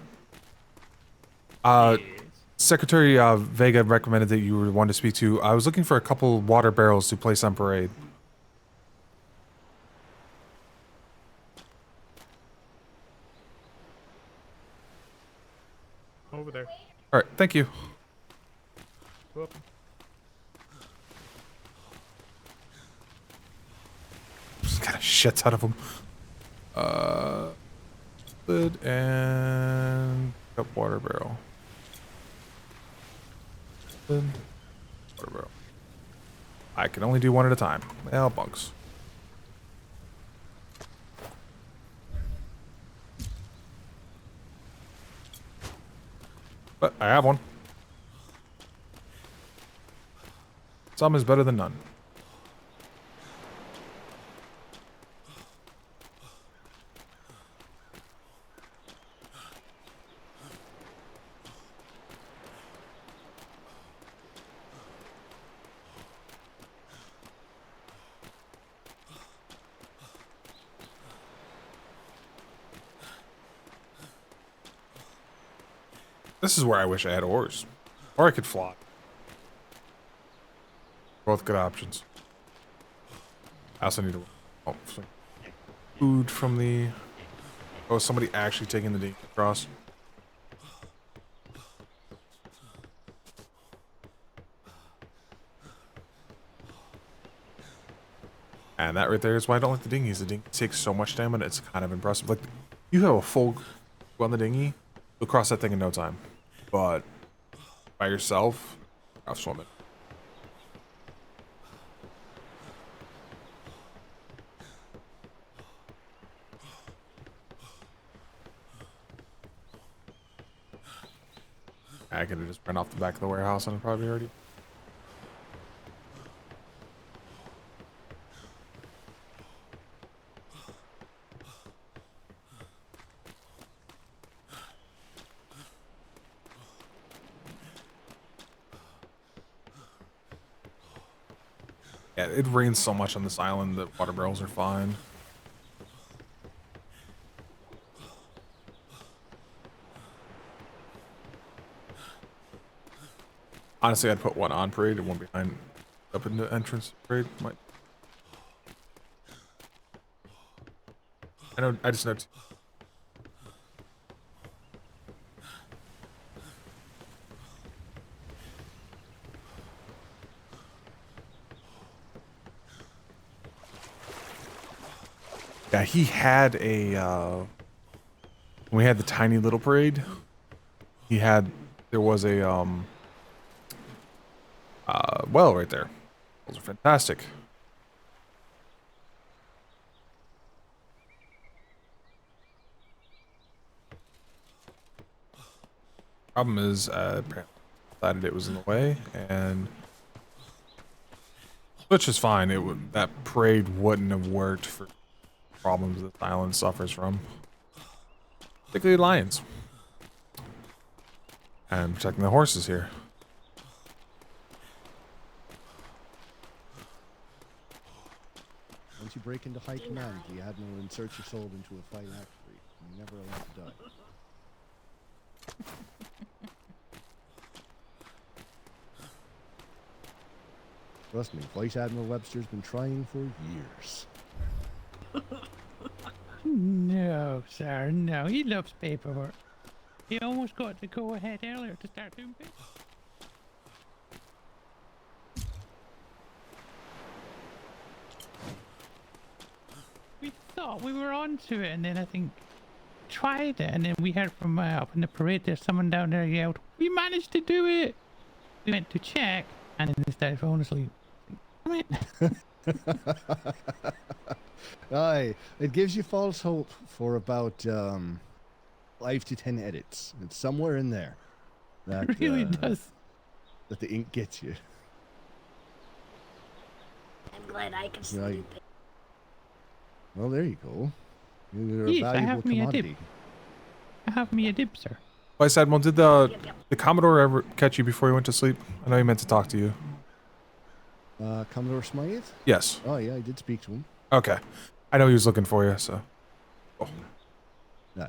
Secretary Vega recommended that you were one to speak to. I was looking for a couple water barrels to place on parade. Over there. All right, thank you. Welcome. Just got a shit ton of them. Lid and cup water barrel. Lid, water barrel. I can only do one at a time. Well, bunks. But I have one. Some is better than none. This is where I wish I had oars. Or I could fly. Both good options. I also need to... Oh, food from the... Oh, somebody actually taking the dinghy across. And that right there is why I don't like the dinghies. The dinghy takes so much stamina, it's kind of impressive. Like, you have a full crew on the dinghy, you'll cross that thing in no time. But by yourself, I'll swim it. I could have just run off the back of the warehouse and probably already. Yeah, it rains so much on this island that water barrels are fine. Honestly, I'd put one on parade and one behind up in the entrance parade. Might. I just know. Yeah, he had a, when we had the tiny little parade, there was a, well right there. Those are fantastic. Problem is, apparently decided it was in the way, and which is fine. That parade wouldn't have worked for problems that the island suffers from, particularly lions, and protecting the horses here. Once you break into high command, the admiral inserts your soul into a fine actuary. You're never allowed to die. Trust me, Vice Admiral Webster's been trying for years. No, sir, no. He loves paperwork. He almost got the go-ahead earlier to start doing paperwork. We thought we were onto it, and then I think tried it, and then we heard from up in the parade there's someone down there yelled, "We managed to do it!" We went to check, and then they started falling asleep. Damn it. Aye, it gives you false hope for about 5 to 10 edits. It's somewhere in there. That, it really does. That the ink gets you. I'm glad I can sleep. Right. Well, there you go. You're a Yes, I valuable have me a dip. commodity. I have me a dip, sir. Vice Admiral, did the Commodore ever catch you before you went to sleep? I know he meant to talk to you. Commodore Smythe? Yes. Oh, yeah, I did speak to him. Okay. I know he was looking for you, so. Oh. Aye.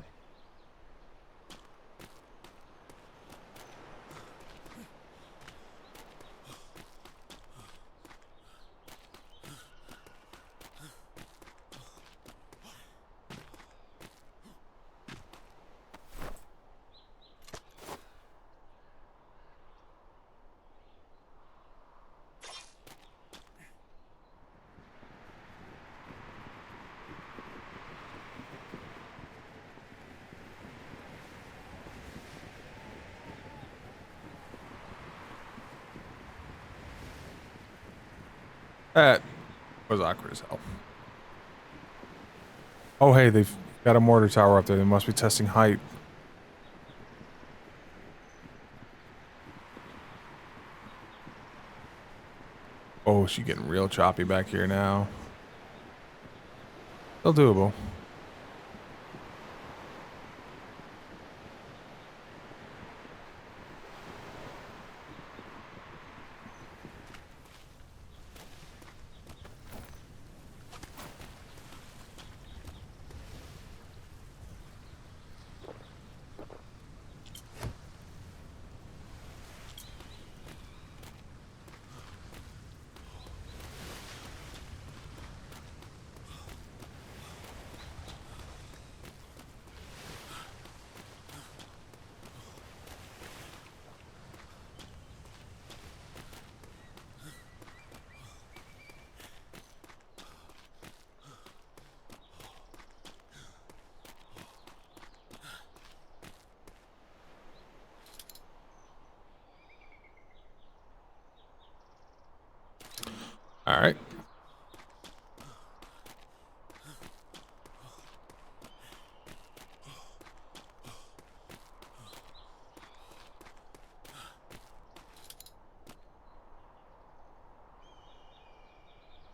That was awkward as hell. Oh, hey, they've got a mortar tower up there. They must be testing height. Oh, she's getting real choppy back here now. Still doable.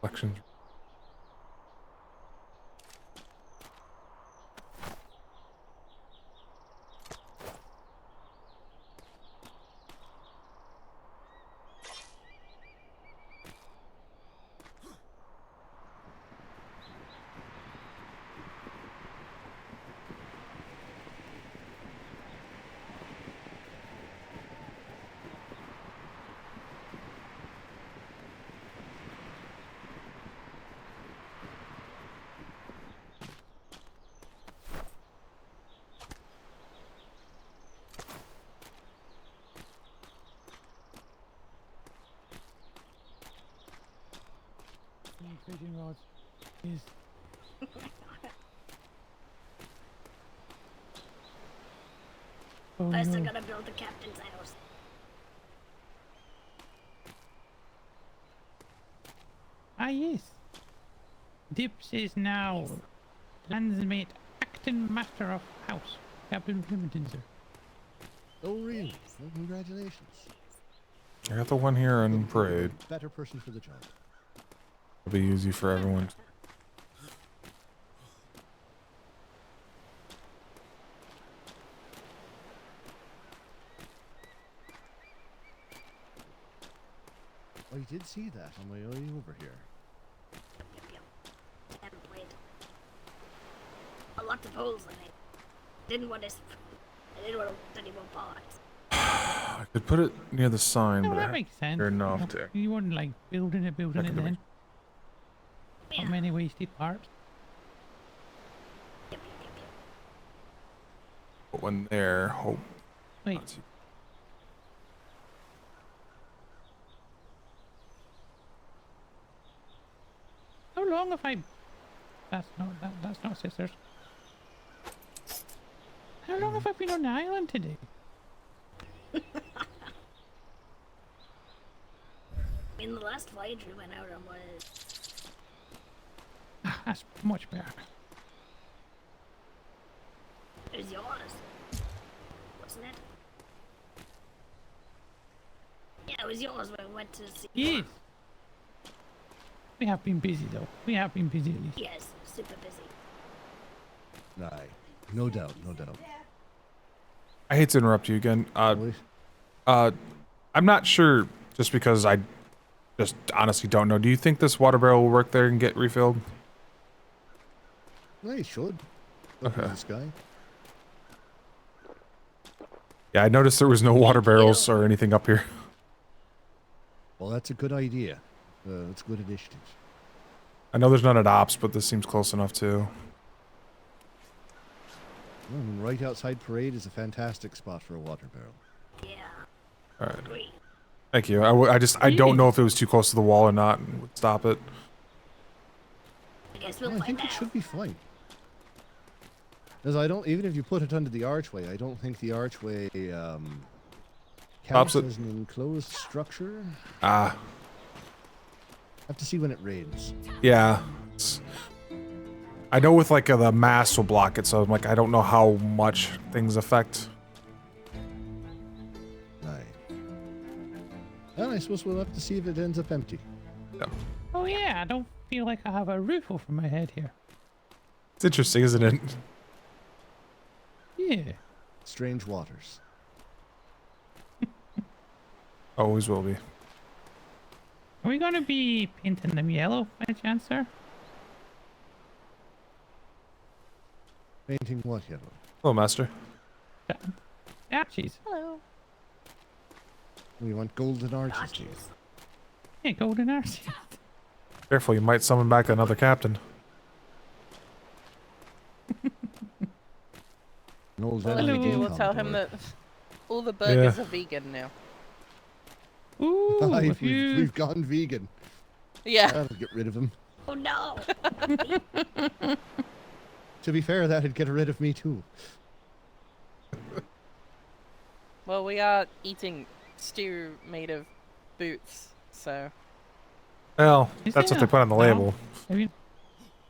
Reflections. Fishing rods is. Oh, First, I no. gotta build the captain's house. Ah, yes. Dips is now landsmate, acting master of house. Captain Clementon, sir. Oh, really? Well, congratulations. I got the one here in Parade. Better person for the job. It'll be easy for everyone. I did see that on my way over here. Template. A lot of holes in it. Didn't want to. I didn't want to put any more parts. I could put it near the sign, No, but that I makes sense. fair enough to. You wouldn't like building it then. Not many wasted parts. Put one there. Hope. Wait. How long have I? That's not sisters. How long have I been on the island today? In the last voyage we went out on was. That's much better. It was yours, wasn't it? Yeah, it was yours when we went to see. Yes. We have been busy though. We have been busy at least. Yes, super busy. Aye. No doubt, no doubt. I hate to interrupt you again. I'm not sure, just because I just honestly don't know. Do you think this water barrel will work there and get refilled? Well, it should. Look at this guy. Yeah, I noticed there was no water barrels or anything up here. Well, that's a good idea. It's a good initiative. I know there's none at Ops, but this seems close enough too. Well, and right outside Parade is a fantastic spot for a water barrel. Yeah. All right. Thank you. I don't know if it was too close to the wall or not and would stop it. I guess we'll I find think it should be fine. Because I don't, even if you put it under the archway, I don't think the archway counts it. as an enclosed structure. Ah. Have to see when it rains. Yeah. I know with like the mass will block it, so I'm like, I don't know how much things affect. Aye. And I suppose we'll have to see if it ends up empty. Yeah. Oh yeah, I don't feel like I have a roof over my head here. It's interesting, isn't it? Yeah. Strange waters. Always will be. Are we gonna be painting them yellow by chance, sir? Painting what yellow? Hello, Master. Archies. Hello. We want golden arches, do you? Yeah, golden arches. Careful, you might summon back another captain. An old Well, enemy if we do, we'll decom tell him droid. that all the burgers Yeah. are vegan now. Ooh, Aye, if you... we've gone vegan. Yeah. That'll get rid of him. Oh no! To be fair, that'd get rid of me too. Well, we are eating stew made of boots, so. Well, Is that's what there? they put on the No. label. Have you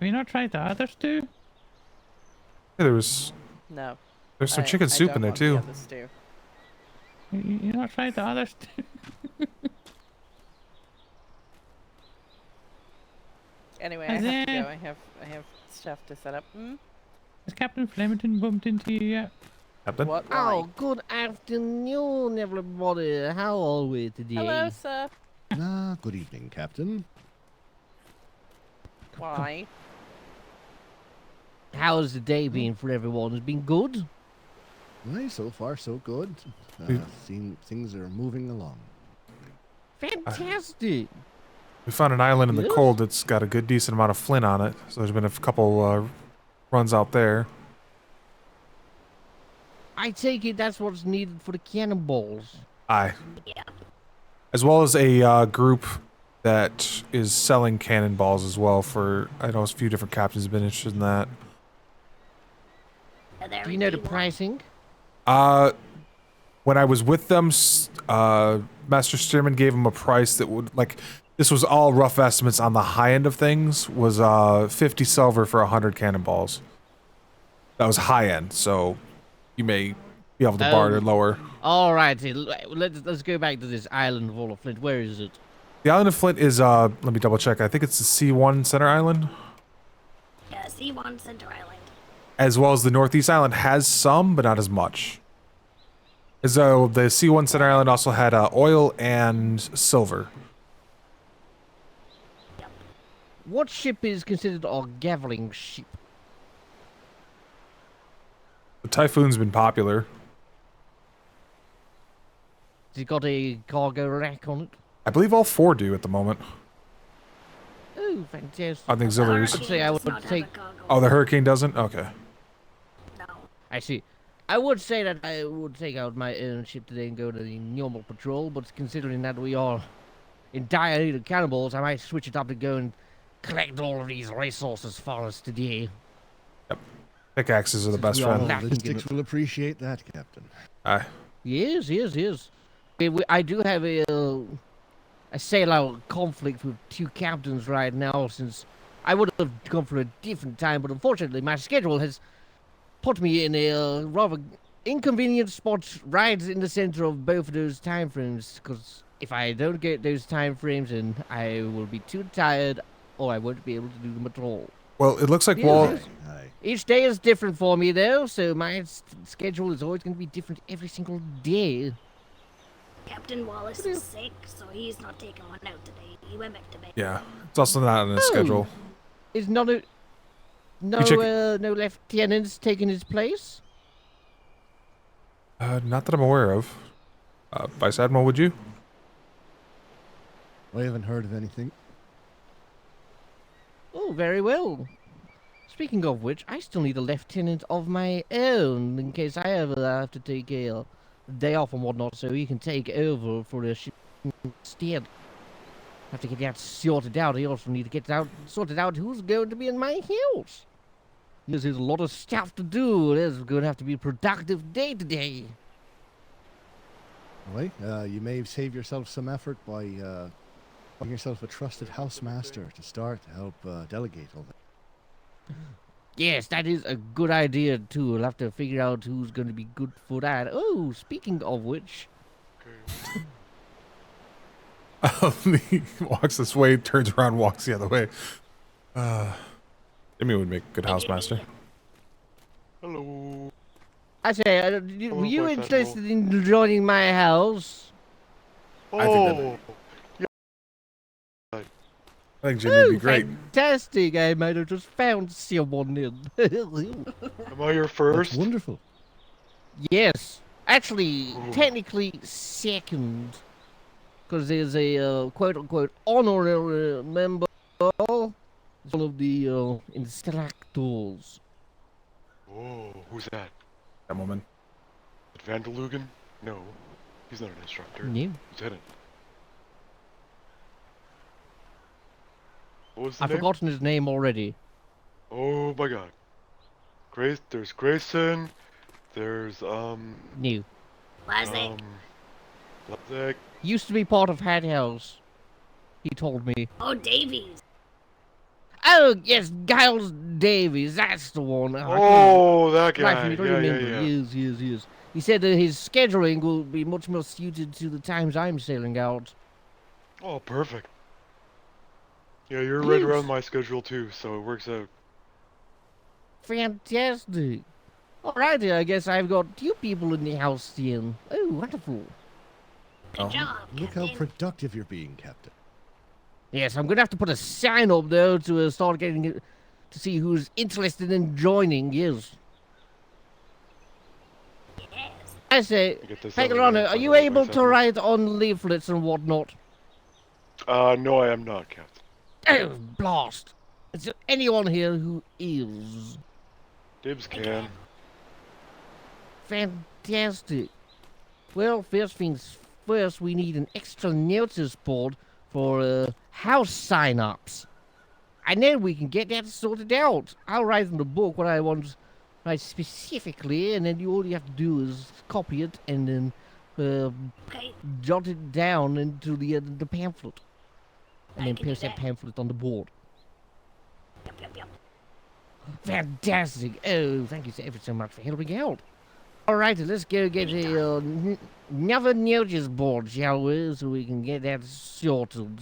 not tried the others too? Yeah, there's No. some I- chicken I soup don't in there want too. the other stew. You not tried the others too? Anyway, I Is have to there- go. I have stuff to set up. Has Captain Flemington bumped into you yet? Captain? What? Oh, good afternoon, everybody. How are we today? Hello, sir. Ah, good evening, Captain. Why? How's the day been for everyone? It's been good? Well, so far, so good. Things are moving along. Fantastic. We found an island in the Yes? cold that's got a good decent amount of flint on it. So there's been a couple runs out there. I take it that's what's needed for the cannonballs. Aye. Yeah. As well as a group that is selling cannonballs as well for, I know a few different captains have been interested in that. Do you know the pricing? When I was with them, Master Stearman gave them a price that would, like, this was all rough estimates on the high end of things, was 50 silver for 100 cannonballs. That was high end, so you may be able to barter lower. All right, let's go back to this island full of flint. Where is it? The island of Flint is, let me double check, I think it's the C1 Center Island. Yeah, C1 Center Island. As well as the Northeast Island has some, but not as much. As though the C1 Center Island also had oil and silver. What ship is considered a gathering ship? The Typhoon's been popular. Has it got a cargo rack on it? I believe all four do at the moment. Oh, fantastic. On the auxiliaries. I'd say I would take... Oh, the Hurricane doesn't? Okay. I see. I would say that I would take out my own ship today and go to the normal patrol, but considering that we are in dire need of cannonballs, I might switch it up to go and collect all of these resources for us today. Yep. Pickaxes are the best We all friend. logistics will appreciate that, Captain. Aye. Yes. I do have a sail-out conflict with two captains right now, since I would have gone for a different time, but unfortunately my schedule has put me in a rather inconvenient spot right in the center of both of those time frames, because if I don't get those time frames, then I will be too tired, or I won't be able to do them at all. Well, it looks like Each day is different for me, though, so my schedule is always going to be different every single day. Captain Wallace is sick, so he's not taking one out today. He went back to bed. Yeah. It's also not on his schedule. Is no lieutenants taking his place? Not that I'm aware of. Vice Admiral, would you? I haven't heard of anything. Oh, very well. Speaking of which, I still need a lieutenant of my own in case I ever have to take a day off and whatnot, so he can take over for the ship instead. Have to get that sorted out. I also need to get sorted out who's going to be in my house. There's a lot of stuff to do. There's going to have to be a productive day today. Right? You may save yourself some effort by finding yourself a trusted housemaster to start to help delegate all that. Yes, that is a good idea too. We'll have to figure out who's going to be good for that. Oh, speaking of which... He walks this way, turns around, walks the other way. Jimmy would make a good housemaster. Hello. I say, were you interested in joining my house? Oh. I think Jimmy would be great. Fantastic! I might have just found someone in. Am I your first? That's wonderful. Yes. Actually, technically second. Because there's a quote-unquote honorary member. It's one of the instructors. Oh, who's that? That woman. Vandelugan? No, he's not an instructor. No. Lieutenant. What was the I've name? forgotten his name already. Oh my god. There's Grayson. There's No. Lazek. Lazek. Used to be part of Hat House. He told me. Oh, Davies. Oh, yes, Giles Davies, that's the one. Oh, that guy. Right, I don't remember. Yes. He said that his scheduling will be much more suited to the times I'm sailing out. Oh, perfect. Yeah, you're right around my schedule too, so it works out. Fantastic. Alrighty, I guess I've got 2 people in the house then. Oh, wonderful. Good job, Look how Captain. productive you're being, Captain. Yes, I'm gonna have to put a sign up though to start getting it to see who's interested in joining. Yes. I say, Pagalano, are you able to write on leaflets and whatnot? No, I am not, Captain. Oh, blast! Is there anyone here who is? Dibs can. Fantastic. Well, first things first, we need an extra notice board for house sign-ups. And then we can get that sorted out. I'll write in the book what I want to write specifically, and then all you have to do is copy it and then jot it down into the pamphlet. And then paste that pamphlet on the board. Yep. Fantastic. Oh, thank you ever so much for helping out. Alright, let's go get another notice board, shall we? So we can get that sorted.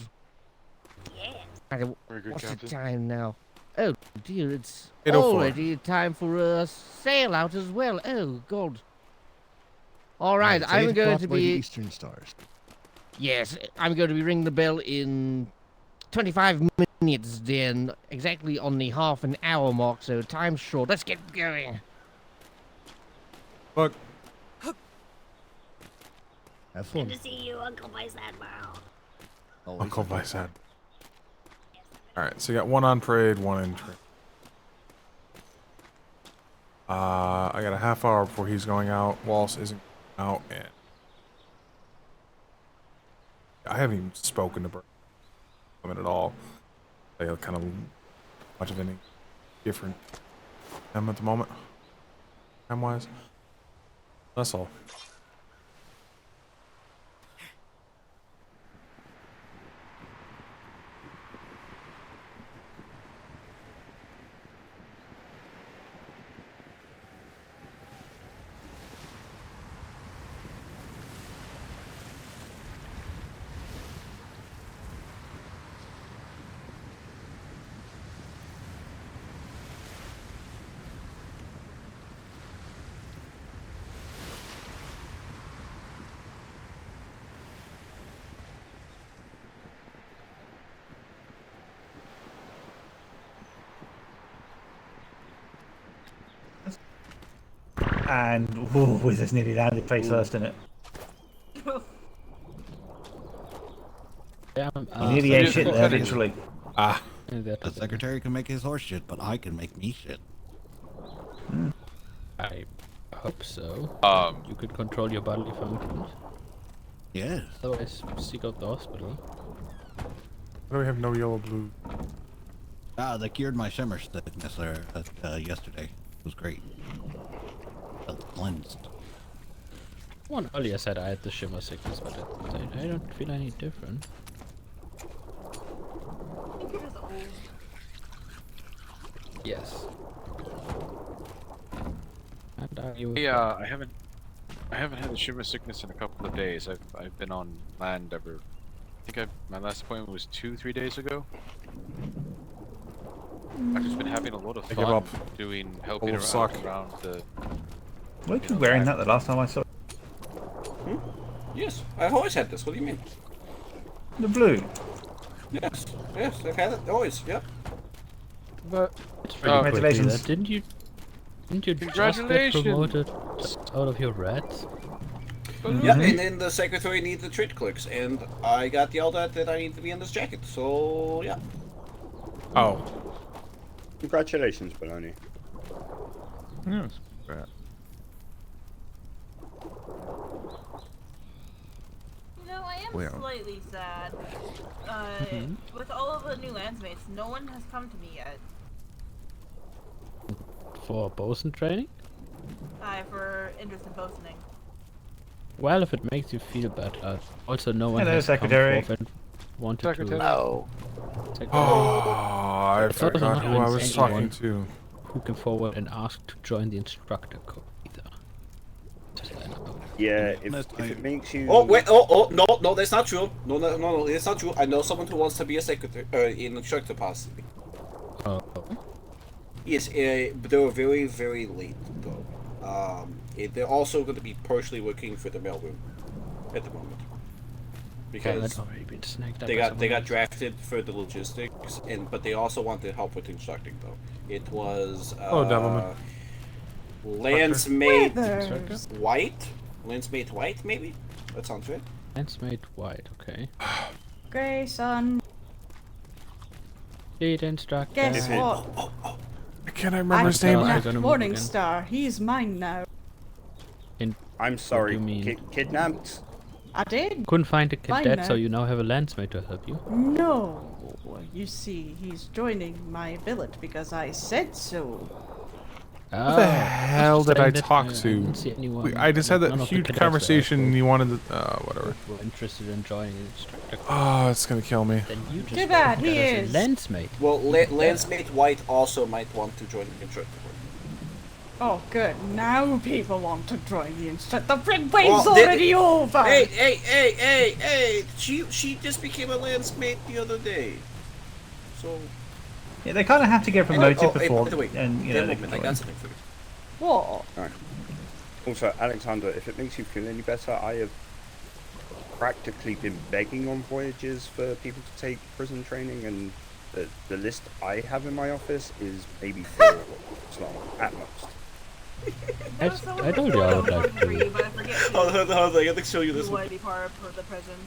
Yes. Right, what's the time now? Oh dear, it's 8:04. already time for a sail out as well. Oh god. Alright, It's I'm 8 going o'clock to by the be... Eastern Stars. Yes, I'm going to be ringing the bell in 25 minutes then. Exactly on the half an hour mark, so time's short. Let's get going. Look. Have fun. Good to see you, Uncle Vice-Admiral. Uncle Vice-Ad. Alright, so you got 1 on parade, 1 in trade. I got a half hour before he's going out. Wallace isn't out, and I haven't even spoken to Berman at all. They kind of much of any different them at the moment, time-wise. That's all. And ooh, we just nearly landed face first in it. Yeah, You nearly ate shit there, literally. The secretary can make his horse shit, but I can make me shit. I hope so. You could control your bodily functions. Yes. Otherwise, seek out the hospital. Why do we have no yellow blue? They cured my shimmer sickness yesterday. It was great. Felt cleansed. One earlier said I had the shimmer sickness, but I don't feel any different. Yes. And are you? Yeah, I haven't had the shimmer sickness in a couple of days. I've been on land ever. I think my last appointment was 2-3 days ago. I've just been having a lot of I give fun up. helping Full of around the. Were you wearing that the last time I saw? Yes, I've always had this. What do you mean? The blue. Yes, I've had it always. Yep. But congratulations. Didn't you just get Congratulations. promoted out of your rats? Yeah, and then the secretary needs the treat clicks, and I got yelled at that I need to be in this jacket. So yeah. Oh. Congratulations, Baloney. Yes. You know, I am Well. slightly sad. With all of the new landsmates, no one has come to me yet. For bosun training? For interest in bosoning. Well, if it makes you feel better. Also, no one Hello, has Secretary. come forth and wanted Secretary. to. No. Oh, I It's also forgot not who I was talking anyone to. Who came forward and asked to join the instructor corps either. Just let know. Yeah, be honest, if it makes you. Oh wait! No, that's not true. No, it's not true. I know someone who wants to be a secretary, in instructor possibly. Yes, but they were very, very late though. They're also going to be partially working for the mailroom at the moment because they got drafted for the logistics, but they also wanted help with instructing though. It was Landsmate White. Landsmate White, maybe? That sounds right. Landsmate White, okay. Grayson, Lead instructor. guess what? Can I remember his name? Morningstar. He's mine now. I'm sorry. Kidnapped? I did. Couldn't find a Fine cadet, now. so you now have a landsmate to help you. No. You see, he's joining my billet because I said so. What the hell did I talk to? I just had that huge conversation and you wanted to, whatever. We're interested in joining the instructor. Oh, it's gonna kill me. Then you just Too bad, got he as a is. Landsmate. Well, Landsmate White also might want to join the instructor. Oh, good. Now people want to join the instructor. The big wave's already over. Hey! She just became a Landsmate the other day. So. Yeah, they kind of have to get promoted before, by the way, and you know. They I can got something for you. What? Alright. Also, Alexander, if it makes you feel any better, I have practically been begging on voyages for people to take prison training, and the list I have in my office is maybe 4 slots at most. I told you I would like to. Hold on, I got to show you this You one. want to be part of the prison?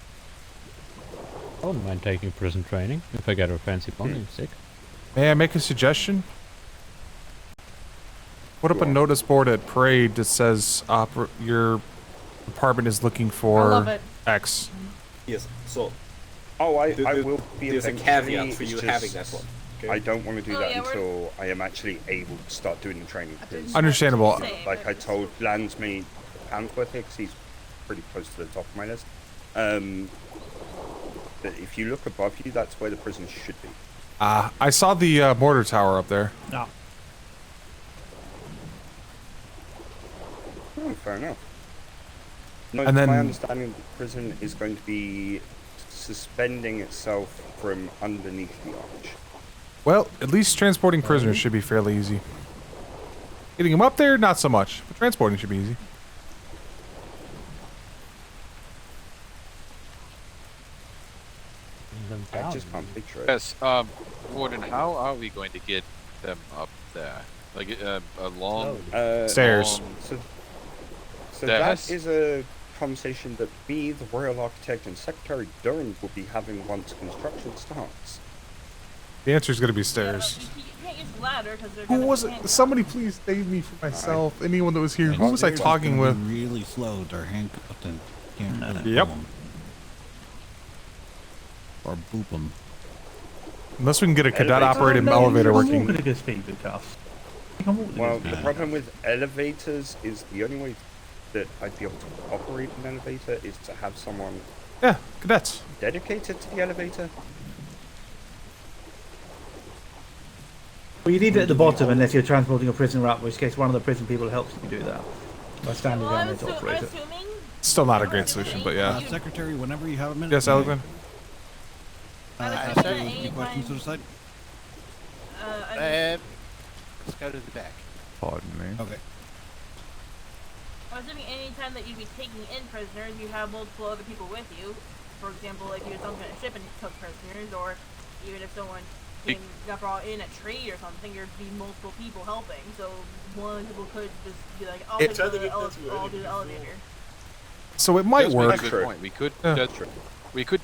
I wouldn't mind taking prison training if I get a fancy bonding stick. May I make a suggestion? Put up a notice board at Parade that says your department is looking for love it. X. Yes, so. Oh, I will be There's a eventually, caveat for it's you just having that one. Okay? I don't want to do Oh, that yeah, until I am actually able to start doing the training. Because, Understandable. like I told Landsmate Pamsworth, because he's pretty close to the top of my list. But if you look above you, that's where the prison should be. I saw the mortar tower up there. No. Oh, fair enough. No, And then- my understanding, the prison is going to be suspending itself from underneath the arch. Well, at least transporting prisoners should be fairly easy. Getting them up there, not so much, but transporting should be easy. I just can't picture it. Yes, Warden, how are we going to get them up there? Like, along Stairs. So that is a conversation that me, the Royal Architect, and Secretary Durham will be having once construction starts. The answer is going to be stairs. You can't use the ladder because they're Who was it? Somebody please save me from myself. Anyone that was here. Who was I talking with? Really slow. They're handcuffed and can't really Yep. pull 'em. Or boop them. Unless we can get a cadet-operated elevator working. Walk at a good speed with cuffs. Well, the problem with elevators is the only way that I'd be able to operate an elevator is to have someone cadets dedicated to the elevator. Well, you need it at the bottom unless you're transporting a prisoner up, in which case one of the prison people helps you do that by standing down there to operate it. Still not a great solution, but yeah. Secretary, whenever you have a minute. Yes, Alexander? Ask any questions to the side? Let's go to the back. Pardon me. Okay. I'm assuming any time that you'd be taking in prisoners, you have multiple other people with you. For example, if you were jumping a ship and took prisoners, or even if someone got brought in a trade or something, there'd be multiple people helping. So one of the people could just be like, I'll do the elevator. So it might That's work. a good point. We could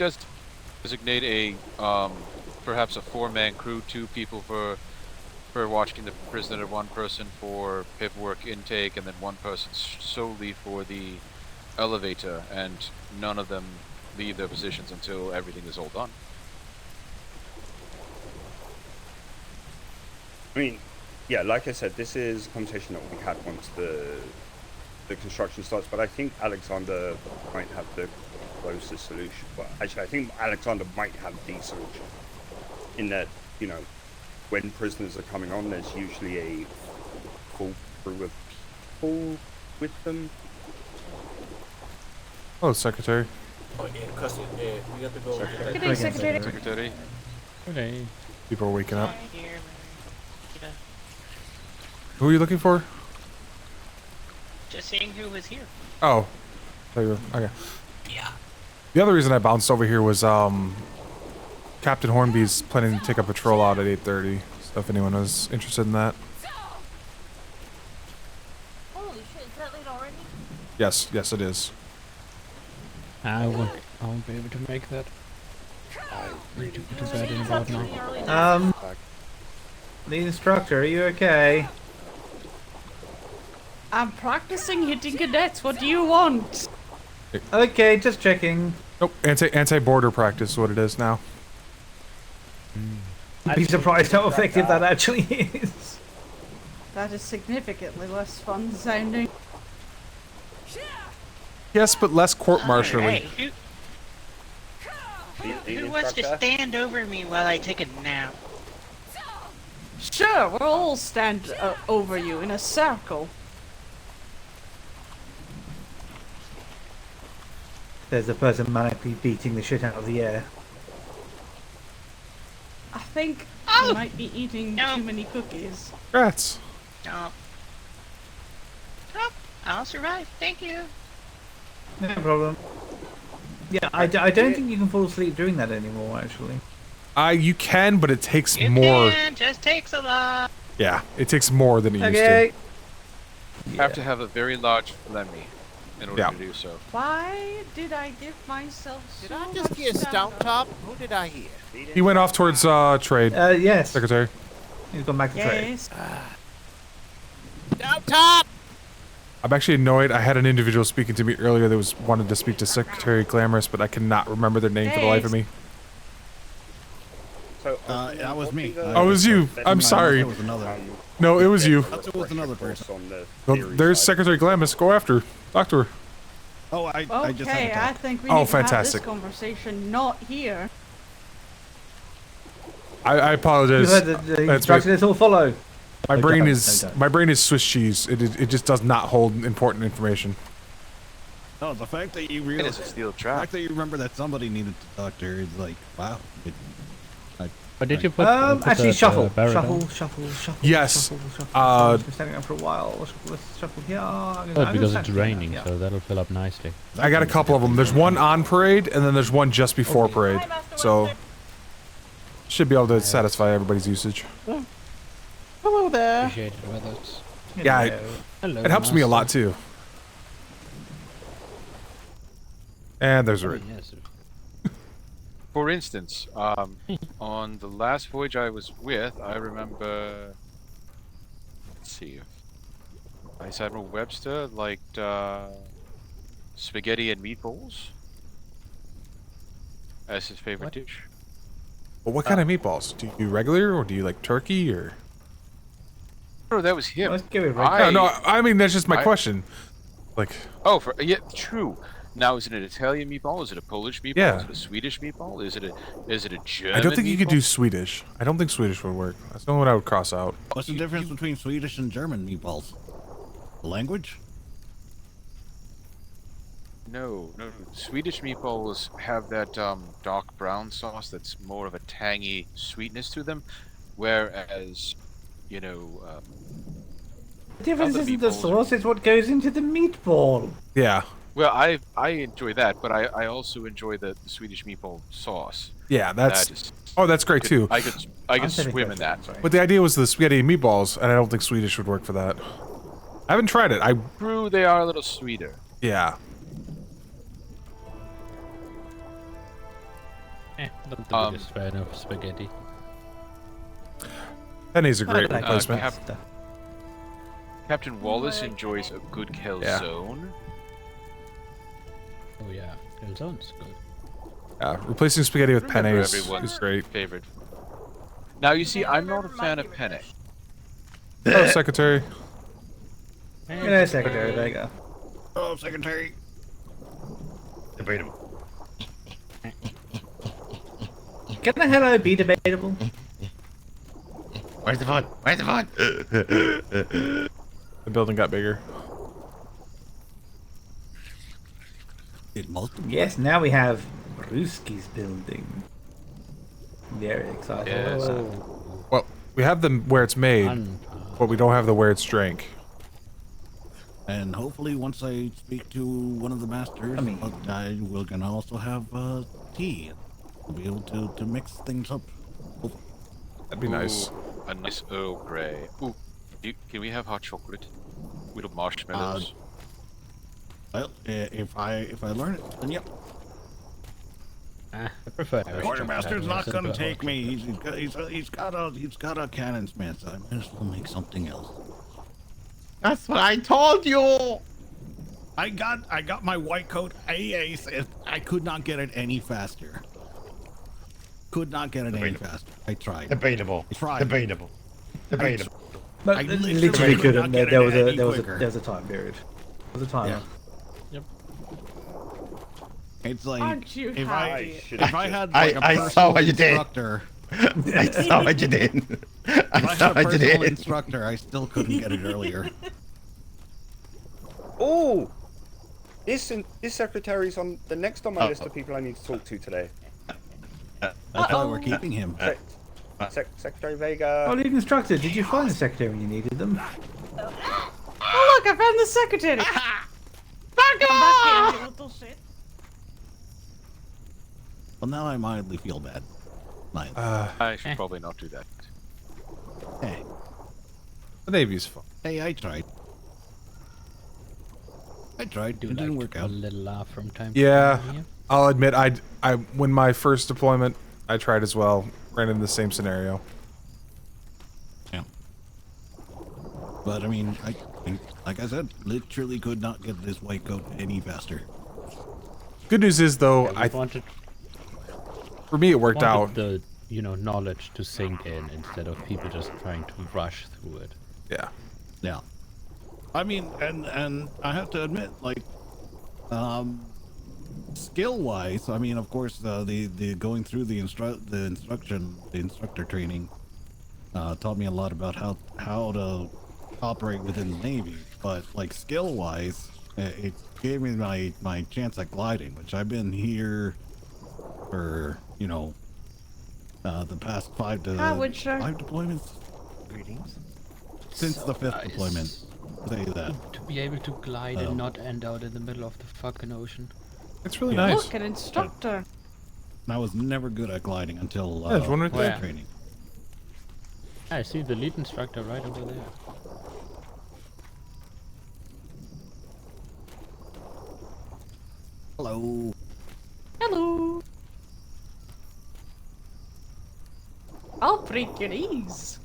designate a perhaps a 4-man crew, 2 people for watching the prisoner, 1 person for paperwork intake, and then 1 person solely for the elevator, and none of them leave their positions until everything is all done. I mean, yeah, like I said, this is a conversation that we had once the construction starts, but I think Alexander might have the closest solution. Well, actually, I think Alexander might have the solution in that, you know, when prisoners are coming on, there's usually a full crew of people with them. Oh, secretary. Oh, yeah, custody. Yeah, we got to go. Good day, Secretary. Secretary. Okay. People are waking up. Here, Who are you looking for? Just seeing who was here. Oh. There you go. Okay. Yeah. The other reason I bounced over here was, Captain Hornby's planning to take a patrol out at 8:30. So if anyone was interested in that. Holy shit, is that late already? Yes, yes it is. I won't be able to make that. Need to go to bed in about now. The instructor, are you okay? I'm practicing hitting cadets. What do you want? Okay, just checking. Nope, anti-border practice is what it is now. I'd be surprised how effective that actually is. That is significantly less fun sounding. Yes, but less court-martialing. Hey, who wants to stand over me while I take a nap? Sure, we'll all stand over you in a circle. There's a person manically beating the shit out of the air. I think you might be eating too many cookies. Rats. No. Oh, I'll survive. Thank you. No problem. Yeah, I don't think you can fall asleep doing that anymore, actually. You can, but it takes You more. can, just takes a lot. Yeah, it takes more than it used Okay. to. You have to have a very large phlegmy in order to do so. Why did I give myself so Did I just much hear Stout stamina? Top? Who did I hear? He went off towards trade. Yes. Secretary. He's gone back to trade. Yes. Stout Top! I'm actually annoyed. I had an individual speaking to me earlier that wanted to speak to Secretary Glamorous, but I cannot remember their name for the life of me. So, that was me. Oh, it was you. I'm sorry. It was another. No, it was you. It was another person. Well, there's Secretary Glamorous. Go after her. Talk to her. Oh, I just had Okay, to I talk. think we Oh, need to have fantastic. this conversation not here. I apologize. You heard the That's instructions all follow. My No, brain don't. is No, don't. my brain is Swiss cheese. It just does not hold important information. No, the fact that you It realize, is a steel the trap. fact that you remember that somebody needed to talk to her is like, wow. But did you put? Actually, the shuffle. barrel Shuffle, down? shuffle, shuffle. Yes. Shuffle, shuffle. Uh, Been standing up for a while. Let's shuffle here. Oh, because it's raining, so that'll fill up nicely. I got a couple of them. There's one on parade, and then there's one just before parade. So should be able to satisfy everybody's usage. Hello there. Appreciate it, Weathers. Yeah, it helps me a lot too. And there's a rig. For instance, on the last voyage I was with, I remember. Let's see. Vice Admiral Webster liked spaghetti and meatballs as his favorite dish. Well, what kind of meatballs? Do you do regular, or do you like turkey, or? No, that was him. Let's give it right. No, I mean that's just my I- question. Like. Oh, yeah, true. Now, is it an Italian meatball? Is it a Polish meatball? Yeah. Is it a Swedish meatball? Is it a German? I don't think you could meatball? do Swedish. I don't think Swedish would work. That's not what I would cross out. What's the difference between Swedish and German meatballs? The language? No. Swedish meatballs have that dark brown sauce that's more of a tangy sweetness to them, whereas, The difference isn't the sauce; it's what goes into the meatball. Yeah. Well, I enjoy that, but I also enjoy the Swedish meatball sauce. Yeah, that's. That is- Oh, that's great too. I could swim in that. But the idea was the spaghetti and meatballs, and I don't think Swedish would work for that. I haven't tried it. True, they are a little sweeter. Yeah. Not the biggest fan of spaghetti. Penny's a great I like replacement. pasta. Captain Wallace enjoys a good calzone. Oh yeah, calzone's good. Yeah, replacing spaghetti with penne Remember is everyone's great. favorite. Now you see, I'm not a fan of penne. Oh, Secretary. Yeah, Secretary. There you go. Oh, Secretary. Debatable. Can the hello be debatable? Where's the fun? Where's the fun? The building got bigger. It must have. Yes, now we have Brewski's building. Very exciting. Yes. Well, we have them where it's made, but we don't have the where it's drank. And hopefully, once I speak to one of the masters, we're gonna also have tea. We'll be able to mix things up. That'd be nice. A nice Earl Grey. Ooh, can we have hot chocolate with marshmallows? Well, if I learn it, then yep. I prefer. Quartermaster's not gonna take me. He's got a cannon smith. So I might as well make something else. That's what I told you. I got my white coat AA. I could not get it any faster. Could not get it any faster. I tried. Debatable. Debatable. Debatable. But I literally couldn't. get There it was any a time period. There was a timer. Yep. It's like Aren't you if happy? I had like a I saw what you did. instructor. I saw what you did. If I I saw had a what you personal did. instructor, I still couldn't get it earlier. Oh, this secretary's on the next on my list of people I need to talk to today. That's why we're keeping him. Secretary Vega. Oh, lead instructor, did you find the secretary when you needed them? Oh look, I found the secretary. Back off! You little shit. Well, now I mildly feel bad. I should probably not do that. Hey. The Navy's fun. Hey, I tried. It didn't work out. A little laugh from time Yeah, to time. Here. I'll admit, I when my first deployment, I tried as well. Ran into the same scenario. Yeah. But I mean, like I said, literally could not get this white coat any faster. Good news is though, Yeah, for me it worked out. The knowledge to sink in instead of people just trying to rush through it. Yeah. Yeah. I mean, and I have to admit, like, skill-wise, I mean, of course, the going through the instructor training, taught me a lot about how to operate within the Navy. But like skill-wise, it gave me my chance at gliding, which I've been here for the past 5 deployments. Greetings. Since the 5th deployment. Say that. To be able to glide and not end out in the middle of the fucking ocean. It's really nice. Look, an instructor. I was never good at gliding until Yeah, there's one right there. training. I see the lead instructor right over there. Hello. Hello. I'll break your knees.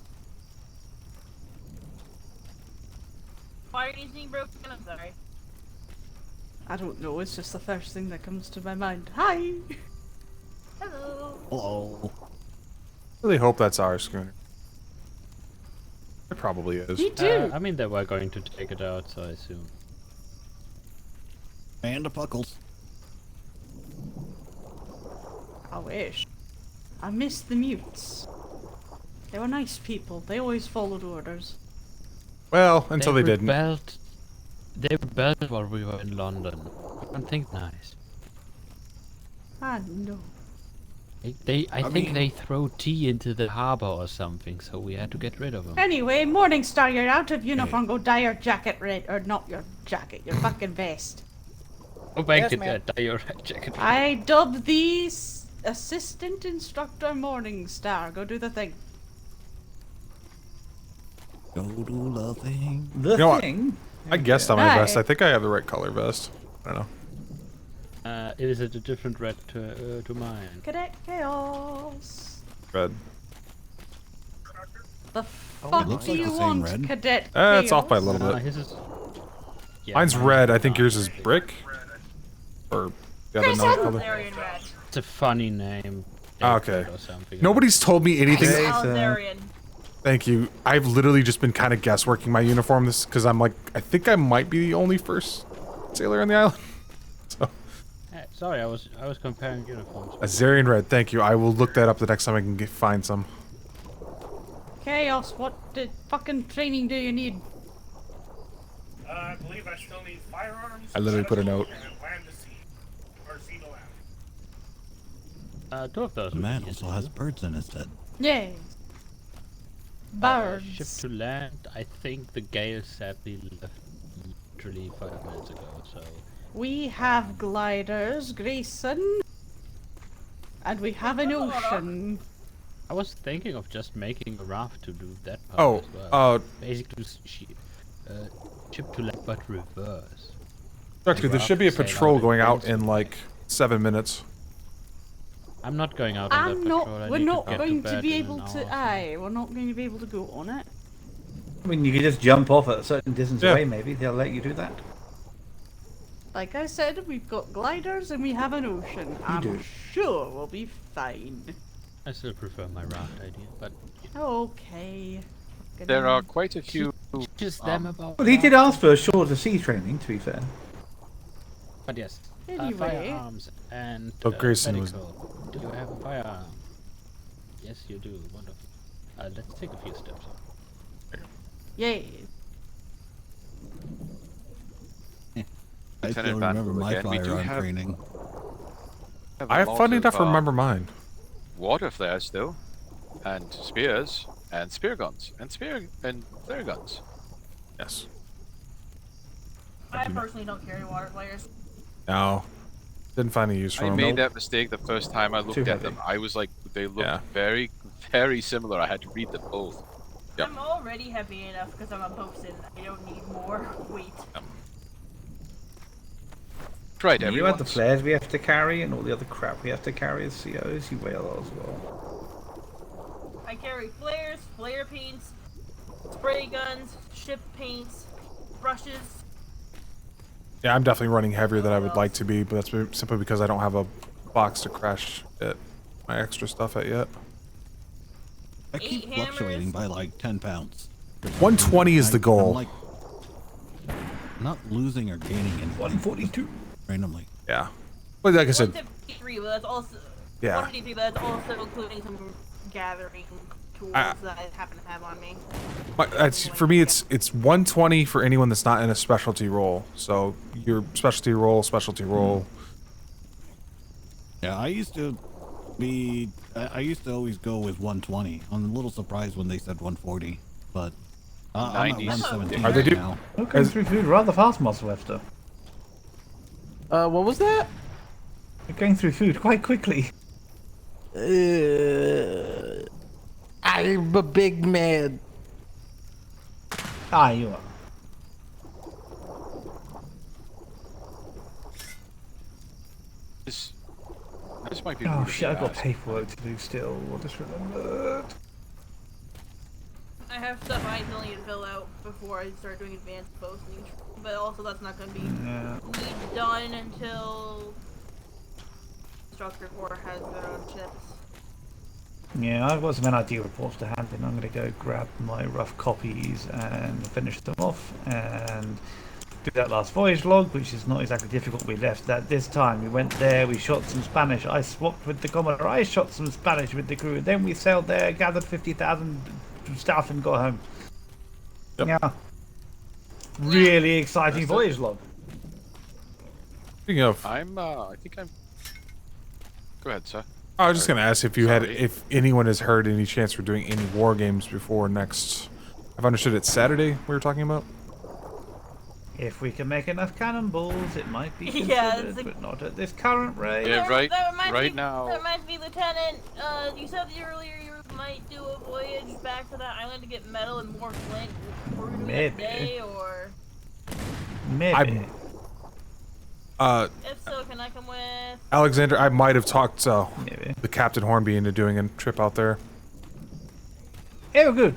Why are you using broken? I'm sorry. I don't know, it's just the first thing that comes to my mind. Hi! Hello. Hello. I really hope that's our schooner. It probably is. Me too! I mean, they were going to take it out, so I assume. And the puckles. I wish. I miss the mutes. They were nice people. They always followed orders. Well, until they didn't. They rebelled while we were in London. I don't think nice. I know. I think they throw tea into the harbor or something, so we had to get rid of them. Anyway, Morningstar, you're out of uniform. Go dye your jacket red. Or not your jacket, your fucking vest. Go back to that dye your jacket. I dub these Assistant Instructor Morningstar. Go do the thing. Go do the thing. The You know what? thing? I guessed on my Hi. vest. I think I have the right color vest. I don't know. Is it a different red to mine? Cadet Chaos. Red. The it fuck looks do like you the same want, red. Cadet Chaos? It's off by a little bit. His is... Yeah, Mine's mine red. is I think not. yours is brick. Or the other color. Alzarian red. It's a funny name. Okay. Or something. Nobody's told me anything. Alzarian. Thank you. I've literally just been kind of guessworking my uniform this because I'm like, I think I might be the only first sailor on the island. So. Sorry, I was comparing uniforms. Azarian red. Thank you. I will look that up the next time I can find some. Chaos, what fucking training do you need? I believe I still need firearms. I literally put a note. And land to sea. Two of those. The man also has birds in his head. Yay. Birds. Ship to land. I think the gale sadly left literally 5 minutes ago. So We have gliders, Grayson. And we have an ocean. I was thinking of just making a raft to do that part Oh, as well. Basically, ship to land, but reverse. Doctor, there should be a patrol going out in like 7 minutes. I'm not going out on that I'm patrol. not. I We're need not to get going to to bed be in able an to. hour. Aye, we're not going to be able to go on it. I mean, you could just jump off at a certain distance Yeah. away, maybe. They'll let you do that. Like I said, we've got gliders and we have an ocean. I'm do. sure we'll be fine. I still prefer my raft idea, but Okay. There are quite a few. just them about. Well, he did ask for a shore to sea training, to be fair. But yes, Anyway. firearms and Oh, Grayson was- medical. Do you have a firearm? Yes, you do. Wonderful. Let's take a few steps. Yay. I still Lieutenant Van remember my again, we do firearm have- training. I have funny enough to remember mine. Water flares still, and spears, and spear guns, and flare guns. Yes. I personally don't carry water flares. No. Didn't find a use for I them. made that mistake the first time I looked Too at heavy. them. I was like, they looked Yeah. very, very similar. I had to read them both. Yep. I'm already heavy enough because I'm a bosun. I don't need more weight. Right, You everyone. had the flares we have to carry and all the other crap we have to carry as COs. You weigh a lot as well. I carry flares, flare paints, spray guns, ship paints, brushes. Yeah, I'm definitely running heavier than I would like to be, but that's simply because I don't have a box to crash my extra stuff at yet. I keep fluctuating by like 10 pounds. 120 is the goal. I'm like not losing or gaining anything. 142. Randomly. Yeah. But like I said, 153, but that's also Yeah. 153, but that's also including some gathering tools I- that I happen to have on me. for me, it's 120 for anyone that's not in a specialty role. So your specialty role. Yeah, I used to always go with 120. I'm a little surprised when they said 140, but I'm at 117 Are they right do- now. Okay, through food rather fast, Muscle Lefter. What was that? You're going through food quite quickly. I'm a big man. Ah, you are. This might be. Oh rude of shit, me I've to got ask. paperwork to do still. I just remembered. I have stuff I still need to fill out before I start doing advanced posting, but also that's not going to be done until Structure 4 has their own chips. Yeah, I've got some NID reports to hand in. I'm going to go grab my rough copies and finish them off and do that last voyage log, which is not exactly difficult. We left that this time. We went there, we shot some Spanish. I swapped with the Commodore. I shot some Spanish with the crew. Then we sailed there, gathered 50,000 staff and got home. Yeah. Really exciting voyage log. Speaking of, I think I'm. Go ahead, sir. I was just gonna ask if anyone has heard any chance we're doing any war games before next. I've understood it's Saturday we were talking about. If we can make enough cannonballs, it might be considered, Yeah, it's but not at this current rate. Yeah, right. That reminds Right me, now. That reminds me, Lieutenant. You said earlier you might do a voyage back to that island to get metal and more flint. Were we doing Maybe. that day or? Maybe. If so, can I come with? Alexander, I might have talked the Captain Hornby into doing a trip out there. Oh, good.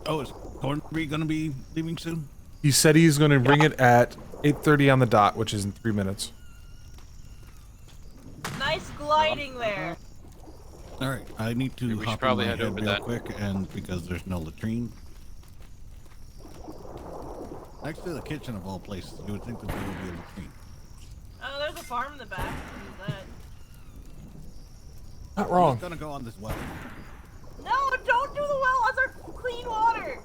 Oh, is Hornby gonna be leaving soon? He said he's going to bring it at 8:30 on the dot, which is in 3 minutes. Nice gliding there. All right, I need to We should hop in probably my head head over real that. quick, and because there's no latrine. Next to the kitchen of all places, you would think that there would be a latrine. Oh, there's a farm in the back. Use that. Not wrong. I'm gonna go on this well. No, don't do the well. Those are clean water.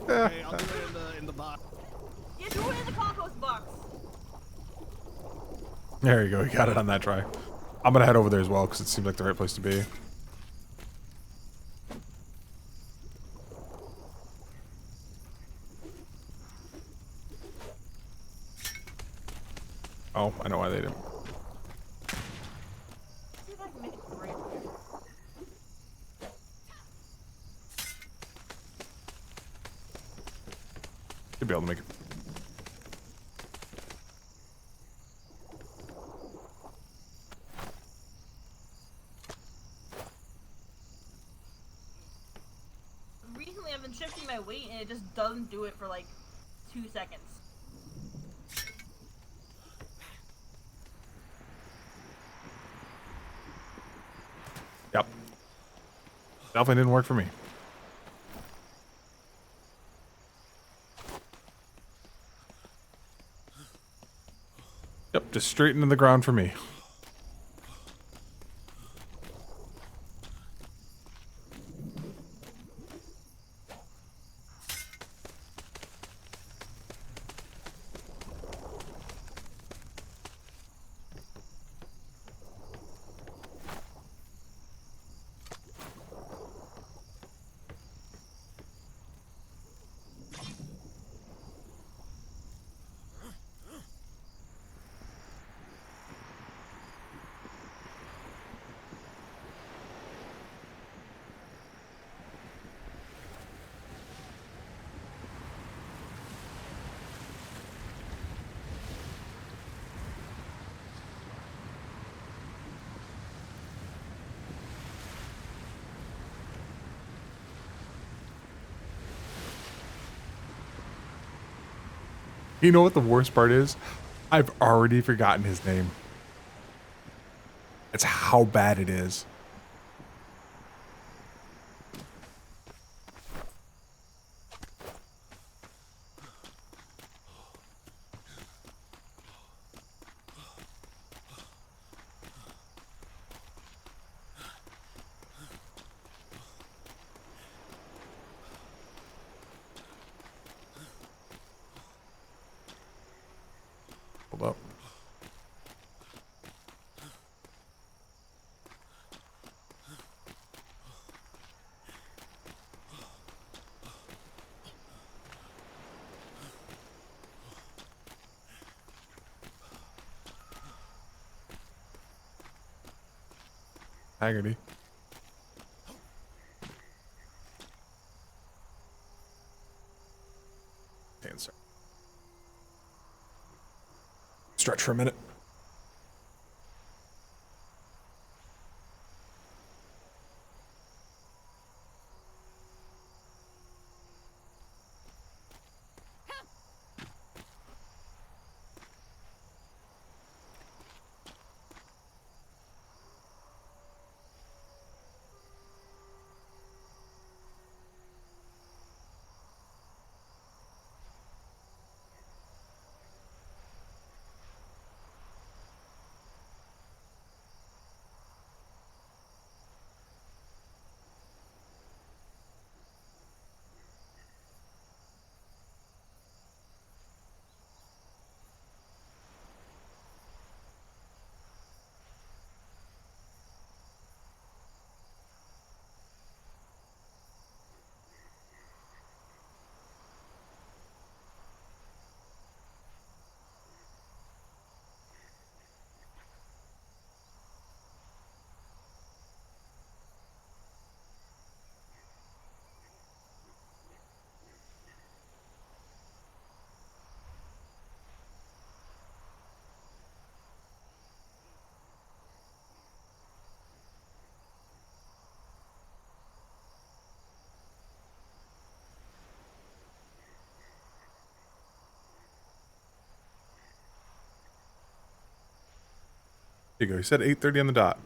Okay, I'll do it in the box. You do it in the compost box. There you go. You got it on that try. I'm gonna head over there as well because it seems like the right place to be. Oh, I know why they didn't. Should be able to make it. Recently, I've been shifting my weight and it just doesn't do it for like 2 seconds. Yep. Definitely didn't work for me. Yep, just straight into the ground for me. You know what the worst part is? I've already forgotten his name. That's how bad it is. Hold up. Haggerty. Answer. Stretch for a minute. There you go. You said 8:30 on the dot.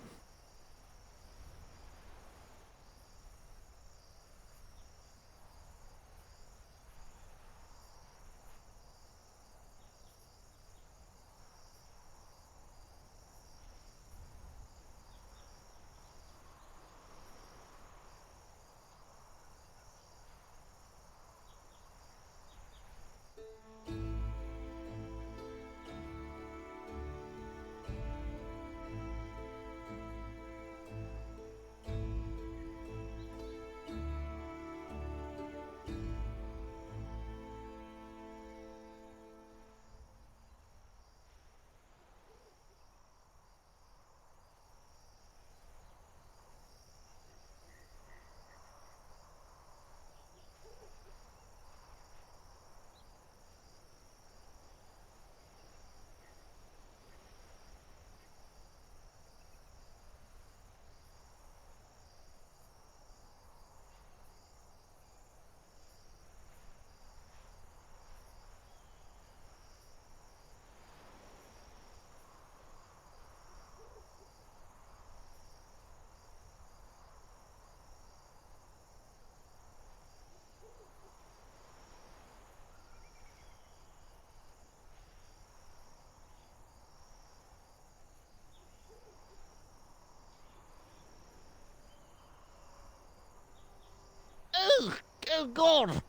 Oh, God!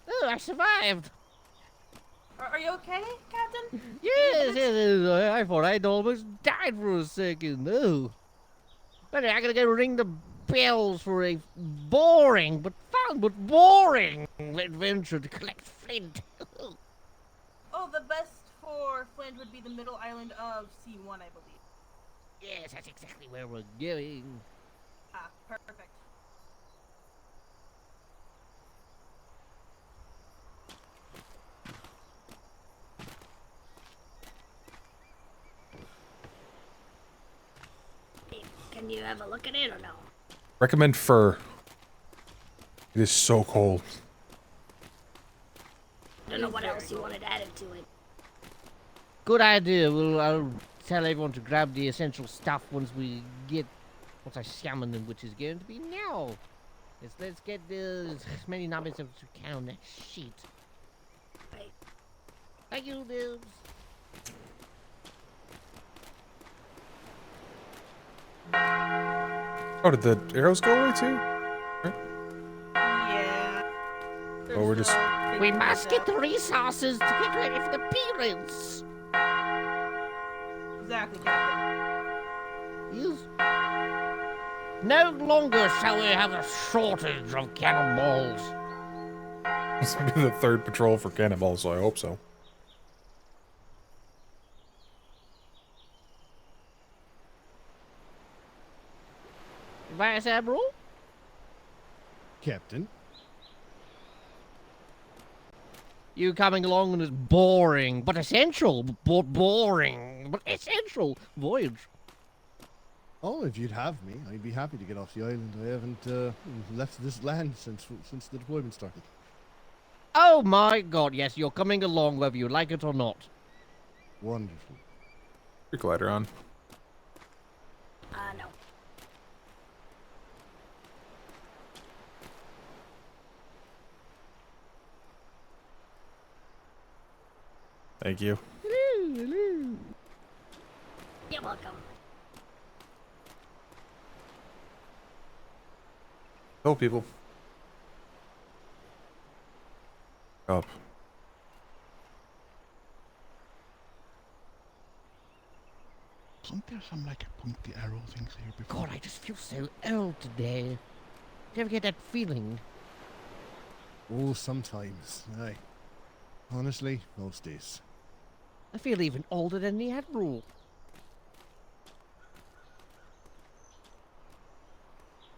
Oh, I survived! Are you okay, Captain? Yes, yes, I thought I'd almost died for a second. Oh. But I gotta go ring the bells for a boring but fun but boring adventure to collect flint. Oh, the best for Flint would be the middle island of C1, I believe. Yes, that's exactly where we're going. Ah, perfect. Can you have a look at it or no? Recommend fur. It is so cold. I don't know what else you wanted added to it. Good idea. I'll tell everyone to grab the essential stuff once I summon them, which is going to be now. Let's get as many numbers as we can on that sheet. Right. Thank you, dudes. Oh, did the arrows go away too? Yeah. Oh, we're just... We must get the resources to get ready for the appearance. Exactly, Captain. Yes. No longer shall we have a shortage of cannonballs. This will be the third patrol for cannonballs, so I hope so. Vice Admiral? Captain? You coming along on this boring, but essential, boring, but essential voyage. Oh, if you'd have me, I'd be happy to get off the island. I haven't left this land since the deployment started. Oh my god, yes, you're coming along whether you like it or not. Wonderful. Your glider on. No. Thank you. Hello, hello. You're welcome. Hello, people. Up. Wasn't there some like pointy arrow things here before? God, I just feel so old today. Do you ever get that feeling? Oh, sometimes. Aye. Honestly, most days. I feel even older than the Admiral.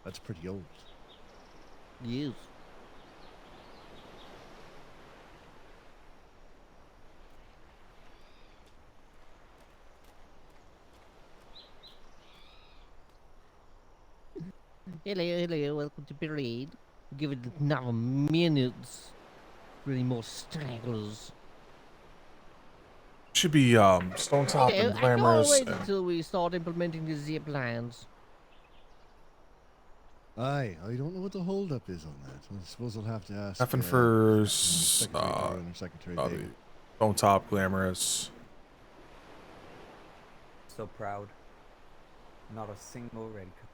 That's pretty old. Yes. Hello, hello, welcome to parade. Give it another minute for any more stragglers. Should be stone top Hello, and I glamorous. can't wait until we start implementing the zip lines. Aye, I don't know what the holdup is on that. I suppose I'll have to ask. Nothing for Secretary Darwin or Secretary David. stone top, glamorous. So proud. Not a single red coat.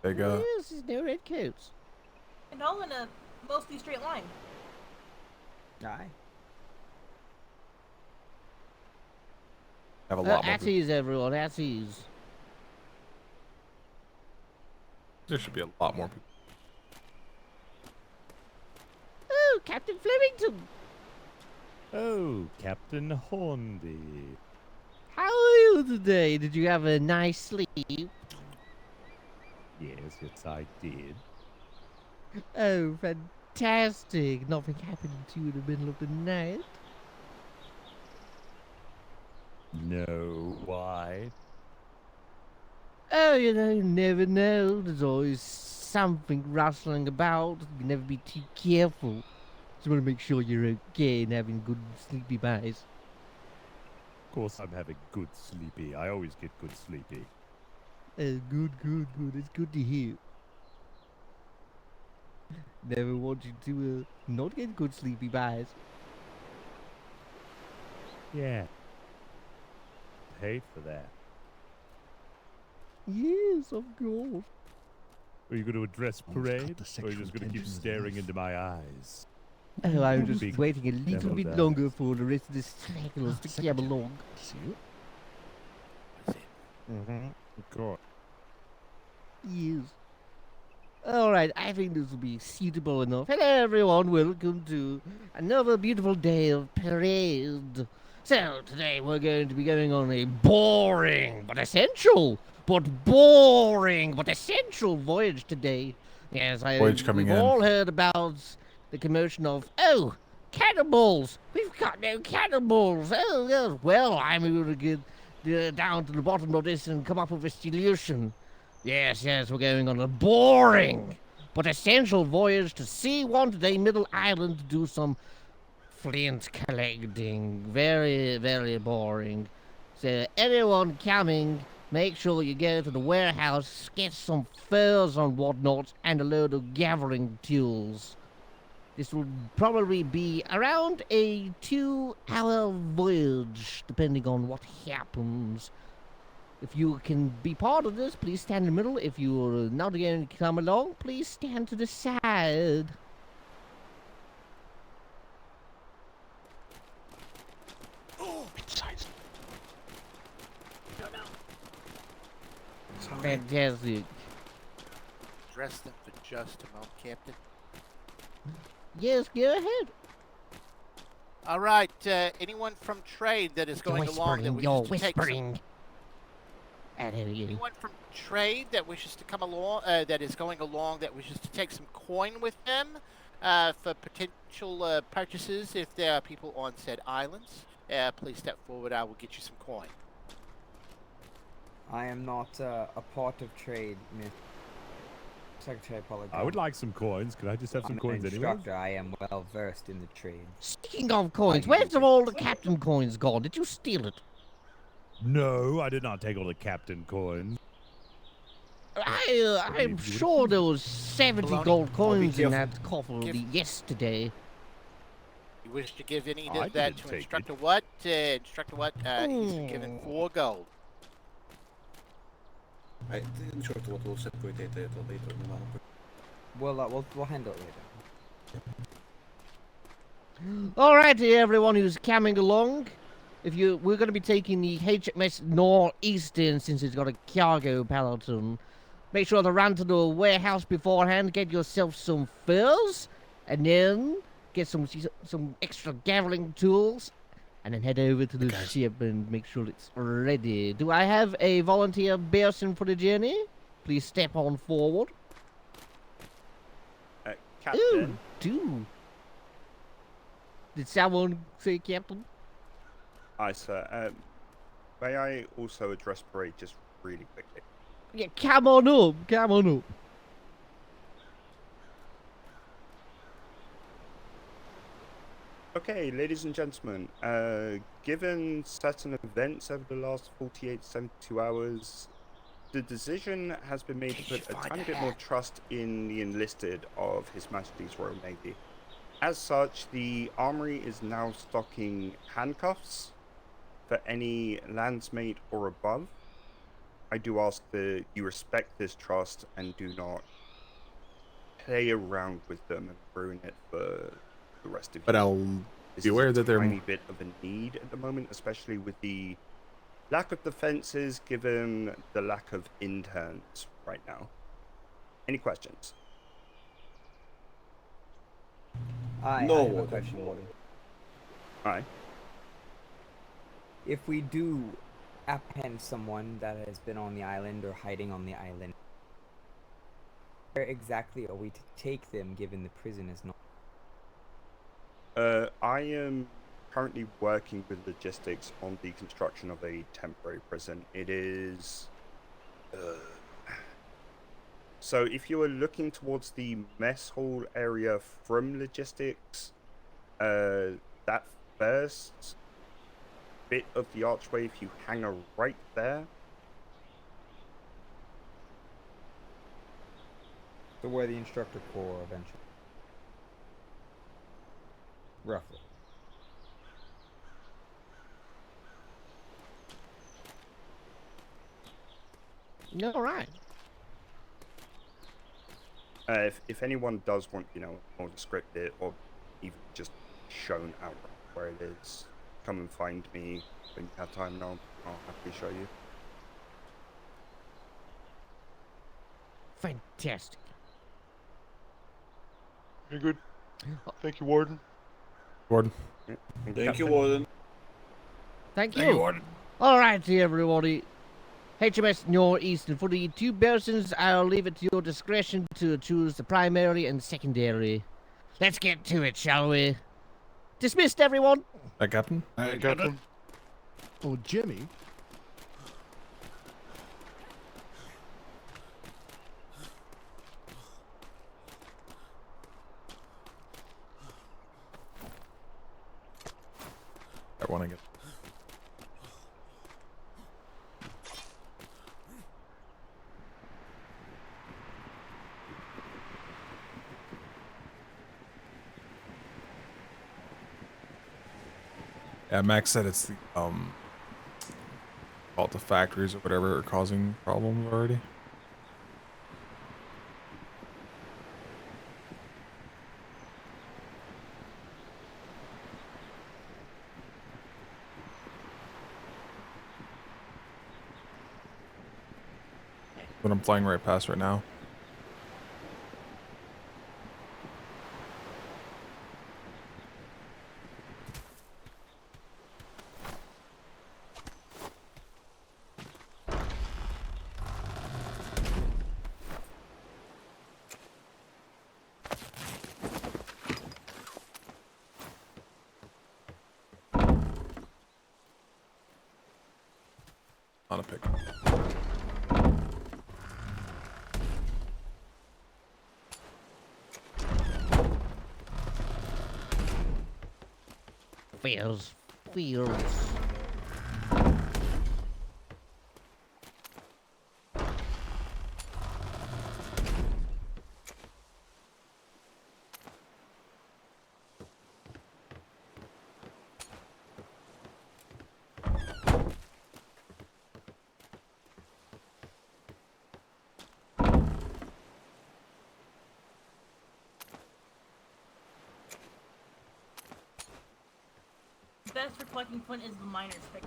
They got. Yes, there's no red coats. And all in a mostly straight line. Aye. Have a lot more. At ease, everyone, at ease. There should be a lot more people. Oh, Captain Flemington! Oh, Captain Hornby. How are you today? Did you have a nice sleep? Yes, I did. Oh, fantastic. Nothing happened to you in the middle of the night? No, why? Oh, you never know. There's always something rustling about. You can never be too careful. Just want to make sure you're okay and having good sleepy eyes. Of course I'm having good sleepy. I always get good sleepy. Good. It's good to hear. Never want you to not get good sleepy eyes. Yeah. Paid for that. Yes, of course. Are you going to address parade, the or are you just going to keep tension of staring life. into my eyes? Oh, I'm Your just big waiting a little deviled bit eyes. longer for the rest of the stragglers to come Secretary. along. See you. Mm-hmm. Of course. Yes. Alright, I think this will be suitable enough. Hello everyone, welcome to another beautiful day of parade. So, today we're going to be going on a boring but essential voyage today. Yes, Voyage coming we've in. all heard about the commotion of, oh, cannibals! We've got no cannibals! Oh, yes. Well, I'm going to get down to the bottom of this and come up with a solution. Yes, we're going on a boring but essential voyage to C1 today, Middle Island, to do some flint collecting. Very, very boring. So, anyone coming, make sure you go to the warehouse, get some furs and whatnot, and a load of gathering tools. This will probably be around a 2-hour voyage, depending on what happens. If you can be part of this, please stand in the middle. If you're not going to come along, please stand to the side. Fantastic. Dress them for just a moment, Captain. Yes, go ahead. All right, anyone from trade that is going along that wishes to take some... Anyone from trade that wishes to come along, that is going along, that wishes to take some coin with them for potential purchases if there are people on said islands, please step forward. I will get you some coin. I am not a part of trade, Miss Secretary Polygon. I would like some coins. Could I just have some I'm coins an anyway? instructor. I am well versed in the trade. Speaking of coins, where's all the captain coins gone? Did you steal it? No, I did not take all the captain coins. I'm sure there was 70 Baloney. gold coins in careful. that coffer yesterday. You wish to give any I of that didn't to take Instructor What? Instructor What? He's been given 4 gold. Instructor What will separate data later. We'll handle it later. Alrighty, everyone who's coming along. We're going to be taking the HMS Northeastern since it's got a cargo peloton. Make sure to run to the warehouse beforehand, get yourself some furs, and then get some extra gathering tools, and then head over to the ship and make sure it's ready. Do I have a volunteer person for the journey? Please step on forward. Captain. Ooh, do. Did someone say captain? Aye, sir. May I also address parade just really quickly? Yeah, come on up. Come on up. Okay, ladies and gentlemen, given certain events over the last 48 to 72 hours, the decision has been made to put a tiny bit more trust in the enlisted of His Majesty's Royal Navy. As such, the Armory is now stocking handcuffs for any landsmate or above. I do ask that you respect this trust and do not play around with them and ruin it for the rest of you. But I'll be aware that There's they're a tiny bit of a need at the moment, especially with the lack of defenses given the lack of interns right now. Any questions? I have a question, Warden. Aye. If we do apprehend someone that has been on the island or hiding on the island, where exactly are we to take them given the prison is not? I am currently working with logistics on the construction of a temporary prison. It is... So if you are looking towards the mess hall area from logistics, that first bit of the archway, if you hang a right there. So where the instructor core eventually? Roughly. All right. If anyone does want, you know, more descriptive or even just shown out where it is, come and find me when you have time, and I'll happily show you. Fantastic. Very good. Thank you, Warden. Warden. Thank you, Warden. Thank you. All right, everybody. HMS Northeastern. For the two persons, I'll leave it to your discretion to choose the primary and secondary. Let's get to it, shall we? Dismissed, everyone. That Captain? Captain. Oh, Jimmy. I want to get. Yeah, Max said it's the all the factories or whatever are causing problems already. But I'm flying right past right now. On a pick. Feels. Best for collecting flint is the miner's pick.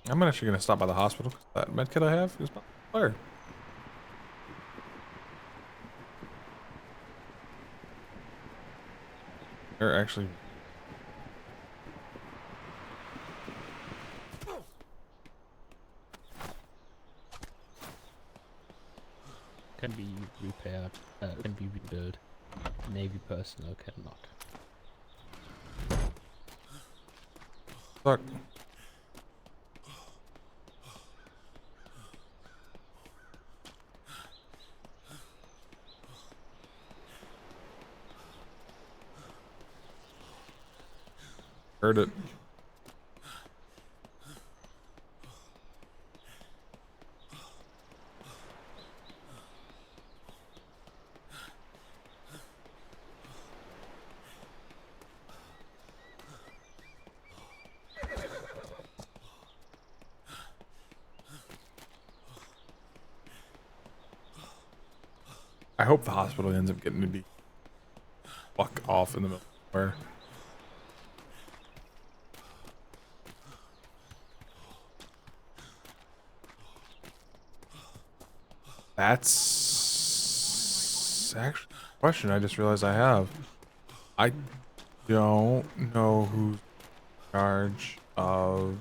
I'm actually gonna stop by the hospital. That medkit I have is not fire. They're actually. Can be repaired, can be rebuilt. Navy personnel cannot. Fuck. Heard it. I hope the hospital ends up getting to be fuck off in the middle of nowhere. That's actually a question I just realized I have. I don't know who's in charge of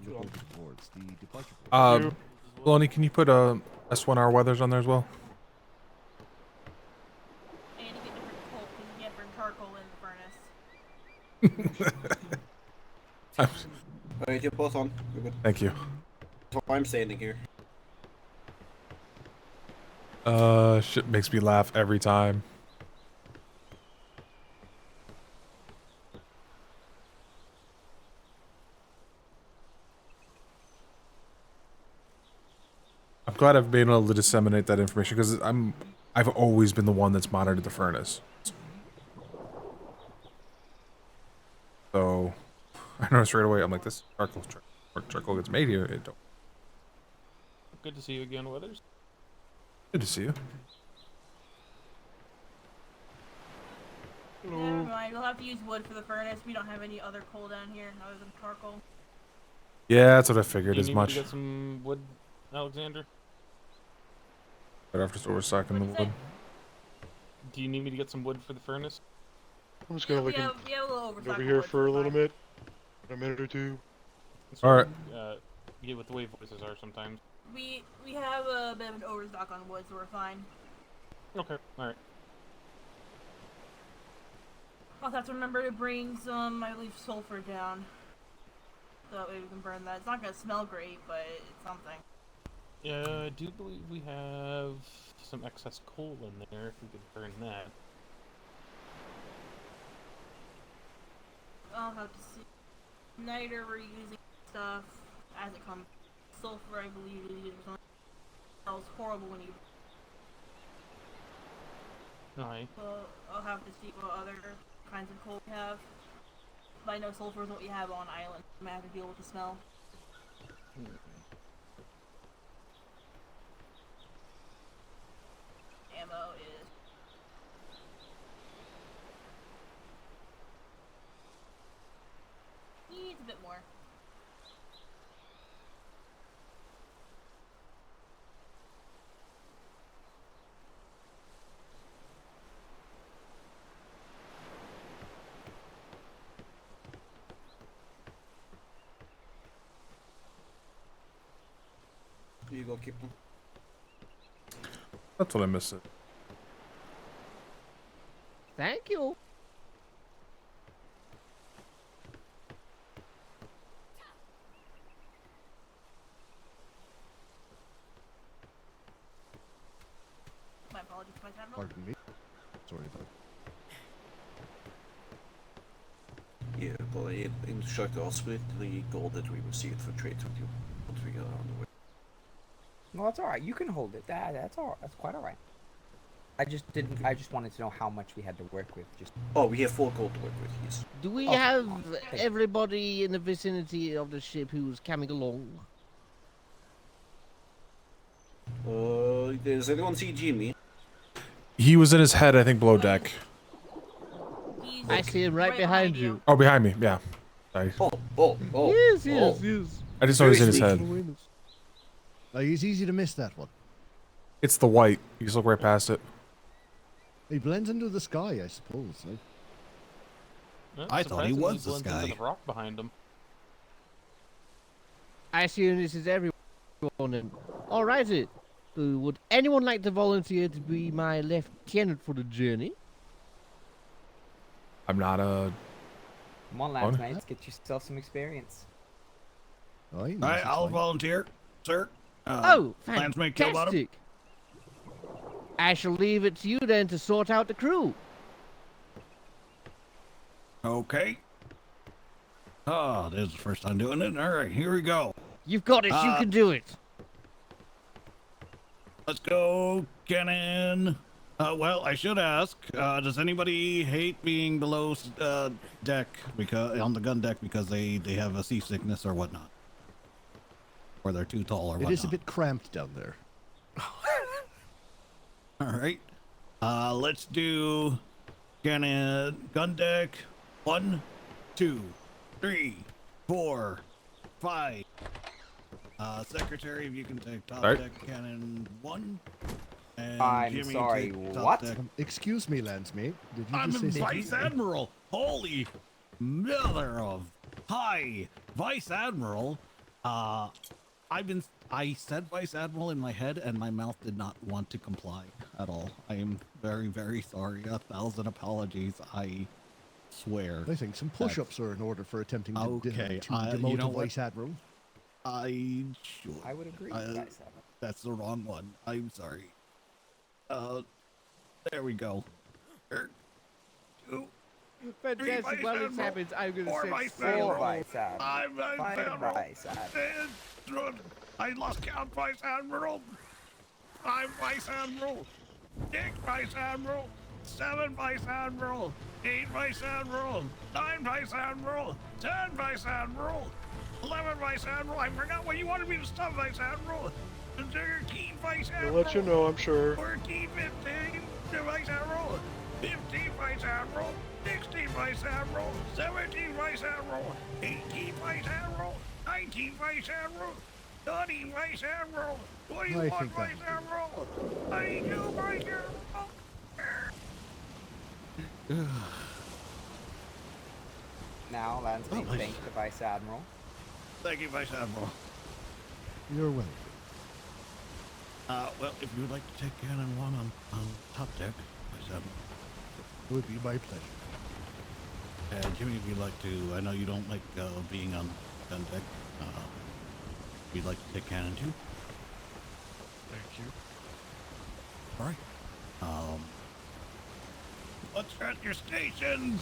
the boards. The departure boards. Lonnie, can you put S1R weathers on there as well? And you get different coal because you get different charcoal in the furnace. Alright, you're both on. You're good. Thank you. That's why I'm standing here. Shit makes me laugh every time. I'm glad I've been able to disseminate that information because I've always been the one that's monitored the furnace. So I noticed right away. I'm like, this charcoal gets made here. It don't. Good to see you again, Weathers. Good to see you. Never mind, you'll have to use wood for the furnace. We don't have any other coal down here other than charcoal. Yeah, that's what I figured Do you as need much. Me to get some wood, Alexander? Right after start stocking the wood. Do you need me to get some wood for the furnace? I'm just gonna we have a little overstock over of here wood, for a so little fine. bit. A minute or two. Alright. Get what the way voices are sometimes. We have a bit of an overstock on wood, so we're fine. Okay, alright. I'll have to remember to bring some, I believe, sulfur down. So that way we can burn that. It's not gonna smell great, but it's something. Yeah, I do believe we have some excess coal in there if we could burn that. I'll have to see. Niter we're using stuff as it comes. Sulfur, I believe, is something that smells horrible when you. Aye. So I'll have to see what other kinds of coal we have. But I know sulfur is what we have on island. I might have to deal with the smell. Ammo is. Needs a bit more. Here you go, keep them. That's what I missed it. Thank you. My apologies, Vice Admiral. Pardon me. Sorry about Yeah, but I instructed us with the gold that we received for trade with you once we get on the way. No, that's all right. You can hold it. That's all. That's quite all right. I just didn't. I just wanted to know how much we had to work with. Just. Oh, we have 4 gold to work with. Yes. Do we Okay. have everybody in the vicinity of the ship who's coming along? Does anyone see Jimmy? He was in his head, I think, below deck. I see him right behind you. Oh, behind me. Yeah. Sorry. Oh. Yes, yes, yes. I just know he's in his head. It's easy to miss that one. It's the white. You just look right past it. He blends into the sky, I suppose. Like. Yeah, I thought he was the blends into sky. the rock behind him. I assume this is everyone. And alrighty. Would anyone like to volunteer to be my lieutenant for the journey? I'm not a. Come on, lads, mates. Get yourself some experience. Oh, All right, I'll volunteer, sir. Oh, Landsmate Killbottom. fantastic. I shall leave it to you then to sort out the crew. Okay. Oh, this is the first time doing it. All right, here we go. You've got it. You can do it. Let's go, Cannon. Well, I should ask, does anybody hate being below deck, because on the gun deck, because they have a seasickness or whatnot? Or they're too tall or whatnot? It is a bit cramped down there. All right. Let's do Cannon gun deck 1, 2, 3, 4, 5. Secretary, if you can take top deck cannon 1. And I'm Jimmy, sorry, take top what? deck. Excuse me, Landsmate. Did you I'm just a say Vice Admiral. Holy mother of hi, Vice Admiral. I said Vice Admiral in my head, and my mouth did not want to comply at all. I am very, very sorry. 1,000 apologies. I swear. I think some push-ups are in order for attempting to, Okay, to demote you know a what? Vice Admiral. I should. I would agree, Vice Admiral. That's the wrong one. I'm sorry. There we go. 2, 3 Fantastic. Vice While this Admiral, happens, I'm going 4 to Vice say Admiral. 4 Vice Admiral. 5 Vice 5 Admiral. Vice Admiral. I lost count, Vice Admiral. 5 Vice Admiral. 6 Vice Admiral. 7 Vice Admiral. 8 Vice Admiral. 9 Vice Admiral. 10 Vice Admiral. 11 Vice Admiral. I forgot what you wanted me to stop, Vice Admiral. 13 Vice Admiral. We'll let you know, I'm sure. 14, 15 Vice Admiral. 15 Vice Admiral. 16 Vice Admiral. 17 Vice Admiral. 18 Vice Admiral. 19 Vice Admiral. 20 Vice Admiral. 21 think Vice that- Admiral. 22 Vice Admiral. Now, Lance may thank the Vice Admiral. Thank you, Vice Admiral. You're welcome. Well, if you would like to take Cannon 1 on top deck, Vice Admiral. It would be my pleasure. Jimmy, if you'd like to, I know you don't like being on gun deck. If you'd like to take Cannon 2. Thank you. All right. Once you're at your stations,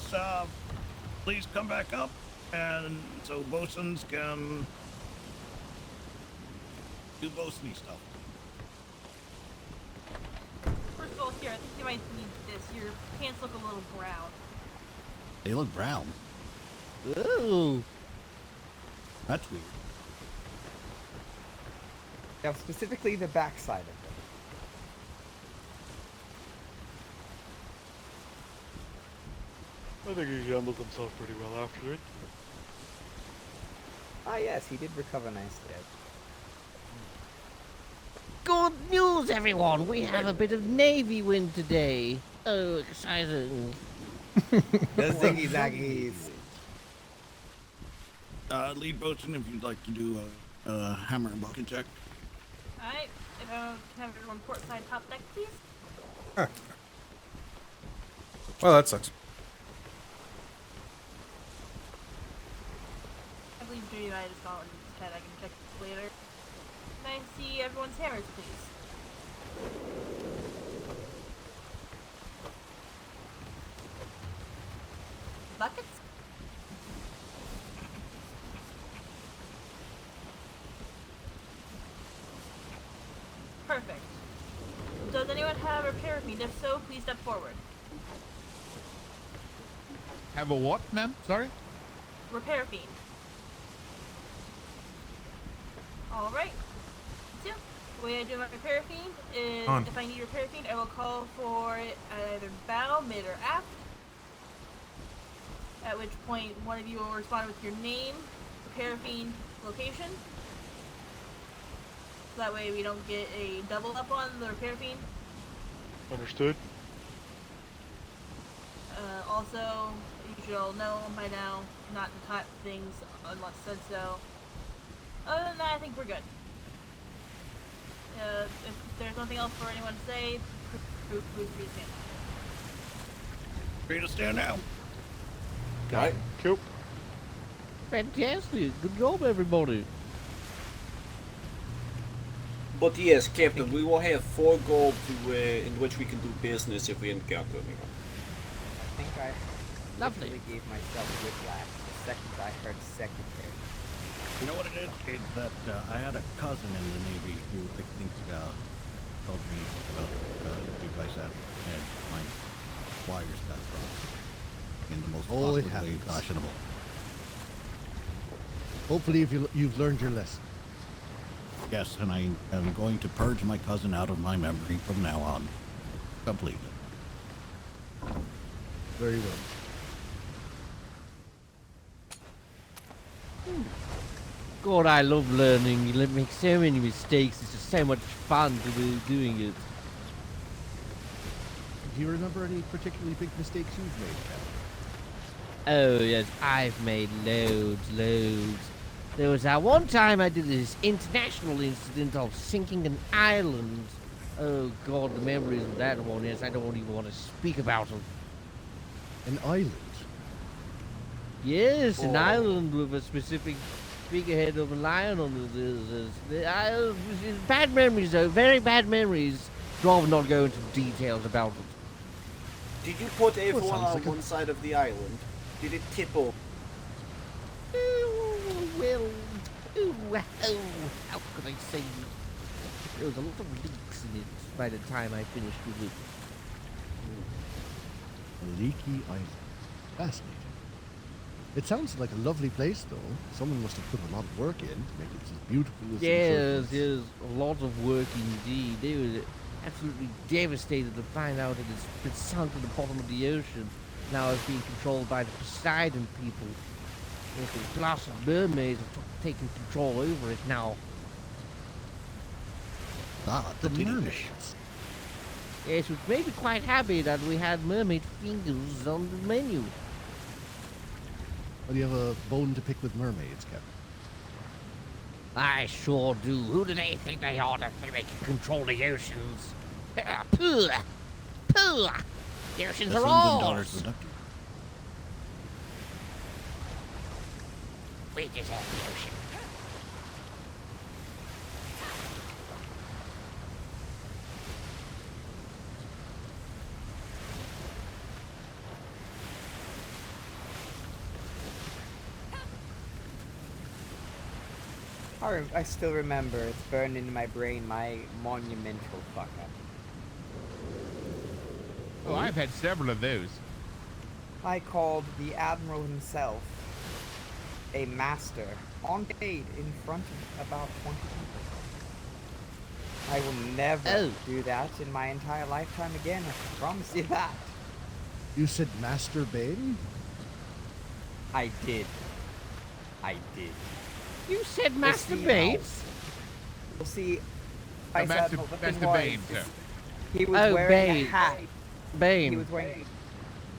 please come back up, and so bosuns can do bosun stuff. First of all, here, I think you might need this. Your pants look a little brown. They look brown. Ooh. That's weird. Now, specifically the backside of it. I think he handled himself pretty well after it. Ah, yes, he did recover nicely. Good news, everyone! We have a bit of Navy wind today. Oh, exciting. The ziggy zaggies. Lead bosun, if you'd like to do a hammer and bucket check. Alright, if I can have everyone port side top deck, please. Well, that sucks. I believe Judy and I just got one instead. I can check this later. Can I see everyone's hammers, please? Buckets? Perfect. Does anyone have a repair with me? If so, please step forward. Have a what, ma'am? Sorry? Repair fiend. Alright. So, the way I do my repair fiend is On. if I need repair fiend, I will call for it either bow, mid, or aft. At which point, one of you will respond with your name, repair fiend, location. So that way we don't get a double up on the repair fiend. Understood. Also, you should all know by now, not to type things unless said so. Other than that, I think we're good. If there's nothing else for anyone to say, please stand. Free to stand now. Right. Cool. Fantastic. Good job, everybody. But yes, Captain, we will have 4 gold to, in which we can do business if we encounter anyone. I think I Lovely. literally gave myself whiplash the second I heard secretary. You know what it is? It's that I had a cousin in the Navy who I think told me about the Vice Admiral and my wires got crossed in the most Oh, it awkward way happens. fashionable. Hopefully, if you've learned your lesson. Yes, and I am going to purge my cousin out of my memory from now on. Completely. Very well. God, I love learning. You make so many mistakes. It's just so much fun to be doing it. Do you remember any particularly big mistakes you've made, Captain? Oh, yes, I've made loads. There was that one time I did this international incident of sinking an island. Oh God, the memories of that one is I don't even want to speak about them. An island? Yes, an Oh. island with a specific figurehead of a lion on it. Bad memories though, very bad memories. Rather not go into details about it. Did you put everyone sounds on like a- one side of the island? Did it tip over? Well, how could I say? There was a lot of leaks in it by the time I finished with it. A leaky island. Fascinating. It sounds like a lovely place, though. Someone must have put a lot of work in to make it as beautiful as Yes, there's a lot of work indeed. They were absolutely devastated to find out that it's been sunk to the bottom of the ocean. Now it's being controlled by the Poseidon people. Yes, the glass of mermaids have taken control over it now. Ah, the mermaids. Yes, which made me quite happy that we had mermaid fingers on the menu. Well, you have a bone to pick with mermaids, Captain. I sure do. Who do they think they are that they can control the oceans? Pooh! Pooh! The oceans The are sons and daughters ours! of Ducky. We deserve the ocean. I still remember, it's burned into my brain, my monumental fuck up. Oh, I've had several of those. I called the Admiral himself a master on stage in front of about 20 people. I will never do that in my entire lifetime again, I can promise you that. You said Master Bane? I did. I did. You said We'll Master see Bane? We'll see. I said, Master, no, the Master thing was, Bane, sir. he was Oh, wearing Bane. a hat. Bane. He was wearing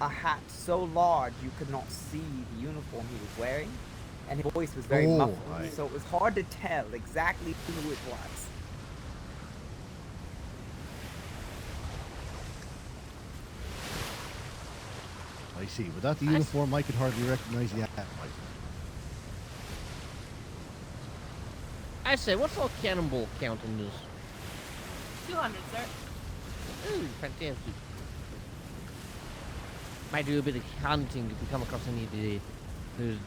a hat so large you could not see the uniform he was wearing, and his voice was very Oh, muffled, right. so it was hard to tell exactly who it was. I see. Without the uniform, I could hardly recognize the hat. I say, what's our cannonball count on this? 200, sir. Ooh, fantastic. Might do a bit of hunting if we come across any of those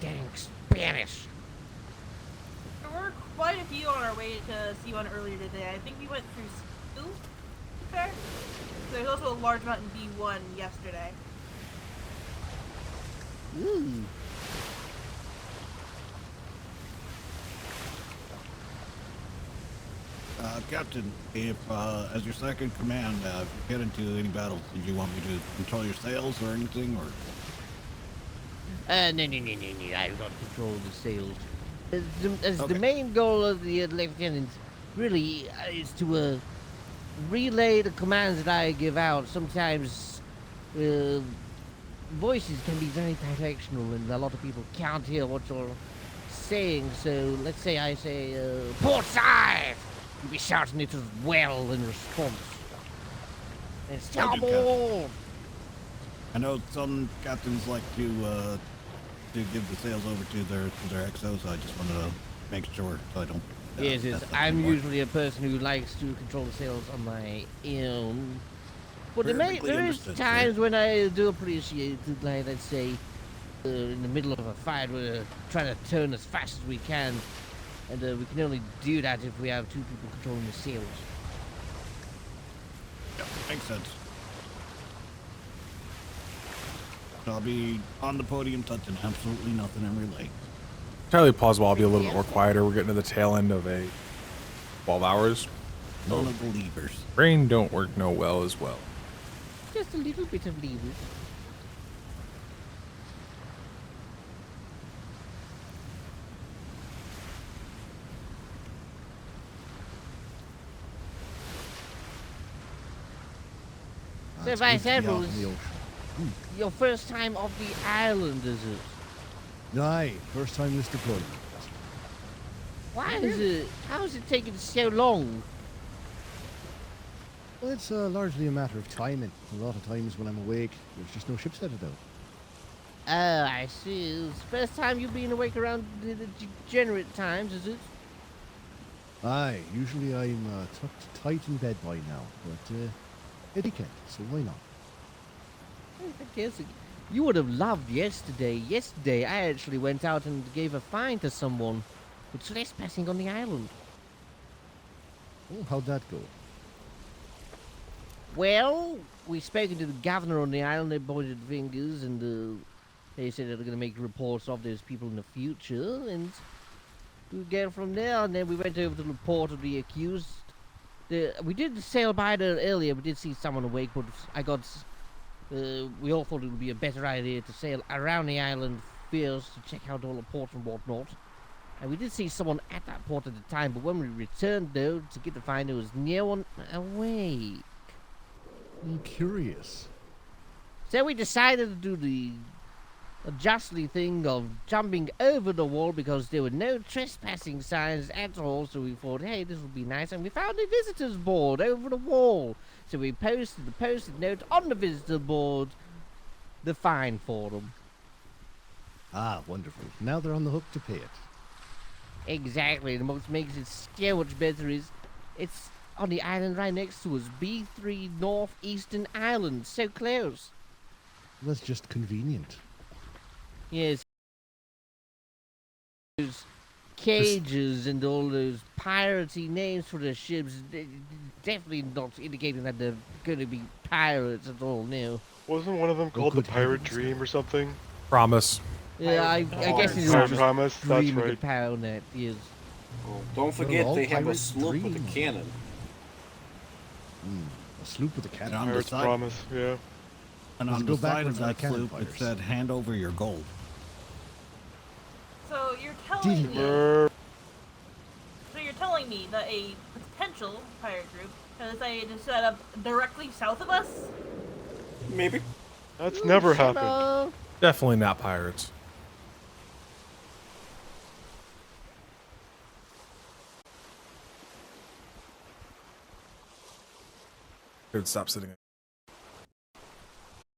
dang Spanish. There were quite a few on our way to see one earlier today. I think we went through 2, fair? There's also a large amount in B1 yesterday. Ooh. Captain, if as your second command, if you get into any battles, did you want me to control your sails or anything, or? No. I don't control the sails. As the main goal of the lieutenant really is to relay the commands that I give out. Sometimes voices can be very directional and a lot of people can't hear what you're saying. So let's say I say, port side! You'll be shouting it as well in response. And it's terrible! I know some captains like to give the sails over to their XO, so I just wanted to make sure so I don't. Yes, mess up I'm anymore. usually a person who likes to control the sails on my own. But Perfectly there is understood, sir. times when I do appreciate it, like let's say in the middle of a fight we're trying to turn as fast as we can, and we can only do that if we have 2 people controlling the sails. Yep, makes sense. I'll be on the podium touching absolutely nothing in relay. Entirely plausible. I'll be a little bit more quieter. We're getting to the tail end of a 12 hours. None of the levers. Brain don't work no well as well. Just a little bit of levers. So It's Vice good to be out Admiral, in the ocean. your first time off the island, is it? Aye, first time this deployment. Why is it? How is it taking so long? Well, it's largely a matter of timing. A lot of times when I'm awake, there's just no ships headed out. Oh, I see. It's the first time you've been awake around the degenerate times, is it? Aye, usually I'm tucked tight in bed by now, but it's weekend, so why not? I guess you would have loved yesterday. Yesterday, I actually went out and gave a fine to someone for trespassing on the island. Oh, how'd that go? Well, we spoken to the governor on the island. They pointed fingers, and they said they're going to make reports of those people in the future, and we get from there. And then we went over to the report of the accused. We did sail by there earlier. We did see someone awake, but we all thought it would be a better idea to sail around the island first to check out all the ports and whatnot. And we did see someone at that port at the time, but when we returned, though, to get the fine, there was no one awake. I'm curious. So we decided to do the justly thing of jumping over the wall because there were no trespassing signs at all. So we thought, hey, this would be nice. And we found a visitor's board over the wall. So we posted the post-it note on the visitor board, the fine for them. Ah, wonderful. Now they're on the hook to pay it. Exactly. And what makes it so much better is it's on the island right next to us, B3 Northeastern Island. So close. That's just convenient. Yes. Those cages and all those piratey names for the ships, definitely not indicating that they're going to be pirates at all, no. Wasn't one of them called the Pirate Dream or something? Promise. Yeah, I guess it's Pirate just Promise, that's dreaming right. of power net, yes. Don't forget all they have a pirates sloop with a dream. cannon. A sloop with a cannon. And on the Pirate's side, Promise, yeah. and Let's on go the side backwards of like that cannon sloop, it fighters. said, "Hand over your gold." So you're telling me. Brr. So you're telling me that a potential pirate group has decided to set up directly south of us? Maybe. That's never happened. Definitely not pirates. Dude, stop sitting.